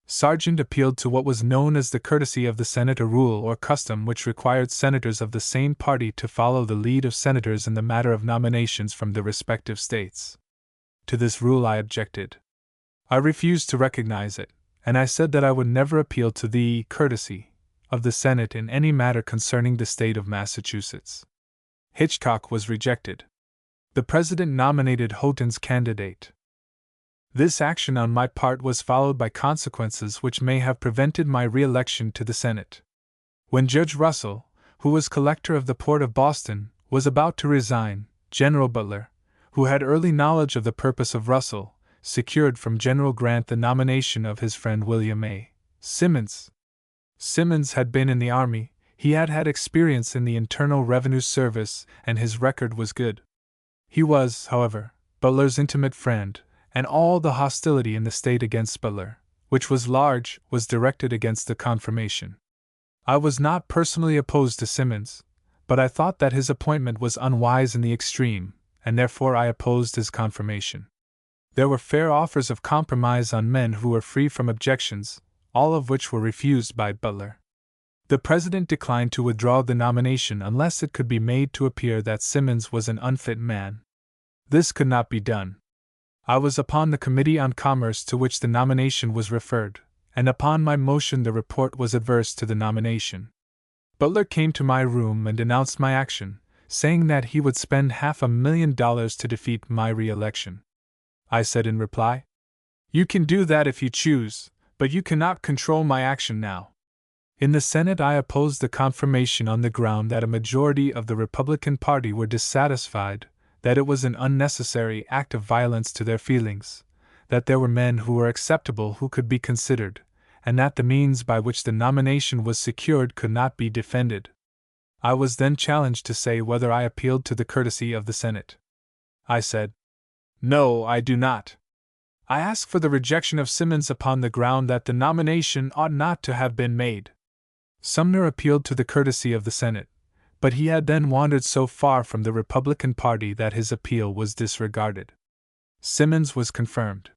Sargent appealed to what was known as the courtesy of the Senate, a rule or custom which required senators of the same party to follow the lead of senators in the matter of nominations from the respective states. To this rule I objected. I refused to recognize it, and I said that I would never appeal to the courtesy of the Senate in any matter concerning the state of Massachusetts. Hitchcock was rejected. The President nominated Houghton's candidate. This action on my part was followed by consequences which may have prevented my re-election to the Senate. When Judge Russell, who was collector of the port of Boston, was about to resign, General Butler, who had early knowledge of the purpose of Russell, secured from General Grant the nomination of his friend William A. Simmons. Simmons had been in the Army, he had had experience in the Internal Revenue Service, and his record was good. He was, however, Butler's intimate friend, and all the hostility in the state against Butler, which was large, was directed against the confirmation. I was not personally opposed to Simmons, but I thought that his appointment was unwise in the extreme, and therefore I opposed his confirmation. There were fair offers of compromise on men who were free from objections, all of which were refused by Butler. The President declined to withdraw the nomination unless it could be made to appear that Simmons was an unfit man. This could not be done. I was upon the Committee on Commerce to which the nomination was referred, and upon my motion the report was adverse to the nomination. Butler came to my room and denounced my action, saying that he would spend $500,000 to defeat my re-election. I said in reply, "You can do that if you choose, but you cannot control my action now." In the Senate I opposed the confirmation on the ground that a majority of the Republican Party were dissatisfied, that it was an unnecessary act of violence to their feelings, that there were men who were acceptable who could be considered, and that the means by which the nomination was secured could not be defended. I was then challenged to say whether I appealed to the courtesy of the Senate. I said, "No, I do not. I ask for the rejection of Simmons upon the ground that the nomination ought not to have been made." Sumner appealed to the courtesy of the Senate, but he had then wandered so far from the Republican Party that his appeal was disregarded. Simmons was confirmed.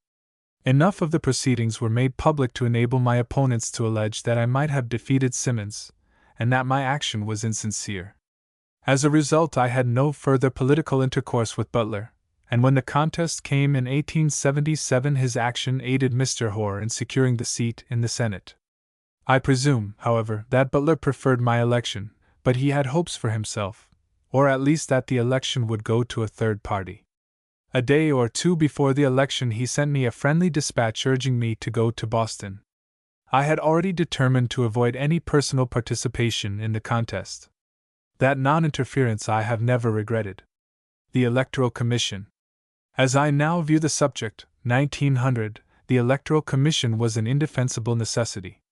Enough of the proceedings were made public to enable my opponents to allege that I might have defeated Simmons, and that my action was insincere. As a result, I had no further political intercourse with Butler, and when the contest came in 1877 his action aided Mr. Hoar in securing the seat in the Senate. I presume, however, that Butler preferred my election, but he had hopes for himself, or at least that the election would go to a third party. A day or two before the election he sent me a friendly dispatch urging me to go to Boston. I had already determined to avoid any personal participation in the contest. That non-interference I have never regretted. The Electoral Commission. As I now view the subject, 1900, the Electoral Commission was an indefensible necessity.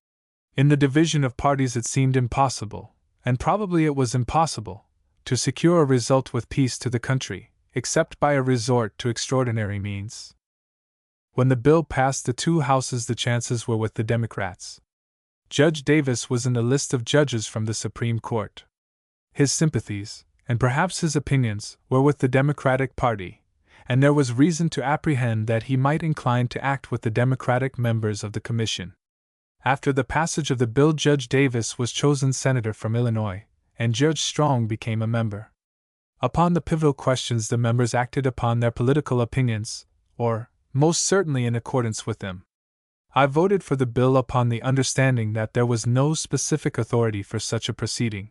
In the division of parties it seemed impossible, and probably it was impossible, to secure a result with peace to the country, except by a resort to extraordinary means. When the bill passed the two houses the chances were with the Democrats. Judge Davis was in the list of judges from the Supreme Court. His sympathies, and perhaps his opinions, were with the Democratic Party, and there was reason to apprehend that he might incline to act with the Democratic members of the Commission. After the passage of the bill, Judge Davis was chosen senator from Illinois, and Judge Strong became a member. Upon the pivotal questions, the members acted upon their political opinions, or, most certainly, in accordance with them. I voted for the bill upon the understanding that there was no specific authority for such a proceeding.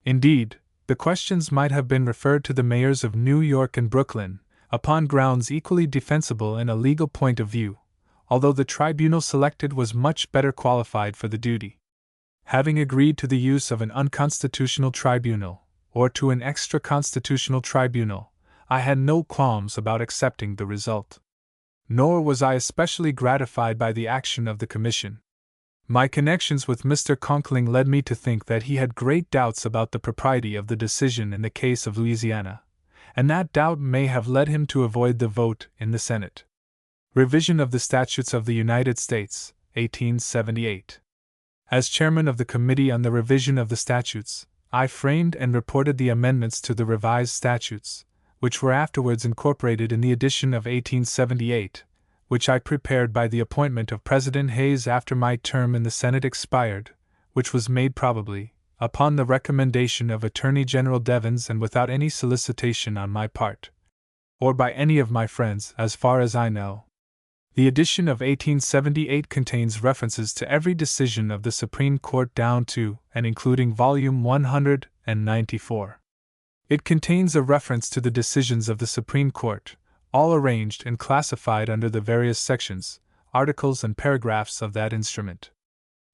Indeed, the questions might have been referred to the mayors of New York and Brooklyn, upon grounds equally defensible in a legal point of view, although the tribunal selected was much better qualified for the duty. Having agreed to the use of an unconstitutional tribunal, or to an extra-constitutional tribunal, I had no qualms about accepting the result. Nor was I especially gratified by the action of the Commission. My connections with Mr. Conkling led me to think that he had great doubts about the propriety of the decision in the case of Louisiana, and that doubt may have led him to avoid the vote in the Senate. Revision of the Statutes of the United States, 1878. As chairman of the Committee on the Revision of the Statutes, I framed and reported the amendments to the revised statutes, which were afterwards incorporated in the edition of 1878, which I prepared by the appointment of President Hayes after my term in the Senate expired, which was made probably, upon the recommendation of Attorney General Devens and without any solicitation on my part, or by any of my friends, as far as I know. The edition of 1878 contains references to every decision of the Supreme Court down to and including Volume 194. It contains a reference to the decisions of the Supreme Court, all arranged and classified under the various sections, articles, and paragraphs of that instrument.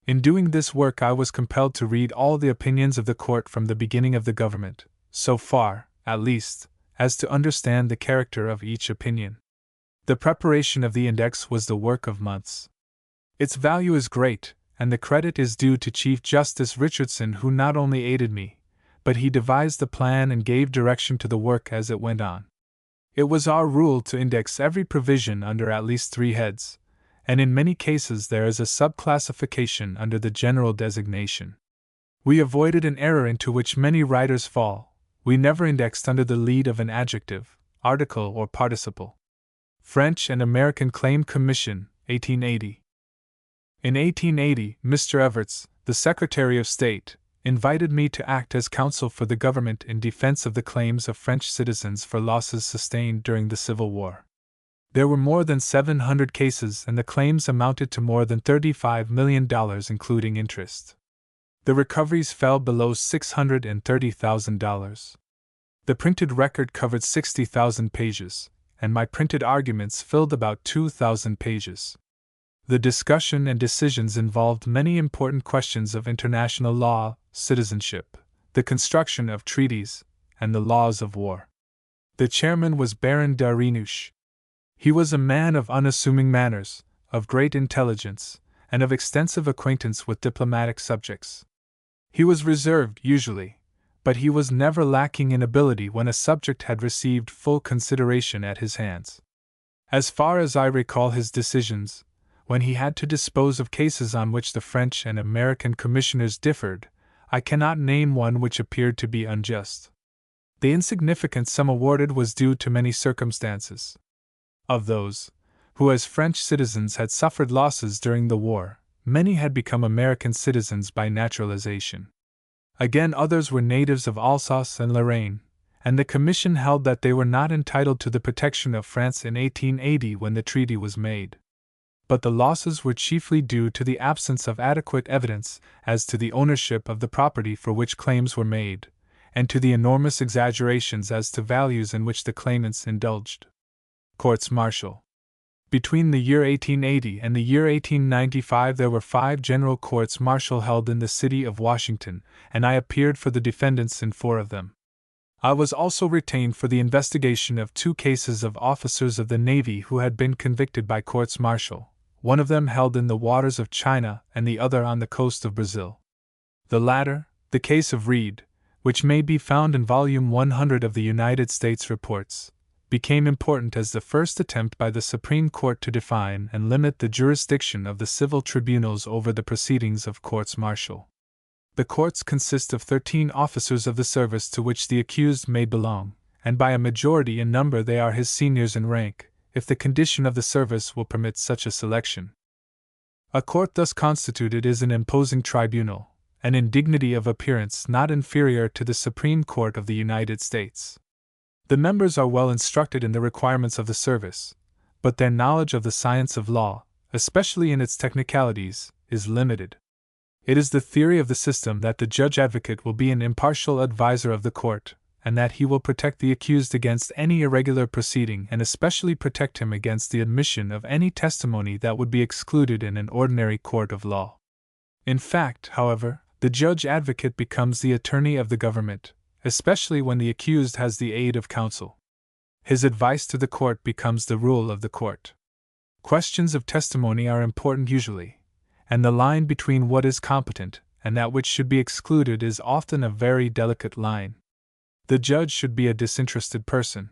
In doing this work, I was compelled to read all the opinions of the Court from the beginning of the government, so far, at least, as to understand the character of each opinion. The preparation of the index was the work of months. Its value is great, and the credit is due to Chief Justice Richardson, who not only aided me, but he devised the plan and gave direction to the work as it went on. It was our rule to index every provision under at least 3 heads, and in many cases there is a subclassification under the general designation. We avoided an error into which many writers fall. We never indexed under the lead of an adjective, article, or participle. French and American Claim Commission, 1880. In 1880, Mr. Evarts, the Secretary of State, invited me to act as counsel for the government in defense of the claims of French citizens for losses sustained during the Civil War. There were more than 700 cases, and the claims amounted to more than $35 million, including interest. The recoveries fell below $630,000. The printed record covered 60,000 pages, and my printed arguments filled about 2,000 pages. The discussion and decisions involved many important questions of international law, citizenship, the construction of treaties, and the laws of war. The chairman was Baron de Renouche. He was a man of unassuming manners, of great intelligence, and of extensive acquaintance with diplomatic subjects. He was reserved, usually, but he was never lacking in ability when a subject had received full consideration at his hands. As far as I recall his decisions, when he had to dispose of cases on which the French and American commissioners differed, I cannot name one which appeared to be unjust. The insignificant sum awarded was due to many circumstances. Of those who as French citizens had suffered losses during the war, many had become American citizens by naturalization. Again, others were natives of Alsace and Lorraine, and the Commission held that they were not entitled to the protection of France in 1880 when the treaty was made. But the losses were chiefly due to the absence of adequate evidence as to the ownership of the property for which claims were made, and to the enormous exaggerations as to values in which the claimants indulged. Courts-martial. Between the year 1880 and the year 1895 there were 5 general courts-martial held in the city of Washington, and I appeared for the defendants in 4 of them. I was also retained for the investigation of 2 cases of officers of the Navy who had been convicted by courts-martial, one of them held in the waters of China and the other on the coast of Brazil. The latter, the case of Reed, which may be found in Volume 100 of the United States Reports, became important as the first attempt by the Supreme Court to define and limit the jurisdiction of the civil tribunals over the proceedings of courts-martial. The courts consist of 13 officers of the service to which the accused may belong, and by a majority in number they are his seniors in rank, if the condition of the service will permit such a selection. A court thus constituted is an imposing tribunal, and in dignity of appearance not inferior to the Supreme Court of the United States. The members are well instructed in the requirements of the service, but their knowledge of the science of law, especially in its technicalities, is limited. It is the theory of the system that the judge advocate will be an impartial advisor of the court, and that he will protect the accused against any irregular proceeding and especially protect him against the admission of any testimony that would be excluded in an ordinary court of law. In fact, however, the judge advocate becomes the attorney of the government, especially when the accused has the aid of counsel. His advice to the court becomes the rule of the court. Questions of testimony are important usually, and the line between what is competent and that which should be excluded is often a very delicate line. The judge should be a disinterested person.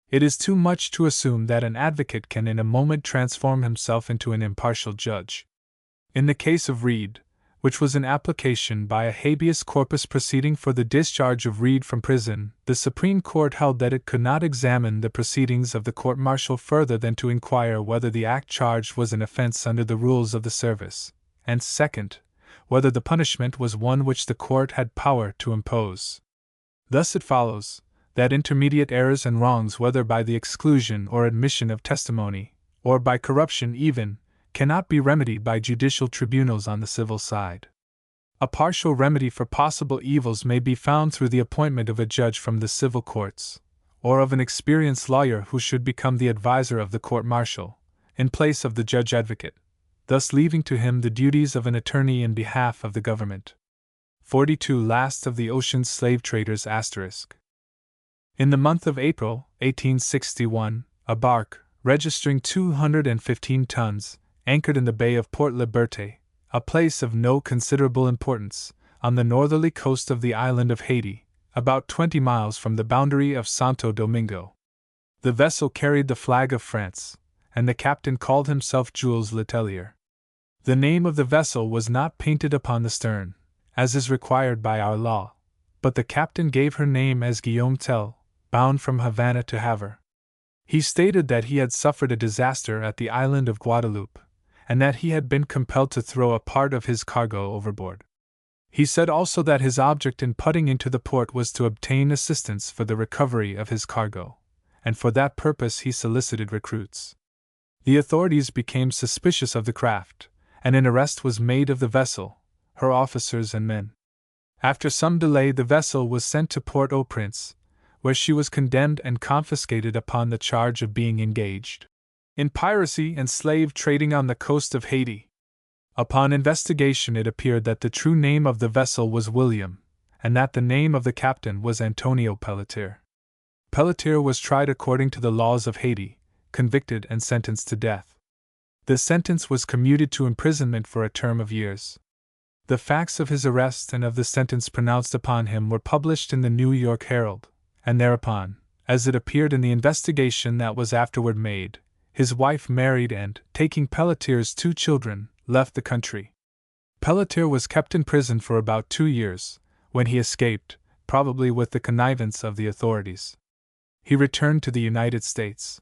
It is too much to assume that an advocate can in a moment transform himself into an impartial judge. In the case of Reed, which was an application by a habeas corpus proceeding for the discharge of Reed from prison, the Supreme Court held that it could not examine the proceedings of the court-martial further than to inquire whether the act charged was an offense under the rules of the service, and second, whether the punishment was one which the court had power to impose. Thus it follows that intermediate errors and wrongs, whether by the exclusion or admission of testimony, or by corruption even, cannot be remedied by judicial tribunals on the civil side. A partial remedy for possible evils may be found through the appointment of a judge from the civil courts, or of an experienced lawyer who should become the advisor of the court-martial, in place of the judge advocate, thus leaving to him the duties of an attorney in behalf of the government. 42 Last of the Ocean's Slave Traders *. In the month of April, 1861, a bark, registering 215 tons, anchored in the Bay of Port Liberté, a place of no considerable importance, on the northerly coast of the island of Haiti, about 20 miles from the boundary of Santo Domingo. The vessel carried the flag of France, and the captain called himself Jules Letellier. The name of the vessel was not painted upon the stern, as is required by our law, but the captain gave her name as Guillaume Tell, bound from Havana to Havre. He stated that he had suffered a disaster at the island of Guadeloupe, and that he had been compelled to throw a part of his cargo overboard. He said also that his object in putting into the port was to obtain assistance for the recovery of his cargo, and for that purpose he solicited recruits. The authorities became suspicious of the craft, and an arrest was made of the vessel, her officers and men. After some delay, the vessel was sent to Port-au-Prince, where she was condemned and confiscated upon the charge of being engaged in piracy and slave trading on the coast of Haiti. Upon investigation, it appeared that the true name of the vessel was William, and that the name of the captain was Antonio Pelletier. Pelletier was tried according to the laws of Haiti, convicted and sentenced to death. The sentence was commuted to imprisonment for a term of years. The facts of his arrest and of the sentence pronounced upon him were published in the New York Herald, and thereupon, as it appeared in the investigation that was afterward made, his wife married and, taking Pelletier's 2 children, left the country. Pelletier was kept in prison for about 2 years, when he escaped, probably with the connivance of the authorities. He returned to the United States.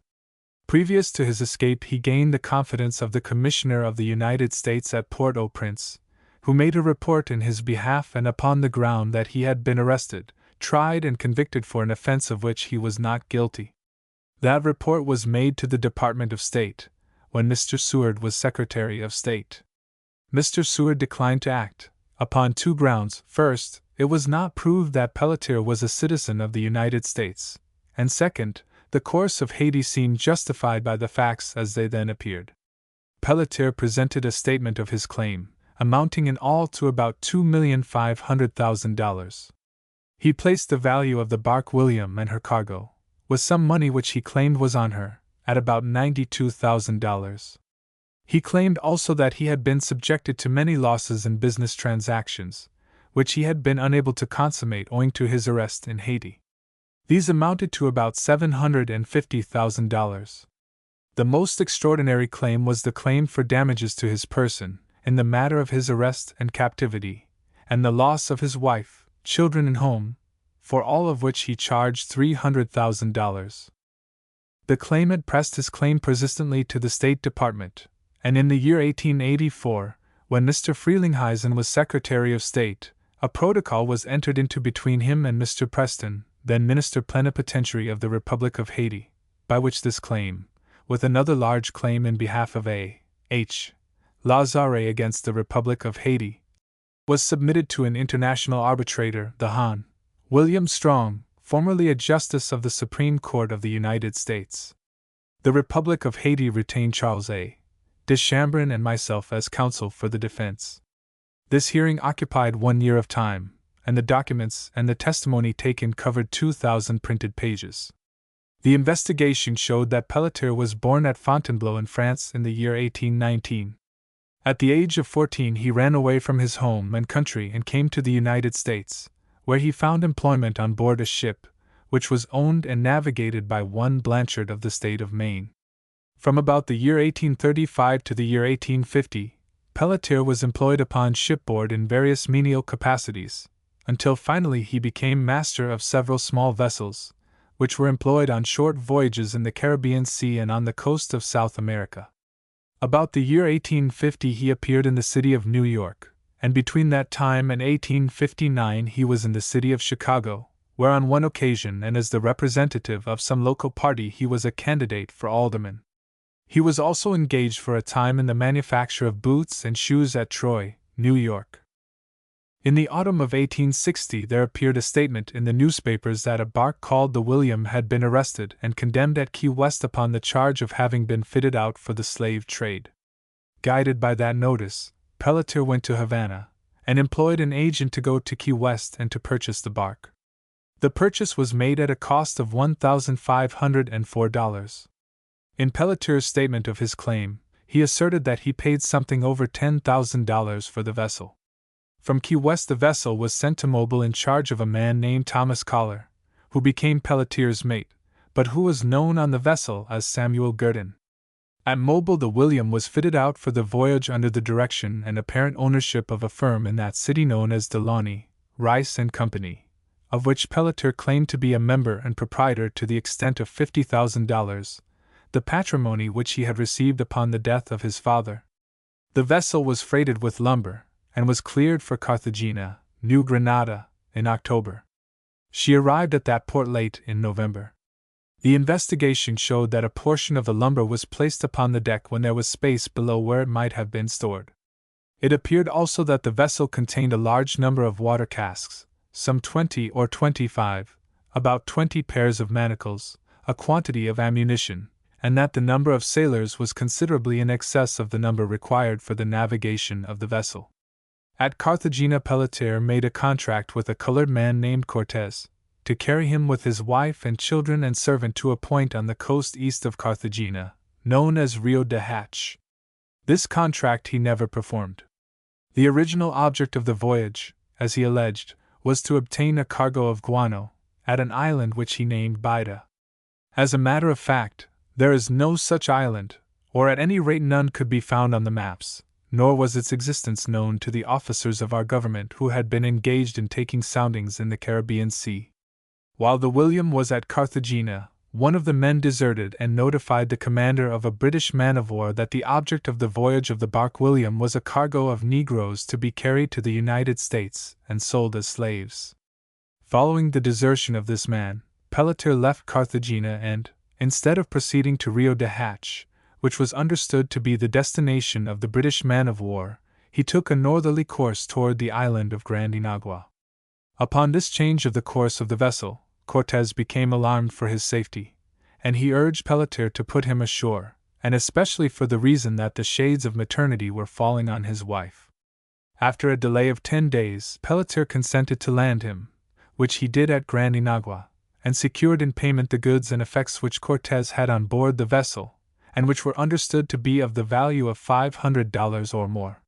Previous to his escape, he gained the confidence of the Commissioner of the United States at Port-au-Prince, who made a report in his behalf, and upon the ground that he had been arrested, tried and convicted for an offense of which he was not guilty. That report was made to the Department of State, when Mr. Seward was Secretary of State. Mr. Seward declined to act, upon 2 grounds. First, it was not proved that Pelletier was a citizen of the United States, and second, the course of Haiti seemed justified by the facts as they then appeared. Pelletier presented a statement of his claim, amounting in all to about $2,500,000. He placed the value of the bark William and her cargo, with some money which he claimed was on her, at about $92,000. He claimed also that he had been subjected to many losses in business transactions, which he had been unable to consummate owing to his arrest in Haiti. These amounted to about $750,000. The most extraordinary claim was the claim for damages to his person, in the matter of his arrest and captivity, and the loss of his wife, children, and home, for all of which he charged $300,000. The claimant pressed his claim persistently to the State Department, and in the year 1884, when Mr. Frelinghuysen was Secretary of State, a protocol was entered into between him and Mr. Preston, then Minister Plenipotentiary of the Republic of Haiti, by which this claim, with another large claim in behalf of A. H. Lazare against the Republic of Haiti, was submitted to an international arbitrator, the Hon. William Strong, formerly a Justice of the Supreme Court of the United States. The Republic of Haiti retained Charles A. Deschambault and myself as counsel for the defense. This hearing occupied 1 year of time, and the documents and the testimony taken covered 2,000 printed pages. The investigation showed that Pelletier was born at Fontainebleau in France in the year 1819. At the age of 14 he ran away from his home and country and came to the United States, where he found employment on board a ship, which was owned and navigated by one Blanchard of the state of Maine. From about the year 1835 to the year 1850, Pelletier was employed upon shipboard in various menial capacities, until finally he became master of several small vessels, which were employed on short voyages in the Caribbean Sea and on the coast of South America. About the year 1850 he appeared in the city of New York, and between that time and 1859 he was in the city of Chicago, where on one occasion and as the representative of some local party he was a candidate for alderman. He was also engaged for a time in the manufacture of boots and shoes at Troy, New York. In the autumn of 1860 there appeared a statement in the newspapers that a bark called the William had been arrested and condemned at Key West upon the charge of having been fitted out for the slave trade. Guided by that notice, Pelletier went to Havana, and employed an agent to go to Key West and to purchase the bark. The purchase was made at a cost of $1,504. In Pelletier's statement of his claim, he asserted that he paid something over $10,000 for the vessel. From Key West the vessel was sent to Mobile in charge of a man named Thomas Collar, who became Pelletier's mate, but who was known on the vessel as Samuel Gurdon. At Mobile the William was fitted out for the voyage under the direction and apparent ownership of a firm in that city known as Delaunay, Rice and Company, of which Pelletier claimed to be a member and proprietor to the extent of $50,000, the patrimony which he had received upon the death of his father. The vessel was freighted with lumber, and was cleared for Carthagena, New Granada, in October. She arrived at that port late in November. The investigation showed that a portion of the lumber was placed upon the deck when there was space below where it might have been stored. It appeared also that the vessel contained a large number of water casks, some 20 or 25, about 20 pairs of manacles, a quantity of ammunition, and that the number of sailors was considerably in excess of the number required for the navigation of the vessel. At Carthagena Pelletier made a contract with a colored man named Cortez, to carry him with his wife and children and servant to a point on the coast east of Carthagena, known as Rio de Hatch. This contract he never performed. The original object of the voyage, as he alleged, was to obtain a cargo of guano, at an island which he named Bida. As a matter of fact, there is no such island, or at any rate none could be found on the maps, nor was its existence known to the officers of our government who had been engaged in taking soundings in the Caribbean Sea. While the William was at Carthagena, one of the men deserted and notified the commander of a British man-of-war that the object of the voyage of the bark William was a cargo of Negroes to be carried to the United States and sold as slaves. Following the desertion of this man, Pelletier left Carthagena and, instead of proceeding to Rio de Hatch, which was understood to be the destination of the British man-of-war, he took a northerly course toward the island of Grand Inagua. Upon this change of the course of the vessel, Cortez became alarmed for his safety, and he urged Pelletier to put him ashore, and especially for the reason that the shades of maternity were falling on his wife. After a delay of 10 days, Pelletier consented to land him, which he did at Grand Inagua, and secured in payment the goods and effects which Cortez had on board the vessel, and which were understood to be of the value of $500 or more.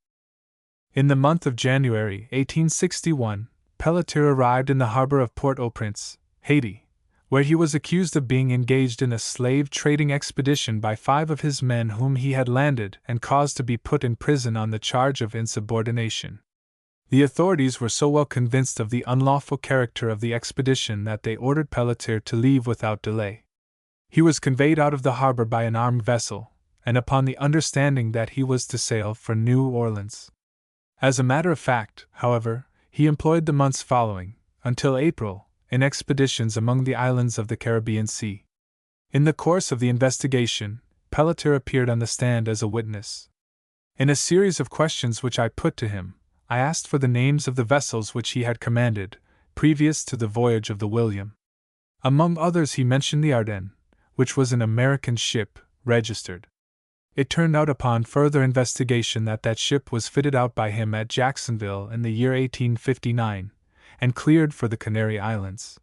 In the month of January 1861, Pelletier arrived in the harbor of Port-au-Prince, Haiti, where he was accused of being engaged in a slave-trading expedition by 5 of his men whom he had landed and caused to be put in prison on the charge of insubordination. The authorities were so well convinced of the unlawful character of the expedition that they ordered Pelletier to leave without delay. He was conveyed out of the harbor by an armed vessel, and upon the understanding that he was to sail for New Orleans. As a matter of fact, however, he employed the months following, until April, in expeditions among the islands of the Caribbean Sea. In the course of the investigation, Pelletier appeared on the stand as a witness. In a series of questions which I put to him, I asked for the names of the vessels which he had commanded, previous to the voyage of the William. Among others he mentioned the Ardennes, which was an American ship, registered. It turned out upon further investigation that that ship was fitted out by him at Jacksonville in the year 1859, and cleared for the Canary Islands.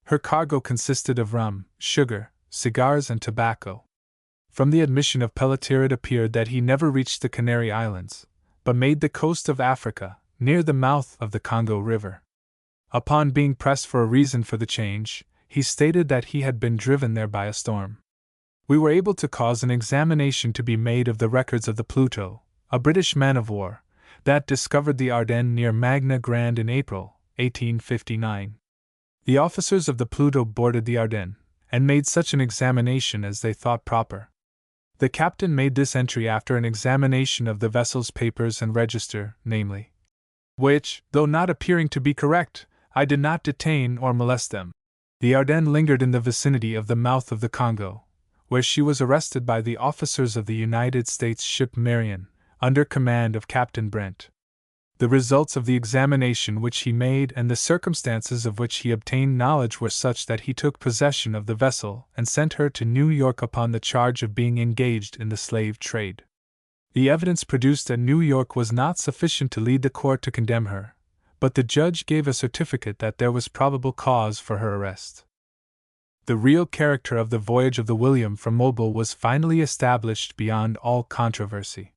Her cargo consisted of rum, sugar, cigars, and tobacco. From the admission of Pelletier it appeared that he never reached the Canary Islands, but made the coast of Africa, near the mouth of the Congo River. Upon being pressed for a reason for the change, he stated that he had been driven there by a storm. We were able to cause an examination to be made of the records of the Pluto, a British man-of-war, that discovered the Ardennes near Magna Grande in April, 1859. The officers of the Pluto boarded the Ardennes, and made such an examination as they thought proper. The captain made this entry after an examination of the vessel's papers and register, namely, which, though not appearing to be correct, I did not detain or molest them. The Ardennes lingered in the vicinity of the mouth of the Congo, where she was arrested by the officers of the United States ship Marion, under command of Captain Brent. The results of the examination which he made and the circumstances of which he obtained knowledge were such that he took possession of the vessel and sent her to New York upon the charge of being engaged in the slave trade. The evidence produced at New York was not sufficient to lead the court to condemn her, but the judge gave a certificate that there was probable cause for her arrest. The real character of the voyage of the William from Mobile was finally established beyond all controversy.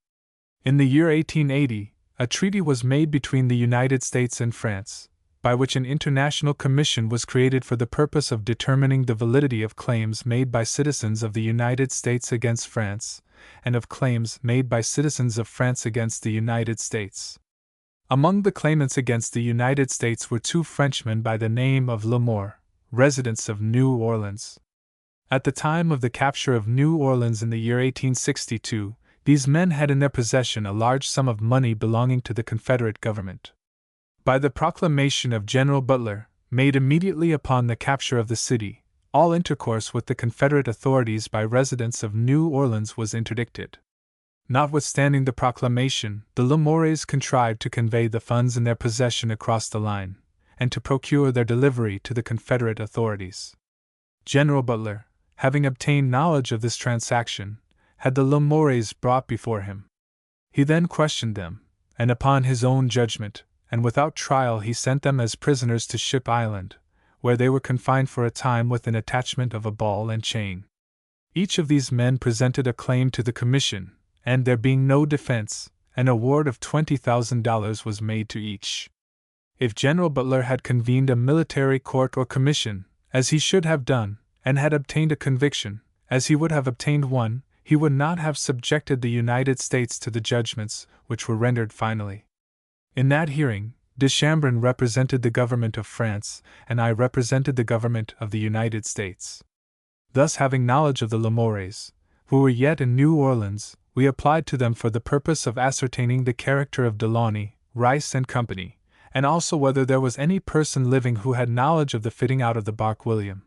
In the year 1880, a treaty was made between the United States and France, by which an international commission was created for the purpose of determining the validity of claims made by citizens of the United States against France, and of claims made by citizens of France against the United States. Among the claimants against the United States were two Frenchmen by the name of Lamore, residents of New Orleans. At the time of the capture of New Orleans in the year 1862, these men had in their possession a large sum of money belonging to the Confederate government. By the proclamation of General Butler, made immediately upon the capture of the city, all intercourse with the Confederate authorities by residents of New Orleans was interdicted. Notwithstanding the proclamation, the Lamores contrived to convey the funds in their possession across the line, and to procure their delivery to the Confederate authorities. General Butler, having obtained knowledge of this transaction, had the Lamores brought before him. He then questioned them, and upon his own judgment, and without trial he sent them as prisoners to Ship Island, where they were confined for a time with an attachment of a ball and chain. Each of these men presented a claim to the commission, and there being no defense, an award of $20,000 was made to each. If General Butler had convened a military court or commission, as he should have done, and had obtained a conviction, as he would have obtained one, he would not have subjected the United States to the judgments which were rendered finally. In that hearing, de Chambren represented the government of France, and I represented the government of the United States. Thus, having knowledge of the Lamores, who were yet in New Orleans, we applied to them for the purpose of ascertaining the character of Delaunay, Rice and Company, and also whether there was any person living who had knowledge of the fitting out of the bark William.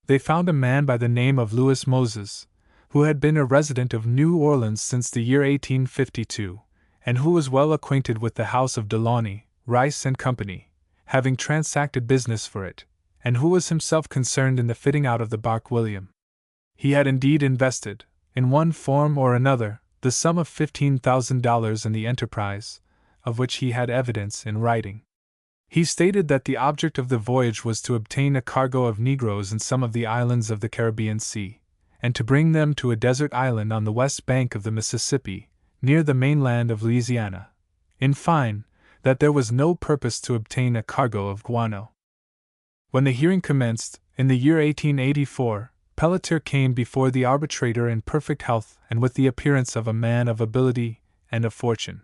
They found a man by the name of Louis Moses, who had been a resident of New Orleans since the year 1852, and who was well acquainted with the house of Delaunay, Rice and Company, having transacted business for it, and who was himself concerned in the fitting out of the bark William. He had indeed invested, in one form or another, the sum of $15,000 in the enterprise, of which he had evidence in writing. He stated that the object of the voyage was to obtain a cargo of Negroes in some of the islands of the Caribbean Sea, and to bring them to a desert island on the west bank of the Mississippi, near the mainland of Louisiana. In fine, that there was no purpose to obtain a cargo of guano. When the hearing commenced, in the year 1884, Pelletier came before the arbitrator in perfect health and with the appearance of a man of ability and of fortune.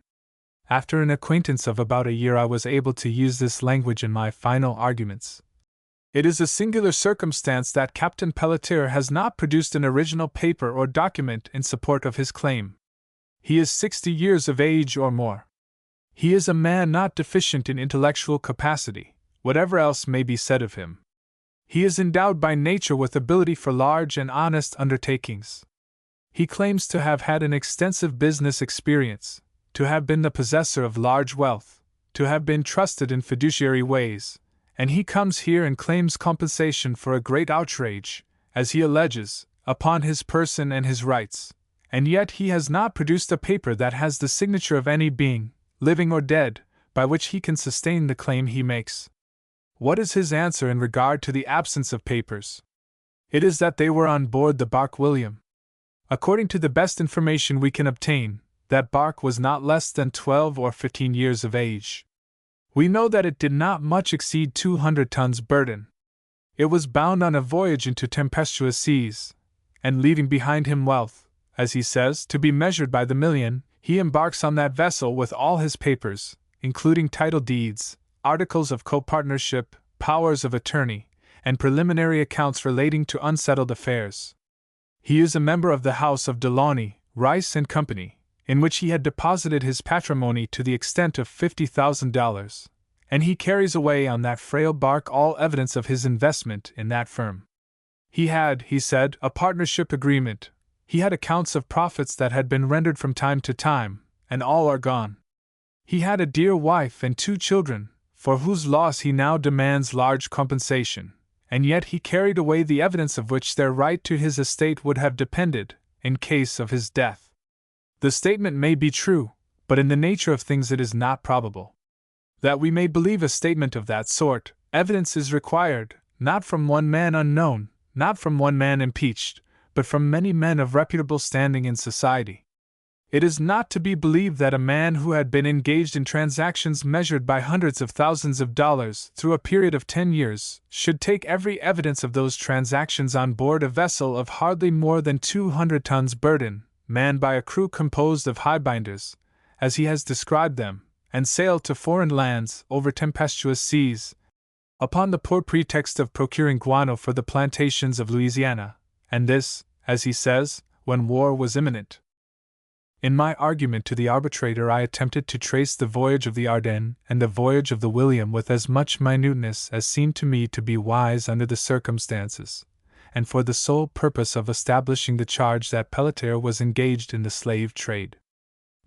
After an acquaintance of about a year, I was able to use this language in my final arguments. It is a singular circumstance that Captain Pelletier has not produced an original paper or document in support of his claim. He is 60 years of age or more. He is a man not deficient in intellectual capacity, whatever else may be said of him. He is endowed by nature with ability for large and honest undertakings. He claims to have had an extensive business experience, to have been the possessor of large wealth, to have been trusted in fiduciary ways, and he comes here and claims compensation for a great outrage, as he alleges, upon his person and his rights, and yet he has not produced a paper that has the signature of any being, living or dead, by which he can sustain the claim he makes. What is his answer in regard to the absence of papers? It is that they were on board the bark William. According to the best information we can obtain, that bark was not less than 12 or 15 years of age. We know that it did not much exceed 200 tons burden. It was bound on a voyage into tempestuous seas, and leaving behind him wealth, as he says, to be measured by the million, he embarks on that vessel with all his papers, including title deeds, articles of copartnership, powers of attorney, and preliminary accounts relating to unsettled affairs. He is a member of the House of Delaunay, Rice and Company, in which he had deposited his patrimony to the extent of $50,000, and he carries away on that frail bark all evidence of his investment in that firm. He had, he said, a partnership agreement. He had accounts of profits that had been rendered from time to time, and all are gone. He had a dear wife and 2 children, for whose loss he now demands large compensation, and yet he carried away the evidence of which their right to his estate would have depended, in case of his death. The statement may be true, but in the nature of things it is not probable. That we may believe a statement of that sort, evidence is required, not from one man unknown, not from one man impeached, but from many men of reputable standing in society. It is not to be believed that a man who had been engaged in transactions measured by hundreds of thousands of dollars through a period of 10 years should take every evidence of those transactions on board a vessel of hardly more than 200 tons burden, manned by a crew composed of highbinders, as he has described them, and sail to foreign lands over tempestuous seas, upon the poor pretext of procuring guano for the plantations of Louisiana, and this, as he says, when war was imminent. In my argument to the arbitrator I attempted to trace the voyage of the Ardennes and the voyage of the William with as much minuteness as seemed to me to be wise under the circumstances, and for the sole purpose of establishing the charge that Pelletier was engaged in the slave trade.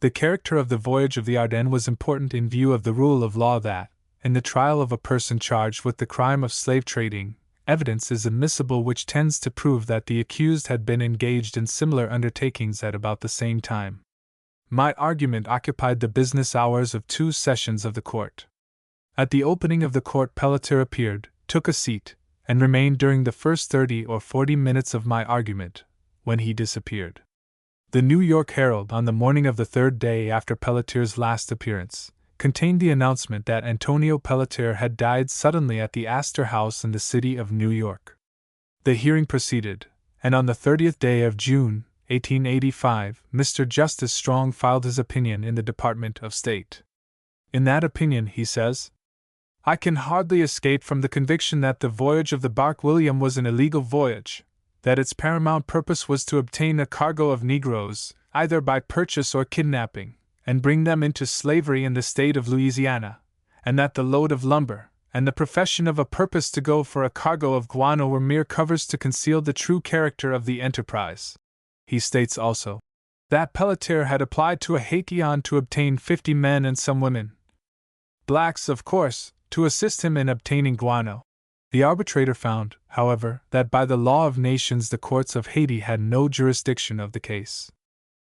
The character of the voyage of the Ardennes was important in view of the rule of law that, in the trial of a person charged with the crime of slave trading, evidence is admissible which tends to prove that the accused had been engaged in similar undertakings at about the same time. My argument occupied the business hours of 2 sessions of the court. At the opening of the court Pelletier appeared, took a seat, and remained during the first 30 or 40 minutes of my argument, when he disappeared. The New York Herald, on the morning of the 3rd day after Pelletier's last appearance, contained the announcement that Antonio Pelletier had died suddenly at the Astor House in the city of New York. The hearing proceeded, and on the 30th day of June, 1885, Mr. Justice Strong filed his opinion in the Department of State. In that opinion, he says, "I can hardly escape from the conviction that the voyage of the bark William was an illegal voyage, that its paramount purpose was to obtain a cargo of Negroes, either by purchase or kidnapping, and bring them into slavery in the state of Louisiana, and that the load of lumber, and the profession of a purpose to go for a cargo of guano were mere covers to conceal the true character of the enterprise." He states also that Pelletier had applied to a Haitian to obtain 50 men and some women, blacks of course, to assist him in obtaining guano. The arbitrator found, however, that by the law of nations the courts of Haiti had no jurisdiction of the case.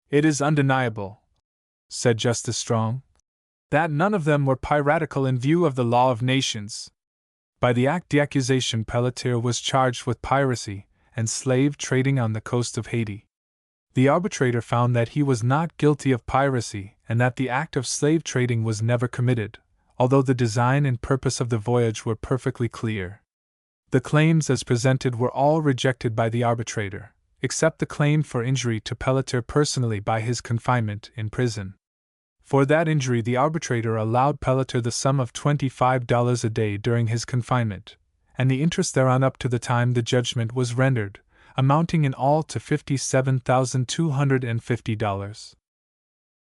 "It is undeniable," said Justice Strong, "that none of them were piratical in view of the law of nations. By the act d'accusation Pelletier was charged with piracy and slave trading on the coast of Haiti. The arbitrator found that he was not guilty of piracy and that the act of slave trading was never committed, although the design and purpose of the voyage were perfectly clear. The claims as presented were all rejected by the arbitrator, except the claim for injury to Pelletier personally by his confinement in prison. For that injury the arbitrator allowed Pelletier the sum of $25 a day during his confinement, and the interest thereon up to the time the judgment was rendered, amounting in all to $57,250.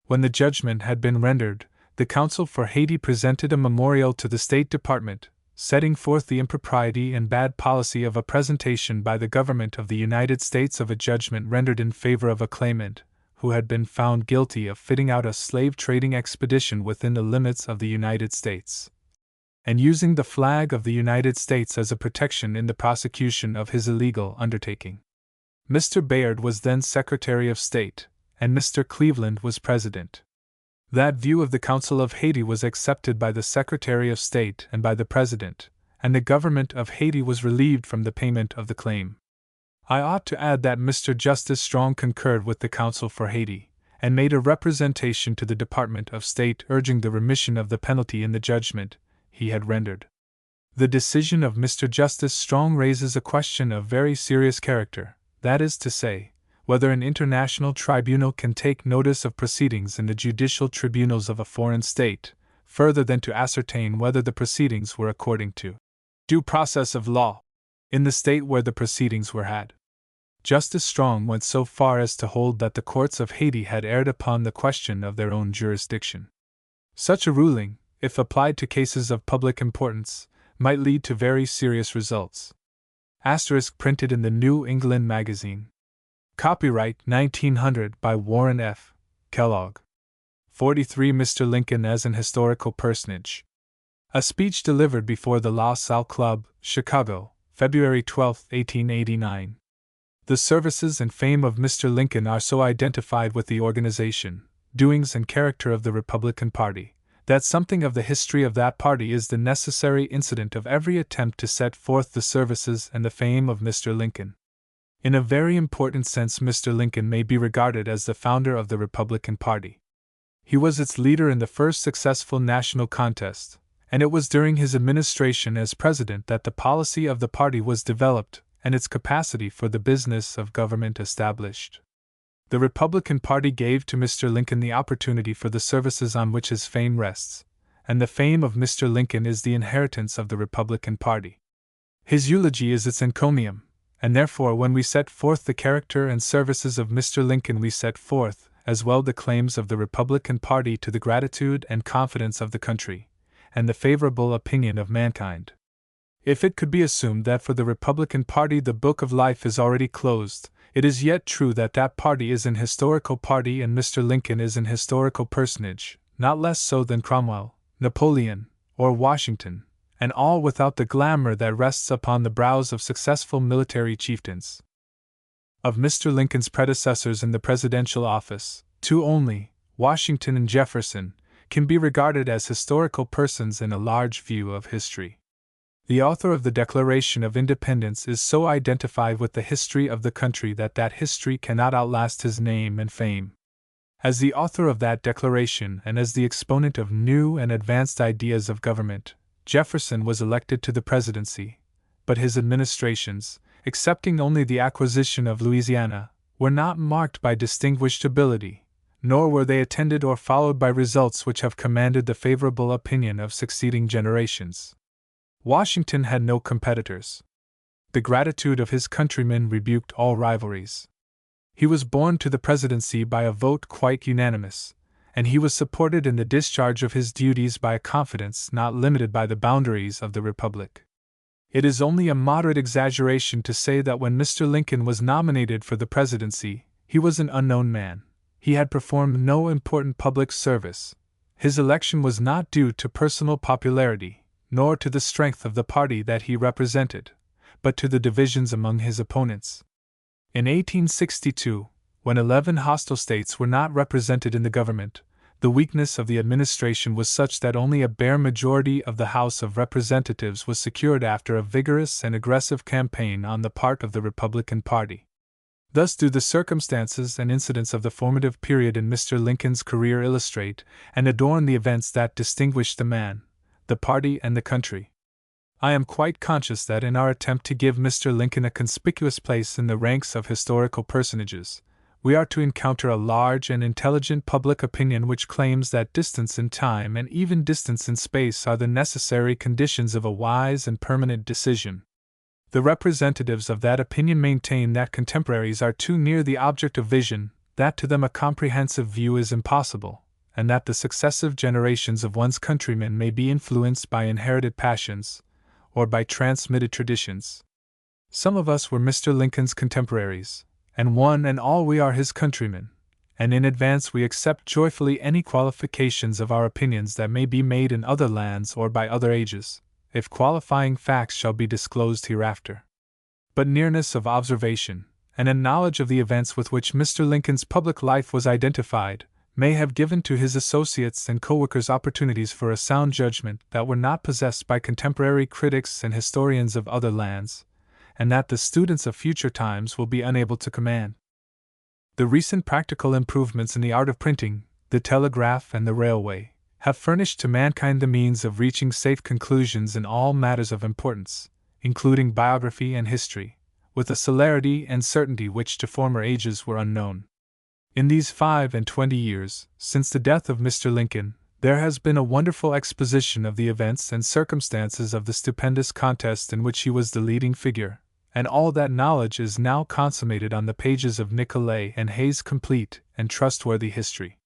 When the judgment had been rendered, the counsel for Haiti presented a memorial to the State Department, setting forth the impropriety and bad policy of a presentation by the government of the United States of a judgment rendered in favor of a claimant, who had been found guilty of fitting out a slave-trading expedition within the limits of the United States, and using the flag of the United States as a protection in the prosecution of his illegal undertaking. Mr. Bayard was then Secretary of State, and Mr. Cleveland was President. That view of the Council of Haiti was accepted by the Secretary of State and by the President, and the government of Haiti was relieved from the payment of the claim. I ought to add that Mr. Justice Strong concurred with the Council for Haiti, and made a representation to the Department of State urging the remission of the penalty in the judgment he had rendered. The decision of Mr. Justice Strong raises a question of very serious character, that is to say, whether an international tribunal can take notice of proceedings in the judicial tribunals of a foreign state, further than to ascertain whether the proceedings were according to due process of law in the state where the proceedings were had. Justice Strong went so far as to hold that the courts of Haiti had erred upon the question of their own jurisdiction. Such a ruling, if applied to cases of public importance, might lead to very serious results. Asterisk printed in the New England Magazine. Copyright 1900 by Warren F. Kellogg. 43. Mr. Lincoln as an historical personage. A speech delivered before the La Salle Club, Chicago, February 12, 1889. The services and fame of Mr. Lincoln are so identified with the organization, doings, and character of the Republican Party, that something of the history of that party is the necessary incident of every attempt to set forth the services and the fame of Mr. Lincoln. In a very important sense, Mr. Lincoln may be regarded as the founder of the Republican Party. He was its leader in the first successful national contest, and it was during his administration as president that the policy of the party was developed and its capacity for the business of government established. The Republican Party gave to Mr. Lincoln the opportunity for the services on which his fame rests, and the fame of Mr. Lincoln is the inheritance of the Republican Party. His eulogy is its encomium, and therefore when we set forth the character and services of Mr. Lincoln we set forth, as well the claims of the Republican Party to the gratitude and confidence of the country, and the favorable opinion of mankind. If it could be assumed that for the Republican Party the book of life is already closed, it is yet true that that party is an historical party and Mr. Lincoln is an historical personage, not less so than Cromwell, Napoleon, or Washington, and all without the glamour that rests upon the brows of successful military chieftains. Of Mr. Lincoln's predecessors in the presidential office, two only, Washington and Jefferson, can be regarded as historical persons in a large view of history. The author of the Declaration of Independence is so identified with the history of the country that that history cannot outlast his name and fame. As the author of that declaration and as the exponent of new and advanced ideas of government, Jefferson was elected to the presidency, but his administrations, excepting only the acquisition of Louisiana, were not marked by distinguished ability, nor were they attended or followed by results which have commanded the favorable opinion of succeeding generations. Washington had no competitors. The gratitude of his countrymen rebuked all rivalries. He was born to the presidency by a vote quite unanimous, and he was supported in the discharge of his duties by a confidence not limited by the boundaries of the Republic. It is only a moderate exaggeration to say that when Mr. Lincoln was nominated for the presidency, he was an unknown man. He had performed no important public service. His election was not due to personal popularity, nor to the strength of the party that he represented, but to the divisions among his opponents. In 1862, when 11 hostile states were not represented in the government, the weakness of the administration was such that only a bare majority of the House of Representatives was secured after a vigorous and aggressive campaign on the part of the Republican Party. Thus do the circumstances and incidents of the formative period in Mr. Lincoln's career illustrate and adorn the events that distinguished the man, the party, and the country. I am quite conscious that in our attempt to give Mr. Lincoln a conspicuous place in the ranks of historical personages, we are to encounter a large and intelligent public opinion which claims that distance in time and even distance in space are the necessary conditions of a wise and permanent decision. The representatives of that opinion maintain that contemporaries are too near the object of vision, that to them a comprehensive view is impossible, and that the successive generations of one's countrymen may be influenced by inherited passions, or by transmitted traditions. Some of us were Mr. Lincoln's contemporaries, and one and all we are his countrymen, and in advance we accept joyfully any qualifications of our opinions that may be made in other lands or by other ages, if qualifying facts shall be disclosed hereafter. But nearness of observation, and a knowledge of the events with which Mr. Lincoln's public life was identified, may have given to his associates and co-workers opportunities for a sound judgment that were not possessed by contemporary critics and historians of other lands, and that the students of future times will be unable to command. The recent practical improvements in the art of printing, the telegraph and the railway, have furnished to mankind the means of reaching safe conclusions in all matters of importance, including biography and history, with a celerity and certainty which to former ages were unknown. In these 25 years, since the death of Mr. Lincoln, there has been a wonderful exposition of the events and circumstances of the stupendous contest in which he was the leading figure, and all that knowledge is now consummated on the pages of Nicolay and Hay's complete and trustworthy history.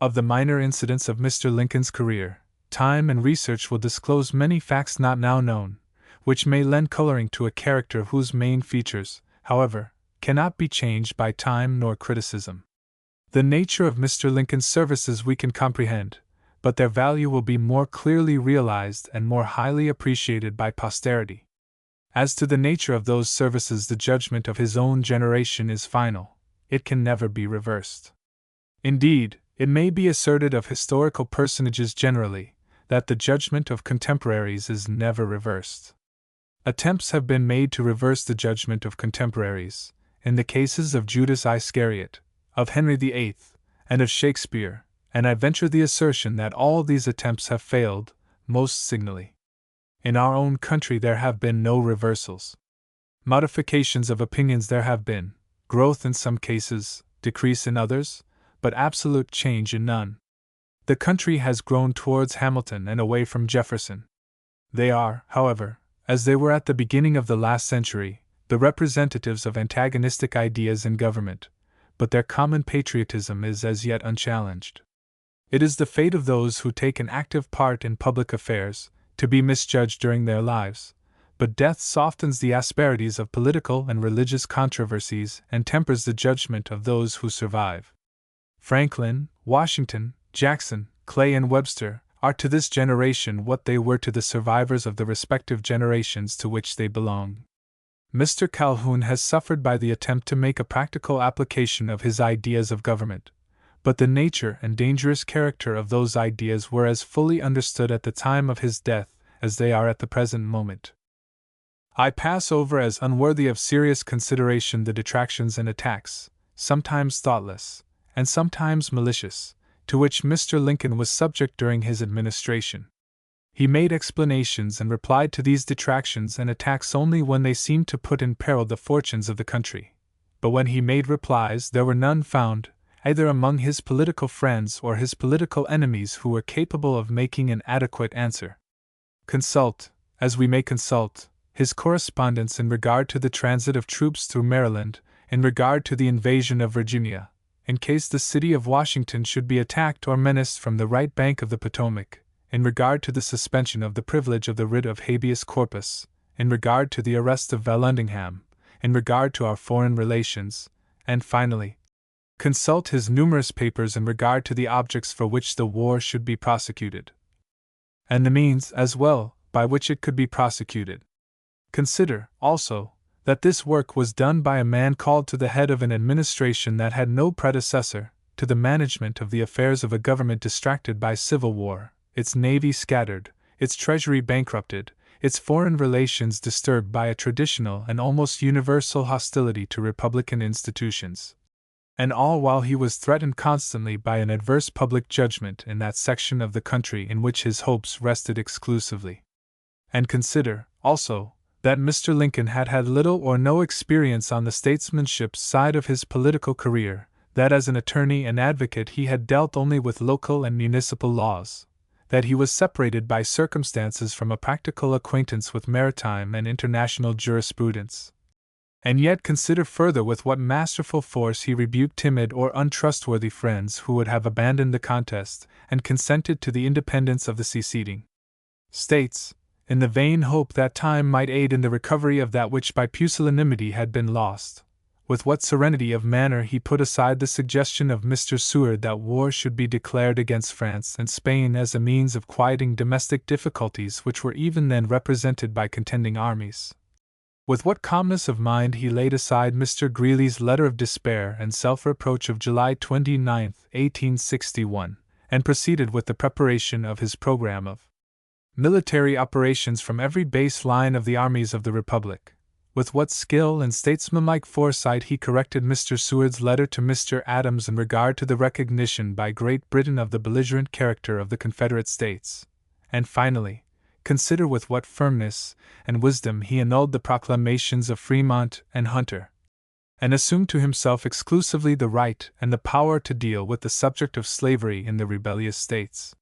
Of the minor incidents of Mr. Lincoln's career, time and research will disclose many facts not now known, which may lend coloring to a character whose main features, however, cannot be changed by time nor criticism. The nature of Mr. Lincoln's services we can comprehend, but their value will be more clearly realized and more highly appreciated by posterity. As to the nature of those services, the judgment of his own generation is final, it can never be reversed. Indeed, it may be asserted of historical personages generally, that the judgment of contemporaries is never reversed. Attempts have been made to reverse the judgment of contemporaries, in the cases of Judas Iscariot, of Henry VIII, and of Shakespeare, and I venture the assertion that all these attempts have failed, most signally. In our own country there have been no reversals. Modifications of opinions there have been, growth in some cases, decrease in others, but absolute change in none. The country has grown towards Hamilton and away from Jefferson. They are, however, as they were at the beginning of the last century, the representatives of antagonistic ideas in government, but their common patriotism is as yet unchallenged. It is the fate of those who take an active part in public affairs, to be misjudged during their lives, but death softens the asperities of political and religious controversies and tempers the judgment of those who survive. Franklin, Washington, Jackson, Clay, and Webster are to this generation what they were to the survivors of the respective generations to which they belong. Mr. Calhoun has suffered by the attempt to make a practical application of his ideas of government, but the nature and dangerous character of those ideas were as fully understood at the time of his death as they are at the present moment. I pass over as unworthy of serious consideration the detractions and attacks, sometimes thoughtless, and sometimes malicious, to which Mr. Lincoln was subject during his administration. He made explanations and replied to these detractions and attacks only when they seemed to put in peril the fortunes of the country, but when he made replies there were none found, either among his political friends or his political enemies, who were capable of making an adequate answer. Consult, as we may consult, his correspondence in regard to the transit of troops through Maryland, in regard to the invasion of Virginia, in case the city of Washington should be attacked or menaced from the right bank of the Potomac, in regard to the suspension of the privilege of the writ of habeas corpus, in regard to the arrest of Vallandigham, in regard to our foreign relations, and finally, consult his numerous papers in regard to the objects for which the war should be prosecuted, and the means, as well, by which it could be prosecuted. Consider, also, that this work was done by a man called to the head of an administration that had no predecessor, to the management of the affairs of a government distracted by civil war, its navy scattered, its treasury bankrupted, its foreign relations disturbed by a traditional and almost universal hostility to republican institutions. And all while he was threatened constantly by an adverse public judgment in that section of the country in which his hopes rested exclusively. And consider, also, that Mr. Lincoln had had little or no experience on the statesmanship side of his political career, that as an attorney and advocate he had dealt only with local and municipal laws, that he was separated by circumstances from a practical acquaintance with maritime and international jurisprudence. And yet consider further with what masterful force he rebuked timid or untrustworthy friends who would have abandoned the contest and consented to the independence of the seceding states, in the vain hope that time might aid in the recovery of that which by pusillanimity had been lost. With what serenity of manner he put aside the suggestion of Mr. Seward that war should be declared against France and Spain as a means of quieting domestic difficulties which were even then represented by contending armies. With what calmness of mind he laid aside Mr. Greeley's letter of despair and self-reproach of July 29, 1861, and proceeded with the preparation of his program of military operations from every base line of the armies of the Republic. With what skill and statesmanlike foresight he corrected Mr. Seward's letter to Mr. Adams in regard to the recognition by Great Britain of the belligerent character of the Confederate States. And finally, consider with what firmness and wisdom he annulled the proclamations of Fremont and Hunter, and assumed to himself exclusively the right and the power to deal with the subject of slavery in the rebellious states.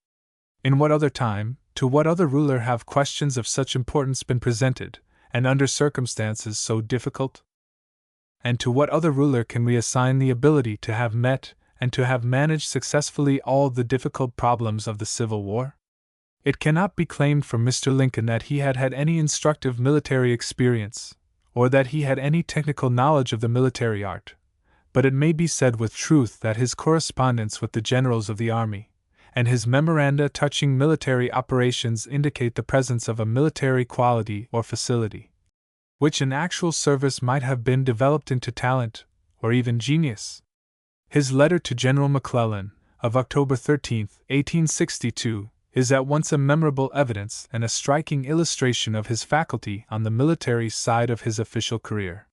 In what other time, to what other ruler have questions of such importance been presented, and under circumstances so difficult? And to what other ruler can we assign the ability to have met and to have managed successfully all the difficult problems of the Civil War? It cannot be claimed from Mr. Lincoln that he had had any instructive military experience, or that he had any technical knowledge of the military art, but it may be said with truth that his correspondence with the generals of the army, and his memoranda touching military operations indicate the presence of a military quality or facility, which in actual service might have been developed into talent, or even genius. His letter to General McClellan, of October 13, 1862, is at once a memorable evidence and a striking illustration of his faculty on the military side of his official career.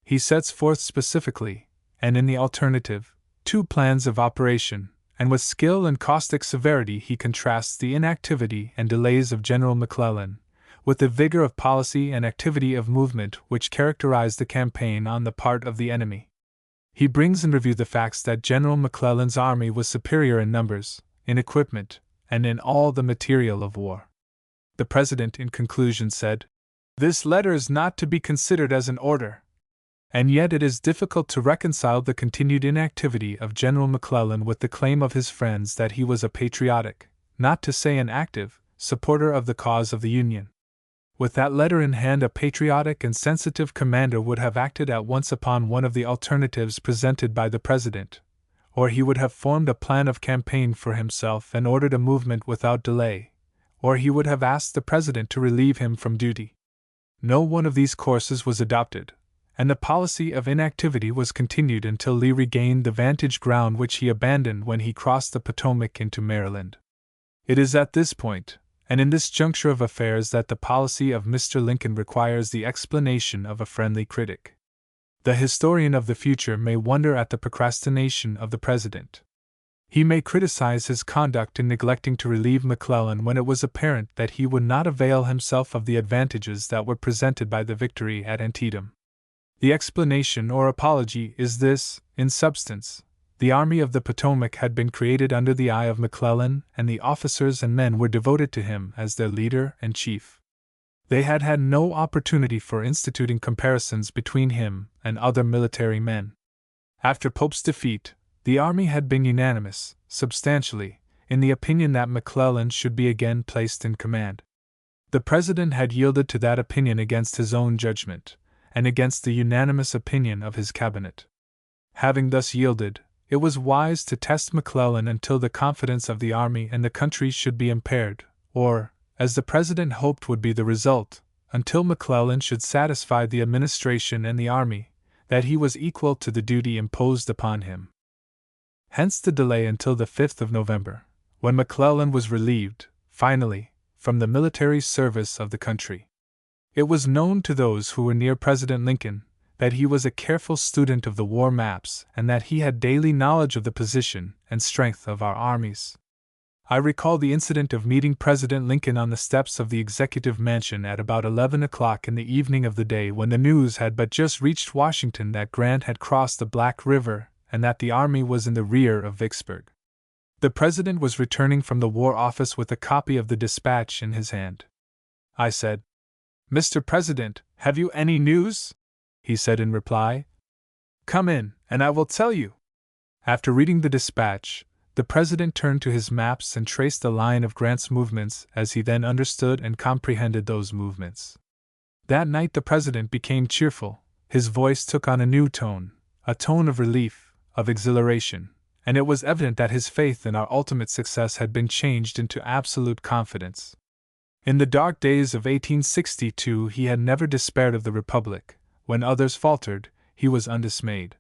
He sets forth specifically, and in the alternative, two plans of operation, and with skill and caustic severity he contrasts the inactivity and delays of General McClellan with the vigor of policy and activity of movement which characterized the campaign on the part of the enemy. He brings in review the facts that General McClellan's army was superior in numbers, in equipment, and in all the material of war. The President, in conclusion, said, "This letter is not to be considered as an order." And yet it is difficult to reconcile the continued inactivity of General McClellan with the claim of his friends that he was a patriotic, not to say an active, supporter of the cause of the Union. With that letter in hand, a patriotic and sensitive commander would have acted at once upon one of the alternatives presented by the President, or he would have formed a plan of campaign for himself and ordered a movement without delay, or he would have asked the President to relieve him from duty. No one of these courses was adopted, and the policy of inactivity was continued until Lee regained the vantage ground which he abandoned when he crossed the Potomac into Maryland. It is at this point, and in this juncture of affairs, that the policy of Mr. Lincoln requires the explanation of a friendly critic. The historian of the future may wonder at the procrastination of the President. He may criticize his conduct in neglecting to relieve McClellan when it was apparent that he would not avail himself of the advantages that were presented by the victory at Antietam. The explanation or apology is this, in substance: the Army of the Potomac had been created under the eye of McClellan, and the officers and men were devoted to him as their leader and chief. They had had no opportunity for instituting comparisons between him and other military men. After Pope's defeat, the army had been unanimous, substantially, in the opinion that McClellan should be again placed in command. The President had yielded to that opinion against his own judgment, and against the unanimous opinion of his cabinet. Having thus yielded, it was wise to test McClellan until the confidence of the army and the country should be impaired, or, as the President hoped would be the result, until McClellan should satisfy the administration and the army that he was equal to the duty imposed upon him. Hence the delay until the 5th of November, when McClellan was relieved, finally, from the military service of the country. It was known to those who were near President Lincoln that he was a careful student of the war maps and that he had daily knowledge of the position and strength of our armies. I recall the incident of meeting President Lincoln on the steps of the Executive Mansion at about 11 o'clock in the evening of the day when the news had but just reached Washington that Grant had crossed the Black River and that the army was in the rear of Vicksburg. The President was returning from the War Office with a copy of the dispatch in his hand. I said, "Mr. President, have you any news?" He said in reply, "Come in, and I will tell you." After reading the dispatch, The President turned to his maps and traced the line of Grant's movements as he then understood and comprehended those movements. That night the President became cheerful, his voice took on a new tone, a tone of relief, of exhilaration, and it was evident that his faith in our ultimate success had been changed into absolute confidence. In the dark days of 1862 he had never despaired of the Republic. When others faltered, he was undismayed.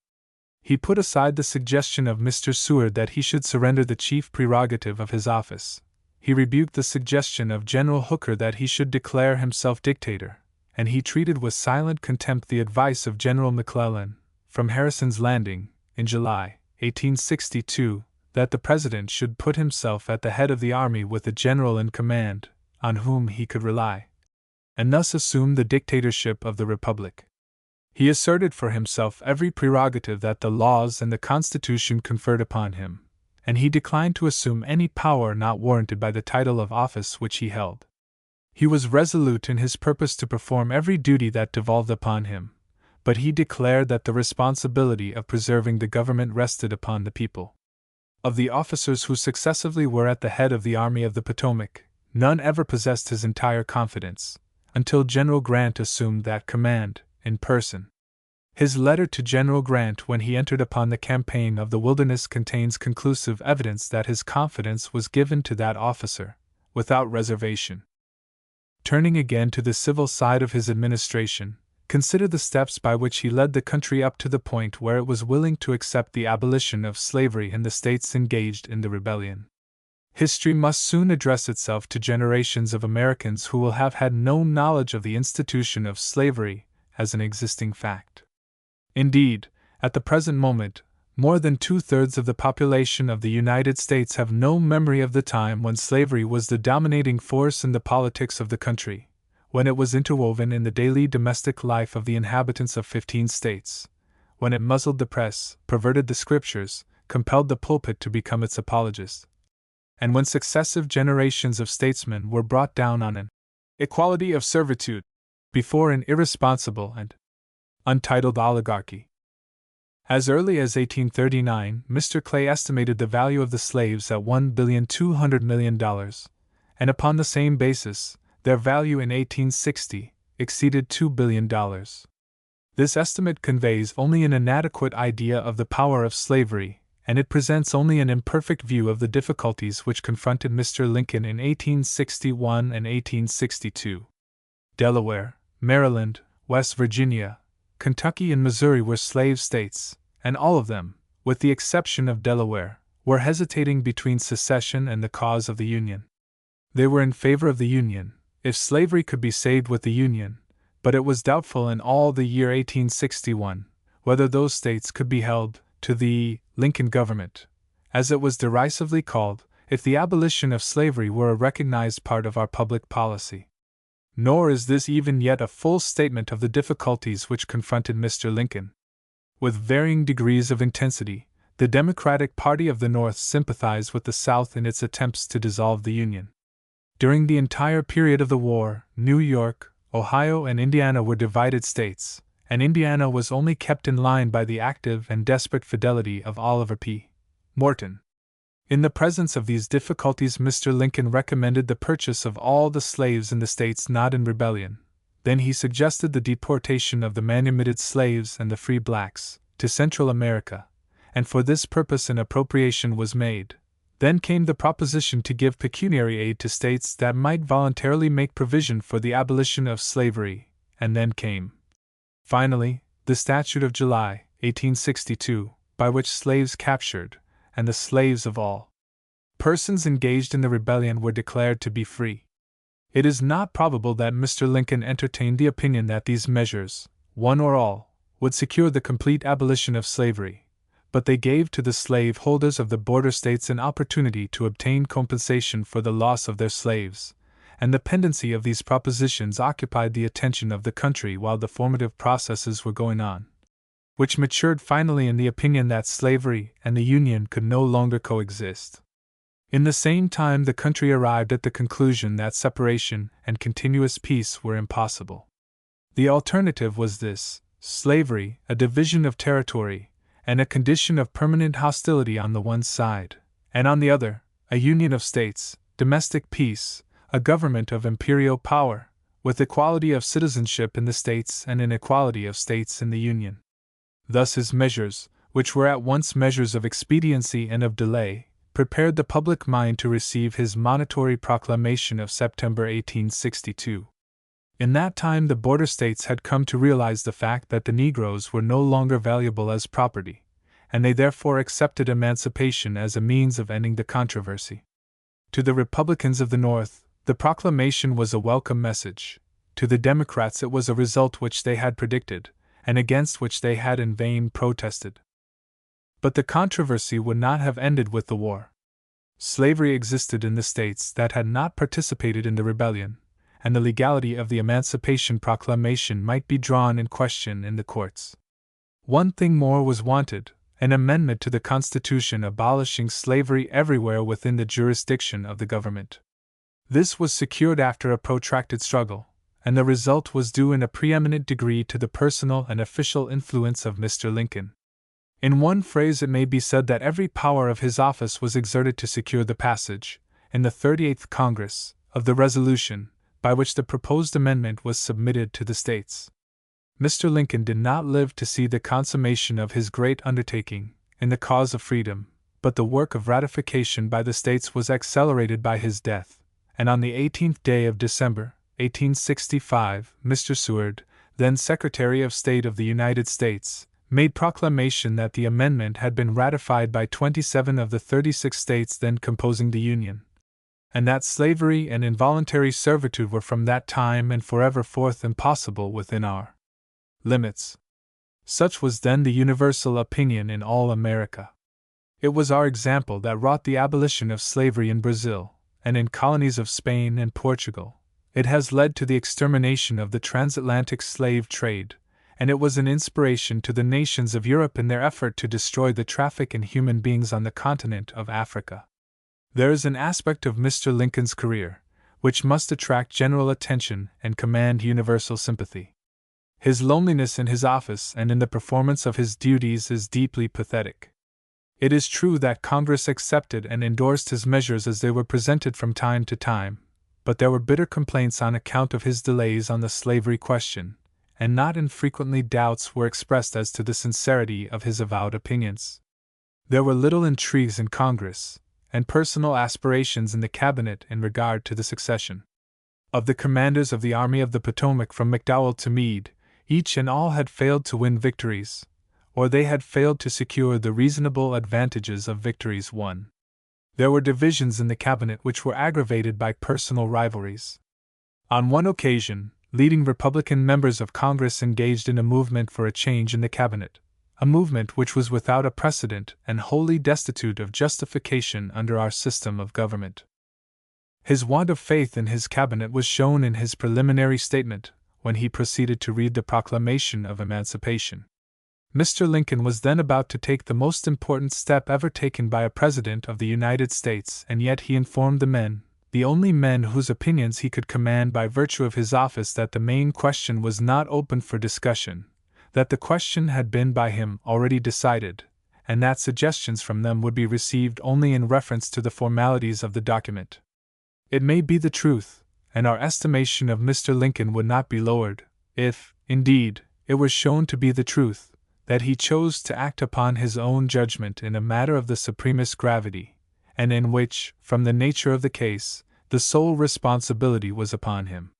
He put aside the suggestion of Mr. Seward that he should surrender the chief prerogative of his office. He rebuked the suggestion of General Hooker that he should declare himself dictator, and he treated with silent contempt the advice of General McClellan, from Harrison's Landing, in July, 1862, that the President should put himself at the head of the army with a general in command, on whom he could rely, and thus assume the dictatorship of the Republic. He asserted for himself every prerogative that the laws and the Constitution conferred upon him, and he declined to assume any power not warranted by the title of office which he held. He was resolute in his purpose to perform every duty that devolved upon him, but he declared that the responsibility of preserving the government rested upon the people. Of the officers who successively were at the head of the Army of the Potomac, none ever possessed his entire confidence, until General Grant assumed that command, in person. His letter to General Grant when he entered upon the campaign of the Wilderness contains conclusive evidence that his confidence was given to that officer, without reservation. Turning again to the civil side of his administration, consider the steps by which he led the country up to the point where it was willing to accept the abolition of slavery in the states engaged in the rebellion. History must soon address itself to generations of Americans who will have had no knowledge of the institution of slavery as an existing fact. Indeed, at the present moment, more than 2/3 of the population of the United States have no memory of the time when slavery was the dominating force in the politics of the country, when it was interwoven in the daily domestic life of the inhabitants of 15 states, when it muzzled the press, perverted the scriptures, compelled the pulpit to become its apologist, and when successive generations of statesmen were brought down on an equality of servitude before an irresponsible and untitled oligarchy. As early as 1839, Mr. Clay estimated the value of the slaves at $1,200,000,000, and upon the same basis, their value in 1860 exceeded $2 billion. This estimate conveys only an inadequate idea of the power of slavery, and it presents only an imperfect view of the difficulties which confronted Mr. Lincoln in 1861 and 1862. Delaware, Maryland, West Virginia, Kentucky and Missouri were slave states, and all of them, with the exception of Delaware, were hesitating between secession and the cause of the Union. They were in favor of the Union, if slavery could be saved with the Union, but it was doubtful in all the year 1861 whether those states could be held to the Lincoln government, as it was derisively called, if the abolition of slavery were a recognized part of our public policy. Nor is this even yet a full statement of the difficulties which confronted Mr. Lincoln. With varying degrees of intensity, the Democratic Party of the North sympathized with the South in its attempts to dissolve the Union. During the entire period of the war, New York, Ohio, and Indiana were divided states, and Indiana was only kept in line by the active and desperate fidelity of Oliver P. Morton. In the presence of these difficulties, Mr. Lincoln recommended the purchase of all the slaves in the states not in rebellion. Then he suggested the deportation of the manumitted slaves and the free blacks to Central America, and for this purpose an appropriation was made. Then came the proposition to give pecuniary aid to states that might voluntarily make provision for the abolition of slavery, and then came, finally, the Statute of July, 1862, by which slaves captured, and the slaves of all persons engaged in the rebellion were declared to be free. It is not probable that Mr. Lincoln entertained the opinion that these measures, one or all, would secure the complete abolition of slavery, but they gave to the slave holders of the border states an opportunity to obtain compensation for the loss of their slaves, and the pendency of these propositions occupied the attention of the country while the formative processes were going on, which matured finally in the opinion that slavery and the Union could no longer coexist. In the same time, the country arrived at the conclusion that separation and continuous peace were impossible. The alternative was this: slavery, a division of territory, and a condition of permanent hostility on the one side, and on the other, a union of states, domestic peace, a government of imperial power, with equality of citizenship in the states and inequality of states in the Union. Thus his measures, which were at once measures of expediency and of delay, prepared the public mind to receive his monitory proclamation of September 1862. In that time the border states had come to realize the fact that the Negroes were no longer valuable as property, and they therefore accepted emancipation as a means of ending the controversy. To the Republicans of the North, the proclamation was a welcome message. To the Democrats it was a result which they had predicted, and against which they had in vain protested. But the controversy would not have ended with the war. Slavery existed in the states that had not participated in the rebellion, and the legality of the Emancipation Proclamation might be drawn in question in the courts. One thing more was wanted: an amendment to the Constitution abolishing slavery everywhere within the jurisdiction of the government. This was secured after a protracted struggle, and the result was due in a preeminent degree to the personal and official influence of Mr. Lincoln. In one phrase it may be said that every power of his office was exerted to secure the passage, in the 38th Congress, of the resolution, by which the proposed amendment was submitted to the states. Mr. Lincoln did not live to see the consummation of his great undertaking, in the cause of freedom, but the work of ratification by the states was accelerated by his death, and on the 18th day of December, 1865, Mr. Seward, then Secretary of State of the United States, made proclamation that the amendment had been ratified by 27 of the 36 states then composing the Union, and that slavery and involuntary servitude were from that time and forever forth impossible within our limits. Such was then the universal opinion in all America. It was our example that wrought the abolition of slavery in Brazil, and in colonies of Spain and Portugal. It has led to the extermination of the transatlantic slave trade, and it was an inspiration to the nations of Europe in their effort to destroy the traffic in human beings on the continent of Africa. There is an aspect of Mr. Lincoln's career which must attract general attention and command universal sympathy. His loneliness in his office and in the performance of his duties is deeply pathetic. It is true that Congress accepted and endorsed his measures as they were presented from time to time, but there were bitter complaints on account of his delays on the slavery question, and not infrequently doubts were expressed as to the sincerity of his avowed opinions. There were little intrigues in Congress, and personal aspirations in the cabinet in regard to the succession of the commanders of the Army of the Potomac from McDowell to Meade. Each and all had failed to win victories, or they had failed to secure the reasonable advantages of victories won. There were divisions in the cabinet which were aggravated by personal rivalries. On one occasion, leading Republican members of Congress engaged in a movement for a change in the cabinet, a movement which was without a precedent and wholly destitute of justification under our system of government. His want of faith in his cabinet was shown in his preliminary statement, when he proceeded to read the Proclamation of Emancipation. Mr. Lincoln was then about to take the most important step ever taken by a President of the United States, and yet he informed the men, the only men whose opinions he could command by virtue of his office, that the main question was not open for discussion, that the question had been by him already decided, and that suggestions from them would be received only in reference to the formalities of the document. It may be the truth, and our estimation of Mr. Lincoln would not be lowered, if, indeed, it was shown to be the truth, that he chose to act upon his own judgment in a matter of the supremest gravity, and in which, from the nature of the case, the sole responsibility was upon him.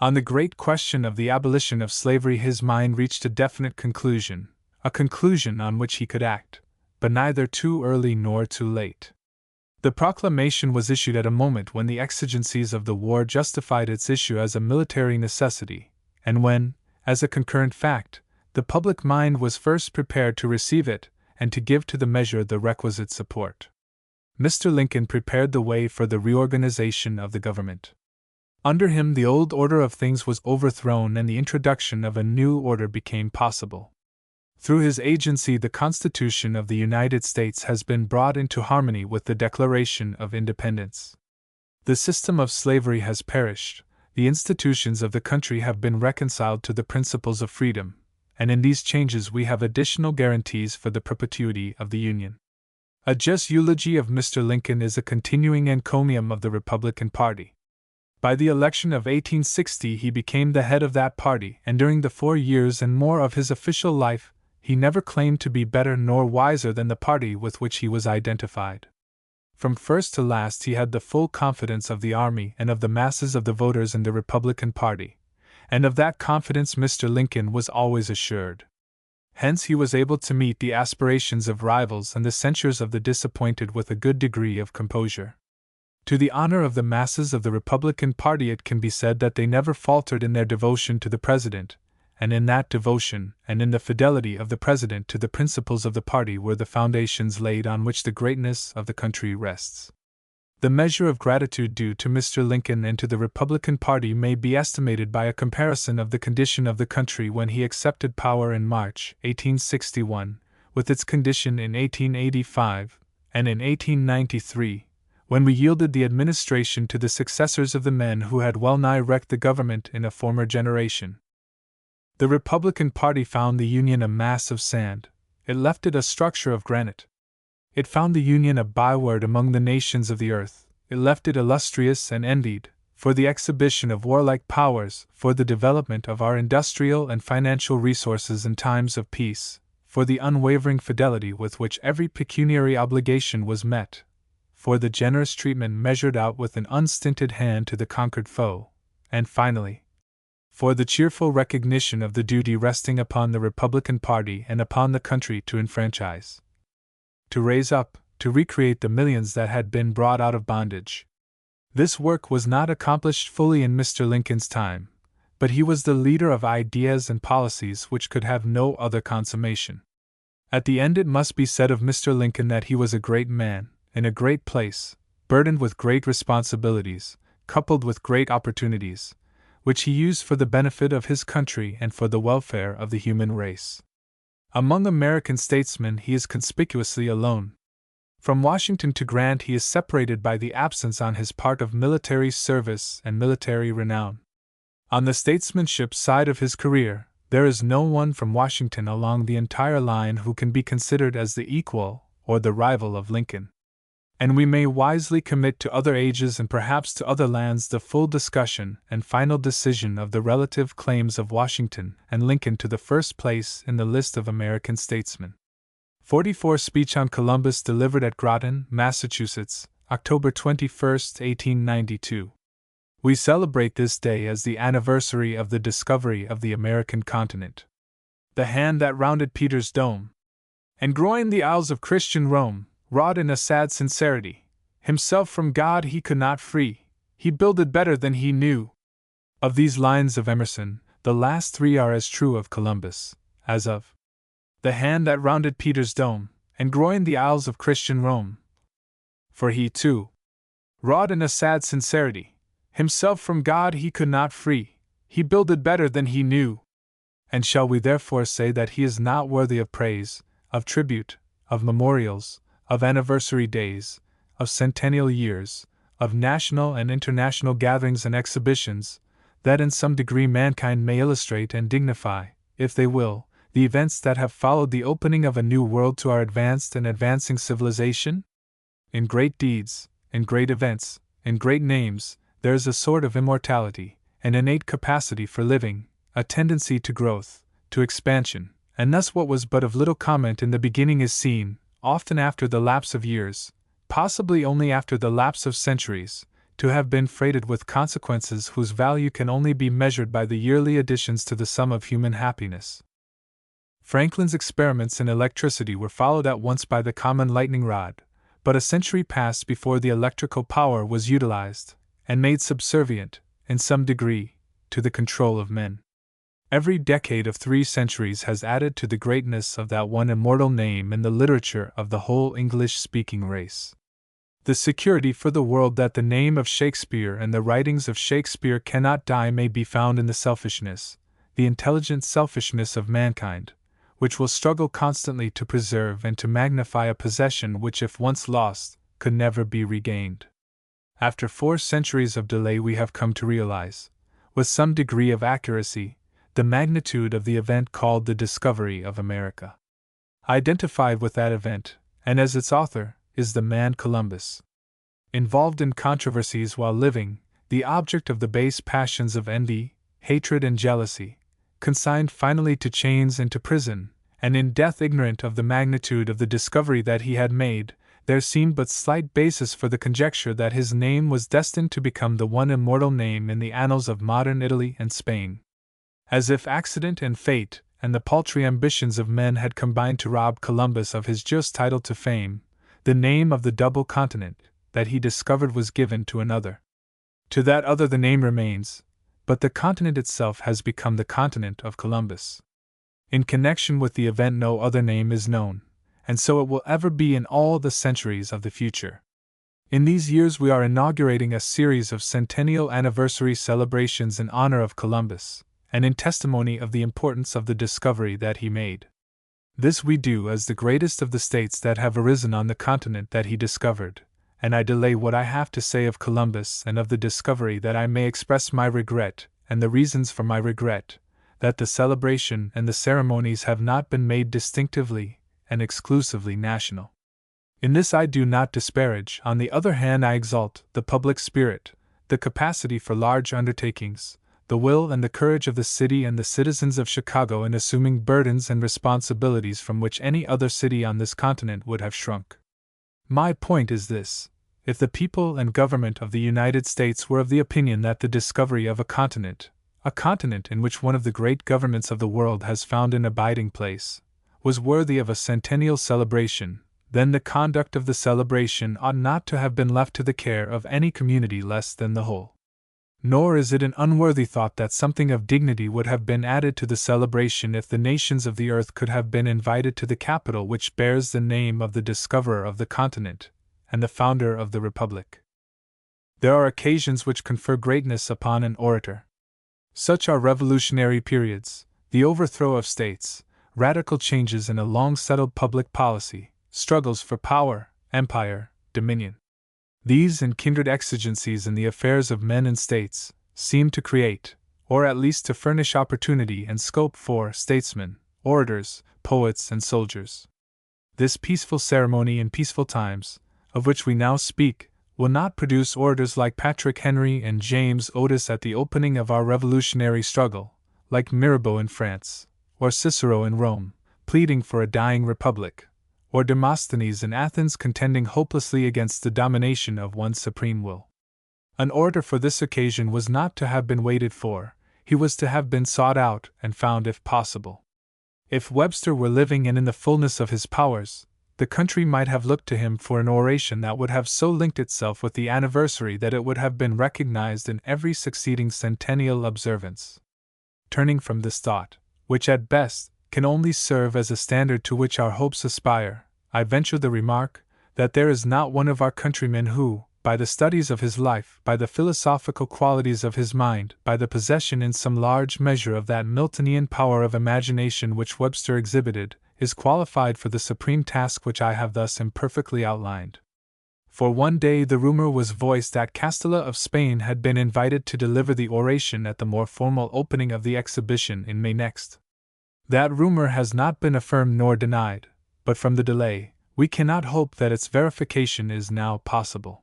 On the great question of the abolition of slavery his mind reached a definite conclusion, a conclusion on which he could act, but neither too early nor too late. The proclamation was issued at a moment when the exigencies of the war justified its issue as a military necessity, and when, as a concurrent fact, the public mind was first prepared to receive it and to give to the measure the requisite support. Mr. Lincoln prepared the way for the reorganization of the government. Under him the old order of things was overthrown and the introduction of a new order became possible. Through his agency the Constitution of the United States has been brought into harmony with the Declaration of Independence. The system of slavery has perished, the institutions of the country have been reconciled to the principles of freedom, and in these changes we have additional guarantees for the perpetuity of the Union. A just eulogy of Mr. Lincoln is a continuing encomium of the Republican Party. By the election of 1860 he became the head of that party, and during the 4 years and more of his official life, he never claimed to be better nor wiser than the party with which he was identified. From first to last he had the full confidence of the army and of the masses of the voters in the Republican Party, and of that confidence Mr. Lincoln was always assured. Hence he was able to meet the aspirations of rivals and the censures of the disappointed with a good degree of composure. To the honor of the masses of the Republican Party it can be said that they never faltered in their devotion to the President, and in that devotion and in the fidelity of the President to the principles of the party were the foundations laid on which the greatness of the country rests. The measure of gratitude due to Mr. Lincoln and to the Republican Party may be estimated by a comparison of the condition of the country when he accepted power in March 1861, with its condition in 1885, and in 1893, when we yielded the administration to the successors of the men who had well nigh wrecked the government in a former generation. The Republican Party found the Union a mass of sand, it left it a structure of granite. It found the Union a byword among the nations of the earth, it left it illustrious and envied, for the exhibition of warlike powers, for the development of our industrial and financial resources in times of peace, for the unwavering fidelity with which every pecuniary obligation was met, for the generous treatment measured out with an unstinted hand to the conquered foe, and finally, for the cheerful recognition of the duty resting upon the Republican Party and upon the country to enfranchise, to raise up, to recreate the millions that had been brought out of bondage. This work was not accomplished fully in Mr. Lincoln's time, but he was the leader of ideas and policies which could have no other consummation. At the end it must be said of Mr. Lincoln that he was a great man, in a great place, burdened with great responsibilities, coupled with great opportunities, which he used for the benefit of his country and for the welfare of the human race. Among American statesmen he is conspicuously alone. From Washington to Grant he is separated by the absence on his part of military service and military renown. On the statesmanship side of his career, there is no one from Washington along the entire line who can be considered as the equal or the rival of Lincoln. And we may wisely commit to other ages and perhaps to other lands the full discussion and final decision of the relative claims of Washington and Lincoln to the first place in the list of American statesmen. 44 Speech on Columbus delivered at Groton, Massachusetts, October 21, 1892. We celebrate this day as the anniversary of the discovery of the American continent. The hand that rounded Peter's dome, and groined the isles of Christian Rome, wrought in a sad sincerity, himself from God he could not free, he builded better than he knew. Of these lines of Emerson, the last 3 are as true of Columbus, as of the hand that rounded Peter's dome, and groined the isles of Christian Rome. For he, too, wrought in a sad sincerity, himself from God he could not free, he builded better than he knew. And shall we therefore say that he is not worthy of praise, of tribute, of memorials, of anniversary days, of centennial years, of national and international gatherings and exhibitions, that in some degree mankind may illustrate and dignify, if they will, the events that have followed the opening of a new world to our advanced and advancing civilization? In great deeds, in great events, in great names, there is a sort of immortality, an innate capacity for living, a tendency to growth, to expansion, and thus what was but of little comment in the beginning is seen, often after the lapse of years, possibly only after the lapse of centuries, to have been freighted with consequences whose value can only be measured by the yearly additions to the sum of human happiness. Franklin's experiments in electricity were followed at once by the common lightning rod, but a century passed before the electrical power was utilized, and made subservient, in some degree, to the control of men. Every decade of 3 centuries has added to the greatness of that one immortal name in the literature of the whole English-speaking race. The security for the world that the name of Shakespeare and the writings of Shakespeare cannot die may be found in the selfishness, the intelligent selfishness of mankind, which will struggle constantly to preserve and to magnify a possession which, if once lost, could never be regained. After 4 centuries of delay we have come to realize, with some degree of accuracy, the magnitude of the event called the discovery of America. Identified with that event, and as its author, is the man Columbus. Involved in controversies while living, the object of the base passions of envy, hatred, and jealousy, consigned finally to chains and to prison, and in death ignorant of the magnitude of the discovery that he had made, there seemed but slight basis for the conjecture that his name was destined to become the one immortal name in the annals of modern Italy and Spain. As if accident and fate and the paltry ambitions of men had combined to rob Columbus of his just title to fame, the name of the double continent that he discovered was given to another. To that other the name remains, but the continent itself has become the continent of Columbus. In connection with the event no other name is known, and so it will ever be in all the centuries of the future. In these years we are inaugurating a series of centennial anniversary celebrations in honor of Columbus, and in testimony of the importance of the discovery that he made. This we do as the greatest of the states that have arisen on the continent that he discovered, and I delay what I have to say of Columbus and of the discovery that I may express my regret, and the reasons for my regret, that the celebration and the ceremonies have not been made distinctively and exclusively national. In this I do not disparage, on the other hand I exalt the public spirit, the capacity for large undertakings, the will and the courage of the city and the citizens of Chicago in assuming burdens and responsibilities from which any other city on this continent would have shrunk. My point is this: if the people and government of the United States were of the opinion that the discovery of a continent in which one of the great governments of the world has found an abiding place, was worthy of a centennial celebration, then the conduct of the celebration ought not to have been left to the care of any community less than the whole. Nor is it an unworthy thought that something of dignity would have been added to the celebration if the nations of the earth could have been invited to the capital which bears the name of the discoverer of the continent, and the founder of the Republic. There are occasions which confer greatness upon an orator. Such are revolutionary periods, the overthrow of states, radical changes in a long-settled public policy, struggles for power, empire, dominion. These and kindred exigencies in the affairs of men and states seem to create, or at least to furnish opportunity and scope for, statesmen, orators, poets, and soldiers. This peaceful ceremony in peaceful times, of which we now speak, will not produce orators like Patrick Henry and James Otis at the opening of our revolutionary struggle, like Mirabeau in France, or Cicero in Rome, pleading for a dying republic, or Demosthenes in Athens contending hopelessly against the domination of one supreme will. An orator for this occasion was not to have been waited for, he was to have been sought out and found if possible. If Webster were living and in the fullness of his powers, the country might have looked to him for an oration that would have so linked itself with the anniversary that it would have been recognized in every succeeding centennial observance. Turning from this thought, which at best can only serve as a standard to which our hopes aspire, I venture the remark that there is not one of our countrymen who, by the studies of his life, by the philosophical qualities of his mind, by the possession in some large measure of that Miltonian power of imagination which Webster exhibited, is qualified for the supreme task which I have thus imperfectly outlined. For one day the rumor was voiced that Castilla of Spain had been invited to deliver the oration at the more formal opening of the exhibition in May next. That rumor has not been affirmed nor denied, but from the delay, we cannot hope that its verification is now possible.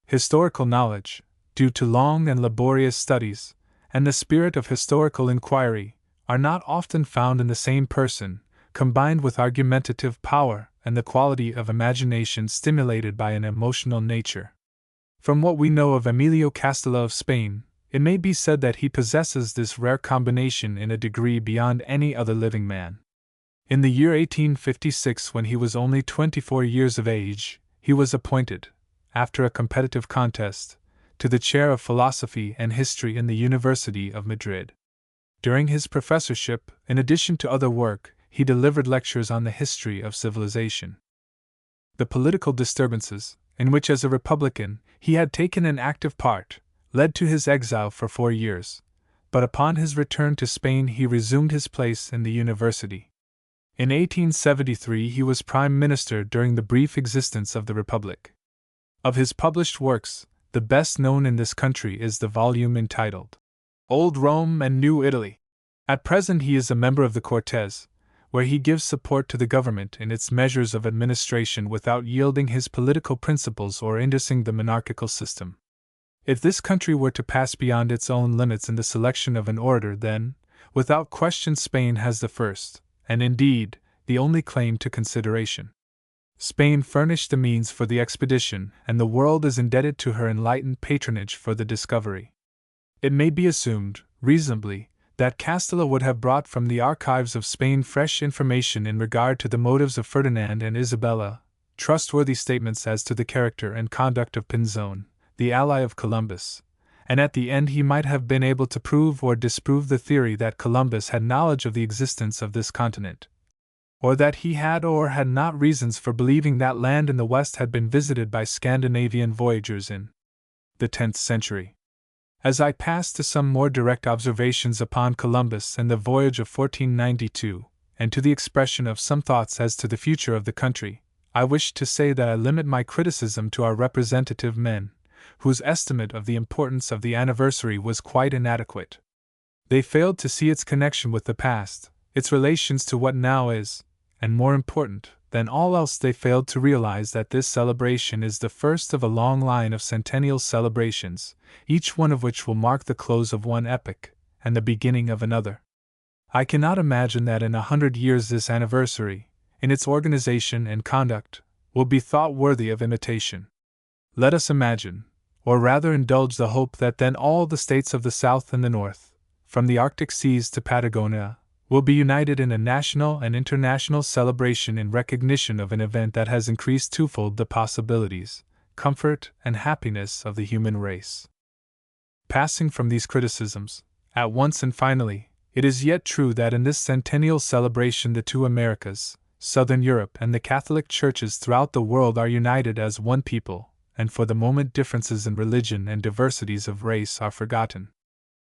Historical knowledge, due to long and laborious studies, and the spirit of historical inquiry, are not often found in the same person, combined with argumentative power and the quality of imagination stimulated by an emotional nature. From what we know of Emilio Castilla of Spain, it may be said that he possesses this rare combination in a degree beyond any other living man. In the year 1856, when he was only 24 years of age, he was appointed, after a competitive contest, to the chair of philosophy and history in the University of Madrid. During his professorship, in addition to other work, he delivered lectures on the history of civilization. The political disturbances, in which as a Republican he had taken an active part, led to his exile for 4 years, but upon his return to Spain he resumed his place in the university. In 1873 he was Prime Minister during the brief existence of the Republic. Of his published works, the best known in this country is the volume entitled Old Rome and New Italy. At present he is a member of the Cortes, where he gives support to the government in its measures of administration without yielding his political principles or endorsing the monarchical system. If this country were to pass beyond its own limits in the selection of an orator, then, without question, Spain has the first, and indeed, the only claim to consideration. Spain furnished the means for the expedition, and the world is indebted to her enlightened patronage for the discovery. It may be assumed, reasonably, that Castilla would have brought from the archives of Spain fresh information in regard to the motives of Ferdinand and Isabella, trustworthy statements as to the character and conduct of Pinzon, the ally of Columbus, and at the end he might have been able to prove or disprove the theory that Columbus had knowledge of the existence of this continent, or that he had or had not reasons for believing that land in the West had been visited by Scandinavian voyagers in the 10th century. As I pass to some more direct observations upon Columbus and the voyage of 1492, and to the expression of some thoughts as to the future of the country, I wish to say that I limit my criticism to our representative men, whose estimate of the importance of the anniversary was quite inadequate. They failed to see its connection with the past, its relations to what now is, and more important than all else, they failed to realize that this celebration is the first of a long line of centennial celebrations, each one of which will mark the close of one epoch and the beginning of another. I cannot imagine that in 100 years this anniversary, in its organization and conduct, will be thought worthy of imitation. Let us imagine, or rather indulge the hope, that then all the states of the South and the North, from the Arctic seas to Patagonia, will be united in a national and international celebration in recognition of an event that has increased twofold the possibilities, comfort, and happiness of the human race. Passing from these criticisms, at once and finally, it is yet true that in this centennial celebration the two Americas, Southern Europe and the Catholic churches throughout the world are united as one people, and for the moment differences in religion and diversities of race are forgotten.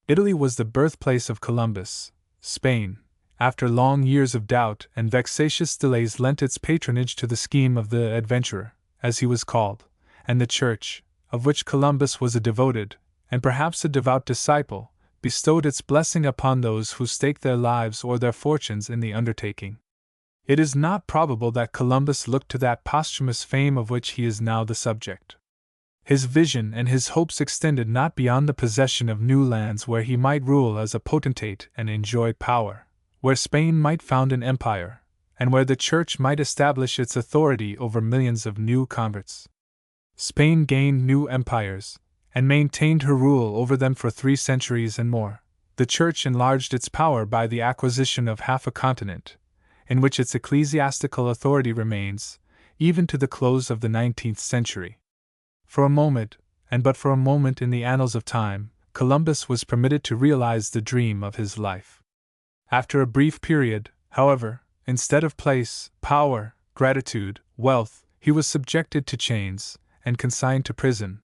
Italy was the birthplace of Columbus. Spain, after long years of doubt and vexatious delays, lent its patronage to the scheme of the adventurer, as he was called, and the Church, of which Columbus was a devoted, and perhaps a devout disciple, bestowed its blessing upon those who staked their lives or their fortunes in the undertaking. It is not probable that Columbus looked to that posthumous fame of which he is now the subject. His vision and his hopes extended not beyond the possession of new lands where he might rule as a potentate and enjoy power, where Spain might found an empire, and where the Church might establish its authority over millions of new converts. Spain gained new empires, and maintained her rule over them for 3 centuries and more. The Church enlarged its power by the acquisition of half a continent, in which its ecclesiastical authority remains, even to the close of the 19th century. For a moment, and but for a moment in the annals of time, Columbus was permitted to realize the dream of his life. After a brief period, however, instead of place, power, gratitude, wealth, he was subjected to chains, and consigned to prison.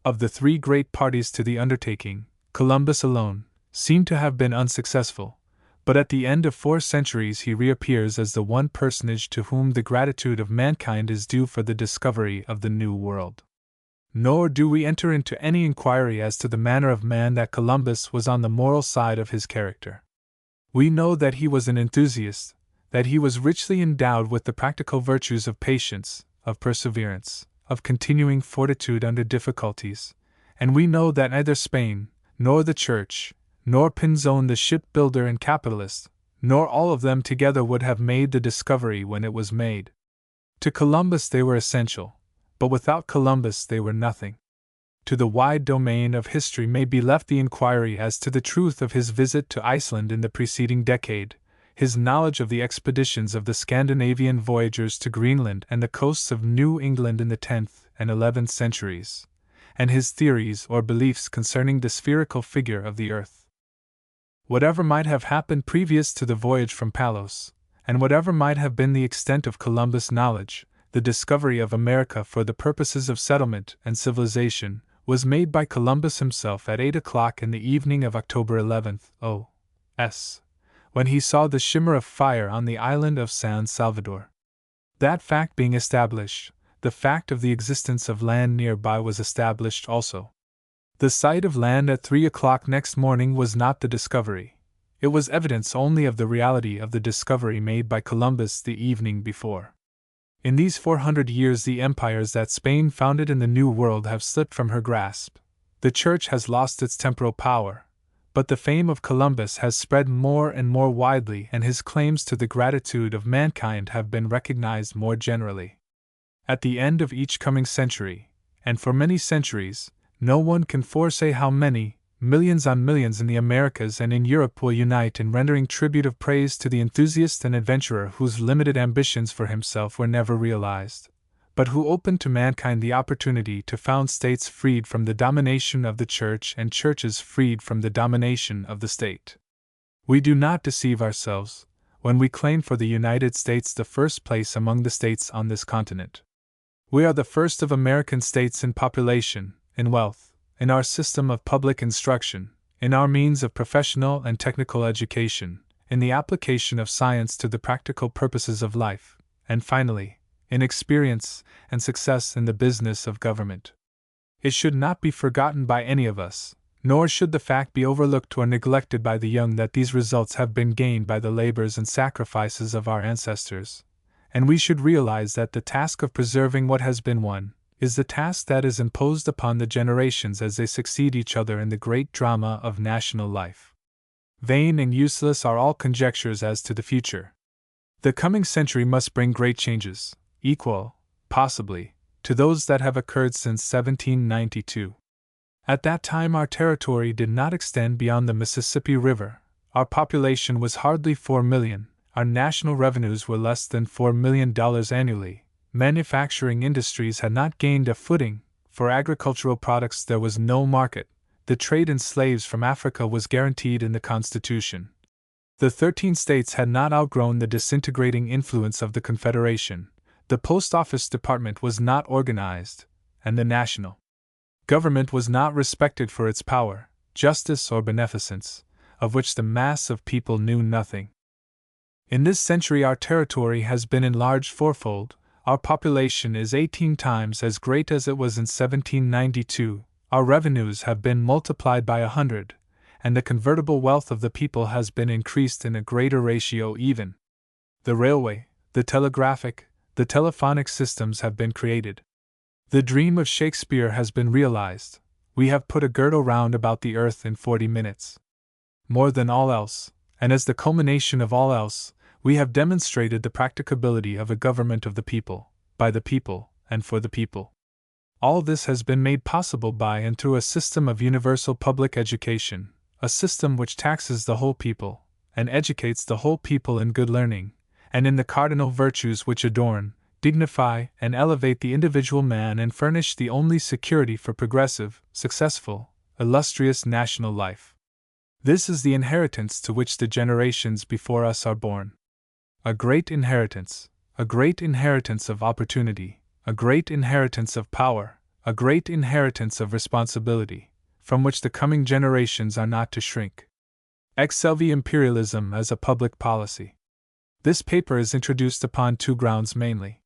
Of the 3 great parties to the undertaking, Columbus alone seemed to have been unsuccessful, but at the end of 4 centuries he reappears as the one personage to whom the gratitude of mankind is due for the discovery of the New World. Nor do we enter into any inquiry as to the manner of man that Columbus was on the moral side of his character. We know that he was an enthusiast, that he was richly endowed with the practical virtues of patience, of perseverance, of continuing fortitude under difficulties, and we know that neither Spain, nor the Church, nor Pinzon the shipbuilder and capitalist, nor all of them together would have made the discovery when it was made. To Columbus they were essential, but without Columbus they were nothing. To the wide domain of history may be left the inquiry as to the truth of his visit to Iceland in the preceding decade, his knowledge of the expeditions of the Scandinavian voyagers to Greenland and the coasts of New England in the 10th and 11th centuries, and his theories or beliefs concerning the spherical figure of the earth. Whatever might have happened previous to the voyage from Palos, and whatever might have been the extent of Columbus' knowledge, the discovery of America for the purposes of settlement and civilization was made by Columbus himself at 8 o'clock in the evening of October 11th, O.S., when he saw the shimmer of fire on the island of San Salvador. That fact being established, the fact of the existence of land nearby was established also. The sight of land at 3 o'clock next morning was not the discovery. It was evidence only of the reality of the discovery made by Columbus the evening before. In these 400 years, the empires that Spain founded in the New World have slipped from her grasp. The Church has lost its temporal power, but the fame of Columbus has spread more and more widely, and his claims to the gratitude of mankind have been recognized more generally. At the end of each coming century, and for many centuries, no one can foresay how many, millions on millions in the Americas and in Europe will unite in rendering tribute of praise to the enthusiast and adventurer whose limited ambitions for himself were never realized, but who opened to mankind the opportunity to found states freed from the domination of the Church and churches freed from the domination of the state. We do not deceive ourselves when we claim for the United States the first place among the states on this continent. We are the first of American states in population, in wealth, in our system of public instruction, in our means of professional and technical education, in the application of science to the practical purposes of life, and finally, in experience and success in the business of government. It should not be forgotten by any of us, nor should the fact be overlooked or neglected by the young that these results have been gained by the labors and sacrifices of our ancestors, and we should realize that the task of preserving what has been won is the task that is imposed upon the generations as they succeed each other in the great drama of national life. Vain and useless are all conjectures as to the future. The coming century must bring great changes, equal, possibly, to those that have occurred since 1792. At that time our territory did not extend beyond the Mississippi River, our population was hardly 4 million, our national revenues were less than $4 million annually. Manufacturing industries had not gained a footing, for agricultural products there was no market, the trade in slaves from Africa was guaranteed in the Constitution. The 13 states had not outgrown the disintegrating influence of the Confederation, the Post Office Department was not organized, and the national government was not respected for its power, justice, or beneficence, of which the mass of people knew nothing. In this century our territory has been enlarged fourfold. Our population is 18 times as great as it was in 1792, our revenues have been multiplied by 100, and the convertible wealth of the people has been increased in a greater ratio even. The railway, the telegraphic, the telephonic systems have been created. The dream of Shakespeare has been realized. We have put a girdle round about the earth in 40 minutes. More than all else, and as the culmination of all else, we have demonstrated the practicability of a government of the people, by the people, and for the people. All this has been made possible by and through a system of universal public education, a system which taxes the whole people, and educates the whole people in good learning, and in the cardinal virtues which adorn, dignify, and elevate the individual man and furnish the only security for progressive, successful, illustrious national life. This is the inheritance to which the generations before us are born. A great inheritance of opportunity, a great inheritance of power, a great inheritance of responsibility, from which the coming generations are not to shrink. Excelvi imperialism as a public policy. This paper is introduced upon two grounds mainly.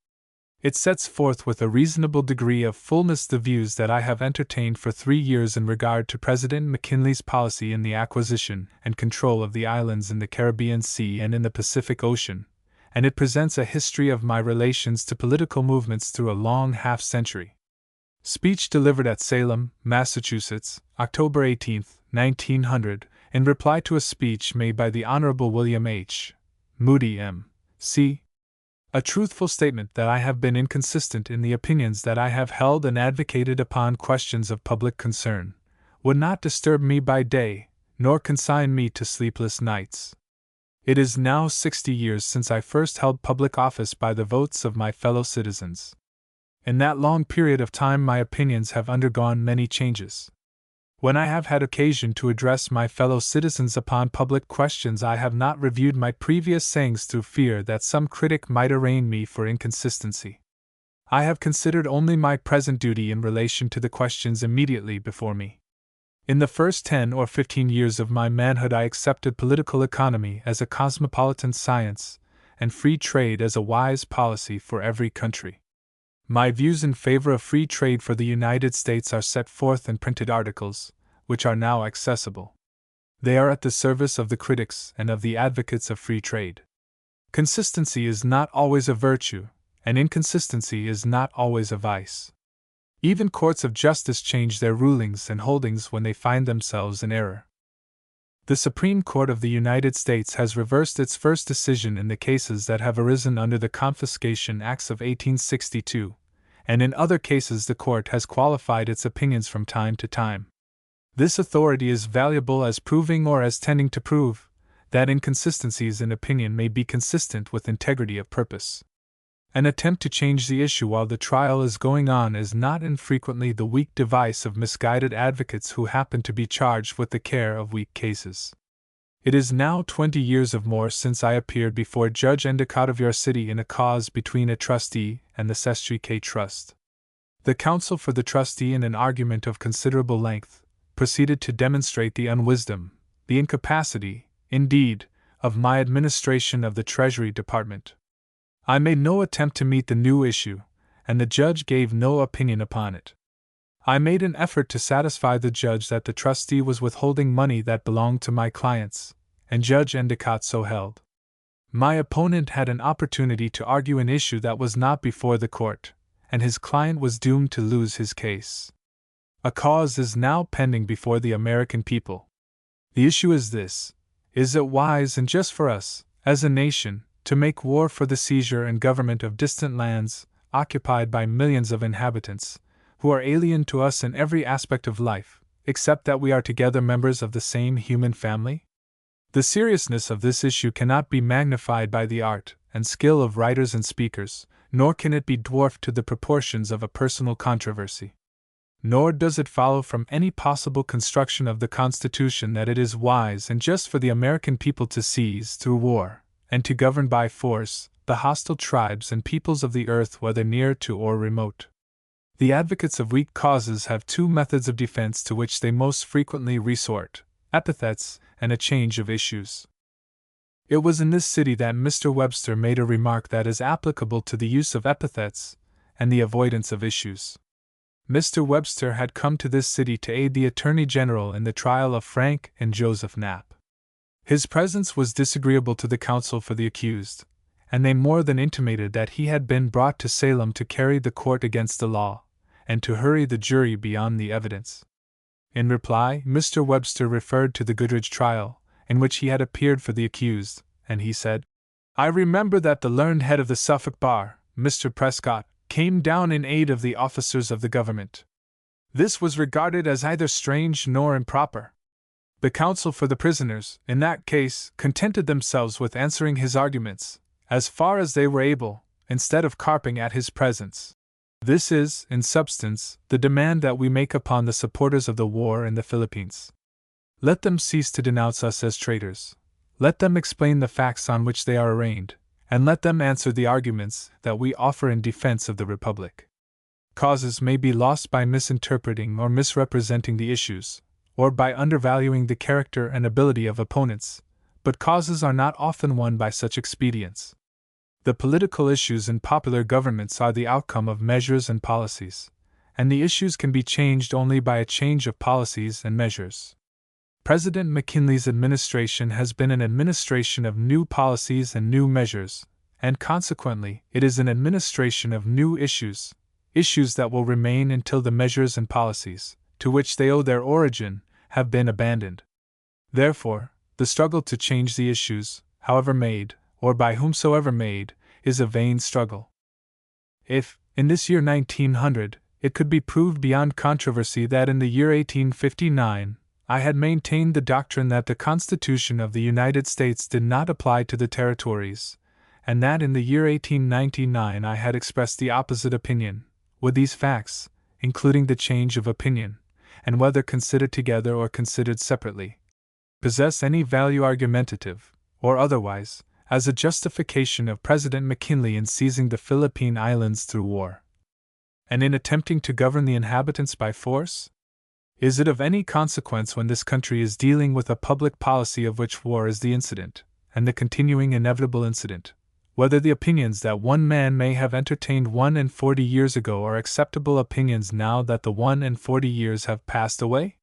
It sets forth with a reasonable degree of fullness the views that I have entertained for 3 years in regard to President McKinley's policy in the acquisition and control of the islands in the Caribbean Sea and in the Pacific Ocean, and it presents a history of my relations to political movements through a long half-century. Speech delivered at Salem, Massachusetts, October 18, 1900, in reply to a speech made by the Honorable William H. Moody M.C. A truthful statement that I have been inconsistent in the opinions that I have held and advocated upon questions of public concern, would not disturb me by day, nor consign me to sleepless nights. It is now 60 years since I first held public office by the votes of my fellow citizens. In that long period of time my opinions have undergone many changes. When I have had occasion to address my fellow citizens upon public questions I have not reviewed my previous sayings through fear that some critic might arraign me for inconsistency. I have considered only my present duty in relation to the questions immediately before me. In the first 10 or 15 years of my manhood I accepted political economy as a cosmopolitan science, and free trade as a wise policy for every country. My views in favor of free trade for the United States are set forth in printed articles, which are now accessible. They are at the service of the critics and of the advocates of free trade. Consistency is not always a virtue, and inconsistency is not always a vice. Even courts of justice change their rulings and holdings when they find themselves in error. The Supreme Court of the United States has reversed its first decision in the cases that have arisen under the Confiscation Acts of 1862, and in other cases the court has qualified its opinions from time to time. This authority is valuable as proving or as tending to prove that inconsistencies in opinion may be consistent with integrity of purpose. An attempt to change the issue while the trial is going on is not infrequently the weak device of misguided advocates who happen to be charged with the care of weak cases. It is now 20 years or more since I appeared before Judge Endicott of your city in a cause between a trustee and the Sestry K. Trust. The counsel for the trustee, in an argument of considerable length, proceeded to demonstrate the unwisdom, the incapacity, indeed, of my administration of the Treasury Department. I made no attempt to meet the new issue, and the judge gave no opinion upon it. I made an effort to satisfy the judge that the trustee was withholding money that belonged to my clients, and Judge Endicott so held. My opponent had an opportunity to argue an issue that was not before the court, and his client was doomed to lose his case. A cause is now pending before the American people. The issue is this: is it wise and just for us, as a nation, to make war for the seizure and government of distant lands, occupied by millions of inhabitants, who are alien to us in every aspect of life, except that we are together members of the same human family? The seriousness of this issue cannot be magnified by the art and skill of writers and speakers, nor can it be dwarfed to the proportions of a personal controversy. Nor does it follow from any possible construction of the Constitution that it is wise and just for the American people to seize, through war, and to govern by force, the hostile tribes and peoples of the earth, whether near to or remote. The advocates of weak causes have two methods of defense to which they most frequently resort: epithets and a change of issues. It was in this city that Mr. Webster made a remark that is applicable to the use of epithets and the avoidance of issues. Mr. Webster had come to this city to aid the Attorney General in the trial of Frank and Joseph Knapp. His presence was disagreeable to the counsel for the accused, and they more than intimated that he had been brought to Salem to carry the court against the law, and to hurry the jury beyond the evidence. In reply, Mr. Webster referred to the Goodrich trial, in which he had appeared for the accused, and he said, "I remember that the learned head of the Suffolk bar, Mr. Prescott, came down in aid of the officers of the government. This was regarded as either strange nor improper. The counsel for the prisoners, in that case, contented themselves with answering his arguments, as far as they were able, instead of carping at his presence. This is, in substance, the demand that we make upon the supporters of the war in the Philippines. Let them cease to denounce us as traitors. Let them explain the facts on which they are arraigned, and let them answer the arguments that we offer in defense of the Republic. Causes may be lost by misinterpreting or misrepresenting the issues, or by undervaluing the character and ability of opponents, but causes are not often won by such expedients. The political issues in popular governments are the outcome of measures and policies, and the issues can be changed only by a change of policies and measures. President McKinley's administration has been an administration of new policies and new measures, and consequently, it is an administration of new issues, issues that will remain until the measures and policies, to which they owe their origin, have been abandoned. Therefore, the struggle to change the issues, however made, or by whomsoever made, is a vain struggle. If, in this year 1900, it could be proved beyond controversy that in the year 1859, I had maintained the doctrine that the Constitution of the United States did not apply to the territories, and that in the year 1899 I had expressed the opposite opinion, would these facts, including the change of opinion, and whether considered together or considered separately, possess any value argumentative, or otherwise, as a justification of President McKinley in seizing the Philippine Islands through war, and in attempting to govern the inhabitants by force? Is it of any consequence when this country is dealing with a public policy of which war is the incident, and the continuing inevitable incident, whether the opinions that one man may have entertained 41 years ago are acceptable opinions now that the 41 years have passed away?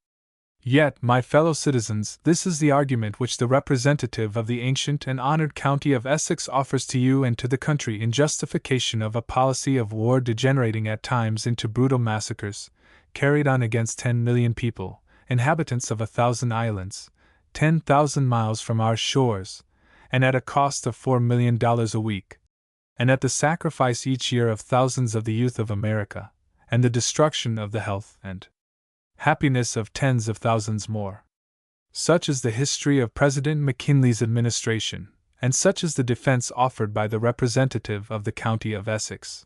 Yet, my fellow citizens, this is the argument which the representative of the ancient and honored county of Essex offers to you and to the country in justification of a policy of war degenerating at times into brutal massacres, carried on against 10 million people, inhabitants of 1,000 islands, 10,000 miles from our shores, and at a cost of $4 million a week, and at the sacrifice each year of thousands of the youth of America, and the destruction of the health and happiness of tens of thousands more. Such is the history of President McKinley's administration, and such is the defense offered by the representative of the county of Essex.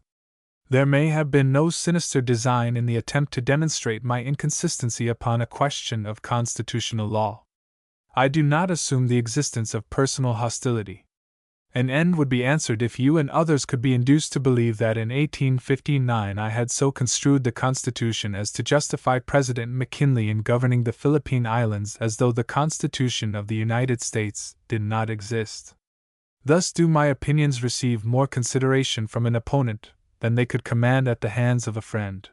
There may have been no sinister design in the attempt to demonstrate my inconsistency upon a question of constitutional law. I do not assume the existence of personal hostility. An end would be answered if you and others could be induced to believe that in 1859 I had so construed the Constitution as to justify President McKinley in governing the Philippine Islands as though the Constitution of the United States did not exist. Thus do my opinions receive more consideration from an opponent than they could command at the hands of a friend.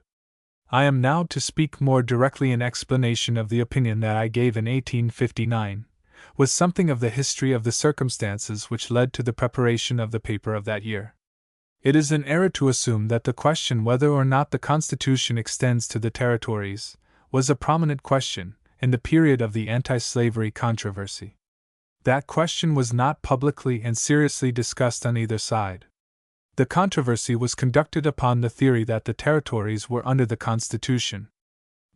I am now to speak more directly in explanation of the opinion that I gave in 1859. With something of the history of the circumstances which led to the preparation of the paper of that year. It is an error to assume that the question whether or not the Constitution extends to the territories was a prominent question in the period of the anti-slavery controversy. That question was not publicly and seriously discussed on either side. The controversy was conducted upon the theory that the territories were under the Constitution.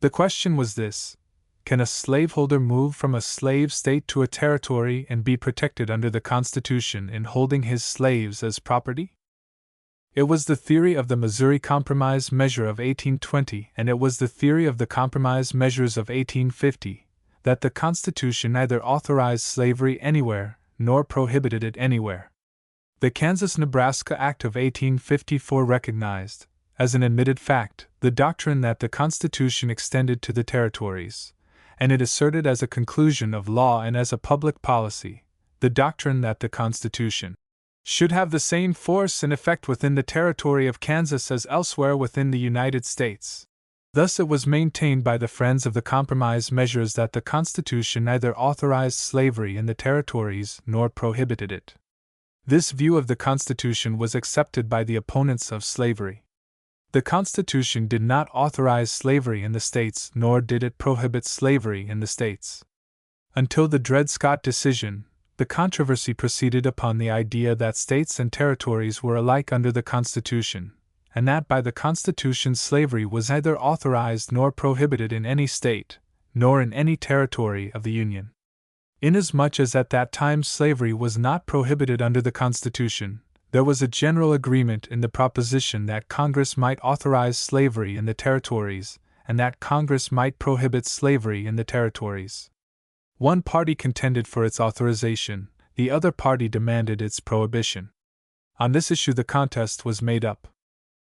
The question was this: can a slaveholder move from a slave state to a territory and be protected under the Constitution in holding his slaves as property? It was the theory of the Missouri Compromise measure of 1820, and it was the theory of the Compromise measures of 1850, that the Constitution neither authorized slavery anywhere nor prohibited it anywhere. The Kansas-Nebraska Act of 1854 recognized, as an admitted fact, the doctrine that the Constitution extended to the territories, and it asserted as a conclusion of law and as a public policy, the doctrine that the Constitution should have the same force and effect within the territory of Kansas as elsewhere within the United States. Thus it was maintained by the friends of the compromise measures that the Constitution neither authorized slavery in the territories nor prohibited it. This view of the Constitution was accepted by the opponents of slavery. The Constitution did not authorize slavery in the states, nor did it prohibit slavery in the states. Until the Dred Scott decision, the controversy proceeded upon the idea that states and territories were alike under the Constitution, and that by the Constitution slavery was neither authorized nor prohibited in any state, nor in any territory of the Union. Inasmuch as at that time slavery was not prohibited under the Constitution, there was a general agreement in the proposition that Congress might authorize slavery in the territories, and that Congress might prohibit slavery in the territories. One party contended for its authorization, the other party demanded its prohibition. On this issue the contest was made up.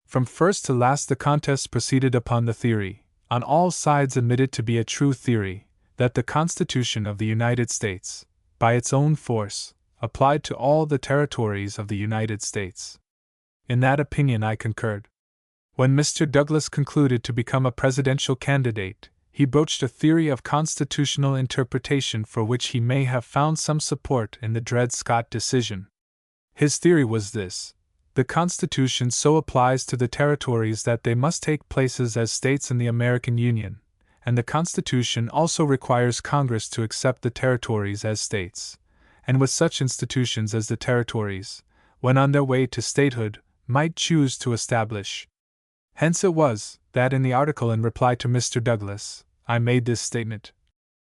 From first to last the contest proceeded upon the theory, on all sides admitted to be a true theory, that the Constitution of the United States, by its own force, applied to all the territories of the United States. In that opinion I concurred. When Mr. Douglas concluded to become a presidential candidate, he broached a theory of constitutional interpretation for which he may have found some support in the Dred Scott decision. His theory was this: the Constitution so applies to the territories that they must take places as states in the American Union, and the Constitution also requires Congress to accept the territories as states, and with such institutions as the territories, when on their way to statehood, might choose to establish. Hence it was that in the article in reply to Mr. Douglas, I made this statement.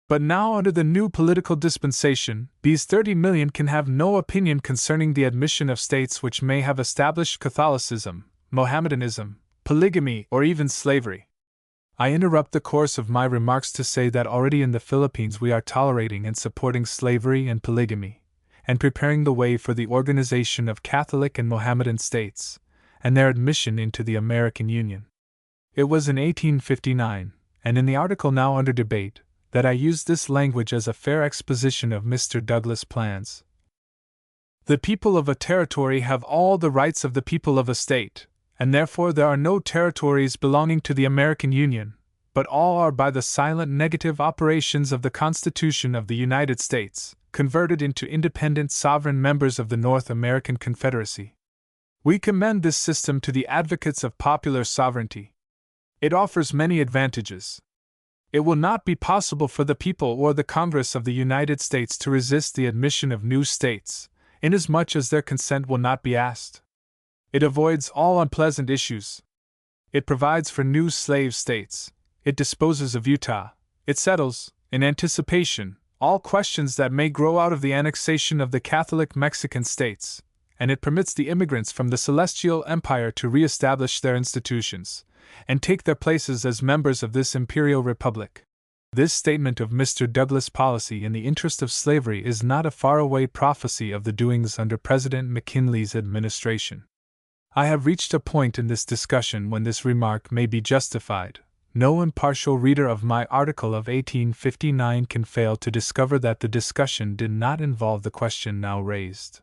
But now under the new political dispensation, these 30 million can have no opinion concerning the admission of states which may have established Catholicism, Mohammedanism, polygamy, or even slavery. I interrupt the course of my remarks to say that already in the Philippines we are tolerating and supporting slavery and polygamy, and preparing the way for the organization of Catholic and Mohammedan states, and their admission into the American Union. It was in 1859, and in the article now under debate, that I used this language as a fair exposition of Mr. Douglas' plans. The people of a territory have all the rights of the people of a state, and therefore there are no territories belonging to the American Union, but all are by the silent negative operations of the Constitution of the United States, converted into independent sovereign members of the North American Confederacy. We commend this system to the advocates of popular sovereignty. It offers many advantages. It will not be possible for the people or the Congress of the United States to resist the admission of new states, inasmuch as their consent will not be asked. It avoids all unpleasant issues. It provides for new slave states. It disposes of Utah. It settles, in anticipation, all questions that may grow out of the annexation of the Catholic Mexican states, and it permits the immigrants from the Celestial Empire to re-establish their institutions and take their places as members of this imperial republic. This statement of Mr. Douglas' policy in the interest of slavery is not a faraway prophecy of the doings under President McKinley's administration. I have reached a point in this discussion when this remark may be justified. No impartial reader of my article of 1859 can fail to discover that the discussion did not involve the question now raised.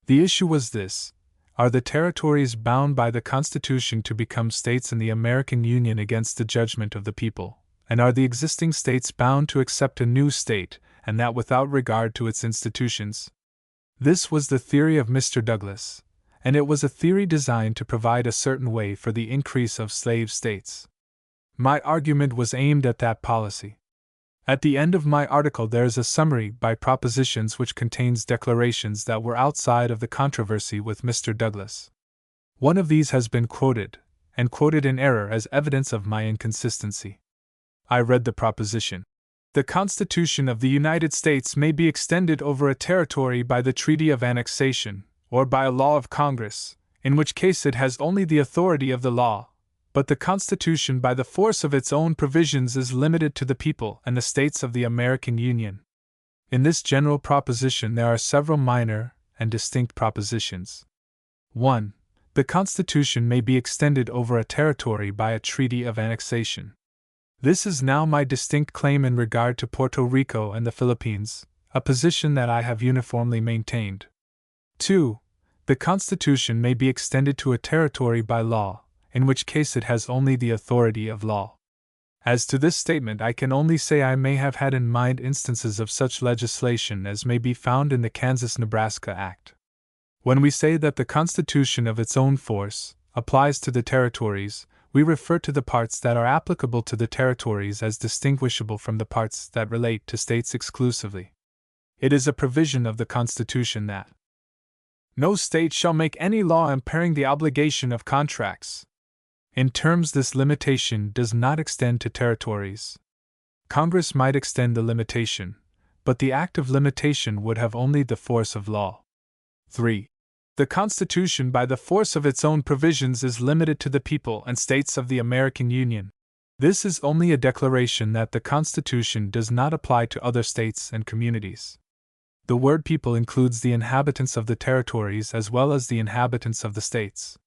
The issue was this: are the territories bound by the Constitution to become states in the American Union against the judgment of the people, and are the existing states bound to accept a new state, and that without regard to its institutions? This was the theory of Mr. Douglas, and it was a theory designed to provide a certain way for the increase of slave states. My argument was aimed at that policy. At the end of my article there is a summary by propositions which contains declarations that were outside of the controversy with Mr. Douglas. One of these has been quoted, and quoted in error as evidence of my inconsistency. I read the proposition: the Constitution of the United States may be extended over a territory by the treaty of annexation, or by a law of Congress, in which case it has only the authority of the law, but the Constitution by the force of its own provisions is limited to the people and the states of the American Union. In this general proposition there are several minor and distinct propositions. 1. The Constitution may be extended over a territory by a treaty of annexation. This is now my distinct claim in regard to Puerto Rico and the Philippines, a position that I have uniformly maintained. 2. The Constitution may be extended to a territory by law, in which case it has only the authority of law. As to this statement, I can only say I may have had in mind instances of such legislation as may be found in the Kansas-Nebraska Act. When we say that the Constitution of its own force applies to the territories, we refer to the parts that are applicable to the territories as distinguishable from the parts that relate to states exclusively. It is a provision of the Constitution that no state shall make any law impairing the obligation of contracts. In terms, this limitation does not extend to territories. Congress might extend the limitation, but the act of limitation would have only the force of law. 3. The Constitution, by the force of its own provisions, is limited to the people and states of the American Union. This is only a declaration that the Constitution does not apply to other states and communities. The word people includes the inhabitants of the territories as well as the inhabitants of the states.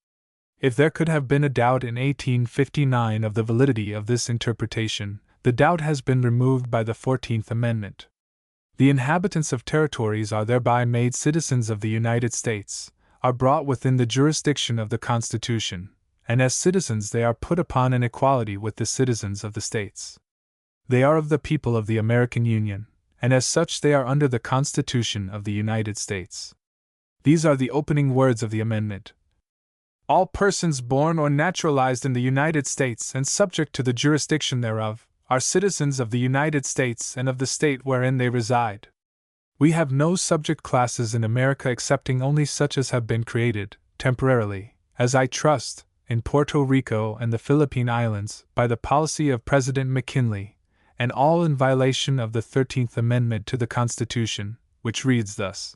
If there could have been a doubt in 1859 of the validity of this interpretation, the doubt has been removed by the 14th Amendment. The inhabitants of territories are thereby made citizens of the United States, are brought within the jurisdiction of the Constitution, and as citizens they are put upon an equality with the citizens of the states. They are of the people of the American Union, and as such they are under the Constitution of the United States. These are the opening words of the amendment. All persons born or naturalized in the United States and subject to the jurisdiction thereof are citizens of the United States and of the state wherein they reside. We have no subject classes in America excepting only such as have been created, temporarily, as I trust, in Puerto Rico and the Philippine Islands, by the policy of President McKinley, and all in violation of the 13th Amendment to the Constitution, which reads thus: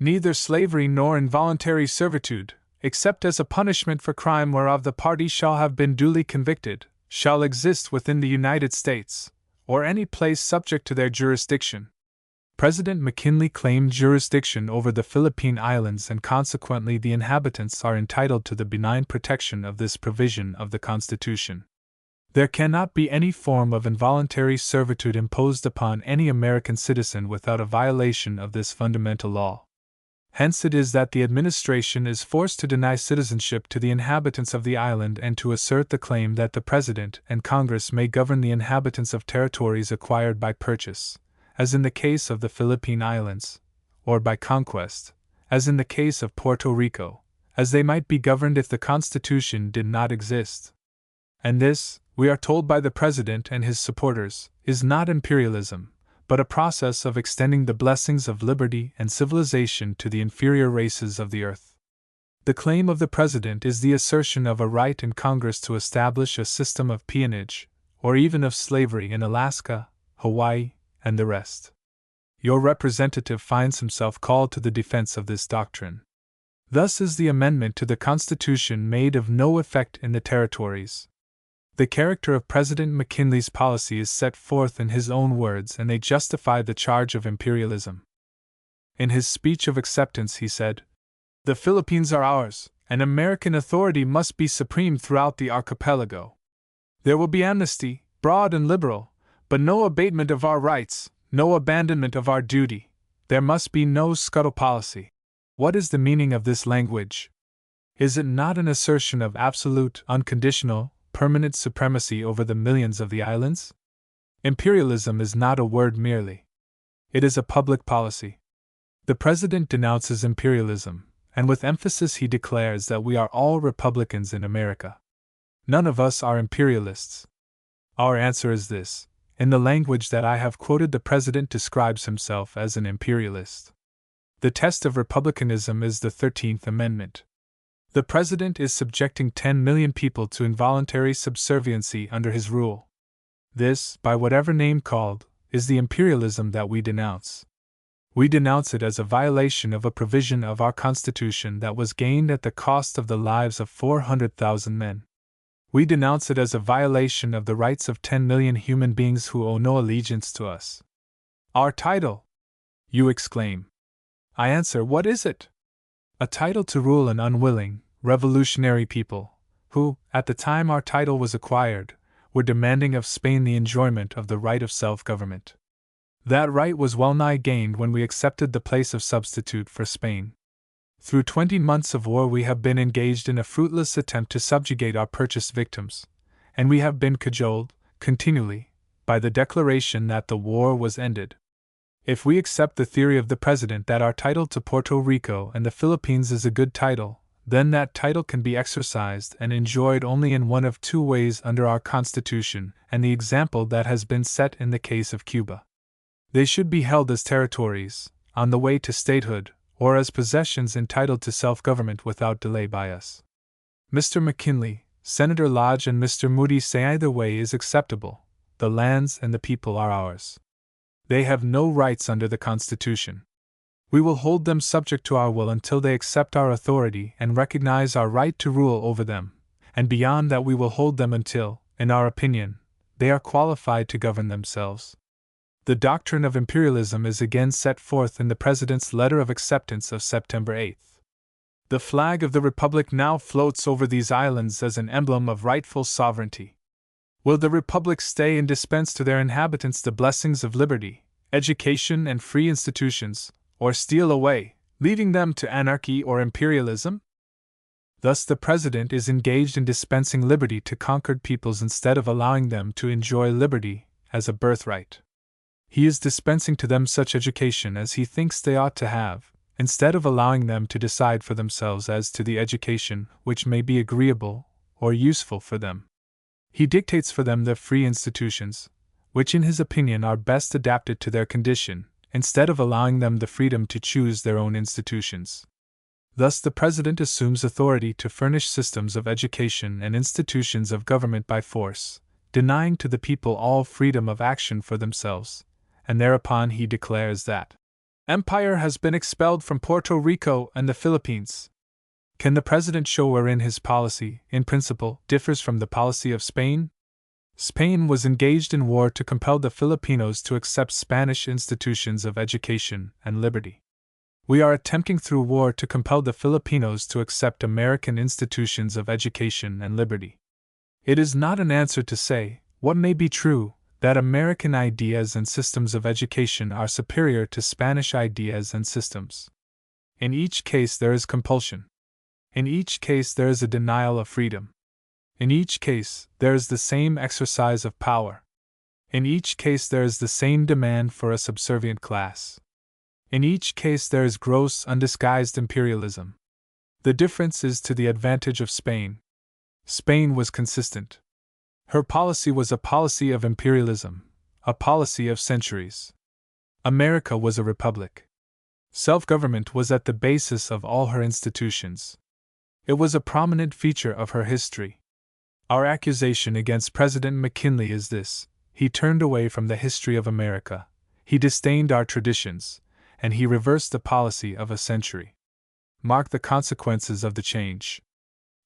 neither slavery nor involuntary servitude, except as a punishment for crime whereof the party shall have been duly convicted, shall exist within the United States, or any place subject to their jurisdiction. President McKinley claimed jurisdiction over the Philippine Islands, and consequently the inhabitants are entitled to the benign protection of this provision of the Constitution. There cannot be any form of involuntary servitude imposed upon any American citizen without a violation of this fundamental law. Hence it is that the administration is forced to deny citizenship to the inhabitants of the island and to assert the claim that the President and Congress may govern the inhabitants of territories acquired by purchase, as in the case of the Philippine Islands, or by conquest, as in the case of Puerto Rico, as they might be governed if the Constitution did not exist. And this, we are told by the President and his supporters, is not imperialism, but a process of extending the blessings of liberty and civilization to the inferior races of the earth. The claim of the President is the assertion of a right in Congress to establish a system of peonage, or even of slavery in Alaska, Hawaii, and the rest. Your representative finds himself called to the defense of this doctrine. Thus is the amendment to the Constitution made of no effect in the territories. The character of President McKinley's policy is set forth in his own words, and they justify the charge of imperialism. In his speech of acceptance, he said, "The Philippines are ours, and American authority must be supreme throughout the archipelago. There will be amnesty, broad and liberal, but no abatement of our rights, no abandonment of our duty. There must be no scuttle policy." What is the meaning of this language? Is it not an assertion of absolute, unconditional, permanent supremacy over the millions of the islands? Imperialism is not a word merely. It is a public policy. The President denounces imperialism, and with emphasis he declares that we are all Republicans in America. None of us are imperialists. Our answer is this: in the language that I have quoted, the President describes himself as an imperialist. The test of republicanism is the 13th Amendment. The President is subjecting 10 million people to involuntary subserviency under his rule. This, by whatever name called, is the imperialism that we denounce. We denounce it as a violation of a provision of our Constitution that was gained at the cost of the lives of 400,000 men. We denounce it as a violation of the rights of 10 million human beings who owe no allegiance to us. Our title! You exclaim. I answer, what is it? A title to rule an unwilling, revolutionary people, who, at the time our title was acquired, were demanding of Spain the enjoyment of the right of self-government. That right was well nigh gained when we accepted the place of substitute for Spain. Through 20 months of war we have been engaged in a fruitless attempt to subjugate our purchased victims, and we have been cajoled, continually, by the declaration that the war was ended. If we accept the theory of the President that our title to Puerto Rico and the Philippines is a good title, then that title can be exercised and enjoyed only in one of two ways under our Constitution and the example that has been set in the case of Cuba. They should be held as territories, on the way to statehood, or as possessions entitled to self-government without delay by us. Mr. McKinley, Senator Lodge, and Mr. Moody say either way is acceptable. The lands and the people are ours. They have no rights under the Constitution. We will hold them subject to our will until they accept our authority and recognize our right to rule over them, and beyond that we will hold them until, in our opinion, they are qualified to govern themselves. The doctrine of imperialism is again set forth in the President's letter of acceptance of September 8. The flag of the Republic now floats over these islands as an emblem of rightful sovereignty. Will the Republic stay and dispense to their inhabitants the blessings of liberty, education, and free institutions, or steal away, leaving them to anarchy or imperialism? Thus the President is engaged in dispensing liberty to conquered peoples instead of allowing them to enjoy liberty as a birthright. He is dispensing to them such education as he thinks they ought to have, instead of allowing them to decide for themselves as to the education which may be agreeable or useful for them. He dictates for them the free institutions, which in his opinion are best adapted to their condition, instead of allowing them the freedom to choose their own institutions. Thus the President assumes authority to furnish systems of education and institutions of government by force, denying to the people all freedom of action for themselves, and thereupon he declares that empire has been expelled from Puerto Rico and the Philippines. Can the President show wherein his policy, in principle, differs from the policy of Spain? Spain was engaged in war to compel the Filipinos to accept Spanish institutions of education and liberty. We are attempting through war to compel the Filipinos to accept American institutions of education and liberty. It is not an answer to say, what may be true, that American ideas and systems of education are superior to Spanish ideas and systems. In each case there is compulsion. In each case there is a denial of freedom. In each case there is the same exercise of power. In each case there is the same demand for a subservient class. In each case there is gross, undisguised imperialism. The difference is to the advantage of Spain. Spain was consistent. Her policy was a policy of imperialism, a policy of centuries. America was a republic. Self-government was at the basis of all her institutions. It was a prominent feature of her history. Our accusation against President McKinley is this: he turned away from the history of America, he disdained our traditions, and he reversed the policy of a century. Mark the consequences of the change.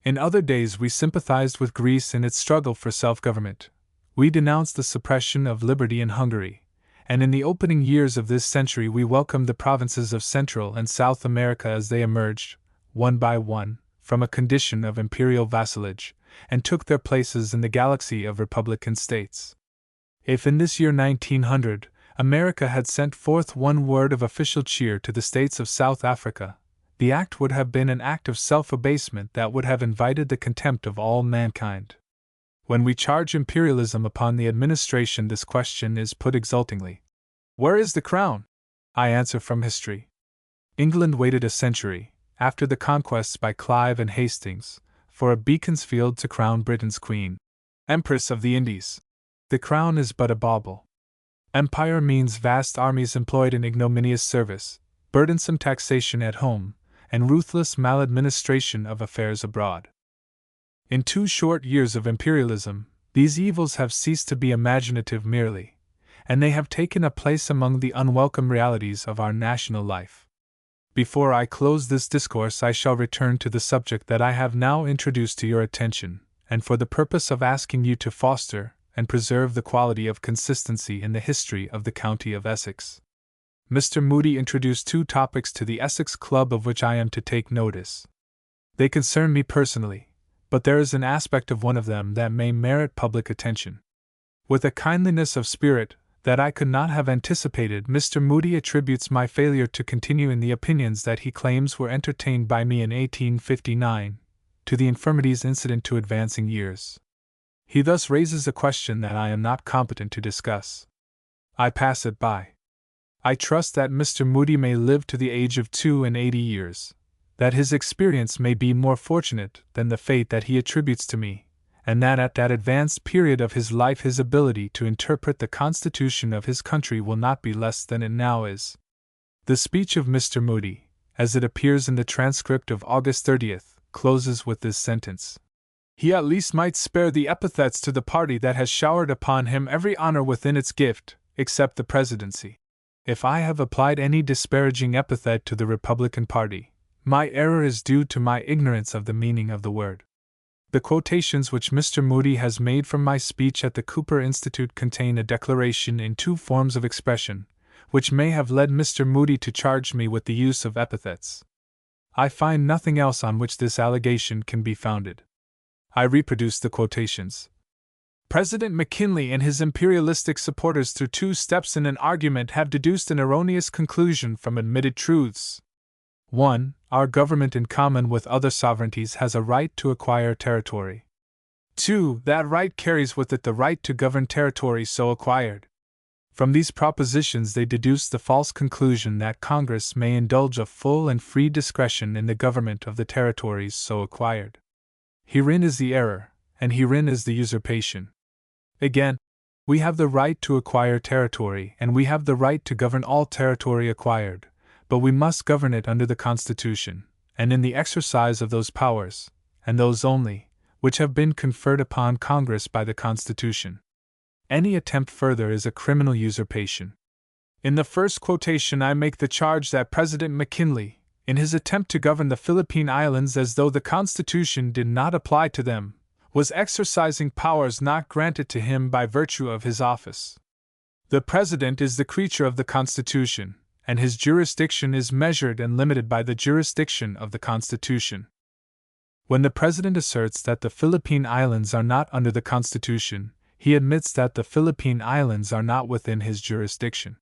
In other days we sympathized with Greece in its struggle for self-government. We denounced the suppression of liberty in Hungary, and in the opening years of this century we welcomed the provinces of Central and South America as they emerged, one by one, from a condition of imperial vassalage, and took their places in the galaxy of republican states. If in this year 1900, America had sent forth one word of official cheer to the states of South Africa, the act would have been an act of self-abasement that would have invited the contempt of all mankind. When we charge imperialism upon the administration, this question is put exultingly: where is the crown? I answer from history. England waited a century, after the conquests by Clive and Hastings, for a Beaconsfield to crown Britain's Queen, Empress of the Indies. The crown is but a bauble. Empire means vast armies employed in ignominious service, burdensome taxation at home, and ruthless maladministration of affairs abroad. In 2 short years of imperialism, these evils have ceased to be imaginative merely, and they have taken a place among the unwelcome realities of our national life. Before I close this discourse, I shall return to the subject that I have now introduced to your attention, and for the purpose of asking you to foster and preserve the quality of consistency in the history of the county of Essex. Mr. Moody introduced 2 topics to the Essex Club of which I am to take notice. They concern me personally, but there is an aspect of one of them that may merit public attention. With a kindliness of spirit that I could not have anticipated, Mr. Moody attributes my failure to continue in the opinions that he claims were entertained by me in 1859 to the infirmities incident to advancing years. He thus raises a question that I am not competent to discuss. I pass it by. I trust that Mr. Moody may live to the age of 82 years, that his experience may be more fortunate than the fate that he attributes to me, and that at that advanced period of his life his ability to interpret the constitution of his country will not be less than it now is. The speech of Mr. Moody, as it appears in the transcript of August 30th, closes with this sentence: he at least might spare the epithets to the party that has showered upon him every honor within its gift, except the presidency. If I have applied any disparaging epithet to the Republican party, my error is due to my ignorance of the meaning of the word. The quotations which Mr. Moody has made from my speech at the Cooper Institute contain a declaration in 2 forms of expression, which may have led Mr. Moody to charge me with the use of epithets. I find nothing else on which this allegation can be founded. I reproduce the quotations. President McKinley and his imperialistic supporters through 2 steps in an argument have deduced an erroneous conclusion from admitted truths. 1. Our government in common with other sovereignties has a right to acquire territory. 2. That right carries with it the right to govern territory so acquired. From these propositions they deduce the false conclusion that Congress may indulge a full and free discretion in the government of the territories so acquired. Herein is the error, and herein is the usurpation. Again, we have the right to acquire territory, and we have the right to govern all territory acquired, but we must govern it under the Constitution, and in the exercise of those powers, and those only, which have been conferred upon Congress by the Constitution. Any attempt further is a criminal usurpation. In the first quotation I make the charge that President McKinley, in his attempt to govern the Philippine Islands as though the Constitution did not apply to them, was exercising powers not granted to him by virtue of his office. The President is the creature of the Constitution, and his jurisdiction is measured and limited by the jurisdiction of the Constitution. When the President asserts that the Philippine Islands are not under the Constitution, he admits that the Philippine Islands are not within his jurisdiction.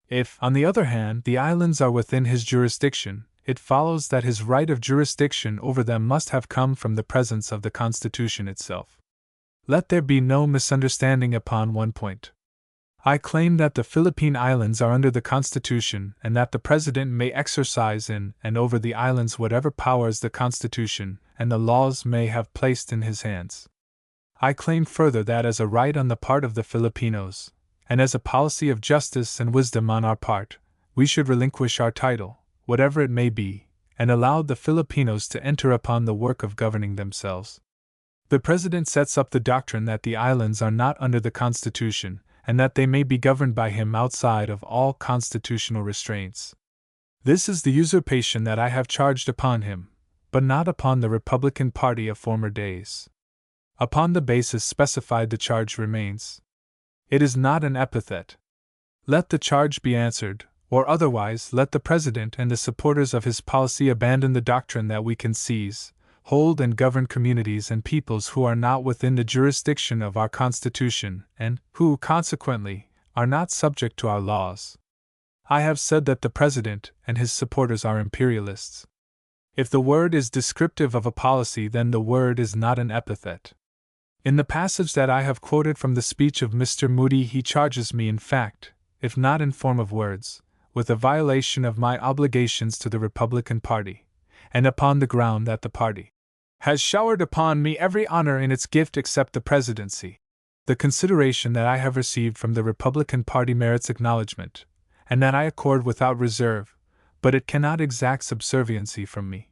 If, on the other hand, the islands are within his jurisdiction, it follows that his right of jurisdiction over them must have come from the presence of the Constitution itself. Let there be no misunderstanding upon one point. I claim that the Philippine Islands are under the Constitution and that the President may exercise in and over the islands whatever powers the Constitution and the laws may have placed in his hands. I claim further that as a right on the part of the Filipinos, and as a policy of justice and wisdom on our part, we should relinquish our title, whatever it may be, and allow the Filipinos to enter upon the work of governing themselves. The President sets up the doctrine that the islands are not under the Constitution, and that they may be governed by him outside of all constitutional restraints. This is the usurpation that I have charged upon him, but not upon the Republican Party of former days. Upon the basis specified the charge remains. It is not an epithet. Let the charge be answered, or otherwise let the President and the supporters of his policy abandon the doctrine that we can seize, hold and govern communities and peoples who are not within the jurisdiction of our Constitution, and who, consequently, are not subject to our laws. I have said that the President and his supporters are imperialists. If the word is descriptive of a policy, then the word is not an epithet. In the passage that I have quoted from the speech of Mr. Moody, he charges me, in fact, if not in form of words, with a violation of my obligations to the Republican Party, and upon the ground that the party has showered upon me every honor in its gift except the presidency. The consideration that I have received from the Republican Party merits acknowledgment, and that I accord without reserve, but it cannot exact subserviency from me.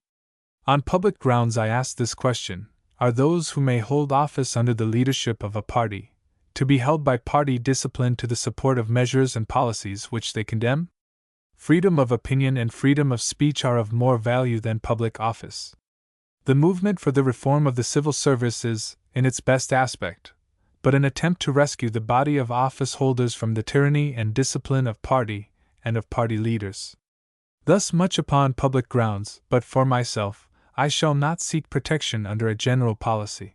On public grounds I ask this question: are those who may hold office under the leadership of a party to be held by party discipline to the support of measures and policies which they condemn? Freedom of opinion and freedom of speech are of more value than public office. The movement for the reform of the civil service is, in its best aspect, but an attempt to rescue the body of office holders from the tyranny and discipline of party and of party leaders. Thus much upon public grounds, but for myself, I shall not seek protection under a general policy.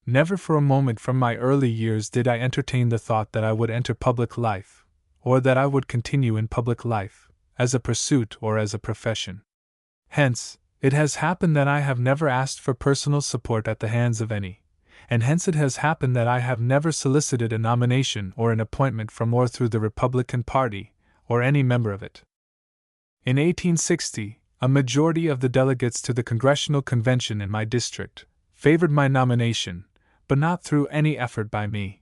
Never for a moment from my early years did I entertain the thought that I would enter public life, or that I would continue in public life, as a pursuit or as a profession. Hence, it has happened that I have never asked for personal support at the hands of any, and hence it has happened that I have never solicited a nomination or an appointment from or through the Republican Party, or any member of it. In 1860, a majority of the delegates to the Congressional Convention in my district favored my nomination, but not through any effort by me.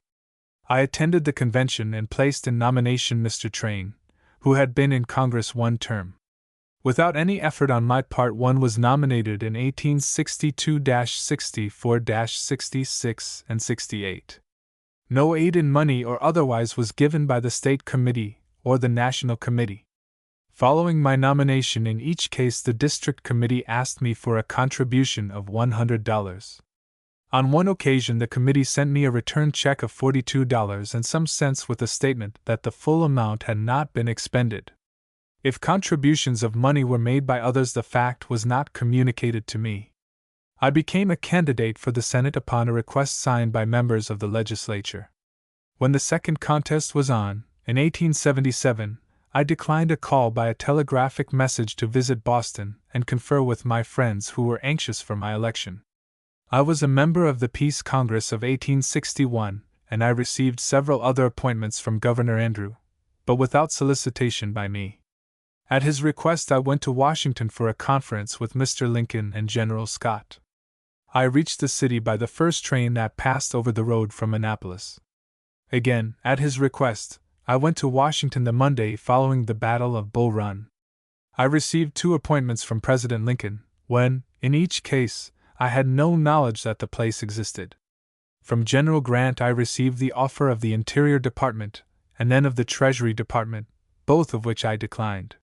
I attended the convention and placed in nomination Mr. Train, who had been in Congress one term. Without any effort on my part, one was nominated in 1862-64-66 and 68. No aid in money or otherwise was given by the State Committee or the National Committee. Following my nomination in each case, the District Committee asked me for a contribution of $100. On one occasion the committee sent me a return check of $42 and some cents with a statement that the full amount had not been expended. If contributions of money were made by others, the fact was not communicated to me. I became a candidate for the Senate upon a request signed by members of the legislature. When the second contest was on, in 1877, I declined a call by a telegraphic message to visit Boston and confer with my friends who were anxious for my election. I was a member of the Peace Congress of 1861, and I received several other appointments from Governor Andrew, but without solicitation by me. At his request I went to Washington for a conference with Mr. Lincoln and General Scott. I reached the city by the first train that passed over the road from Annapolis. Again, at his request, I went to Washington the Monday following the Battle of Bull Run. I received 2 appointments from President Lincoln, when, in each case, I had no knowledge that the place existed. From General Grant I received the offer of the Interior Department, and then of the Treasury Department, both of which I declined.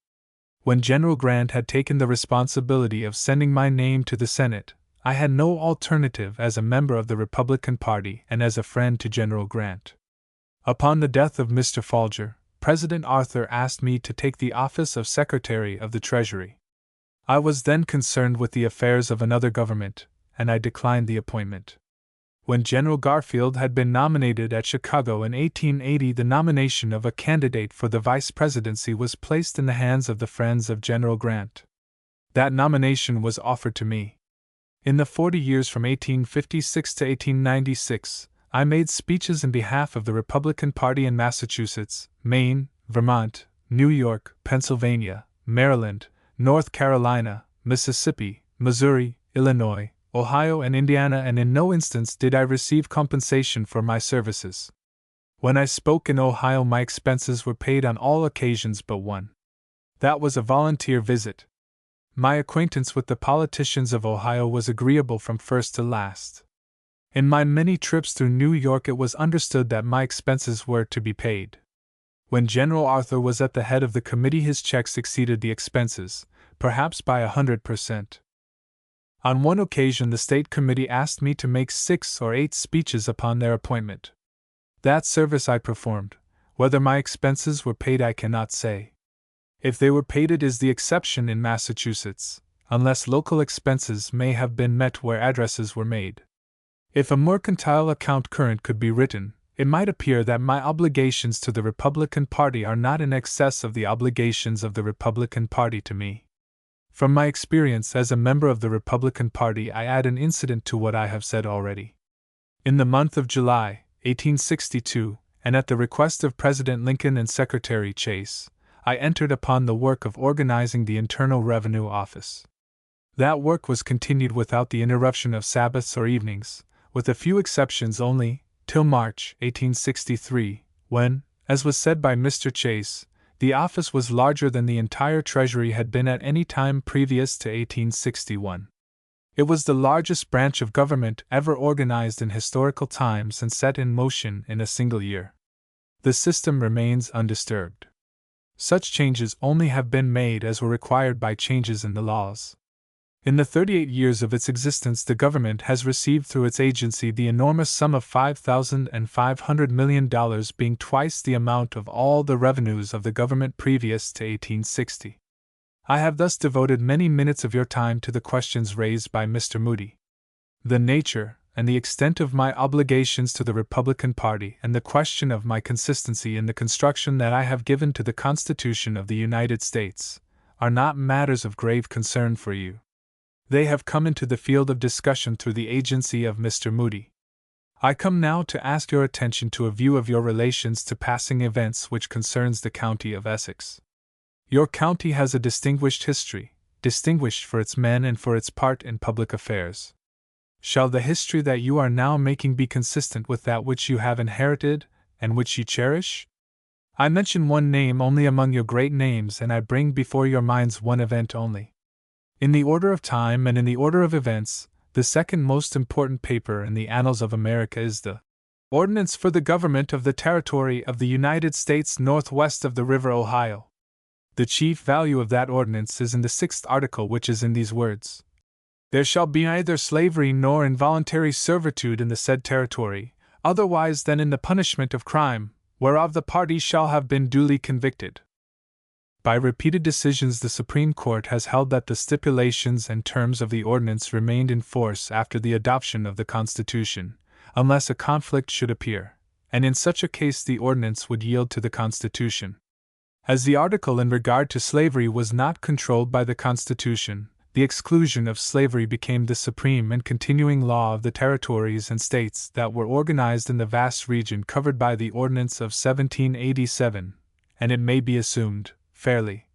When General Grant had taken the responsibility of sending my name to the Senate, I had no alternative as a member of the Republican Party and as a friend to General Grant. Upon the death of Mr. Folger, President Arthur asked me to take the office of Secretary of the Treasury. I was then concerned with the affairs of another government, and I declined the appointment. When General Garfield had been nominated at Chicago in 1880, the nomination of a candidate for the vice presidency was placed in the hands of the friends of General Grant. That nomination was offered to me. In the 40 years from 1856 to 1896, I made speeches in behalf of the Republican Party in Massachusetts, Maine, Vermont, New York, Pennsylvania, Maryland, North Carolina, Mississippi, Missouri, Illinois, Ohio, and Indiana, and in no instance did I receive compensation for my services. When I spoke in Ohio, my expenses were paid on all occasions but one. That was a volunteer visit. My acquaintance with the politicians of Ohio was agreeable from first to last. In my many trips through New York, it was understood that my expenses were to be paid. When General Arthur was at the head of the committee, his checks exceeded the expenses, perhaps by 100%. On one occasion, the State Committee asked me to make 6 or 8 speeches upon their appointment. That service I performed. Whether my expenses were paid I cannot say. If they were paid, it is the exception in Massachusetts, unless local expenses may have been met where addresses were made. If a mercantile account current could be written, it might appear that my obligations to the Republican Party are not in excess of the obligations of the Republican Party to me. From my experience as a member of the Republican Party, I add an incident to what I have said already. In the month of July, 1862, and at the request of President Lincoln and Secretary Chase, I entered upon the work of organizing the Internal Revenue Office. That work was continued without the interruption of Sabbaths or evenings, with a few exceptions only, till March 1863, when, as was said by Mr. Chase, the office was larger than the entire Treasury had been at any time previous to 1861. It was the largest branch of government ever organized in historical times and set in motion in a single year. The system remains undisturbed. Such changes only have been made as were required by changes in the laws. In the 38 years of its existence, the government has received through its agency the enormous sum of $5,500 million, being twice the amount of all the revenues of the government previous to 1860. I have thus devoted many minutes of your time to the questions raised by Mr. Moody. The nature and the extent of my obligations to the Republican Party and the question of my consistency in the construction that I have given to the Constitution of the United States are not matters of grave concern for you. They have come into the field of discussion through the agency of Mr. Moody. I come now to ask your attention to a view of your relations to passing events which concerns the county of Essex. Your county has a distinguished history, distinguished for its men and for its part in public affairs. Shall the history that you are now making be consistent with that which you have inherited and which you cherish? I mention one name only among your great names, and I bring before your minds one event only. In the order of time and in the order of events, the second most important paper in the annals of America is the Ordinance for the Government of the Territory of the United States northwest of the River Ohio. The chief value of that ordinance is in the 6th article, which is in these words: There shall be neither slavery nor involuntary servitude in the said territory, otherwise than in the punishment of crime, whereof the party shall have been duly convicted. By repeated decisions, the Supreme Court has held that the stipulations and terms of the ordinance remained in force after the adoption of the Constitution, unless a conflict should appear, and in such a case the ordinance would yield to the Constitution. As the article in regard to slavery was not controlled by the Constitution, the exclusion of slavery became the supreme and continuing law of the territories and states that were organized in the vast region covered by the Ordinance of 1787, and it may be assumed, fairly,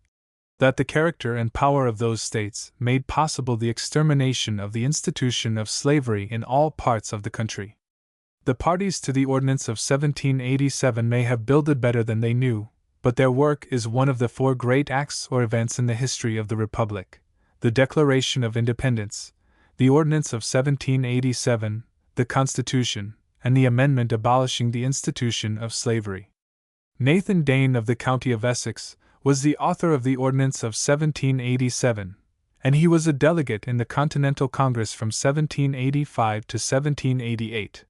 that the character and power of those states made possible the extermination of the institution of slavery in all parts of the country. The parties to the Ordinance of 1787 may have builded better than they knew, but their work is one of the 4 great acts or events in the history of the Republic: the Declaration of Independence, the Ordinance of 1787, the Constitution, and the amendment abolishing the institution of slavery. Nathan Dane of the county of Essex was the author of the Ordinance of 1787, and he was a delegate in the Continental Congress from 1785 to 1788.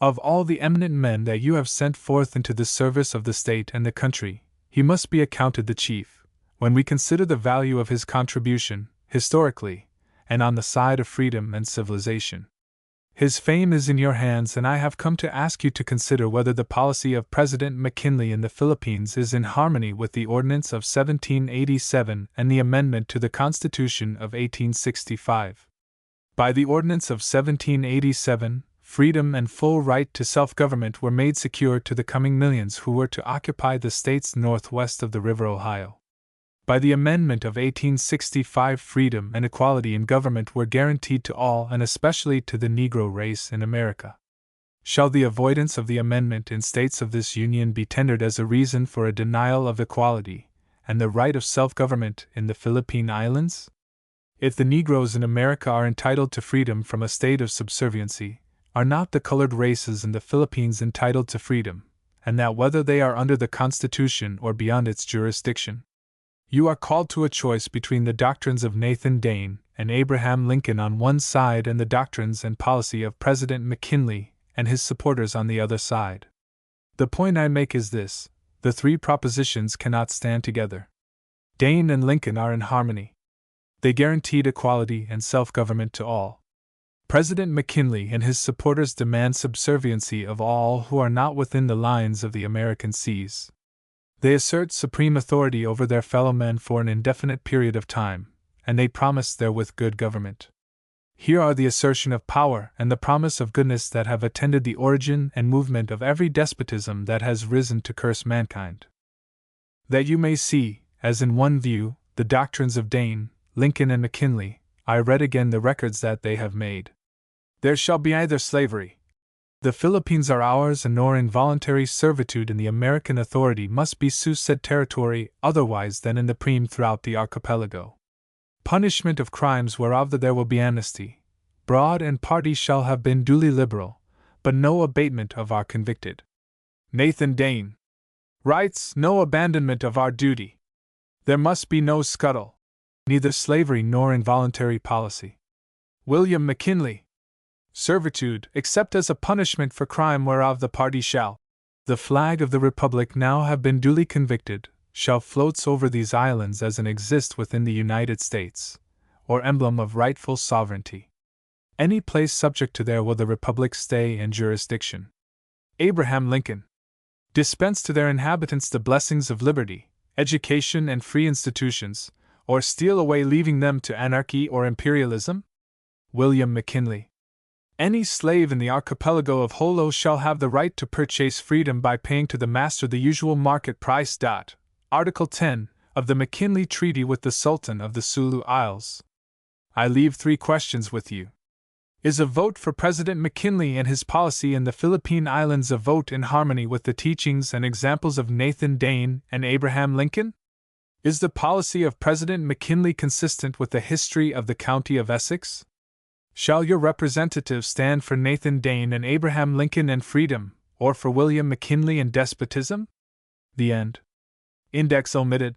Of all the eminent men that you have sent forth into the service of the state and the country, he must be accounted the chief, when we consider the value of his contribution, historically, and on the side of freedom and civilization. His fame is in your hands, and I have come to ask you to consider whether the policy of President McKinley in the Philippines is in harmony with the Ordinance of 1787 and the amendment to the Constitution of 1865. By the Ordinance of 1787, freedom and full right to self-government were made secure to the coming millions who were to occupy the states northwest of the River Ohio. By the amendment of 1865, freedom and equality in government were guaranteed to all and especially to the Negro race in America. Shall the avoidance of the amendment in states of this Union be tendered as a reason for a denial of equality and the right of self-government in the Philippine Islands? If the Negroes in America are entitled to freedom from a state of subserviency, are not the colored races in the Philippines entitled to freedom, and that whether they are under the Constitution or beyond its jurisdiction? You are called to a choice between the doctrines of Nathan Dane and Abraham Lincoln on one side and the doctrines and policy of President McKinley and his supporters on the other side. The point I make is this: the three propositions cannot stand together. Dane and Lincoln are in harmony. They guaranteed equality and self-government to all. President McKinley and his supporters demand subserviency of all who are not within the lines of the American seas. They assert supreme authority over their fellow men for an indefinite period of time, and they promise therewith good government. Here are the assertion of power and the promise of goodness that have attended the origin and movement of every despotism that has risen to curse mankind. That you may see, as in one view, the doctrines of Dane, Lincoln, and McKinley, I read again the records that they have made. There shall be neither slavery. The Philippines are ours, and nor involuntary servitude in the American authority must be said territory otherwise than in the prime throughout the archipelago. Punishment of crimes whereof there will be amnesty, broad and party shall have been duly liberal, but no abatement of our convicted. Nathan Dane writes, no abandonment of our duty. There must be no scuttle, neither slavery nor involuntary policy. William McKinley, servitude, except as a punishment for crime whereof the party shall, the flag of the Republic now have been duly convicted, shall floats over these islands as an exist within the United States, or emblem of rightful sovereignty. Any place subject to there will the Republic stay and jurisdiction. Abraham Lincoln, dispense to their inhabitants the blessings of liberty, education, and free institutions, or steal away leaving them to anarchy or imperialism? William McKinley, any slave in the archipelago of Holo shall have the right to purchase freedom by paying to the master the usual market price. Article 10 of the McKinley Treaty with the Sultan of the Sulu Isles. I leave three questions with you. Is a vote for President McKinley and his policy in the Philippine Islands a vote in harmony with the teachings and examples of Nathan Dane and Abraham Lincoln? Is the policy of President McKinley consistent with the history of the county of Essex? Shall your representatives stand for Nathan Dane and Abraham Lincoln and freedom, or for William McKinley and despotism? The end. Index omitted.